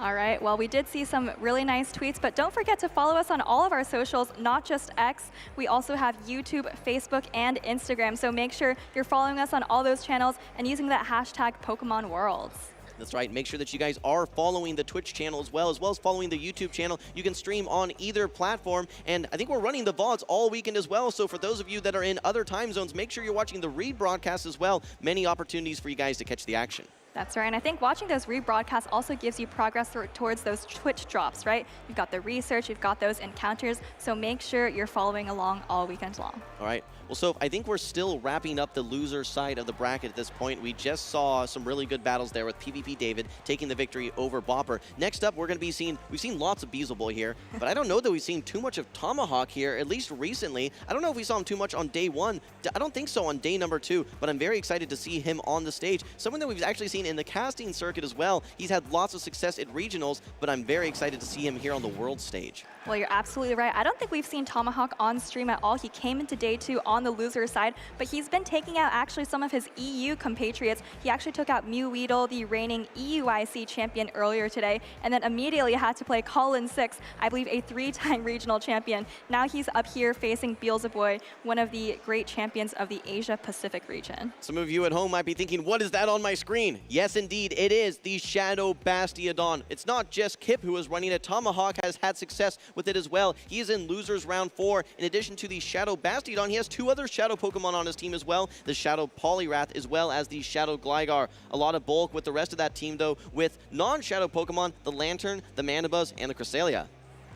All right, well, we did see some really nice tweets, but don't forget to follow us on all of our socials, not just X. We also have YouTube, Facebook, and Instagram, so make sure you're following us on all those channels and using that hashtag Pokemon Worlds. That's right. Make sure that you guys are following the Twitch channel as well as following the YouTube channel. You can stream on either platform, and I think we're running the VODs all weekend as well, so for those of you that are in other time zones, make sure you're watching the rebroadcast as well. Many opportunities for you guys to catch the action. That's right, and I think watching those rebroadcasts also gives you progress towards those Twitch drops, right? You've got the research, you've got those encounters, so make sure you're following along all weekend long. All right. Well, so I think we're still wrapping up the loser side of the bracket at this point. We just saw some really good battles there with PvP David taking the victory over Bopper. Next up, we're going to be seeing, we've seen lots of Beelzeboy here, but I don't know that we've seen too much of Tomahawk here, at least recently. I don't know if we saw him too much on day 1. I don't think so on day number 2, but I'm very excited to see him on the stage. Someone that we've actually seen in the casting circuit as well. He's had lots of success at regionals, but I'm very excited to see him here on the world stage. Well, you're absolutely right. I don't think we've seen Tomahawk on stream at all. He came into day 2 on the loser side, but he's been taking out actually some of his EU compatriots. He actually took out Mew Weedle, the reigning EUIC champion, earlier today, and then immediately had to play Colin 6, I believe a 3-time regional champion. Now he's up here facing Beelzeboy, one of the great champions of the Asia-Pacific region. Some of you at home might be thinking, what is that on my screen? Yes, indeed, it is the Shadow Bastiodon. It's not just Kip who is running it. Tomahawk has had success with it as well. He is in losers round 4. In addition to the Shadow Bastiodon, he has 2 other Shadow Pokemon on his team as well, the Shadow Poliwrath as well as the Shadow Gligar. A lot of bulk with the rest of that team though, with non-Shadow Pokemon, the Lantern, the Mandibuzz, and the Cresselia.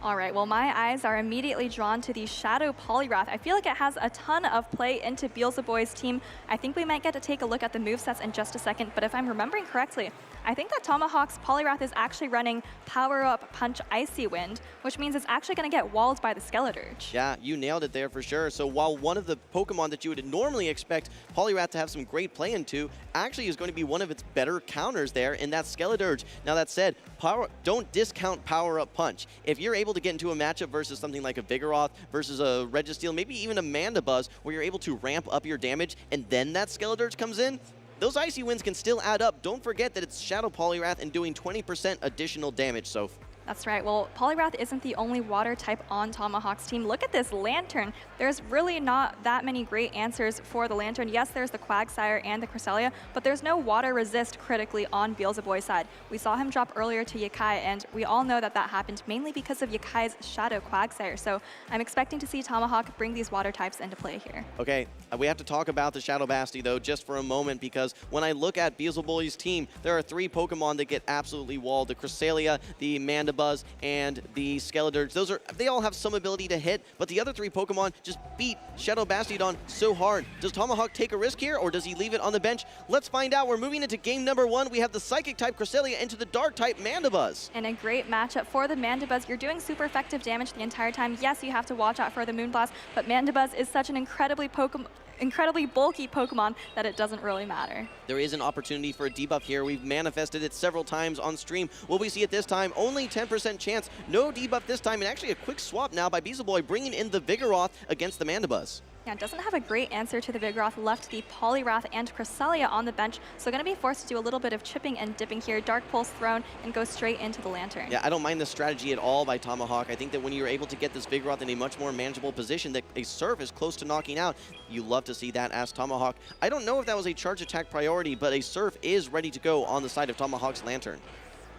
All right, well, my eyes are immediately drawn to the Shadow Poliwrath. I feel like it has a ton of play into Beelzeboy's team. I think we might get to take a look at the movesets in just a second, but if I'm remembering correctly, I think that Tomahawk's Poliwrath is actually running Power Up Punch Icy Wind, which means it's actually going to get walled by the Skeledirge. Yeah, you nailed it there for sure. So while one of the Pokemon that you would normally expect Poliwrath to have some great play into actually is going to be one of its better counters there in that Skeledirge. Now that said, don't discount Power Up Punch. If you're able to get into a matchup versus something like a Vigoroth versus a Registeel, maybe even a Mandibuzz, where you're able to ramp up your damage and then that Skeledirge comes in, those Icy Winds can still add up. Don't forget that it's Shadow Poliwrath and doing 20% additional damage, so. That's right. Well, Poliwrath isn't the only water type on Tomahawk's team. Look at this Lantern. There's really not that many great answers for the Lantern. Yes, there's the Quagsire and the Cresselia, but there's no water resist critically on Beelzeboy's side. We saw him drop earlier to Yakai, and we all know that that happened mainly because of Yakai's Shadow Quagsire. So I'm expecting to see Tomahawk bring these water types into play here. Okay, we have to talk about the Shadow Basti though just for a moment, because when I look at Beelzeboy's team, there are 3 Pokemon that get absolutely walled. The Cresselia, the Mandibuzz, and the Skeledirge. They all have some ability to hit, but the other 3 Pokemon just beat Shadow Bastiodon so hard. Does Tomahawk take a risk here, or does he leave it on the bench? Let's find out. We're moving into game number 1. We have the Psychic-type Cresselia into the Dark-type Mandibuzz. And a great matchup for the Mandibuzz. You're doing super effective damage the entire time. Yes, you have to watch out for the Moonblast, but Mandibuzz is such an incredibly bulky Pokemon that it doesn't really matter. There is an opportunity for a debuff here. We've manifested it several times on stream. Will we see it this time? Only 10% chance. No debuff this time, and actually a quick swap now by Beelzeboy, bringing in the Vigoroth against the Mandibuzz. Yeah, doesn't have a great answer to the Vigoroth, left the Poliwrath and Cresselia on the bench, so going to be forced to do a little bit of chipping and dipping here. Dark Pulse thrown and go straight into the Lantern. Yeah, I don't mind the strategy at all by Tomahawk. I think that when you're able to get this Vigoroth in a much more manageable position that a Surf is close to knocking out, you love to to see that as Tomahawk. I don't know if that was a charge attack priority, but a Surf is ready to go on the side of Tomahawk's Lantern.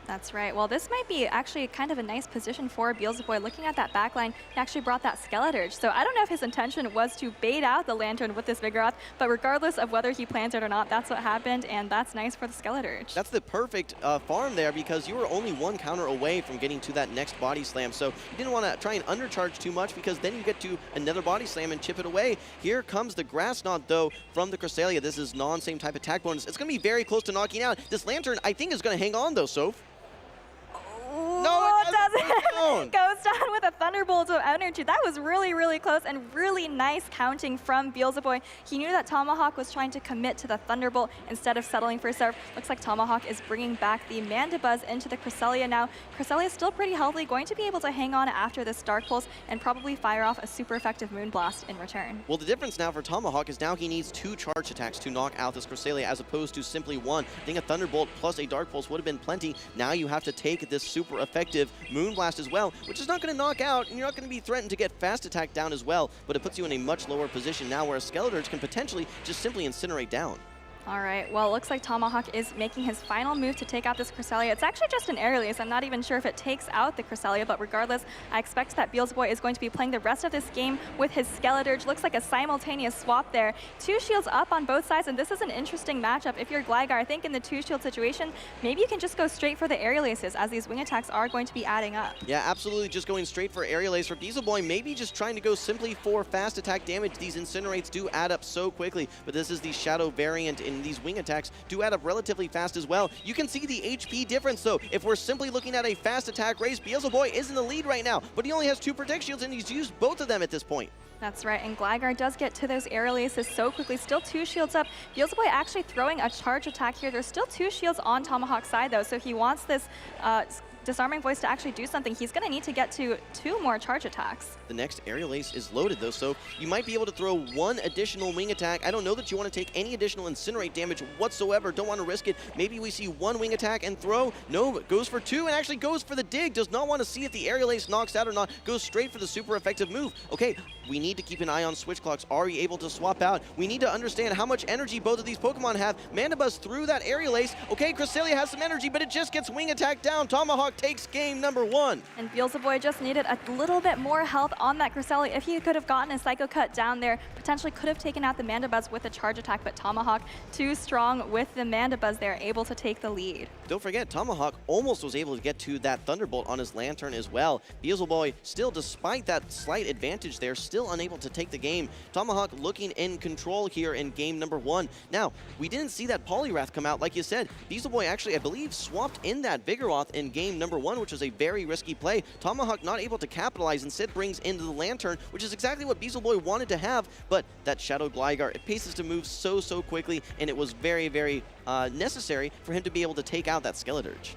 That's right. Well, this might be actually kind of a nice position for Beelzeboy. Looking at that backline, he actually brought that Skeleturge. So I don't know if his intention was to bait out the Lantern with this Vigoroth, but regardless of whether he plans it or not, that's what happened, and that's nice for the Skeleturge. That's the perfect farm there because you were only one counter away from getting to that next body slam. So you didn't want to try and undercharge too much because then you get to another body slam and chip it away. Here comes the Grass Knot, though, from the Cresselia. This is non-same type attack bonus. It's going to be very close to knocking out. This Lantern, I think, is going to hang on, though, Soph. No, it doesn't. Goes down with a Thunderbolt of energy. That was really, really close and really nice counting from Beelzeboy. He knew that Tomahawk was trying to commit to the Thunderbolt instead of settling for Surf. Looks like Tomahawk is bringing back the Mandibuzz into the Cresselia now. Cresselia is still pretty healthy, going to be able to hang on after this Dark Pulse and probably fire off a super effective Moonblast in return. Well, the difference now for Tomahawk is now he needs 2 charge attacks to knock out this Cresselia as opposed to simply 1. I think a Thunderbolt plus a Dark Pulse would have been plenty. Now you have to take this super effective Moonblast as well, which is not going to knock out, and you're not going to be threatened to get fast attack down as well, but it puts you in a much lower position now where a Skeleturge can potentially just simply incinerate down. All right, well, it looks like Tomahawk is making his final move to take out this Cresselia. It's actually just an air release. I'm not even sure if it takes out the Cresselia, but regardless, I expect that Beelzeboy is going to be playing the rest of this game with his Skeleturge. Looks like a simultaneous swap there. 2 shields up on both sides, and this is an interesting matchup. If you're Gligar, I think in the 2-shield situation, maybe you can just go straight for the aerial aces, as these wing attacks are going to be adding up. Yeah, absolutely, just going straight for aerial ace. For Beelzeboy, maybe just trying to go simply for fast attack damage. These incinerates do add up so quickly, but this is the Shadow variant in these wing attacks. Do add up relatively fast as well. You can see the HP difference, though. If we're simply looking at a fast attack race, Beelzeboy is in the lead right now, but he only has 2 Protect Shields, and he's used both of them at this point. That's right, and Gligar does get to those aerial aces so quickly. Still 2 shields up. Beelzeboy actually throwing a charge attack here. There's still 2 shields on Tomahawk's side, though, so he wants this Disarming Voice to actually do something. He's going to need to get to 2 more charge attacks. The next aerial ace is loaded, though, so you might be able to throw 1 additional wing attack. I don't know that you want to take any additional incinerate damage whatsoever. Don't want to risk it. Maybe we see 1 wing attack and throw. No, goes for 2 and actually goes for the dig. Does not want to see if the aerial ace knocks out or not. Goes straight for the super effective move. Okay, we need to keep an eye on switch clocks. Are we able to swap out? We need to understand how much energy both of these Pokemon have. Mandibuzz threw that aerial ace. Okay, Cresselia has some energy, but it just gets wing attack down. Tomahawk takes game number 1. And Beelzeboy just needed a little bit more health on that Cresselia. If he could have gotten a Psycho Cut down there, potentially could have taken out the Mandibuzz with a charge attack, but Tomahawk too strong with the Mandibuzz there, able to take the lead. Don't forget, Tomahawk almost was able to get to that Thunderbolt on his Lantern as well. Beelzeboy still, despite that slight advantage there, still unable to take the game. Tomahawk looking in control here in game number 1. Now, we didn't see that Poliwrath come out, like you said. Beelzeboy actually, I believe, swapped in that Vigoroth in game number 1, which was a very risky play. Tomahawk not able to capitalize, instead brings into the Lantern, which is exactly what Beelzeboy wanted to have, but that Shadow Gligar, it paces to move so quickly, and it was very, very necessary for him to be able to take out that Skeleturge.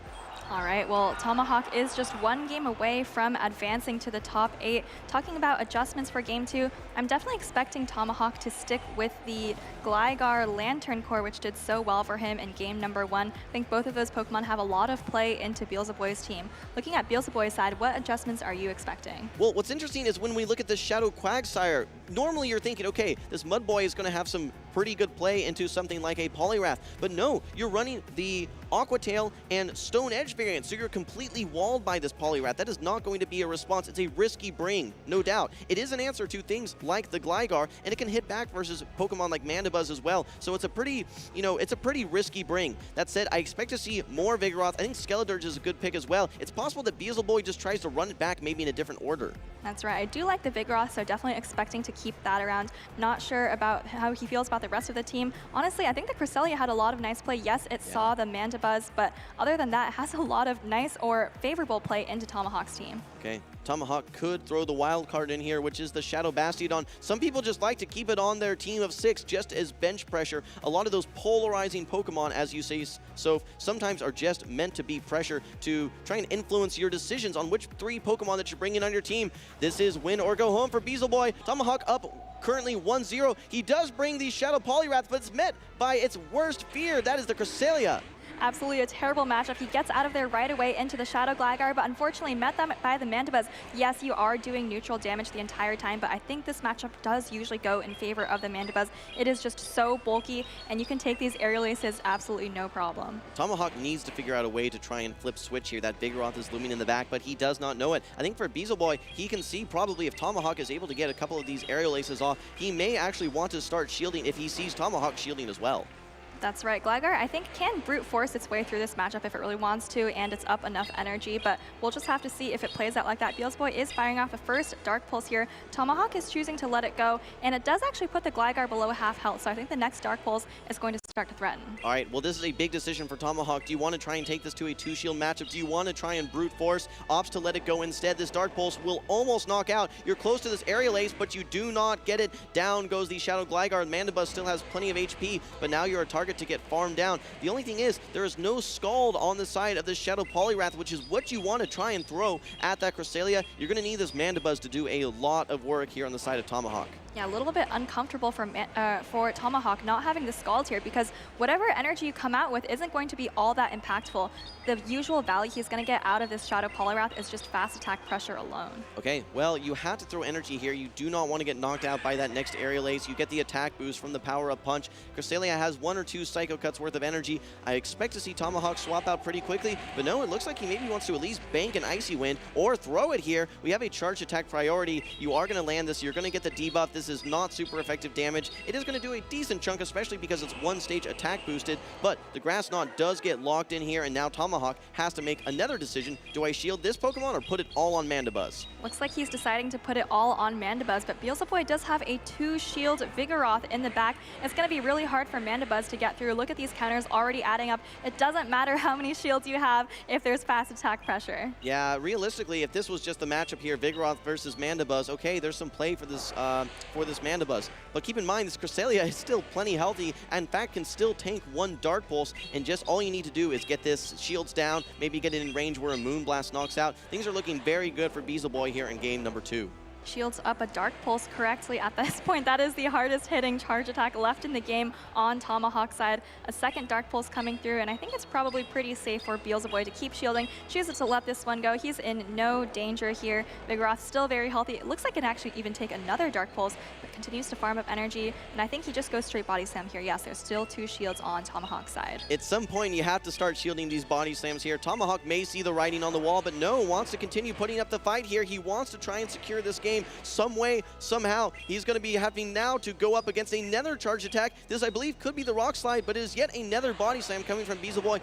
All right, well, Tomahawk is just 1 game away from advancing to the top 8. Talking about adjustments for game 2, I'm definitely expecting Tomahawk to stick with the Gligar Lantern core, which did so well for him in game number 1. I think both of those Pokemon have a lot of play into Beelzeboy's team. Looking at Beelzeboy's side, what adjustments are you expecting? Well, what's interesting is when we look at this Shadow Quagsire, normally you're thinking, okay, this Mudboy is going to have some pretty good play into something like a Poliwrath, but no, you're running the Aqua Tail and Stone Edge variant, so you're completely walled by this Poliwrath. That is not going to be a response. It's a risky bring, no doubt. It is an answer to things like the Gligar, and it can hit back versus Pokemon like Mandibuzz as well. So it's a pretty, it's a pretty risky bring. That said, I expect to see more Vigoroth. I think Skeleturge is a good pick as well. It's possible that Beelzeboy just tries to run it back maybe in a different order. That's right. I do like the Vigoroth, so definitely expecting to keep that around. Not sure about how he feels about the rest of the team. Honestly, I think the Cresselia had a lot of nice play. Yes, it saw the Mandibuzz, but other than that, it has a lot of nice or favorable play into Tomahawk's team. Okay, Tomahawk could throw the wild card in here, which is the Shadow Bastiodon. Some people just like to keep it on their team of 6 just as bench pressure. A lot of those polarizing Pokemon, as you say, Soph, sometimes are just meant to be pressure to try and influence your decisions on which 3 Pokemon that you're bringing on your team. This is win or go home for Beelzeboy. Tomahawk up currently 1-0. He does bring the Shadow Poliwrath, but it's met by its worst fear. That is the Cresselia. Absolutely a terrible matchup. He gets out of there right away into the Shadow Gligar, but unfortunately met them by the Mandibuzz. Yes, you are doing neutral damage the entire time, but I think this matchup does usually go in favor of the Mandibuzz. It is just so bulky, and you can take these aerial aces absolutely no problem. Tomahawk needs to figure out a way to try and flip switch here. That Vigoroth is looming in the back, but he does not know it. I think for Beelzeboy, he can see probably if Tomahawk is able to get a couple of these aerial aces off, he may actually want to start shielding if he sees Tomahawk shielding as well. That's right. Gligar, I think, can brute force its way through this matchup if it really wants to, and it's up enough energy, but we'll just have to see if it plays out like that. Beelzeboy is firing off the first Dark Pulse here. Tomahawk is choosing to let it go, and it does actually put the Gligar below half health, so I think the next Dark Pulse is going to start to threaten. All right, well, this is a big decision for Tomahawk. Do you want to try and take this to a 2-shield matchup? Do you want to try and brute force? Opts to let it go instead. This Dark Pulse will almost knock out. You're close to this aerial ace, but you do not get it. Down goes the Shadow Gligar. Mandibuzz still has plenty of HP, but now you're a target to get farmed down. The only thing is, there is no Scald on the side of the Shadow Poliwrath, which is what you want to try and throw at that Cresselia. You're going to need this Mandibuzz to do a lot of work here on the side of Tomahawk. Yeah, a little bit uncomfortable for Tomahawk not having the Scald here, because whatever energy you come out with isn't going to be all that impactful. The usual value he's going to get out of this Shadow Poliwrath is just fast attack pressure alone. Okay, well, you have to throw energy here. You do not want to get knocked out by that next aerial ace. You get the attack boost from the power-up punch. Cresselia has 1 or 2 Psycho Cuts worth of energy. I expect to see Tomahawk swap out pretty quickly, but no, it looks like he maybe wants to at least bank an Icy Wind or throw it here. We have a charge attack priority. You are going to land this. You're going to get the debuff. This is not super effective damage. It is going to do a decent chunk, especially because it's 1-stage attack boosted, but the Grass Knot does get locked in here, and now Tomahawk has to make another decision. Do I shield this Pokemon or put it all on Mandibuzz? Looks like he's deciding to put it all on Mandibuzz, but Beelzeboy does have a 2-shield Vigoroth in the back. It's going to be really hard for Mandibuzz to get through. Look at these counters already adding up. It doesn't matter how many shields you have if there's fast attack pressure. Yeah, realistically, if this was just the matchup here, Vigoroth versus Mandibuzz, okay, there's some play for this Mandibuzz. But keep in mind, this Cresselia is still plenty healthy, and in fact can still tank 1 Dark Pulse, and just all you need to do is get this shields down, maybe get it in range where a Moonblast knocks out. Things are looking very good for Beelzeboy here in game number 2. Shields up a Dark Pulse correctly at this point. That is the hardest hitting charge attack left in the game on Tomahawk's side. A second Dark Pulse coming through, and I think it's probably pretty safe for Beelzeboy to keep shielding. Chooses to let this one go. He's in no danger here. Vigoroth still very healthy. It looks like it can actually even take another Dark Pulse, but continues to farm up energy, and I think he just goes straight Body Slam here. Yes, there's still 2 shields on Tomahawk's side. At some point, you have to start shielding these Body Slams here. Tomahawk may see the writing on the wall, but no, wants to continue putting up the fight here. He wants to try and secure this game some way, somehow. He's going to be having now to go up against another charge attack. This, I believe, could be the Rock Slide, but it is yet another Body Slam coming from Beelzeboy.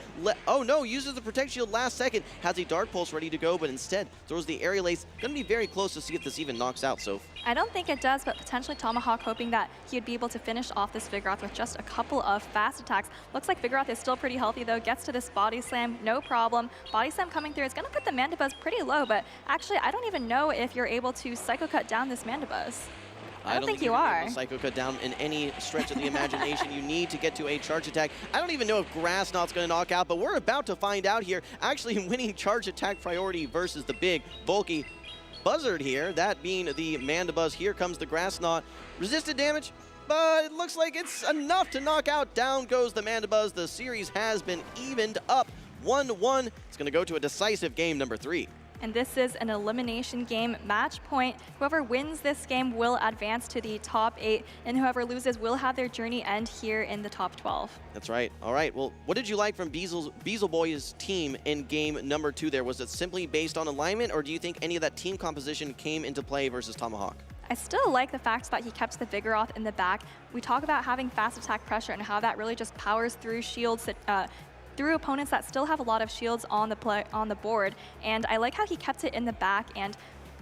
Oh no, uses the Protect Shield last second, has a Dark Pulse ready to go, but instead throws the Aerial Ace. Going to be very close to see if this even knocks out, Soph. I don't think it does, but potentially Tomahawk hoping that he would be able to finish off this Vigoroth with just a couple of fast attacks. Looks like Vigoroth is still pretty healthy though, gets to this Body Slam, no problem. Body Slam coming through is going to put the Mandibuzz pretty low, but actually I don't even know if you're able to Psycho Cut down this Mandibuzz. I don't think you are. Psycho Cut down in any stretch of the imagination. You need to get to a charge attack. I don't even know if Grass Knot's going to knock out, but we're about to find out here. Actually winning charge attack priority versus the big, bulky Buzzard here, that being the Mandibuzz. Here comes the Grass Knot. Resisted damage, but it looks like it's enough to knock out. Down goes the Mandibuzz. The series has been evened up 1-1. It's going to go to a decisive game number 3. And this is an elimination game, match point. Whoever wins this game will advance to the top 8, and whoever loses will have their journey end here in the top 12. That's right. All right, well, what did you like from Beelzeboy's team in game number 2 there? Was it simply based on alignment, or do you think any of that team composition came into play versus Tomahawk? I still like the fact that he kept the Vigoroth in the back. We talk about having fast attack pressure and how that really just powers through shields that through opponents that still have a lot of shields on the board, and I like how he kept it in the back. And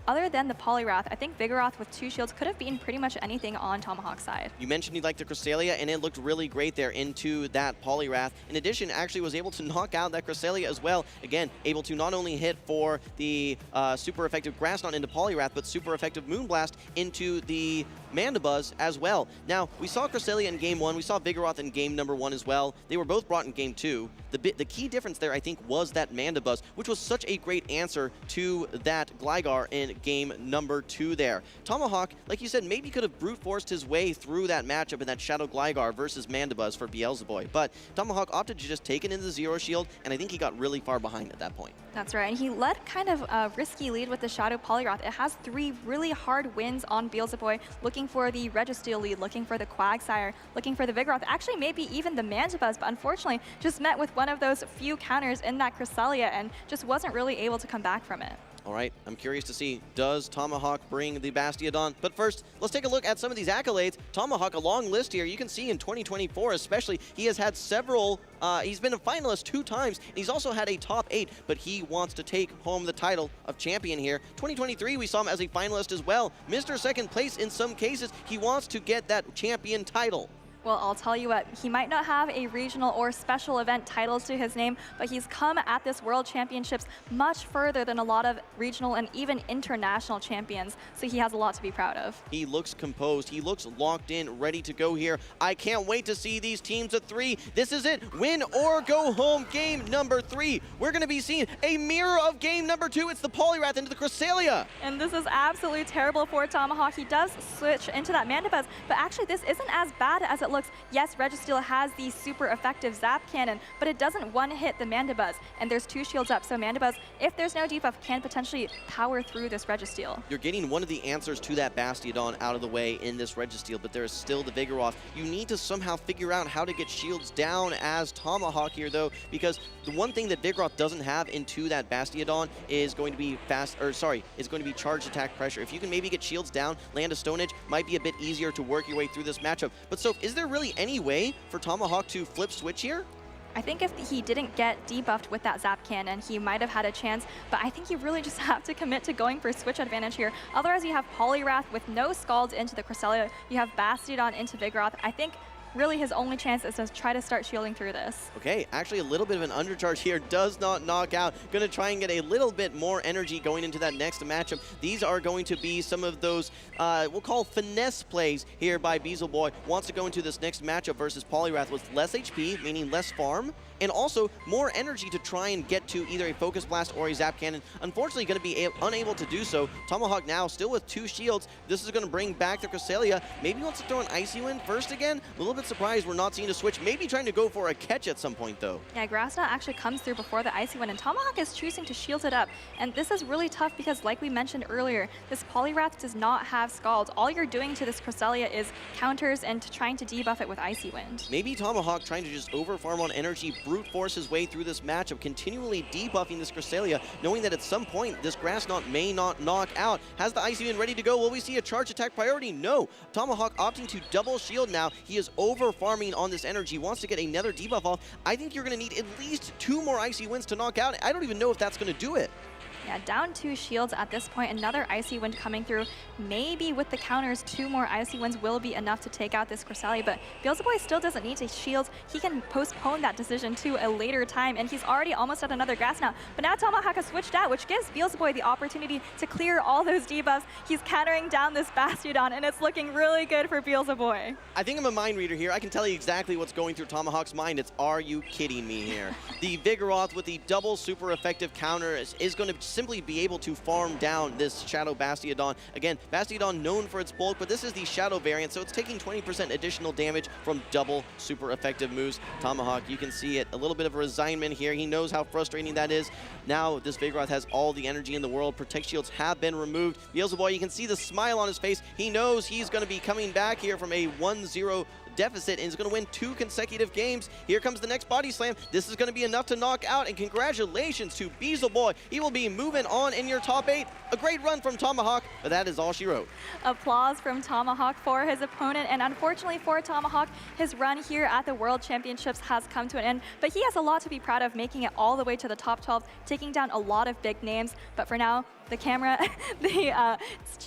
other than the Poliwrath, I think Vigoroth with 2 shields could have been pretty much anything on Tomahawk's side. You mentioned you liked the Cresselia, and it looked really great there into that Poliwrath. In addition, actually was able to knock out that Cresselia as well. Again, able to not only hit for the super effective Grass Knot into Poliwrath, but super effective Moonblast into the Mandibuzz as well. Now, we saw Cresselia in game 1, we saw Vigoroth in game number 1 as well. They were both brought in game 2. The key difference there, I think, was that Mandibuzz, which was such a great answer to that Gligar in win game number 2 there. Tomahawk, like you said, maybe could have brute forced his way through that matchup in that Shadow Gligar versus Mandibuzz for Beelzeboy, but Tomahawk opted to just take it into the Zero Shield, and I think he got really far behind at that point. That's right, and he led kind of a risky lead with the Shadow Poliwrath. It has 3 really hard wins on Beelzeboy, looking for the Registeel lead, looking for the Quagsire, looking for the Vigoroth, actually maybe even the Mandibuzz, but unfortunately just met with one of those few counters in that Cresselia and just wasn't really able to come back from it. All right, I'm curious to see, does Tomahawk bring the Bastiodon? But first, let's take a look at some of these accolades. Tomahawk, a long list here. You can see in 2024 especially, he has had several, he's been a finalist 2 times, and he's also had a top 8, but he wants to take home the title of champion here. 2023, we saw him as a finalist as well. Mr. Second Place in some cases. He wants to get that champion title. Well, I'll tell you what, he might not have a regional or special event titles to his name, but he's come at this World Championships much further than a lot of regional and even international champions, so he has a lot to be proud of. He looks composed, he looks locked in, ready to go here. I can't wait to see these teams of 3. This is it, win or go home game number 3. We're gonna be seeing a mirror of game number 2. It's the Poliwrath into the Cresselia. And this is absolutely terrible for Tomahawk. He does switch into that Mandibuzz, but actually this isn't as bad as it looks. Yes, Registeel has the super effective Zap Cannon, but it doesn't one-hit the Mandibuzz, and there's 2 shields up, so Mandibuzz, if there's no debuff, can potentially power through this Registeel. You're getting one of the answers to that Bastiodon out of the way in this Registeel, but there is still the Vigoroth. You need to somehow figure out how to get shields down as Tomahawk here, though, because the one thing that Vigoroth doesn't have into that Bastiodon is going to be is going to be charged attack pressure. If you can maybe get shields down, land a Stone Edge, might be a bit easier to work your way through this matchup. But so, is there really any way for Tomahawk to flip switch here? I think if he didn't get debuffed with that Zap Cannon, he might have had a chance, but I think you really just have to commit to going for switch advantage here. Otherwise, you have Poliwrath with no Scald into the Cresselia, you have Bastiodon into Vigoroth. I think really his only chance is to try to start shielding through this. Okay, actually a little bit of an undercharge here, does not knock out. Gonna try and get a little bit more energy going into that next matchup. These are going to be some of those, we'll call finesse plays here by Beelzeboy. Wants to go into this next matchup versus Poliwrath with less HP, meaning less farm, and also more energy to try and get to either a Focus Blast or a Zap Cannon. Unfortunately, going to be unable to do so. Tomahawk now still with 2 shields. This is going to bring back the Cresselia. Maybe he wants to throw an Icy Wind first again. A little bit surprised we're not seeing a switch. Maybe trying to go for a catch at some point, though. Yeah, Grass Knot actually comes through before the Icy Wind, and Tomahawk is choosing to shield it up. And this is really tough because, like we mentioned earlier, this Poliwrath does not have Scald. All you're doing to this Cresselia is counters and trying to debuff it with Icy Wind. Maybe Tomahawk trying to just overfarm on energy, brute force his way through this matchup, continually debuffing this Cresselia, knowing that at some point this Grass Knot may not knock out. Has the Icy Wind ready to go? Will we see a charge attack priority? No. Tomahawk opting to double shield now. He is over farming on this energy, wants to get another debuff off. I think you're going to need at least 2 more Icy Winds to knock out. I don't even know if that's going to do it. Yeah, down 2 shields at this point. Another Icy Wind coming through. Maybe with the counters, 2 more Icy Winds will be enough to take out this Cresselia, but Beelzeboy still doesn't need to shield. He can postpone that decision to a later time, and he's already almost at another Grass Knot. But now Tomahawk has switched out, which gives Beelzeboy the opportunity to clear all those debuffs. He's countering down this Bastiodon, and it's looking really good for Beelzeboy. I think I'm a mind reader here. I can tell you exactly what's going through Tomahawk's mind. It's, are you kidding me here? The Vigoroth with the double super effective counter is going to simply be able to farm down this Shadow Bastiodon. Again, Bastiodon known for its bulk, but this is the Shadow variant, so it's taking 20% additional damage from double super effective moves. Tomahawk, you can see it, a little bit of a resignment here. He knows how frustrating that is. Now this Vigoroth has all the energy in the world. Protect shields have been removed. Beelzeboy, you can see the smile on his face. He knows he's going to be coming back here from a 1-0 deficit and is going to win 2 consecutive games. Here comes the next body slam. This is going to be enough to knock out, and congratulations to Beelzeboy. He will be moving on in your top 8. A great run from Tomahawk, but that is all she wrote. Applause from Tomahawk for his opponent, and unfortunately for Tomahawk, his run here at the World Championships has come to an end, but he has a lot to be proud of, making it all the way to the top 12, taking down a lot of big names. But for now, the camera, the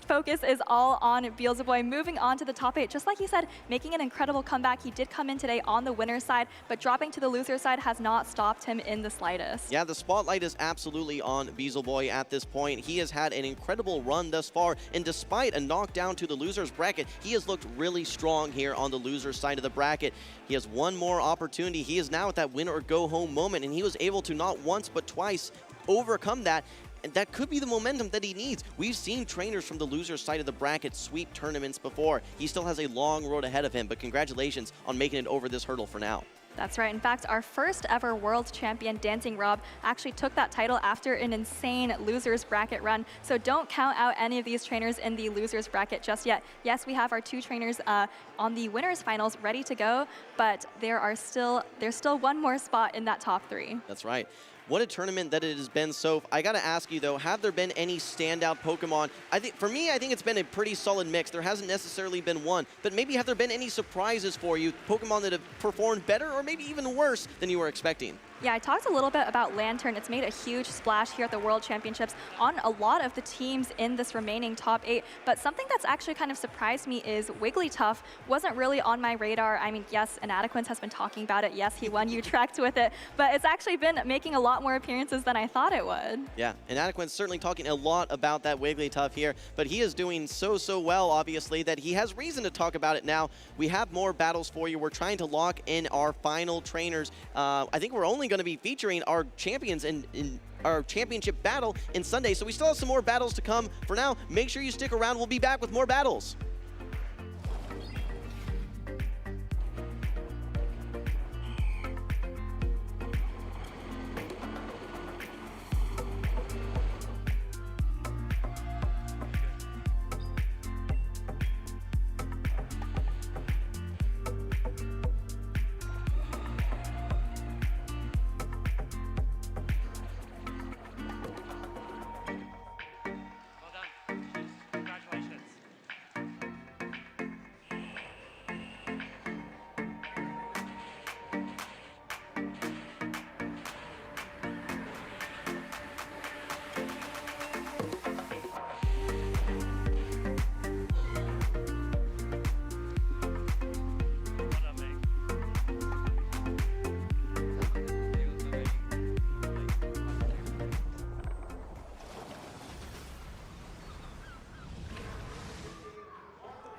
focus is all on Beelzeboy, moving on to the top 8. Just like he said, making an incredible comeback. He did come in today on the winner's side, but dropping to the loser's side has not stopped him in the slightest. Yeah, the spotlight is absolutely on Beelzeboy at this point. He has had an incredible run thus far, and despite a knockdown to the loser's bracket, he has looked really strong here on the loser's side of the bracket. He has one more opportunity. He is now at that win or go home moment, and he was able to not once but twice overcome that. and that could be the momentum that he needs. We've seen trainers from the loser side of the bracket sweep tournaments before. He still has a long road ahead of him, but congratulations on making it over this hurdle for now. That's right. In fact, our first ever world champion, Dancing Rob, actually took that title after an insane losers bracket run. So don't count out any of these trainers in the losers bracket just yet. Yes, we have our 2 trainers on the winners finals ready to go, but there's still one more spot in that top 3. That's right. What a tournament that it has been. So I got to ask you, though, have there been any standout Pokemon? For me, I think it's been a pretty solid mix. There hasn't necessarily been one, but maybe have there been any surprises for you, Pokemon that have performed better or maybe even worse than you were expecting? Yeah, I talked a little bit about Lantern. It's made a huge splash here at the World Championships on a lot of the teams in this remaining top 8. But something that's actually kind of surprised me is Wigglytuff wasn't really on my radar. I mean, yes, Inadequance has been talking about it. Yes, he won Utrecht with it. But it's actually been making a lot more appearances than I thought it would. Yeah, Inadequance certainly talking a lot about that Wigglytuff here. But he is doing so well, obviously, that he has reason to talk about it now. We have more battles for you. We're trying to lock in our final trainers. I think we're only going to be featuring our champions in our championship battle in Sunday, so we still have some more battles to come. For now, make sure you stick around. We'll be back with more battles.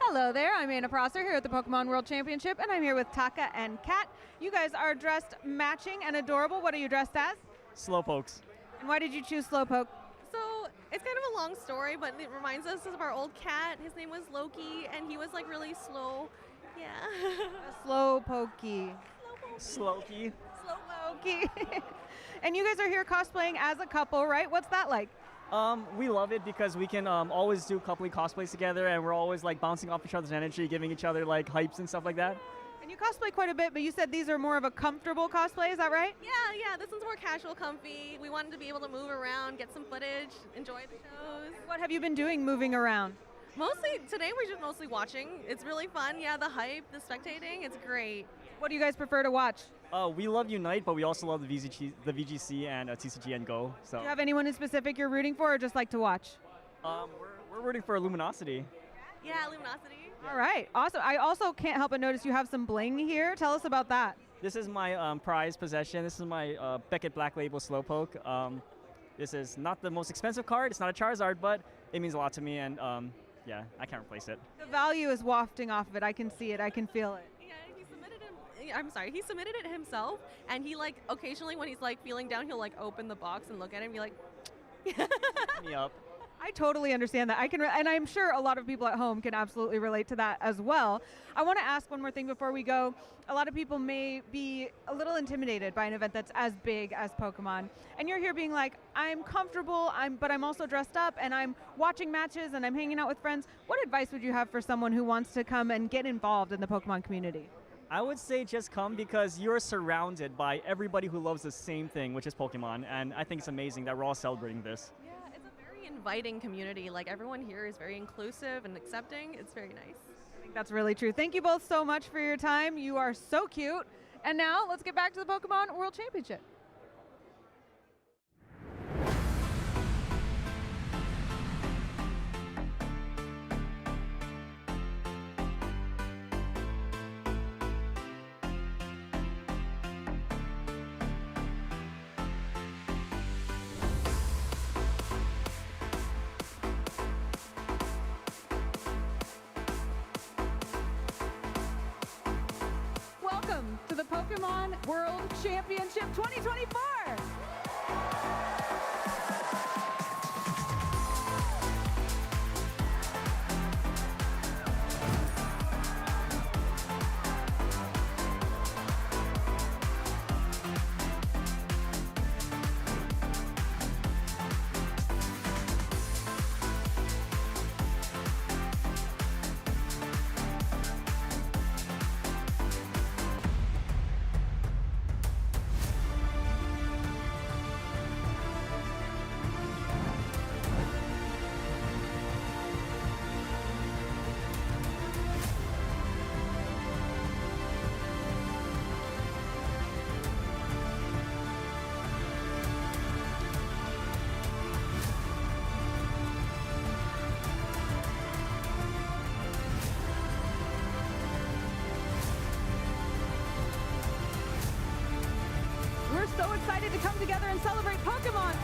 Hello there, I'm Anna Prosser here at the Pokemon World Championship, and I'm here with Taka and Kat. You guys are dressed matching and adorable. What are you dressed as? Slowpokes. And why did you choose Slowpoke? So it's kind of a long story, but it reminds us of our old cat. His name was Loki, and he was like really slow. Yeah. Slowpokey. Slowkey. Slowpokey. And you guys are here cosplaying as a couple, right? What's that like? We love it because we can always do couply cosplays together, and we're always like bouncing off each other's energy, giving each other like hypes and stuff like that. And you cosplay quite a bit, but you said these are more of a comfortable cosplay, is that right? Yeah, this one's more casual, comfy. We wanted to be able to move around, get some footage, enjoy the shows. What have you been doing moving around? Mostly, today we're just mostly watching. It's really fun, yeah, the hype, the spectating, it's great. What do you guys prefer to watch? We love Unite, but we also love the VGC and TCG and Go. So. Do you have anyone in specific you're rooting for or just like to watch? We're rooting for Luminosity. Yeah, Luminosity. All right, awesome. I also can't help but notice you have some bling here. Tell us about that. This is my prized possession. This is my Beckett Black Label Slowpoke. This is not the most expensive card. It's not a Charizard, but it means a lot to me, and yeah, I can't replace it. The value is wafting off of it. I can see it. I can feel it. He submitted it himself, and he like occasionally when he's like feeling down, he'll like open the box and look at it and be like, me up. I totally understand that. And I'm sure a lot of people at home can absolutely relate to that as well. I want to ask one more thing before we go. A lot of people may be a little intimidated by an event that's as big as Pokemon. And you're here being like, I'm comfortable, but I'm also dressed up, and I'm watching matches, and I'm hanging out with friends. What advice would you have for someone who wants to come and get involved in the Pokemon community? I would say just come because you're surrounded by everybody who loves the same thing, which is Pokemon, and I think it's amazing that we're all celebrating this. yeah, it's a very inviting community. Like everyone here is very inclusive and accepting. It's very nice. I think that's really true. Thank you both so much for your time. You are so cute. And now let's get back to the Pokemon World Championship. Welcome to the Pokemon World Championship 2024. so excited to come together and celebrate Pokemon.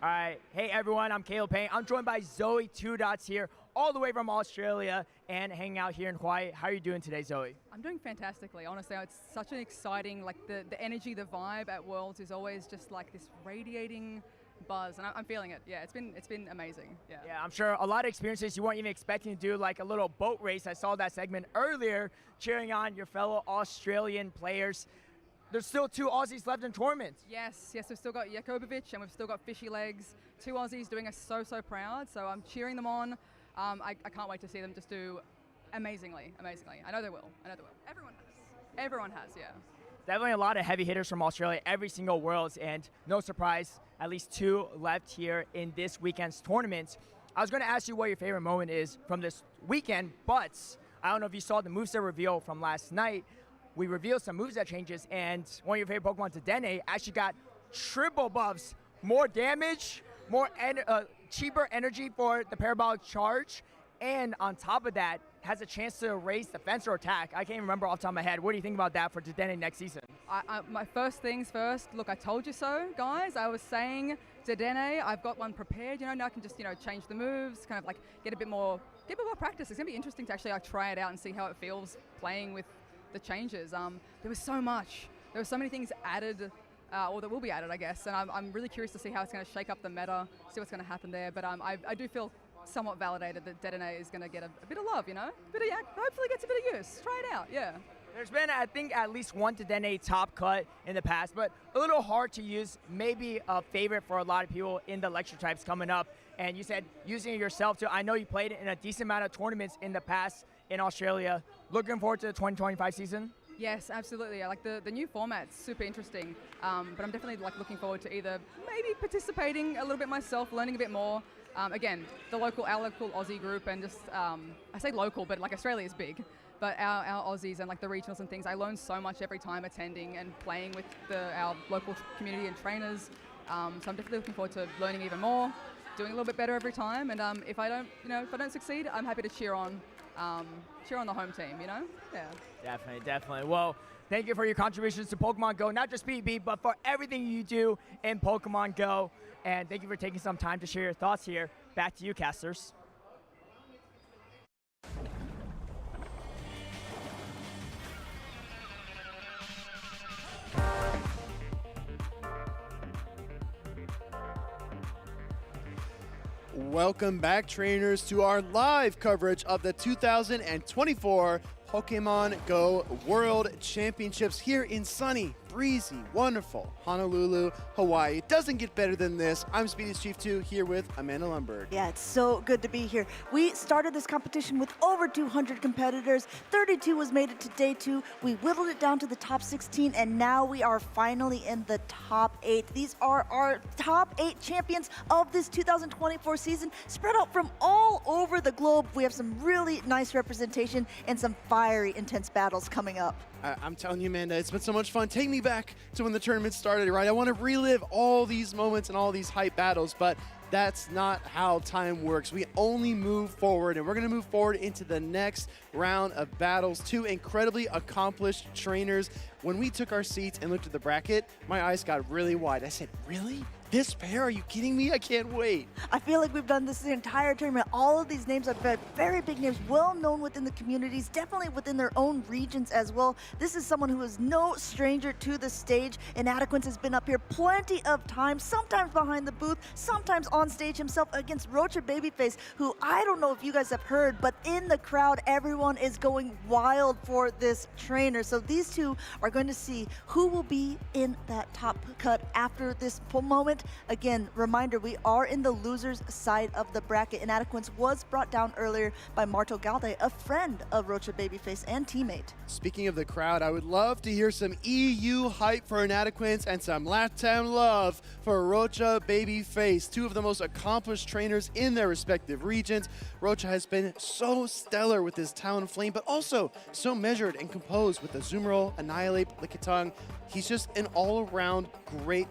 All right, hey everyone, I'm Caleb Payne. I'm joined by Zoe 2 Dots here, all the way from Australia and hanging out here in Hawaii. How are you doing today, Zoe? I'm doing fantastically, honestly. It's such an exciting, like the energy, the vibe at Worlds is always just like this radiating buzz, and I'm feeling it. Yeah, it's been amazing. Yeah. Yeah, I'm sure a lot of experiences you weren't even expecting to do, like a little boat race. I saw that segment earlier, cheering on your fellow Australian players. There's still 2 Aussies left in tournaments. Yes, we've still got Yacobervitch and we've still got Fishy Legs. 2 Aussies doing us so proud, so I'm cheering them on. I can't wait to see them just do amazingly. I know they will. Everyone has, yeah. Definitely a lot of heavy hitters from Australia, every single Worlds, and no surprise, at least 2 left here in this weekend's tournament. I was going to ask you what your favorite moment is from this weekend, but I don't know if you saw the moveset reveal from last night. We revealed some moveset changes, and one of your favorite Pokemon, Dedenne, actually got triple buffs, more damage, cheaper energy for the parabolic charge, and on top of that, has a chance to raise defense or attack. I can't remember off the top of my head. What do you think about that for Dedenne next season? My first things first, look, I told you so, guys. I was saying Dedenne, I've got one prepared, now I can just, change the moves, kind of like get a bit more practice. It's gonna be interesting to actually try it out and see how it feels playing with the changes. There was so much. There were so many things added, or that will be added, I guess, and I'm really curious to see how it's going to shake up the meta, see what's going to happen there, but I do feel somewhat validated that Dedenne is going to get a bit of love, hopefully gets a bit of use. Try it out, yeah. There's been, I think, at least one Dedenne top cut in the past, but a little hard to use, maybe a favorite for a lot of people in the lecture types coming up, and you said using it yourself too. I know you played it in a decent amount of tournaments in the past in Australia. Looking forward to the 2025 season? Yes, absolutely. I like the new format's super interesting, but I'm definitely looking forward to either maybe participating a little bit myself, learning a bit more. Again, our local Aussie group, and just I say local, but Australia is big. But our Aussies and the regionals and things, I learn so much every time attending and playing with our local community and trainers. So I'm definitely looking forward to learning even more, doing a little bit better every time. And if I don't succeed, I'm happy to cheer on the home team, Yeah. Definitely. Well, thank you for your contributions to Pokemon Go, not just PvP, but for everything you do in Pokemon Go. And thank you for taking some time to share your thoughts here. Back to you, casters. Welcome back, trainers, to our live coverage of the 2024 Pokemon Go World Championships here in sunny, breezy, wonderful Honolulu, Hawaii. It doesn't get better than this. I'm Speedy's Chief 2 here with Amanda Lundberg. Yeah, it's so good to be here. We started this competition with over 200 competitors. 32 was made it to day 2. We whittled it down to the top 16, and now we are finally in the top 8. These are our top 8 champions of this 2024 season, spread out from all over the globe. We have some really nice representation and some fiery, intense battles coming up. I'm telling you, Amanda, it's been so much fun. Take me back to when the tournament started, right? I want to relive all these moments and all these hype battles, but that's not how time works. We only move forward, and we're going to move forward into the next round of battles. 2 incredibly accomplished trainers. When we took our seats and looked at the bracket, my eyes got really wide. I said, really? This pair? Are you kidding me? I can't wait. I feel like we've done this the entire tournament. All of these names are very big names, well known within the communities, definitely within their own regions as well. This is someone who is no stranger to the stage. Inadequance has been up here plenty of times, sometimes behind the booth, sometimes on stage himself against Roacha Baby Face, who I don't know if you guys have heard, but in the crowd, everyone is going wild for this trainer. So these two are going to see who will be in that top cut after this moment. Again, reminder, we are in the loser's side of the bracket. Inadequance was brought down earlier by MartoGalde, a friend of Roacha Baby Face and teammate. Speaking of the crowd, I would love to hear some EU hype for Inadequance and some LATAM love for Roacha Baby Face, 2 of the most accomplished trainers in their respective regions. Roacha has been so stellar with his Talonflame, but also so measured and composed with the Azumarill, Annihilate, Lickitung. He's just an all-around great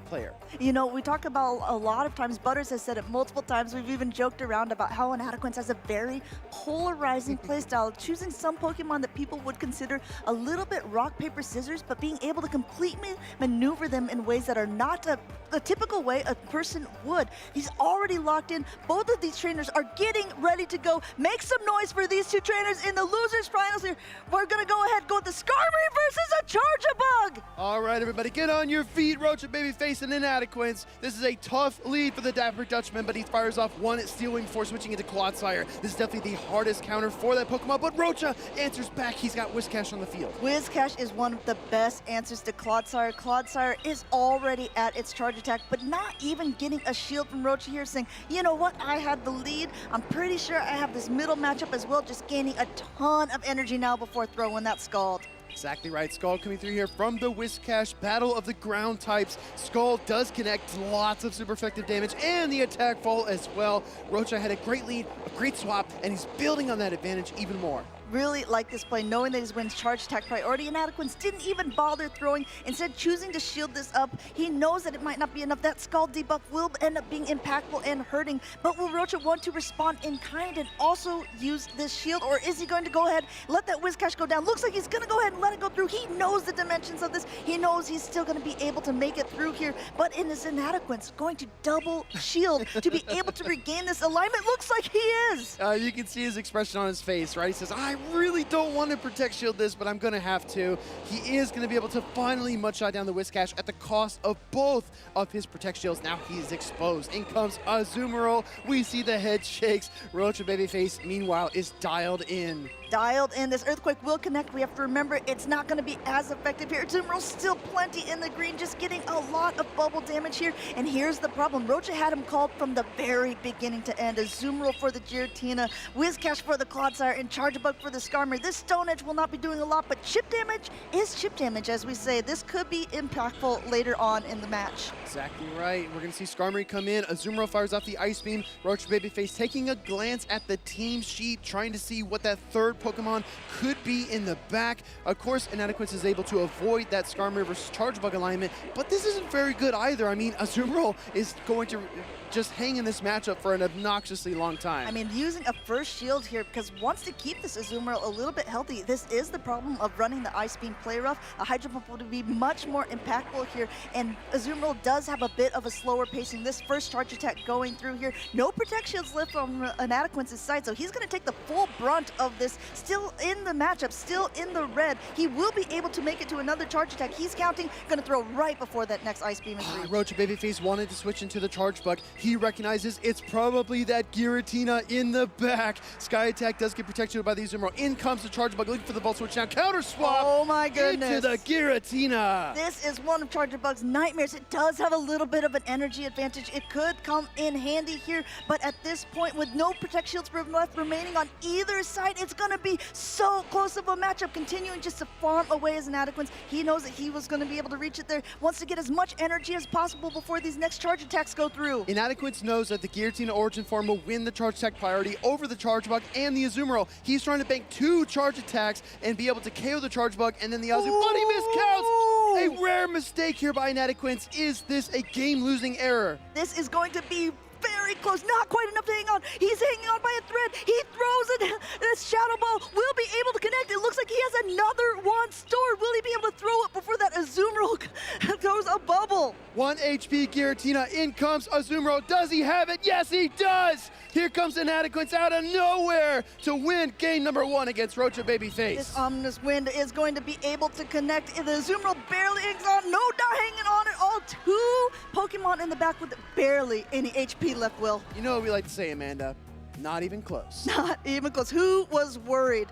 player. You know, we talk about a lot of times, Butters has said it multiple times, we've even joked around about how Inadequance has a very polarizing playstyle, choosing some Pokemon that people would consider a little bit rock, paper, scissors, but being able to completely maneuver them in ways that are not a typical way a person would. He's already locked in. Both of these trainers are getting ready to go. Make some noise for these two trainers in the losers finals here. We're gonna go ahead, go with the Skarmory versus a Charjabug. All right, everybody, get on your feet. Roacha Baby Face and Inadequance. This is a tough lead for the Dapper Dutchman, but he fires off one Steel Wing before switching into Clodsire. This is definitely the hardest counter for that Pokemon, but Roacha answers back. He's got Whiscash on the field. Whiscash is one of the best answers to Clodsire. Clodsire is already at its charge attack, but not even getting a shield from Roacha here, saying, you know what, I had the lead. I'm pretty sure I have this middle matchup as well, just gaining a ton of energy now before throwing that Scald. Exactly right. Scald coming through here from the Whiscash. Battle of the ground types. Scald does connect lots of super effective damage and the attack fall as well. Roacha had a great lead, a great swap, and he's building on that advantage even more. Really like this play, knowing that his wins charge attack priority. Inadequance didn't even bother throwing, instead choosing to shield this up. He knows that it might not be enough. That Scald debuff will end up being impactful and hurting, but will Roacha want to respond in kind and also use this shield, or is he going to go ahead, let that Whiscash go down? Looks like he's gonna go ahead and let it go through. He knows the dimensions of this. He knows he's still gonna be able to make it through here, but in his Inadequance, going to double shield to be able to regain this alignment. Looks like he is. You can see his expression on his face, right? He says, I really don't want to protect shield this, but I'm going to have to. He is going to be able to finally mudshot down the Whiscash at the cost of both of his protect shields. Now he's exposed. In comes Azumarill. We see the head shakes. Roacha Baby Face, meanwhile, is dialed in. Dialed in. This Earthquake will connect. We have to remember it's not going to be as effective here. Azumarill still plenty in the green, just getting a lot of bubble damage here. And here's the problem. Roacha had him called from the very beginning to end. Azumarill for the Giratina, Whiscash for the Clodsire, and Charjabug for the Skarmory. This Stone Edge will not be doing a lot, but chip damage is chip damage, as we say. This could be impactful later on in the match. Exactly right. We're going to see Skarmory come in. Azumarill fires off the Ice Beam. Roacha Baby Face taking a glance at the team sheet, trying to see what that third Pokemon could be in the back. Of course, Inadequance is able to avoid that Skarmory versus Charjabug alignment, but this isn't very good either. I mean, Azumarill is going to just hang in this matchup for an obnoxiously long time. I mean, using a first shield here, because wants to keep this Azumarill a little bit healthy. This is the problem of running the Ice Beam play rough. A Hydro Pump would be much more impactful here, and Azumarill does have a bit of a slower pacing. This first charge attack going through here. No protect shields left from Inadequance's side, so he's going to take the full brunt of this. Still in the matchup, still in the red. He will be able to make it to another charge attack. He's counting, going to throw right before that next Ice Beam is reached. Roacha Baby Face wanted to switch into the Charge Bug. He recognizes it's probably that Giratina in the back. Sky Attack does get protected by the Azumarill. In comes the Charge Bug, looking for the Volt Switch now. Counter swap. Oh my goodness. Into the Giratina. This is one of Charjabug's nightmares. It does have a little bit of an energy advantage. It could come in handy here, but at this point, with no protect shields left remaining on either side, it's going to be so close of a matchup, continuing just to farm away his Inadequance. He knows that he was going to be able to reach it there, wants to get as much energy as possible before these next charge attacks go through. Inadequance knows that the Giratina Origin form will win the charge attack priority over the Charge Bug and the Azumarill. He's trying to bank 2 charge attacks and be able to KO the Charge Bug and then the Azumarill. But he miscounts! A rare mistake here by Inadequance. Is this a game-losing error? This is going to be very close, not quite enough to hang on. He's hanging on by a thread. He throws it. This Shadow Ball will be able to connect. It looks like he has another one stored. Will he be able to throw it before that Azumarill throws a bubble? 1 HP Giratina. In comes Azumarill. Does he have it? Yes, he does! Here comes Inadequance out of nowhere to win game number 1 against Roacha Baby Face. This Ominous Wind is going to be able to connect. The Azumarill barely hangs on. No doubt hanging on at all. 2 Pokemon in the back with barely any HP left, Will. You know what we like to say, Amanda? Not even close. Not even close. Who was worried?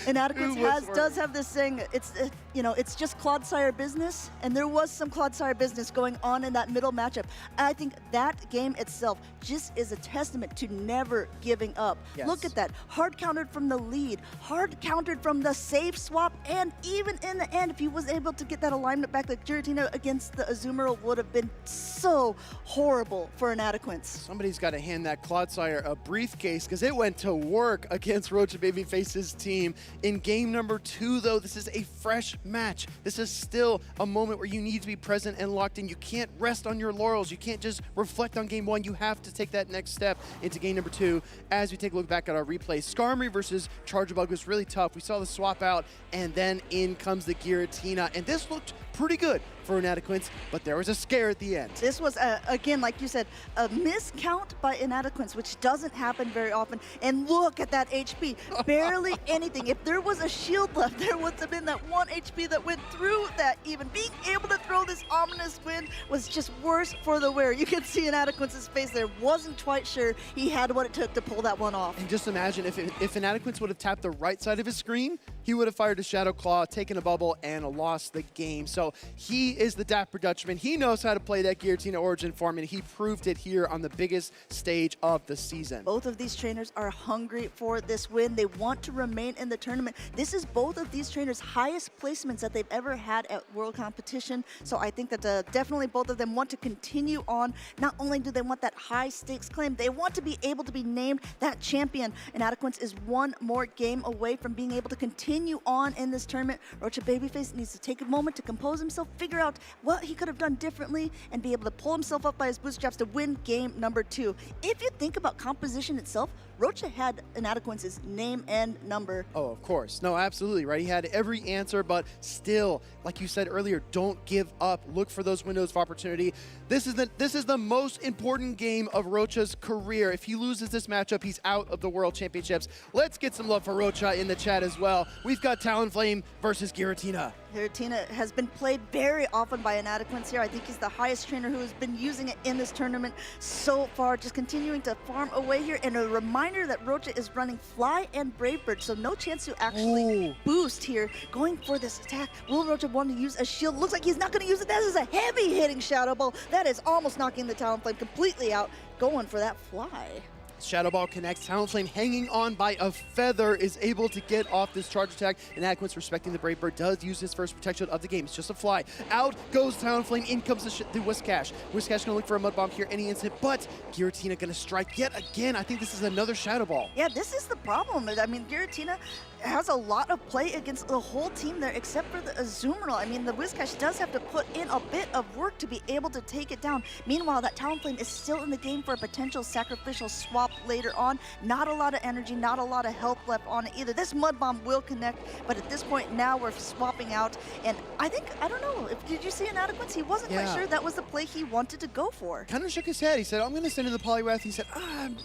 Inadequance does have this saying, it's just Clodsire business, and there was some Clodsire business going on in that middle matchup. I think that game itself just is a testament to never giving up. Yes. Look at that, hard countered from the lead, hard countered from the safe swap, and even in the end, if he was able to get that alignment back, the Giratina against the Azumarill would have been so horrible for Inadequance. Somebody's got to hand that Clodsire a briefcase, because it went to work against Roacha Baby Face. Face's team. In game number 2, though, this is a fresh match. This is still a moment where you need to be present and locked in. You can't rest on your laurels. You can't just reflect on game 1. You have to take that next step into game number 2. As we take a look back at our replay, Skarmory versus Charjabug was really tough. We saw the swap out, and then in comes the Giratina, and this looked pretty good for Inadequance, but there was a scare at the end. This was, again, like you said, a miscount by Inadequance, which doesn't happen very often. And look at that HP, barely anything. If there was a shield left, there would have been that 1 HP that went through that. Even being able to throw this ominous wind was just worse for the wearer. You can see Inadequance's face there. Wasn't quite sure he had what it took to pull that one off. And just imagine if Inadequance would have tapped the right side of his screen, he would have fired a Shadow Claw, taken a bubble, and lost the game. So he is the dapper Dutchman. He knows how to play that Giratina Origin form, and he proved it here on the biggest stage of the season. Both of these trainers are hungry for this win. They want to remain in the tournament. This is both of these trainers' highest placements that they've ever had at World Competition. So I think that definitely both of them want to continue on. Not only do they want that high stakes claim, they want to be able to be named that champion. Inadequance is one more game away from being able to continue on in this tournament. Roacha Babyface needs to take a moment to compose himself, figure out what he could have done differently, and be able to pull himself up by his bootstraps to win game number 2. If you think about composition itself, Roacha had Inadequance's name and number. Oh, of course. No, absolutely, right? He had every answer, but still, like you said earlier, don't give up. Look for those windows of opportunity. This is the most important game of Roacha's career. If he loses this matchup, he's out of the World Championships. Let's get some love for Roacha in the chat as well. We've got Talonflame versus Giratina. Giratina has been played very often by Inadequance here. I think he's the highest trainer who has been using it in this tournament so far, just continuing to farm away here. And a reminder that Roacha is running Fly and Brave Bird, so no chance to actually boost here. Going for this attack, will Roacha want to use a shield? Looks like he's not going to use it. That is a heavy hitting Shadow Ball. That is almost knocking the Talonflame completely out, going for that Fly. Shadow Ball connects. Talonflame hanging on by a feather is able to get off this charge attack. Inadequance, respecting the Brave Bird, does use his first protection of the game. It's just a fly. Out goes Talonflame. In comes the Whiscash. Whiscash gonna look for a Mud Bomb here any instant, but Giratina gonna strike yet again. I think this is another Shadow Ball. Yeah, this is the problem. I mean, Giratina has a lot of play against the whole team there, except for the Azumarill. I mean, the Whiscash does have to put in a bit of work to be able to take it down. Meanwhile, that Talonflame is still in the game for a potential sacrificial swap later on. Not a lot of energy, not a lot of health left on it either. This Mud Bomb will connect, but at this point now we're swapping out. And I don't know, did you see Inadequance? He wasn't quite sure that was the play he wanted to go for. Kind of shook his head. He said, I'm going to send in the Poliwrath. He said,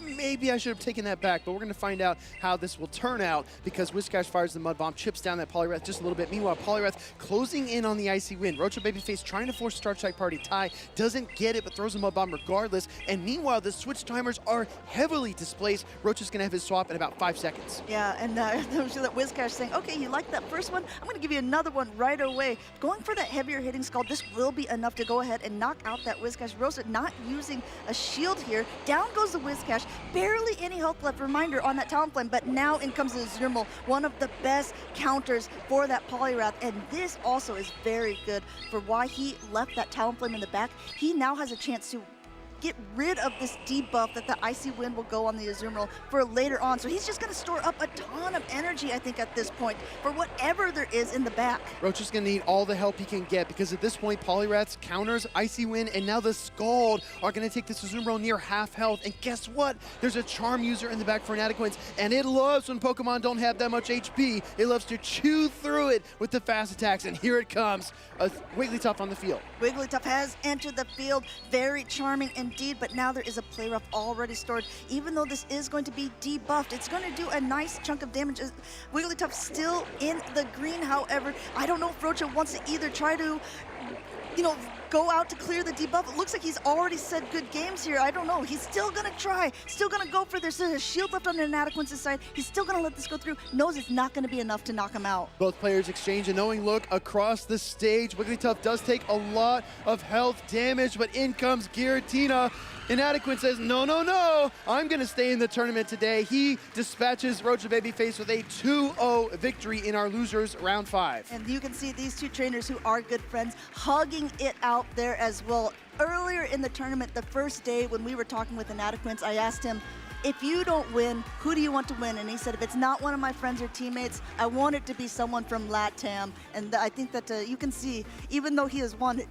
maybe I should have taken that back, but we're going to find out how this will turn out because Whiscash fires the Mud Bomb, chips down that Poliwrath just a little bit. Meanwhile, Poliwrath closing in on the Icy Wind. Roacha Babyface trying to force Star Trek Party tie, doesn't get it, but throws a Mud Bomb regardless. And meanwhile, the switch timers are heavily displaced. Roacha's going to have his swap in about 5 seconds. Yeah, and I'm sure that Whiscash saying, okay, you like that first one? I'm going to give you another one right away. Going for that heavier hitting Scald, this will be enough to go ahead and knock out that Whiscash. Roacha not using a shield here. Down goes the Whiscash. Barely any health left. Reminder on that Talonflame, but now in comes the Azumarill, one of the best counters for that Poliwrath, and this also is very good for why he left that Talonflame in the back. He now has a chance to get rid of this debuff that the Icy Wind will go on the Azumarill for later on. So he's just going to store up a ton of energy, I think, at this point for whatever there is in the back. Roacha's going to need all the help he can get because at this point, Poliwrath's counters, Icy Wind, and now the Scald are going to take this Azumarill near half health. And guess what? There's a Charm user in the back for Inadequance, and it loves when Pokemon don't have that much HP. It loves to chew through it with the fast attacks, and here it comes. Wigglytuff on the field. Wigglytuff has entered the field. Very charming indeed, but now there is a play rough already stored. Even though this is going to be debuffed, it's going to do a nice chunk of damage. Wigglytuff still in the green, however. I don't know if Roacha wants to either try to, go out to clear the debuff. It looks like he's already said good games here. I don't know. He's still going to try. Still going to go for this. There's a shield left on Inadequance's side. He's still going to let this go through. Knows it's not going to be enough to knock him out. Both players exchange a knowing look across the stage. Wigglytuff does take a lot of health damage, but in comes Giratina. Inadequance says, no, I'm going to stay in the tournament today. He dispatches Roacha Babyface with a 2-0 victory in our losers round 5. And you can see these two trainers who are good friends hugging it out there as well. Earlier in the tournament, the first day when we were talking with Inadequance, I asked him, if you don't win, who do you want to win? And he said, if it's not one of my friends or teammates, I want it to be someone from LATAM. And I think that you can see, even though he has won,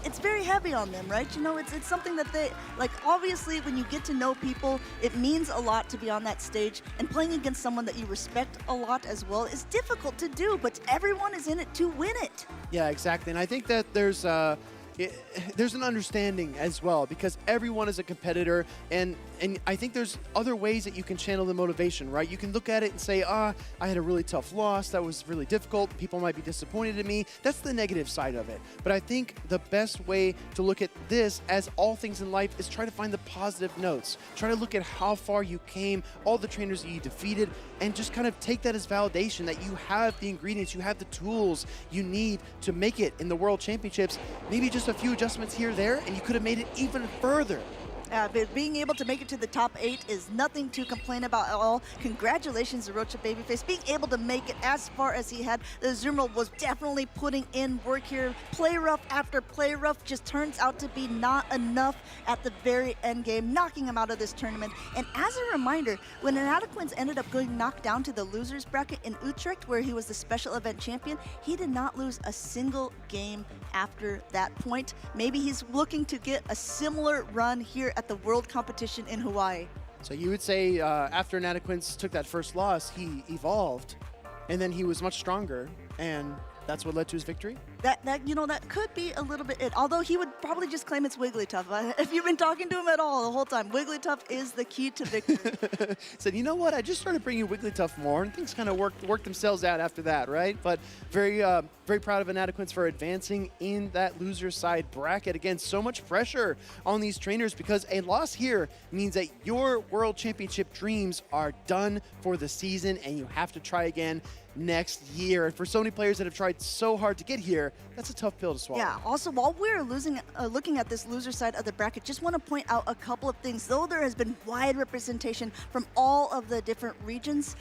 it's very heavy on them, right? You know, it's something that they, like, obviously when you get to know people, it means a lot to be on that stage, and playing against someone that you respect a lot as well is difficult to do, but everyone is in it to win it. Yeah, exactly. And I think that there's an understanding as well, because everyone is a competitor, and I think there's other ways that you can channel the motivation, right? You can look at it and say, I had a really tough loss, that was really difficult, people might be disappointed in me. That's the negative side of it. But I think the best way to look at this, as all things in life, is try to find the positive notes. Try to look at how far you came, all the trainers that you defeated, and just kind of take that as validation that you have the ingredients, you have the tools you need to make it in the World Championships. Maybe just a few adjustments here or there, and you could have made it even further. But being able to make it to the top 8 is nothing to complain about at all. Congratulations to Roacha Baby Face. Being able to make it as far as he had, the Zzweilous was definitely putting in work here. Play rough after play rough just turns out to be not enough at the very end game, knocking him out of this tournament. And as a reminder, when Inadequance ended up going knocked down to the losers bracket in Utrecht, where he was the special event champion, he did not lose a single game after that point. Maybe he's looking to get a similar run here at the World Competition in Hawaii. So you would say after Inadequance took that first loss, he evolved, and then he was much stronger, and that's what led to his victory? That could be a little bit it. Although he would probably just claim it's Wigglytuff. If you've been talking to him at all the whole time, Wigglytuff is the key to victory. Said, you know what? I just started bringing Wigglytuff more, and things kind of worked themselves out after that, right? But very proud of Inadequance for advancing in that loser side bracket. Again, so much pressure on these trainers, because a loss here means that your World Championship dreams are done for the season, and you have to try again next year. And for so many players that have tried so hard to get here, that's a tough pill to swallow. Yeah, also while we're looking at this loser side of the bracket, just want to point out a couple of things. Though there has been wide representation from all of the different regions,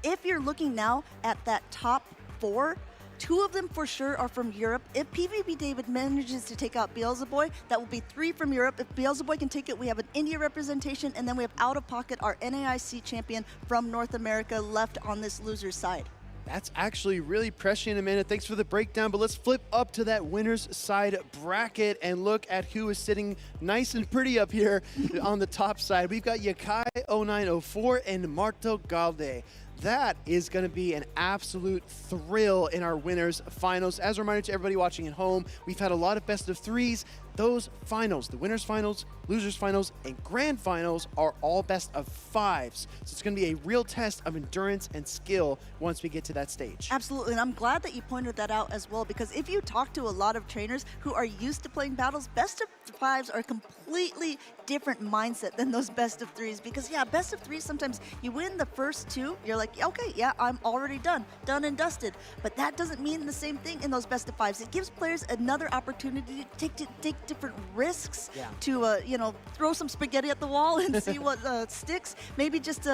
if you're looking now at that top 4, 2 of them for sure are from Europe. If PvP David manages to take out Beelzeboy, that will be 3 from Europe. If Beelzeboy can take it, we have an India representation, and then we have OutOfPocket, our NAIC champion from North America, left on this loser side. That's actually really prescient, Amanda. Thanks for the breakdown, but let's flip up to that winner's side bracket and look at who is sitting nice and pretty up here on the top side. We've got Yakai 0904 and MartoGalde. That is going to be an absolute thrill in our winners finals. As a reminder to everybody watching at home, we've had a lot of best of 3s. Those finals, the winners finals, losers finals, and grand finals are all best of 5s. So it's going to be a real test of endurance and skill once we get to that stage. Absolutely, and I'm glad that you pointed that out as well, because if you talk to a lot of trainers who are used to playing battles, best of 5s are a completely different mindset than those best of 3s, because yeah, best of 3s, sometimes you win the first 2, you're like, okay, yeah, I'm already done and dusted. But that doesn't mean the same thing in those best of 5s. It gives players another opportunity to take different risks, to throw some spaghetti at the wall and see what sticks. Maybe just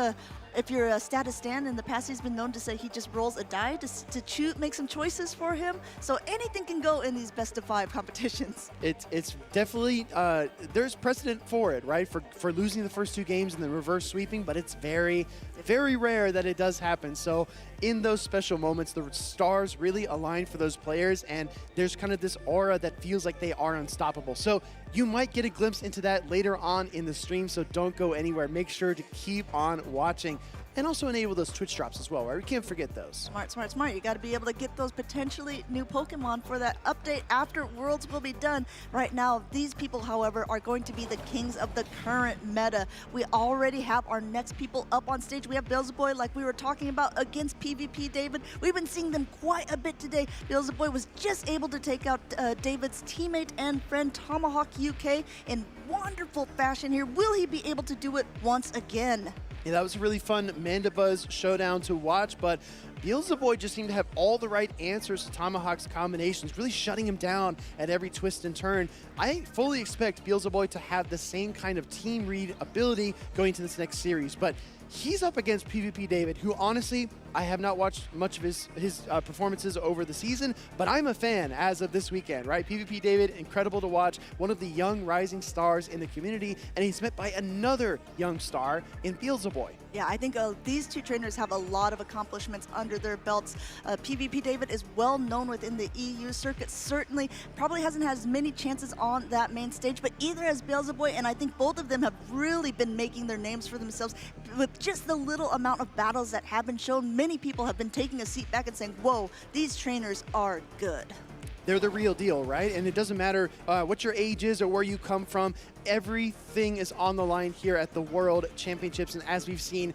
if you're a status Stan, in the past he's been known to say he just rolls a die to make some choices for him. So anything can go in these best of 5 competitions. It's definitely, there's precedent for it, right? For losing the first 2 games and then reverse sweeping, but it's very, very rare that it does happen. So in those special moments, the stars really align for those players, and there's kind of this aura that feels like they are unstoppable. So you might get a glimpse into that later on in the stream, so don't go anywhere. Make sure to keep on watching. And also enable those Twitch drops as well, right? We can't forget those. Smart. You got to be able to get those potentially new Pokemon for that update after Worlds will be done. Right now, these people, however, are going to be the kings of the current meta. We already have our next people up on stage. We have Beelzeboy, like we were talking about, against PvP David. We've been seeing them quite a bit today. Beelzeboy was just able to take out David's teammate and friend Tomahawk UK in wonderful fashion here. Will he be able to do it once again? Yeah, that was a really fun Mandibuzz showdown to watch, but Beelzeboy just seemed to have all the right answers to Tomahawk's combinations, really shutting him down at every twist and turn. I fully expect Beelzeboy to have the same kind of team read ability going into this next series, but he's up against PvP David, who honestly, I have not watched much of his performances over the season, but I'm a fan as of this weekend, right? PvP David, incredible to watch, one of the young rising stars in the community, and he's met by another young star in Beelzeboy. Yeah, I think these two trainers have a lot of accomplishments under their belts. PvP David is well known within the EU circuit, certainly probably hasn't had as many chances on that main stage, but either has Beelzeboy, and I think both of them have really been making their names for themselves with just the little amount of battles that have been shown. Many people have been taking a seat back and saying, whoa, these trainers are good. They're the real deal, right? And it doesn't matter what your age is or where you come from. Everything is on the line here at the World Championships. And as we've seen,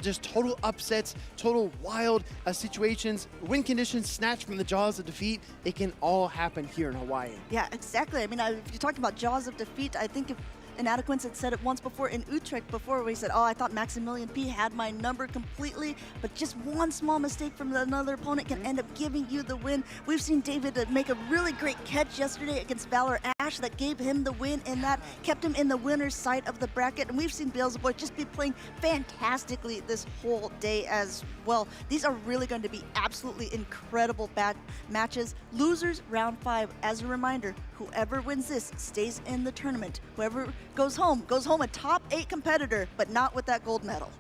just total upsets, total wild situations, win conditions snatched from the jaws of defeat. It can all happen here in Hawaii. Yeah, exactly. I mean, if you're talking about jaws of defeat, I think if Inadequance had said it once before in Utrecht before, where he said, oh, I thought Maximilian P had my number completely, but just one small mistake from another opponent can end up giving you the win. We've seen David make a really great catch yesterday against Valor Ash that gave him the win, and that kept him in the winner's side of the bracket. And we've seen Beelzeboy just be playing fantastically this whole day as well. These are really going to be absolutely incredible matches. Losers, round 5. As a reminder, whoever wins this stays in the tournament. Whoever goes home a top 8 competitor, but not with that gold medal.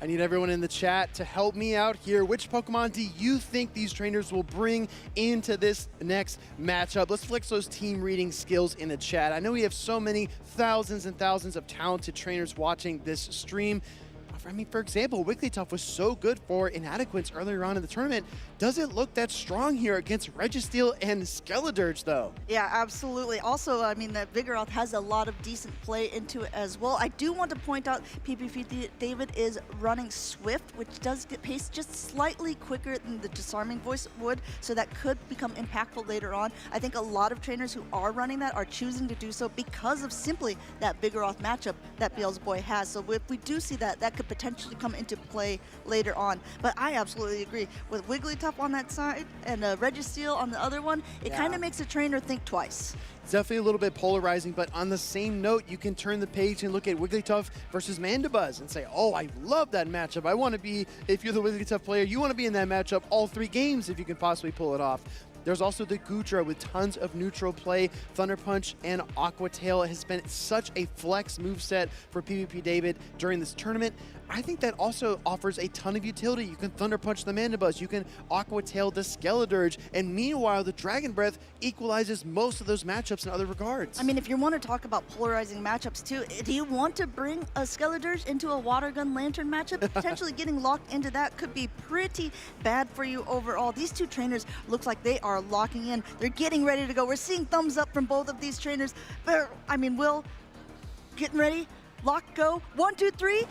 I need everyone in the chat to help me out here. Which Pokemon do you think these trainers will bring into this next matchup? Let's flex those team reading skills in the chat. I know we have so many thousands and thousands of talented trainers watching this stream. I mean, for example, Wigglytuff was so good for Inadequance earlier on in the tournament. Does it look that strong here against Registeel and Skeledirge, though? Yeah, absolutely. Also, I mean, that Vigoroth has a lot of decent play into it as well. I do want to point out PvP David is running Swift, which does get paced just slightly quicker than the Disarming Voice would, so that could become impactful later on. I think a lot of trainers who are running that are choosing to do so because of simply that Vigoroth matchup that Beelzeboy has. So if we do see that, that could potentially come into play later on. But I absolutely agree. With Wigglytuff on that side and Registeel on the other one, it kind of makes a trainer think twice. It's definitely a little bit polarizing, but on the same note, you can turn the page and look at Wigglytuff versus Mandibuzz and say, oh, I love that matchup. I want to be, if you're the Wigglytuff player, you want to be in that matchup all 3 games if you can possibly pull it off. There's also the Goodra with tons of neutral play. Thunder Punch and Aqua Tail has been such a flex moveset for PvP David during this tournament. I think that also offers a ton of utility. You can Thunder Punch the Mandibuzz, you can Aqua Tail the Skeledirge, and meanwhile, the Dragon Breath equalizes most of those matchups in other regards. I mean, if you want to talk about polarizing matchups too, do you want to bring a Skeledirge into a Water Gun Lantern matchup? Potentially getting locked into that could be pretty bad for you overall. These two trainers looks like they are locking in. They're getting ready to go. We're seeing thumbs up from both of these trainers. But, I mean, Will, getting ready, lock, go, 1, 2, 3.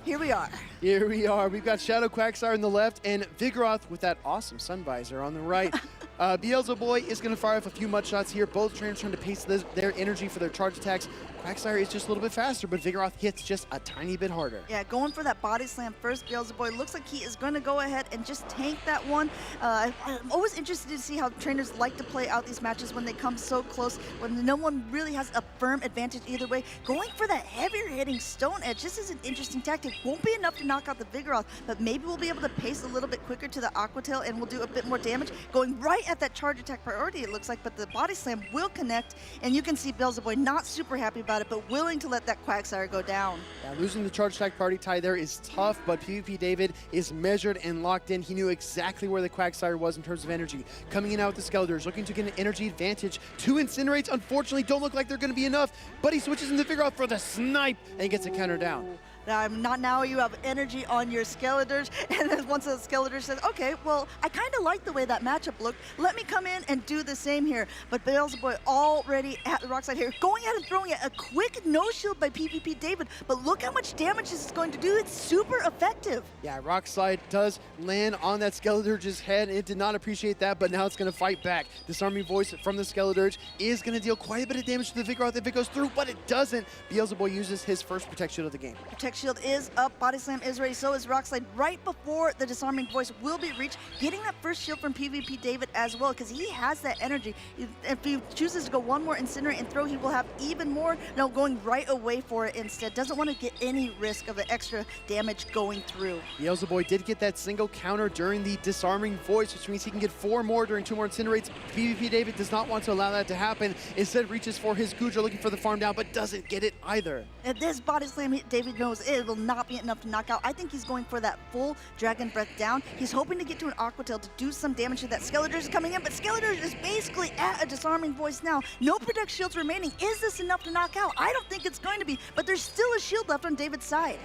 Here we are. Here we are. We've got Shadow Quagsire on the left and Vigoroth with that awesome sun visor on the right. Beelzeboy is going to fire off a few mud shots here. Both trainers trying to pace their energy for their charge attacks. Quagsire is just a little bit faster, but Vigoroth hits just a tiny bit harder. Yeah, going for that body slam first. Beelzeboy looks like he is going to go ahead and just tank that one. I'm always interested to see how trainers like to play out these matches when they come so close, when no one really has a firm advantage either way. Going for that heavier hitting Stone Edge, this is an interesting tactic. Won't be enough to knock out the Vigoroth, but maybe we'll be able to pace a little bit quicker to the Aqua Tail and we'll do a bit more damage. Going right at that charge attack priority, it looks like, but the body slam will connect, and you can see Beelzeboy not super happy about it, but willing to let that Quagsire go down. Yeah, losing the charge attack priority tie there is tough, but PvP David is measured and locked in. He knew exactly where the Quagsire was in terms of energy. Coming in out with the Skeledirge, looking to get an energy advantage. 2 Incinerates, unfortunately, don't look like they're going to be enough, but he switches into Vigoroth for the snipe and gets a counter down. Not now you have energy on your Skeledirge, and then once the Skeledirge says, okay, well, I kind of like the way that matchup looked. Let me come in and do the same here. But Beelzeboy already at the rock side here, going out and throwing it. A quick no-shield by PvP David, but look how much damage this is going to do. It's super effective. Yeah, rock slide does land on that Skeledirge's head. It did not appreciate that, but now it's going to fight back. Disarming Voice from the Skeledirge is going to deal quite a bit of damage to the Vigoroth if it goes through, but it doesn't. Beelzeboy uses his first Protect Shield of the game. Protect Protect Shield is up, Body Slam is ready, so is Rock Slide. Right before the Disarming Voice will be reached, getting that first shield from PvP David as well, because he has that energy. If he chooses to go one more Incinerate and throw, he will have even more. No, going right away for it instead. Doesn't want to get any risk of the extra damage going through. Beelzeboy did get that single counter during the Disarming Voice, which means he can get 4 more during 2 more Incinerates. PvP David does not want to allow that to happen. Instead reaches for his Goodra, looking for the farm down, but doesn't get it either. And this Body Slam, David knows it will not be enough to knock out. I think he's going for that full Dragon Breath down. He's hoping to get to an Aqua Tail to do some damage to that. Skeletor is coming in, but Skeletor is basically at a Disarming Voice now. No Protect Shields remaining. Is this enough to knock out? I don't think it's going to be, but there's still a shield left on David's side.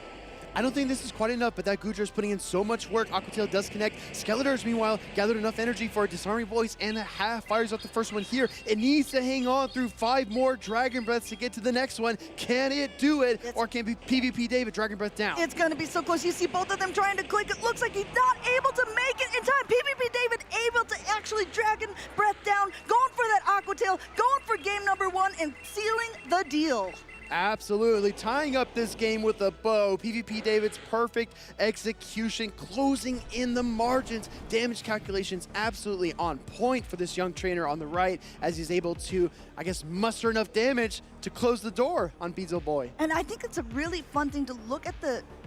I don't think this is quite enough, but that Goodra is putting in so much work. Aqua Tail does connect. Skeletor's, meanwhile, gathered enough energy for a Disarming Voice and a half fires up the first one here. It needs to hang on through 5 more Dragon Breaths to get to the next one. Can it do it? Or can PvP David Dragon Breath down? It's going to be so close. You see both of them trying to click. It looks like he's not able to make it in time. PvP David able to actually Dragon Breath down, going for that Aqua Tail, going for game number 1 and sealing the deal. Absolutely, tying up this game with a bow. PvP David's perfect execution, closing in the margins. Damage calculations absolutely on point for this young trainer on the right, as he's able to, I guess, muster enough damage to close the door on Beelzeboy. And I think it's a really fun thing to look at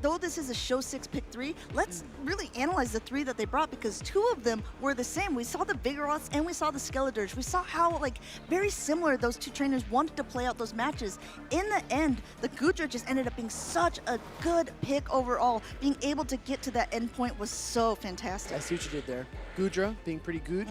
though this is a show 6 pick 3, let's really analyze the 3 that they brought, because 2 of them were the same. We saw the Vigoroths and we saw the Skeletors. We saw how very similar those 2 trainers wanted to play out those matches. In the end, the Goodra just ended up being such a good pick overall. Being able to get to that end point was so fantastic. I see what you did there. Goodra being pretty good.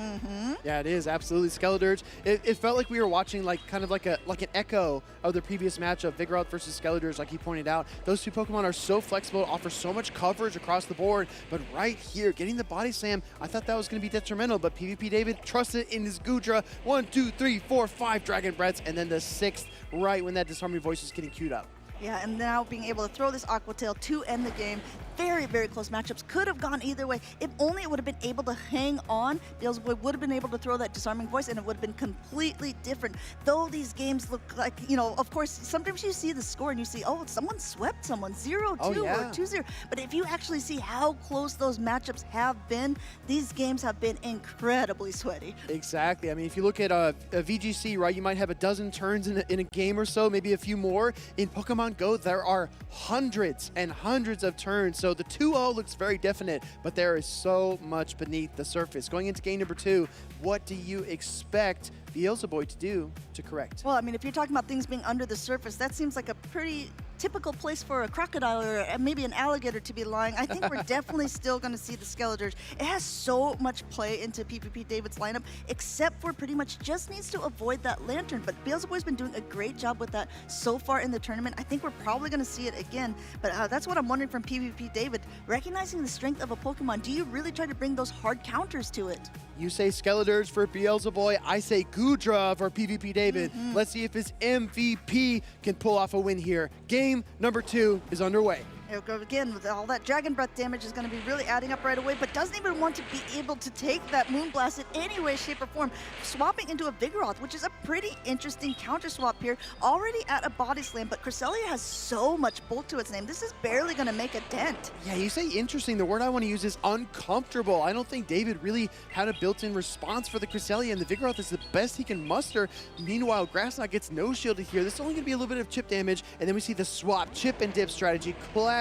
Yeah, it is, absolutely. Skeletors. It felt like we were watching kind of like an echo of the previous matchup, Vigoroth versus Skeletors, like he pointed out. Those 2 Pokemon are so flexible, offer so much coverage across the board, but right here, getting the Body Slam, I thought that was going to be detrimental, but PvP David trusted in his Goodra. 1, 2, 3, 4, 5 Dragon Breaths, and then the 6th right when that Disarming Voice is getting queued up. Yeah, and now being able to throw this Aqua Tail to end the game. Very, very close matchups. Could have gone either way. If only it would have been able to hang on, Beelzeboy would have been able to throw that Disarming Voice, and it would have been completely different. Though these games look like, of course, sometimes you see the score and you see, oh, someone swept someone, 0-2 or 2-0. But if you actually see how close those matchups have been, these games have been incredibly sweaty. Exactly. I mean, if you look at a VGC, right, you might have a dozen turns in a game or so, maybe a few more. In Pokemon Go, there are hundreds and hundreds of turns. So the 2-0 looks very definite, but there is so much beneath the surface. Going into game number 2, what do you expect Beelzeboy to do to correct? Well, I mean, if you're talking about things being under the surface, that seems like a pretty typical place for a crocodile or maybe an alligator to be lying. I think we're definitely still going to see the Skeletors. It has so much play into PvP David's lineup, except for pretty much just needs to avoid that Lantern. But Beelzeboy's been doing a great job with that so far in the tournament. I think we're probably going to see it again, but that's what I'm wondering from PvP David. Recognizing the strength of a Pokemon, do you really try to bring those hard counters to it? You say Skeletors for Beelzeboy, I say Goodra for PvP David. Let's see if his MVP can pull off a win here. Game number 2 is underway. Again, with all that Dragon Breath damage is going to be really adding up right away, but doesn't even want to be able to take that Moonblast in any way, shape, or form. Swapping into a Vigoroth, which is a pretty interesting counter swap here. Already at a Body Slam, but Cresselia has so much bulk to its name. This is barely going to make a dent. Yeah, you say interesting. The word I want to use is uncomfortable. I don't think David really had a built-in response for the Cresselia, and the Vigoroth is the best he can muster. Meanwhile, Grassknot gets no shielded here. This is only going to be a little bit of chip damage, and then we see the swap, chip and dip strategy. Classic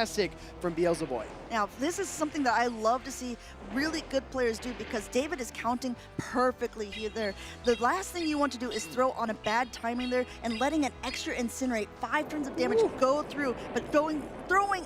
from Beelzeboy. Now, this is something that I love to see really good players do, because David is counting perfectly here. The last thing you want to do is throw on a bad timing there and letting an extra Incinerate, 5 turns of damage go through, but throwing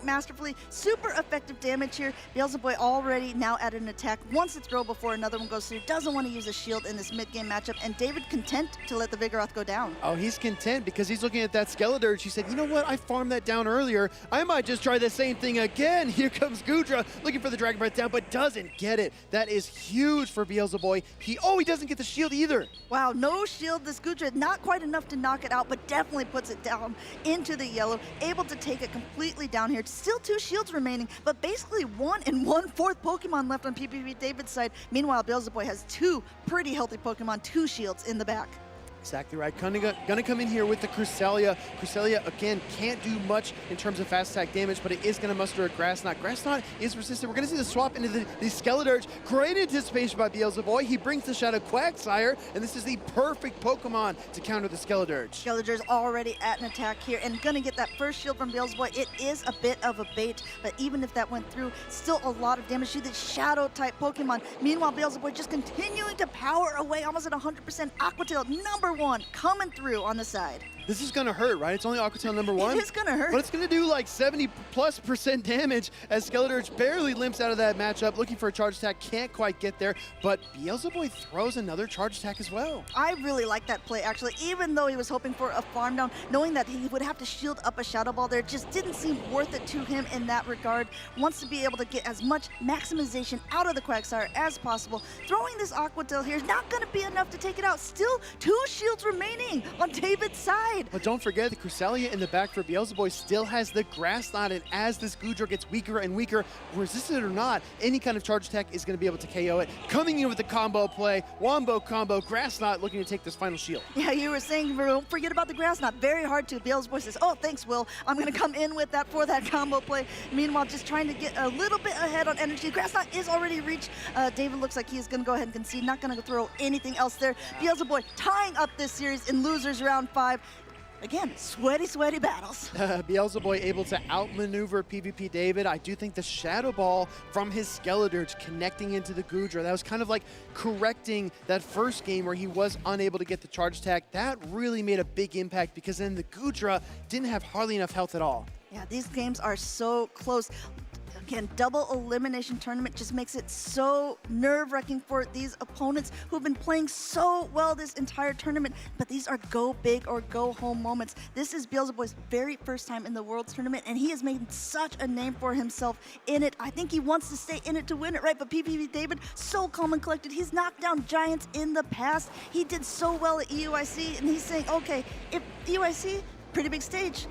masterfully. Super effective damage here. Beelzeboy already now at an attack. Wants to throw before another one goes through. Doesn't want to use a shield in this mid-game matchup, and David content to let the Vigoroth go down. Oh, he's content because he's looking at that Skeletor, and she said, you know what, I farmed that down earlier. I might just try the same thing again. Here comes Goodra looking for the Dragon Breath down, but doesn't get it. That is huge for Beelzeboy. He doesn't get the shield either. Wow, no shield. This Goodra, not quite enough to knock it out, but definitely puts it down into the yellow. Able to take it completely down here. Still 2 shields remaining, but basically 1 1/4 Pokemon left on PvP David's side. Meanwhile, Beelzeboy has 2 pretty healthy Pokemon, 2 shields in the back. Exactly right. Gonna come in here with the Cresselia. Cresselia, again, can't do much in terms of fast attack damage, but it is gonna muster a Grass Knot. Grass Knot is resistant. We're gonna see the swap into the Skeledirge. Great anticipation by Beelzeboy. He brings the Shadow Quagsire, and this is the perfect Pokemon to counter the Skeledirge. Skeledirge already at an attack here and gonna get that first shield from Beelzeboy. It is a bit of a bait, but even if that went through, still a lot of damage to the Shadow type Pokemon. Meanwhile, Beelzeboy just continuing to power away, almost at 100%. Aqua Tail, number 1, coming through on the side. This is gonna hurt, right? It's only Aqua Tail number 1. It is gonna hurt. But it's gonna do like 70+% damage as Skeledirge barely limps out of that matchup, looking for a charge attack, can't quite get there, but Beelzeboy throws another charge attack as well. I really like that play, actually, even though he was hoping for a farm down, knowing that he would have to shield up a Shadow Ball there, just didn't seem worth it to him in that regard. Wants to be able to get as much maximization out of the Quagsire as possible. Throwing this Aqua Tail here is not gonna be enough to take it out. Still 2 shields remaining on David's side. But don't forget, the Cresselia in the back for Beelzeboy still has the Grass Knot, and as this Goodra gets weaker and weaker, resisted or not, any kind of charge attack is going to be able to KO it. Coming in with the combo play, Wombo combo, Grass Knot looking to take this final shield. Yeah, you were saying, don't forget about the Grass Knot. Very hard to. Beelzeboy says, oh, thanks, Will. I'm going to come in with that for that combo play. Meanwhile, just trying to get a little bit ahead on energy. Grass Knot is already reached. David looks like he is going to go ahead and concede. Not going to throw anything else there. Beelzeboy tying up this series in losers round 5. Again, sweaty battles. Beelzeboy able to outmaneuver PvP David. I do think the Shadow Ball from his Skeledirge connecting into the Goodra, that was kind of like correcting that first game where he was unable to get the charge attack. That really made a big impact because then the Goodra didn't have hardly enough health at all. Yeah, these games are so close. Again, double elimination tournament just makes it so nerve-wracking for these opponents who've been playing so well this entire tournament, but these are go big or go home moments. This is Beelzeboy's very first time in the Worlds tournament, and he has made such a name for himself in it. I think he wants to stay in it to win it, right? But PvP David, so calm and collected. He's knocked down giants in the past. He did so well at EUIC, and he's saying, okay, if EUIC, pretty big stage.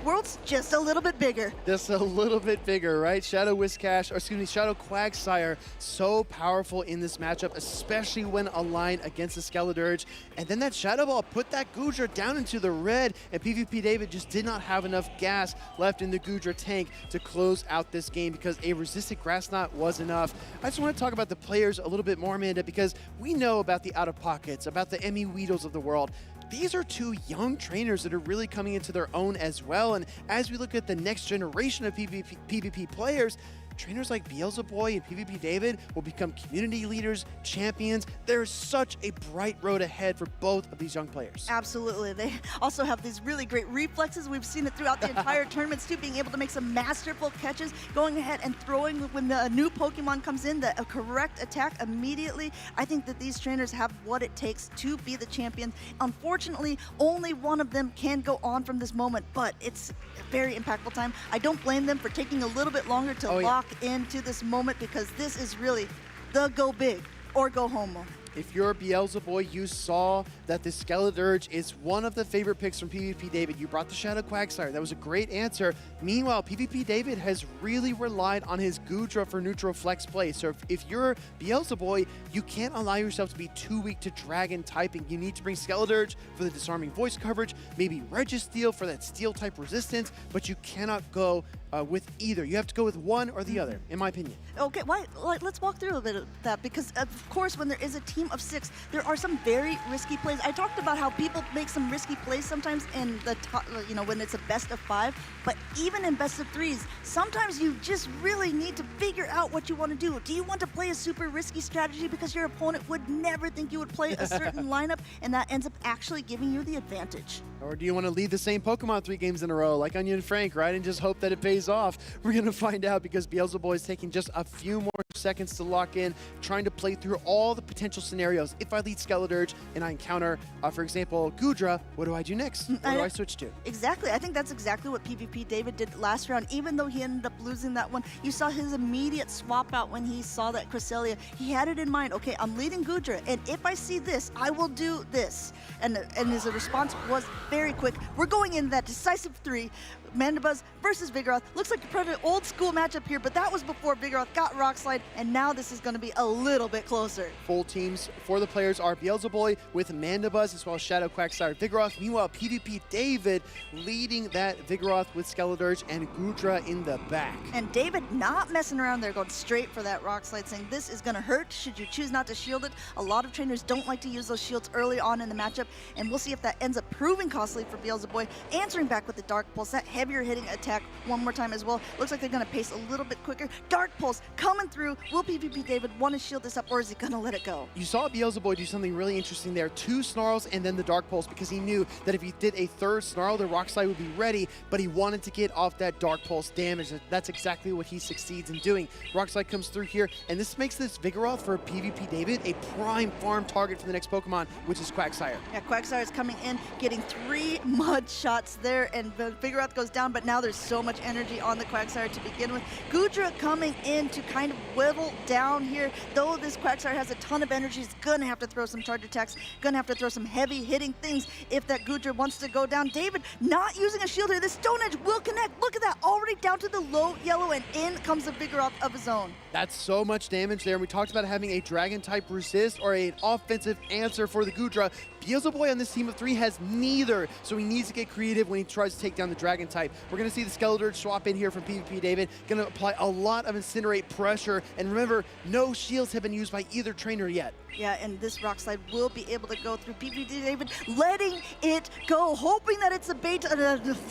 World's just a little bit bigger. Just a little bit bigger, right? Shadow Quagsire, so powerful in this matchup, especially when aligned against the Skeledirge. And then that Shadow Ball put that Goodra down into the red, and PvP David just did not have enough gas left in the Goodra tank to close out this game because a resisted Grass Knot was enough. I just want to talk about the players a little bit more, Amanda, because we know about the OutOfPockets, about the Emmy Weedles of the world. These are 2 young trainers that are really coming into their own as well. And as we look at the next generation of PvP players, trainers like Beelzeboy and PvP David will become community leaders, champions. There's such a bright road ahead for both of these young players. Absolutely. They also have these really great reflexes. We've seen it throughout the entire tournaments too, being able to make some masterful catches, going ahead and throwing when the new Pokemon comes in, the correct attack immediately. I think that these trainers have what it takes to be the champions. Unfortunately, only one of them can go on from this moment, but it's a very impactful time. I don't blame them for taking a little bit longer to lock into this moment because this is really the go big or go home moment. If you're Beelzeboy, you saw that the Skeledirge is one of the favorite picks from PvP David. You brought the Shadow Quagsire. That was a great answer. Meanwhile, PvP David has really relied on his Goodra for neutral flex play. So if you're Beelzeboy, you can't allow yourself to be too weak to dragon typing. You need to bring Skeledirge for the disarming voice coverage, maybe Registeel for that steel type resistance, but you cannot go with either. You have to go with one or the other, in my opinion. Okay, let's walk through a bit of that because, of course, when there is a team of 6, there are some very risky plays. I talked about how people make some risky plays sometimes in the top, when it's a best of 5, but even in best of 3s, sometimes you just really need to figure out what you want to do. Do you want to play a super risky strategy because your opponent would never think you would play a certain lineup, and that ends up actually giving you the advantage? Or do you want to lead the same Pokemon 3 games in a row, like Onion Frank, right, and just hope that it pays off? We're going to find out because Beelzeboy is taking just a few more seconds to lock in, trying to play through all the potential scenarios. If I lead Skeledirge and I encounter, for example, Goodra, what do I do next? What do I switch to? Exactly. I think that's exactly what PvP David did last round. Even though he ended up losing that one, you saw his immediate swap out when he saw that Cresselia. He had it in mind, okay, I'm leading Goodra, and if I see this, I will do this. And his response was very quick. We're going in that decisive 3. Mandibuzz versus Vigoroth. Looks like a pretty old school matchup here, but that was before Vigoroth got Rock Slide, and now this is going to be a little bit closer. Full teams for the players are Beelzeboy with Mandibuzz as well as Shadow Quagsire Vigoroth. Meanwhile, PvP David leading that Vigoroth with Skeledirge and Goodra in the back. And David not messing around there, going straight for that Rock Slide, saying this is going to hurt should you choose not to shield it. A lot of trainers don't like to use those shields early on in the matchup, and we'll see if that ends up proving costly for Beelzeboy. Answering back with the Dark Pulse, that heavier hitting attack one more time as well. Looks like they're going to pace a little bit quicker. Dark Pulse coming through. Will PvP David want to shield this up, or is he going to let it go? You saw Beelzeboy do something really interesting there. 2 Snarls and then the Dark Pulse, because he knew that if he did a 3rd Snarl, the Rock Slide would be ready, but he wanted to get off that Dark Pulse damage. That's exactly what he succeeds in doing. Rock Slide comes through here, and this makes this Vigoroth for PvP David a prime farm target for the next Pokemon, which is Quagsire. Yeah, Quagsire is coming in, getting 3 mud shots there, and the Vigoroth goes down, but now there's so much energy on the Quagsire to begin with. Goodra coming in to kind of whittle down here. Though this Quagsire has a ton of energy, he's gonna have to throw some charge attacks, gonna have to throw some heavy hitting things if that Goodra wants to go down. David not using a shield here. The Stone Edge will connect. Look at that, already down to the low yellow, and in comes the Vigoroth of his own. That's so much damage there. We talked about having a Dragon-type resist or an offensive answer for the Goodra. Beelzeboy on this team of 3 has neither, so he needs to get creative when he tries to take down the Dragon-type. We're going to see the Skeledirge swap in here from PvP David. Going to apply a lot of Incinerate pressure, and remember, no shields have been used by either trainer yet. Yeah, and this Rock Slide will be able to go through PvP David, letting it go, hoping that it's a bait.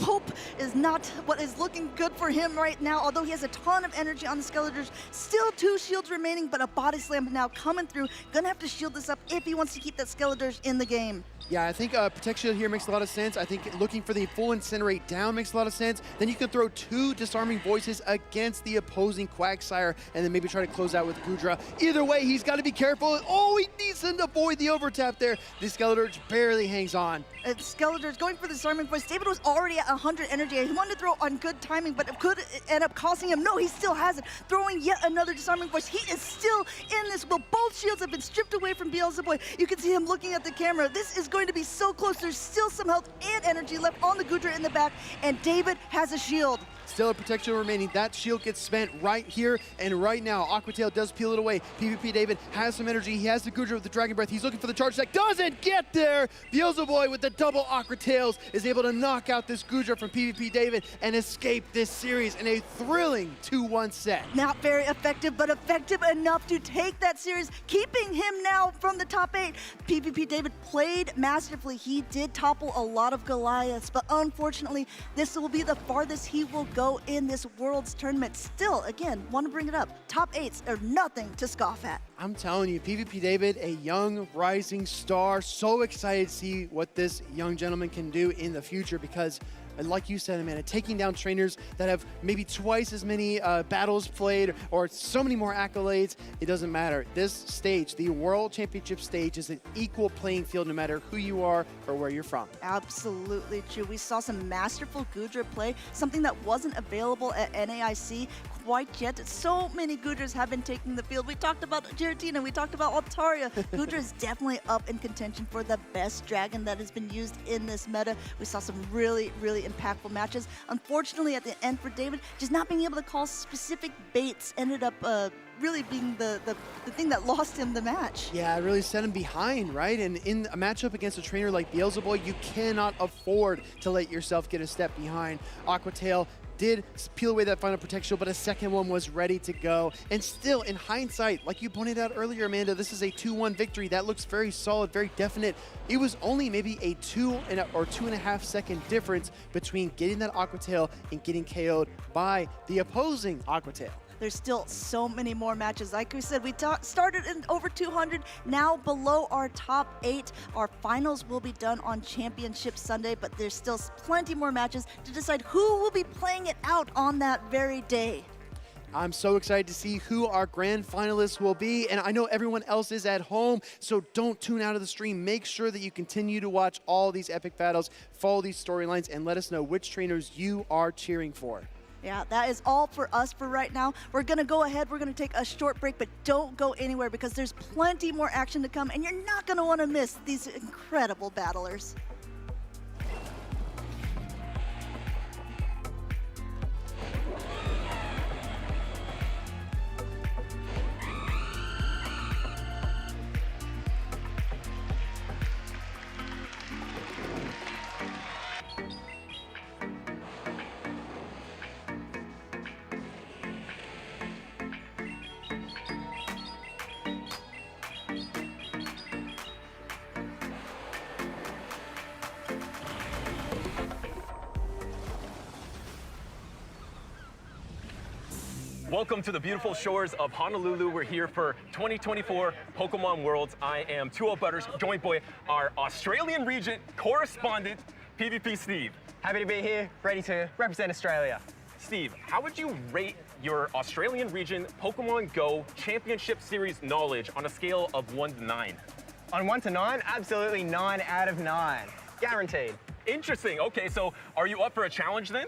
Hope is not what is looking good for him right now, although he has a ton of energy on the Skeledirge. Still 2 shields remaining, but a Body Slam now coming through. Gonna have to shield this up if he wants to keep that Skeledirge in the game. Yeah, I think Protect Shield here makes a lot of sense. I think looking for the full Incinerate down makes a lot of sense. Then you can throw 2 Disarming Voices against the opposing Quagsire, and then maybe try to close out with Goodra. Either way, he's got to be careful. Oh, he needs to avoid the overtap there. The Skeledirge barely hangs on. Skeledirge going for the Disarming Voice. David was already at 100 energy. He wanted to throw on good timing, but it could end up costing him. No, he still has it. Throwing yet another Disarming Voice. He is still in this. Well, both shields have been stripped away from Beelzeboy. You can see him looking at the camera. This is going to be so close. There's still some health and energy left on the Goodra in the back, and David has a shield. Still a protection remaining. That shield gets spent right here and right now. Aqua Tail does peel it away. PvP David has some energy. He has the Goodra with the Dragon Breath. He's looking for the charge attack. Doesn't get there. Beelzeboy with the double Aqua Tails is able to knock out this Goodra from PvP David and escape this series in a thrilling 2-1 set. Not very effective, but effective enough to take that series, keeping him now from the top 8. PvP David played masterfully. He did topple a lot of Goliaths, but unfortunately, this will be the farthest he will go in this Worlds tournament. Still, again, want to bring it up, top 8s are nothing to scoff at. I'm telling you, PvP David, a young rising star. So excited to see what this young gentleman can do in the future, because like you said, Amanda, taking down trainers that have maybe twice as many battles played or so many more accolades, it doesn't matter. This stage, the World Championship stage, is an equal playing field no matter who you are or where you're from. Absolutely true. We saw some masterful Goodra play, something that wasn't available at NAIC quite yet. So many Goodras have been taking the field. We talked about Giratina, we talked about Altaria. Goodra is definitely up in contention for the best dragon that has been used in this meta. We saw some really, really impactful matches. Unfortunately, at the end for David, just not being able to call specific baits ended up really being the thing that lost him the match. Yeah, it really set him behind, right? And in a matchup against a trainer like Beelzeboy, you cannot afford to let yourself get a step behind. Aqua Tail did peel away that final protection, but a second one was ready to go. And still, in hindsight, like you pointed out earlier, Amanda, this is a 2-1 victory. That looks very solid, very definite. It was only maybe a 2 or 2.5 second difference between getting that Aqua Tail and getting KO'd by the opposing Aqua Tail. There's still so many more matches. Like we said, we started in over 200, now below our top 8. Our finals will be done on Championship Sunday, but there's still plenty more matches to decide who will be playing it out on that very day. I'm so excited to see who our grand finalists will be, and I know everyone else is at home, so don't tune out of the stream. Make sure that you continue to watch all these epic battles, follow these storylines, and let us know which trainers you are cheering for. Yeah, that is all for us for right now. We're going to go ahead. We're going to take a short break, but don't go anywhere because there's plenty more action to come, and you're not going to want to miss these incredible battlers. Welcome to the beautiful shores of Honolulu. We're here for 2024 Pokemon Worlds. I am 2 Butters, joined by our Australian region correspondent, PvP Steve. Happy to be here, ready to represent Australia. Steve, how would you rate your Australian region Pokemon Go Championship Series knowledge on a scale of 1 to 9? On 1 to 9, absolutely 9 out of 9. Guaranteed. Interesting. Okay, so are you up for a challenge then?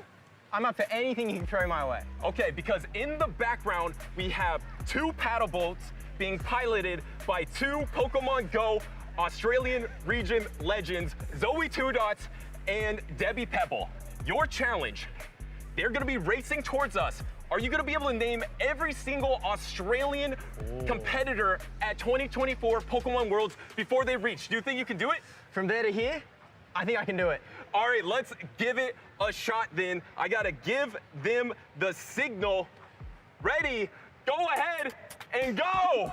I'm up for anything you can throw my way. Okay, because in the background, we have 2 paddle boats being piloted by 2 Pokemon Go Australian region legends, Zoe 2 Dots and Debbie Pebble. Your challenge, they're gonna be racing towards us. Are you gonna be able to name every single Australian competitor at 2024 Pokemon Worlds before they reach? Do you think you can do it? From there to here, I think I can do it. All right, let's give it a shot then. I gotta give them the signal. Ready, go ahead and go!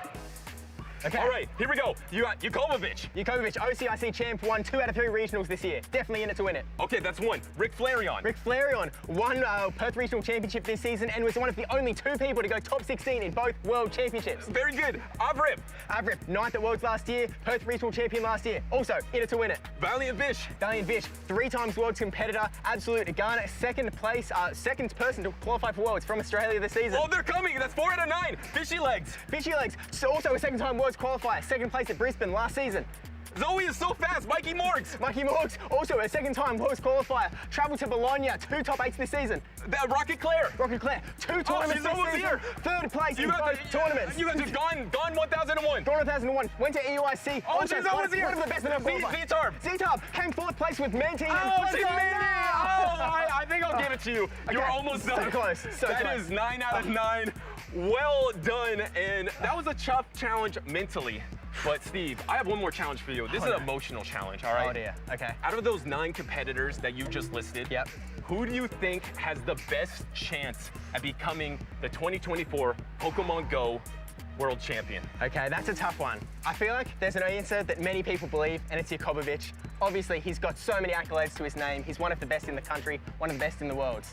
Okay. All right, here we go. You got Yacobervitch. Yacobervitch, OCIC champ, won 2 out of 3 regionals this year. Definitely in it to win it. Okay, that's 1. Rick Flareon. Rick Flareon won Perth Regional Championship this season and was one of the only 2 people to go top 16 in both World Championships. Very good. Avrip. Avrip, 9th at Worlds last year, Perth Regional Champion last year. Also, in it to win it. Valiant Vish. Valiant Vish, 3 times Worlds competitor, absolute Ghana, second person to qualify for Worlds from Australia this season. Oh, they're coming. That's 4 out of 9. Fishy Legs. Fishy Legs, so also a 2nd time Worlds qualifier, 2nd place at Brisbane last season. Zoe is so fast. Mikey Morgs. Mikey Morgs, also a 2nd time Worlds qualifier, traveled to Bologna, 2 top 8s this season. Rocket Claire. Rocket Claire, 2 tournaments this season. Here. 3rd place in both tournaments. You guys have gone 1001. Gone 1001, went to EUIC. Oh, she's always here. One of the best in the world. Z-Tarp. Z-Tarp came 4th place with Menti. Oh, she's I think I'll give it to you. Okay. You're almost done. So close, so That close. is 9 out of 9. Well done, and that was a tough challenge mentally. But Steve, I have one more challenge for you. This is an emotional challenge, all right? Oh dear, okay. Out of those 9 competitors that you just listed, who do you think has the best chance at becoming the 2024 Pokemon Go World Champion? Okay, that's a tough one. I feel like there's an answer that many people believe, and it's Yacobervitch. Obviously, he's got so many accolades to his name. He's one of the best in the country, one of the best in the world.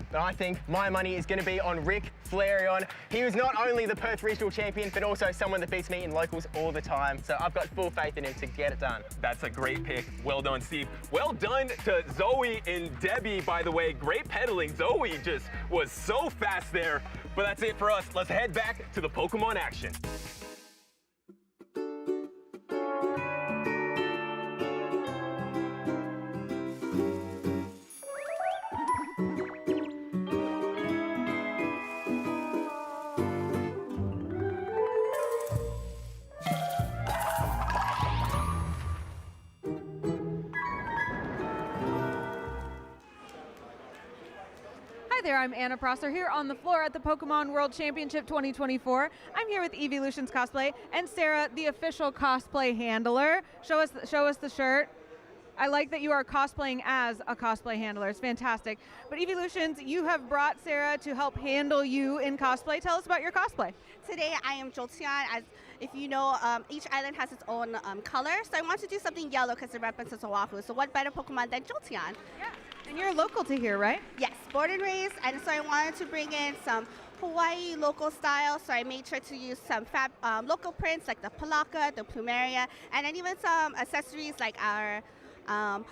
But I think my money is going to be on Rick Flareon. He was not only the Perth Regional Champion, but also someone that beats me in locals all the time. So I've got full faith in him to get it done. That's a great pick. Well done, Steve. Well done to Zoe and Debbie, by the way. Great pedaling. Zoe just was so fast there. But that's it for us. Let's head back to the Pokemon action. Hi there, I'm Anna Prosser here on the floor at the Pokemon World Championship 2024. I'm here with Evolutions Cosplay and Sarah, the official cosplay handler. Show us the shirt. I like that you are cosplaying as a cosplay handler. It's fantastic. But Evolutions, you have brought Sarah to help handle you in cosplay. Tell us about your cosplay. Today I am Jolteon. As if you know, each island has its own color. So I want to do something yellow because it represents Oahu. So what better Pokemon than Jolteon? Yeah. And you're local to here, right? Yes, born and raised. And so I wanted to bring in some Hawaii local style. So I made sure to use some local prints like the palaka, the plumeria, and then even some accessories like our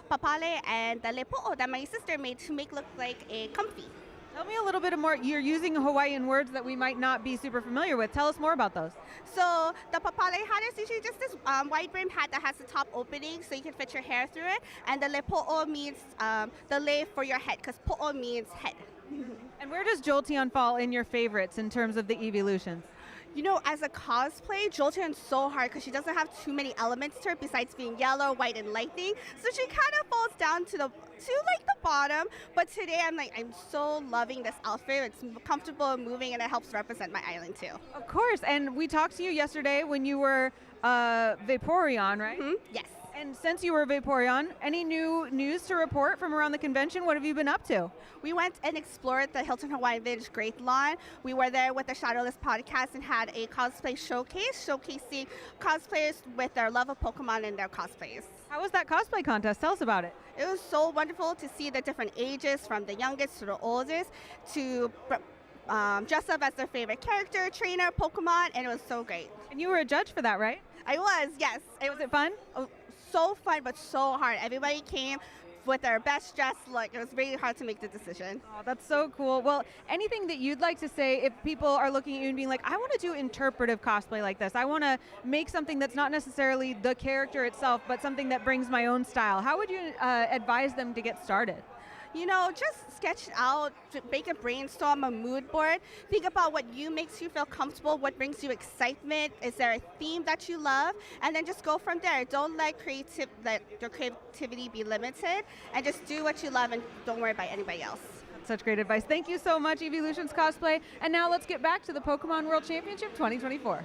papale and the lepo'o that my sister made to make look like a comfy. Tell me a little bit more. You're using Hawaiian words that we might not be super familiar with. Tell us more about those. So the papale hat is usually just this wide brim hat that has the top opening so you can fit your hair through it. And the lepo'o means the lei for your head because po'o means head. And where does Jolteon fall in your favorites in terms of the evolutions? You know, as a cosplay, Jolteon's so hard because she doesn't have too many elements to her besides being yellow, white, and lightning. So she kind of falls down to the bottom. But today I'm so loving this outfit. It's comfortable and moving, and it helps represent my island too. Of course. And we talked to you yesterday when you were Vaporeon, right? Mm-hmm. Yes. And since you were Vaporeon, any new news to report from around the convention? What have you been up to? We went and explored the Hilton Hawaiian Village Great Lawn. We were there with the Shadowless podcast and had a cosplay showcase, showcasing cosplayers with their love of Pokemon and their cosplays. How was that cosplay contest? Tell us about it. It was so wonderful to see the different ages, from the youngest to the oldest, to dress up as their favorite character, trainer, Pokemon, and it was so great. And you were a judge for that, right? I was, yes. Was it fun? Oh, so fun, but so hard. Everybody came with their best dress look. It was really hard to make the decision. Oh, that's so cool. Well, anything that you'd like to say if people are looking at you and being like, I want to do interpretive cosplay like this. I want to make something that's not necessarily the character itself, but something that brings my own style. How would you advise them to get started? You know, just sketch out, make a brainstorm, a mood board. Think about what makes you feel comfortable, what brings you excitement. Is there a theme that you love? And then just go from there. Don't let your creativity be limited, and just do what you love and don't worry about anybody else. Such great advice. Thank you so much, Evolutions Cosplay. And now let's get back to the Pokemon World Championship 2024.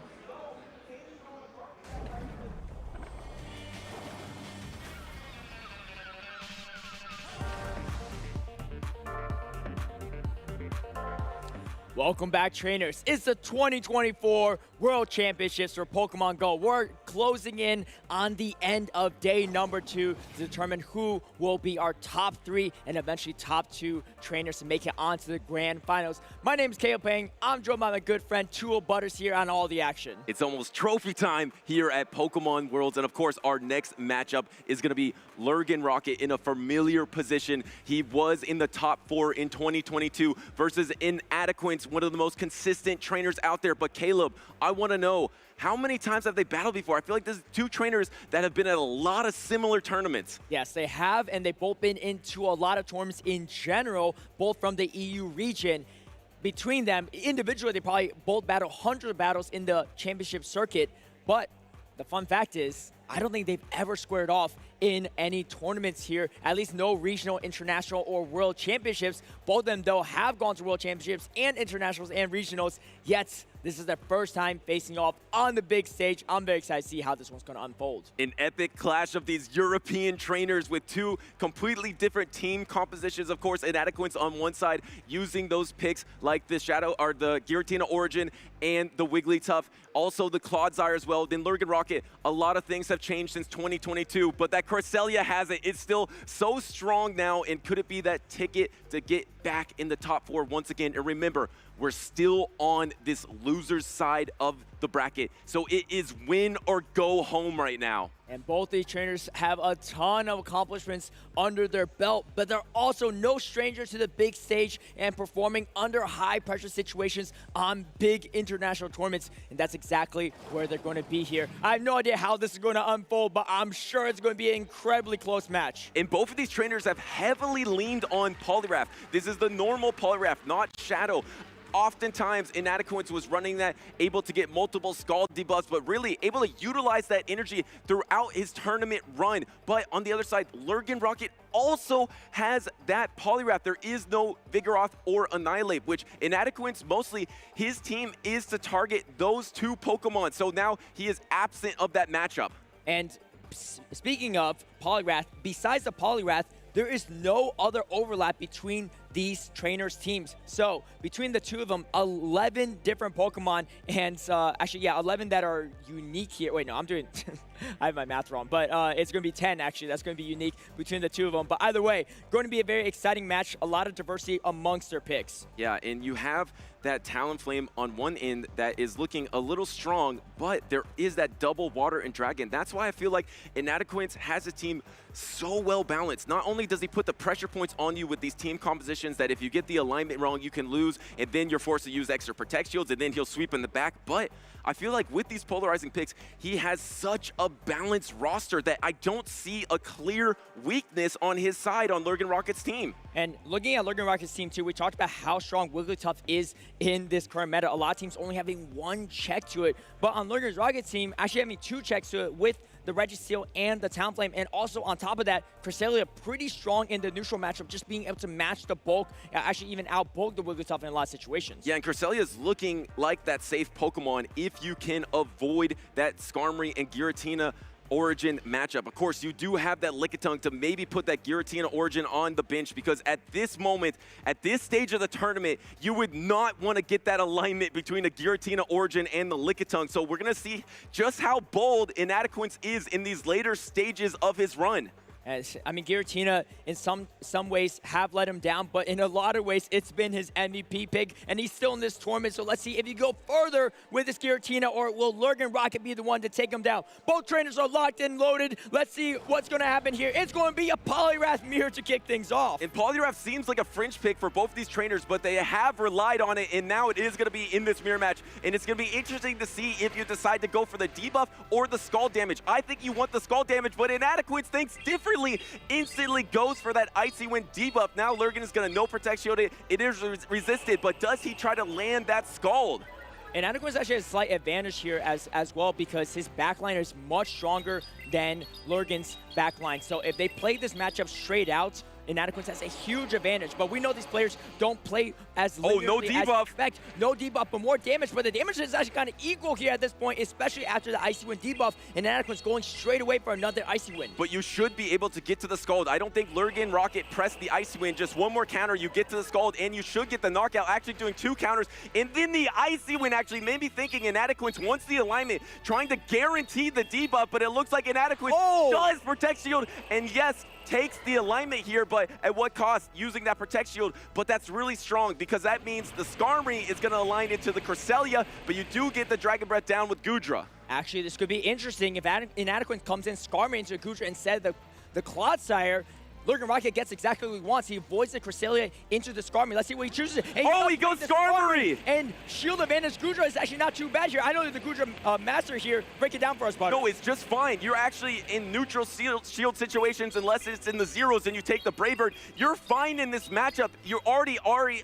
Welcome back, trainers. It's the 2024 World Championships for Pokemon Go. We're closing in on the end of day number 2 to determine who will be our top 3 and eventually top 2 trainers to make it onto the grand finals. My name is Caleb Pang. I'm joined by my good friend Tool Butters here on all the action. It's almost trophy time here at Pokemon Worlds, and of course our next matchup is going to be LurganRocket in a familiar position. He was in the top 4 in 2022 versus Inadequance, one of the most consistent trainers out there. But Caleb, I want to know, how many times have they battled before? I feel like there's 2 trainers that have been at a lot of similar tournaments. Yes, they have, and they've both been into a lot of tournaments in general, both from the EU region. Between them, individually, they probably both battle hundreds of battles in the championship circuit. But the fun fact is, I don't think they've ever squared off in any tournaments here, at least no regional, international, or world championships. Both of them, though, have gone to world championships and internationals and regionals, yet this is their first time facing off on the big stage. I'm very excited to see how this one's going to unfold. An epic clash of these European trainers with 2 completely different team compositions. Of course, Inadequance on one side using those picks like the Shadow or the Giratina Origin and the Wigglytuff, also the Clodsire as well. Then LurganRocket, a lot of things have changed since 2022, but that Cresselia has it. It's still so strong now, and could it be that ticket to get back in the top 4 once again? And remember, we're still on this loser's side of the bracket, so it is win or go home right now. And both these trainers have a ton of accomplishments under their belt, but they're also no strangers to the big stage and performing under high-pressure situations on big international tournaments, and that's exactly where they're going to be here. I have no idea how this is going to unfold, but I'm sure it's going to be an incredibly close match. And both of these trainers have heavily leaned on Poliwrath. This is the normal Poliwrath, not Shadow. Oftentimes, Inadequance was running that, able to get multiple Scald debuffs, but really able to utilize that energy throughout his tournament run. But on the other side, LurganRocket also has that Poliwrath. There is no Vigoroth or Annihilate, which Inadequance, mostly his team is to target those 2 Pokemon. So now he is absent of that matchup. And speaking of Poliwrath, besides the Poliwrath, there is no other overlap between these trainers' teams. So between the 2 of them, 11 different Pokemon, and actually, yeah, 11 that are unique here. Wait, no, I'm doing, I have my math wrong, but it's going to be 10, actually. That's going to be unique between the 2 of them. But either way, going to be a very exciting match, a lot of diversity amongst their picks. Yeah, and you have that Talonflame on one end that is looking a little strong, but there is that double Water and Dragon. That's why I feel like Inadequance has a team so well balanced. Not only does he put the pressure points on you with these team compositions that if you get the alignment wrong, you can lose, and then you're forced to use extra Protect Shields, and then he'll sweep in the back. But I feel like with these polarizing picks, he has such a balanced roster that I don't see a clear weakness on his side on LurganRocket's team. And looking at LurganRocket's team too, we talked about how strong Wigglytuff is in this current meta. A lot of teams only having 1 check to it, but on LurganRocket's team, actually having 2 checks to it with the Registeel and the Talonflame, and also on top of that, Cresselia pretty strong in the neutral matchup, just being able to match the bulk, actually even outbulk the Wigglytuff in a lot of situations. Yeah, and Cresselia is looking like that safe Pokemon if you can avoid that Skarmory and Giratina Origin matchup. Of course, you do have that Lickitung to maybe put that Giratina Origin on the bench, because at this moment, at this stage of the tournament, you would not want to get that alignment between the Giratina Origin and the Lickitung. So we're going to see just how bold Inadequance is in these later stages of his run. I mean, Giratina in some ways have let him down, but in a lot of ways, it's been his MVP pick, and he's still in this tournament. So let's see if you go further with this Giratina, or will LurganRocket be the one to take him down? Both trainers are locked and loaded. Let's see what's going to happen here. It's going to be a Poliwrath mirror to kick things off. And Poliwrath seems like a fringe pick for both these trainers, but they have relied on it, and now it is going to be in this mirror match. And it's going to be interesting to see if you decide to go for the debuff or the scald damage. I think you want the scald damage, but Inadequance thinks differently. Instantly goes for that Icy Wind debuff. Now Lurgan is going to no Protect Shield it. It is resisted, but does he try to land that scald? Inadequance actually has a slight advantage here as well, because his backline is much stronger than Lurgan's backline. So if they play this matchup straight out, Inadequance has a huge advantage, but we know these players don't play as linearly no debuff. No debuff, but more damage. But the damage is actually kind of equal here at this point, especially after the Icy Wind debuff, and Inadequance going straight away for another Icy Wind. But you should be able to get to the Scald. I don't think LurganRocket pressed the Icy Wind. Just one more counter, you get to the Scald, and you should get the knockout, actually doing 2 counters. And then the Icy Wind actually made me thinking Inadequance wants the alignment, trying to guarantee the debuff, but it looks like Inadequance does Protect Shield, and yes, takes the alignment here, but at what cost? Using that Protect Shield, but that's really strong because that means the Skarmory is going to align into the Cresselia, but you do get the Dragon Breath down with Goodra. Actually, this could be interesting if Inadequate comes in Skarmory into Goodra instead of the Clodsire. LurganRocket gets exactly what he wants. He avoids the Cresselia into the Skarmory. Let's see what he chooses. And he goes Skarmory! And shield advantage Goodra is actually not too bad here. I know that the Goodra master here. Break it down for us, Butter. No, it's just fine. You're actually in neutral shield situations unless it's in the zeros and you take the Brave Bird. You're fine in this matchup. You're already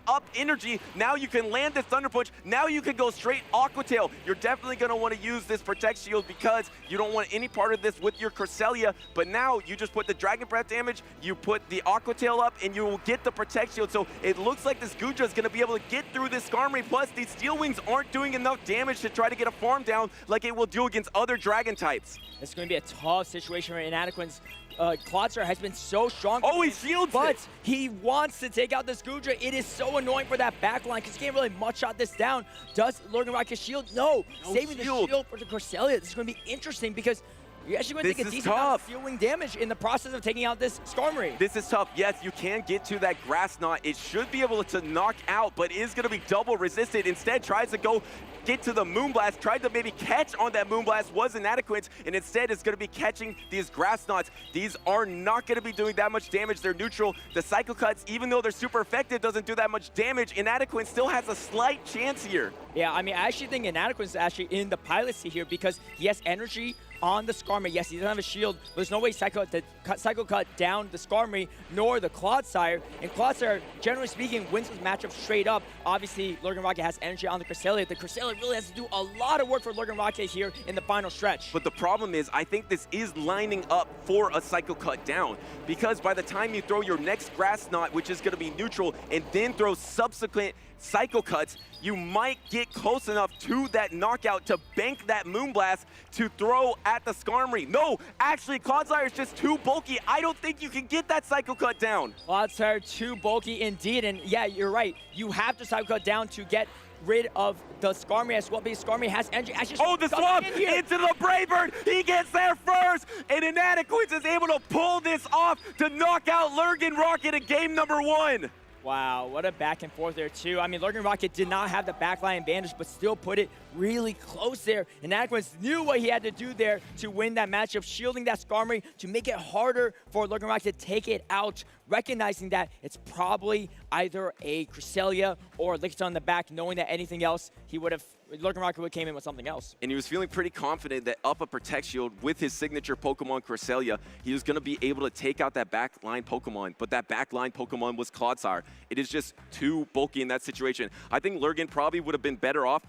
up energy. Now you can land this Thunder Punch. Now you can go straight Aqua Tail. You're definitely going to want to use this Protect Shield because you don't want any part of this with your Cresselia. But now you just put the Dragon Breath damage, you put the Aqua Tail up, and you will get the Protect Shield. So it looks like this Goodra is going to be able to get through this Skarmory. Plus, these Steel Wings aren't doing enough damage to try to get a farm down like it will do against other Dragon types. It's going to be a tough situation for Inadequance. Clodsire has been so strong. He shields but he wants to take out this Goodra. It is so annoying for that backline because he can't really much-shot this down. Does LurganRocket shield? No. Saving the shield for the Cresselia. This is going to be interesting because you're actually going to take a decent amount of Steel Wing damage in the process of taking out this Skarmory. This is tough. Yes, you can get to that Grass Knot. It should be able to knock out, but is going to be double resisted. Instead, tries to go get to the Moonblast, tried to maybe catch on that Moonblast, was inadequate, and instead is going to be catching these Grass Knots. These are not going to be doing that much damage. They're neutral. The Cycle Cuts, even though they're super effective, doesn't do that much damage. Inadequate still has a slight chance here. Yeah, I mean, I actually think Inadequate is actually in the pilot seat here because he has energy on the Skarmory. Yes, he doesn't have a shield, but there's no way Cycle Cut down the Skarmory nor the Clodsire. And Clodsire, generally speaking, wins this matchup straight up. Obviously, LurganRocket has energy on the Cresselia. The Cresselia really has to do a lot of work for LurganRocket here in the final stretch. But the problem is, I think this is lining up for a Cycle Cut down, because by the time you throw your next Grass Knot, which is going to be neutral, and then throw subsequent Cycle Cuts, you might get close enough to that knockout to bank that Moonblast to throw at the Skarmory. No, actually, Clodsire is just too bulky. I don't think you can get that Cycle Cut down. Clodsire too bulky indeed, and yeah, you're right. You have to Cycle Cut down to get rid of the Skarmory as well, because Skarmory has energy. The swap into the Brave Bird. He gets there first, and Inadequate is able to pull this off to knock out LurganRocket in game number 1. Wow, what a back and forth there too. I mean, LurganRocket did not have the backline advantage, but still put it really close there. Inadequance knew what he had to do there to win that matchup, shielding that Skarmory to make it harder for LurganRocket to take it out, recognizing that it's probably either a Cresselia or a Lickitung in the back, knowing that anything else, LurganRocket would have came in with something else. And he was feeling pretty confident that up a Protect Shield with his signature Pokemon Cresselia, he was going to be able to take out that backline Pokemon, but that backline Pokemon was Clodsire. It is just too bulky in that situation. I think Lurgan probably would have been better off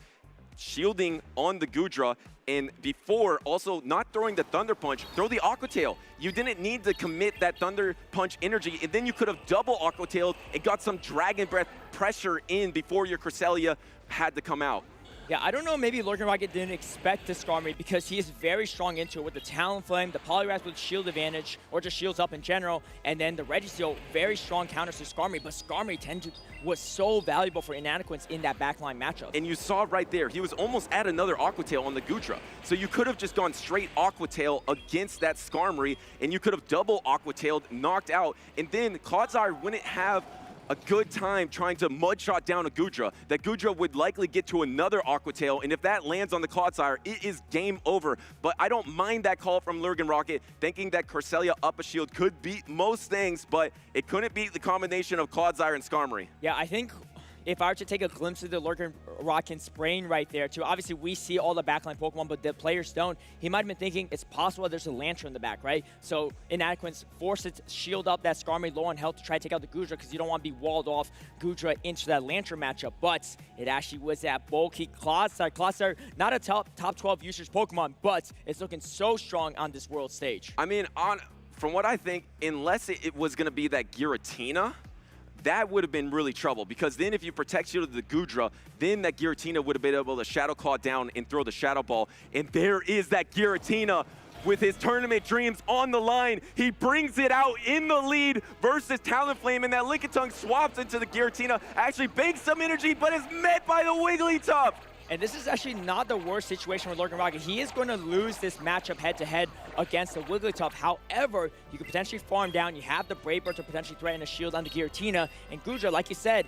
shielding on the Goodra, and before also not throwing the Thunder Punch, throw the Aqua Tail. You didn't need to commit that Thunder Punch energy, and then you could have double Aqua Tailed and got some Dragon Breath pressure in before your Cresselia had to come out. Yeah, I don't know, maybe LurganRocket didn't expect the Skarmory because he is very strong into it with the Talonflame, the Poliwrath with shield advantage, or just shields up in general, and then the Registeel, very strong counters to Skarmory, but Skarmory was so valuable for Inadequance in that backline matchup. And you saw right there, he was almost at another Aqua Tail on the Goodra. So you could have just gone straight Aqua Tail against that Skarmory, and you could have double Aqua Tailed, knocked out, and then Clodsire wouldn't have a good time trying to mudshot down a Goodra. That Goodra would likely get to another Aqua Tail, and if that lands on the Clodsire, it is game over. But I don't mind that call from LurganRocket, thinking that Cresselia up a shield could beat most things, but it couldn't beat the combination of Clodsire and Skarmory. Yeah, I think if I were to take a glimpse of the LurganRocket's brain right there, too, obviously we see all the backline Pokemon, but the players don't. He might have been thinking it's possible there's a Lantern in the back, right? So Inadequance forced it to shield up that Skarmory low on health to try to take out the Goodra because you don't want to be walled off Goodra into that Lantern matchup. But it actually was that bulky Clodsire. Clodsire, not a top 12 usage Pokemon, but it's looking so strong on this world stage. I mean, from what I think, unless it was going to be that Giratina, that would have been really trouble, because then if you protect shielded the Goodra, then that Giratina would have been able to Shadow Claw down and throw the Shadow Ball. And there is that Giratina with his tournament dreams on the line. He brings it out in the lead versus Talonflame, and that Lickitung swaps into the Giratina, actually banks some energy, but is met by the Wigglytuff. And this is actually not the worst situation with LurganRocket. He is going to lose this matchup head-to-head against the Wigglytuff. However, you could potentially farm down. You have the Brave Bird to potentially threaten a shield on the Giratina. And Goodra, like you said,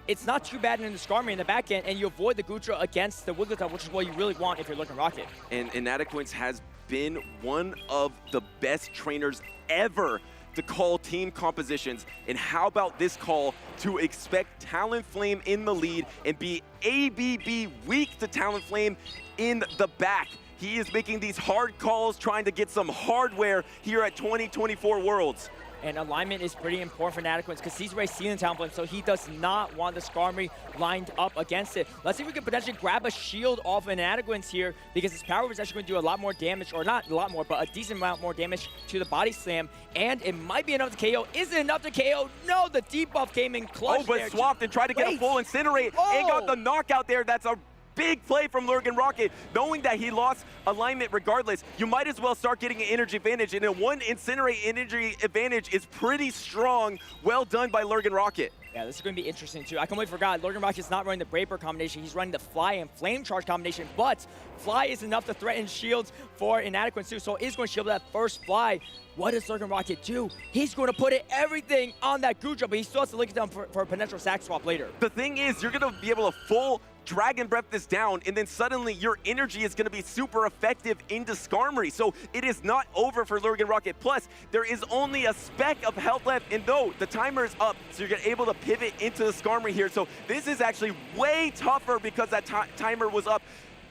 it's not too bad in the Skarmory in the back end, and you avoid the Goodra against the Wigglytuff, which is what you really want if you're LurganRocket. And Inadequance has been one of the best trainers ever to call team compositions. And how about this call to expect Talonflame in the lead and be ABB weak to Talonflame in the back? He is making these hard calls, trying to get some hardware here at 2024 Worlds. And alignment is pretty important for Inadequance because he's already seen the Talonflame, so he does not want the Skarmory lined up against it. Let's see if we can potentially grab a shield off of Inadequance here, because his power is actually going to do a lot more damage, or not a lot more, but a decent amount more damage to the body slam, and it might be enough to KO. Is it enough to KO? No, the debuff came in clutch. Oh, but there. swapped and tried to get a full Incinerate and got the knockout there. That's a big play from LurganRocket, knowing that he lost alignment regardless. You might as well start getting an energy advantage, and a one Incinerate energy advantage is pretty strong. Well done by LurganRocket. Yeah, this is going to be interesting, too. I completely forgot. LurganRocket is not running the Brave Bird combination. He's running the Fly and Flame Charge combination, but Fly is enough to threaten shields for Inadequance, too, so he's going to shield that first Fly. What does LurganRocket do? He's going to put everything on that Goodra, but he still has to lick it down for a potential sack swap later. The thing is, you're going to be able to full Dragon Breath this down, and then suddenly your energy is going to be super effective into Skarmory. So it is not over for LurganRocket. Plus, there is only a speck of health left, and though the timer is up, so you're able to pivot into the Skarmory here. So this is actually way tougher because that timer was up.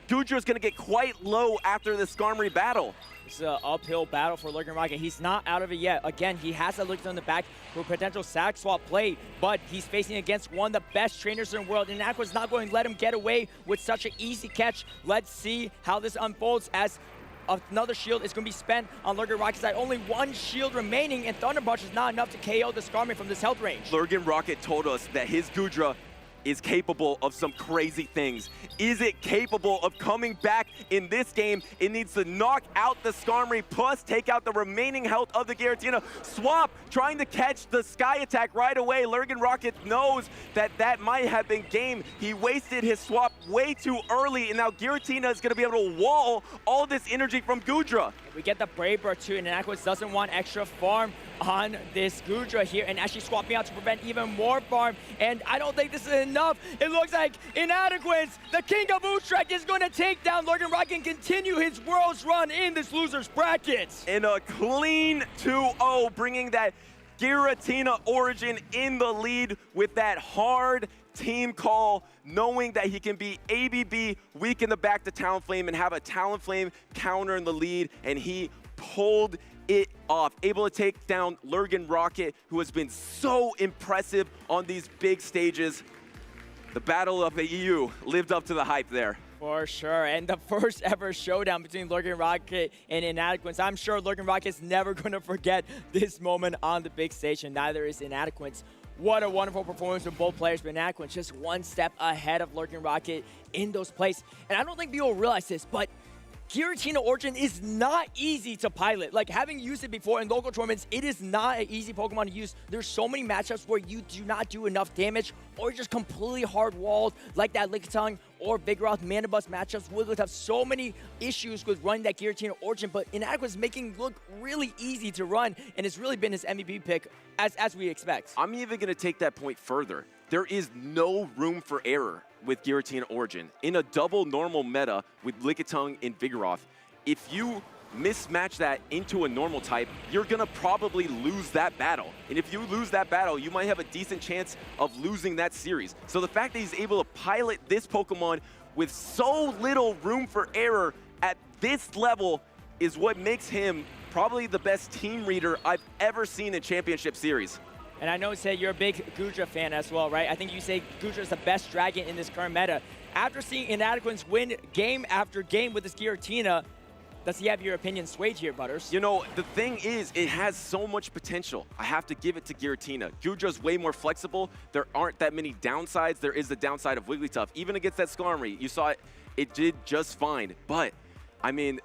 Goodra is going to get quite low after the Skarmory battle. It's an uphill battle for LurganRocket. He's not out of it yet. Again, he has that look on the back for a potential sack swap play, but he's facing against one of the best trainers in the world, and Aqua's not going to let him get away with such an easy catch. Let's see how this unfolds as another shield is going to be spent on LurganRocket's side. Only one shield remaining, and Thunder Punch is not enough to KO the Skarmory from this health range. LurganRocket told us that his Goodra is capable of some crazy things. Is it capable of coming back in this game? It needs to knock out the Skarmory, plus take out the remaining health of the Giratina. Swap, trying to catch the Sky Attack right away. LurganRocket knows that that might have been game. He wasted his swap way too early, and now Giratina is going to be able to wall all this energy from Goodra. We get the Brave Bird too, and Inadequance doesn't want extra farm on this Goodra here, and actually swapping out to prevent even more farm, and I don't think this is enough. It looks like Inadequance, the king of Utrecht, is going to take down LurganRocket and continue his Worlds run in this loser's bracket. And a clean 2-0, bringing that Giratina origin in the lead with that hard team call, knowing that he can be ABB weak in the back to Talonflame and have a Talonflame counter in the lead, and he pulled it off, able to take down LurganRocket, who has been so impressive on these big stages. The Battle of the EU lived up to the hype there. For sure, and the first ever showdown between LurganRocket and Inadequance. I'm sure LurganRocket's never going to forget this moment on the big stage, and neither is Inadequance. What a wonderful performance from both players, but Inadequance just one step ahead of LurganRocket in those plays. And I don't think people realize this, but Giratina Origin is not easy to pilot. Like, having used it before in local tournaments, it is not an easy Pokemon to use. There's so many matchups where you do not do enough damage or just completely hard-walled, like that Lickitung or Vigoroth Mandibuzz matchups. Wigglytuff have so many issues with running that Giratina Origin, but Inadequance is making it look really easy to run, and it's really been his MVP pick, as we expect. I'm even going to take that point further. There is no room for error with Giratina Origin. In a double normal meta with Lickitung and Vigoroth, if you mismatch that into a normal type, you're gonna probably lose that battle. And if you lose that battle, you might have a decent chance of losing that series. So the fact that he's able to pilot this Pokemon with so little room for error at this level is what makes him probably the best team reader I've ever seen in Championship Series. And I know, say you're a big Gudra fan as well, right? I think you say Gudra is the best dragon in this current meta. After seeing Inadequance win game after game with this Giratina, does he have your opinion swayed here, Butters? You know, the thing is, it has so much potential. I have to give it to Giratina. Gudra's way more flexible. There aren't that many downsides. There is the downside of Wigglytuff. Even against that Skarmory, you saw it did just fine. But, I mean,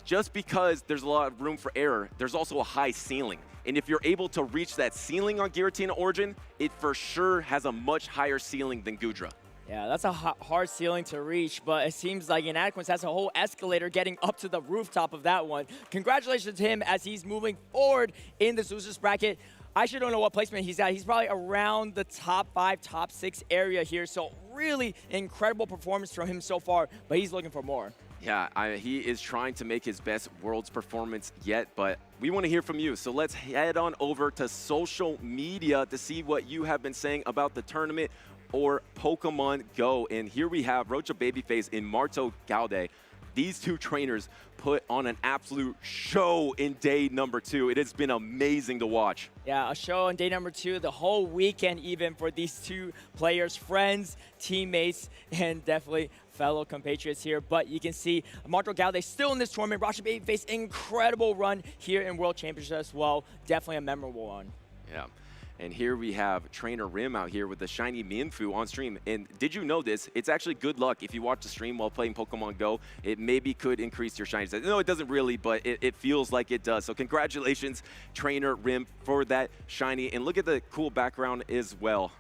just because there's a lot of room for error, there's also a high ceiling. And if you're able to reach that ceiling on Giratina Origin, it for sure has a much higher ceiling than Gudra. Yeah, that's a hard ceiling to reach, but it seems like Inadequance has a whole escalator getting up to the rooftop of that one. Congratulations to him as he's moving forward in this losers bracket. I actually don't know what placement he's at. He's probably around the top 5, top 6 area here, so really incredible performance from him so far, but he's looking for more. Yeah, he is trying to make his best Worlds performance yet, but we want to hear from you. So let's head on over to social media to see what you have been saying about the tournament or Pokemon Go. And here we have Roacha Baby Face and MartoGalde. These two trainers put on an absolute show in day number 2. It has been amazing to watch. Yeah, a show on day number 2, the whole weekend even for these two players, friends, teammates, and definitely fellow compatriots here. But you can see MartoGalde still in this tournament. Roacha Baby Face, incredible run here in World Championships as well. Definitely a memorable one. Yeah. And here we have Trainer Rim out here with the shiny Mienfoo on stream. And did you know this? It's actually good luck if you watch the stream while playing Pokemon Go. It maybe could increase your shiny stats. No, it doesn't really, but it feels like it does. So congratulations, Trainer Rim, for that shiny. And look at the cool background as well.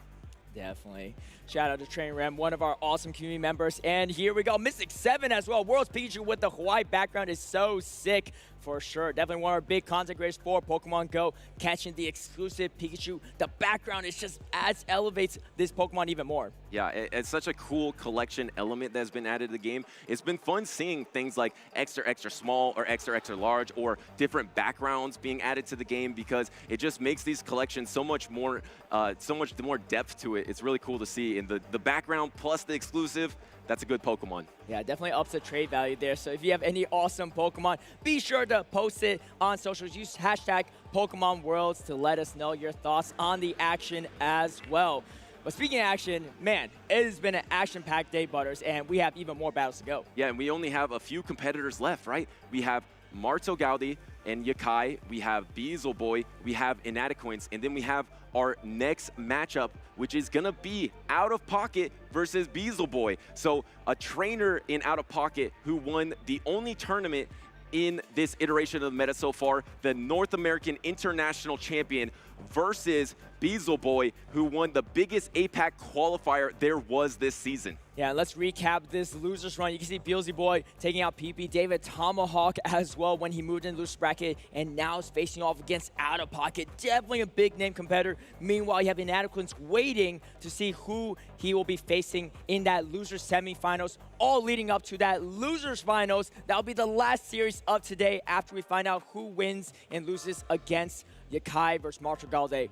Definitely. Shout out to Trainer Rim, one of our awesome community members. And here we go, Mystic 7 as well. World's Pikachu with the Hawaiʻi background is so sick for sure. Definitely one of our big content creators for Pokemon Go, catching the exclusive Pikachu. The background is just elevates this Pokemon even more. Yeah, it's such a cool collection element that's been added to the game. It's been fun seeing things like extra, extra small or extra, extra large or different backgrounds being added to the game because it just makes these collections so much more depth to it. It's really cool to see. And the background plus the exclusive, that's a good Pokemon. Yeah, definitely ups the trade value there. So if you have any awesome Pokemon, be sure to post it on socials. Use hashtag Pokemon Worlds to let us know your thoughts on the action as well. But speaking of action, man, it has been an action-packed day, Butters, and we have even more battles to go. Yeah, and we only have a few competitors left, right? We have MartoGalde and Yakai, we have Beelzeboy, we have Inadequance, and then we have our next matchup, which is gonna be OutOfPocket versus Beelzeboy. So a trainer in OutOfPocket who won the only tournament in this iteration of the meta so far, the North American International Champion versus Beelzeboy, who won the biggest APAC qualifier there was this season. Yeah, let's recap this losers run. You can see Beelzeboy taking out PP, David Tomahawk as well when he moved in the losers bracket, and now is facing off against OutOfPocket. Definitely a big name competitor. Meanwhile, you have Inadequance waiting to see who he will be facing in that losers semifinals, all leading up to that losers finals. That'll be the last series of today after we find out who wins and loses against Yakai versus MartoGalde.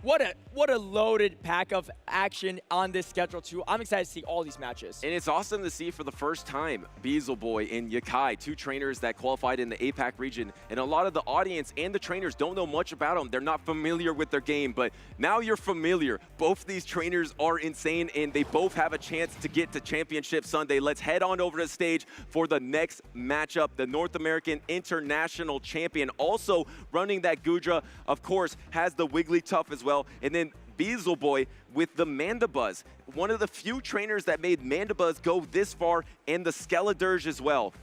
What a loaded pack of action on this schedule too. I'm excited to see all these matches. And it's awesome to see for the first time Beelzeboy and Yakai, two trainers that qualified in the APAC region. And a lot of the audience and the trainers don't know much about them. They're not familiar with their game, but now you're familiar. Both these trainers are insane and they both have a chance to get to Championship Sunday. Let's head on over to the stage for the next matchup. The North American International Champion, also running that Gudra, of course, has the Wigglytuff as well. And then Beelzeboy with the Mandibuzz. One of the few trainers that made Mandibuzz go this far, and the Skeledirge as well.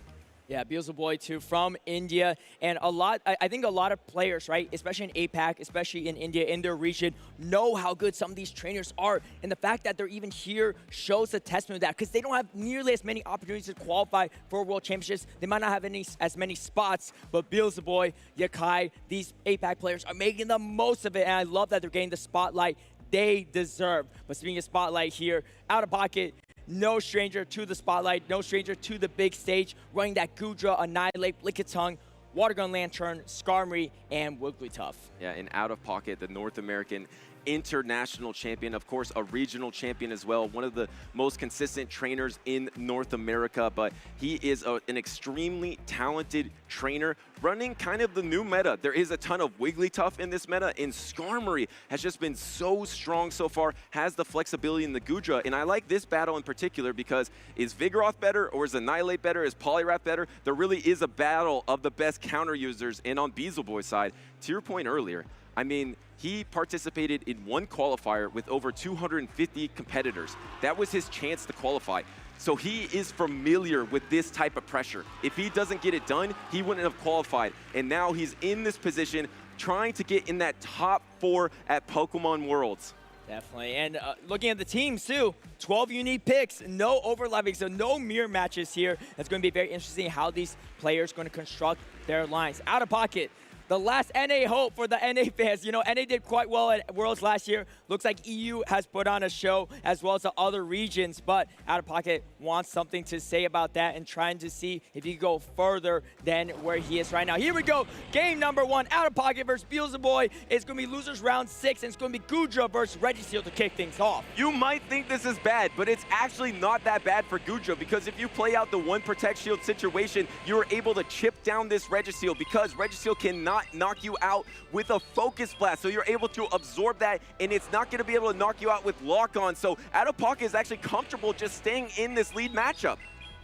Yeah, Beelzeboy too, from India. And I think a lot of players, right, especially in APAC, especially in India, in their region, know how good some of these trainers are. And the fact that they're even here shows a testament to that, because they don't have nearly as many opportunities to qualify for World Championships. They might not have as many spots, but Beelzeboy, Yakai, these APAC players are making the most of it. And I love that they're getting the spotlight they deserve. But speaking of spotlight here, OutOfPocket, no stranger to the spotlight, no stranger to the big stage, running that Goodra, Annihilate, Lickitung, Water Gun Lantern, Skarmory, and Wigglytuff. Yeah, and OutOfPocket, the North American international champion, of course a regional champion as well, one of the most consistent trainers in North America, but he is an extremely talented trainer running kind of the new meta. There is a ton of Wigglytuff in this meta, and Skarmory has just been so strong so far, has the flexibility in the Goodra, and I like this battle in particular because is Vigoroth better or is Annihilate better? Is Poliwrath better? There really is a battle of the best counter users, and on Beelzeboy's side, to your point earlier, I mean, he participated in one qualifier with over 250 competitors. That was his chance to qualify. So he is familiar with this type of pressure. If he doesn't get it done, he wouldn't have qualified. And now he's in this position trying to get in that top 4 at Pokemon Worlds. Definitely, and looking at the teams too, 12 unique picks, no overlapping, so no mirror matches here. It's going to be very interesting how these players are going to construct their lines. OutOfPocket, the last NA hope for the NA fans. You know, NA did quite well at Worlds last year. Looks like EU has put on a show as well as the other regions, but OutOfPocket wants something to say about that and trying to see if he can go further than where he is right now. Here we go. Game number 1, OutOfPocket versus Beelzeboy. It's going to be losers round 6, and it's going to be Goodra versus Registeel to kick things off. You might think this is bad, but it's actually not that bad for Goodra, because if you play out the 1 Protect Shield situation, you're able to chip down this Registeel, because Registeel cannot knock you out with a Focus Blast, so you're able to absorb that, and it's not going to be able to knock you out with Lock On. So OutOfPocket is actually comfortable just staying in this lead matchup.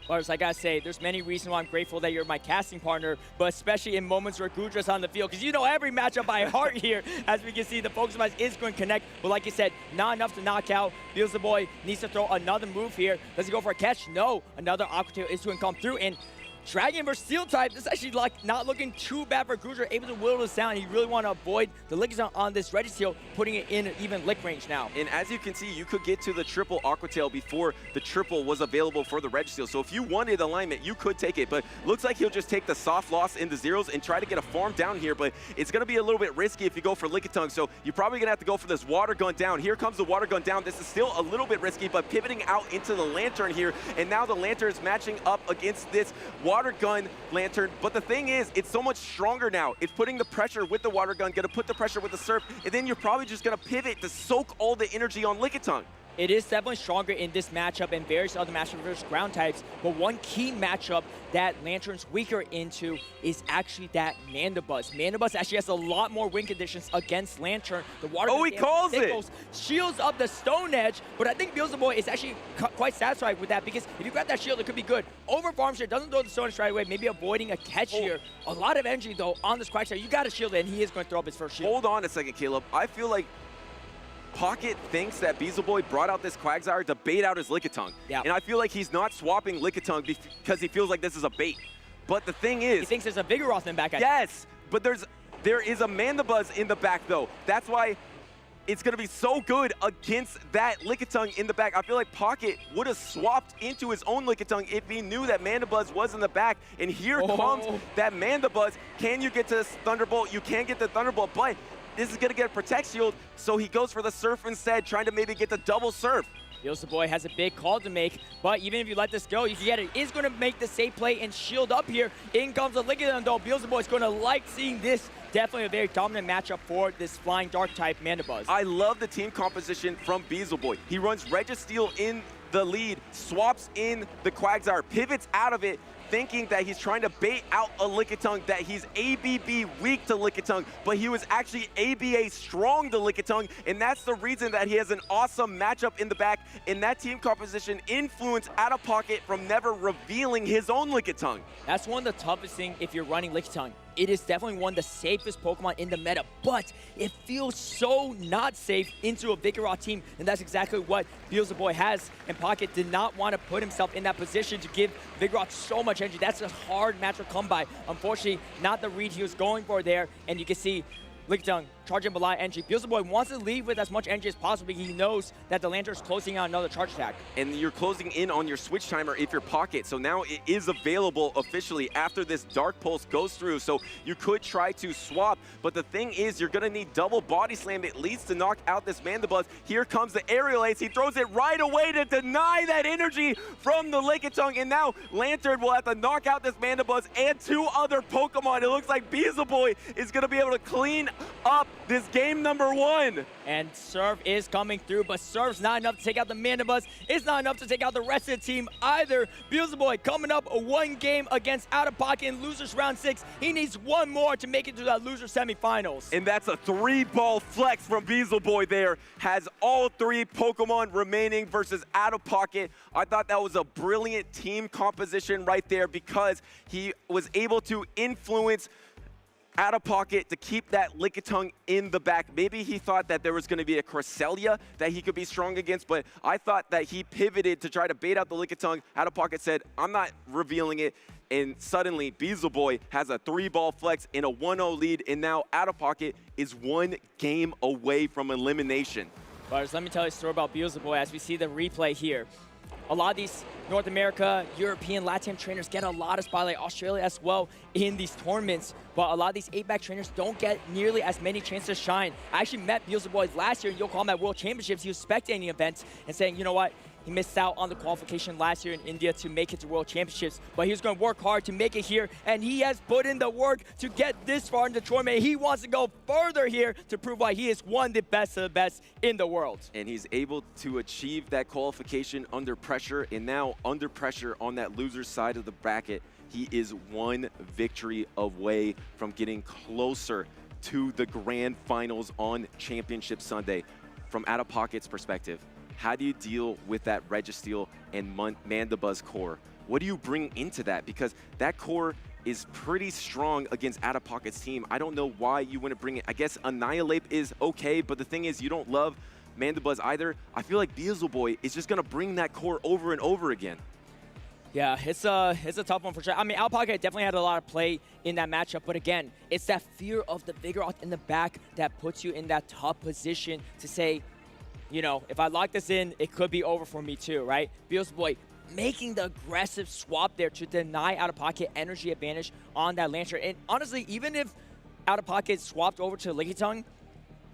Lars, I gotta say, there's many reasons why I'm grateful that you're my casting partner, but especially in moments where Goodra's on the field, because you know every matchup by heart here. As we can see, the Focus Blast is going to connect, but like you said, not enough to knock out. Beelzeboy needs to throw another move here. Does he go for a catch? No. Another Aqua Tail is going to come through, and Dragon versus Steel type, this is actually like not looking too bad for Goodra, able to whittle this down. You really want to avoid the Lickitung on this Registeel, putting it in even lick range now. And as you can see, you could get to the triple Aqua Tail before the triple was available for the Registeel. So if you wanted alignment, you could take it, but looks like he'll just take the soft loss in the zeros and try to get a farm down here, but it's going to be a little bit risky if you go for Lickitung, so you're probably going to have to go for this Water Gun down. Here comes the Water Gun down. This is still a little bit risky, but pivoting out into the Lantern here, and now the Lantern is matching up against this Water Gun Lantern, but the thing is, it's so much stronger now. It's putting the pressure with the Water Gun, gonna put the pressure with the Surf, and then you're probably just gonna pivot to soak all the energy on Lickitung. It is definitely stronger in this matchup and various other matchups versus ground types, but one key matchup that Lantern's weaker into is actually that Mandibuzz. Mandibuzz actually has a lot more win conditions against Lantern. The water he calls it! Shields up the Stone Edge, but I think Beelzeboy is actually quite satisfied with that, because if you grab that shield, it could be good. Over farms here, doesn't throw the Stone Edge right away, maybe avoiding a catch here. A lot of energy though on this Quagsire. You got to shield it, and he is going to throw up his first shield. Hold on a second, Caleb. I feel like Pocket thinks that Beelzeboy brought out this Quagsire to bait out his Lickitung. Yeah. And I feel like he's not swapping Lickitung because he feels like this is a bait. But the thing is, he thinks there's a Vigoroth in the back. Yes, but there is a Mandibuzz in the back though. That's why it's going to be so good against that Lickitung in the back. I feel like Pocket would have swapped into his own Lickitung if he knew that Mandibuzz was in the back. And here comes that Mandibuzz. Can you get to this Thunderbolt? You can get the Thunderbolt, but this is going to get a Protect Shield, so he goes for the Surf instead, trying to maybe get the double Surf. Beelzeboy has a big call to make, but even if you let this go, you can get it. Is going to make the safe play and shield up here. In comes the Lickitung though. Beelzeboy is going to like seeing this. Definitely a very dominant matchup for this Flying Dark type Mandibuzz. I love the team composition from Beelzeboy. He runs Registeel in the lead, swaps in the Quagsire, pivots out of it, thinking that he's trying to bait out a Lickitung, that he's ABB weak to Lickitung, but he was actually ABA strong to Lickitung, and that's the reason that he has an awesome matchup in the back, and that team composition influenced OutOfPocket from never revealing his own Lickitung. That's one of the toughest things if you're running Lickitung. it is definitely one of the safest Pokemon in the meta, but it feels so not safe into a Vigoroth team, and that's exactly what Beelzeboy has, and Pocket did not want to put himself in that position to give Vigoroth so much energy. That's a hard match to come by. Unfortunately, not the read he was going for there, and you can see Lickitung charging a lot of energy. Beelzeboy wants to leave with as much energy as possible. He knows that the Lantern's closing out another charge attack. And you're closing in on your switch timer if you're Pocket. So now it is available officially after this Dark Pulse goes through. So you could try to swap, but the thing is you're going to need double Body Slam at least to knock out this Mandibuzz. Here comes the Aerial Ace. He throws it right away to deny that energy from the Lickitung. And now Lantern will have to knock out this Mandibuzz and 2 other Pokemon. It looks like Beelzeboy is going to be able to clean up this game number 1. And Serve is coming through, but Serve's not enough to take out the Mandibuzz. It's not enough to take out the rest of the team either. Beelzeboy coming up a 1 game against OutOfPocket in losers round 6. He needs 1 more to make it to that loser semifinals. And that's a 3-ball flex from Beelzeboy there. Has all 3 Pokemon remaining versus OutOfPocket. I thought that was a brilliant team composition right there because he was able to influence OutOfPocket to keep that Lickitung in the back. Maybe he thought that there was going to be a Cresselia that he could be strong against, but I thought that he pivoted to try to bait out the Lickitung. OutOfPocket said, I'm not revealing it. And suddenly, Beelzeboy has a 3-ball flex in a 1-0 lead, and now OutOfPocket is 1 game away from elimination. But let me tell you a story about Beelzeboy as we see the replay here. A lot of these North America, European, Latin trainers get a lot of spotlight, Australia as well, in these tournaments. But a lot of these 8-back trainers don't get nearly as many chances to shine. I actually met Beelzeboy last year in Yokohama at World Championships. He was spectating events and saying, you know what? He missed out on the qualification last year in India to make it to World Championships, but he was going to work hard to make it here, and he has put in the work to get this far in the tournament. He wants to go further here to prove why he is one of the best of the best in the world. And he's able to achieve that qualification under pressure, and now under pressure on that loser's side of the bracket, he is 1 victory away from getting closer to the grand finals on Championship Sunday. From OutOfPocket's perspective, how do you deal with that Registeel and Mandibuzz core? What do you bring into that? Because that core is pretty strong against OutOfPocket's team. I don't know why you wouldn't bring it. I guess Annihilate is okay, but the thing is you don't love Mandibuzz either. I feel like Beelzeboy is just going to bring that core over and over again. Yeah, it's a tough one for sure. I mean, OutOfPocket definitely had a lot of play in that matchup, but again, it's that fear of the Vigoroth in the back that puts you in that tough position to say, you know, if I lock this in, it could be over for me too, right? Beelzeboy making the aggressive swap there to deny OutOfPocket energy advantage on that Lantern. And honestly, even if OutOfPocket swapped over to Lickitung,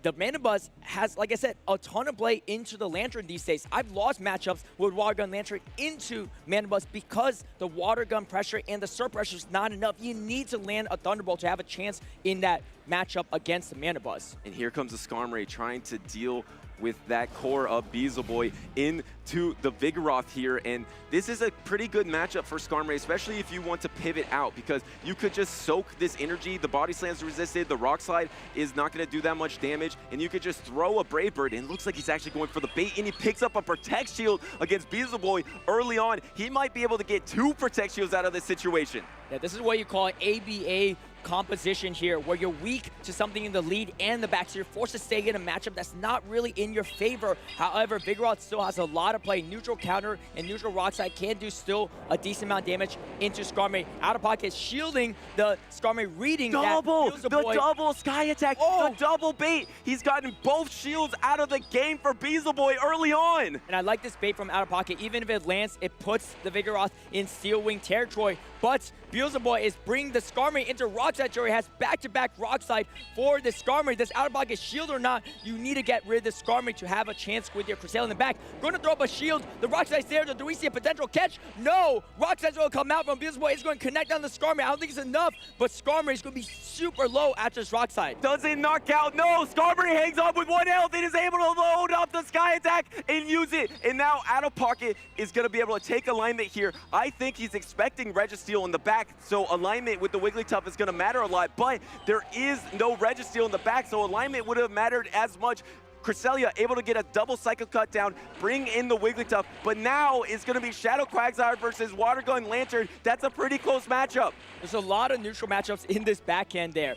the Mandibuzz has, like I said, a ton of play into the Lantern these days. I've lost matchups with Water Gun Lantern into Mandibuzz because the Water Gun pressure and the Surf pressure is not enough. You need to land a Thunderbolt to have a chance in that matchup against the Mandibuzz. And here comes the Skarmory trying to deal with that core of Beelzeboy into the Vigoroth here. And this is a pretty good matchup for Skarmory, especially if you want to pivot out, because you could just soak this energy. The Body Slam's resisted, the Rock Slide is not going to do that much damage, and you could just throw a Brave Bird, and it looks like he's actually going for the bait, and he picks up a Protect Shield against Beelzeboy early on. He might be able to get 2 Protect Shields out of this situation. Yeah, this is what you call an ABA composition here, where you're weak to something in the lead and the back, so you're forced to stay in a matchup that's not really in your favor. However, Vigoroth still has a lot of play. Neutral counter and neutral rock slide can do still a decent amount of damage into Skarmory. OutOfPocket shielding the Skarmory, reading the double Sky Attack, the double bait. He's gotten both shields out of the game for Beelzeboy early on. And I like this bait from OutOfPocket. Even if it lands, it puts the Vigoroth in Steel Wing territory, but Beelzeboy is bringing the Skarmory into Rock Slide territory, has back-to-back Rock Slide for the Skarmory. Does OutOfPocket shield or not? You need to get rid of the Skarmory to have a chance with your Cresselia in the back. Going to throw up a shield. The Rock Slide's there. Do we see a potential catch? No! Rock Slide's going to come out from Beelzeboy. It's going to connect on the Skarmory. I don't think it's enough, but Skarmory is going to be super low after this Rock Slide. Doesn't knock out. No! Skarmory hangs on with 1 health and is able to load up the Sky Attack and use it. And now OutOfPocket is going to be able to take alignment here. I think he's expecting Registeel in the back, so alignment with the Wigglytuff is going to matter a lot, but there is no Registeel in the back, so alignment would have mattered as much. Cresselia able to get a double cycle cut down, bring in the Wigglytuff, but now it's going to be Shadow Quagsire versus Water Gun Lantern. That's a pretty close matchup. There's a lot of neutral matchups in this backhand there.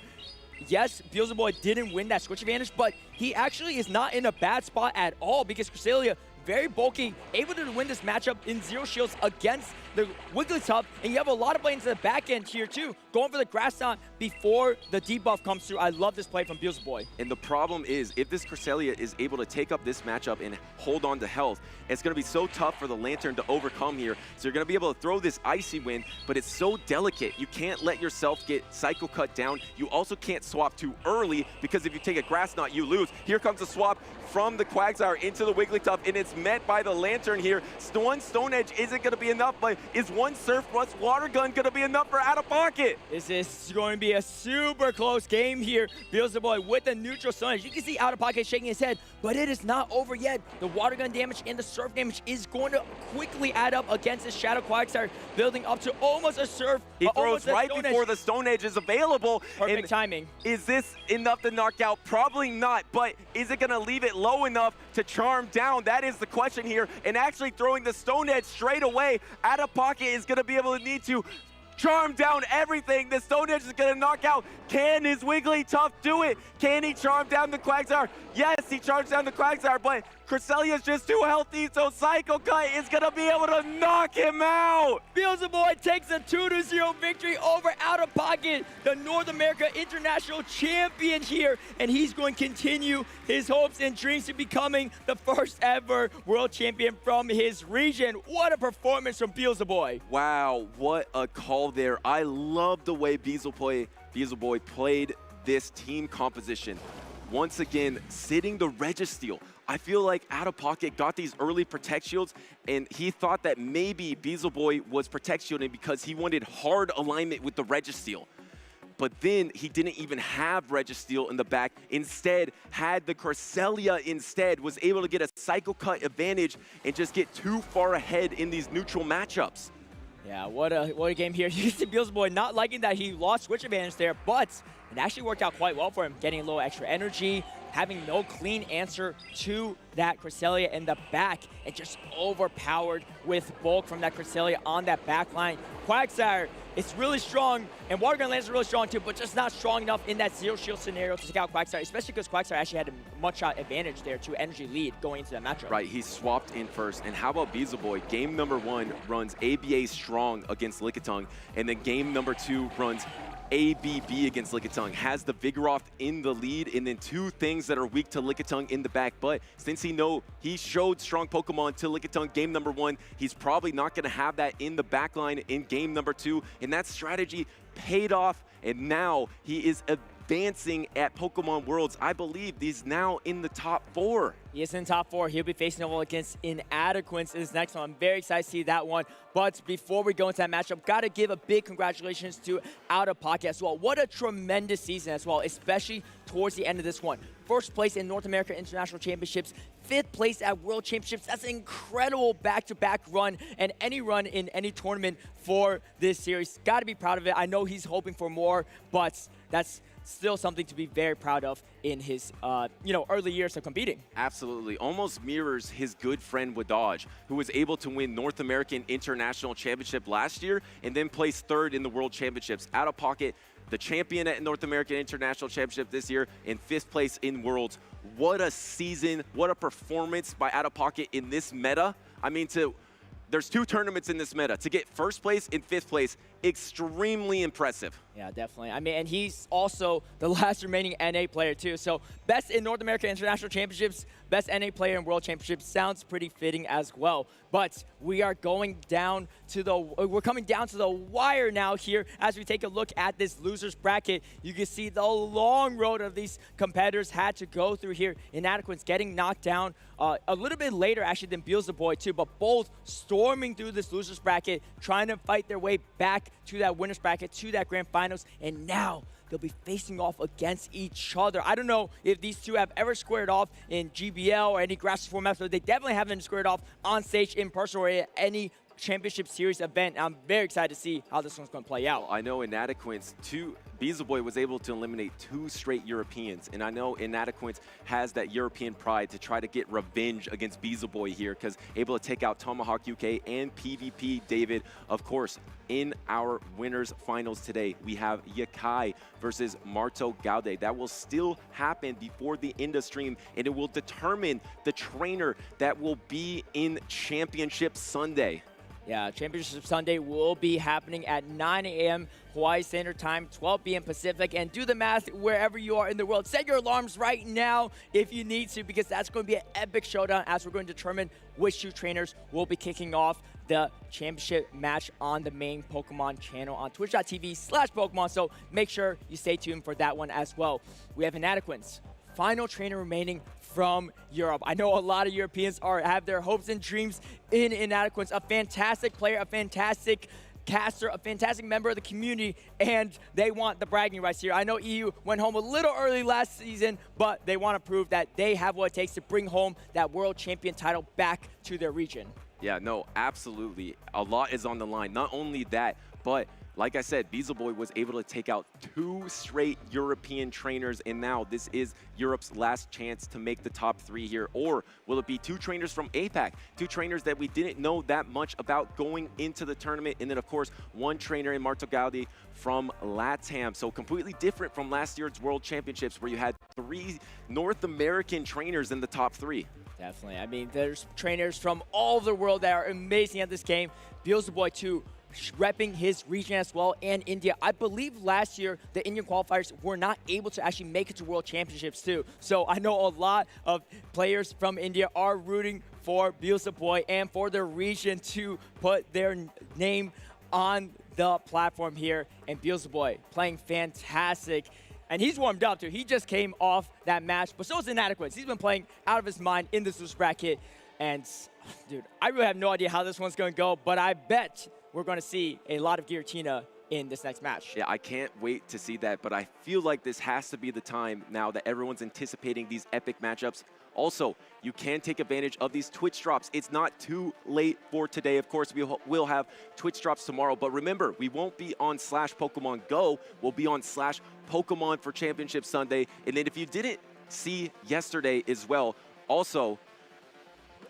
Yes, Beelzeboy didn't win that switch advantage, but he actually is not in a bad spot at all because Cresselia, very bulky, able to win this matchup in zero shields against the Wigglytuff, and you have a lot of lanes in the back end here too, going for the grass knot before the debuff comes through. I love this play from Beelzeboy. And the problem is, if this Cresselia is able to take up this matchup and hold on to health, it's going to be so tough for the Lantern to overcome here. So you're going to be able to throw this Icy Wind, but it's so delicate. You can't let yourself get cycle cut down. You also can't swap too early, because if you take a grass knot, you lose. Here comes a swap from the Quagsire into the Wigglytuff, and it's met by the Lantern here. One Stone Edge isn't going to be enough, but is one Surf plus Water Gun going to be enough for OutOfPocket? This is going to be a super close game here. Beelzeboy with the neutral Stone Edge. You can see OutOfPocket shaking his head, but it is not over yet. The Water Gun damage and the Surf damage is going to quickly add up against this Shadow Quagsire, building up to almost a Surf. He throws right before the Stone Edge is available. Perfect timing. Is this enough to knock out? Probably not, but is it going to leave it low enough to charm down? That is the question here. And actually throwing the Stone Edge straight away, OutOfPocket is going to be able to need to charm down everything. The Stone Edge is going to knock out. Can his Wigglytuff do it? Can he charm down the Quagsire? Yes, he charms down the Quagsire, but Cresselia is just too healthy, so Cycle Cut is going to be able to knock him out. Beelzeboy takes a 2-0 victory over OutOfPocket, the North America International Champion here, and he's going to continue his hopes and dreams to becoming the first ever World Champion from his region. What a performance from Beelzeboy. Wow, what a call there. I love the way Beelzeboy played this team composition. Once again, sitting the Registeel. I feel like OutOfPocket got these early Protect Shields, and he thought that maybe Beelzeboy was Protect Shielding because he wanted hard alignment with the Registeel. But then he didn't even have Registeel in the back. Instead, had the Cresselia instead, was able to get a Cycle Cut advantage and just get too far ahead in these neutral matchups. Yeah, what a game here. You see Beelzeboy not liking that he lost switch advantage there, but it actually worked out quite well for him, getting a little extra energy, having no clean answer to that Cresselia in the back, and just overpowered with bulk from that Cresselia on that back line. Quagsire, it's really strong, and Water Gun Lance is really strong too, but just not strong enough in that zero shield scenario to take out Quagsire, especially because Quagsire actually had a much shot advantage there to energy lead going into that matchup. Right, he swapped in first, and how about Beelzeboy? Game number 1 runs ABA strong against Lickitung, and then game number 2 runs ABB against Lickitung, has the Vigoroth in the lead, and then 2 things that are weak to Lickitung in the back. But since he showed strong Pokemon to Lickitung game number 1, he's probably not going to have that in the back line in game number 2, and that strategy paid off, and now he is advancing at Pokemon Worlds. I believe he's now in the top 4. He is in top 4. He'll be facing off against Inadequance in his next one. I'm very excited to see that one. But before we go into that matchup, got to give a big congratulations to OutOfPocket as well. What a tremendous season as well, especially towards the end of this one. First place in North America International Championships, 5th place at World Championships. That's an incredible back-to-back run, and any run in any tournament for this series. Got to be proud of it. I know he's hoping for more, but that's still something to be very proud of in his early years of competing. Absolutely. Almost mirrors his good friend Wadaj, who was able to win North American International Championship last year and then place 3rd in the World Championships. OutOfPocket, the champion at North American International Championship this year, in 5th place in Worlds. What a season, what a performance by OutOfPocket in this meta. I mean, there's 2 tournaments in this meta. To get 1st place and 5th place, extremely impressive. Yeah, definitely. I mean, and he's also the last remaining NA player too. So best in North America International Championships, best NA player in World Championships sounds pretty fitting as well. But we are going down to we're coming down to the wire now here as we take a look at this losers bracket. You can see the long road of these competitors had to go through here. Inadequance getting knocked down a little bit later actually than Beelzeboy too, but both storming through this losers bracket, trying to fight their way back to that winners bracket, to that grand finals, and now they'll be facing off against each other. I don't know if these two have ever squared off in GBL or any grassroots formats, but they definitely haven't squared off on stage in person or at any championship series event. I'm very excited to see how this one's going to play out. I know Inadequance Beelzeboy was able to eliminate 2 straight Europeans, and I know Inadequance has that European pride to try to get revenge against Beelzeboy here, because able to take out Tomahawk UK and PvP David. Of course, in our winners finals today, we have Yakai versus MartoGalde. That will still happen before the end of stream, and it will determine the trainer that will be in Championship Sunday. Yeah, Championship Sunday will be happening at 9 a.m. Hawaii Standard Time, 12 p.m. Pacific, and do the math wherever you are in the world. Set your alarms right now if you need to, because that's going to be an epic showdown as we're going to determine which 2 trainers will be kicking off the championship match on the main Pokemon channel on twitch.tv/Pokemon, so make sure you stay tuned for that one as well. We have Inadequance, final trainer remaining from Europe. I know a lot of Europeans have their hopes and dreams in Inadequance, a fantastic player, a fantastic caster, a fantastic member of the community, and they want the bragging rights here. I know EU went home a little early last season, but they want to prove that they have what it takes to bring home that world champion title back to their region. Yeah, no, absolutely. A lot is on the line. Not only that, but like I said, Beelzeboy was able to take out 2 straight European trainers, and now this is Europe's last chance to make the top 3 here. Or will it be 2 trainers from APAC, 2 trainers that we didn't know that much about going into the tournament, and then of course 1 trainer in MartoGalde from LATAM. So completely different from last year's World Championships, where you had 3 North American trainers in the top 3. Definitely. I mean, there's trainers from all over the world that are amazing at this game. Beelzeboy too, repping his region as well, and India. I believe last year the Indian qualifiers were not able to actually make it to World Championships too. So I know a lot of players from India are rooting for Beelzeboy and for their region to put their name on the platform here. And Beelzeboy playing fantastic. And he's warmed up too. He just came off that match, but so is Inadequance. He's been playing out of his mind in this loose bracket. And dude, I really have no idea how this one's going to go, but I bet we're going to see a lot of Giratina in this next match. Yeah, I can't wait to see that, but I feel like this has to be the time now that everyone's anticipating these epic matchups. Also, you can take advantage of these Twitch drops. It's not too late for today. Of course, we'll have Twitch drops tomorrow, but remember, we won't be on /Pokemon Go. We'll be on /Pokemon for Championship Sunday. And then if you didn't see yesterday as well, also,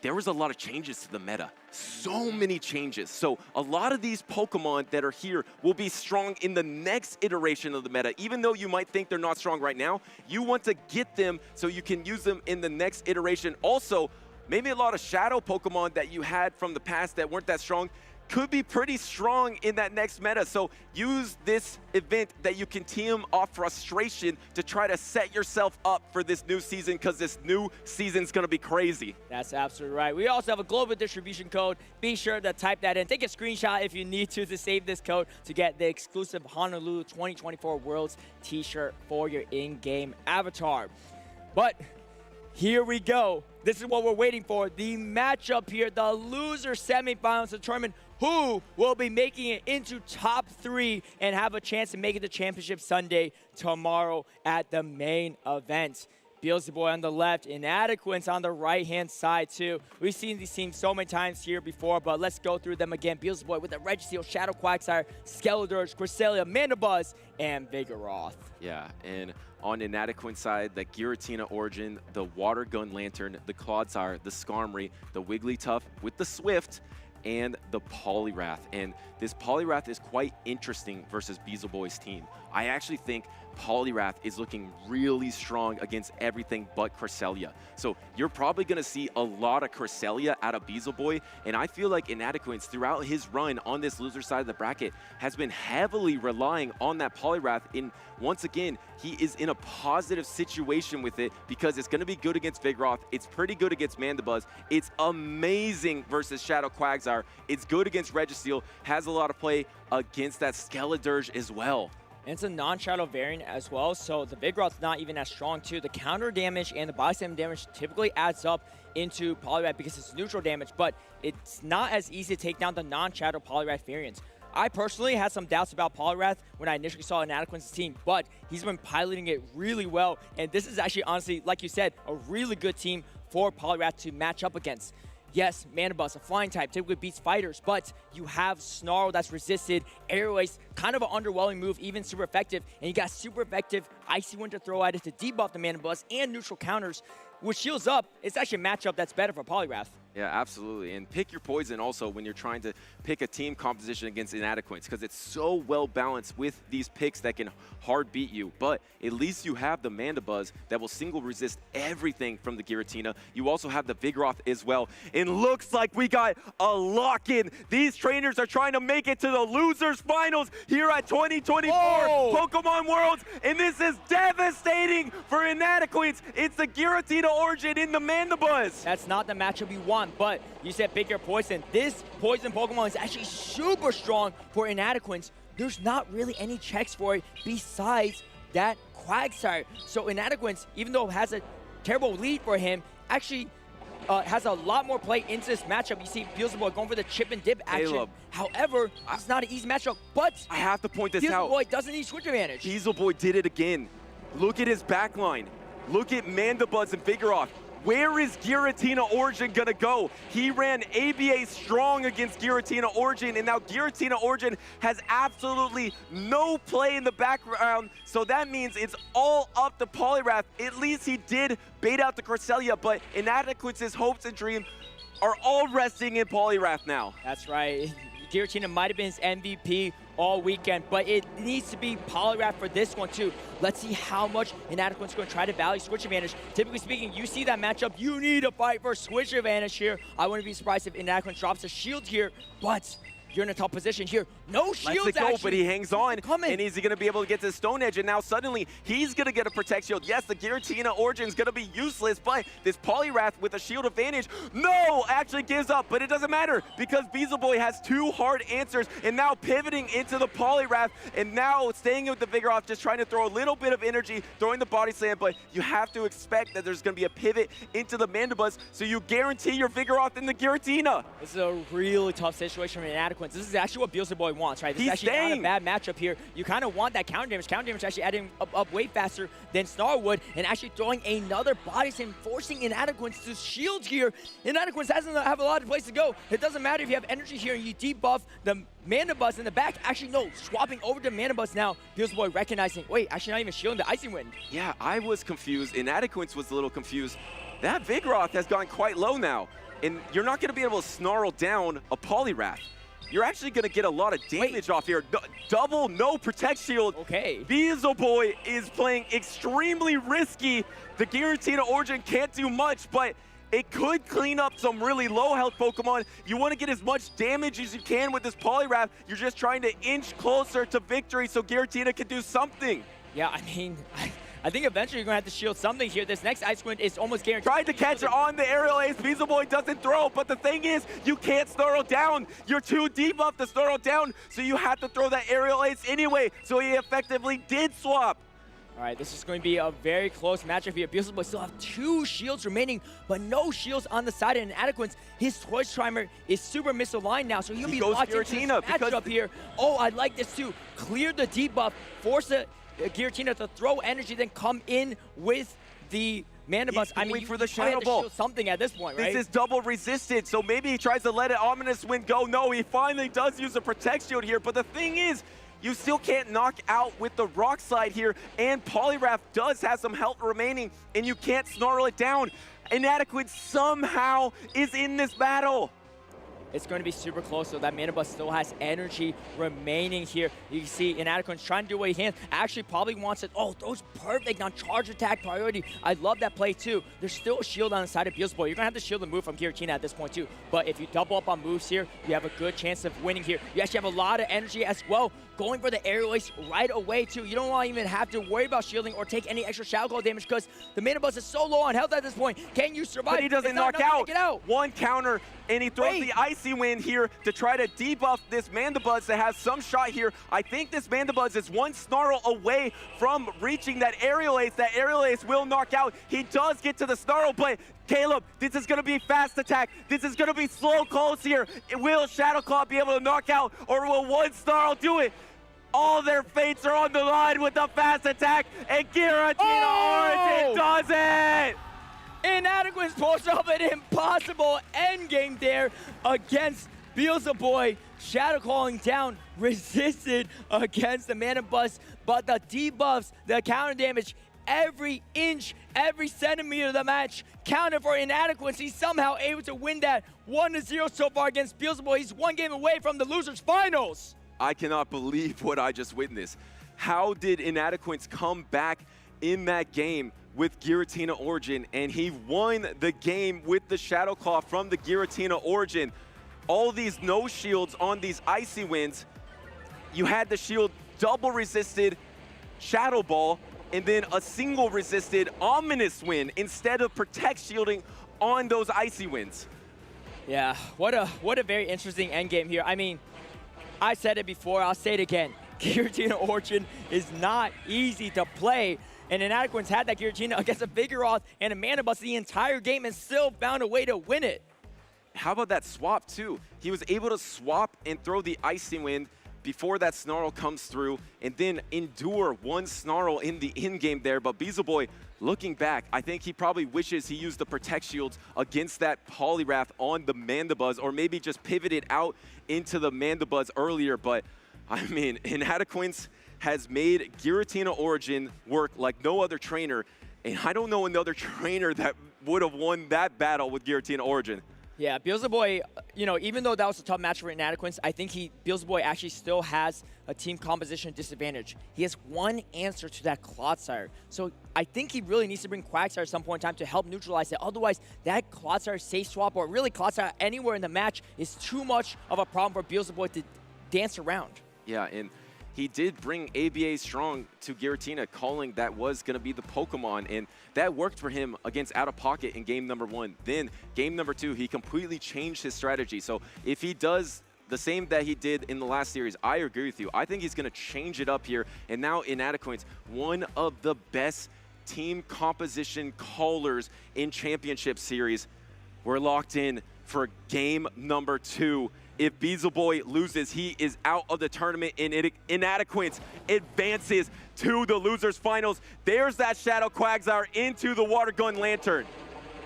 there was a lot of changes to the meta. So many changes. So a lot of these Pokemon that are here will be strong in the next iteration of the meta. Even though you might think they're not strong right now, you want to get them so you can use them in the next iteration. Also, maybe a lot of shadow Pokemon that you had from the past that weren't that strong could be pretty strong in that next meta. So use this event that you can team off frustration to try to set yourself up for this new season, because this new season's going to be crazy. That's absolutely right. We also have a global distribution code. Be sure to type that in. Take a screenshot if you need to save this code to get the exclusive Honolulu 2024 Worlds t-shirt for your in-game avatar. But here we go. This is what we're waiting for. The matchup here, the loser semifinals determine who will be making it into top 3 and have a chance to make it to Championship Sunday tomorrow at the main event. Beelzeboy on the left, Inadequance on the right-hand side too. We've seen these teams so many times here before, but let's go through them again. Beelzeboy with the Registeel, Shadow Quagsire, Skeledirge, Cresselia, Mandibuzz, and Vigoroth. Yeah, and on Inadequance side, the Giratina Origin, the Water Gun Lantern, the Clodsire, the Skarmory, the Wigglytuff with the Swift, and the Poliwrath. And this Poliwrath is quite interesting versus Beelzeboy's team. I actually think Poliwrath is looking really strong against everything but Cresselia. So you're probably going to see a lot of Cresselia out of Beelzeboy, and I feel like Inadequance throughout his run on this loser side of the bracket has been heavily relying on that Poliwrath. And once again, he is in a positive situation with it because it's going to be good against Vigoroth. It's pretty good against Mandibuzz. It's amazing versus Shadow Quagsire. It's good against Registeel. Has a lot of play against that Skeledirge as well. And it's a non-shadow variant as well, so the Vigoroth's not even as strong too. The counter damage and the bystander damage typically adds up into Poliwrath because it's neutral damage, but it's not as easy to take down the non-shadow Poliwrath variants. I personally had some doubts about Poliwrath when I initially saw Inadequance's team, but he's been piloting it really well, and this is actually honestly, like you said, a really good team for Poliwrath to match up against. yes, Mana Bus, a flying type, typically beats fighters, but you have Snarl that's resisted, Aerial Ace, kind of an underwhelming move, even super effective, and you got super effective Icy Wind to throw at it to debuff the Mana Bus and neutral counters. With shields up, it's actually a matchup that's better for Poliwrath. Yeah, absolutely. And pick your poison also when you're trying to pick a team composition against Inadequance, because it's so well balanced with these picks that can hard beat you. But at least you have the Mandibuzz that will single resist everything from the Giratina. You also have the Vigoroth as well. And looks like we got a lock-in. These trainers are trying to make it to the losers finals here at 2024 Pokemon Worlds. And this is devastating for Inadequance. It's the Giratina origin in the Mandibuzz. That's not the matchup you want. But you said pick your poison. This poison Pokemon is actually super strong for Inadequance. There's not really any checks for it besides that Quagsire. So Inadequance, even though it has a terrible lead for him, actually has a lot more play into this matchup. You see Beelzeboy going for the chip and dip action. Caleb, however, it's not an easy matchup, but I have to point this out. Beelzeboy doesn't need switch advantage. Beelzeboy did it again. Look at his backline. Look at Mandibuzz and Vigoroth. Where is Giratina Origin gonna go? He ran ABA strong against Giratina Origin, and now Giratina Origin has absolutely no play in the background, so that means it's all up to Poliwrath. At least he did bait out the Cresselia, but Inadequance's hopes and dreams are all resting in Poliwrath now. That's right. Giratina might have been his MVP all weekend, but it needs to be Poliwrath for this one too. Let's see how much Inadequance is going to try to value switch advantage. Typically speaking, you see that matchup, you need to fight for switch advantage here. I wouldn't be surprised if Inadequance drops a shield here, but you're in a tough position here. No shields, Lets it go, actually. but he hangs on, and is he going to be able to get to the Stone Edge? And now suddenly, he's going to get a Protect Shield. Yes, the Giratina Origin is going to be useless, but this Poliwrath with a shield advantage, no, actually gives up, but it doesn't matter because Beelzeboy has two hard answers, and now pivoting into the Poliwrath, and now staying with the Vigoroth, just trying to throw a little bit of energy, throwing the Body Slam, but you have to expect that there's going to be a pivot into the Mandibuzz, so you guarantee your Vigoroth in the Giratina. This is a really tough situation for Inadequance. This is actually what Beelzeboy wants, right? This He's is actually staying. not a bad matchup here. You kind of want that counter damage. Counter damage actually adding up way faster than Snarl would, and actually throwing another Body Slam, forcing Inadequance to shield here. Inadequance doesn't have a lot of place to go. It doesn't matter if you have energy here and you debuff the Mandibuzz in the back. Actually, no, swapping over to Mandibuzz now. Beelzeboy recognizing, wait, actually not even shielding the Icy Wind. Yeah, I was confused. Inadequance was a little confused. That Vigoroth has gone quite low now, and you're not going to be able to snarl down a Poliwrath. You're actually going to get a lot of damage off here. Double no Protect Shield. Okay. Beelzeboy is playing extremely risky. The Giratina Origin can't do much, but it could clean up some really low health Pokemon. You want to get as much damage as you can with this Poliwrath. You're just trying to inch closer to victory so Giratina can do something. Yeah, I mean, I think eventually you're going to have to shield something here. This next Ice Wind is almost guaranteed. Tried to catch it on the Aerial Ace. Beelzeboy doesn't throw, but the thing is, you can't snarl down. You're too deep up to snarl down, so you have to throw that Aerial Ace anyway. So he effectively did swap. All right, this is going to be a very close matchup here. Beelzeboy still have 2 shields remaining, but no shields on the side of Inadequance. His Choice Charmer is super misaligned now, so he'll be locked into this matchup here. Oh, I like this too. Clear the debuff, force the Giratina to throw energy, then come in with the Mandibuzz. I mean, for the you have Shadow to Ball. shield something at this point, right? This is double resisted, so maybe he tries to let it Ominous Wind go. No, he finally does use a Protect Shield here, but the thing is, you still can't knock out with the Rock Slide here, and Poliwrath does have some health remaining, and you can't snarl it down. Inadequate somehow is in this battle. It's going to be super close, so that Mandibuzz still has energy remaining here. You can see Inadequance trying to do what he can. Actually probably wants it. Oh, throws perfect on charge attack priority. I love that play too. There's still a shield on the side of Beelzeboy. You're going to have to shield the move from Giratina at this point too. But if you double up on moves here, you have a good chance of winning here. You actually have a lot of energy as well. Going for the Aerial Ace right away too. You don't want to even have to worry about shielding or take any extra Shadow Claw damage because the Mandibuzz is so low on health at this point. Can you survive? But he doesn't knock out. One counter, and he throws the Icy Wind here to try to debuff this Mandibuzz to have some shot here. I think this Mandibuzz is one snarl away from reaching that Aerial Ace. That Aerial Ace will knock out. He does get to the snarl, but Caleb, this is going to be fast attack. This is going to be slow calls here. Will Shadow Claw be able to knock out, or will one snarl do it? All their fates are on the line with the fast attack, and Giratina Origin does it! Inadequance pulls off an impossible endgame there against Beelzeboy. Shadow calling down, resisted against the Mana Bus, but the debuffs, the counter damage, every inch, every centimeter of the match counted for Inadequance. He's somehow able to win that 1-0 so far against Beelzeboy. He's one game away from the losers finals. I cannot believe what I just witnessed. How did Inadequance come back in that game with Giratina Origin, and he won the game with the Shadow Claw from the Giratina Origin. All these no shields on these icy winds. You had the shield double resisted Shadow Ball, and then a single resisted Ominous Wind instead of protect shielding on those icy winds. Yeah, what a very interesting endgame here. I mean, I said it before, I'll say it again. Giratina Origin is not easy to play, and Inadequance had that Giratina against a Vigoroth and a Mana Bus the entire game and still found a way to win it. How about that swap too? He was able to swap and throw the Icy Wind before that Snarl comes through, and then endure one Snarl in the in-game there. But Beelzeboy, looking back, I think he probably wishes he used the Protect Shields against that Poliwrath on the Mandibuzz, or maybe just pivoted out into the Mandibuzz earlier. But I mean, Inadequance has made Giratina Origin work like no other trainer, and I don't know another trainer that would have won that battle with Giratina Origin. Yeah, Beelzeboy, you know, even though that was a tough match for Inadequance, I think Beelzeboy actually still has a team composition disadvantage. He has one answer to that Clodsire. So I think he really needs to bring Quagsire at some point in time to help neutralize it. Otherwise, that Clodsire safe swap, or really Clodsire anywhere in the match, is too much of a problem for Beelzeboy to dance around. Yeah, and he did bring ABA Strong to Giratina, calling that was going to be the Pokemon, and that worked for him against OutOfPocket in game number 1. Then game number 2, he completely changed his strategy. So if he does the same that he did in the last series, I agree with you. I think he's going to change it up here. And now Inadequance, one of the best team composition callers in Championship Series. We're locked in for game number 2. If Beelzeboy loses, he is out of the tournament, and Inadequance advances to the losers finals. There's that Shadow Quagsire into the Water Gun Lantern.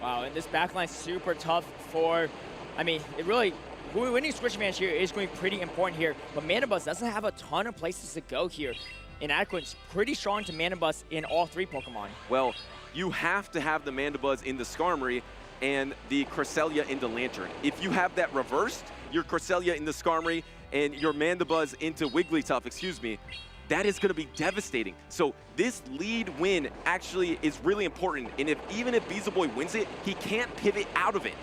Wow, and this backline's super tough for, I mean, it really, winning Switch advantage here is going to be pretty important here, but Mana Bus doesn't have a ton of places to go here. Inadequance pretty strong to Mana Bus in all 3 Pokemon. Well, you have to have the Mandibuzz in the Skarmory and the Cresselia in the Lantern. If you have that reversed, your Cresselia in the Skarmory and your Mandibuzz into Wigglytuff, excuse me, that is going to be devastating. So this lead win actually is really important, and even if Beelzeboy wins it, he can't pivot out of it.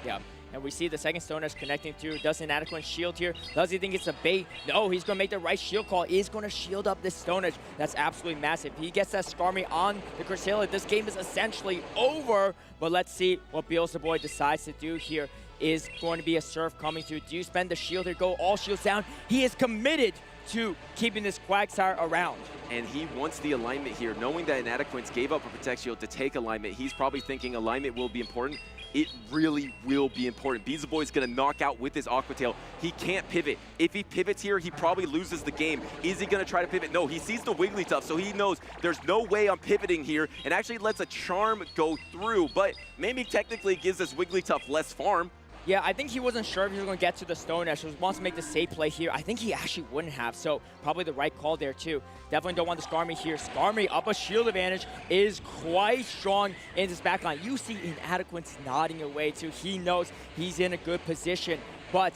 Yeah. And we see the second Stone Edge connecting through. Does Inadequance shield here? Does he think it's a bait? No, he's going to make the right shield call. He's going to shield up this Stone Edge. That's absolutely massive. He gets that Skarmory on the Cresselia. This game is essentially over. But let's see what Beelzeboy decides to do here. Is going to be a Surf coming through. Do you spend the shield or go all shields down? He is committed to keeping this Quagsire around. And he wants the alignment here. Knowing that Inadequance gave up a Protect Shield to take alignment, he's probably thinking alignment will be important. It really will be important. Beelzeboy is going to knock out with his Aqua Tail. He can't pivot. If he pivots here, he probably loses the game. Is he going to try to pivot? No, he sees the Wigglytuff, so he knows there's no way I'm pivoting here, and actually lets a Charm go through, but maybe technically gives this Wigglytuff less farm. Yeah, I think he wasn't sure if he was going to get to the Stone Edge, so he wants to make the safe play here. I think he actually wouldn't have, so probably the right call there too. Definitely don't want the Skarmory here. Skarmory up a shield advantage is quite strong in this backline. You see Inadequance nodding away too. He knows he's in a good position, but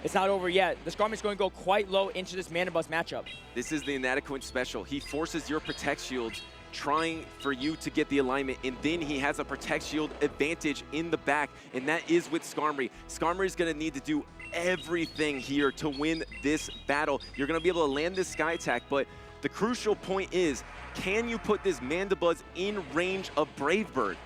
it's not over yet. The Skarmory's going to go quite low into this Mana Bus matchup. This is the Inadequance special. He forces your Protect Shields, trying for you to get the alignment, and then he has a Protect Shield advantage in the back, and that is with Skarmory. Skarmory's going to need to do everything here to win this battle. You're going to be able to land this Sky Attack, but the crucial point is, can you put this Mandibuzz in range of Brave Bird?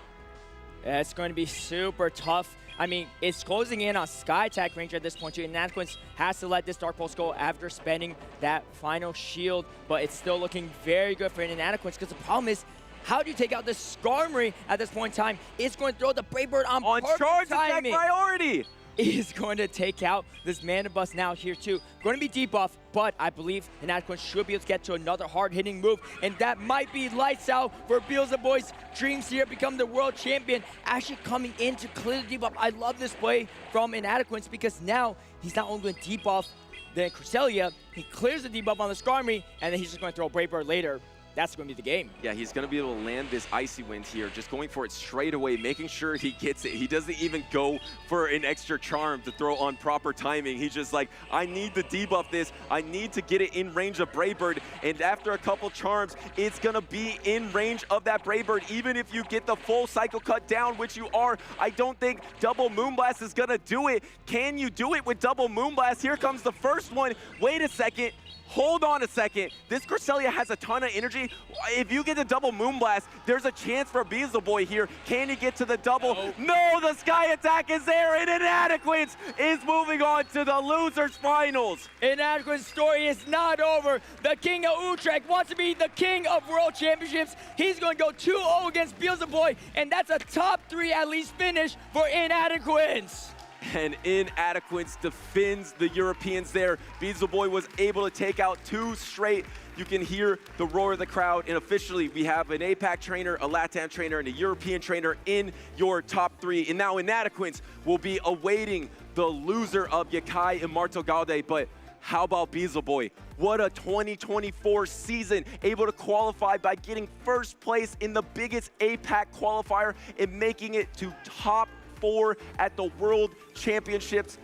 Yeah, it's going to be super tough. I mean, it's closing in on Sky Attack range at this point too. Inadequance has to let this Dark Pulse go after spending that final shield, but it's still looking very good for Inadequance, because the problem is, how do you take out this Skarmory at this point in time? It's going to throw the Brave Bird on charge attack timing. priority. is going to take out this Mana Bus now here too. Going to be debuff, but I believe Inadequance should be able to get to another hard-hitting move, and that might be lights out for Beelzeboy's dreams here, become the world champion, actually coming in to clear the debuff. I love this play from Inadequance because now he's not only going to debuff the Cresselia, he clears the debuff on the Skarmory, and then he's just going to throw Brave Bird later. That's going to be the game. Yeah, he's going to be able to land this Icy Wind here, just going for it straight away, making sure he gets it. He doesn't even go for an extra charm to throw on proper timing. He's just like, I need to debuff this. I need to get it in range of Brave Bird. And after a couple charms, it's going to be in range of that Brave Bird. Even if you get the full cycle cut down, which you are, I don't think double Moonblast is going to do it. Can you do it with double Moonblast? Here comes the first one. Wait a second. Hold on a second. This Cresselia has a ton of energy. If you get the double Moonblast, there's a chance for Beelzeboy here. Can he get to the double? No, the Sky Attack is there, and Inadequance is moving on to the Losers Finals. Inadequate's story is not over. The King of Utrecht wants to be the King of World Championships. He's going to go 2-0 against Beelzeboy, and that's a top 3 at least finish for Inadequance. And Inadequance defends the Europeans there. Beelzeboy was able to take out 2 straight. You can hear the roar of the crowd. And officially, we have an APAC trainer, a LATAM trainer, and a European trainer in your top 3. And now Inadequance will be awaiting the loser of Yakai and MartoGalde. But how about Beelzeboy? What a 2024 season, able to qualify by getting first place in the biggest APAC qualifier and making it to top 4 at the World Championships.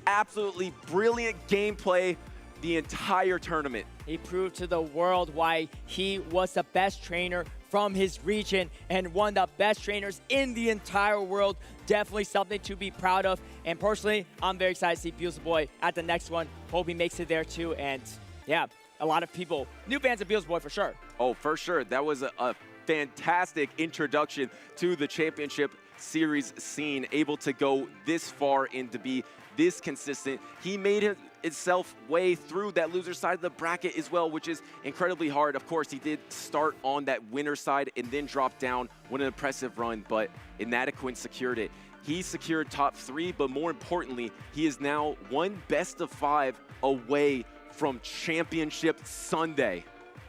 Absolutely brilliant gameplay the entire tournament. He proved to the world why he was the best trainer from his region and one of the best trainers in the entire world. Definitely something to be proud of. And personally, I'm very excited to see Beelzeboy at the next one. Hope he makes it there too. And yeah, a lot of people, new fans of Beelzeboy for sure. Oh, for sure. That was a fantastic introduction to the championship series scene, able to go this far and to be this consistent. He made himself way through that loser side of the bracket as well, which is incredibly hard. Of course, he did start on that winner side and then drop down. What an impressive run, but Inadequance secured it. He secured top 3, but more importantly, he is now one best of 5 away from Championship Sunday.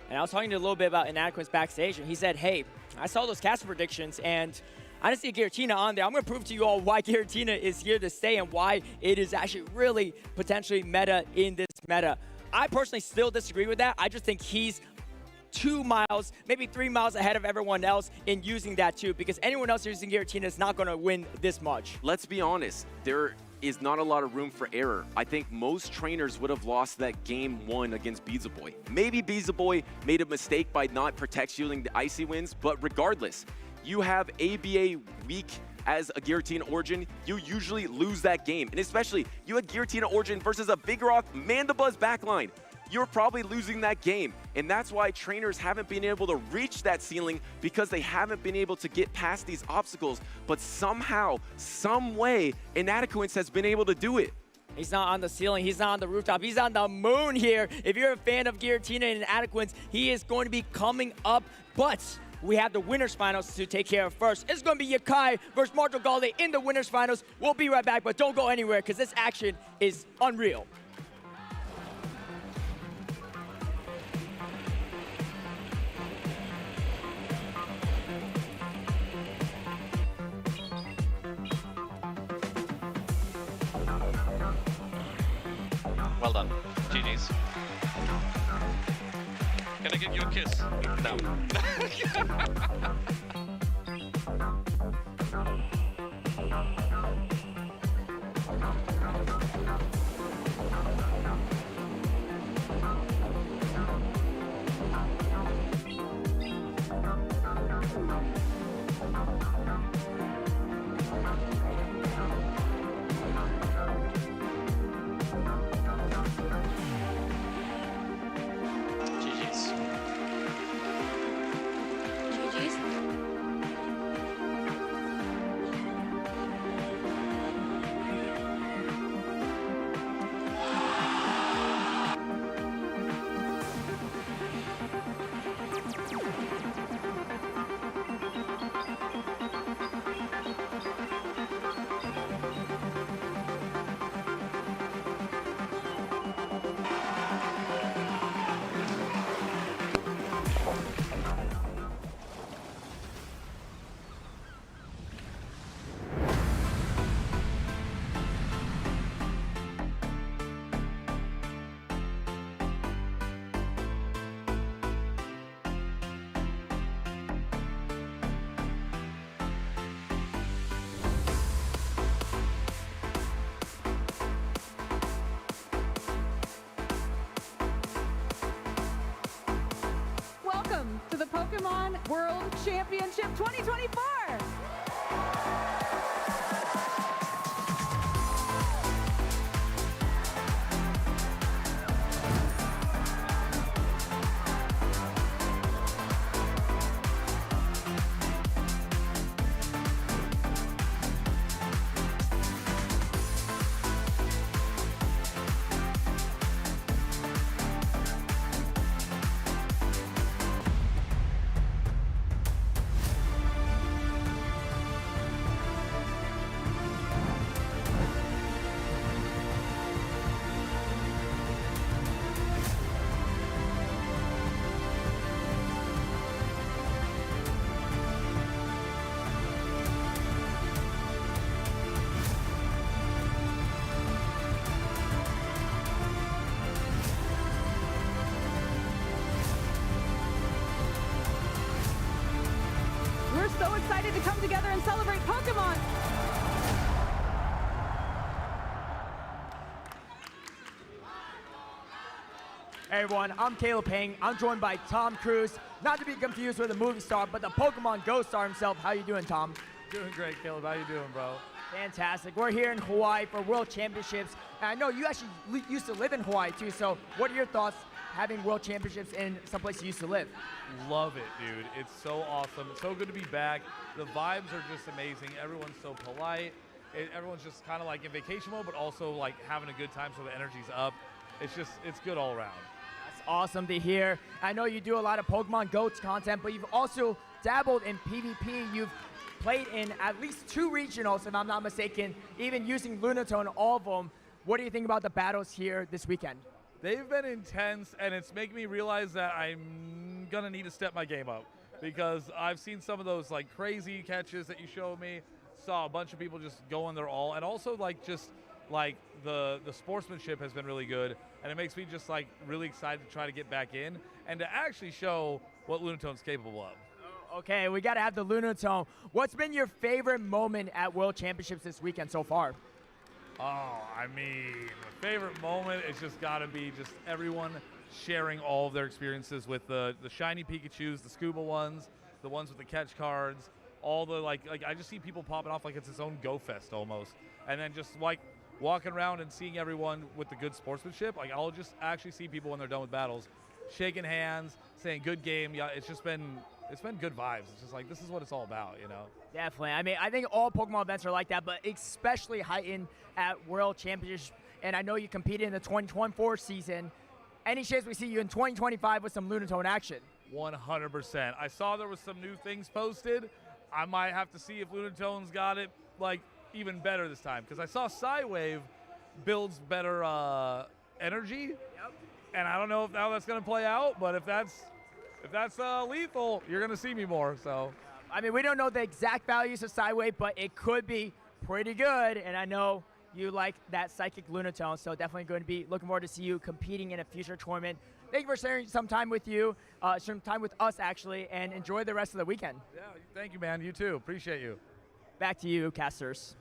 And I was talking to a little bit about Inadequance backstage, and he said, hey, I saw those caster predictions, and I didn't see Giratina on there. I'm going to prove to you all why Giratina is here to stay and why it is actually really potentially meta in this meta. I personally still disagree with that. I just think he's 2 miles, maybe 3 miles ahead of everyone else in using that too, because anyone else using Giratina is not going to win this much. Let's be honest. There is not a lot of room for error. I think most trainers would have lost that game 1 against Beelzeboy. Maybe Beelzeboy made a mistake by not protect shielding the Icy Winds, but regardless, you have ABA weak as a Giratina Origin, you usually lose that game. And especially, you had Giratina Origin versus a Vigoroth Mandibuzz backline. You're probably losing that game. And that's why trainers haven't been able to reach that ceiling, because they haven't been able to get past these obstacles. But somehow, some way, Inadequance has been able to do it. He's not on the ceiling, he's not on the rooftop, he's on the moon here. If you're a fan of Giratina and Inadequance, he is going to be coming up, but we have the winners finals to take care of first. It's going to be Yakai versus MartoGalde in the winners finals. We'll be right back, but don't go anywhere because this action is unreal. Well done. GG's. Can I give you a kiss? No. Pokemon World Championship 2024. We're so excited to come together and celebrate Pokemon. Hey everyone, I'm Caleb Pang. I'm joined by Tom Cruise, not to be confused with a movie star, but the Pokemon Go star himself. How you doing, Tom? Doing great, Caleb. How you doing, bro? Fantastic. We're here in Hawaii for World Championships. And I know you actually used to live in Hawaii too, so what are your thoughts having World Championships in someplace you used to live? Love it, dude. It's so awesome. It's so good to be back. The vibes are just amazing. Everyone's so polite. Everyone's just kind of like in vacation mode, but also like having a good time, so the energy's up. It's good all around. That's awesome to hear. I know you do a lot of Pokemon Go content, but you've also dabbled in PvP. You've played in at least 2 regionals, if I'm not mistaken, even using Lunatone, all of them. What do you think about the battles here this weekend? They've been intense, and it's making me realize that I'm gonna need to step my game up, because I've seen some of those like crazy catches that you showed me. Saw a bunch of people just going their all, and also like just like the sportsmanship has been really good, and it makes me just like really excited to try to get back in and to actually show what Lunatone's capable of. Okay, we got to have the Lunatone. What's been your favorite moment at World Championships this weekend so far? Oh, I mean, the favorite moment is just got to be just everyone sharing all of their experiences with the shiny Pikachus, the scuba ones, the ones with the catch cards, all the like I just see people popping off like it's its own Go Fest almost. And then just like walking around and seeing everyone with the good sportsmanship, like I'll just actually see people when they're done with battles, shaking hands, saying good game. Yeah, it's been good vibes. It's just like, this is what it's all about, you know? Definitely. I mean, I think all Pokemon events are like that, but especially heightened at World Championships. And I know you competed in the 2024 season. Any chance we see you in 2025 with some Lunatone action? 100%. I saw there was some new things posted. I might have to see if Lunatone's got it, like, even better this time. Because I saw Psywave builds better energy. Yep. And I don't know how that's going to play out, but if that's lethal, you're going to see me more, so. I mean, we don't know the exact values of Psywave, but it could be pretty good, and I know you like that Psychic Lunatone, so definitely going to be looking forward to see you competing in a future tournament. Thank you for sharing some time with us, actually, and enjoy the rest of the weekend. Yeah, thank you, man. You too. Appreciate you. Back to you, casters.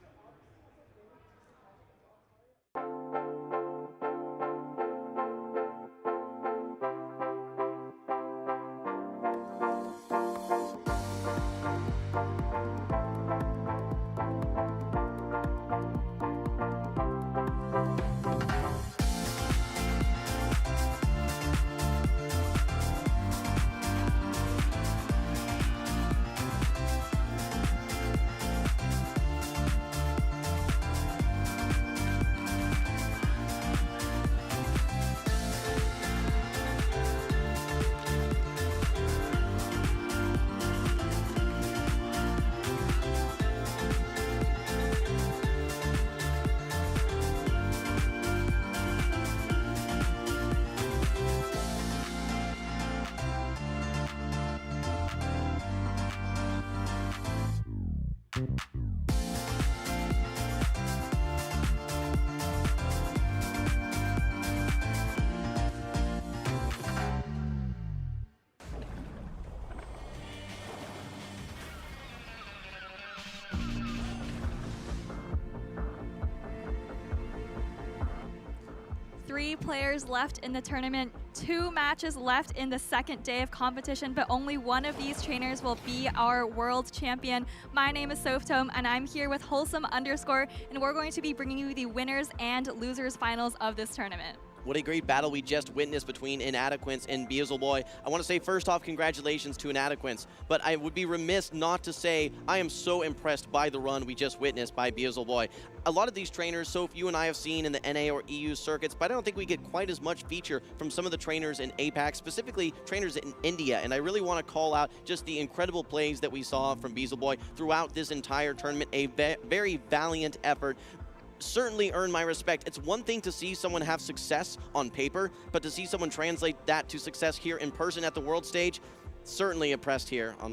3 players left in the tournament, 2 matches left in the second day of competition, but only one of these trainers will be our world champion. My name is SophTome, and I'm here with Wholesome_, and we're going to be bringing you the winners and losers finals of this tournament. What a great battle we just witnessed between Inadequance and Beelzeboy. I want to say first off, congratulations to Inadequance, but I would be remiss not to say I am so impressed by the run we just witnessed by Beelzeboy. A lot of these trainers, Soph, you and I have seen in the NA or EU circuits, but I don't think we get quite as much feature from some of the trainers in APAC, specifically trainers in India, and I really want to call out just the incredible plays that we saw from Beelzeboy throughout this entire tournament. A very valiant effort. Certainly earned my respect. It's one thing to see someone have success on paper, but to see someone translate that to success here in person at the world stage, certainly impressed here on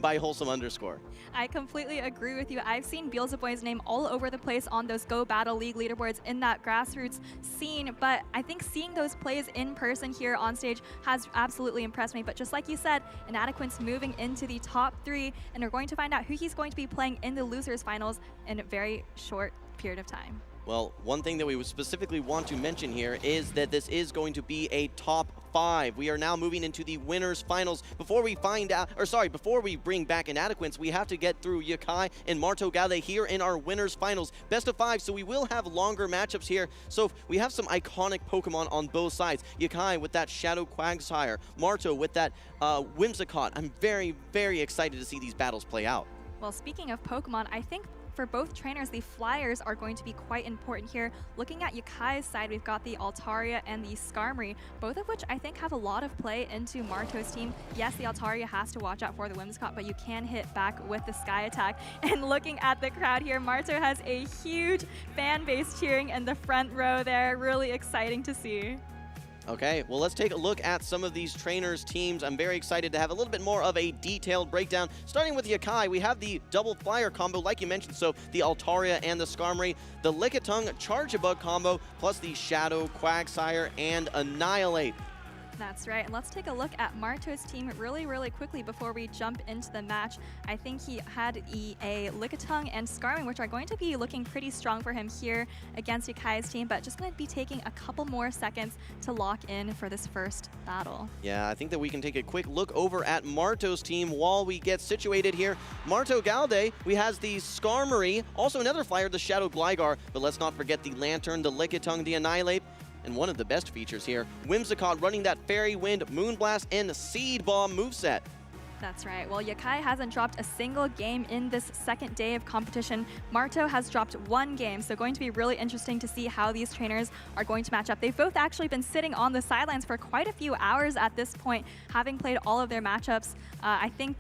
by Wholesome_. I completely agree with you. I've seen Beelzeboy's name all over the place on those Go Battle League leaderboards in that grassroots scene, but I think seeing those plays in person here on stage has absolutely impressed me. But just like you said, Inadequance moving into the top 3, and we're going to find out who he's going to be playing in the losers finals in a very short period of time. Well, one thing that we would specifically want to mention here is that this is going to be a top 5. We are now moving into the winners finals. Before we before we bring back Inadequance, we have to get through Yakai and MartoGalde here in our winners finals. Best of 5, so we will have longer matchups here. So we have some iconic Pokemon on both sides. Yakai with that Shadow Quagsire, Marto with that Whimsicott. I'm very, very excited to see these battles play out. Well, speaking of Pokemon, I think for both trainers, the flyers are going to be quite important here. Looking at Yakai's side, we've got the Altaria and the Skarmory, both of which I think have a lot of play into Marto's team. Yes, the Altaria has to watch out for the Whimsicott, but you can hit back with the Sky Attack. And looking at the crowd here, Marto has a huge fan base cheering in the front row there. Really exciting to see. Okay, well, let's take a look at some of these trainers' teams. I'm very excited to have a little bit more of a detailed breakdown. Starting with Yakai, we have the double flyer combo, like you mentioned, so the Altaria and the Skarmory, the Lickitung Charjabug combo, plus the Shadow Quagsire and Annihilate. That's right, and let's take a look at Marto's team really quickly before we jump into the match. I think he had a Lickitung and Skarmory, which are going to be looking pretty strong for him here against Yakai's team, but just going to be taking a couple more seconds to lock in for this first battle. Yeah, I think that we can take a quick look over at Marto's team while we get situated here. MartoGalde, we has the Skarmory, also another flyer, the Shadow Gligar, but let's not forget the Lantern, the Lickitung, the Annihilate, and one of the best features here, Whimsicott running that Fairy Wind, Moonblast, and Seed Bomb moveset. That's right. Well, Yakai hasn't dropped a single game in this second day of competition. Marto has dropped 1 game, so going to be really interesting to see how these trainers are going to match up. They've both actually been sitting on the sidelines for quite a few hours at this point, having played all of their matchups, I think,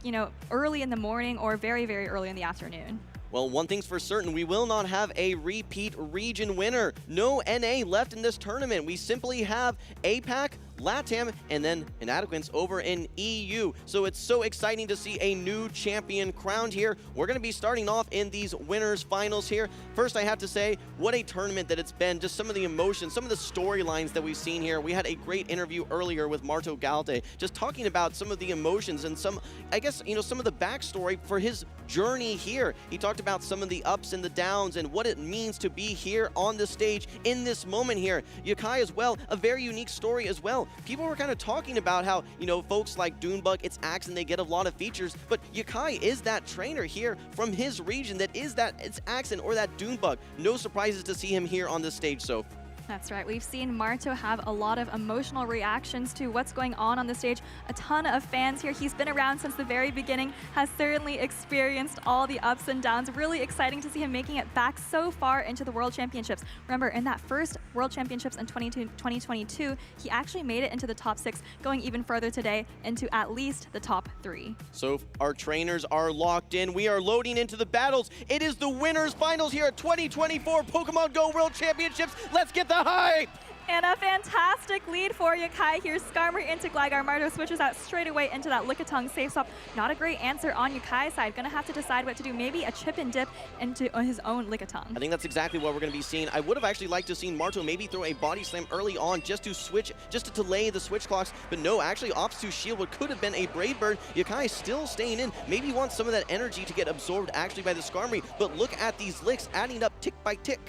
early in the morning or very, very early in the afternoon. Well, one thing's for certain, we will not have a repeat region winner. No NA left in this tournament. We simply have APAC, LATAM, and then Inadequance over in EU. So it's so exciting to see a new champion crowned here. We're going to be starting off in these winners finals here. First, I have to say, what a tournament that it's been. Just some of the emotions, some of the storylines that we've seen here. We had a great interview earlier with MartoGalde, just talking about some of the emotions and some, I guess, some of the backstory for his journey here. He talked about some of the ups and the downs and what it means to be here on the stage in this moment here. Yakai as well, a very unique story as well. People were kind of talking about how, folks like Dunebug, it's Axen, they get a lot of features, but Yakai is that trainer here from his region that is that, it's Axen or that Dunebug. No surprises to see him here on this stage, Soph. That's right. We've seen Marto have a lot of emotional reactions to what's going on the stage. A ton of fans here. He's been around since the very beginning, has certainly experienced all the ups and downs. Really exciting to see him making it back so far into the World Championships. Remember, in that first World Championships in 2022, he actually made it into the top 6, going even further today into at least the top 3. So our trainers are locked in. We are loading into the battles. It is the winners finals here at 2024 Pokemon Go World Championships. Let's get the hype! And a fantastic lead for Yakai here. Skarmory into Gligar. Marto switches out straight away into that Lickitung safe swap. Not a great answer on Yakai's side. Gonna have to decide what to do. Maybe a chip and dip into his own Lickitung. I think that's exactly what we're gonna be seeing. I would have actually liked to have seen Marto maybe throw a body slam early on just to switch, just to delay the switch clocks. But no, actually opts to shield what could have been a Brave Bird. Yakai still staying in. Maybe wants some of that energy to get absorbed actually by the Skarmory. But look at these licks adding up tick by tick.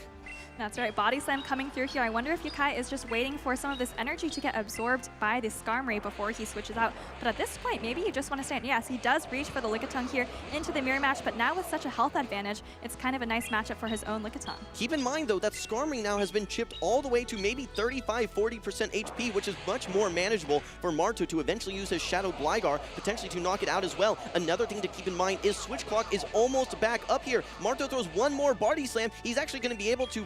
That's right, Body Slam coming through here. I wonder if Yakai is just waiting for some of this energy to get absorbed by the Skarmory before he switches out. But at this point, maybe you just want to stand. Yes, he does reach for the Lickitung here into the mirror match, but now with such a health advantage, it's kind of a nice matchup for his own Lickitung. Keep in mind, though, that Skarmory now has been chipped all the way to maybe 35-40% HP, which is much more manageable for Marto to eventually use his Shadow Gligar, potentially to knock it out as well. Another thing to keep in mind is Switch Clock is almost back up here. Marto throws one more Body Slam. He's actually going to be able to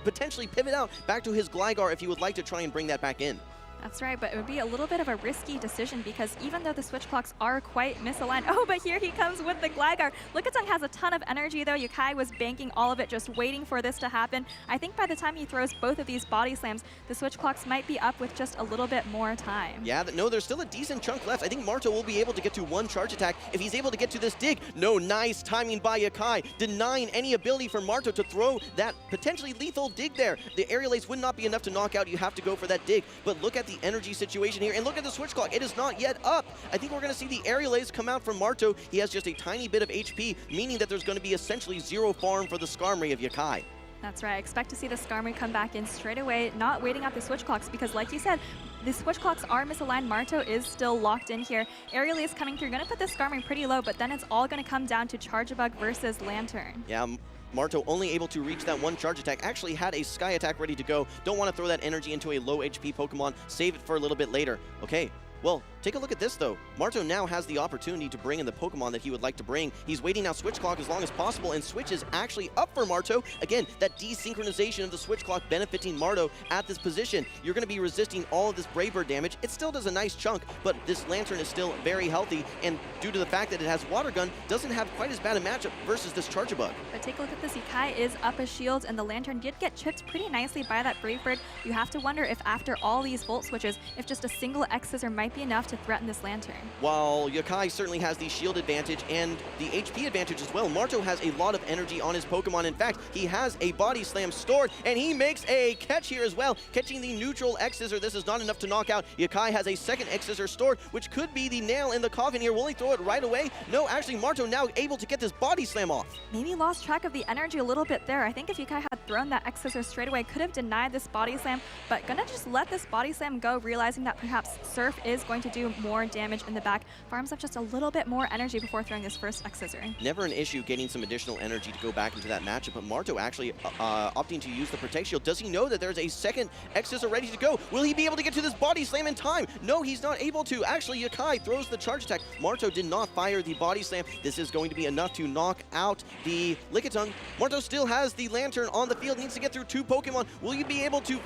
potentially pivot out back to his Gligar if he would like to try and bring that back in. That's right, but it would be a little bit of a risky decision because even though the switch clocks are quite misaligned, oh, but here he comes with the Gligar. Lickitung has a ton of energy though. Yakai was banking all of it, just waiting for this to happen. I think by the time he throws both of these body slams, the switch clocks might be up with just a little bit more time. Yeah, no, there's still a decent chunk left. I think Marto will be able to get to one charge attack if he's able to get to this dig. No, nice timing by Yakai, denying any ability for Marto to throw that potentially lethal dig there. The Aerial Ace would not be enough to knock out. You have to go for that dig, but look at the energy situation here, and look at the switch clock. It is not yet up. I think we're going to see the Aerial Ace come out from Marto. He has just a tiny bit of HP, meaning that there's going to be essentially zero farm for the Skarmory of Yakai. That's right. I expect to see the Skarmory come back in straight away, not waiting out the switch clocks, because like you said, the switch clocks are misaligned. Marto is still locked in here. Aerial Ace coming through. Going to put the Skarmory pretty low, but then it's all going to come down to Charjabug versus Lantern. Yeah, Marto only able to reach that one charge attack. Actually had a Sky Attack ready to go. Don't want to throw that energy into a low HP Pokemon. Save it for a little bit later. Okay. Well, take a look at this, though. Marto now has the opportunity to bring in the Pokemon that he would like to bring. He's waiting out Switch Clock as long as possible, and Switch is actually up for Marto. Again, that desynchronization of the Switch Clock benefiting Marto at this position. You're going to be resisting all of this Brave Bird damage. It still does a nice chunk, but this Lantern is still very healthy, and due to the fact that it has Water Gun, doesn't have quite as bad a matchup versus this Charjabug. But take a look at this. Yakai is up a shield, and the Lantern did get chipped pretty nicely by that Brave Bird. You have to wonder if after all these Volt Switches, if just a single X-Scissor might be enough to threaten this Lantern. While Yakai certainly has the shield advantage and the HP advantage as well, Marto has a lot of energy on his Pokemon. In fact, he has a Body Slam stored, and he makes a catch here as well, catching the neutral X-Scissor. This is not enough to knock out. Yakai has a second X-Scissor stored, which could be the nail in the coffin here. Will he throw it right away? No, actually, Marto now able to get this Body Slam off. Maybe lost track of the energy a little bit there. I think if Yakai had thrown that X-Scissor straight away, could have denied this Body Slam, but gonna just let this Body Slam go, realizing that perhaps Surf is going to do more damage in the back. Farms up just a little bit more energy before throwing this first X-Scissor. Never an issue getting some additional energy to go back into that matchup, but Marto actually opting to use the Protect Shield. Does he know that there's a second X-Scissor ready to go? Will he be able to get to this Body Slam in time? No, he's not able to. Actually, Yakai throws the charge attack. Marto did not fire the Body Slam. This is going to be enough to knock out the Lickitung. Marto still has the Lantern on the field, needs to get through two Pokemon. Will you be able to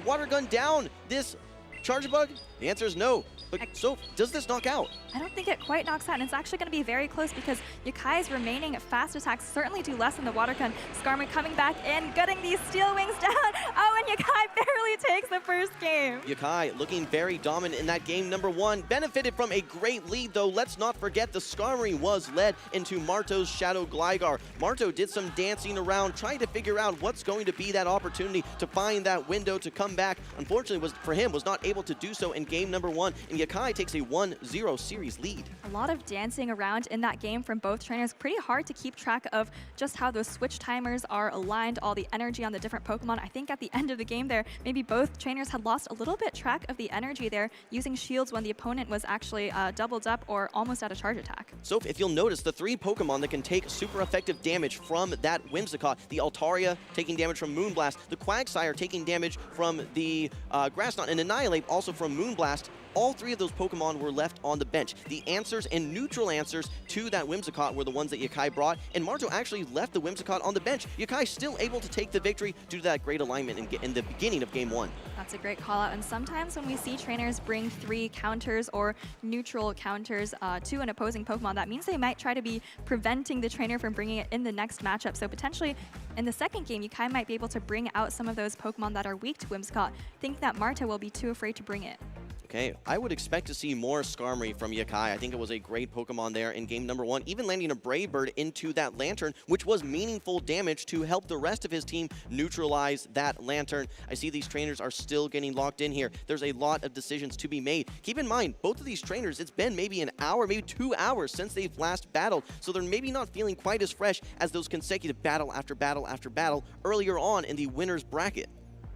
Water Gun down this Charjabug? The answer is no. But so, does this knock out? I don't think it quite knocks out, and it's actually going to be very close because Yakai's remaining fast attacks certainly do less than the Water Gun. Skarmory coming back in, gutting these Steel Wings down. Oh, and Yakai barely takes the first game. Yakai looking very dominant in that game number one. Benefited from a great lead, though. Let's not forget the Skarmory was led into Marto's Shadow Gligar. Marto did some dancing around, trying to figure out what's going to be that opportunity to find that window to come back. Unfortunately, was not able to do so in game number one, and Yakai takes a 1-0 series lead. A lot of dancing around in that game from both trainers. Pretty hard to keep track of just how those switch timers are aligned, all the energy on the different Pokemon. I think at the end of the game there, maybe both trainers had lost a little bit track of the energy there, using shields when the opponent was actually doubled up or almost at a charge attack. So if you'll notice, the three Pokemon that can take super effective damage from that Whimsicott, the Altaria taking damage from Moonblast, the Quagsire taking damage from the Grass Knot, and Annihilate also from Moonblast, all three of those Pokemon were left on the bench. The answers and neutral answers to that Whimsicott were the ones that Yakai brought, and Marto actually left the Whimsicott on the bench. Yakai still able to take the victory due to that great alignment in the beginning of game one. That's a great call out, and sometimes when we see trainers bring three counters or neutral counters to an opposing Pokemon, that means they might try to be preventing the trainer from bringing it in the next matchup. So potentially in the second game, Yakai might be able to bring out some of those Pokemon that are weak to Whimsicott, thinking that Marto will be too afraid to bring it. Okay, I would expect to see more Skarmory from Yakai. I think it was a great Pokemon there in game number 1, even landing a Brave Bird into that Lantern, which was meaningful damage to help the rest of his team neutralize that Lantern. I see these trainers are still getting locked in here. There's a lot of decisions to be made. Keep in mind, both of these trainers, it's been maybe an hour, maybe 2 hours since they've last battled, so they're maybe not feeling quite as fresh as those consecutive battle after battle after battle earlier on in the winner's bracket.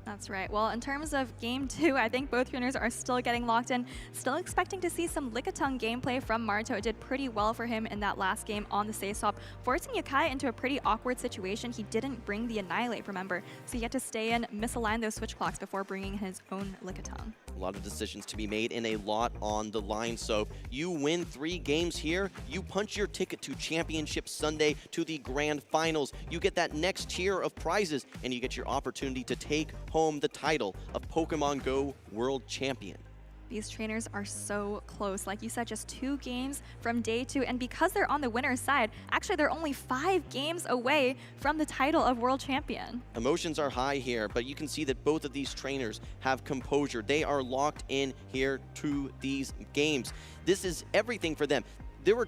That's right. Well, in terms of game 2, I think both trainers are still getting locked in. Still expecting to see some Lickitung gameplay from Marto. It did pretty well for him in that last game on the Say Swap, forcing Yakai into a pretty awkward situation. He didn't bring the Annihilate, remember, so he had to stay in, misalign those switch clocks before bringing his own Lickitung. A lot of decisions to be made and a lot on the line. So you win 3 games here, you punch your ticket to Championship Sunday, to the Grand Finals. You get that next tier of prizes, and you get your opportunity to take home the title of Pokemon Go World Champion. These trainers are so close. Like you said, just 2 games from day 2. And because they're on the winner's side, actually they're only 5 games away from the title of World Champion. Emotions are high here, but you can see that both of these trainers have composure. They are locked in here to these games. This is everything for them. There were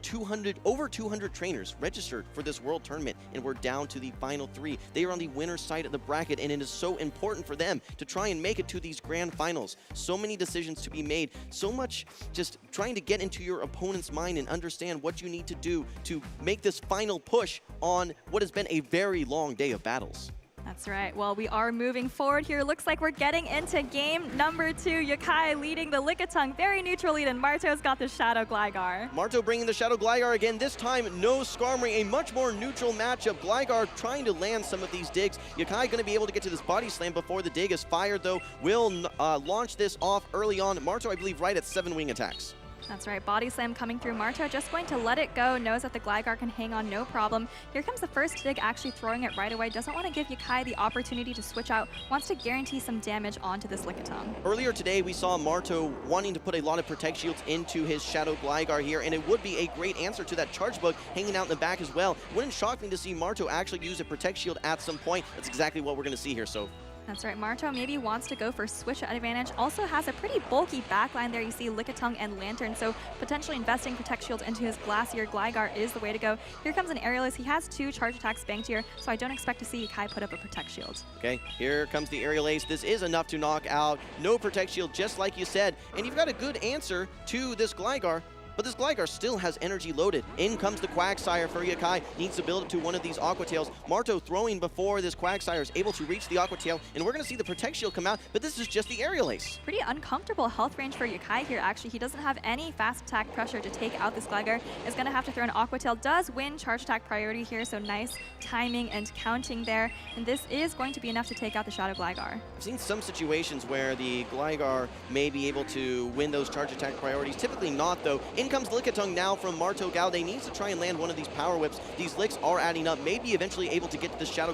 over 200 trainers registered for this World Tournament, and we're down to the final 3. They are on the winner's side of the bracket, and it is so important for them to try and make it to these Grand Finals. So many decisions to be made, so much just trying to get into your opponent's mind and understand what you need to do to make this final push on what has been a very long day of battles. That's right. Well, we are moving forward here. Looks like we're getting into game number 2. Yakai leading the Lickitung, very neutral lead, and Marto's got the Shadow Gligar. Marto bringing the Shadow Gligar again. This time, no Skarmory, a much more neutral matchup. Gligar trying to land some of these digs. Yakai going to be able to get to this Body Slam before the dig is fired, though. Will launch this off early on. Marto, I believe, right at 7 wing attacks. That's right, Body Slam coming through. Marto just going to let it go, knows that the Gligar can hang on no problem. Here comes the first dig, actually throwing it right away. Doesn't want to give Yakai the opportunity to switch out, wants to guarantee some damage onto this Lickitung. Earlier today, we saw Marto wanting to put a lot of Protect Shields into his Shadow Gligar here, and it would be a great answer to that Charge Bug hanging out in the back as well. Wouldn't shock me to see Marto actually use a Protect Shield at some point. That's exactly what we're going to see here, so. That's right, Marto maybe wants to go for switch advantage. Also has a pretty bulky backline there. You see Lickitung and Lantern, so potentially investing Protect Shield into his Glacier Gligar is the way to go. Here comes an Aerialist. He has 2 charge attacks banked here, so I don't expect to see Yakai put up a Protect Shield. Okay, here comes the Aerial Ace. This is enough to knock out. No Protect Shield, just like you said. And you've got a good answer to this Gligar. But this Gligar still has energy loaded. In comes the Quagsire for Yakai. Needs to build it to one of these Aqua Tails. Marto throwing before this Quagsire is able to reach the Aqua Tail, and we're going to see the Protect Shield come out, but this is just the Aerial Ace. Pretty uncomfortable health range for Yakai here, actually. He doesn't have any fast attack pressure to take out this Gligar. Is going to have to throw an Aqua Tail. Does win charge attack priority here, so nice timing and counting there. And this is going to be enough to take out the Shadow Gligar. I've seen some situations where the Gligar may be able to win those charge attack priorities. Typically not, though. In comes Lickitung now from MartoGalde. Needs to try and land one of these Power Whips. These licks are adding up. Maybe eventually able to get to the Shadow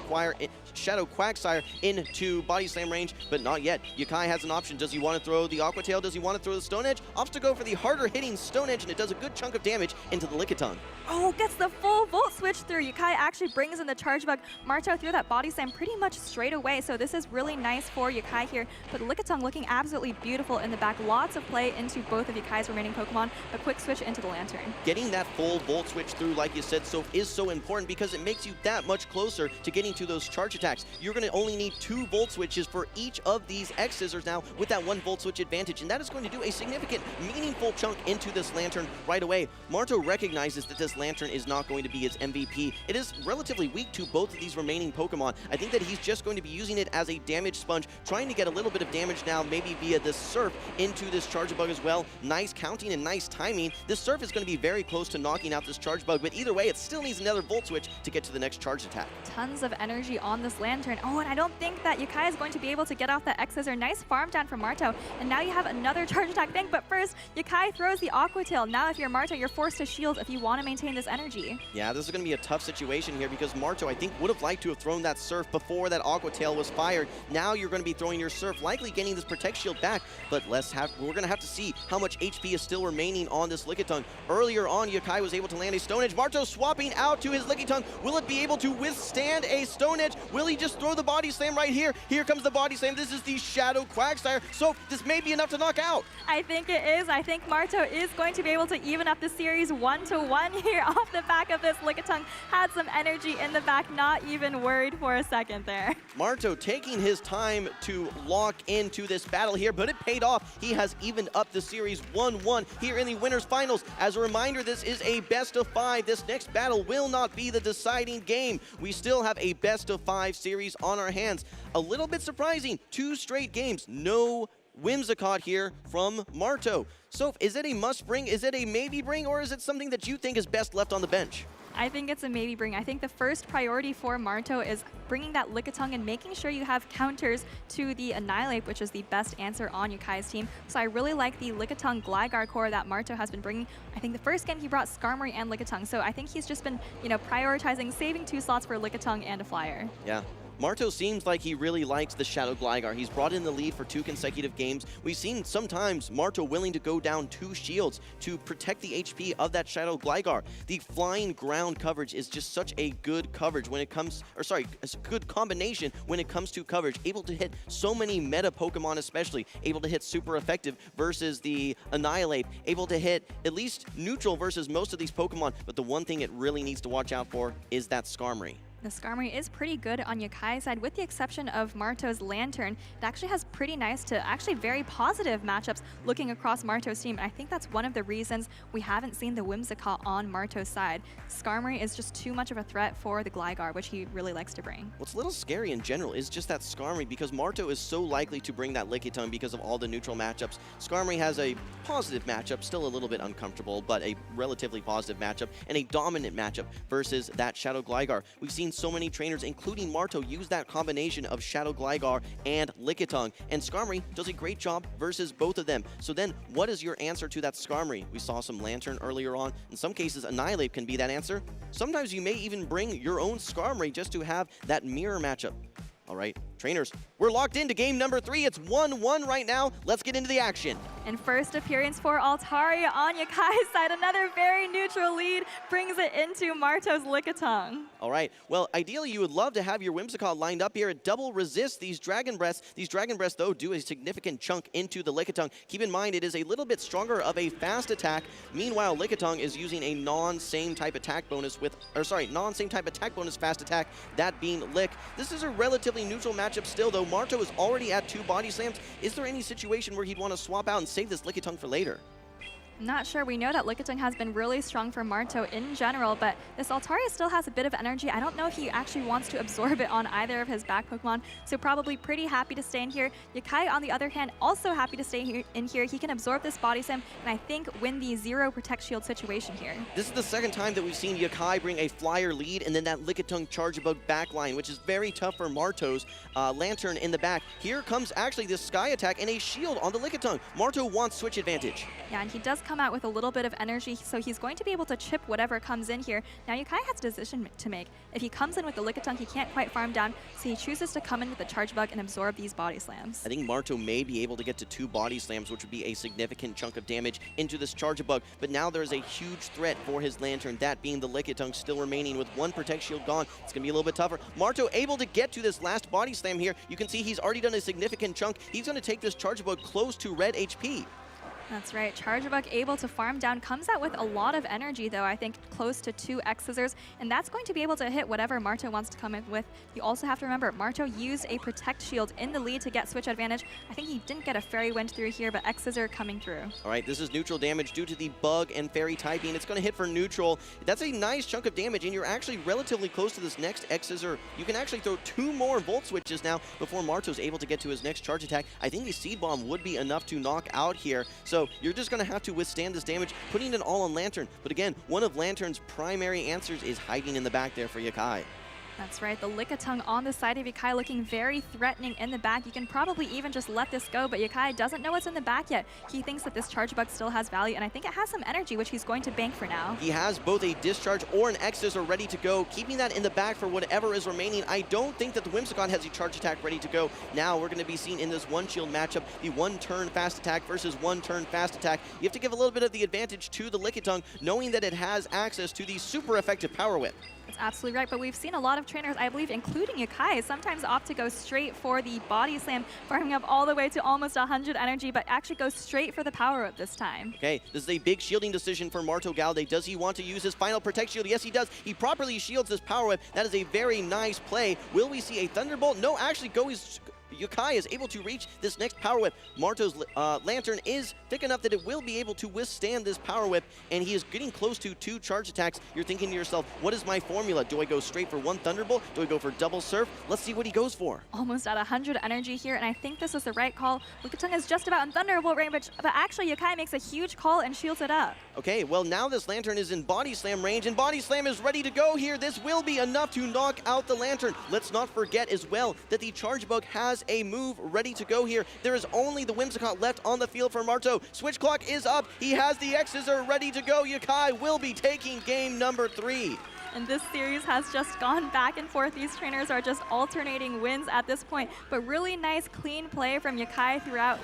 Quagsire into Body Slam range, but not yet. Yakai has an option. Does he want to throw the Aqua Tail? Does he want to throw the Stone Edge? Opts to go for the harder hitting Stone Edge, and it does a good chunk of damage into the Lickitung. Oh, gets the full Volt Switch through. Yakai actually brings in the Charge Bug. Marto threw that Body Slam pretty much straight away, so this is really nice for Yakai here. But Lickitung looking absolutely beautiful in the back. Lots of play into both of Yakai's remaining Pokemon. A quick switch into the Lantern. Getting that full Volt Switch through, like you said, so is so important because it makes you that much closer to getting to those charge attacks. You're going to only need 2 Volt Switches for each of these X Scissors now with that 1 Volt Switch advantage, and that is going to do a significant, meaningful chunk into this Lantern right away. Marto recognizes that this Lantern is not going to be his MVP. It is relatively weak to both of these remaining Pokemon. I think that he's just going to be using it as a damage sponge, trying to get a little bit of damage now, maybe via this Surf into this Charge Bug as well. Nice counting and nice timing. This Surf is going to be very close to knocking out this Charge Bug, but either way, it still needs another Volt Switch to get to the next charge attack. Tons of energy on this Lantern. Oh, and I don't think that Yakai is going to be able to get off that X-Scissor. Nice farm down from Marto, and now you have another charge attack bank, but first, Yakai throws the Aqua Tail. Now if you're Marto, you're forced to shield if you want to maintain this energy. Yeah, this is going to be a tough situation here because Marto, I think, would have liked to have thrown that Surf before that Aqua Tail was fired. Now you're going to be throwing your Surf, likely getting this Protect Shield back, but we're going to have to see how much HP is still remaining on this this Lickitung. Earlier on, Yakai was able to land a Stone Edge. Marto swapping out to his Lickitung. Will it be able to withstand a Stone Edge? Will he just throw the Body Slam right here? Here comes the Body Slam. This is the Shadow Quagsire. So this may be enough to knock out. I think it is. I think Marto is going to be able to even up the series 1-1 here off the back of this. Lickitung had some energy in the back, not even worried for a second there. Marto taking his time to lock into this battle here, but it paid off. He has evened up the series 1-1 here in the winners finals. As a reminder, this is a best of 5. This next battle will not be the deciding game. We still have a best of 5 series on our hands. A little bit surprising, 2 straight games, no Whimsicott here from Marto. So is it a must bring, is it a maybe bring, or is it something that you think is best left on the bench? I think it's a maybe bring. I think the first priority for Marto is bringing that Lickitung and making sure you have counters to the Annihilate, which is the best answer on Yakai's team. So I really like the Lickitung Gligar core that Marto has been bringing. I think the first game he brought Skarmory and Lickitung, so I think he's just been, prioritizing saving 2 slots for Lickitung and a Flyer. Yeah. Marto seems like he really likes the Shadow Gligar. He's brought in the lead for 2 consecutive games. We've seen sometimes Marto willing to go down 2 shields to protect the HP of that Shadow Gligar. The flying ground coverage is just such a good coverage when it comes, it's a good combination when it comes to coverage. Able to hit so many meta Pokemon especially, able to hit super effective versus the Annihilate, able to hit at least neutral versus most of these Pokemon, but the one thing it really needs to watch out for is that Skarmory. The Skarmory is pretty good on Yakai's side, with the exception of Marto's Lantern. It actually has pretty nice to actually very positive matchups looking across Marto's team. And I think that's one of the reasons we haven't seen the Whimsicott on Marto's side. Skarmory is just too much of a threat for the Gligar, which he really likes to bring. What's a little scary in general is just that Skarmory, because Marto is so likely to bring that Lickitung because of all the neutral matchups. Skarmory has a positive matchup, still a little bit uncomfortable, but a relatively positive matchup, and a dominant matchup versus that Shadow Gligar. We've seen so many trainers, including Marto, use that combination of Shadow Gligar and Lickitung, and Skarmory does a great job versus both of them. So then, what is your answer to that Skarmory? We saw some Lantern earlier on. In some cases, Annihilate can be that answer. Sometimes you may even bring your own Skarmory just to have that mirror matchup. All right, trainers, we're locked into game number 3. It's 1-1 right now. Let's get into the action. And first appearance for Altaria on Yakai's side. Another very neutral lead brings it into Marto's Lickitung. All right, well, ideally you would love to have your Whimsicott lined up here. It double resists these Dragon Breaths. These Dragon Breaths, though, do a significant chunk into the Lickitung. Keep in mind, it is a little bit stronger of a fast attack. Meanwhile, Lickitung is using a non-same type attack bonus non-same type attack bonus fast attack, that being Lick. This is a relatively neutral matchup still, though. Marto is already at 2 Body Slams. Is there any situation where he'd want to swap out and save this Lickitung for later? I'm not sure. We know that Lickitung has been really strong for Marto in general, but this Altaria still has a bit of energy. I don't know if he actually wants to absorb it on either of his back Pokemon, so probably pretty happy to stay in here. Yakai, on the other hand, also happy to stay in here. He can absorb this Body Slam and I think win the 0 Protect Shield situation here. This is the second time that we've seen Yakai bring a Flyer lead and then that Lickitung Charge Bug backline, which is very tough for Marto's Lantern in the back. Here comes actually this Sky Attack and a Shield on the Lickitung. Marto wants switch advantage. Yeah, and he does come out with a little bit of energy, so he's going to be able to chip whatever comes in here. Now Yakai has a decision to make. If he comes in with the Lickitung, he can't quite farm down, so he chooses to come in with the Charge Bug and absorb these Body Slams. I think Marto may be able to get to 2 Body Slams, which would be a significant chunk of damage into this Charge Bug, but now there's a huge threat for his Lantern, that being the Lickitung still remaining with 1 Protect Shield gone. It's going to be a little bit tougher. Marto able to get to this last Body Slam here. You can see he's already done a significant chunk. He's going to take this Charge Bug close to red HP. That's right. Charge Bug able to farm down, comes out with a lot of energy though, I think close to 2 X-Scissors, and that's going to be able to hit whatever Marto wants to come in with. You also have to remember, Marto used a Protect Shield in the lead to get switch advantage. I think he didn't get a Fairy Wind through here, but X-Scissor coming through. All right, this is neutral damage due to the Bug and Fairy typing. It's going to hit for neutral. That's a nice chunk of damage, and you're actually relatively close to this next X-Scissor. You can actually throw 2 more Volt Switches now before Marto's able to get to his next charge attack. I think the Seed Bomb would be enough to knock out here, so you're just going to have to withstand this damage, putting it all on Lantern. But again, one of Lantern's primary answers is hiding in the back there for Yakai. That's right, the Lickitung on the side of Yakai looking very threatening in the back. You can probably even just let this go, but Yakai doesn't know what's in the back yet. He thinks that this charge bug still has value, and I think it has some energy, which he's going to bank for now. He has both a discharge or an X-Scissor ready to go, keeping that in the back for whatever is remaining. I don't think that the Whimsicott has a charge attack ready to go. Now we're going to be seeing in this one-shield matchup the one-turn fast attack versus one-turn fast attack. You have to give a little bit of the advantage to the Lickitung, knowing that it has access to the super effective Power Whip. That's absolutely right, but we've seen a lot of trainers, I believe, including Yakai, sometimes opt to go straight for the body slam, farming up all the way to almost 100 energy, but actually go straight for the power up this time. Okay, this is a big shielding decision for MartoGalde. Does he want to use his final Protect Shield? Yes, he does. He properly shields this Power Whip. That is a very nice play. Will we see a Thunderbolt? No, actually, Yakai is able to reach this next Power Whip. Marto's Lantern is thick enough that it will be able to withstand this Power Whip, and he is getting close to 2 charge attacks. You're thinking to yourself, what is my formula? Do I go straight for 1 Thunderbolt? Do I go for double Surf? Let's see what he goes for. Almost at 100 energy here, and I think this is the right call. Lickitung is just about in Thunderbolt range, but actually Yakai makes a huge call and shields it up. Okay, well now this Lantern is in Body Slam range, and Body Slam is ready to go here. This will be enough to knock out the Lantern. Let's not forget as well that the Charge Bug has a move ready to go here. There is only the Whimsicott left on the field for Marto. Switch clock is up. He has the X-Scissor ready to go. Yakai will be taking game number 3. And this series has just gone back and forth. These trainers are just alternating wins at this point. But really nice, clean play from Yakai throughout.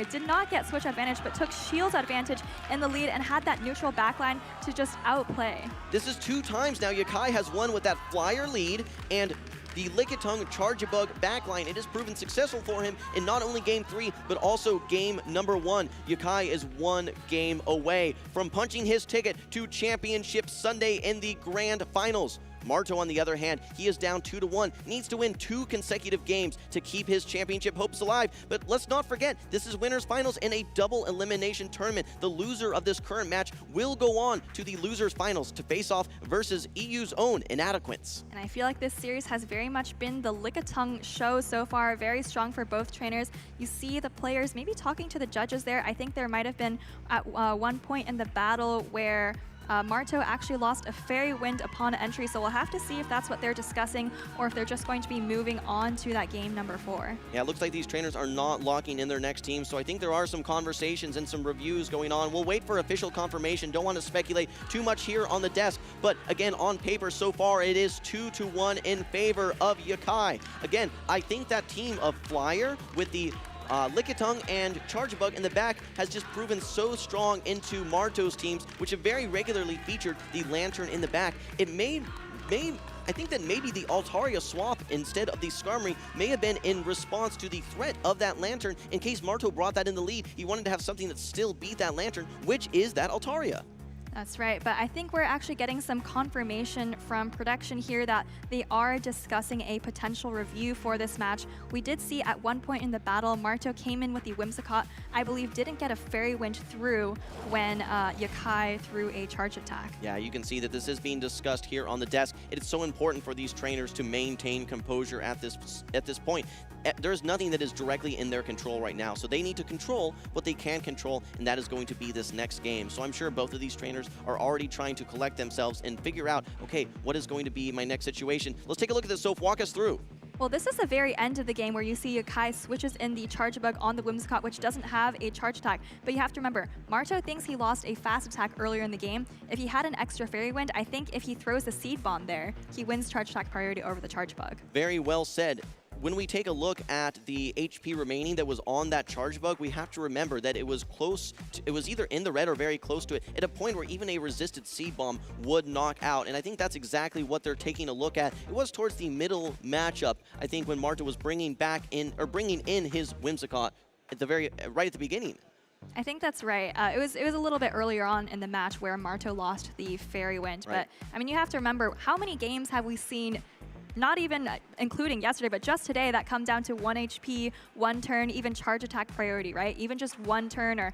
Did not get switch advantage, but took Shield's advantage in the lead and had that neutral backline to just outplay. This is 2 times now Yakai has won with that flyer lead, and the Lickitung Charge-A-Bug backline. It has proven successful for him in not only game 3, but also game number 1. Yakai is 1 game away from punching his ticket to Championship Sunday in the Grand Finals. Marto, on the other hand, he is down 2-1, needs to win 2 consecutive games to keep his championship hopes alive. But let's not forget, this is winners finals in a double elimination tournament. The loser of this current match will go on to the losers finals to face off versus EU's own Inadequance. And I feel like this series has very much been the Lickitung show so far, very strong for both trainers. You see the players maybe talking to the judges there. I think there might have been at one point in the battle where Marto actually lost a fairy wind upon entry, so we'll have to see if that's what they're discussing or if they're just going to be moving on to that game number 4. Yeah, it looks like these trainers are not locking in their next team, so I think there are some conversations and some reviews going on. We'll wait for official confirmation. Don't want to speculate too much here on the desk, but again, on paper so far, it is 2-1 in favor of Yakai. Again, I think that team of Flyer with the Lickitung and Charge-A-Bug in the back has just proven so strong into Marto's teams, which have very regularly featured the Lantern in the back. I think that maybe the Altaria swap instead of the Skarmory may have been in response to the threat of that Lantern. In case Marto brought that in the lead, he wanted to have something that still beat that Lantern, which is that Altaria. That's right, but I think we're actually getting some confirmation from production here that they are discussing a potential review for this match. We did see at one point in the battle, Marto came in with the Whimsicott, I believe didn't get a Fairy Wind through when Yakai threw a charge attack. Yeah, you can see that this is being discussed here on the desk. It is so important for these trainers to maintain composure at this point. There's nothing that is directly in their control right now, so they need to control what they can control, and that is going to be this next game. So I'm sure both of these trainers are already trying to collect themselves and figure out, okay, what is going to be my next situation? Let's take a look at this, Soph. Walk us through. Well, this is the very end of the game where you see Yakai switches in the Charge-A-Bug on the Whimsicott, which doesn't have a charge attack. But you have to remember, Marto thinks he lost a fast attack earlier in the game. If he had an extra Fairy Wind, I think if he throws the Seed Bomb there, he wins charge attack priority over the Charge-Bug. Very well said. When we take a look at the HP remaining that was on that Charge-Bug, we have to remember that it was close to, it was either in the red or very close to it, at a point where even a resisted Seed Bomb would knock out. And I think that's exactly what they're taking a look at. It was towards the middle matchup, I think, when Marto was bringing in his Whimsicott at the right at the beginning. I think that's right. It was a little bit earlier on in the match where Marto lost the Fairy Wind. Right. But I mean, you have to remember, how many games have we seen, not even including yesterday, but just today, that come down to 1 HP, 1 turn, even charge attack priority, right? Even just 1 turn, or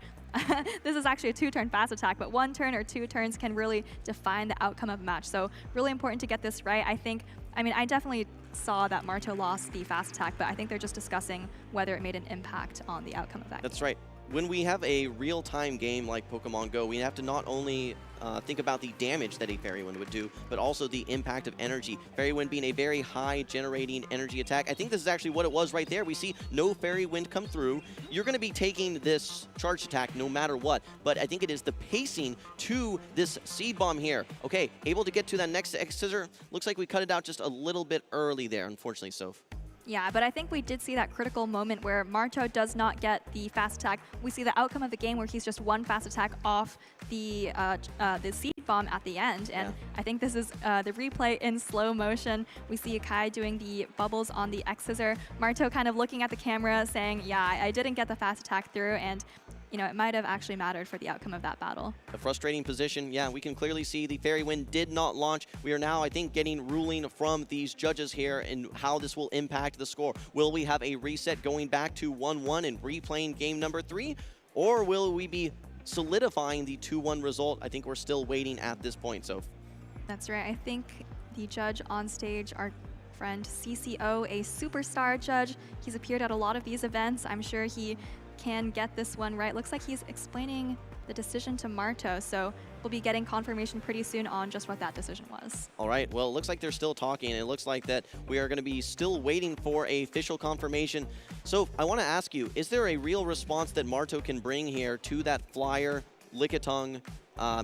this is actually a 2-turn fast attack, but 1 turn or 2 turns can really define the outcome of a match. So really important to get this right. I definitely saw that Marto lost the fast attack, but I think they're just discussing whether it made an impact on the outcome of that. That's right. when we have a real-time game like Pokemon Go, we have to not only think about the damage that a Fairy Wind would do, but also the impact of energy. Fairy Wind being a very high generating energy attack. I think this is actually what it was right there. We see no Fairy Wind come through. You're going to be taking this charge attack no matter what, but I think it is the pacing to this Seed Bomb here. Okay, able to get to that next X-Scissor. Looks like we cut it out just a little bit early there, unfortunately, Soph. Yeah, but I think we did see that critical moment where Marto does not get the fast attack. We see the outcome of the game where he's just one fast attack off the Seed Bomb at the end. And I think this is the replay in slow motion. We see Yakai doing the bubbles on the X-Scissor. Marto kind of looking at the camera saying, yeah, I didn't get the fast attack through. And you know, it might have actually mattered for the outcome of that battle. A frustrating position. Yeah, we can clearly see the Fairy Wind did not launch. We are now, I think, getting ruling from these judges here and how this will impact the score. Will we have a reset going back to 1-1 and replaying game number 3? Or will we be solidifying the 2-1 result? I think we're still waiting at this point, so. That's right. I think the judge on stage, our friend CCO, a superstar judge, he's appeared at a lot of these events. I'm sure he can get this one right. Looks like he's explaining the decision to Marto, so we'll be getting confirmation pretty soon on just what that decision was. All right, well, it looks like they're still talking, and it looks like that we are going to be still waiting for a official confirmation. So I want to ask you, is there a real response that Marto can bring here to that Flyer, Lickitung,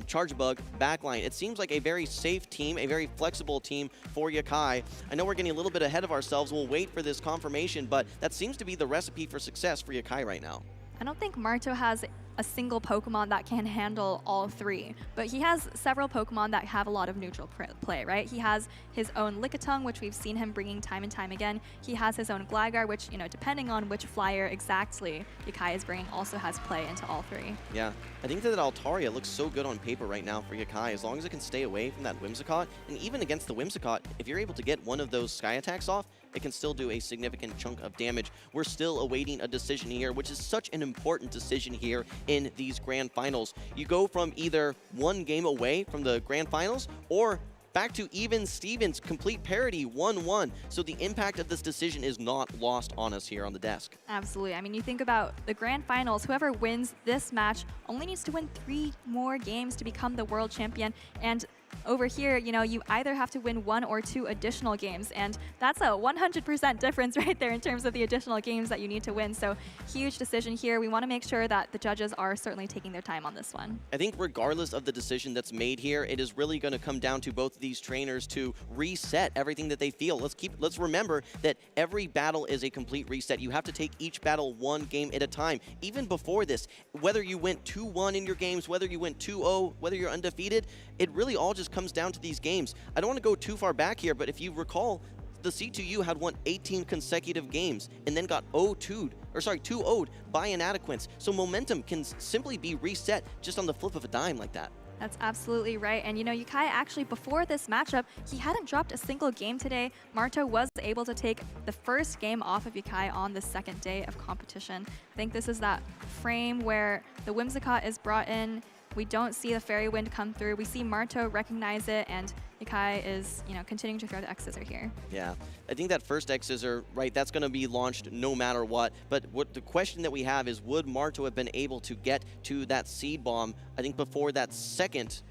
Charge Bug backline? It seems like a very safe team, a very flexible team for Yakai. I know we're getting a little bit ahead of ourselves. We'll wait for this confirmation, but that seems to be the recipe for success for Yakai right now. I don't think Marto has a single Pokemon that can handle all three, but he has several Pokemon that have a lot of neutral play, right? He has his own Lickitung, which we've seen him bringing time and time again. He has his own Gligar, which, you know, depending on which Flyer exactly Yakai is bringing, also has play into all three. Yeah, I think that Altaria looks so good on paper right now for Yakai, as long as it can stay away from that Whimsicott. And even against the Whimsicott, if you're able to get one of those Sky Attacks off, it can still do a significant chunk of damage. We're still awaiting a decision here, which is such an important decision here in these grand finals. You go from either one game away from the grand finals or back to even Stevens, complete parity, 1-1. So the impact of this decision is not lost on us here on the desk. Absolutely. I mean, you think about the grand finals, whoever wins this match only needs to win 3 more games to become the world champion. And over here, you know, you either have to win 1 or 2 additional games, and that's a 100% difference right there in terms of the additional games that you need to win. So huge decision here. We want to make sure that the judges are certainly taking their time on this one. I think regardless of the decision that's made here, it is really going to come down to both of these trainers to reset everything that they feel. Let's remember that every battle is a complete reset. You have to take each battle 1 game at a time. Even before this, whether you went 2-1 in your games, whether you went 2-0, whether you're undefeated, it really all just comes down to these games. I don't want to go too far back here, but if you recall, the C2U had won 18 consecutive games and then got 2-0'd by Inadequance. So momentum can simply be reset just on the flip of a dime like that. That's absolutely right. And you know, Yakai actually, before this matchup, he hadn't dropped a single game today. Marto was able to take the first game off of Yakai on the second day of competition. I think this is that frame where the Whimsicott is brought in. We don't see the Fairy Wind come through. We see Marto recognize it, and Yakai is, you know, continuing to throw the X-Scissor here. Yeah, I think that first X-Scissor, right, that's going to be launched no matter what. But what the question that we have is, would Marto have been able to get to that Seed Bomb, I think, before that second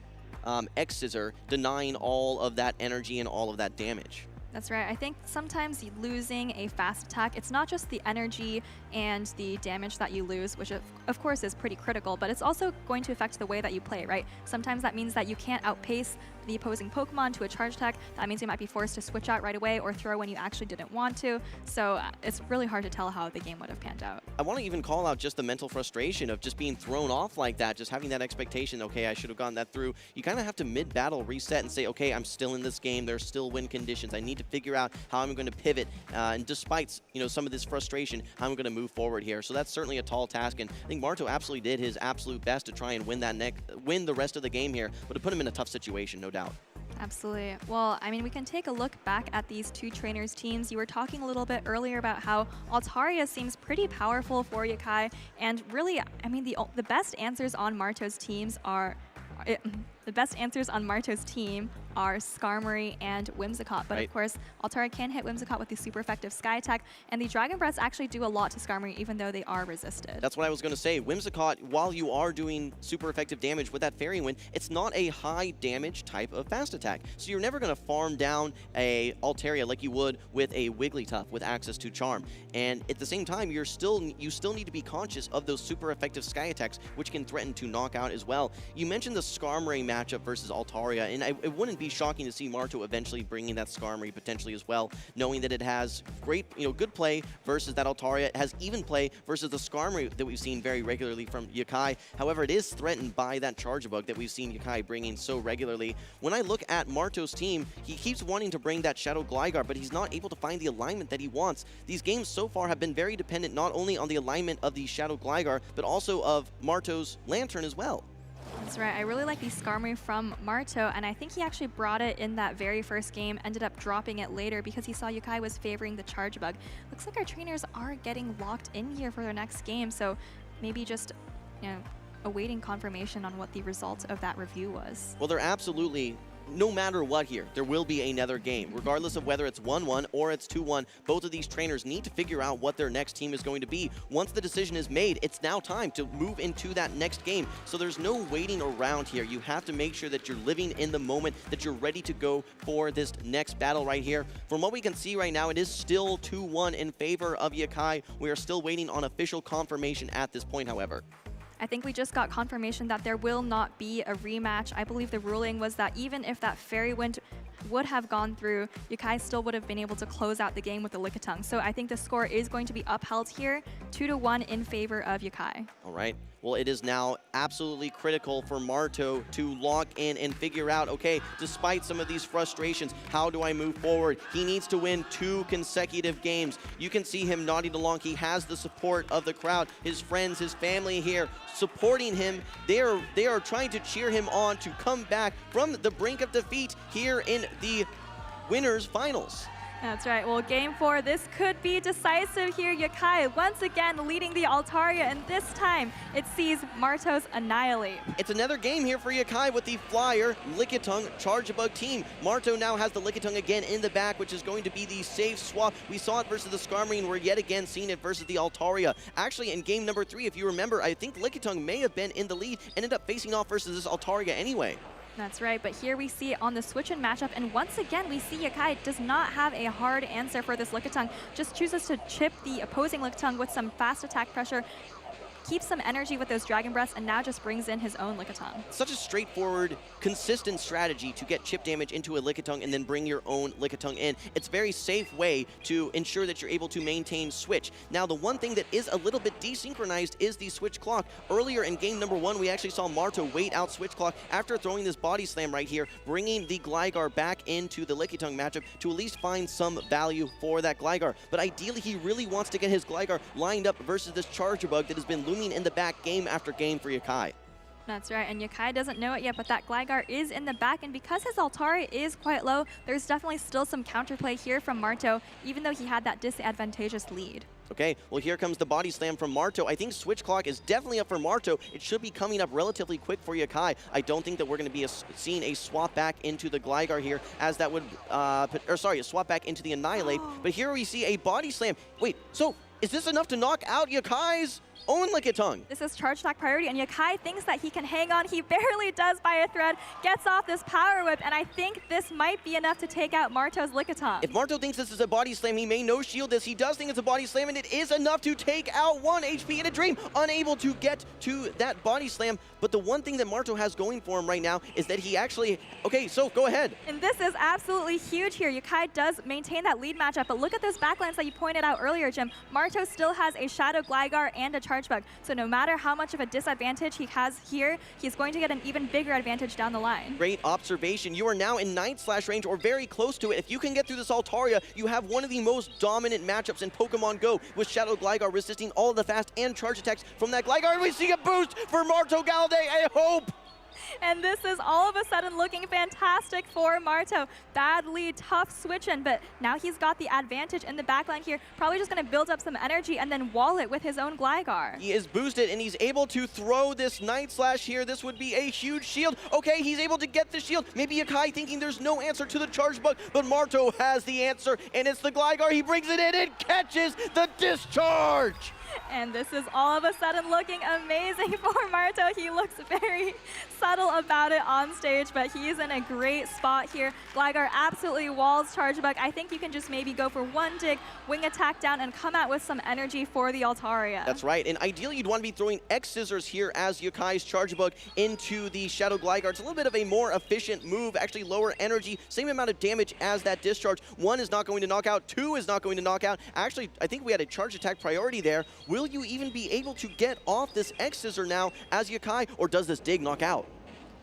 X-Scissor, denying all of that energy and all of that damage? That's right. I think sometimes losing a fast attack, it's not just the energy and the damage that you lose, which of course is pretty critical, but it's also going to affect the way that you play, right? Sometimes that means that you can't outpace the opposing Pokemon to a charge attack. That means you might be forced to switch out right away or throw when you actually didn't want to. So it's really hard to tell how the game would have panned out. I want to even call out just the mental frustration of just being thrown off like that, just having that expectation, okay, I should have gotten that through. You kind of have to mid-battle reset and say, okay, I'm still in this game. There's still win conditions. I need to figure out how I'm going to pivot. And despite, you know, some of this frustration, how I'm going to move forward here. So that's certainly a tall task. And I think Marto absolutely did his absolute best to try and win the rest of the game here, but to put him in a tough situation, no doubt. Absolutely. Well, I mean, we can take a look back at these two trainers' teams. You were talking a little bit earlier about how Altaria seems pretty powerful for Yakai, and really, I mean, the best answers on Marto's teams are... the best answers on Marto's team are Skarmory and Whimsicott. But of course, Altaria can hit Whimsicott with the super effective Sky Attack, and the Dragon Breaths actually do a lot to Skarmory, even though they are resisted. That's what I was going to say. Whimsicott, while you are doing super effective damage with that Fairy Wind, it's not a high damage type of fast attack. So you're never going to farm down a Altaria like you would with a Wigglytuff with access to Charm. And at the same time, you still need to be conscious of those super effective Sky Attacks, which can threaten to knock out as well. You mentioned the Skarmory matchup versus Altaria, and it wouldn't be shocking to see Marto eventually bringing that Skarmory potentially as well, knowing that it has great, good play versus that Altaria. It has even play versus the Skarmory that we've seen very regularly from Yakai. However, it is threatened by that Charge Bug that we've seen Yakai bringing so regularly. When I look at Marto's team, he keeps wanting to bring that Shadow Gligar, but he's not able to find the alignment that he wants. These games so far have been very dependent not only on the alignment of the Shadow Gligar, but also of Marto's Lantern as well. That's right. I really like the Skarmory from Marto, and I think he actually brought it in that very first game, ended up dropping it later because he saw Yakai was favoring the Charge Bug. Looks like our trainers are getting locked in here for their next game, so maybe just, awaiting confirmation on what the result of that review was. Well, they're absolutely, no matter what here, there will be another game. Regardless of whether it's 1-1 or it's 2-1, both of these trainers need to figure out what their next team is going to be. Once the decision is made, it's now time to move into that next game. So there's no waiting around here. You have to make sure that you're living in the moment, that you're ready to go for this next battle right here. From what we can see right now, it is still 2-1 in favor of Yakai. We are still waiting on official confirmation at this point, however. I think we just got confirmation that there will not be a rematch. I believe the ruling was that even if that Fairy Wind would have gone through, Yakai still would have been able to close out the game with the Lickitung. So I think the score is going to be upheld here, 2-1 in favor of Yakai. All right. Well, it is now absolutely critical for Marto to lock in and figure out, okay, despite some of these frustrations, how do I move forward? He needs to win 2 consecutive games. You can see him nodding along. He has the support of the crowd, his friends, his family here supporting him. They are trying to cheer him on to come back from the brink of defeat here in the winners finals. That's right. Well, game 4, this could be decisive here. Yakai once again leading the Altaria, and this time it sees Marto's annihilate. It's another game here for Yakai with the Flyer Lickitung Charge-Bug team. Marto now has the Lickitung again in the back, which is going to be the safe swap. We saw it versus the Skarmory, and we're yet again seeing it versus the Altaria. Actually, in game number 3, if you remember, I think Lickitung may have been in the lead, ended up facing off versus this Altaria anyway. That's right, but here we see it on the switch-in matchup, and once again we see Yakai does not have a hard answer for this Lickitung, just chooses to chip the opposing Lickitung with some fast attack pressure, keeps some energy with those Dragon Breaths, and now just brings in his own Lickitung. Such a straightforward, consistent strategy to get chip damage into a Lickitung and then bring your own Lickitung in. It's a very safe way to ensure that you're able to maintain switch. Now, the one thing that is a little bit desynchronized is the switch clock. Earlier in game number 1, we actually saw Marto wait out switch clock after throwing this body slam right here, bringing the Gligar back into the Lickitung matchup to at least find some value for that Gligar. But ideally, he really wants to get his Gligar lined up versus this Charge Bug that has been looming in the back game after game for Yakai. That's right, and Yakai doesn't know it yet, but that Gligar is in the back, and because his Altaria is quite low, there's definitely still some counterplay here from Marto, even though he had that disadvantageous lead. Okay, well, here comes the body slam from Marto. I think switch clock is definitely up for Marto. It should be coming up relatively quick for Yakai. I don't think that we're going to be seeing a swap back into the Gligar here, as that would, a swap back into the Annihilate. But here we see a body slam. Wait, so is this enough to knock out Yakai's own Lickitung? This is charge attack priority, and Yakai thinks that he can hang on. He barely does by a thread, gets off this power whip, and I think this might be enough to take out Marto's Lickitung. If Marto thinks this is a body slam, he may no shield this. He does think it's a body slam, and it is enough to take out 1 HP in a dream. Unable to get to that body slam, but the one thing that Marto has going for him right now is that he actually, okay, so go ahead. And this is absolutely huge here. Yakai does maintain that lead matchup, but look at those backlands that you pointed out earlier, Jim. Marto still has a Shadow Gligar and a Charge Bug, so no matter how much of a disadvantage he has here, he's going to get an even bigger advantage down the line. Great observation. You are now in 9-slash range or very close to it. If you can get through this Altaria, you have one of the most dominant matchups in Pokemon Go, with Shadow Gligar resisting all of the fast and charge attacks from that Gligar. And we see a boost for MartoGalde. I hope And this is all of a sudden looking fantastic for Marto. Bad lead, tough switch in, but now he's got the advantage in the backline here. Probably just going to build up some energy and then wall it with his own Gligar. He is boosted and he's able to throw this Night Slash here. This would be a huge shield. Okay, he's able to get the shield. Maybe Yakai thinking there's no answer to the Charge Bug, but Marto has the answer, and it's the Gligar. He brings it in and catches the discharge. And this is all of a sudden looking amazing for Marto. He looks very subtle about it on stage, but he's in a great spot here. Gligar absolutely walls Charge Bug. I think you can just maybe go for one dig, wing attack down, and come out with some energy for the Altaria. That's right, and ideally you'd want to be throwing X Scissors here as Yakai's Charge Bug into the Shadow Gligar. It's a little bit of a more efficient move, actually lower energy, same amount of damage as that discharge. 1 is not going to knock out, 2 is not going to knock out. Actually, I think we had a charge attack priority there. Will you even be able to get off this X Scissor now as Yakai, or does this dig knock out?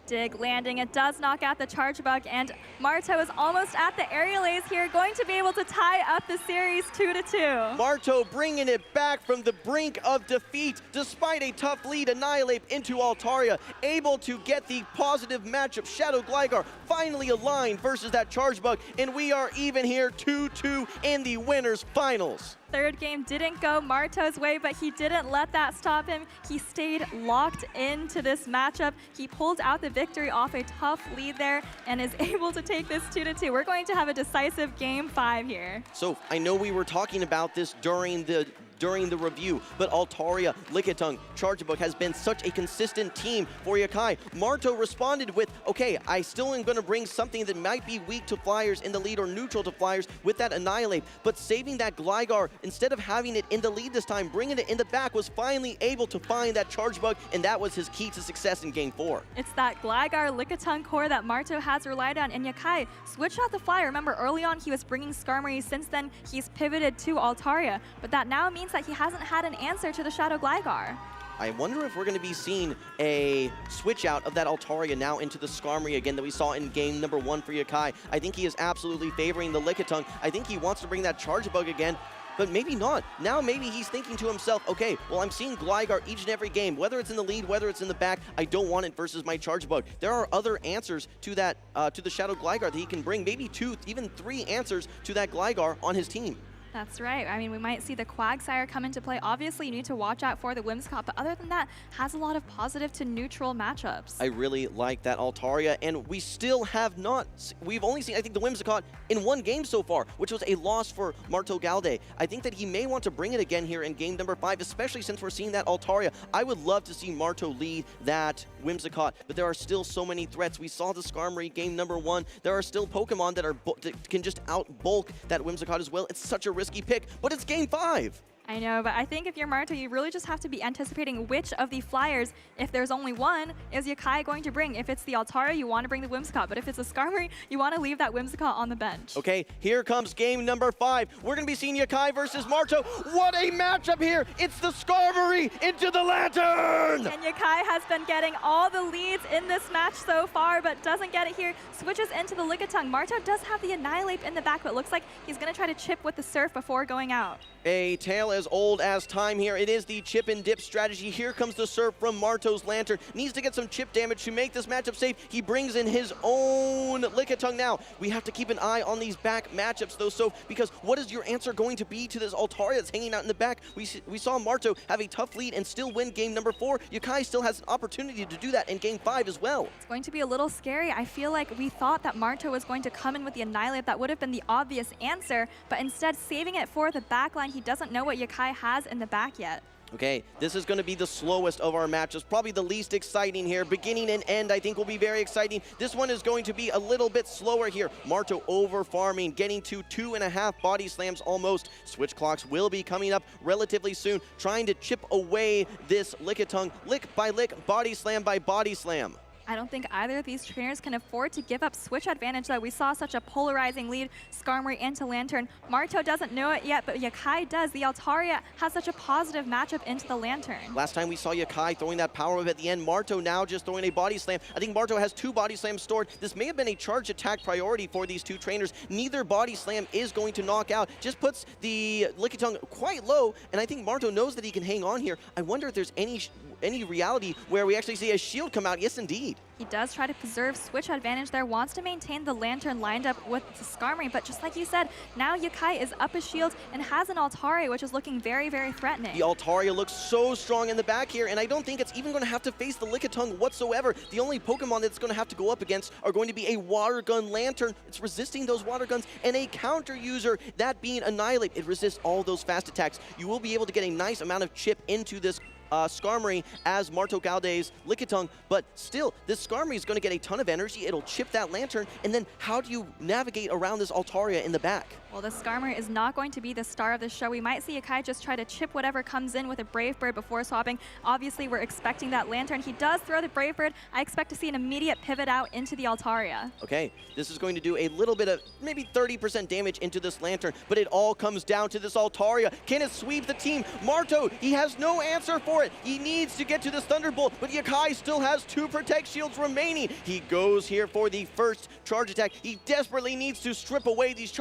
Dig landing, it does knock out the Charge Bug, and Marto is almost at the Aerial Ace here, going to be able to tie up the series 2-2. Marto bringing it back from the brink of defeat, despite a tough lead. Annihilate into Altaria, able to get the positive matchup. Shadow Gligar finally aligned versus that Charge Bug, and we are even here 2-2 in the winners finals. Third game didn't go Marto's way, but he didn't let that stop him. He stayed locked into this matchup. He pulled out the victory off a tough lead there and is able to take this 2-2. We're going to have a decisive game 5 here. So I know we were talking about this during the review, but Altaria, Lickitung, Charjabug has been such a consistent team for Yakai. Marto responded with, okay, I still am going to bring something that might be weak to Flyers in the lead or neutral to Flyers with that Annihilate, but saving that Gligar, instead of having it in the lead this time, bringing it in the back, was finally able to find that Charjabug, and that was his key to success in Game 4. It's that Gligar Lickitung core that Marto has relied on, and Yakai switched out the Flyer. Remember, early on he was bringing Skarmory. Since then, he's pivoted to Altaria, but that now means that he hasn't had an answer to the Shadow Gligar. I wonder if we're going to be seeing a switch out of that Altaria now into the Skarmory again that we saw in game number 1 for Yakai. I think he is absolutely favoring the Lickitung. I think he wants to bring that Charjabug again, but maybe not. Now maybe he's thinking to himself, okay, well, I'm seeing Gligar each and every game, whether it's in the lead, whether it's in the back, I don't want it versus my Charjabug. There are other answers to that, to the Shadow Gligar that he can bring, maybe 2, even 3 answers to that Gligar on his team. That's right. I mean, we might see the Quagsire come into play. Obviously, you need to watch out for the Whimsicott, but other than that, has a lot of positive to neutral matchups. I really like that Altaria, and we still have not, we've only seen, I think, the Whimsicott in 1 game so far, which was a loss for MartoGalde. I think that he may want to bring it again here in game number 5, especially since we're seeing that Altaria. I would love to see Marto lead that Whimsicott, but there are still so many threats. We saw the Skarmory game number 1. There are still Pokemon that can just out-bulk that Whimsicott as well. It's such a risky pick, but it's game 5. I know, but I think if you're Marto, you really just have to be anticipating which of the Flyers, if there's only one, is Yakai going to bring. If it's the Altaria, you want to bring the Whimsicott, but if it's a Skarmory, you want to leave that Whimsicott on the bench. Okay, here comes game number 5. We're going to be seeing Yakai versus Marto. What a matchup here! It's the Skarmory into the Lantern! And Yakai has been getting all the leads in this match so far, but doesn't get it here. Switches into the Lickitung. Marto does have the Annihilate in the back, but looks like he's going to try to chip with the Surf before going out. A tale as old as time here. It is the chip and dip strategy. Here comes the Surf from Marto's Lantern. Needs to get some chip damage to make this matchup safe. He brings in his own Lickitung now. We have to keep an eye on these back matchups though, so because what is your answer going to be to this Altaria that's hanging out in the back? We saw Marto have a tough lead and still win game number 4. Yakai still has an opportunity to do that in game 5 as well. It's going to be a little scary. I feel like we thought that Marto was going to come in with the Annihilate. That would have been the obvious answer, but instead saving it for the back line. He doesn't know what Yakai has in the back yet. Okay, this is going to be the slowest of our matches, probably the least exciting here. Beginning and end, I think, will be very exciting. This one is going to be a little bit slower here. Marto over farming, getting to 2.5 body slams almost. Switch clocks will be coming up relatively soon, trying to chip away this Lickitung, lick by lick, body slam by body slam. I don't think either of these trainers can afford to give up switch advantage, though. We saw such a polarizing lead, Skarmory into Lantern. Marto doesn't know it yet, but Yakai does. The Altaria has such a positive matchup into the Lantern. Last time we saw Yakai throwing that power move at the end. Marto now just throwing a body slam. I think Marto has 2 body slams stored. This may have been a charge attack priority for these 2 trainers. Neither body slam is going to knock out. Just puts the Lickitung quite low, and I think Marto knows that he can hang on here. I wonder if there's any reality where we actually see a shield come out. Yes, indeed. He does try to preserve switch advantage there, wants to maintain the Lantern lined up with the Skarmory, but just like you said, now Yakai is up a shield and has an Altaria, which is looking very, very threatening. The Altaria looks so strong in the back here, and I don't think it's even going to have to face the Lickitung whatsoever. The only Pokemon that's going to have to go up against are going to be a Water Gun Lantern. It's resisting those Water Guns, and a counter user, that being Annihilate. It resists all those fast attacks. You will be able to get a nice amount of chip into this Skarmory as MartoGalde's Lickitung, but still, this Skarmory is going to get a ton of energy. It'll chip that Lantern, and then how do you navigate around this Altaria in the back? Well, the Skarmory is not going to be the star of the show. We might see Yakai just try to chip whatever comes in with a Brave Bird before swapping. Obviously, we're expecting that Lantern. He does throw the Brave Bird. I expect to see an immediate pivot out into the Altaria. Okay, this is going to do a little bit of maybe 30% damage into this Lantern, but it all comes down to this Altaria. Can it sweep the team? Marto, he has no answer for it. He needs to get to this Thunderbolt, but Yakai still has 2 Protect Shields remaining. He goes here for the first charge attack. He desperately needs to strip away these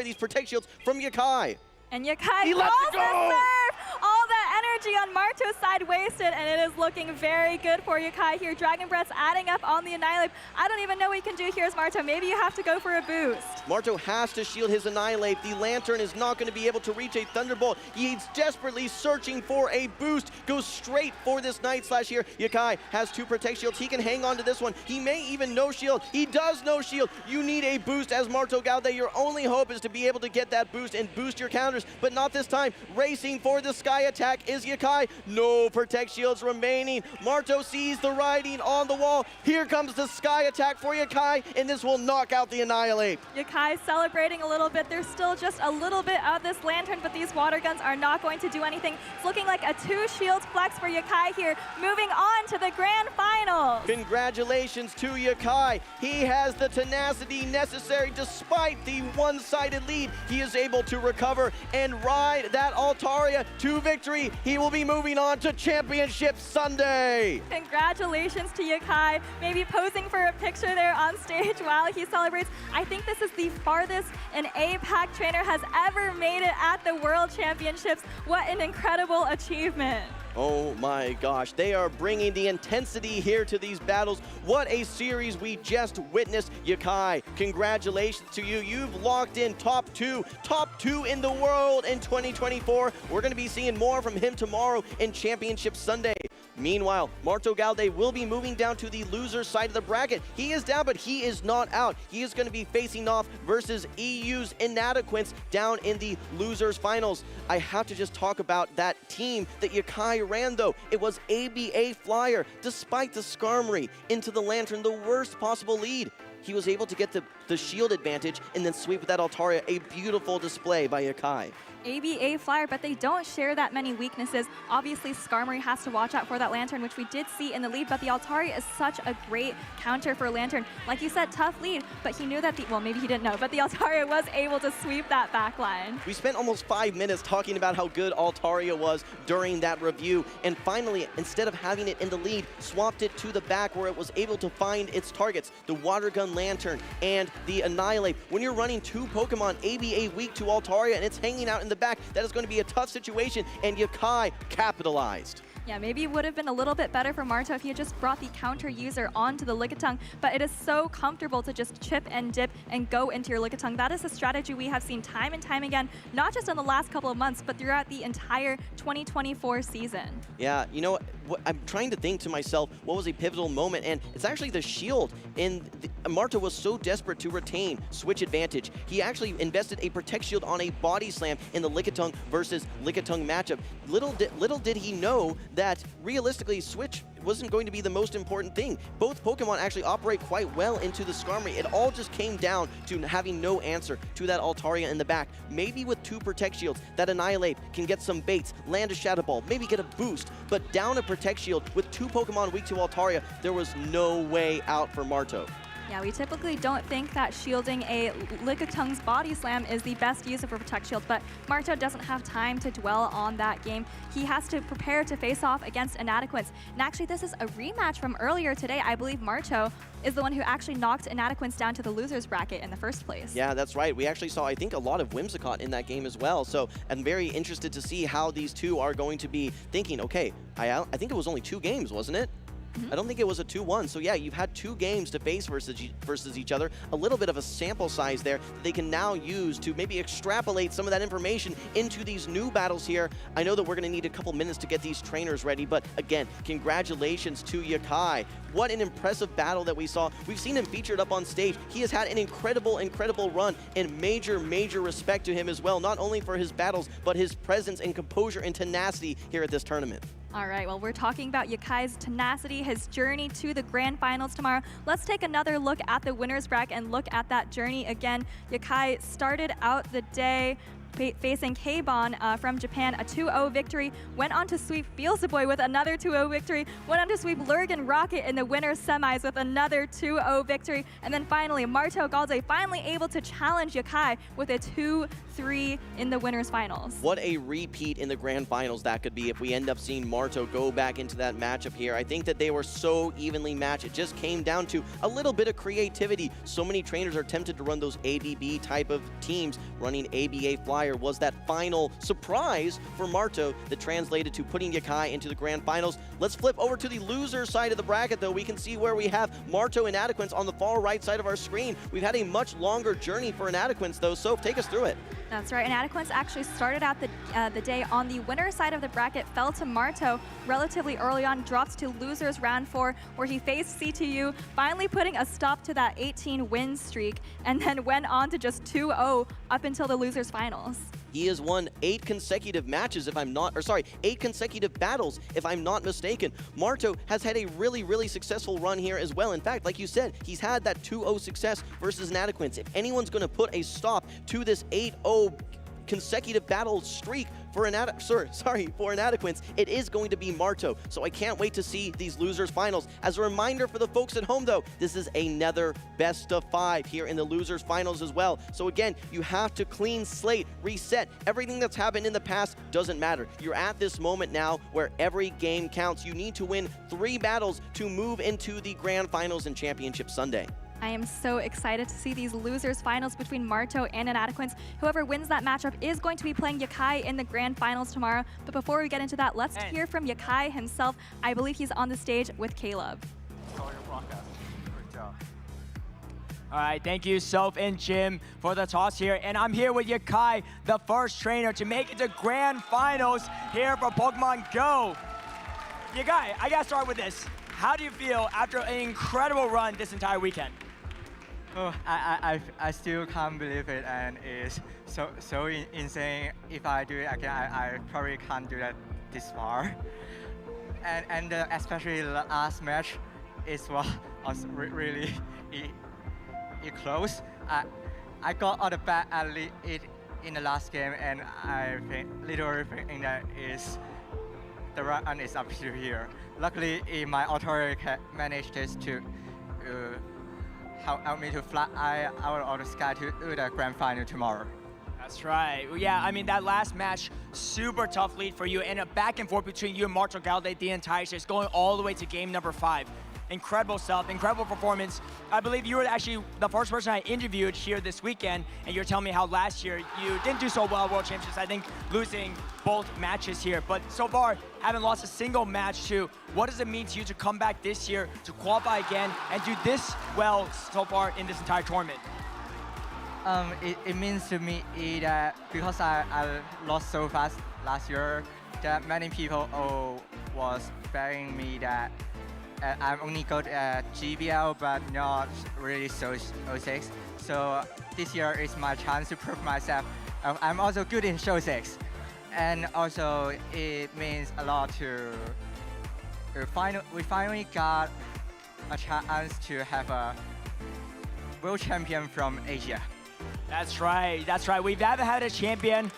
these Protect Shields from Yakai. And Yakai He lets it calls go! the serve! All that energy on Marto's side wasted, and it is looking very good for Yakai here. Dragon Breath's adding up on the Annihilate. I don't even know what he can do here as Marto. Maybe you have to go for a boost. Marto has to shield his Annihilate. The Lantern is not going to be able to reach a Thunderbolt. He's desperately searching for a boost. Goes straight for this Night Slash here. Yakai has 2 Protect Shields. He can hang on to this one. He may even no shield. He does no shield. You need a boost as MartoGalde. Your only hope is to be able to get that boost and boost your counters, but not this time. Racing for the Sky Attack is Yakai. No Protect Shields remaining. Marto sees the writing on the wall. Here comes the Sky Attack for Yakai, and this will knock out the Annihilate. Yakai celebrating a little bit. There's still just a little bit of this Lantern, but these Water Guns are not going to do anything. It's looking like a 2 shields flex for Yakai here. Moving on to the Grand Finals. Congratulations to Yakai. He has the tenacity necessary despite the one-sided lead. He is able to recover and ride that Altaria to victory. He will be moving on to Championship Sunday. Congratulations to Yakai. Maybe posing for a picture there on stage while he celebrates. I think this is the farthest an APAC trainer has ever made it at the World Championships. What an incredible achievement. Oh my gosh, they are bringing the intensity here to these battles. What a series we just witnessed. Yakai, congratulations to you. You've locked in top two in the world in 2024. We're going to be seeing more from him tomorrow in Championship Sunday. Meanwhile, MartoGalde will be moving down to the loser side of the bracket. He is down, but he is not out. He is going to be facing off versus EU's Inadequance down in the losers finals. I have to just talk about that team that Yakai ran, though. It was ABA Flyer, despite the Skarmory into the Lantern, the worst possible lead. He was able to get the shield advantage and then sweep with that Altaria. A beautiful display by Yakai. ABA Flyer, but they don't share that many weaknesses. Obviously, Skarmory has to watch out for that Lantern, which we did see in the lead, but the Altaria is such a great counter for Lantern. Like you said, tough lead, but he knew that well, maybe he didn't know, but the Altaria was able to sweep that back line. We spent almost 5 minutes talking about how good Altaria was during that review, and finally, instead of having it in the lead, swapped it to the back where it was able to find its targets, the Water Gun Lantern and the Annihilate. When you're running 2 Pokemon ABA weak to Altaria and it's hanging out in the back, that is going to be a tough situation, and Yakai capitalized. Yeah, maybe it would have been a little bit better for Marto if he had just brought the counter user onto the Lickitung, but it is so comfortable to just chip and dip and go into your Lickitung. That is a strategy we have seen time and time again, not just in the last couple of months, but throughout the entire 2024 season. Yeah, you know what, I'm trying to think to myself, what was a pivotal moment, and it's actually the shield. Marto was so desperate to retain switch advantage. He actually invested a Protect Shield on a Body Slam in the Lickitung versus Lickitung matchup. Little did he know that realistically switch wasn't going to be the most important thing. Both Pokemon actually operate quite well into the Skarmory. It all just came down to having no answer to that Altaria in the back. Maybe with 2 Protect Shields, that Annihilate can get some baits, land a Shadow Ball, maybe get a boost, but down a Protect Shield with 2 Pokemon weak to Altaria, there was no way out for Marto. Yeah, we typically don't think that shielding a Lickitung's Body Slam is the best use of a Protect Shield, but Marto doesn't have time to dwell on that game. He has to prepare to face off against Inadequance. And actually, this is a rematch from earlier today. I believe Marto is the one who actually knocked Inadequance down to the loser's bracket in the first place. Yeah, that's right. We actually saw, I think, a lot of Whimsicott in that game as well. So I'm very interested to see how these two are going to be thinking. Okay, I think it was only 2 games, wasn't it? I don't think it was a 2-1. So yeah, you've had 2 games to face versus each other. A little bit of a sample size there that they can now use to maybe extrapolate some of that information into these new battles here. I know that we're going to need a couple minutes to get these trainers ready, but again, congratulations to Yakai. What an impressive battle that we saw. We've seen him featured up on stage. He has had an incredible run, and major respect to him as well, not only for his battles, but his presence and composure and tenacity here at this tournament. All right, well, we're talking about Yakai's tenacity, his journey to the grand finals tomorrow. Let's take another look at the winner's bracket and look at that journey again. Yakai started out the day facing Keibon from Japan, a 2-0 victory, went on to sweep Beelzeboy with another 2-0 victory, went on to sweep LurganRocket in the winner's semis with another 2-0 victory, and then finally MartoGalde finally able to challenge Yakai with a 2-3 in the winner's finals. What a repeat in the grand finals that could be if we end up seeing Marto go back into that matchup here. I think that they were so evenly matched. It just came down to a little bit of creativity. So many trainers are tempted to run those ABB type of teams. Running ABA Flyer was that final surprise for Marto that translated to putting Yakai into the grand finals. Let's flip over to the loser side of the bracket, though. We can see where we have Marto and Inadequance on the far right side of our screen. We've had a much longer journey for Inadequance, though. Soph, take us through it. That's right. Inadequance actually started out the day on the winner's side of the bracket, fell to Marto relatively early on, dropped to losers round 4, where he faced CTU, finally putting a stop to that 18-win streak, and then went on to just 2-0 up until the losers finals. He has won 8 consecutive matches, 8 consecutive battles, if I'm not mistaken. Marto has had a really successful run here as well. In fact, like you said, he's had that 2-0 success versus Inadequance. If anyone's going to put a stop to this 8-0 consecutive battle streak for Inadequance, it is going to be Marto. So I can't wait to see these losers finals. As a reminder for the folks at home, though, this is another best of 5 here in the losers finals as well. So again, you have to clean slate, reset. Everything that's happened in the past doesn't matter. You're at this moment now where every game counts. You need to win 3 battles to move into the grand finals and championship Sunday. I am so excited to see these losers finals between Marto and Inadequance. Whoever wins that matchup is going to be playing Yakai in the grand finals tomorrow. But before we get into that, let's hear from Yakai himself. I believe he's on the stage with Caleb. All right, thank you, Soph and Jim, for the toss here. And I'm here with Yakai, the first trainer to make it to grand finals here for Pokemon Go. Yakai, I gotta start with this. How do you feel after an incredible run this entire weekend? Oh, I still can't believe it, and it's so insane. If I do it again, I probably can't do that this far. And especially the last match, was really close. I got all the bad in the last game, and I literally think that the run is up to here. Luckily, my authority managed to help me to fly out of the sky to the grand final tomorrow. That's right. Yeah, I mean, that last match, super tough lead for you, and a back and forth between you and MartoGalde the entire stage, going all the way to game number 5. Incredible stuff, incredible performance. I believe you were actually the first person I interviewed here this weekend, and you're telling me how last year you didn't do so well at World Championships, I think losing both matches here. But so far, haven't lost a single match too. What does it mean to you to come back this year, to qualify again, and do this well so far in this entire tournament? It means to me that because I lost so fast last year, that many people was begging me that I'm only good at GBL, but not really so 06. So this year is my chance to prove myself. I'm also good in Show 6. And also it means a lot we finally got a chance to have a world champion from Asia. That's right, that's right. We haven't had a champion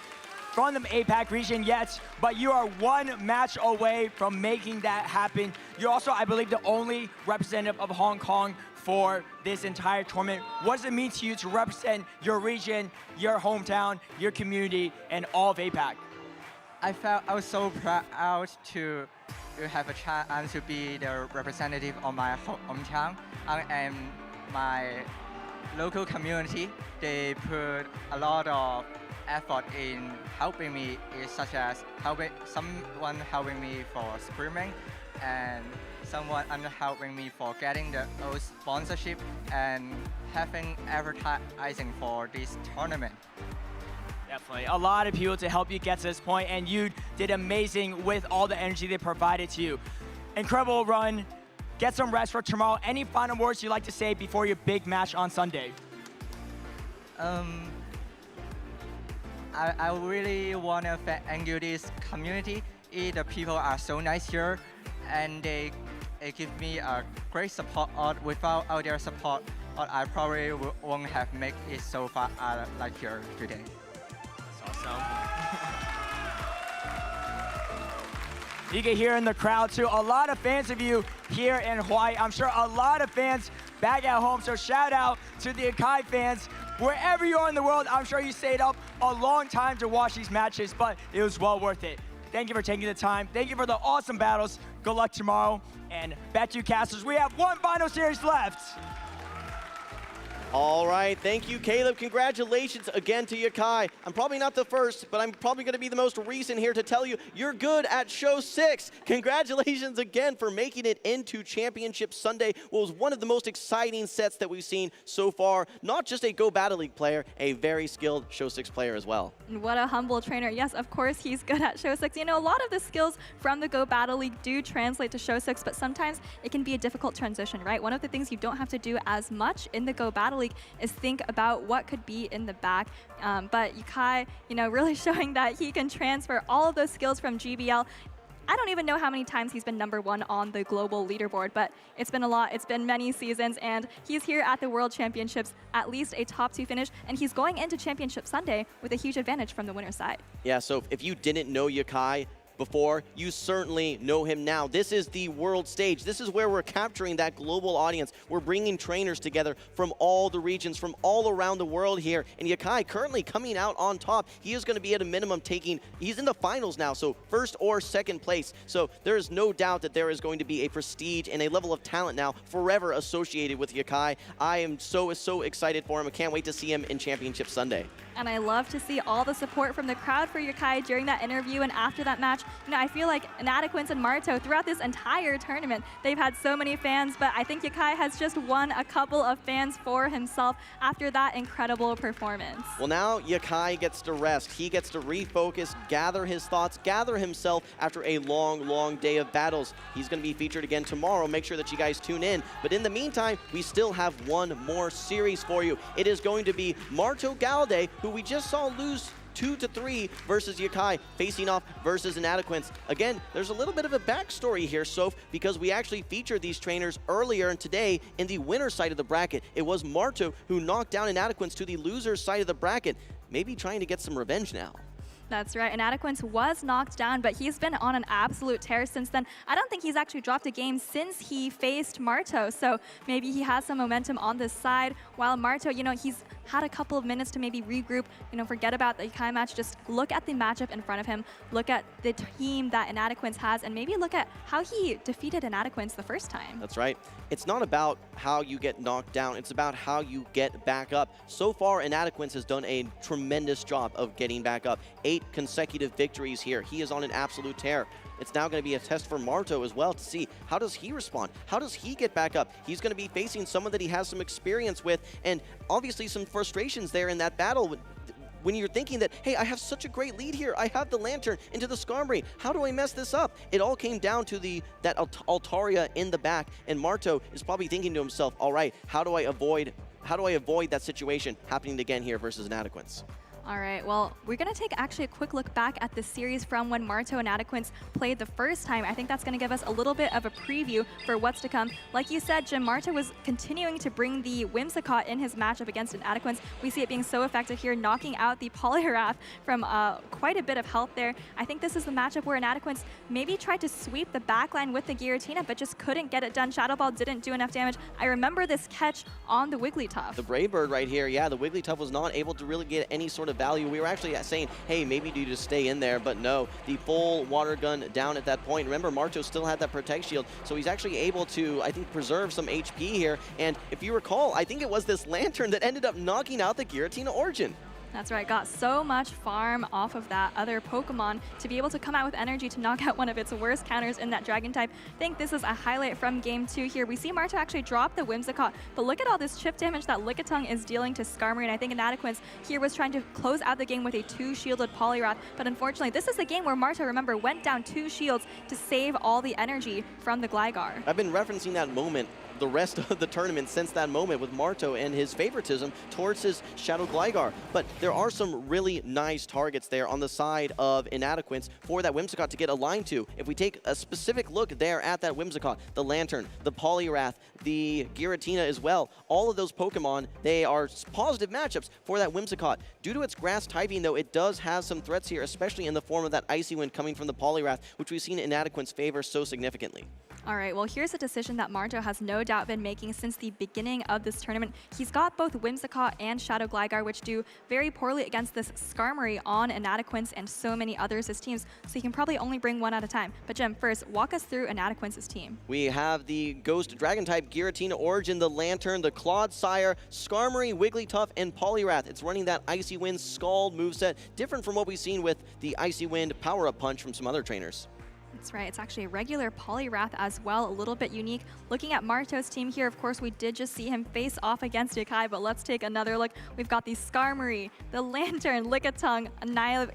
from the APAC region yet, but you are 1 match away from making that happen. You're also, I believe, the only representative of Hong Kong for this entire tournament. What does it mean to you to represent your region, your hometown, your community, and all of APAC? I was so proud to have a chance to be the representative of my hometown and my local community. They put a lot of effort in helping me is such as someone helping me for streaming, and someone helping me for getting those sponsorship and having advertising for this tournament. Definitely. A lot of people to help you get to this point, and you did amazing with all the energy they provided to you. Incredible run. Get some rest for tomorrow. Any final words you'd like to say before your big match on Sunday? I really want to thank you, this community. The people are so nice here, and they give me a great support. Without their support, I probably won't have made it so far like here today. That's awesome. You can hear in the crowd too, a lot of fans of you here in Hawaii. I'm sure a lot of fans back at home. So shout out to the Yakai fans. Wherever you are in the world, I'm sure you stayed up a long time to watch these matches, but it was well worth it. Thank you for taking the time. Thank you for the awesome battles. Good luck tomorrow. And back to you, casters. We have one final series left. All right, thank you, Caleb. Congratulations again to Yakai. I'm probably not the first, but I'm probably going to be the most recent here to tell you you're good at Show 6. Congratulations again for making it into Championship Sunday. What was one of the most exciting sets that we've seen so far. Not just a Go Battle League player, a very skilled Show 6 player as well. What a humble trainer. Yes, of course, he's good at Show 6. You know, a lot of the skills from the Go Battle League do translate to Show 6, but sometimes it can be a difficult transition, right? One of the things you don't have to do as much in the Go Battle League is think about what could be in the back. But Yakai, you know, really showing that he can transfer all of those skills from GBL. I don't even know how many times he's been #1 on the global leaderboard, but it's been a lot. It's been many seasons, and he's here at the World Championships, at least a top 2 finish, and he's going into Championship Sunday with a huge advantage from the winner's side. Yeah, so if you didn't know Yakai before, you certainly know him now. This is the world stage. This is where we're capturing that global audience. We're bringing trainers together from all the regions, from all around the world here. And Yakai currently coming out on top. He is going to be at a minimum he's in the finals now, so first or second place. So there is no doubt that there is going to be a prestige and a level of talent now forever associated with Yakai. I am so excited for him. I can't wait to see him in Championship Sunday. And I love to see all the support from the crowd for Yakai during that interview and after that match. You know, I feel like Inadequance and Marto, throughout this entire tournament, they've had so many fans, but I think Yakai has just won a couple of fans for himself after that incredible performance. Well, now Yakai gets to rest. He gets to refocus, gather his thoughts, gather himself after a long day of battles. He's going to be featured again tomorrow. Make sure that you guys tune in. But in the meantime, we still have one more series for you. It is going to be MartoGalde, who we just saw lose 2-3 versus Yakai, facing off versus Inadequance. Again, there's a little bit of a backstory here, Soph, because we actually featured these trainers earlier and today in the winner's side of the bracket. It was Marto who knocked down Inadequance to the loser's side of the bracket, maybe trying to get some revenge now. That's right. Inadequance was knocked down, but he's been on an absolute tear since then. I don't think he's actually dropped a game since he faced Marto, so maybe he has some momentum on this side. While Marto, you know, he's had a couple of minutes to maybe regroup, you know, forget about the Yakai match, just look at the matchup in front of him, look at the team that Inadequance has, and maybe look at how he defeated Inadequance the first time. That's right. It's not about how you get knocked down, it's about how you get back up. So far, Inadequance has done a tremendous job of getting back up. 8 consecutive victories here. He is on an absolute tear. It's now going to be a test for Marto as well to see how does he respond? How does he get back up? He's going to be facing someone that he has some experience with, and obviously some frustrations there in that battle when you're thinking that, hey, I have such a great lead here. I have the Lantern into the Skarmory. How do I mess this up? It all came down to that Altaria in the back, and Marto is probably thinking to himself, all right, how do I avoid that situation happening again here versus Inadequance? All right, well, we're going to take actually a quick look back at the series from when Marto and Inadequance played the first time. I think that's going to give us a little bit of a preview for what's to come. Like you said, Jim, Marto was continuing to bring the Whimsicott in his matchup against Inadequance. We see it being so effective here, knocking out the Poliwrath from quite a bit of health there. I think this is the matchup where Inadequance maybe tried to sweep the backline with the Giratina, but just couldn't get it done. Shadow Ball didn't do enough damage. I remember this catch on the Wigglytuff. The Brave Bird right here, yeah, the Wigglytuff was not able to really get any sort of value. We were actually saying, hey, maybe do you just stay in there, but no, the full water gun down at that point. Remember, Marto still had that Protect Shield, so he's actually able to, I think, preserve some HP here. And if you recall, I think it was this Lantern that ended up knocking out the Giratina Origin. That's right, got so much farm off of that other Pokemon to be able to come out with energy to knock out one of its worst counters in that Dragon type. I think this is a highlight from Game 2 here. We see Marto actually drop the Whimsicott, but look at all this chip damage that Lickitung is dealing to Skarmory, and I think Inadequance here was trying to close out the game with a 2-shielded Poliwrath, but unfortunately this is the game where Marto, remember, went down 2 shields to save all the energy from the Gligar. I've been referencing that moment the rest of the tournament since that moment with Marto and his favoritism towards his Shadow Gligar. But there are some really nice targets there on the side of Inadequance for that Whimsicott to get aligned to. If we take a specific look there at that Whimsicott, the Lantern, the Poliwrath, the Giratina as well, all of those Pokemon, they are positive matchups for that Whimsicott. Due to its grass typing, though, it does have some threats here, especially in the form of that Icy Wind coming from the Poliwrath, which we've seen Inadequance favor so significantly. All right, well, here's a decision that Marto has no doubt been making since the beginning of this tournament. He's got both Whimsicott and Shadow Gligar, which do very poorly against this Skarmory on Inadequance and so many others as teams, so he can probably only bring one at a time. But Jim, first, walk us through Inadequance's team. We have the Ghost Dragon-type Giratina Origin, the Lantern, the Clodsire, Skarmory, Wigglytuff, and Poliwrath. It's running that Icy Wind Scald moveset, different from what we've seen with the Icy Wind Power-Up Punch from some other trainers. That's right, it's actually a regular Poliwrath as well, a little bit unique. Looking at Marto's team here, of course, we did just see him face off against Yakai, but let's take another look. We've got the Skarmory, the Lantern, Lickitung,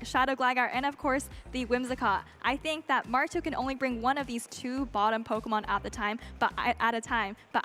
Shadow Gligar, and of course, the Whimsicott. I think that Marto can only bring one of these 2 bottom Pokemon at a time, but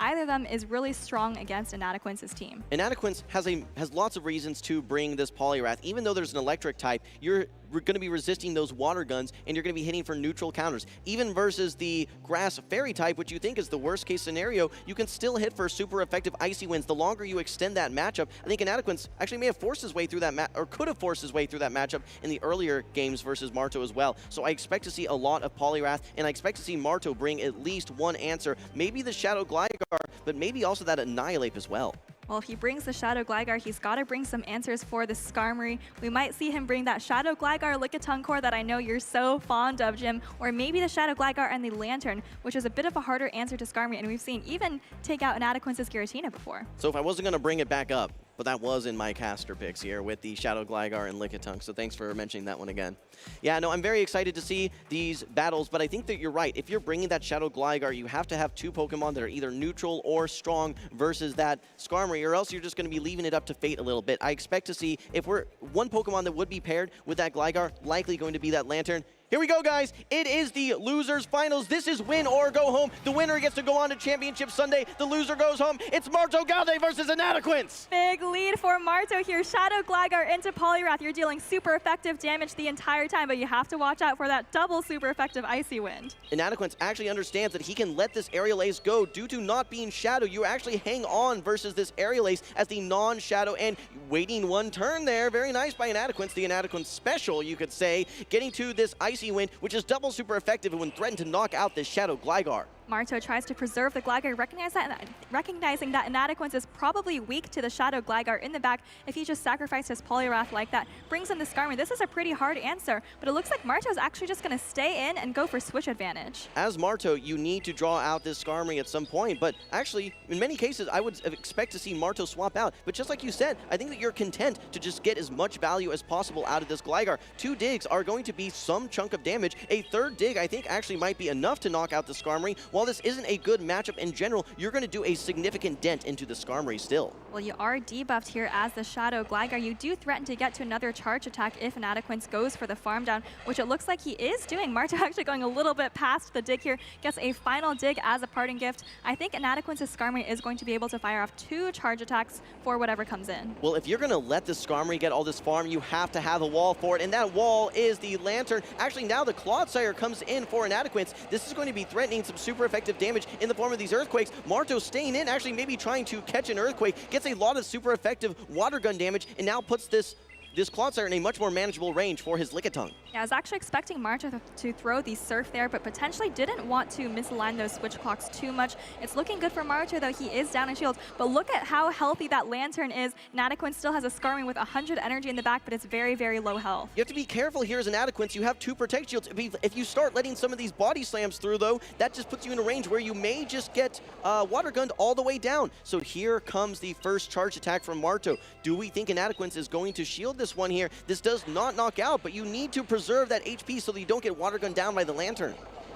either of them is really strong against Inadequance's team. Inadequance has lots of reasons to bring this Poliwrath. Even though there's an electric type, you're going to be resisting those water guns, and you're going to be hitting for neutral counters. Even versus the grass fairy type, which you think is the worst case scenario, you can still hit for super effective Icy Winds. The longer you extend that matchup, I think Inadequance actually may have forced his way through that or could have forced his way through that matchup in the earlier games versus Marto as well. So I expect to see a lot of Poliwrath, and I expect to see Marto bring at least one answer. Maybe the Shadow Gligar, but maybe also that Annihilate as well. Well, if he brings the Shadow Gligar, he's got to bring some answers for the Skarmory. We might see him bring that Shadow Gligar Lickitung core that I know you're so fond of, Jim, or maybe the Shadow Gligar and the Lantern, which is a bit of a harder answer to Skarmory, and we've seen even take out Inadequance's Giratina before. So if I wasn't going to bring it back up, but that was in my caster picks here with the Shadow Gligar and Lickitung, so thanks for mentioning that one again. Yeah, no, I'm very excited to see these battles, but I think that you're right. If you're bringing that Shadow Gligar, you have to have 2 Pokemon that are either neutral or strong versus that Skarmory, or else you're just going to be leaving it up to fate a little bit. I expect to see, if we're one Pokemon that would be paired with that Gligar, likely going to be that Lantern. Here we go, guys. It is the losers finals. This is win or go home. The winner gets to go on to Championship Sunday. The loser goes home. It's MartoGalde versus Inadequance. Big lead for Marto here. Shadow Gligar into Poliwrath. You're dealing super effective damage the entire time, but you have to watch out for that double super effective Icy Wind. Inadequance actually understands that he can let this Aerial Ace go due to not being Shadow. You actually hang on versus this Aerial Ace as the non-Shadow, and waiting one turn there. Very nice by Inadequance. The Inadequance special, you could say, getting to this Icy Wind, which is double super effective when threatened to knock out this Shadow Gligar. Marto tries to preserve the Gligar, recognizing that Inadequance is probably weak to the Shadow Gligar in the back. If he just sacrificed his Poliwrath like that, brings in the Skarmory. This is a pretty hard answer, but it looks like Marto's actually just going to stay in and go for switch advantage. As Marto, you need to draw out this Skarmory at some point, but actually, in many cases, I would expect to see Marto swap out. But just like you said, I think that you're content to just get as much value as possible out of this Gligar. 2 digs are going to be some chunk of damage. A 3rd dig, I think, actually might be enough to knock out the Skarmory. While this isn't a good matchup in general, you're going to do a significant dent into the Skarmory still. Well, you are debuffed here as the Shadow Gligar. You do threaten to get to another charge attack if Inadequance goes for the farm down, which it looks like he is doing. Marto actually going a little bit past the dig here, gets a final dig as a parting gift. I think Inadequance's Skarmory is going to be able to fire off 2 charge attacks for whatever comes in. Well, if you're going to let the Skarmory get all this farm, you have to have a wall for it, and that wall is the Lantern. Actually, now the Clodsire comes in for Inadequance. This is going to be threatening some super effective damage in the form of these Earthquakes. Marto staying in, actually maybe trying to catch an Earthquake, gets a lot of super effective water gun damage, and now puts this Clodsire in a much more manageable range for his Lickitung. Yeah, I was actually expecting Marto to throw the Surf there, but potentially didn't want to misalign those switch clocks too much. It's looking good for Marto, though. He is down in shields, but look at how healthy that Lantern is. Inadequance still has a Skarmory with 100 energy in the back, but it's very, very low health. You have to be careful here as Inadequance. You have 2 Protect Shields. If you start letting some of these body slams through, though, that just puts you in a range where you may just get water gunned all the way down. So here comes the first charge attack from Marto. Do we think Inadequance is going to shield this this one here. This does not knock out, but you need to preserve that HP so that you don't get water gunned down by the Lantern.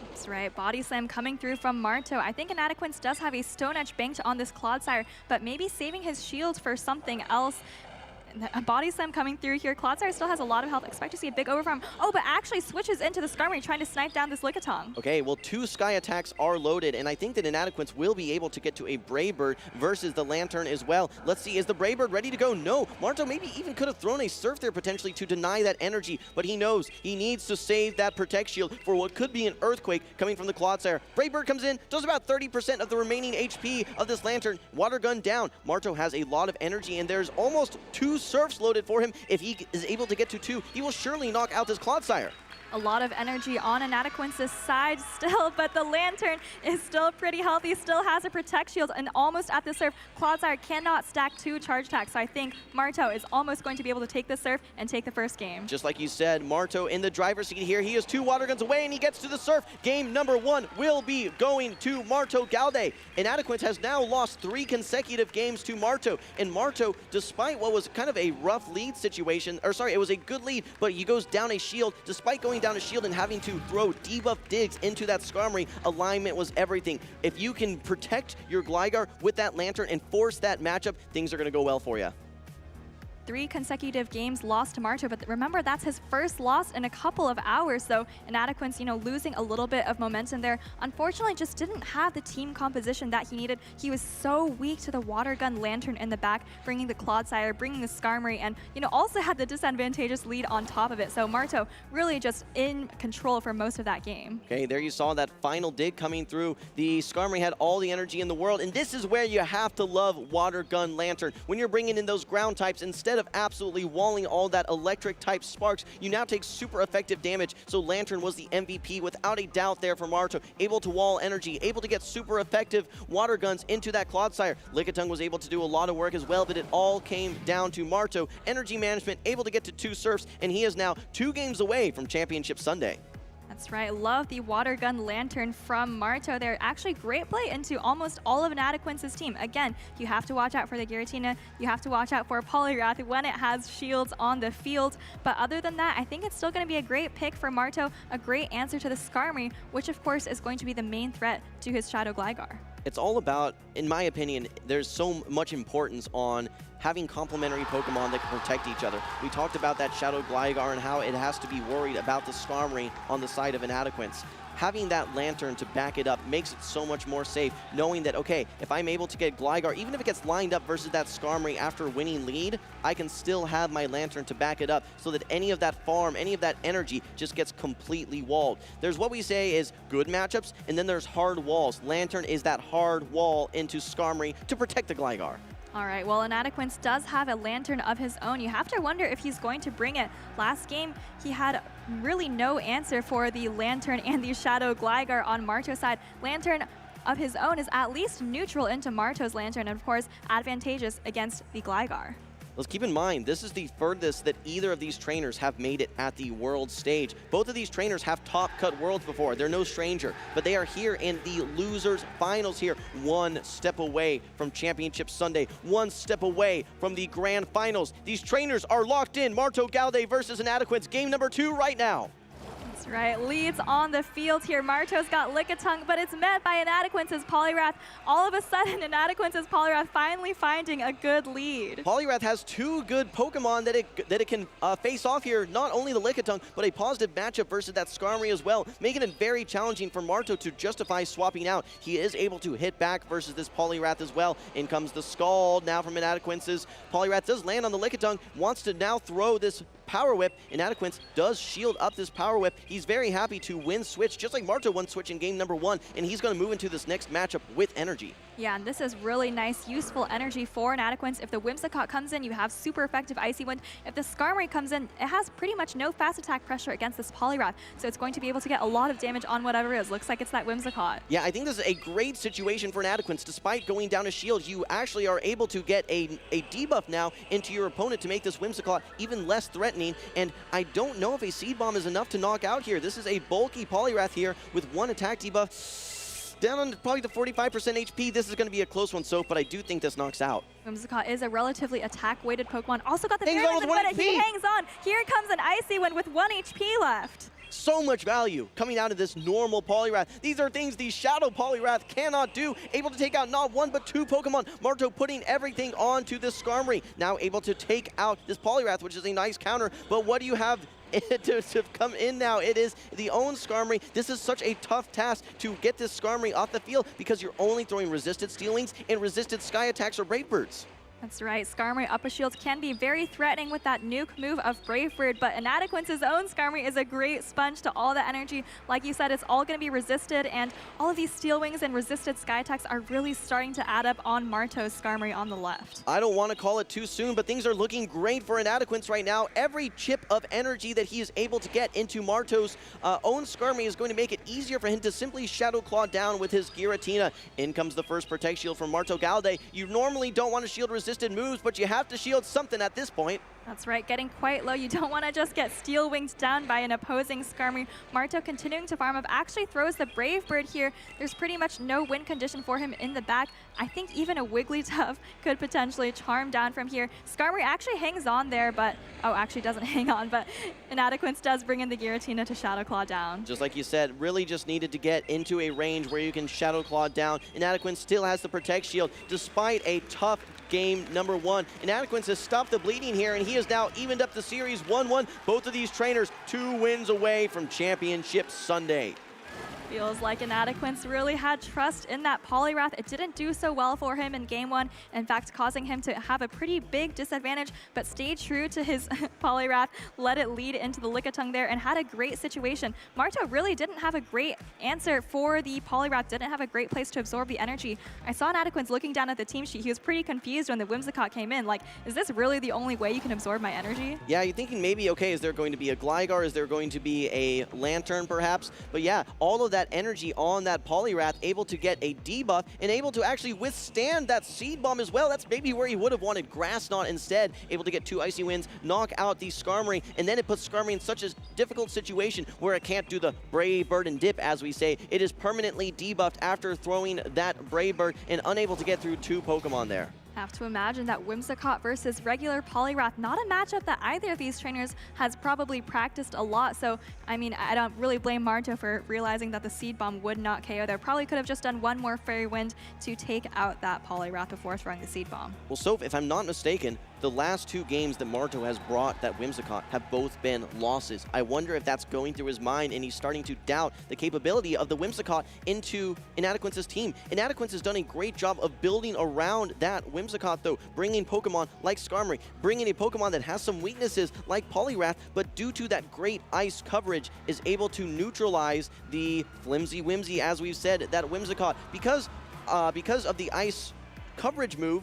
That's right, body slam coming through from Marto. I think Inadequance does have a Stone Edge banked on this Clodsire, but maybe saving his shield for something else. A body slam coming through here. Clodsire still has a lot of health. Expect to see a big overfarm. Oh, but actually switches into the Skarmory, trying to snipe down this Lickitung. Okay, well, 2 Sky attacks are loaded, and I think that Inadequance will be able to get to a Brave Bird versus the Lantern as well. Let's see, is the Brave Bird ready to go? No. Marto maybe even could have thrown a Surf there potentially to deny that energy, but he knows he needs to save that Protect Shield for what could be an Earthquake coming from the Clodsire. Brave Bird comes in, does about 30% of the remaining HP of this Lantern. Water gun down. Marto has a lot of energy, and there's almost 2 Surfs loaded for him. If he is able to get to 2, he will surely knock out this Clodsire. A lot of energy on Inadequance's side still, but the Lantern is still pretty healthy, still has a Protect Shield, and almost at the Surf. Clodsire cannot stack 2 charge attacks, so I think Marto is almost going to be able to take the Surf and take the first game. Just like you said, Marto in the driver's seat here. He is 2 water guns away, and he gets to the Surf. Game number 1 will be going to MartoGalde. Inadequance has now lost 3 consecutive games to Marto, and Marto, despite what was kind of a rough lead situation, or sorry, it was a good lead, but he goes down a shield, despite going down a shield and having to throw debuff digs into that Skarmory. Alignment was everything. If you can protect your Gligar with that Lantern and force that matchup, things are going to go well for you. 3 consecutive games lost to Marto, but remember, that's his first loss in a couple of hours, so Inadequance, losing a little bit of momentum there. Unfortunately, just didn't have the team composition that he needed. He was so weak to the Water Gun Lantern in the back, bringing the Clodsire, bringing the Skarmory, and, also had the disadvantageous lead on top of it. So Marto really just in control for most of that game. Okay, there you saw that final dig coming through. The Skarmory had all the energy in the world, and this is where you have to love Water Gun Lantern. When you're bringing in those ground types, instead of absolutely walling all that electric type sparks, you now take super effective damage. So Lantern was the MVP without a doubt there for Marto, able to wall energy, able to get super effective water guns into that Clodsire. Lickitung was able to do a lot of work as well, but it all came down to Marto. Energy management, able to get to 2 Surfs, and he is now 2 games away from Championship Sunday. That's right, love the Water Gun Lantern from Marto there. Actually, great play into almost all of Inadequance's team. Again, you have to watch out for the Giratina, you have to watch out for Poliwrath when it has shields on the field. But other than that, I think it's still going to be a great pick for Marto, a great answer to the Skarmory, which of course is going to be the main threat to his Shadow Gligar. It's all about, in my opinion, there's so much importance on having complementary Pokemon that can protect each other. We talked about that Shadow Gligar and how it has to be worried about the Skarmory on the side of Inadequance. Having that Lantern to back it up makes it so much more safe, knowing that, okay, if I'm able to get Gligar, even if it gets lined up versus that Skarmory after winning lead, I can still have my Lantern to back it up so that any of that farm, any of that energy just gets completely walled. There's what we say is good matchups, and then there's hard walls. Lantern is that hard wall into Skarmory to protect the Gligar. All right, well, Inadequance does have a Lantern of his own. You have to wonder if he's going to bring it. Last game, he had really no answer for the Lantern and the Shadow Gligar on Marto's side. Lantern of his own is at least neutral into Marto's Lantern, and of course, advantageous against the Gligar. Let's keep in mind, this is the furthest that either of these trainers have made it at the world stage. Both of these trainers have top cut worlds before. They're no stranger, but they are here in the losers finals here. 1 step away from Championship Sunday, 1 step away from the grand finals. These trainers are locked in. MartoGalde versus Inadequance, game number 2 right now. That's right, leads on the field here. Marto's got Lickitung, but it's met by Inadequance's Poliwrath. All of a sudden, Inadequance's Poliwrath finally finding a good lead. Poliwrath has 2 good Pokemon that it can face off here. Not only the Lickitung, but a positive matchup versus that Skarmory as well, making it very challenging for Marto to justify swapping out. He is able to hit back versus this Poliwrath as well. In comes the Scald now from Inadequance's. Poliwrath does land on the Lickitung, wants to now throw this Power Whip. Inadequance does shield up this Power Whip. He's very happy to win Switch, just like Marto won Switch in game number 1, and he's going to move into this next matchup with energy. Yeah, and this is really nice, useful energy for Inadequance. If the Whimsicott comes in, you have super effective Icy Wind. If the Skarmory comes in, it has pretty much no fast attack pressure against this Poliwrath, so it's going to be able to get a lot of damage on whatever it is. Looks like it's that Whimsicott. Yeah, I think this is a great situation for Inadequance. Despite going down a shield, you actually are able to get a debuff now into your opponent to make this Whimsicott even less threatening, and I don't know if a Seed Bomb is enough to knock out here. This is a bulky Poliwrath here with 1 attack debuff. down on probably the 45% HP. This is going to be a close one, Soph, but I do think this knocks out. Whimsicott is a relatively attack-weighted Pokemon. Also got the Hangs very on with 1 he HP. hangs on. Here comes an Icy Wind with 1 HP left. So much value coming out of this normal Poliwrath. These are things the Shadow Poliwrath cannot do. Able to take out not 1, but 2 Pokemon. Marto putting everything onto this Skarmory. Now able to take out this Poliwrath, which is a nice counter. But what do you have to come in now? It is the own Skarmory. This is such a tough task to get this Skarmory off the field because you're only throwing resisted Steel Wings and resisted Sky Attacks or Brave Birds. That's right. Skarmory Upper Shields can be very threatening with that nuke move of Brave Bird, but Inadequance's own Skarmory is a great sponge to all the energy. Like you said, it's all going to be resisted, and all of these Steel Wings and resisted Sky Attacks are really starting to add up on Marto's Skarmory on the left. I don't want to call it too soon, but things are looking great for Inadequance right now. Every chip of energy that he is able to get into Marto's own Skarmory is going to make it easier for him to simply Shadow Claw down with his Giratina. In comes the first Protect Shield from MartoGalde. You normally don't want to shield resisted moves, but you have to shield something at this point. That's right, getting quite low. You don't want to just get Steel Winged down by an opposing Skarmory. Marto continuing to farm up, actually throws the Brave Bird here. There's pretty much no win condition for him in the back. I think even a Wigglytuff could potentially charm down from here. Skarmory actually hangs on there, but, oh, actually doesn't hang on, but Inadequance does bring in the Giratina to Shadow Claw down. Just like you said, really just needed to get into a range where you can Shadow Claw down. Inadequance still has the Protect Shield, despite a tough game number 1. Inadequance has stopped the bleeding here, and he has now evened up the series 1-1. Both of these trainers 2 wins away from Championship Sunday. Feels like Inadequance really had trust in that Poliwrath. It didn't do so well for him in game 1, in fact causing him to have a pretty big disadvantage, but stayed true to his Poliwrath, let it lead into the Lickitung there, and had a great situation. Marto really didn't have a great answer for the Poliwrath, didn't have a great place to absorb the energy. I saw Inadequance looking down at the team sheet. He was pretty confused when the Whimsicott came in, like, is this really the only way you can absorb my energy? Yeah, you're thinking maybe, okay, is there going to be a Gligar? Is there going to be a Lantern perhaps? But yeah, all of that energy on that Poliwrath, able to get a debuff and able to actually withstand that Seed Bomb as well. That's maybe where he would have wanted Grass Knot instead. Able to get 2 Icy Winds, knock out the Skarmory, and then it puts Skarmory in such a difficult situation where it can't do the Brave Bird and dip, as we say. It is permanently debuffed after throwing that Brave Bird and unable to get through 2 Pokemon there. Have to imagine that Whimsicott versus regular Poliwrath, not a matchup that either of these trainers has probably practiced a lot. So, I mean, I don't really blame Marto for realizing that the Seed Bomb would not KO there. Probably could have just done 1 more Fairy Wind to take out that Poliwrath before throwing the Seed Bomb. Well, Soph, if I'm not mistaken, the last 2 games that Marto has brought that Whimsicott have both been losses. I wonder if that's going through his mind and he's starting to doubt the capability of the Whimsicott into Inadequance's team. Inadequance has done a great job of building around that Whimsicott, though, bringing Pokemon like Skarmory, bringing a Pokemon that has some weaknesses like Poliwrath, but due to that great ice coverage is able to neutralize the flimsy whimsy, as we've said, that Whimsicott. Because of the ice coverage move,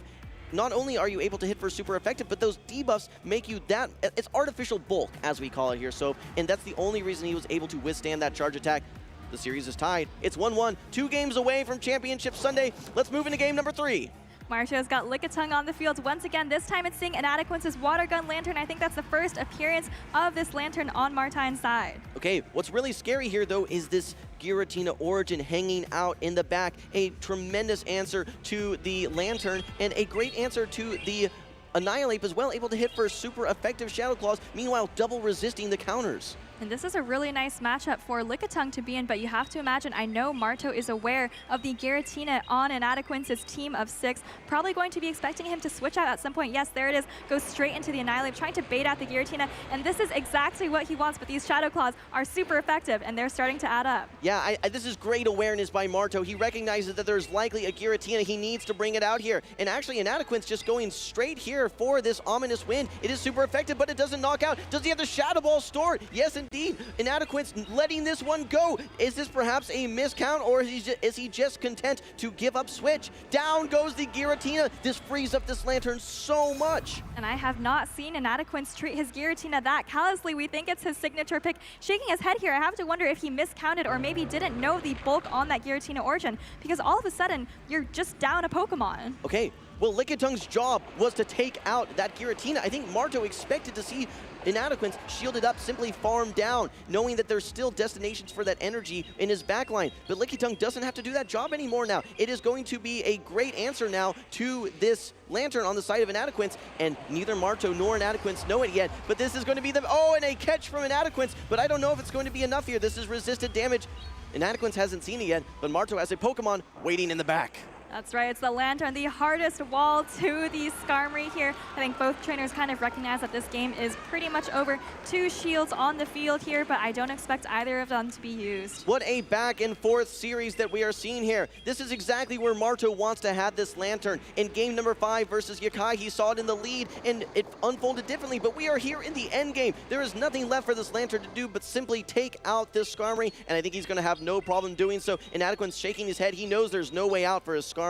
not only are you able to hit for super effective, but those debuffs make you that, it's artificial bulk, as we call it here, so, and that's the only reason he was able to withstand that charge attack. The series is tied. It's 1-1, 2 games away from Championship Sunday. Let's move into game number 3. Marto's got Lickitung on the field once again. This time it's seeing Inadequance's Water Gun Lantern. I think that's the first appearance of this Lantern on Martine's side. Okay, what's really scary here, though, is this Giratina Origin hanging out in the back. A tremendous answer to the Lantern and a great answer to the Annihilate as well, able to hit for super effective Shadow Claws, meanwhile double resisting the counters. And this is a really nice matchup for Lickitung to be in, but you have to imagine, I know Marto is aware of the Giratina on Inadequance's team of 6, probably going to be expecting him to switch out at some point. Yes, there it is, goes straight into the Annihilate, trying to bait out the Giratina, and this is exactly what he wants, but these Shadow Claws are super effective, and they're starting to add up. Yeah, this is great awareness by Marto. He recognizes that there's likely a Giratina. He needs to bring it out here, and actually Inadequance just going straight here for this ominous win. It is super effective, but it doesn't knock out. Does he have the Shadow Ball stored? Yes, indeed. Inadequance letting this one go. Is this perhaps a miscount, or is he just content to give up switch? Down goes the Giratina. This frees up this Lantern so much. And I have not seen Inadequance treat his Giratina that callously. We think it's his signature pick. Shaking his head here, I have to wonder if he miscounted or maybe didn't know the bulk on that Giratina Origin, because all of a sudden, you're just down a Pokemon. Okay, Well, Lickitung's job was to take out that Giratina. I think Marto expected to see Inadequance shielded up, simply farm down, knowing that there's still destinations for that energy in his backline. But Lickitung doesn't have to do that job anymore now. It is going to be a great answer now to this Lantern on the side of Inadequance, and neither Marto nor Inadequance know it yet, but this is going to be the, oh, and a catch from Inadequance, but I don't know if it's going to be enough here. This is resisted damage. Inadequance hasn't seen it yet, but Marto has a Pokemon waiting in the back. That's right, it's the Lantern, the hardest wall to the Skarmory here. I think both trainers kind of recognize that this game is pretty much over. 2 shields on the field here, but I don't expect either of them to be used. What a back and forth series that we are seeing here. This is exactly where Marto wants to have this Lantern. In game number 5 versus Yakai, he saw it in the lead and it unfolded differently, but we are here in the end game. There is nothing left for this Lantern to do but simply take out this Skarmory, and I think he's going to have no problem doing so. Inadequance shaking his head. He knows there's no way out for his Skarmory.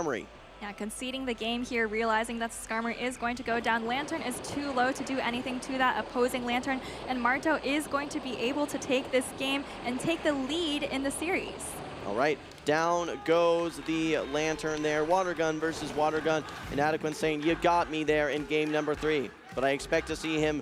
Yeah, conceding the game here, realizing that Skarmory is going to go down. Lantern is too low to do anything to that opposing Lantern, and Marto is going to be able to take this game and take the lead in the series. All right, down goes the Lantern there. Water Gun versus Water Gun. Inadequance saying, you got me there in game number 3. But I expect to see him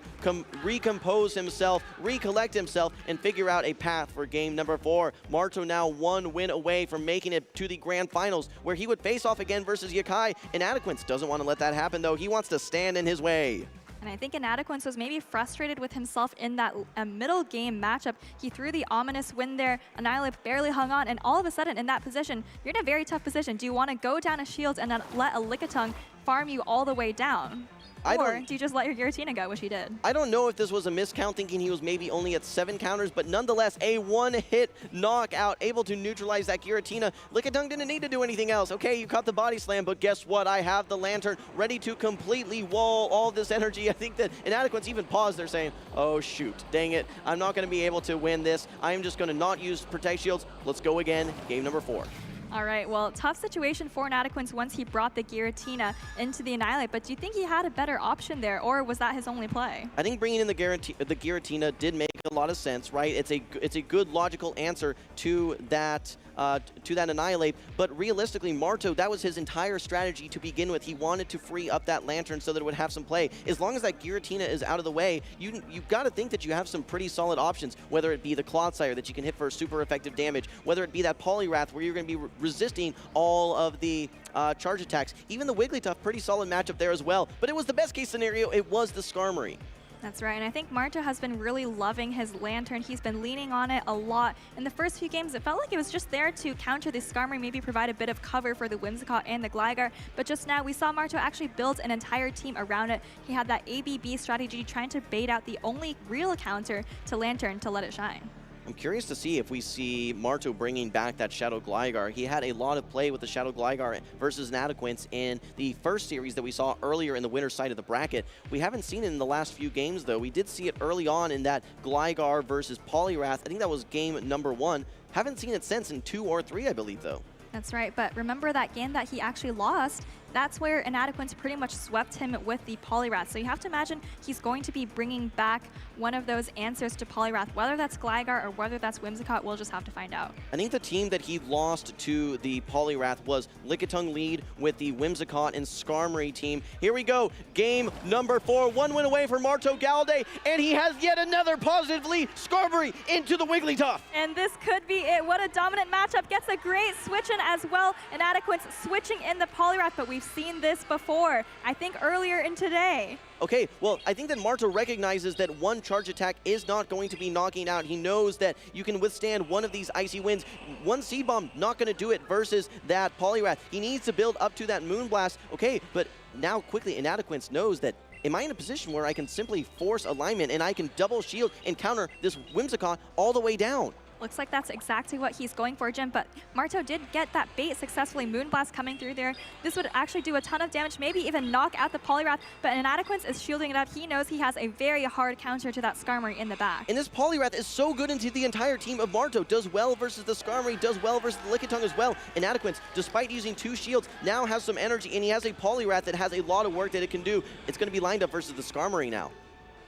recompose himself, recollect himself, and figure out a path for game number 4. Marto now 1 win away from making it to the grand finals, where he would face off again versus Yakai. Inadequance doesn't want to let that happen, though. He wants to stand in his way. And I think Inadequance was maybe frustrated with himself in that middle game matchup. He threw the ominous win there. Annihilate barely hung on, and all of a sudden in that position, you're in a very tough position. Do you want to go down a shield and then let a Lickitung farm you all the way down? Or do you just let your Giratina go, which he did? I don't know if this was a miscount, thinking he was maybe only at 7 counters, but nonetheless, a 1-hit knockout, able to neutralize that Giratina. Lickitung didn't need to do anything else. Okay, you caught the body slam, but guess what? I have the Lantern ready to completely wall all this energy. I think that Inadequance even paused there saying, oh shoot, dang it, I'm not going to be able to win this. I am just going to not use Protect Shields. Let's go again, game number 4. All right, well, tough situation for Inadequance once he brought the Giratina into the Annihilate, but do you think he had a better option there, or was that his only play? I think bringing in the Giratina did make a lot of sense, right? It's a good logical answer to that Annihilate, but realistically, Marto, that was his entire strategy to begin with. He wanted to free up that Lantern so that it would have some play. As long as that Giratina is out of the way, you've got to think that you have some pretty solid options, whether it be the Clodsire that you can hit for super effective damage, whether it be that Poliwrath where you're going to be resisting all of the charge attacks. Even the Wigglytuff, pretty solid matchup there as well. But it was the best case scenario, it was the Skarmory. That's right, and I think Marto has been really loving his Lantern. He's been leaning on it a lot. In the first few games, it felt like it was just there to counter the Skarmory, maybe provide a bit of cover for the Whimsicott and the Gligar. But just now, we saw Marto actually build an entire team around it. He had that ABB strategy, trying to bait out the only real counter to Lantern to let it shine. I'm curious to see if we see Marto bringing back that Shadow Gligar. He had a lot of play with the Shadow Gligar versus Inadequance in the first series that we saw earlier in the winner's side of the bracket. We haven't seen it in the last few games, though. We did see it early on in that Gligar versus Poliwrath. I think that was game number 1. Haven't seen it since in 2 or 3, I believe, though. That's right, but remember that game that he actually lost? That's where Inadequance pretty much swept him with the Poliwrath. So you have to imagine he's going to be bringing back one of those answers to Poliwrath. Whether that's Gligar or whether that's Whimsicott, we'll just have to find out. I think the team that he lost to the Poliwrath was Lickitung lead with the Whimsicott and Skarmory team. Here we go, game number 4. 1 win away for MartoGalde, and he has yet another positive lead. Skarmory into the Wigglytuff. And this could be it. What a dominant matchup. Gets a great switch in as well. Inadequance switching in the Poliwrath, but we've seen this before, I think earlier in today. Okay, well, I think that Marto recognizes that one charge attack is not going to be knocking out. He knows that you can withstand one of these icy winds. One Seed Bomb, not going to do it versus that Poliwrath. He needs to build up to that Moonblast. Okay, but now quickly Inadequance knows that, am I in a position where I can simply force alignment and I can double shield and counter this Whimsicott all the way down? Looks like that's exactly what he's going for, Jim, but Marto did get that bait successfully. Moonblast coming through there. This would actually do a ton of damage, maybe even knock out the Poliwrath, but Inadequance is shielding it up. He knows he has a very hard counter to that Skarmory in the back. And this Poliwrath is so good into the entire team of Marto. Does well versus the Skarmory, does well versus the Lickitung as well. Inadequance, despite using 2 shields, now has some energy, and he has a Poliwrath that has a lot of work that it can do. It's going to be lined up versus the Skarmory now.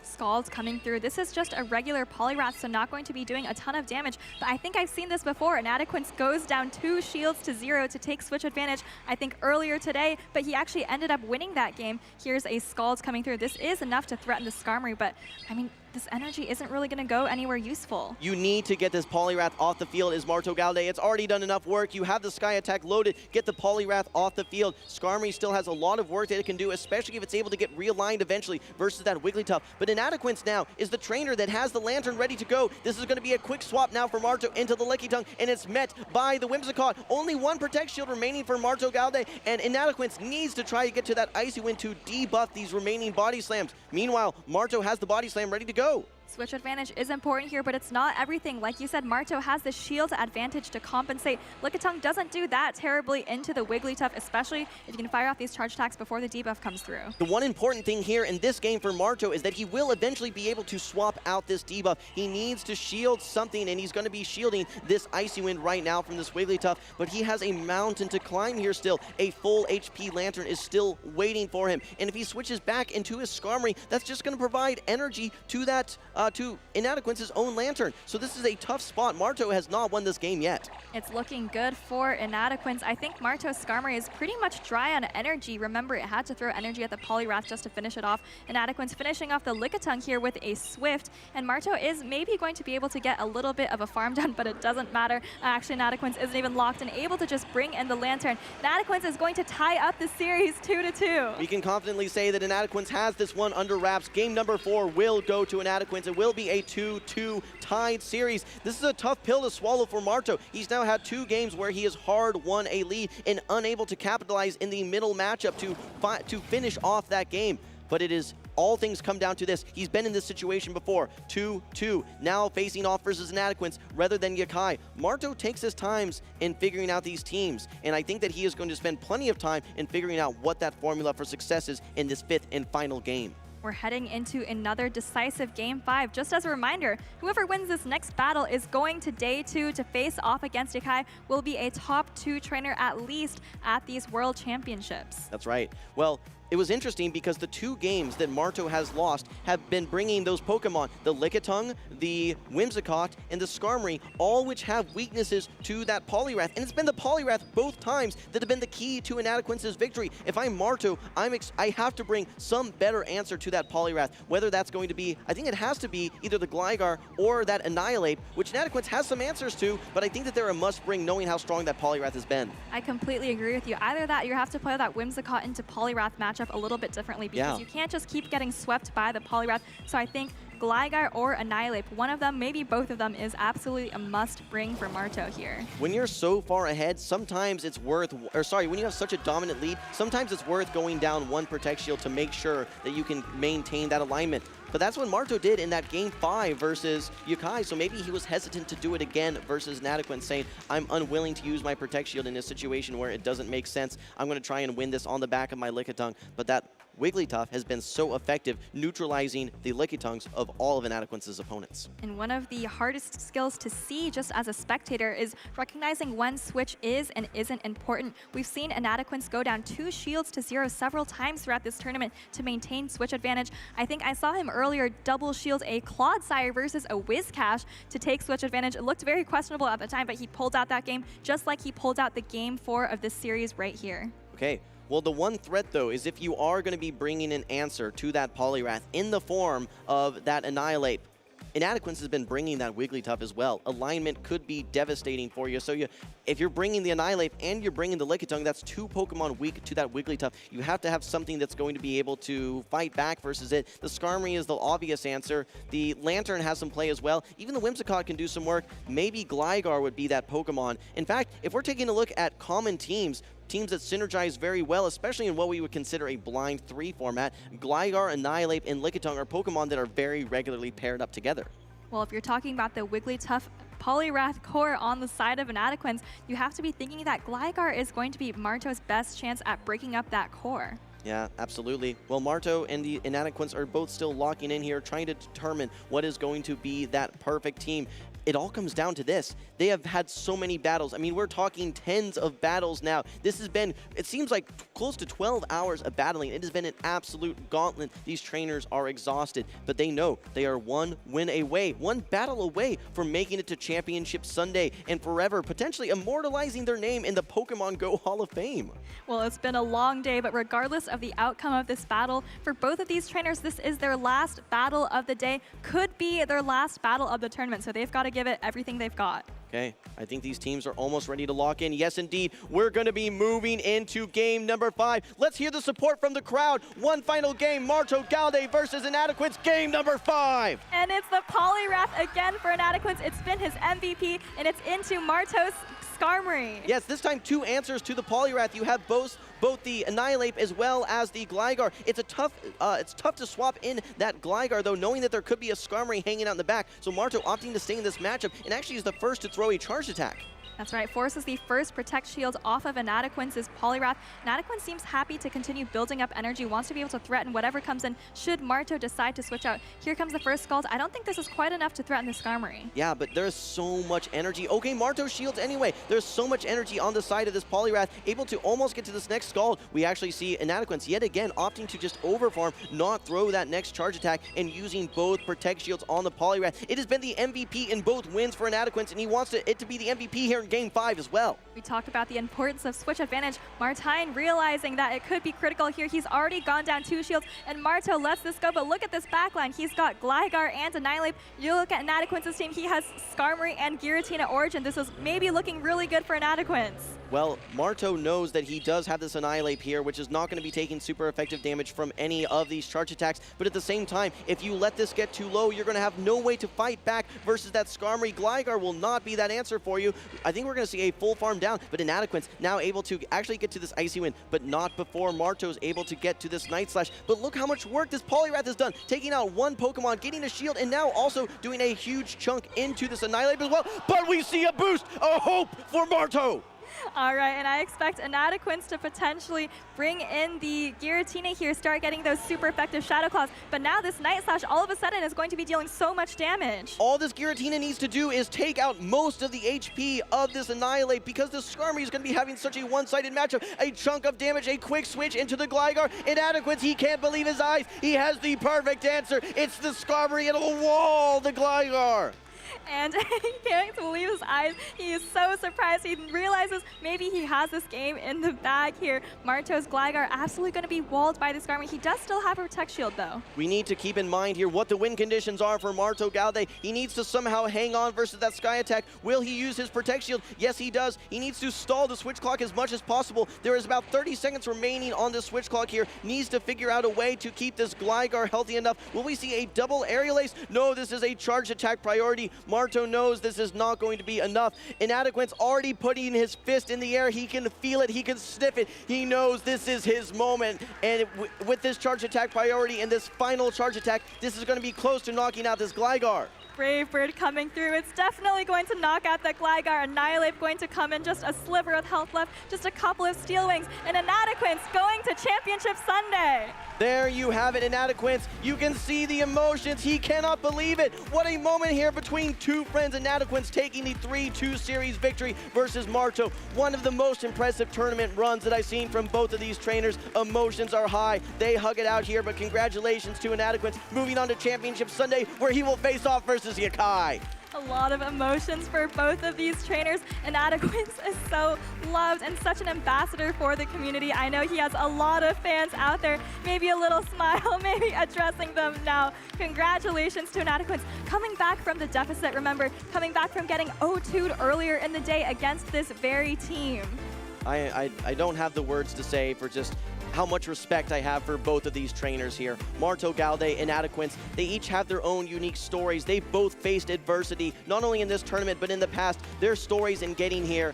Scald coming through. This is just a regular Poliwrath, so not going to be doing a ton of damage. But I think I've seen this before. Inadequance goes down 2 shields to 0 to take switch advantage, I think earlier today, but he actually ended up winning that game. Here's a Scald coming through. This is enough to threaten the Skarmory, but I mean, this energy isn't really going to go anywhere useful. You need to get this Poliwrath off the field is MartoGalde. It's already done enough work. You have the Sky Attack loaded. Get the Poliwrath off the field. Skarmory still has a lot of work that it can do, especially if it's able to get realigned eventually versus that Wigglytuff. But Inadequance now is the trainer that has the Lantern ready to go. This is going to be a quick swap now for Marto into the Lickitung, and it's met by the Whimsicott. Only 1 Protect Shield remaining for MartoGalde, and Inadequance needs to try to get to that Icy Wind to debuff these remaining Body Slams. Meanwhile, Marto has the Body Slam ready to go. Switch advantage is important here, but it's not everything. Like you said, Marto has the shield advantage to compensate. Lickitung doesn't do that terribly into the Wigglytuff, especially if you can fire off these charge attacks before the debuff comes through. The one important thing here in this game for Marto is that he will eventually be able to swap out this debuff. He needs to shield something, and he's going to be shielding this Icy Wind right now from this Wigglytuff, but he has a mountain to climb here still. A full HP Lantern is still waiting for him, and if he switches back into his Skarmory, that's just going to provide energy to that to Inadequance's own Lantern. So this is a tough spot. Marto has not won this game yet. It's looking good for Inadequance. I think Marto's Skarmory is pretty much dry on energy. Remember, it had to throw energy at the Poliwrath just to finish it off. Inadequance finishing off the Lickitung here with a Swift, and Marto is maybe going to be able to get a little bit of a farm done, but it doesn't matter. Actually, Inadequance isn't even locked and able to just bring in the Lantern. Inadequance is going to tie up the series 2-2. We can confidently say that Inadequance has this one under wraps. Game number 4 will go to Inadequance. It will be a 2-2 tied series. This is a tough pill to swallow for Marto. He's now had 2 games where he has hard won a lead and unable to capitalize in the middle matchup to finish off that game. But it is all things come down to this. He's been in this situation before. 2-2. Now facing off versus Inadequance rather than Yakai. Marto takes his times in figuring out these teams, and I think that he is going to spend plenty of time in figuring out what that formula for success is in this 5th and final game. We're heading into another decisive Game 5. Just as a reminder, whoever wins this next battle is going to Day 2 to face off against Yakai, will be a top 2 trainer at least at these World Championships. That's right. Well, it was interesting because the 2 games that Marto has lost have been bringing those Pokemon, the Lickitung, the Whimsicott, and the Skarmory, all which have weaknesses to that Poliwrath. And it's been the Poliwrath both times that have been the key to Inadequance's victory. If I'm Marto, I have to bring some better answer to that Poliwrath, whether that's going to be, I think it has to be either the Gligar or that Annihilate, which Inadequance has some answers to, but I think that they're a must-bring knowing how strong that Poliwrath has been. I completely agree with you. Either that, you have to play that Whimsicott into Poliwrath matchup a little bit differently, because you can't just keep getting swept by the Poliwrath. So I think Gligar or Annihilate, one of them, maybe both of them, is absolutely a must bring for Marto here. When you're so far ahead, sometimes it's worth, when you have such a dominant lead, sometimes it's worth going down 1 Protect Shield to make sure that you can maintain that alignment. But that's what Marto did in that Game 5 versus Yakai, so maybe he was hesitant to do it again versus Inadequance, saying, I'm unwilling to use my Protect Shield in a situation where it doesn't make sense. I'm going to try and win this on the back of my Lickitung. But that Wigglytuff has been so effective neutralizing the Lickitungs of all of Inadequance's opponents. And one of the hardest skills to see just as a spectator is recognizing when switch is and isn't important. We've seen Inadequance go down 2 shields to 0 several times throughout this tournament to maintain switch advantage. I think I saw him earlier double shield a Clodsire versus a Whiscash to take switch advantage. It looked very questionable at the time, but he pulled out that game just like he pulled out the Game 4 of this series right here. Okay. Well, the one threat, though, is if you are going to be bringing an answer to that Poliwrath in the form of that Annihilate, Inadequance has been bringing that Wigglytuff as well. Alignment could be devastating for you. So if you're bringing the Annihilate and you're bringing the Lickitung, that's 2 Pokemon weak to that Wigglytuff. You have to have something that's going to be able to fight back versus it. The Skarmory is the obvious answer. The Lantern has some play as well. Even the Whimsicott can do some work. Maybe Gligar would be that Pokemon. In fact, if we're taking a look at common teams that synergize very well, especially in what we would consider a blind 3 format, Gligar, Annihilate, and Lickitung are Pokemon that are very regularly paired up together. Well, if you're talking about the Wigglytuff Poliwrath core on the side of Inadequance, you have to be thinking that Gligar is going to be Marto's best chance at breaking up that core. Yeah, absolutely. Well, Marto and the Inadequance are both still locking in here, trying to determine what is going to be that perfect team. it all comes down to this. They have had so many battles. I mean, we're talking tens of battles now. This has been, it seems like close to 12 hours of battling. It has been an absolute gauntlet. These trainers are exhausted, but they know they are one win away, one battle away from making it to Championship Sunday and forever potentially immortalizing their name in the Pokemon Go Hall of Fame. Well, it's been a long day, but regardless of the outcome of this battle, for both of these trainers, this is their last battle of the day, could be their last battle of the tournament, so they've got to give it everything they've got. Okay, I think these teams are almost ready to lock in. Yes, indeed, we're going to be moving into game number 5. Let's hear the support from the crowd. One final game, MartoGalde versus Inadequance, game number 5. And it's the Poliwrath again for Inadequance. It's been his MVP, and it's into Marto's Skarmory. Yes, this time 2 answers to the Poliwrath. You have both the Annihilate as well as the Gligar. It's tough to swap in that Gligar, though, knowing that there could be a Skarmory hanging out in the back. So Marto opting to stay in this matchup and actually is the first to throw a charge attack. That's right, forces the first Protect Shield off of Inadequance's Poliwrath. Inadequance seems happy to continue building up energy, wants to be able to threaten whatever comes in should Marto decide to switch out. Here comes the first Scald. I don't think this is quite enough to threaten the Skarmory. Yeah, but there's so much energy. Okay, Marto shields anyway. There's so much energy on the side of this Poliwrath, able to almost get to this next Scald. We actually see Inadequance yet again opting to just overfarm, not throw that next charge attack, and using both Protect Shields on the Poliwrath. It has been the MVP in both wins for Inadequance, and he wants it to be the MVP here in Game 5 as well. We talked about the importance of switch advantage. Martine realizing that it could be critical here. He's already gone down 2 shields, and Marto lets this go, but look at this backline. He's got Gligar and Annihilate. You look at Inadequance's team, he has Skarmory and Giratina Origin. This is maybe looking really good for Inadequance. Well, Marto knows that he does have this Annihilate here, which is not going to be taking super effective damage from any of these charge attacks, but at the same time, if you let this get too low, you're going to have no way to fight back versus that Skarmory. Gligar will not be that answer for you. I think we're going to see a full farm down, but Inadequance now able to actually get to this Icy Wind, but not before Marto's able to get to this Night Slash. But look how much work this Poliwrath has done, taking out one Pokemon, getting a shield, and now also doing a huge chunk into this Annihilate as well. But we see a boost, a hope for Marto. All right, and I expect Inadequance to potentially bring in the Giratina here, start getting those super effective Shadow Claws. But now this Night Slash all of a sudden is going to be dealing so much damage. All this Giratina needs to do is take out most of the HP of this Annihilate, because this Skarmory is going to be having such a one-sided matchup. A chunk of damage, a quick switch into the Gligar. Inadequance, he can't believe his eyes. He has the perfect answer. It's the Skarmory, and a wall, the Gligar. And he can't believe his eyes. He is so surprised. He realizes maybe he has this game in the bag here. Marto's Gligar absolutely going to be walled by the Skarmory. He does still have a Protect Shield, though. We need to keep in mind here what the win conditions are for MartoGalde. He needs to somehow hang on versus that Sky Attack. Will he use his Protect Shield? Yes, he does. He needs to stall the switch clock as much as possible. There is about 30 seconds remaining on the switch clock here. Needs to figure out a way to keep this Gligar healthy enough. Will we see a double Aerial Ace? No, this is a charge attack priority. Marto knows this is not going to be enough. Inadequance already putting his fist in the air. He can feel it. He can sniff it. He knows this is his moment. And with this charge attack priority and this final charge attack, this is going to be close to knocking out this Gligar. Brave Bird coming through. It's definitely going to knock out that Gligar. Annihilate going to come in, just a sliver of health left, just a couple of Steel Wings, and Inadequance going to Championship Sunday. There you have it, Inadequance. You can see the emotions. He cannot believe it. What a moment here between two friends. Inadequance taking the 3-2 series victory versus Marto. One of the most impressive tournament runs that I've seen from both of these trainers. Emotions are high. They hug it out here, but congratulations to Inadequance. Moving on to Championship Sunday, where he will face off versus Yakai. A lot of emotions for both of these trainers. Inadequance is so loved and such an ambassador for the community. I know he has a lot of fans out there. Maybe a little smile, maybe addressing them now. Congratulations to Inadequance. Coming back from the deficit, remember, coming back from getting 0-2'd earlier in the day against this very team. I don't have the words to say for just how much respect I have for both of these trainers here. MartoGalde, Inadequance, they each have their own unique stories. They've both faced adversity, not only in this tournament, but in the past. Their stories in getting here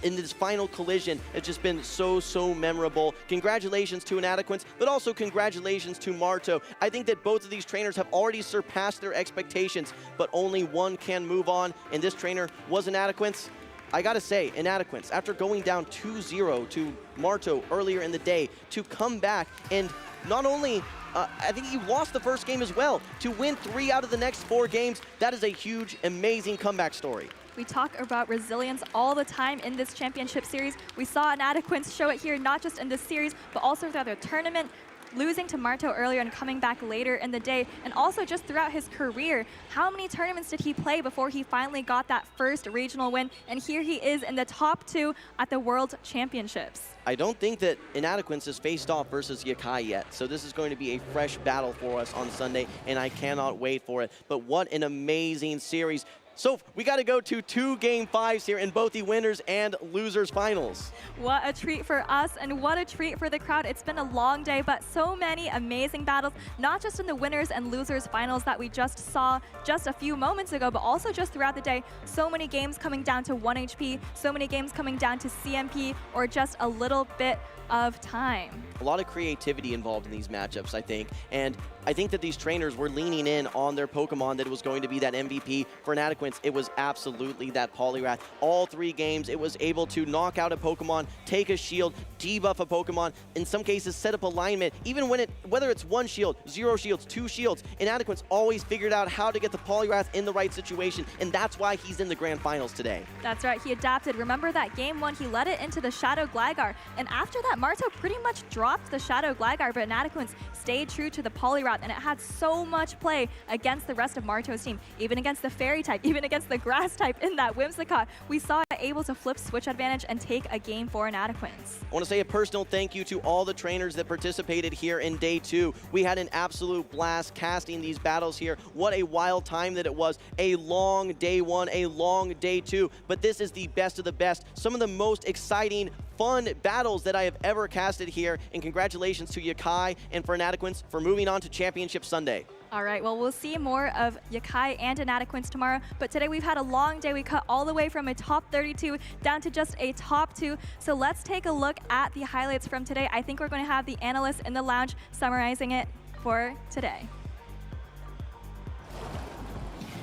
in this final collision has just been so memorable. Congratulations to Inadequance, but also congratulations to Marto. I think that both of these trainers have already surpassed their expectations, but only one can move on, and this trainer was Inadequance. I gotta say, Inadequance, after going down 2-0 to Marto earlier in the day, to come back and not only I think he lost the first game as well. To win 3 out of the next 4 games, that is a huge, amazing comeback story. We talk about resilience all the time in this championship series. We saw Inadequance show it here, not just in this series, but also throughout the tournament, losing to Marto earlier and coming back later in the day, and also just throughout his career. How many tournaments did he play before he finally got that first regional win? And here he is in the top 2 at the World Championships. I don't think that Inadequance has faced off versus Yakai yet, so this is going to be a fresh battle for us on Sunday, and I cannot wait for it. But what an amazing series. So we got to go to 2 Game 5s here in both the winners and losers finals. What a treat for us and what a treat for the crowd. It's been a long day, but so many amazing battles, not just in the winners and losers finals that we just saw just a few moments ago, but also just throughout the day. So many games coming down to 1 HP, so many games coming down to CMP, or just a little bit of time. A lot of creativity involved in these matchups, I think, and I think that these trainers were leaning in on their Pokemon that it was going to be that MVP. For Inadequance, it was absolutely that Poliwrath. All 3 games, it was able to knock out a Pokemon, take a shield, debuff a Pokemon, in some cases set up alignment, even when whether it's 1 shield, 0 shields, 2 shields, Inadequance always figured out how to get the Poliwrath in the right situation, and that's why he's in the grand finals today. That's right, he adapted. Remember that game 1, he led it into the Shadow Gligar, and after that, Marto pretty much dropped the Shadow Gligar, but Inadequance stayed true to the Poliwrath, and it had so much play against the rest of Marto's team, even against the Fairy type, even against the Grass type in that Whimsicott. We saw it able to flip switch advantage and take a game for Inadequance. I want to say a personal thank you to all the trainers that participated here in day 2. We had an absolute blast casting these battles here. What a wild time that it was. A long day 1, a long day 2, but this is the best of the best. Some of the most exciting, fun battles that I have ever casted here, and congratulations to Yakai and for Inadequance for moving on to Championship Sunday. All right, well, we'll see more of Yakai and Inadequance tomorrow, but today we've had a long day. We cut all the way from a top 32 down to just a top 2. So let's take a look at the highlights from today. I think we're going to have the analysts in the lounge summarizing it for today.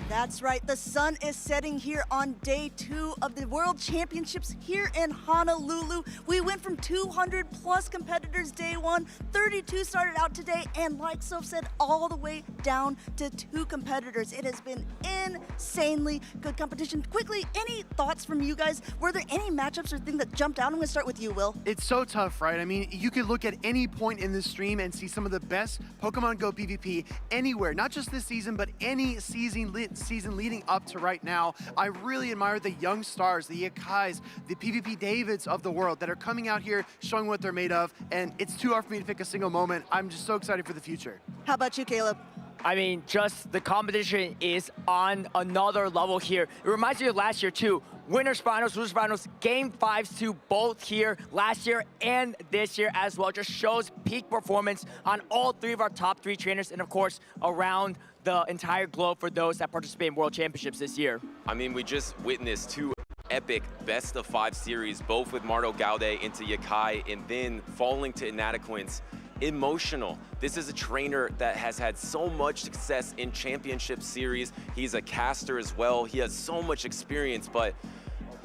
That's right, the sun is setting here on day 2 of the World Championships here in Honolulu. We went from 200 plus competitors day 1, 32 started out today, and like Soph said, all the way down to 2 competitors. It has been insanely good competition. Quickly, any thoughts from you guys? Were there any matchups or things that jumped out? I'm gonna start with you, Will. It's so tough, right? I mean, you could look at any point in this stream and see some of the best Pokemon Go PvP anywhere, not just this season, but any season leading up to right now. I really admire the young stars, the Yakais, the PvP Davids of the world that are coming out here showing what they're made of, and it's too hard for me to pick a single moment. I'm just so excited for the future. How about you, Caleb? I mean, just the competition is on another level here. It reminds me of last year too. Winners finals, losers finals, game 5s too, both here last year and this year as well. Just shows peak performance on all 3 of our top 3 trainers, and of course around the entire globe for those that participate in World Championships this year. I mean, we just witnessed 2 epic best of 5 series, both with MartoGalde into Yakai and then falling to Inadequance. Emotional. This is a trainer that has had so much success in championship series. He's a caster as well. He has so much experience, but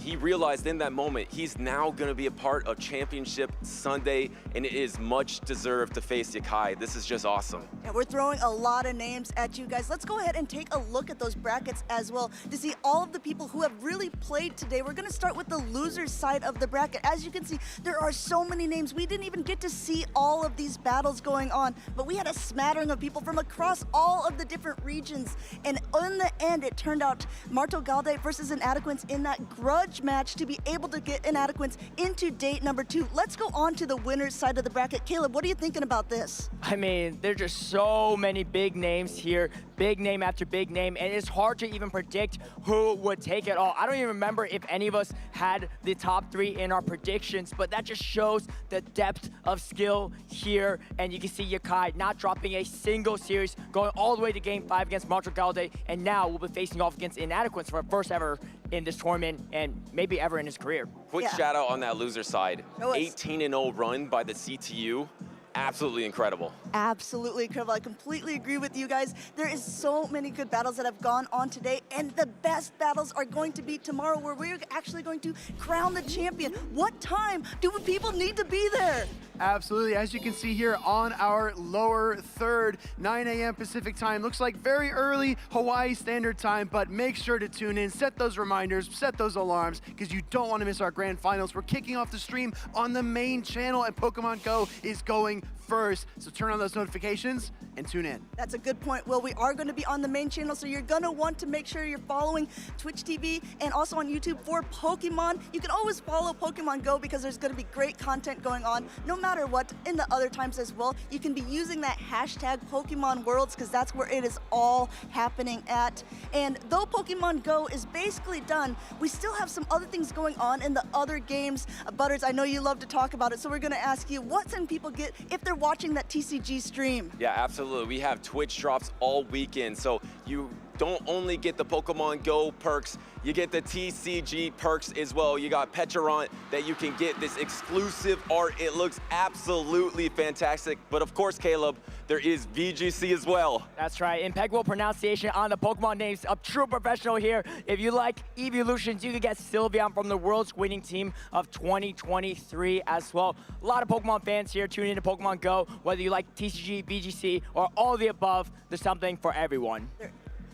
he realized in that moment he's now going to be a part of Championship Sunday, and it is much deserved to face Yakai. This is just awesome. Yeah, we're throwing a lot of names at you guys. Let's go ahead and take a look at those brackets as well to see all of the people who have really played today. We're going to start with the losers side of the bracket. As you can see, there are so many names. We didn't even get to see all of these battles going on, but we had a smattering of people from across all of the different regions. And in the end, it turned out MartoGalde versus Inadequance in that grudge match to be able to get Inadequance into date number 2. Let's go on to the winner's side of the bracket. Caleb, what are you thinking about this? I mean, there's just so many big names here, big name after big name, and it's hard to even predict who would take it all. I don't even remember if any of us had the top 3 in our predictions, but that just shows the depth of skill here, and you can see Yakai not dropping a single series, going all the way to game 5 against MartoGalde, and now we'll be facing off against Inadequance for our first ever in this tournament, and maybe ever in his career. Quick shout out on that loser side. 18-0 run by the CTU. Absolutely incredible. Absolutely incredible. I completely agree with you guys. There is so many good battles that have gone on today, and the best battles are going to be tomorrow, where we're actually going to crown the champion. What time do people need to be there? Absolutely. As you can see here on our lower third, 9 a.m. Pacific time. Looks like very early Hawaii Standard Time, but make sure to tune in, set those reminders, set those alarms, because you don't want to miss our grand finals. We're kicking off the stream on the main channel, and Pokemon Go is going first. So turn on those notifications and tune in. That's a good point, Will. We are going to be on the main channel, so you're going to want to make sure you're following Twitch TV and also on YouTube for Pokemon. You can always follow Pokemon Go because there's going to be great content going on no matter what in the other times as well. You can be using that hashtag Pokemon Worlds because that's where it is all happening at. And though Pokemon Go is basically done, we still have some other things going on in the other games. Butters, I know you love to talk about it, so we're going to ask you, what can people get if they're watching that TCG stream? Yeah, absolutely. We have Twitch drops all weekend, so you don't only get the Pokemon Go perks, you get the TCG perks as well. You got Petarant that you can get this exclusive art. It looks absolutely fantastic. But of course, Caleb, there is VGC as well. That's right. Impeccable pronunciation on the Pokemon names. A true professional here. If you like evolutions, you can get Sylveon from the world's winning team of 2023 as well. A lot of Pokemon fans here tuning into Pokemon Go. Whether you like TCG, VGC, or all the above, there's something for everyone.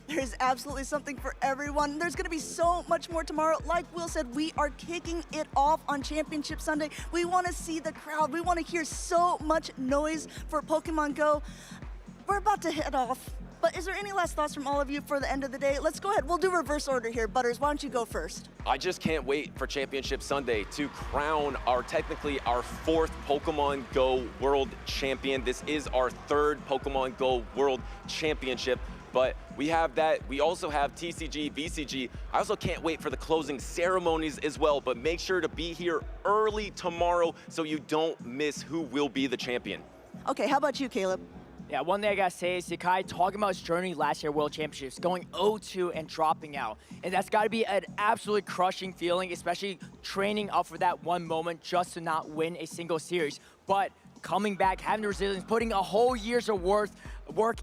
There's absolutely something for everyone. There's going to be so much more tomorrow. Like Will said, we are kicking it off on Championship Sunday. We want to see the crowd. We want to hear so much noise for Pokemon Go. We're about to head off, but is there any last thoughts from all of you for the end of the day? Let's go ahead. We'll do reverse order here. Butters, why don't you go first? I just can't wait for Championship Sunday to crown technically our 4th Pokemon Go World Champion. This is our 3rd Pokemon Go World Championship. But we have that. We also have TCG, VCG. I also can't wait for the closing ceremonies as well, but make sure to be here early tomorrow so you don't miss who will be the champion. Okay, how about you, Caleb? Yeah, one thing I gotta say is Yakai talking about his journey last year World Championships, going 0-2 and dropping out. And that's gotta be an absolutely crushing feeling, especially training up for that one moment just to not win a single series. But coming back, having the resilience, putting a whole year's of work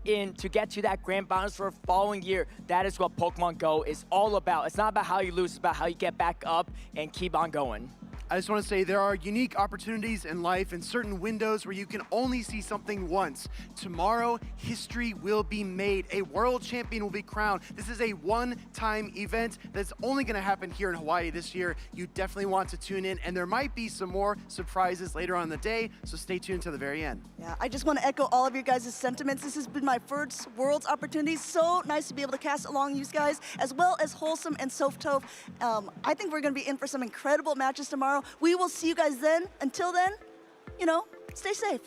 in to get to that grand finals for a following year. That is what Pokemon Go is all about. It's not about how you lose, it's about how you get back up and keep on going. I just want to say there are unique opportunities in life and certain windows where you can only see something once. Tomorrow, history will be made. A world champion will be crowned. This is a one-time event that's only going to happen here in Hawaii this year. You definitely want to tune in, and there might be some more surprises later on in the day, so stay tuned to the very end. Yeah, I just want to echo all of your guys' sentiments. This has been my first Worlds opportunity. So nice to be able to cast along you guys, as well as Wholesome and StrangeTop. I think we're going to be in for some incredible matches tomorrow. We will see you guys then. Until then, stay safe.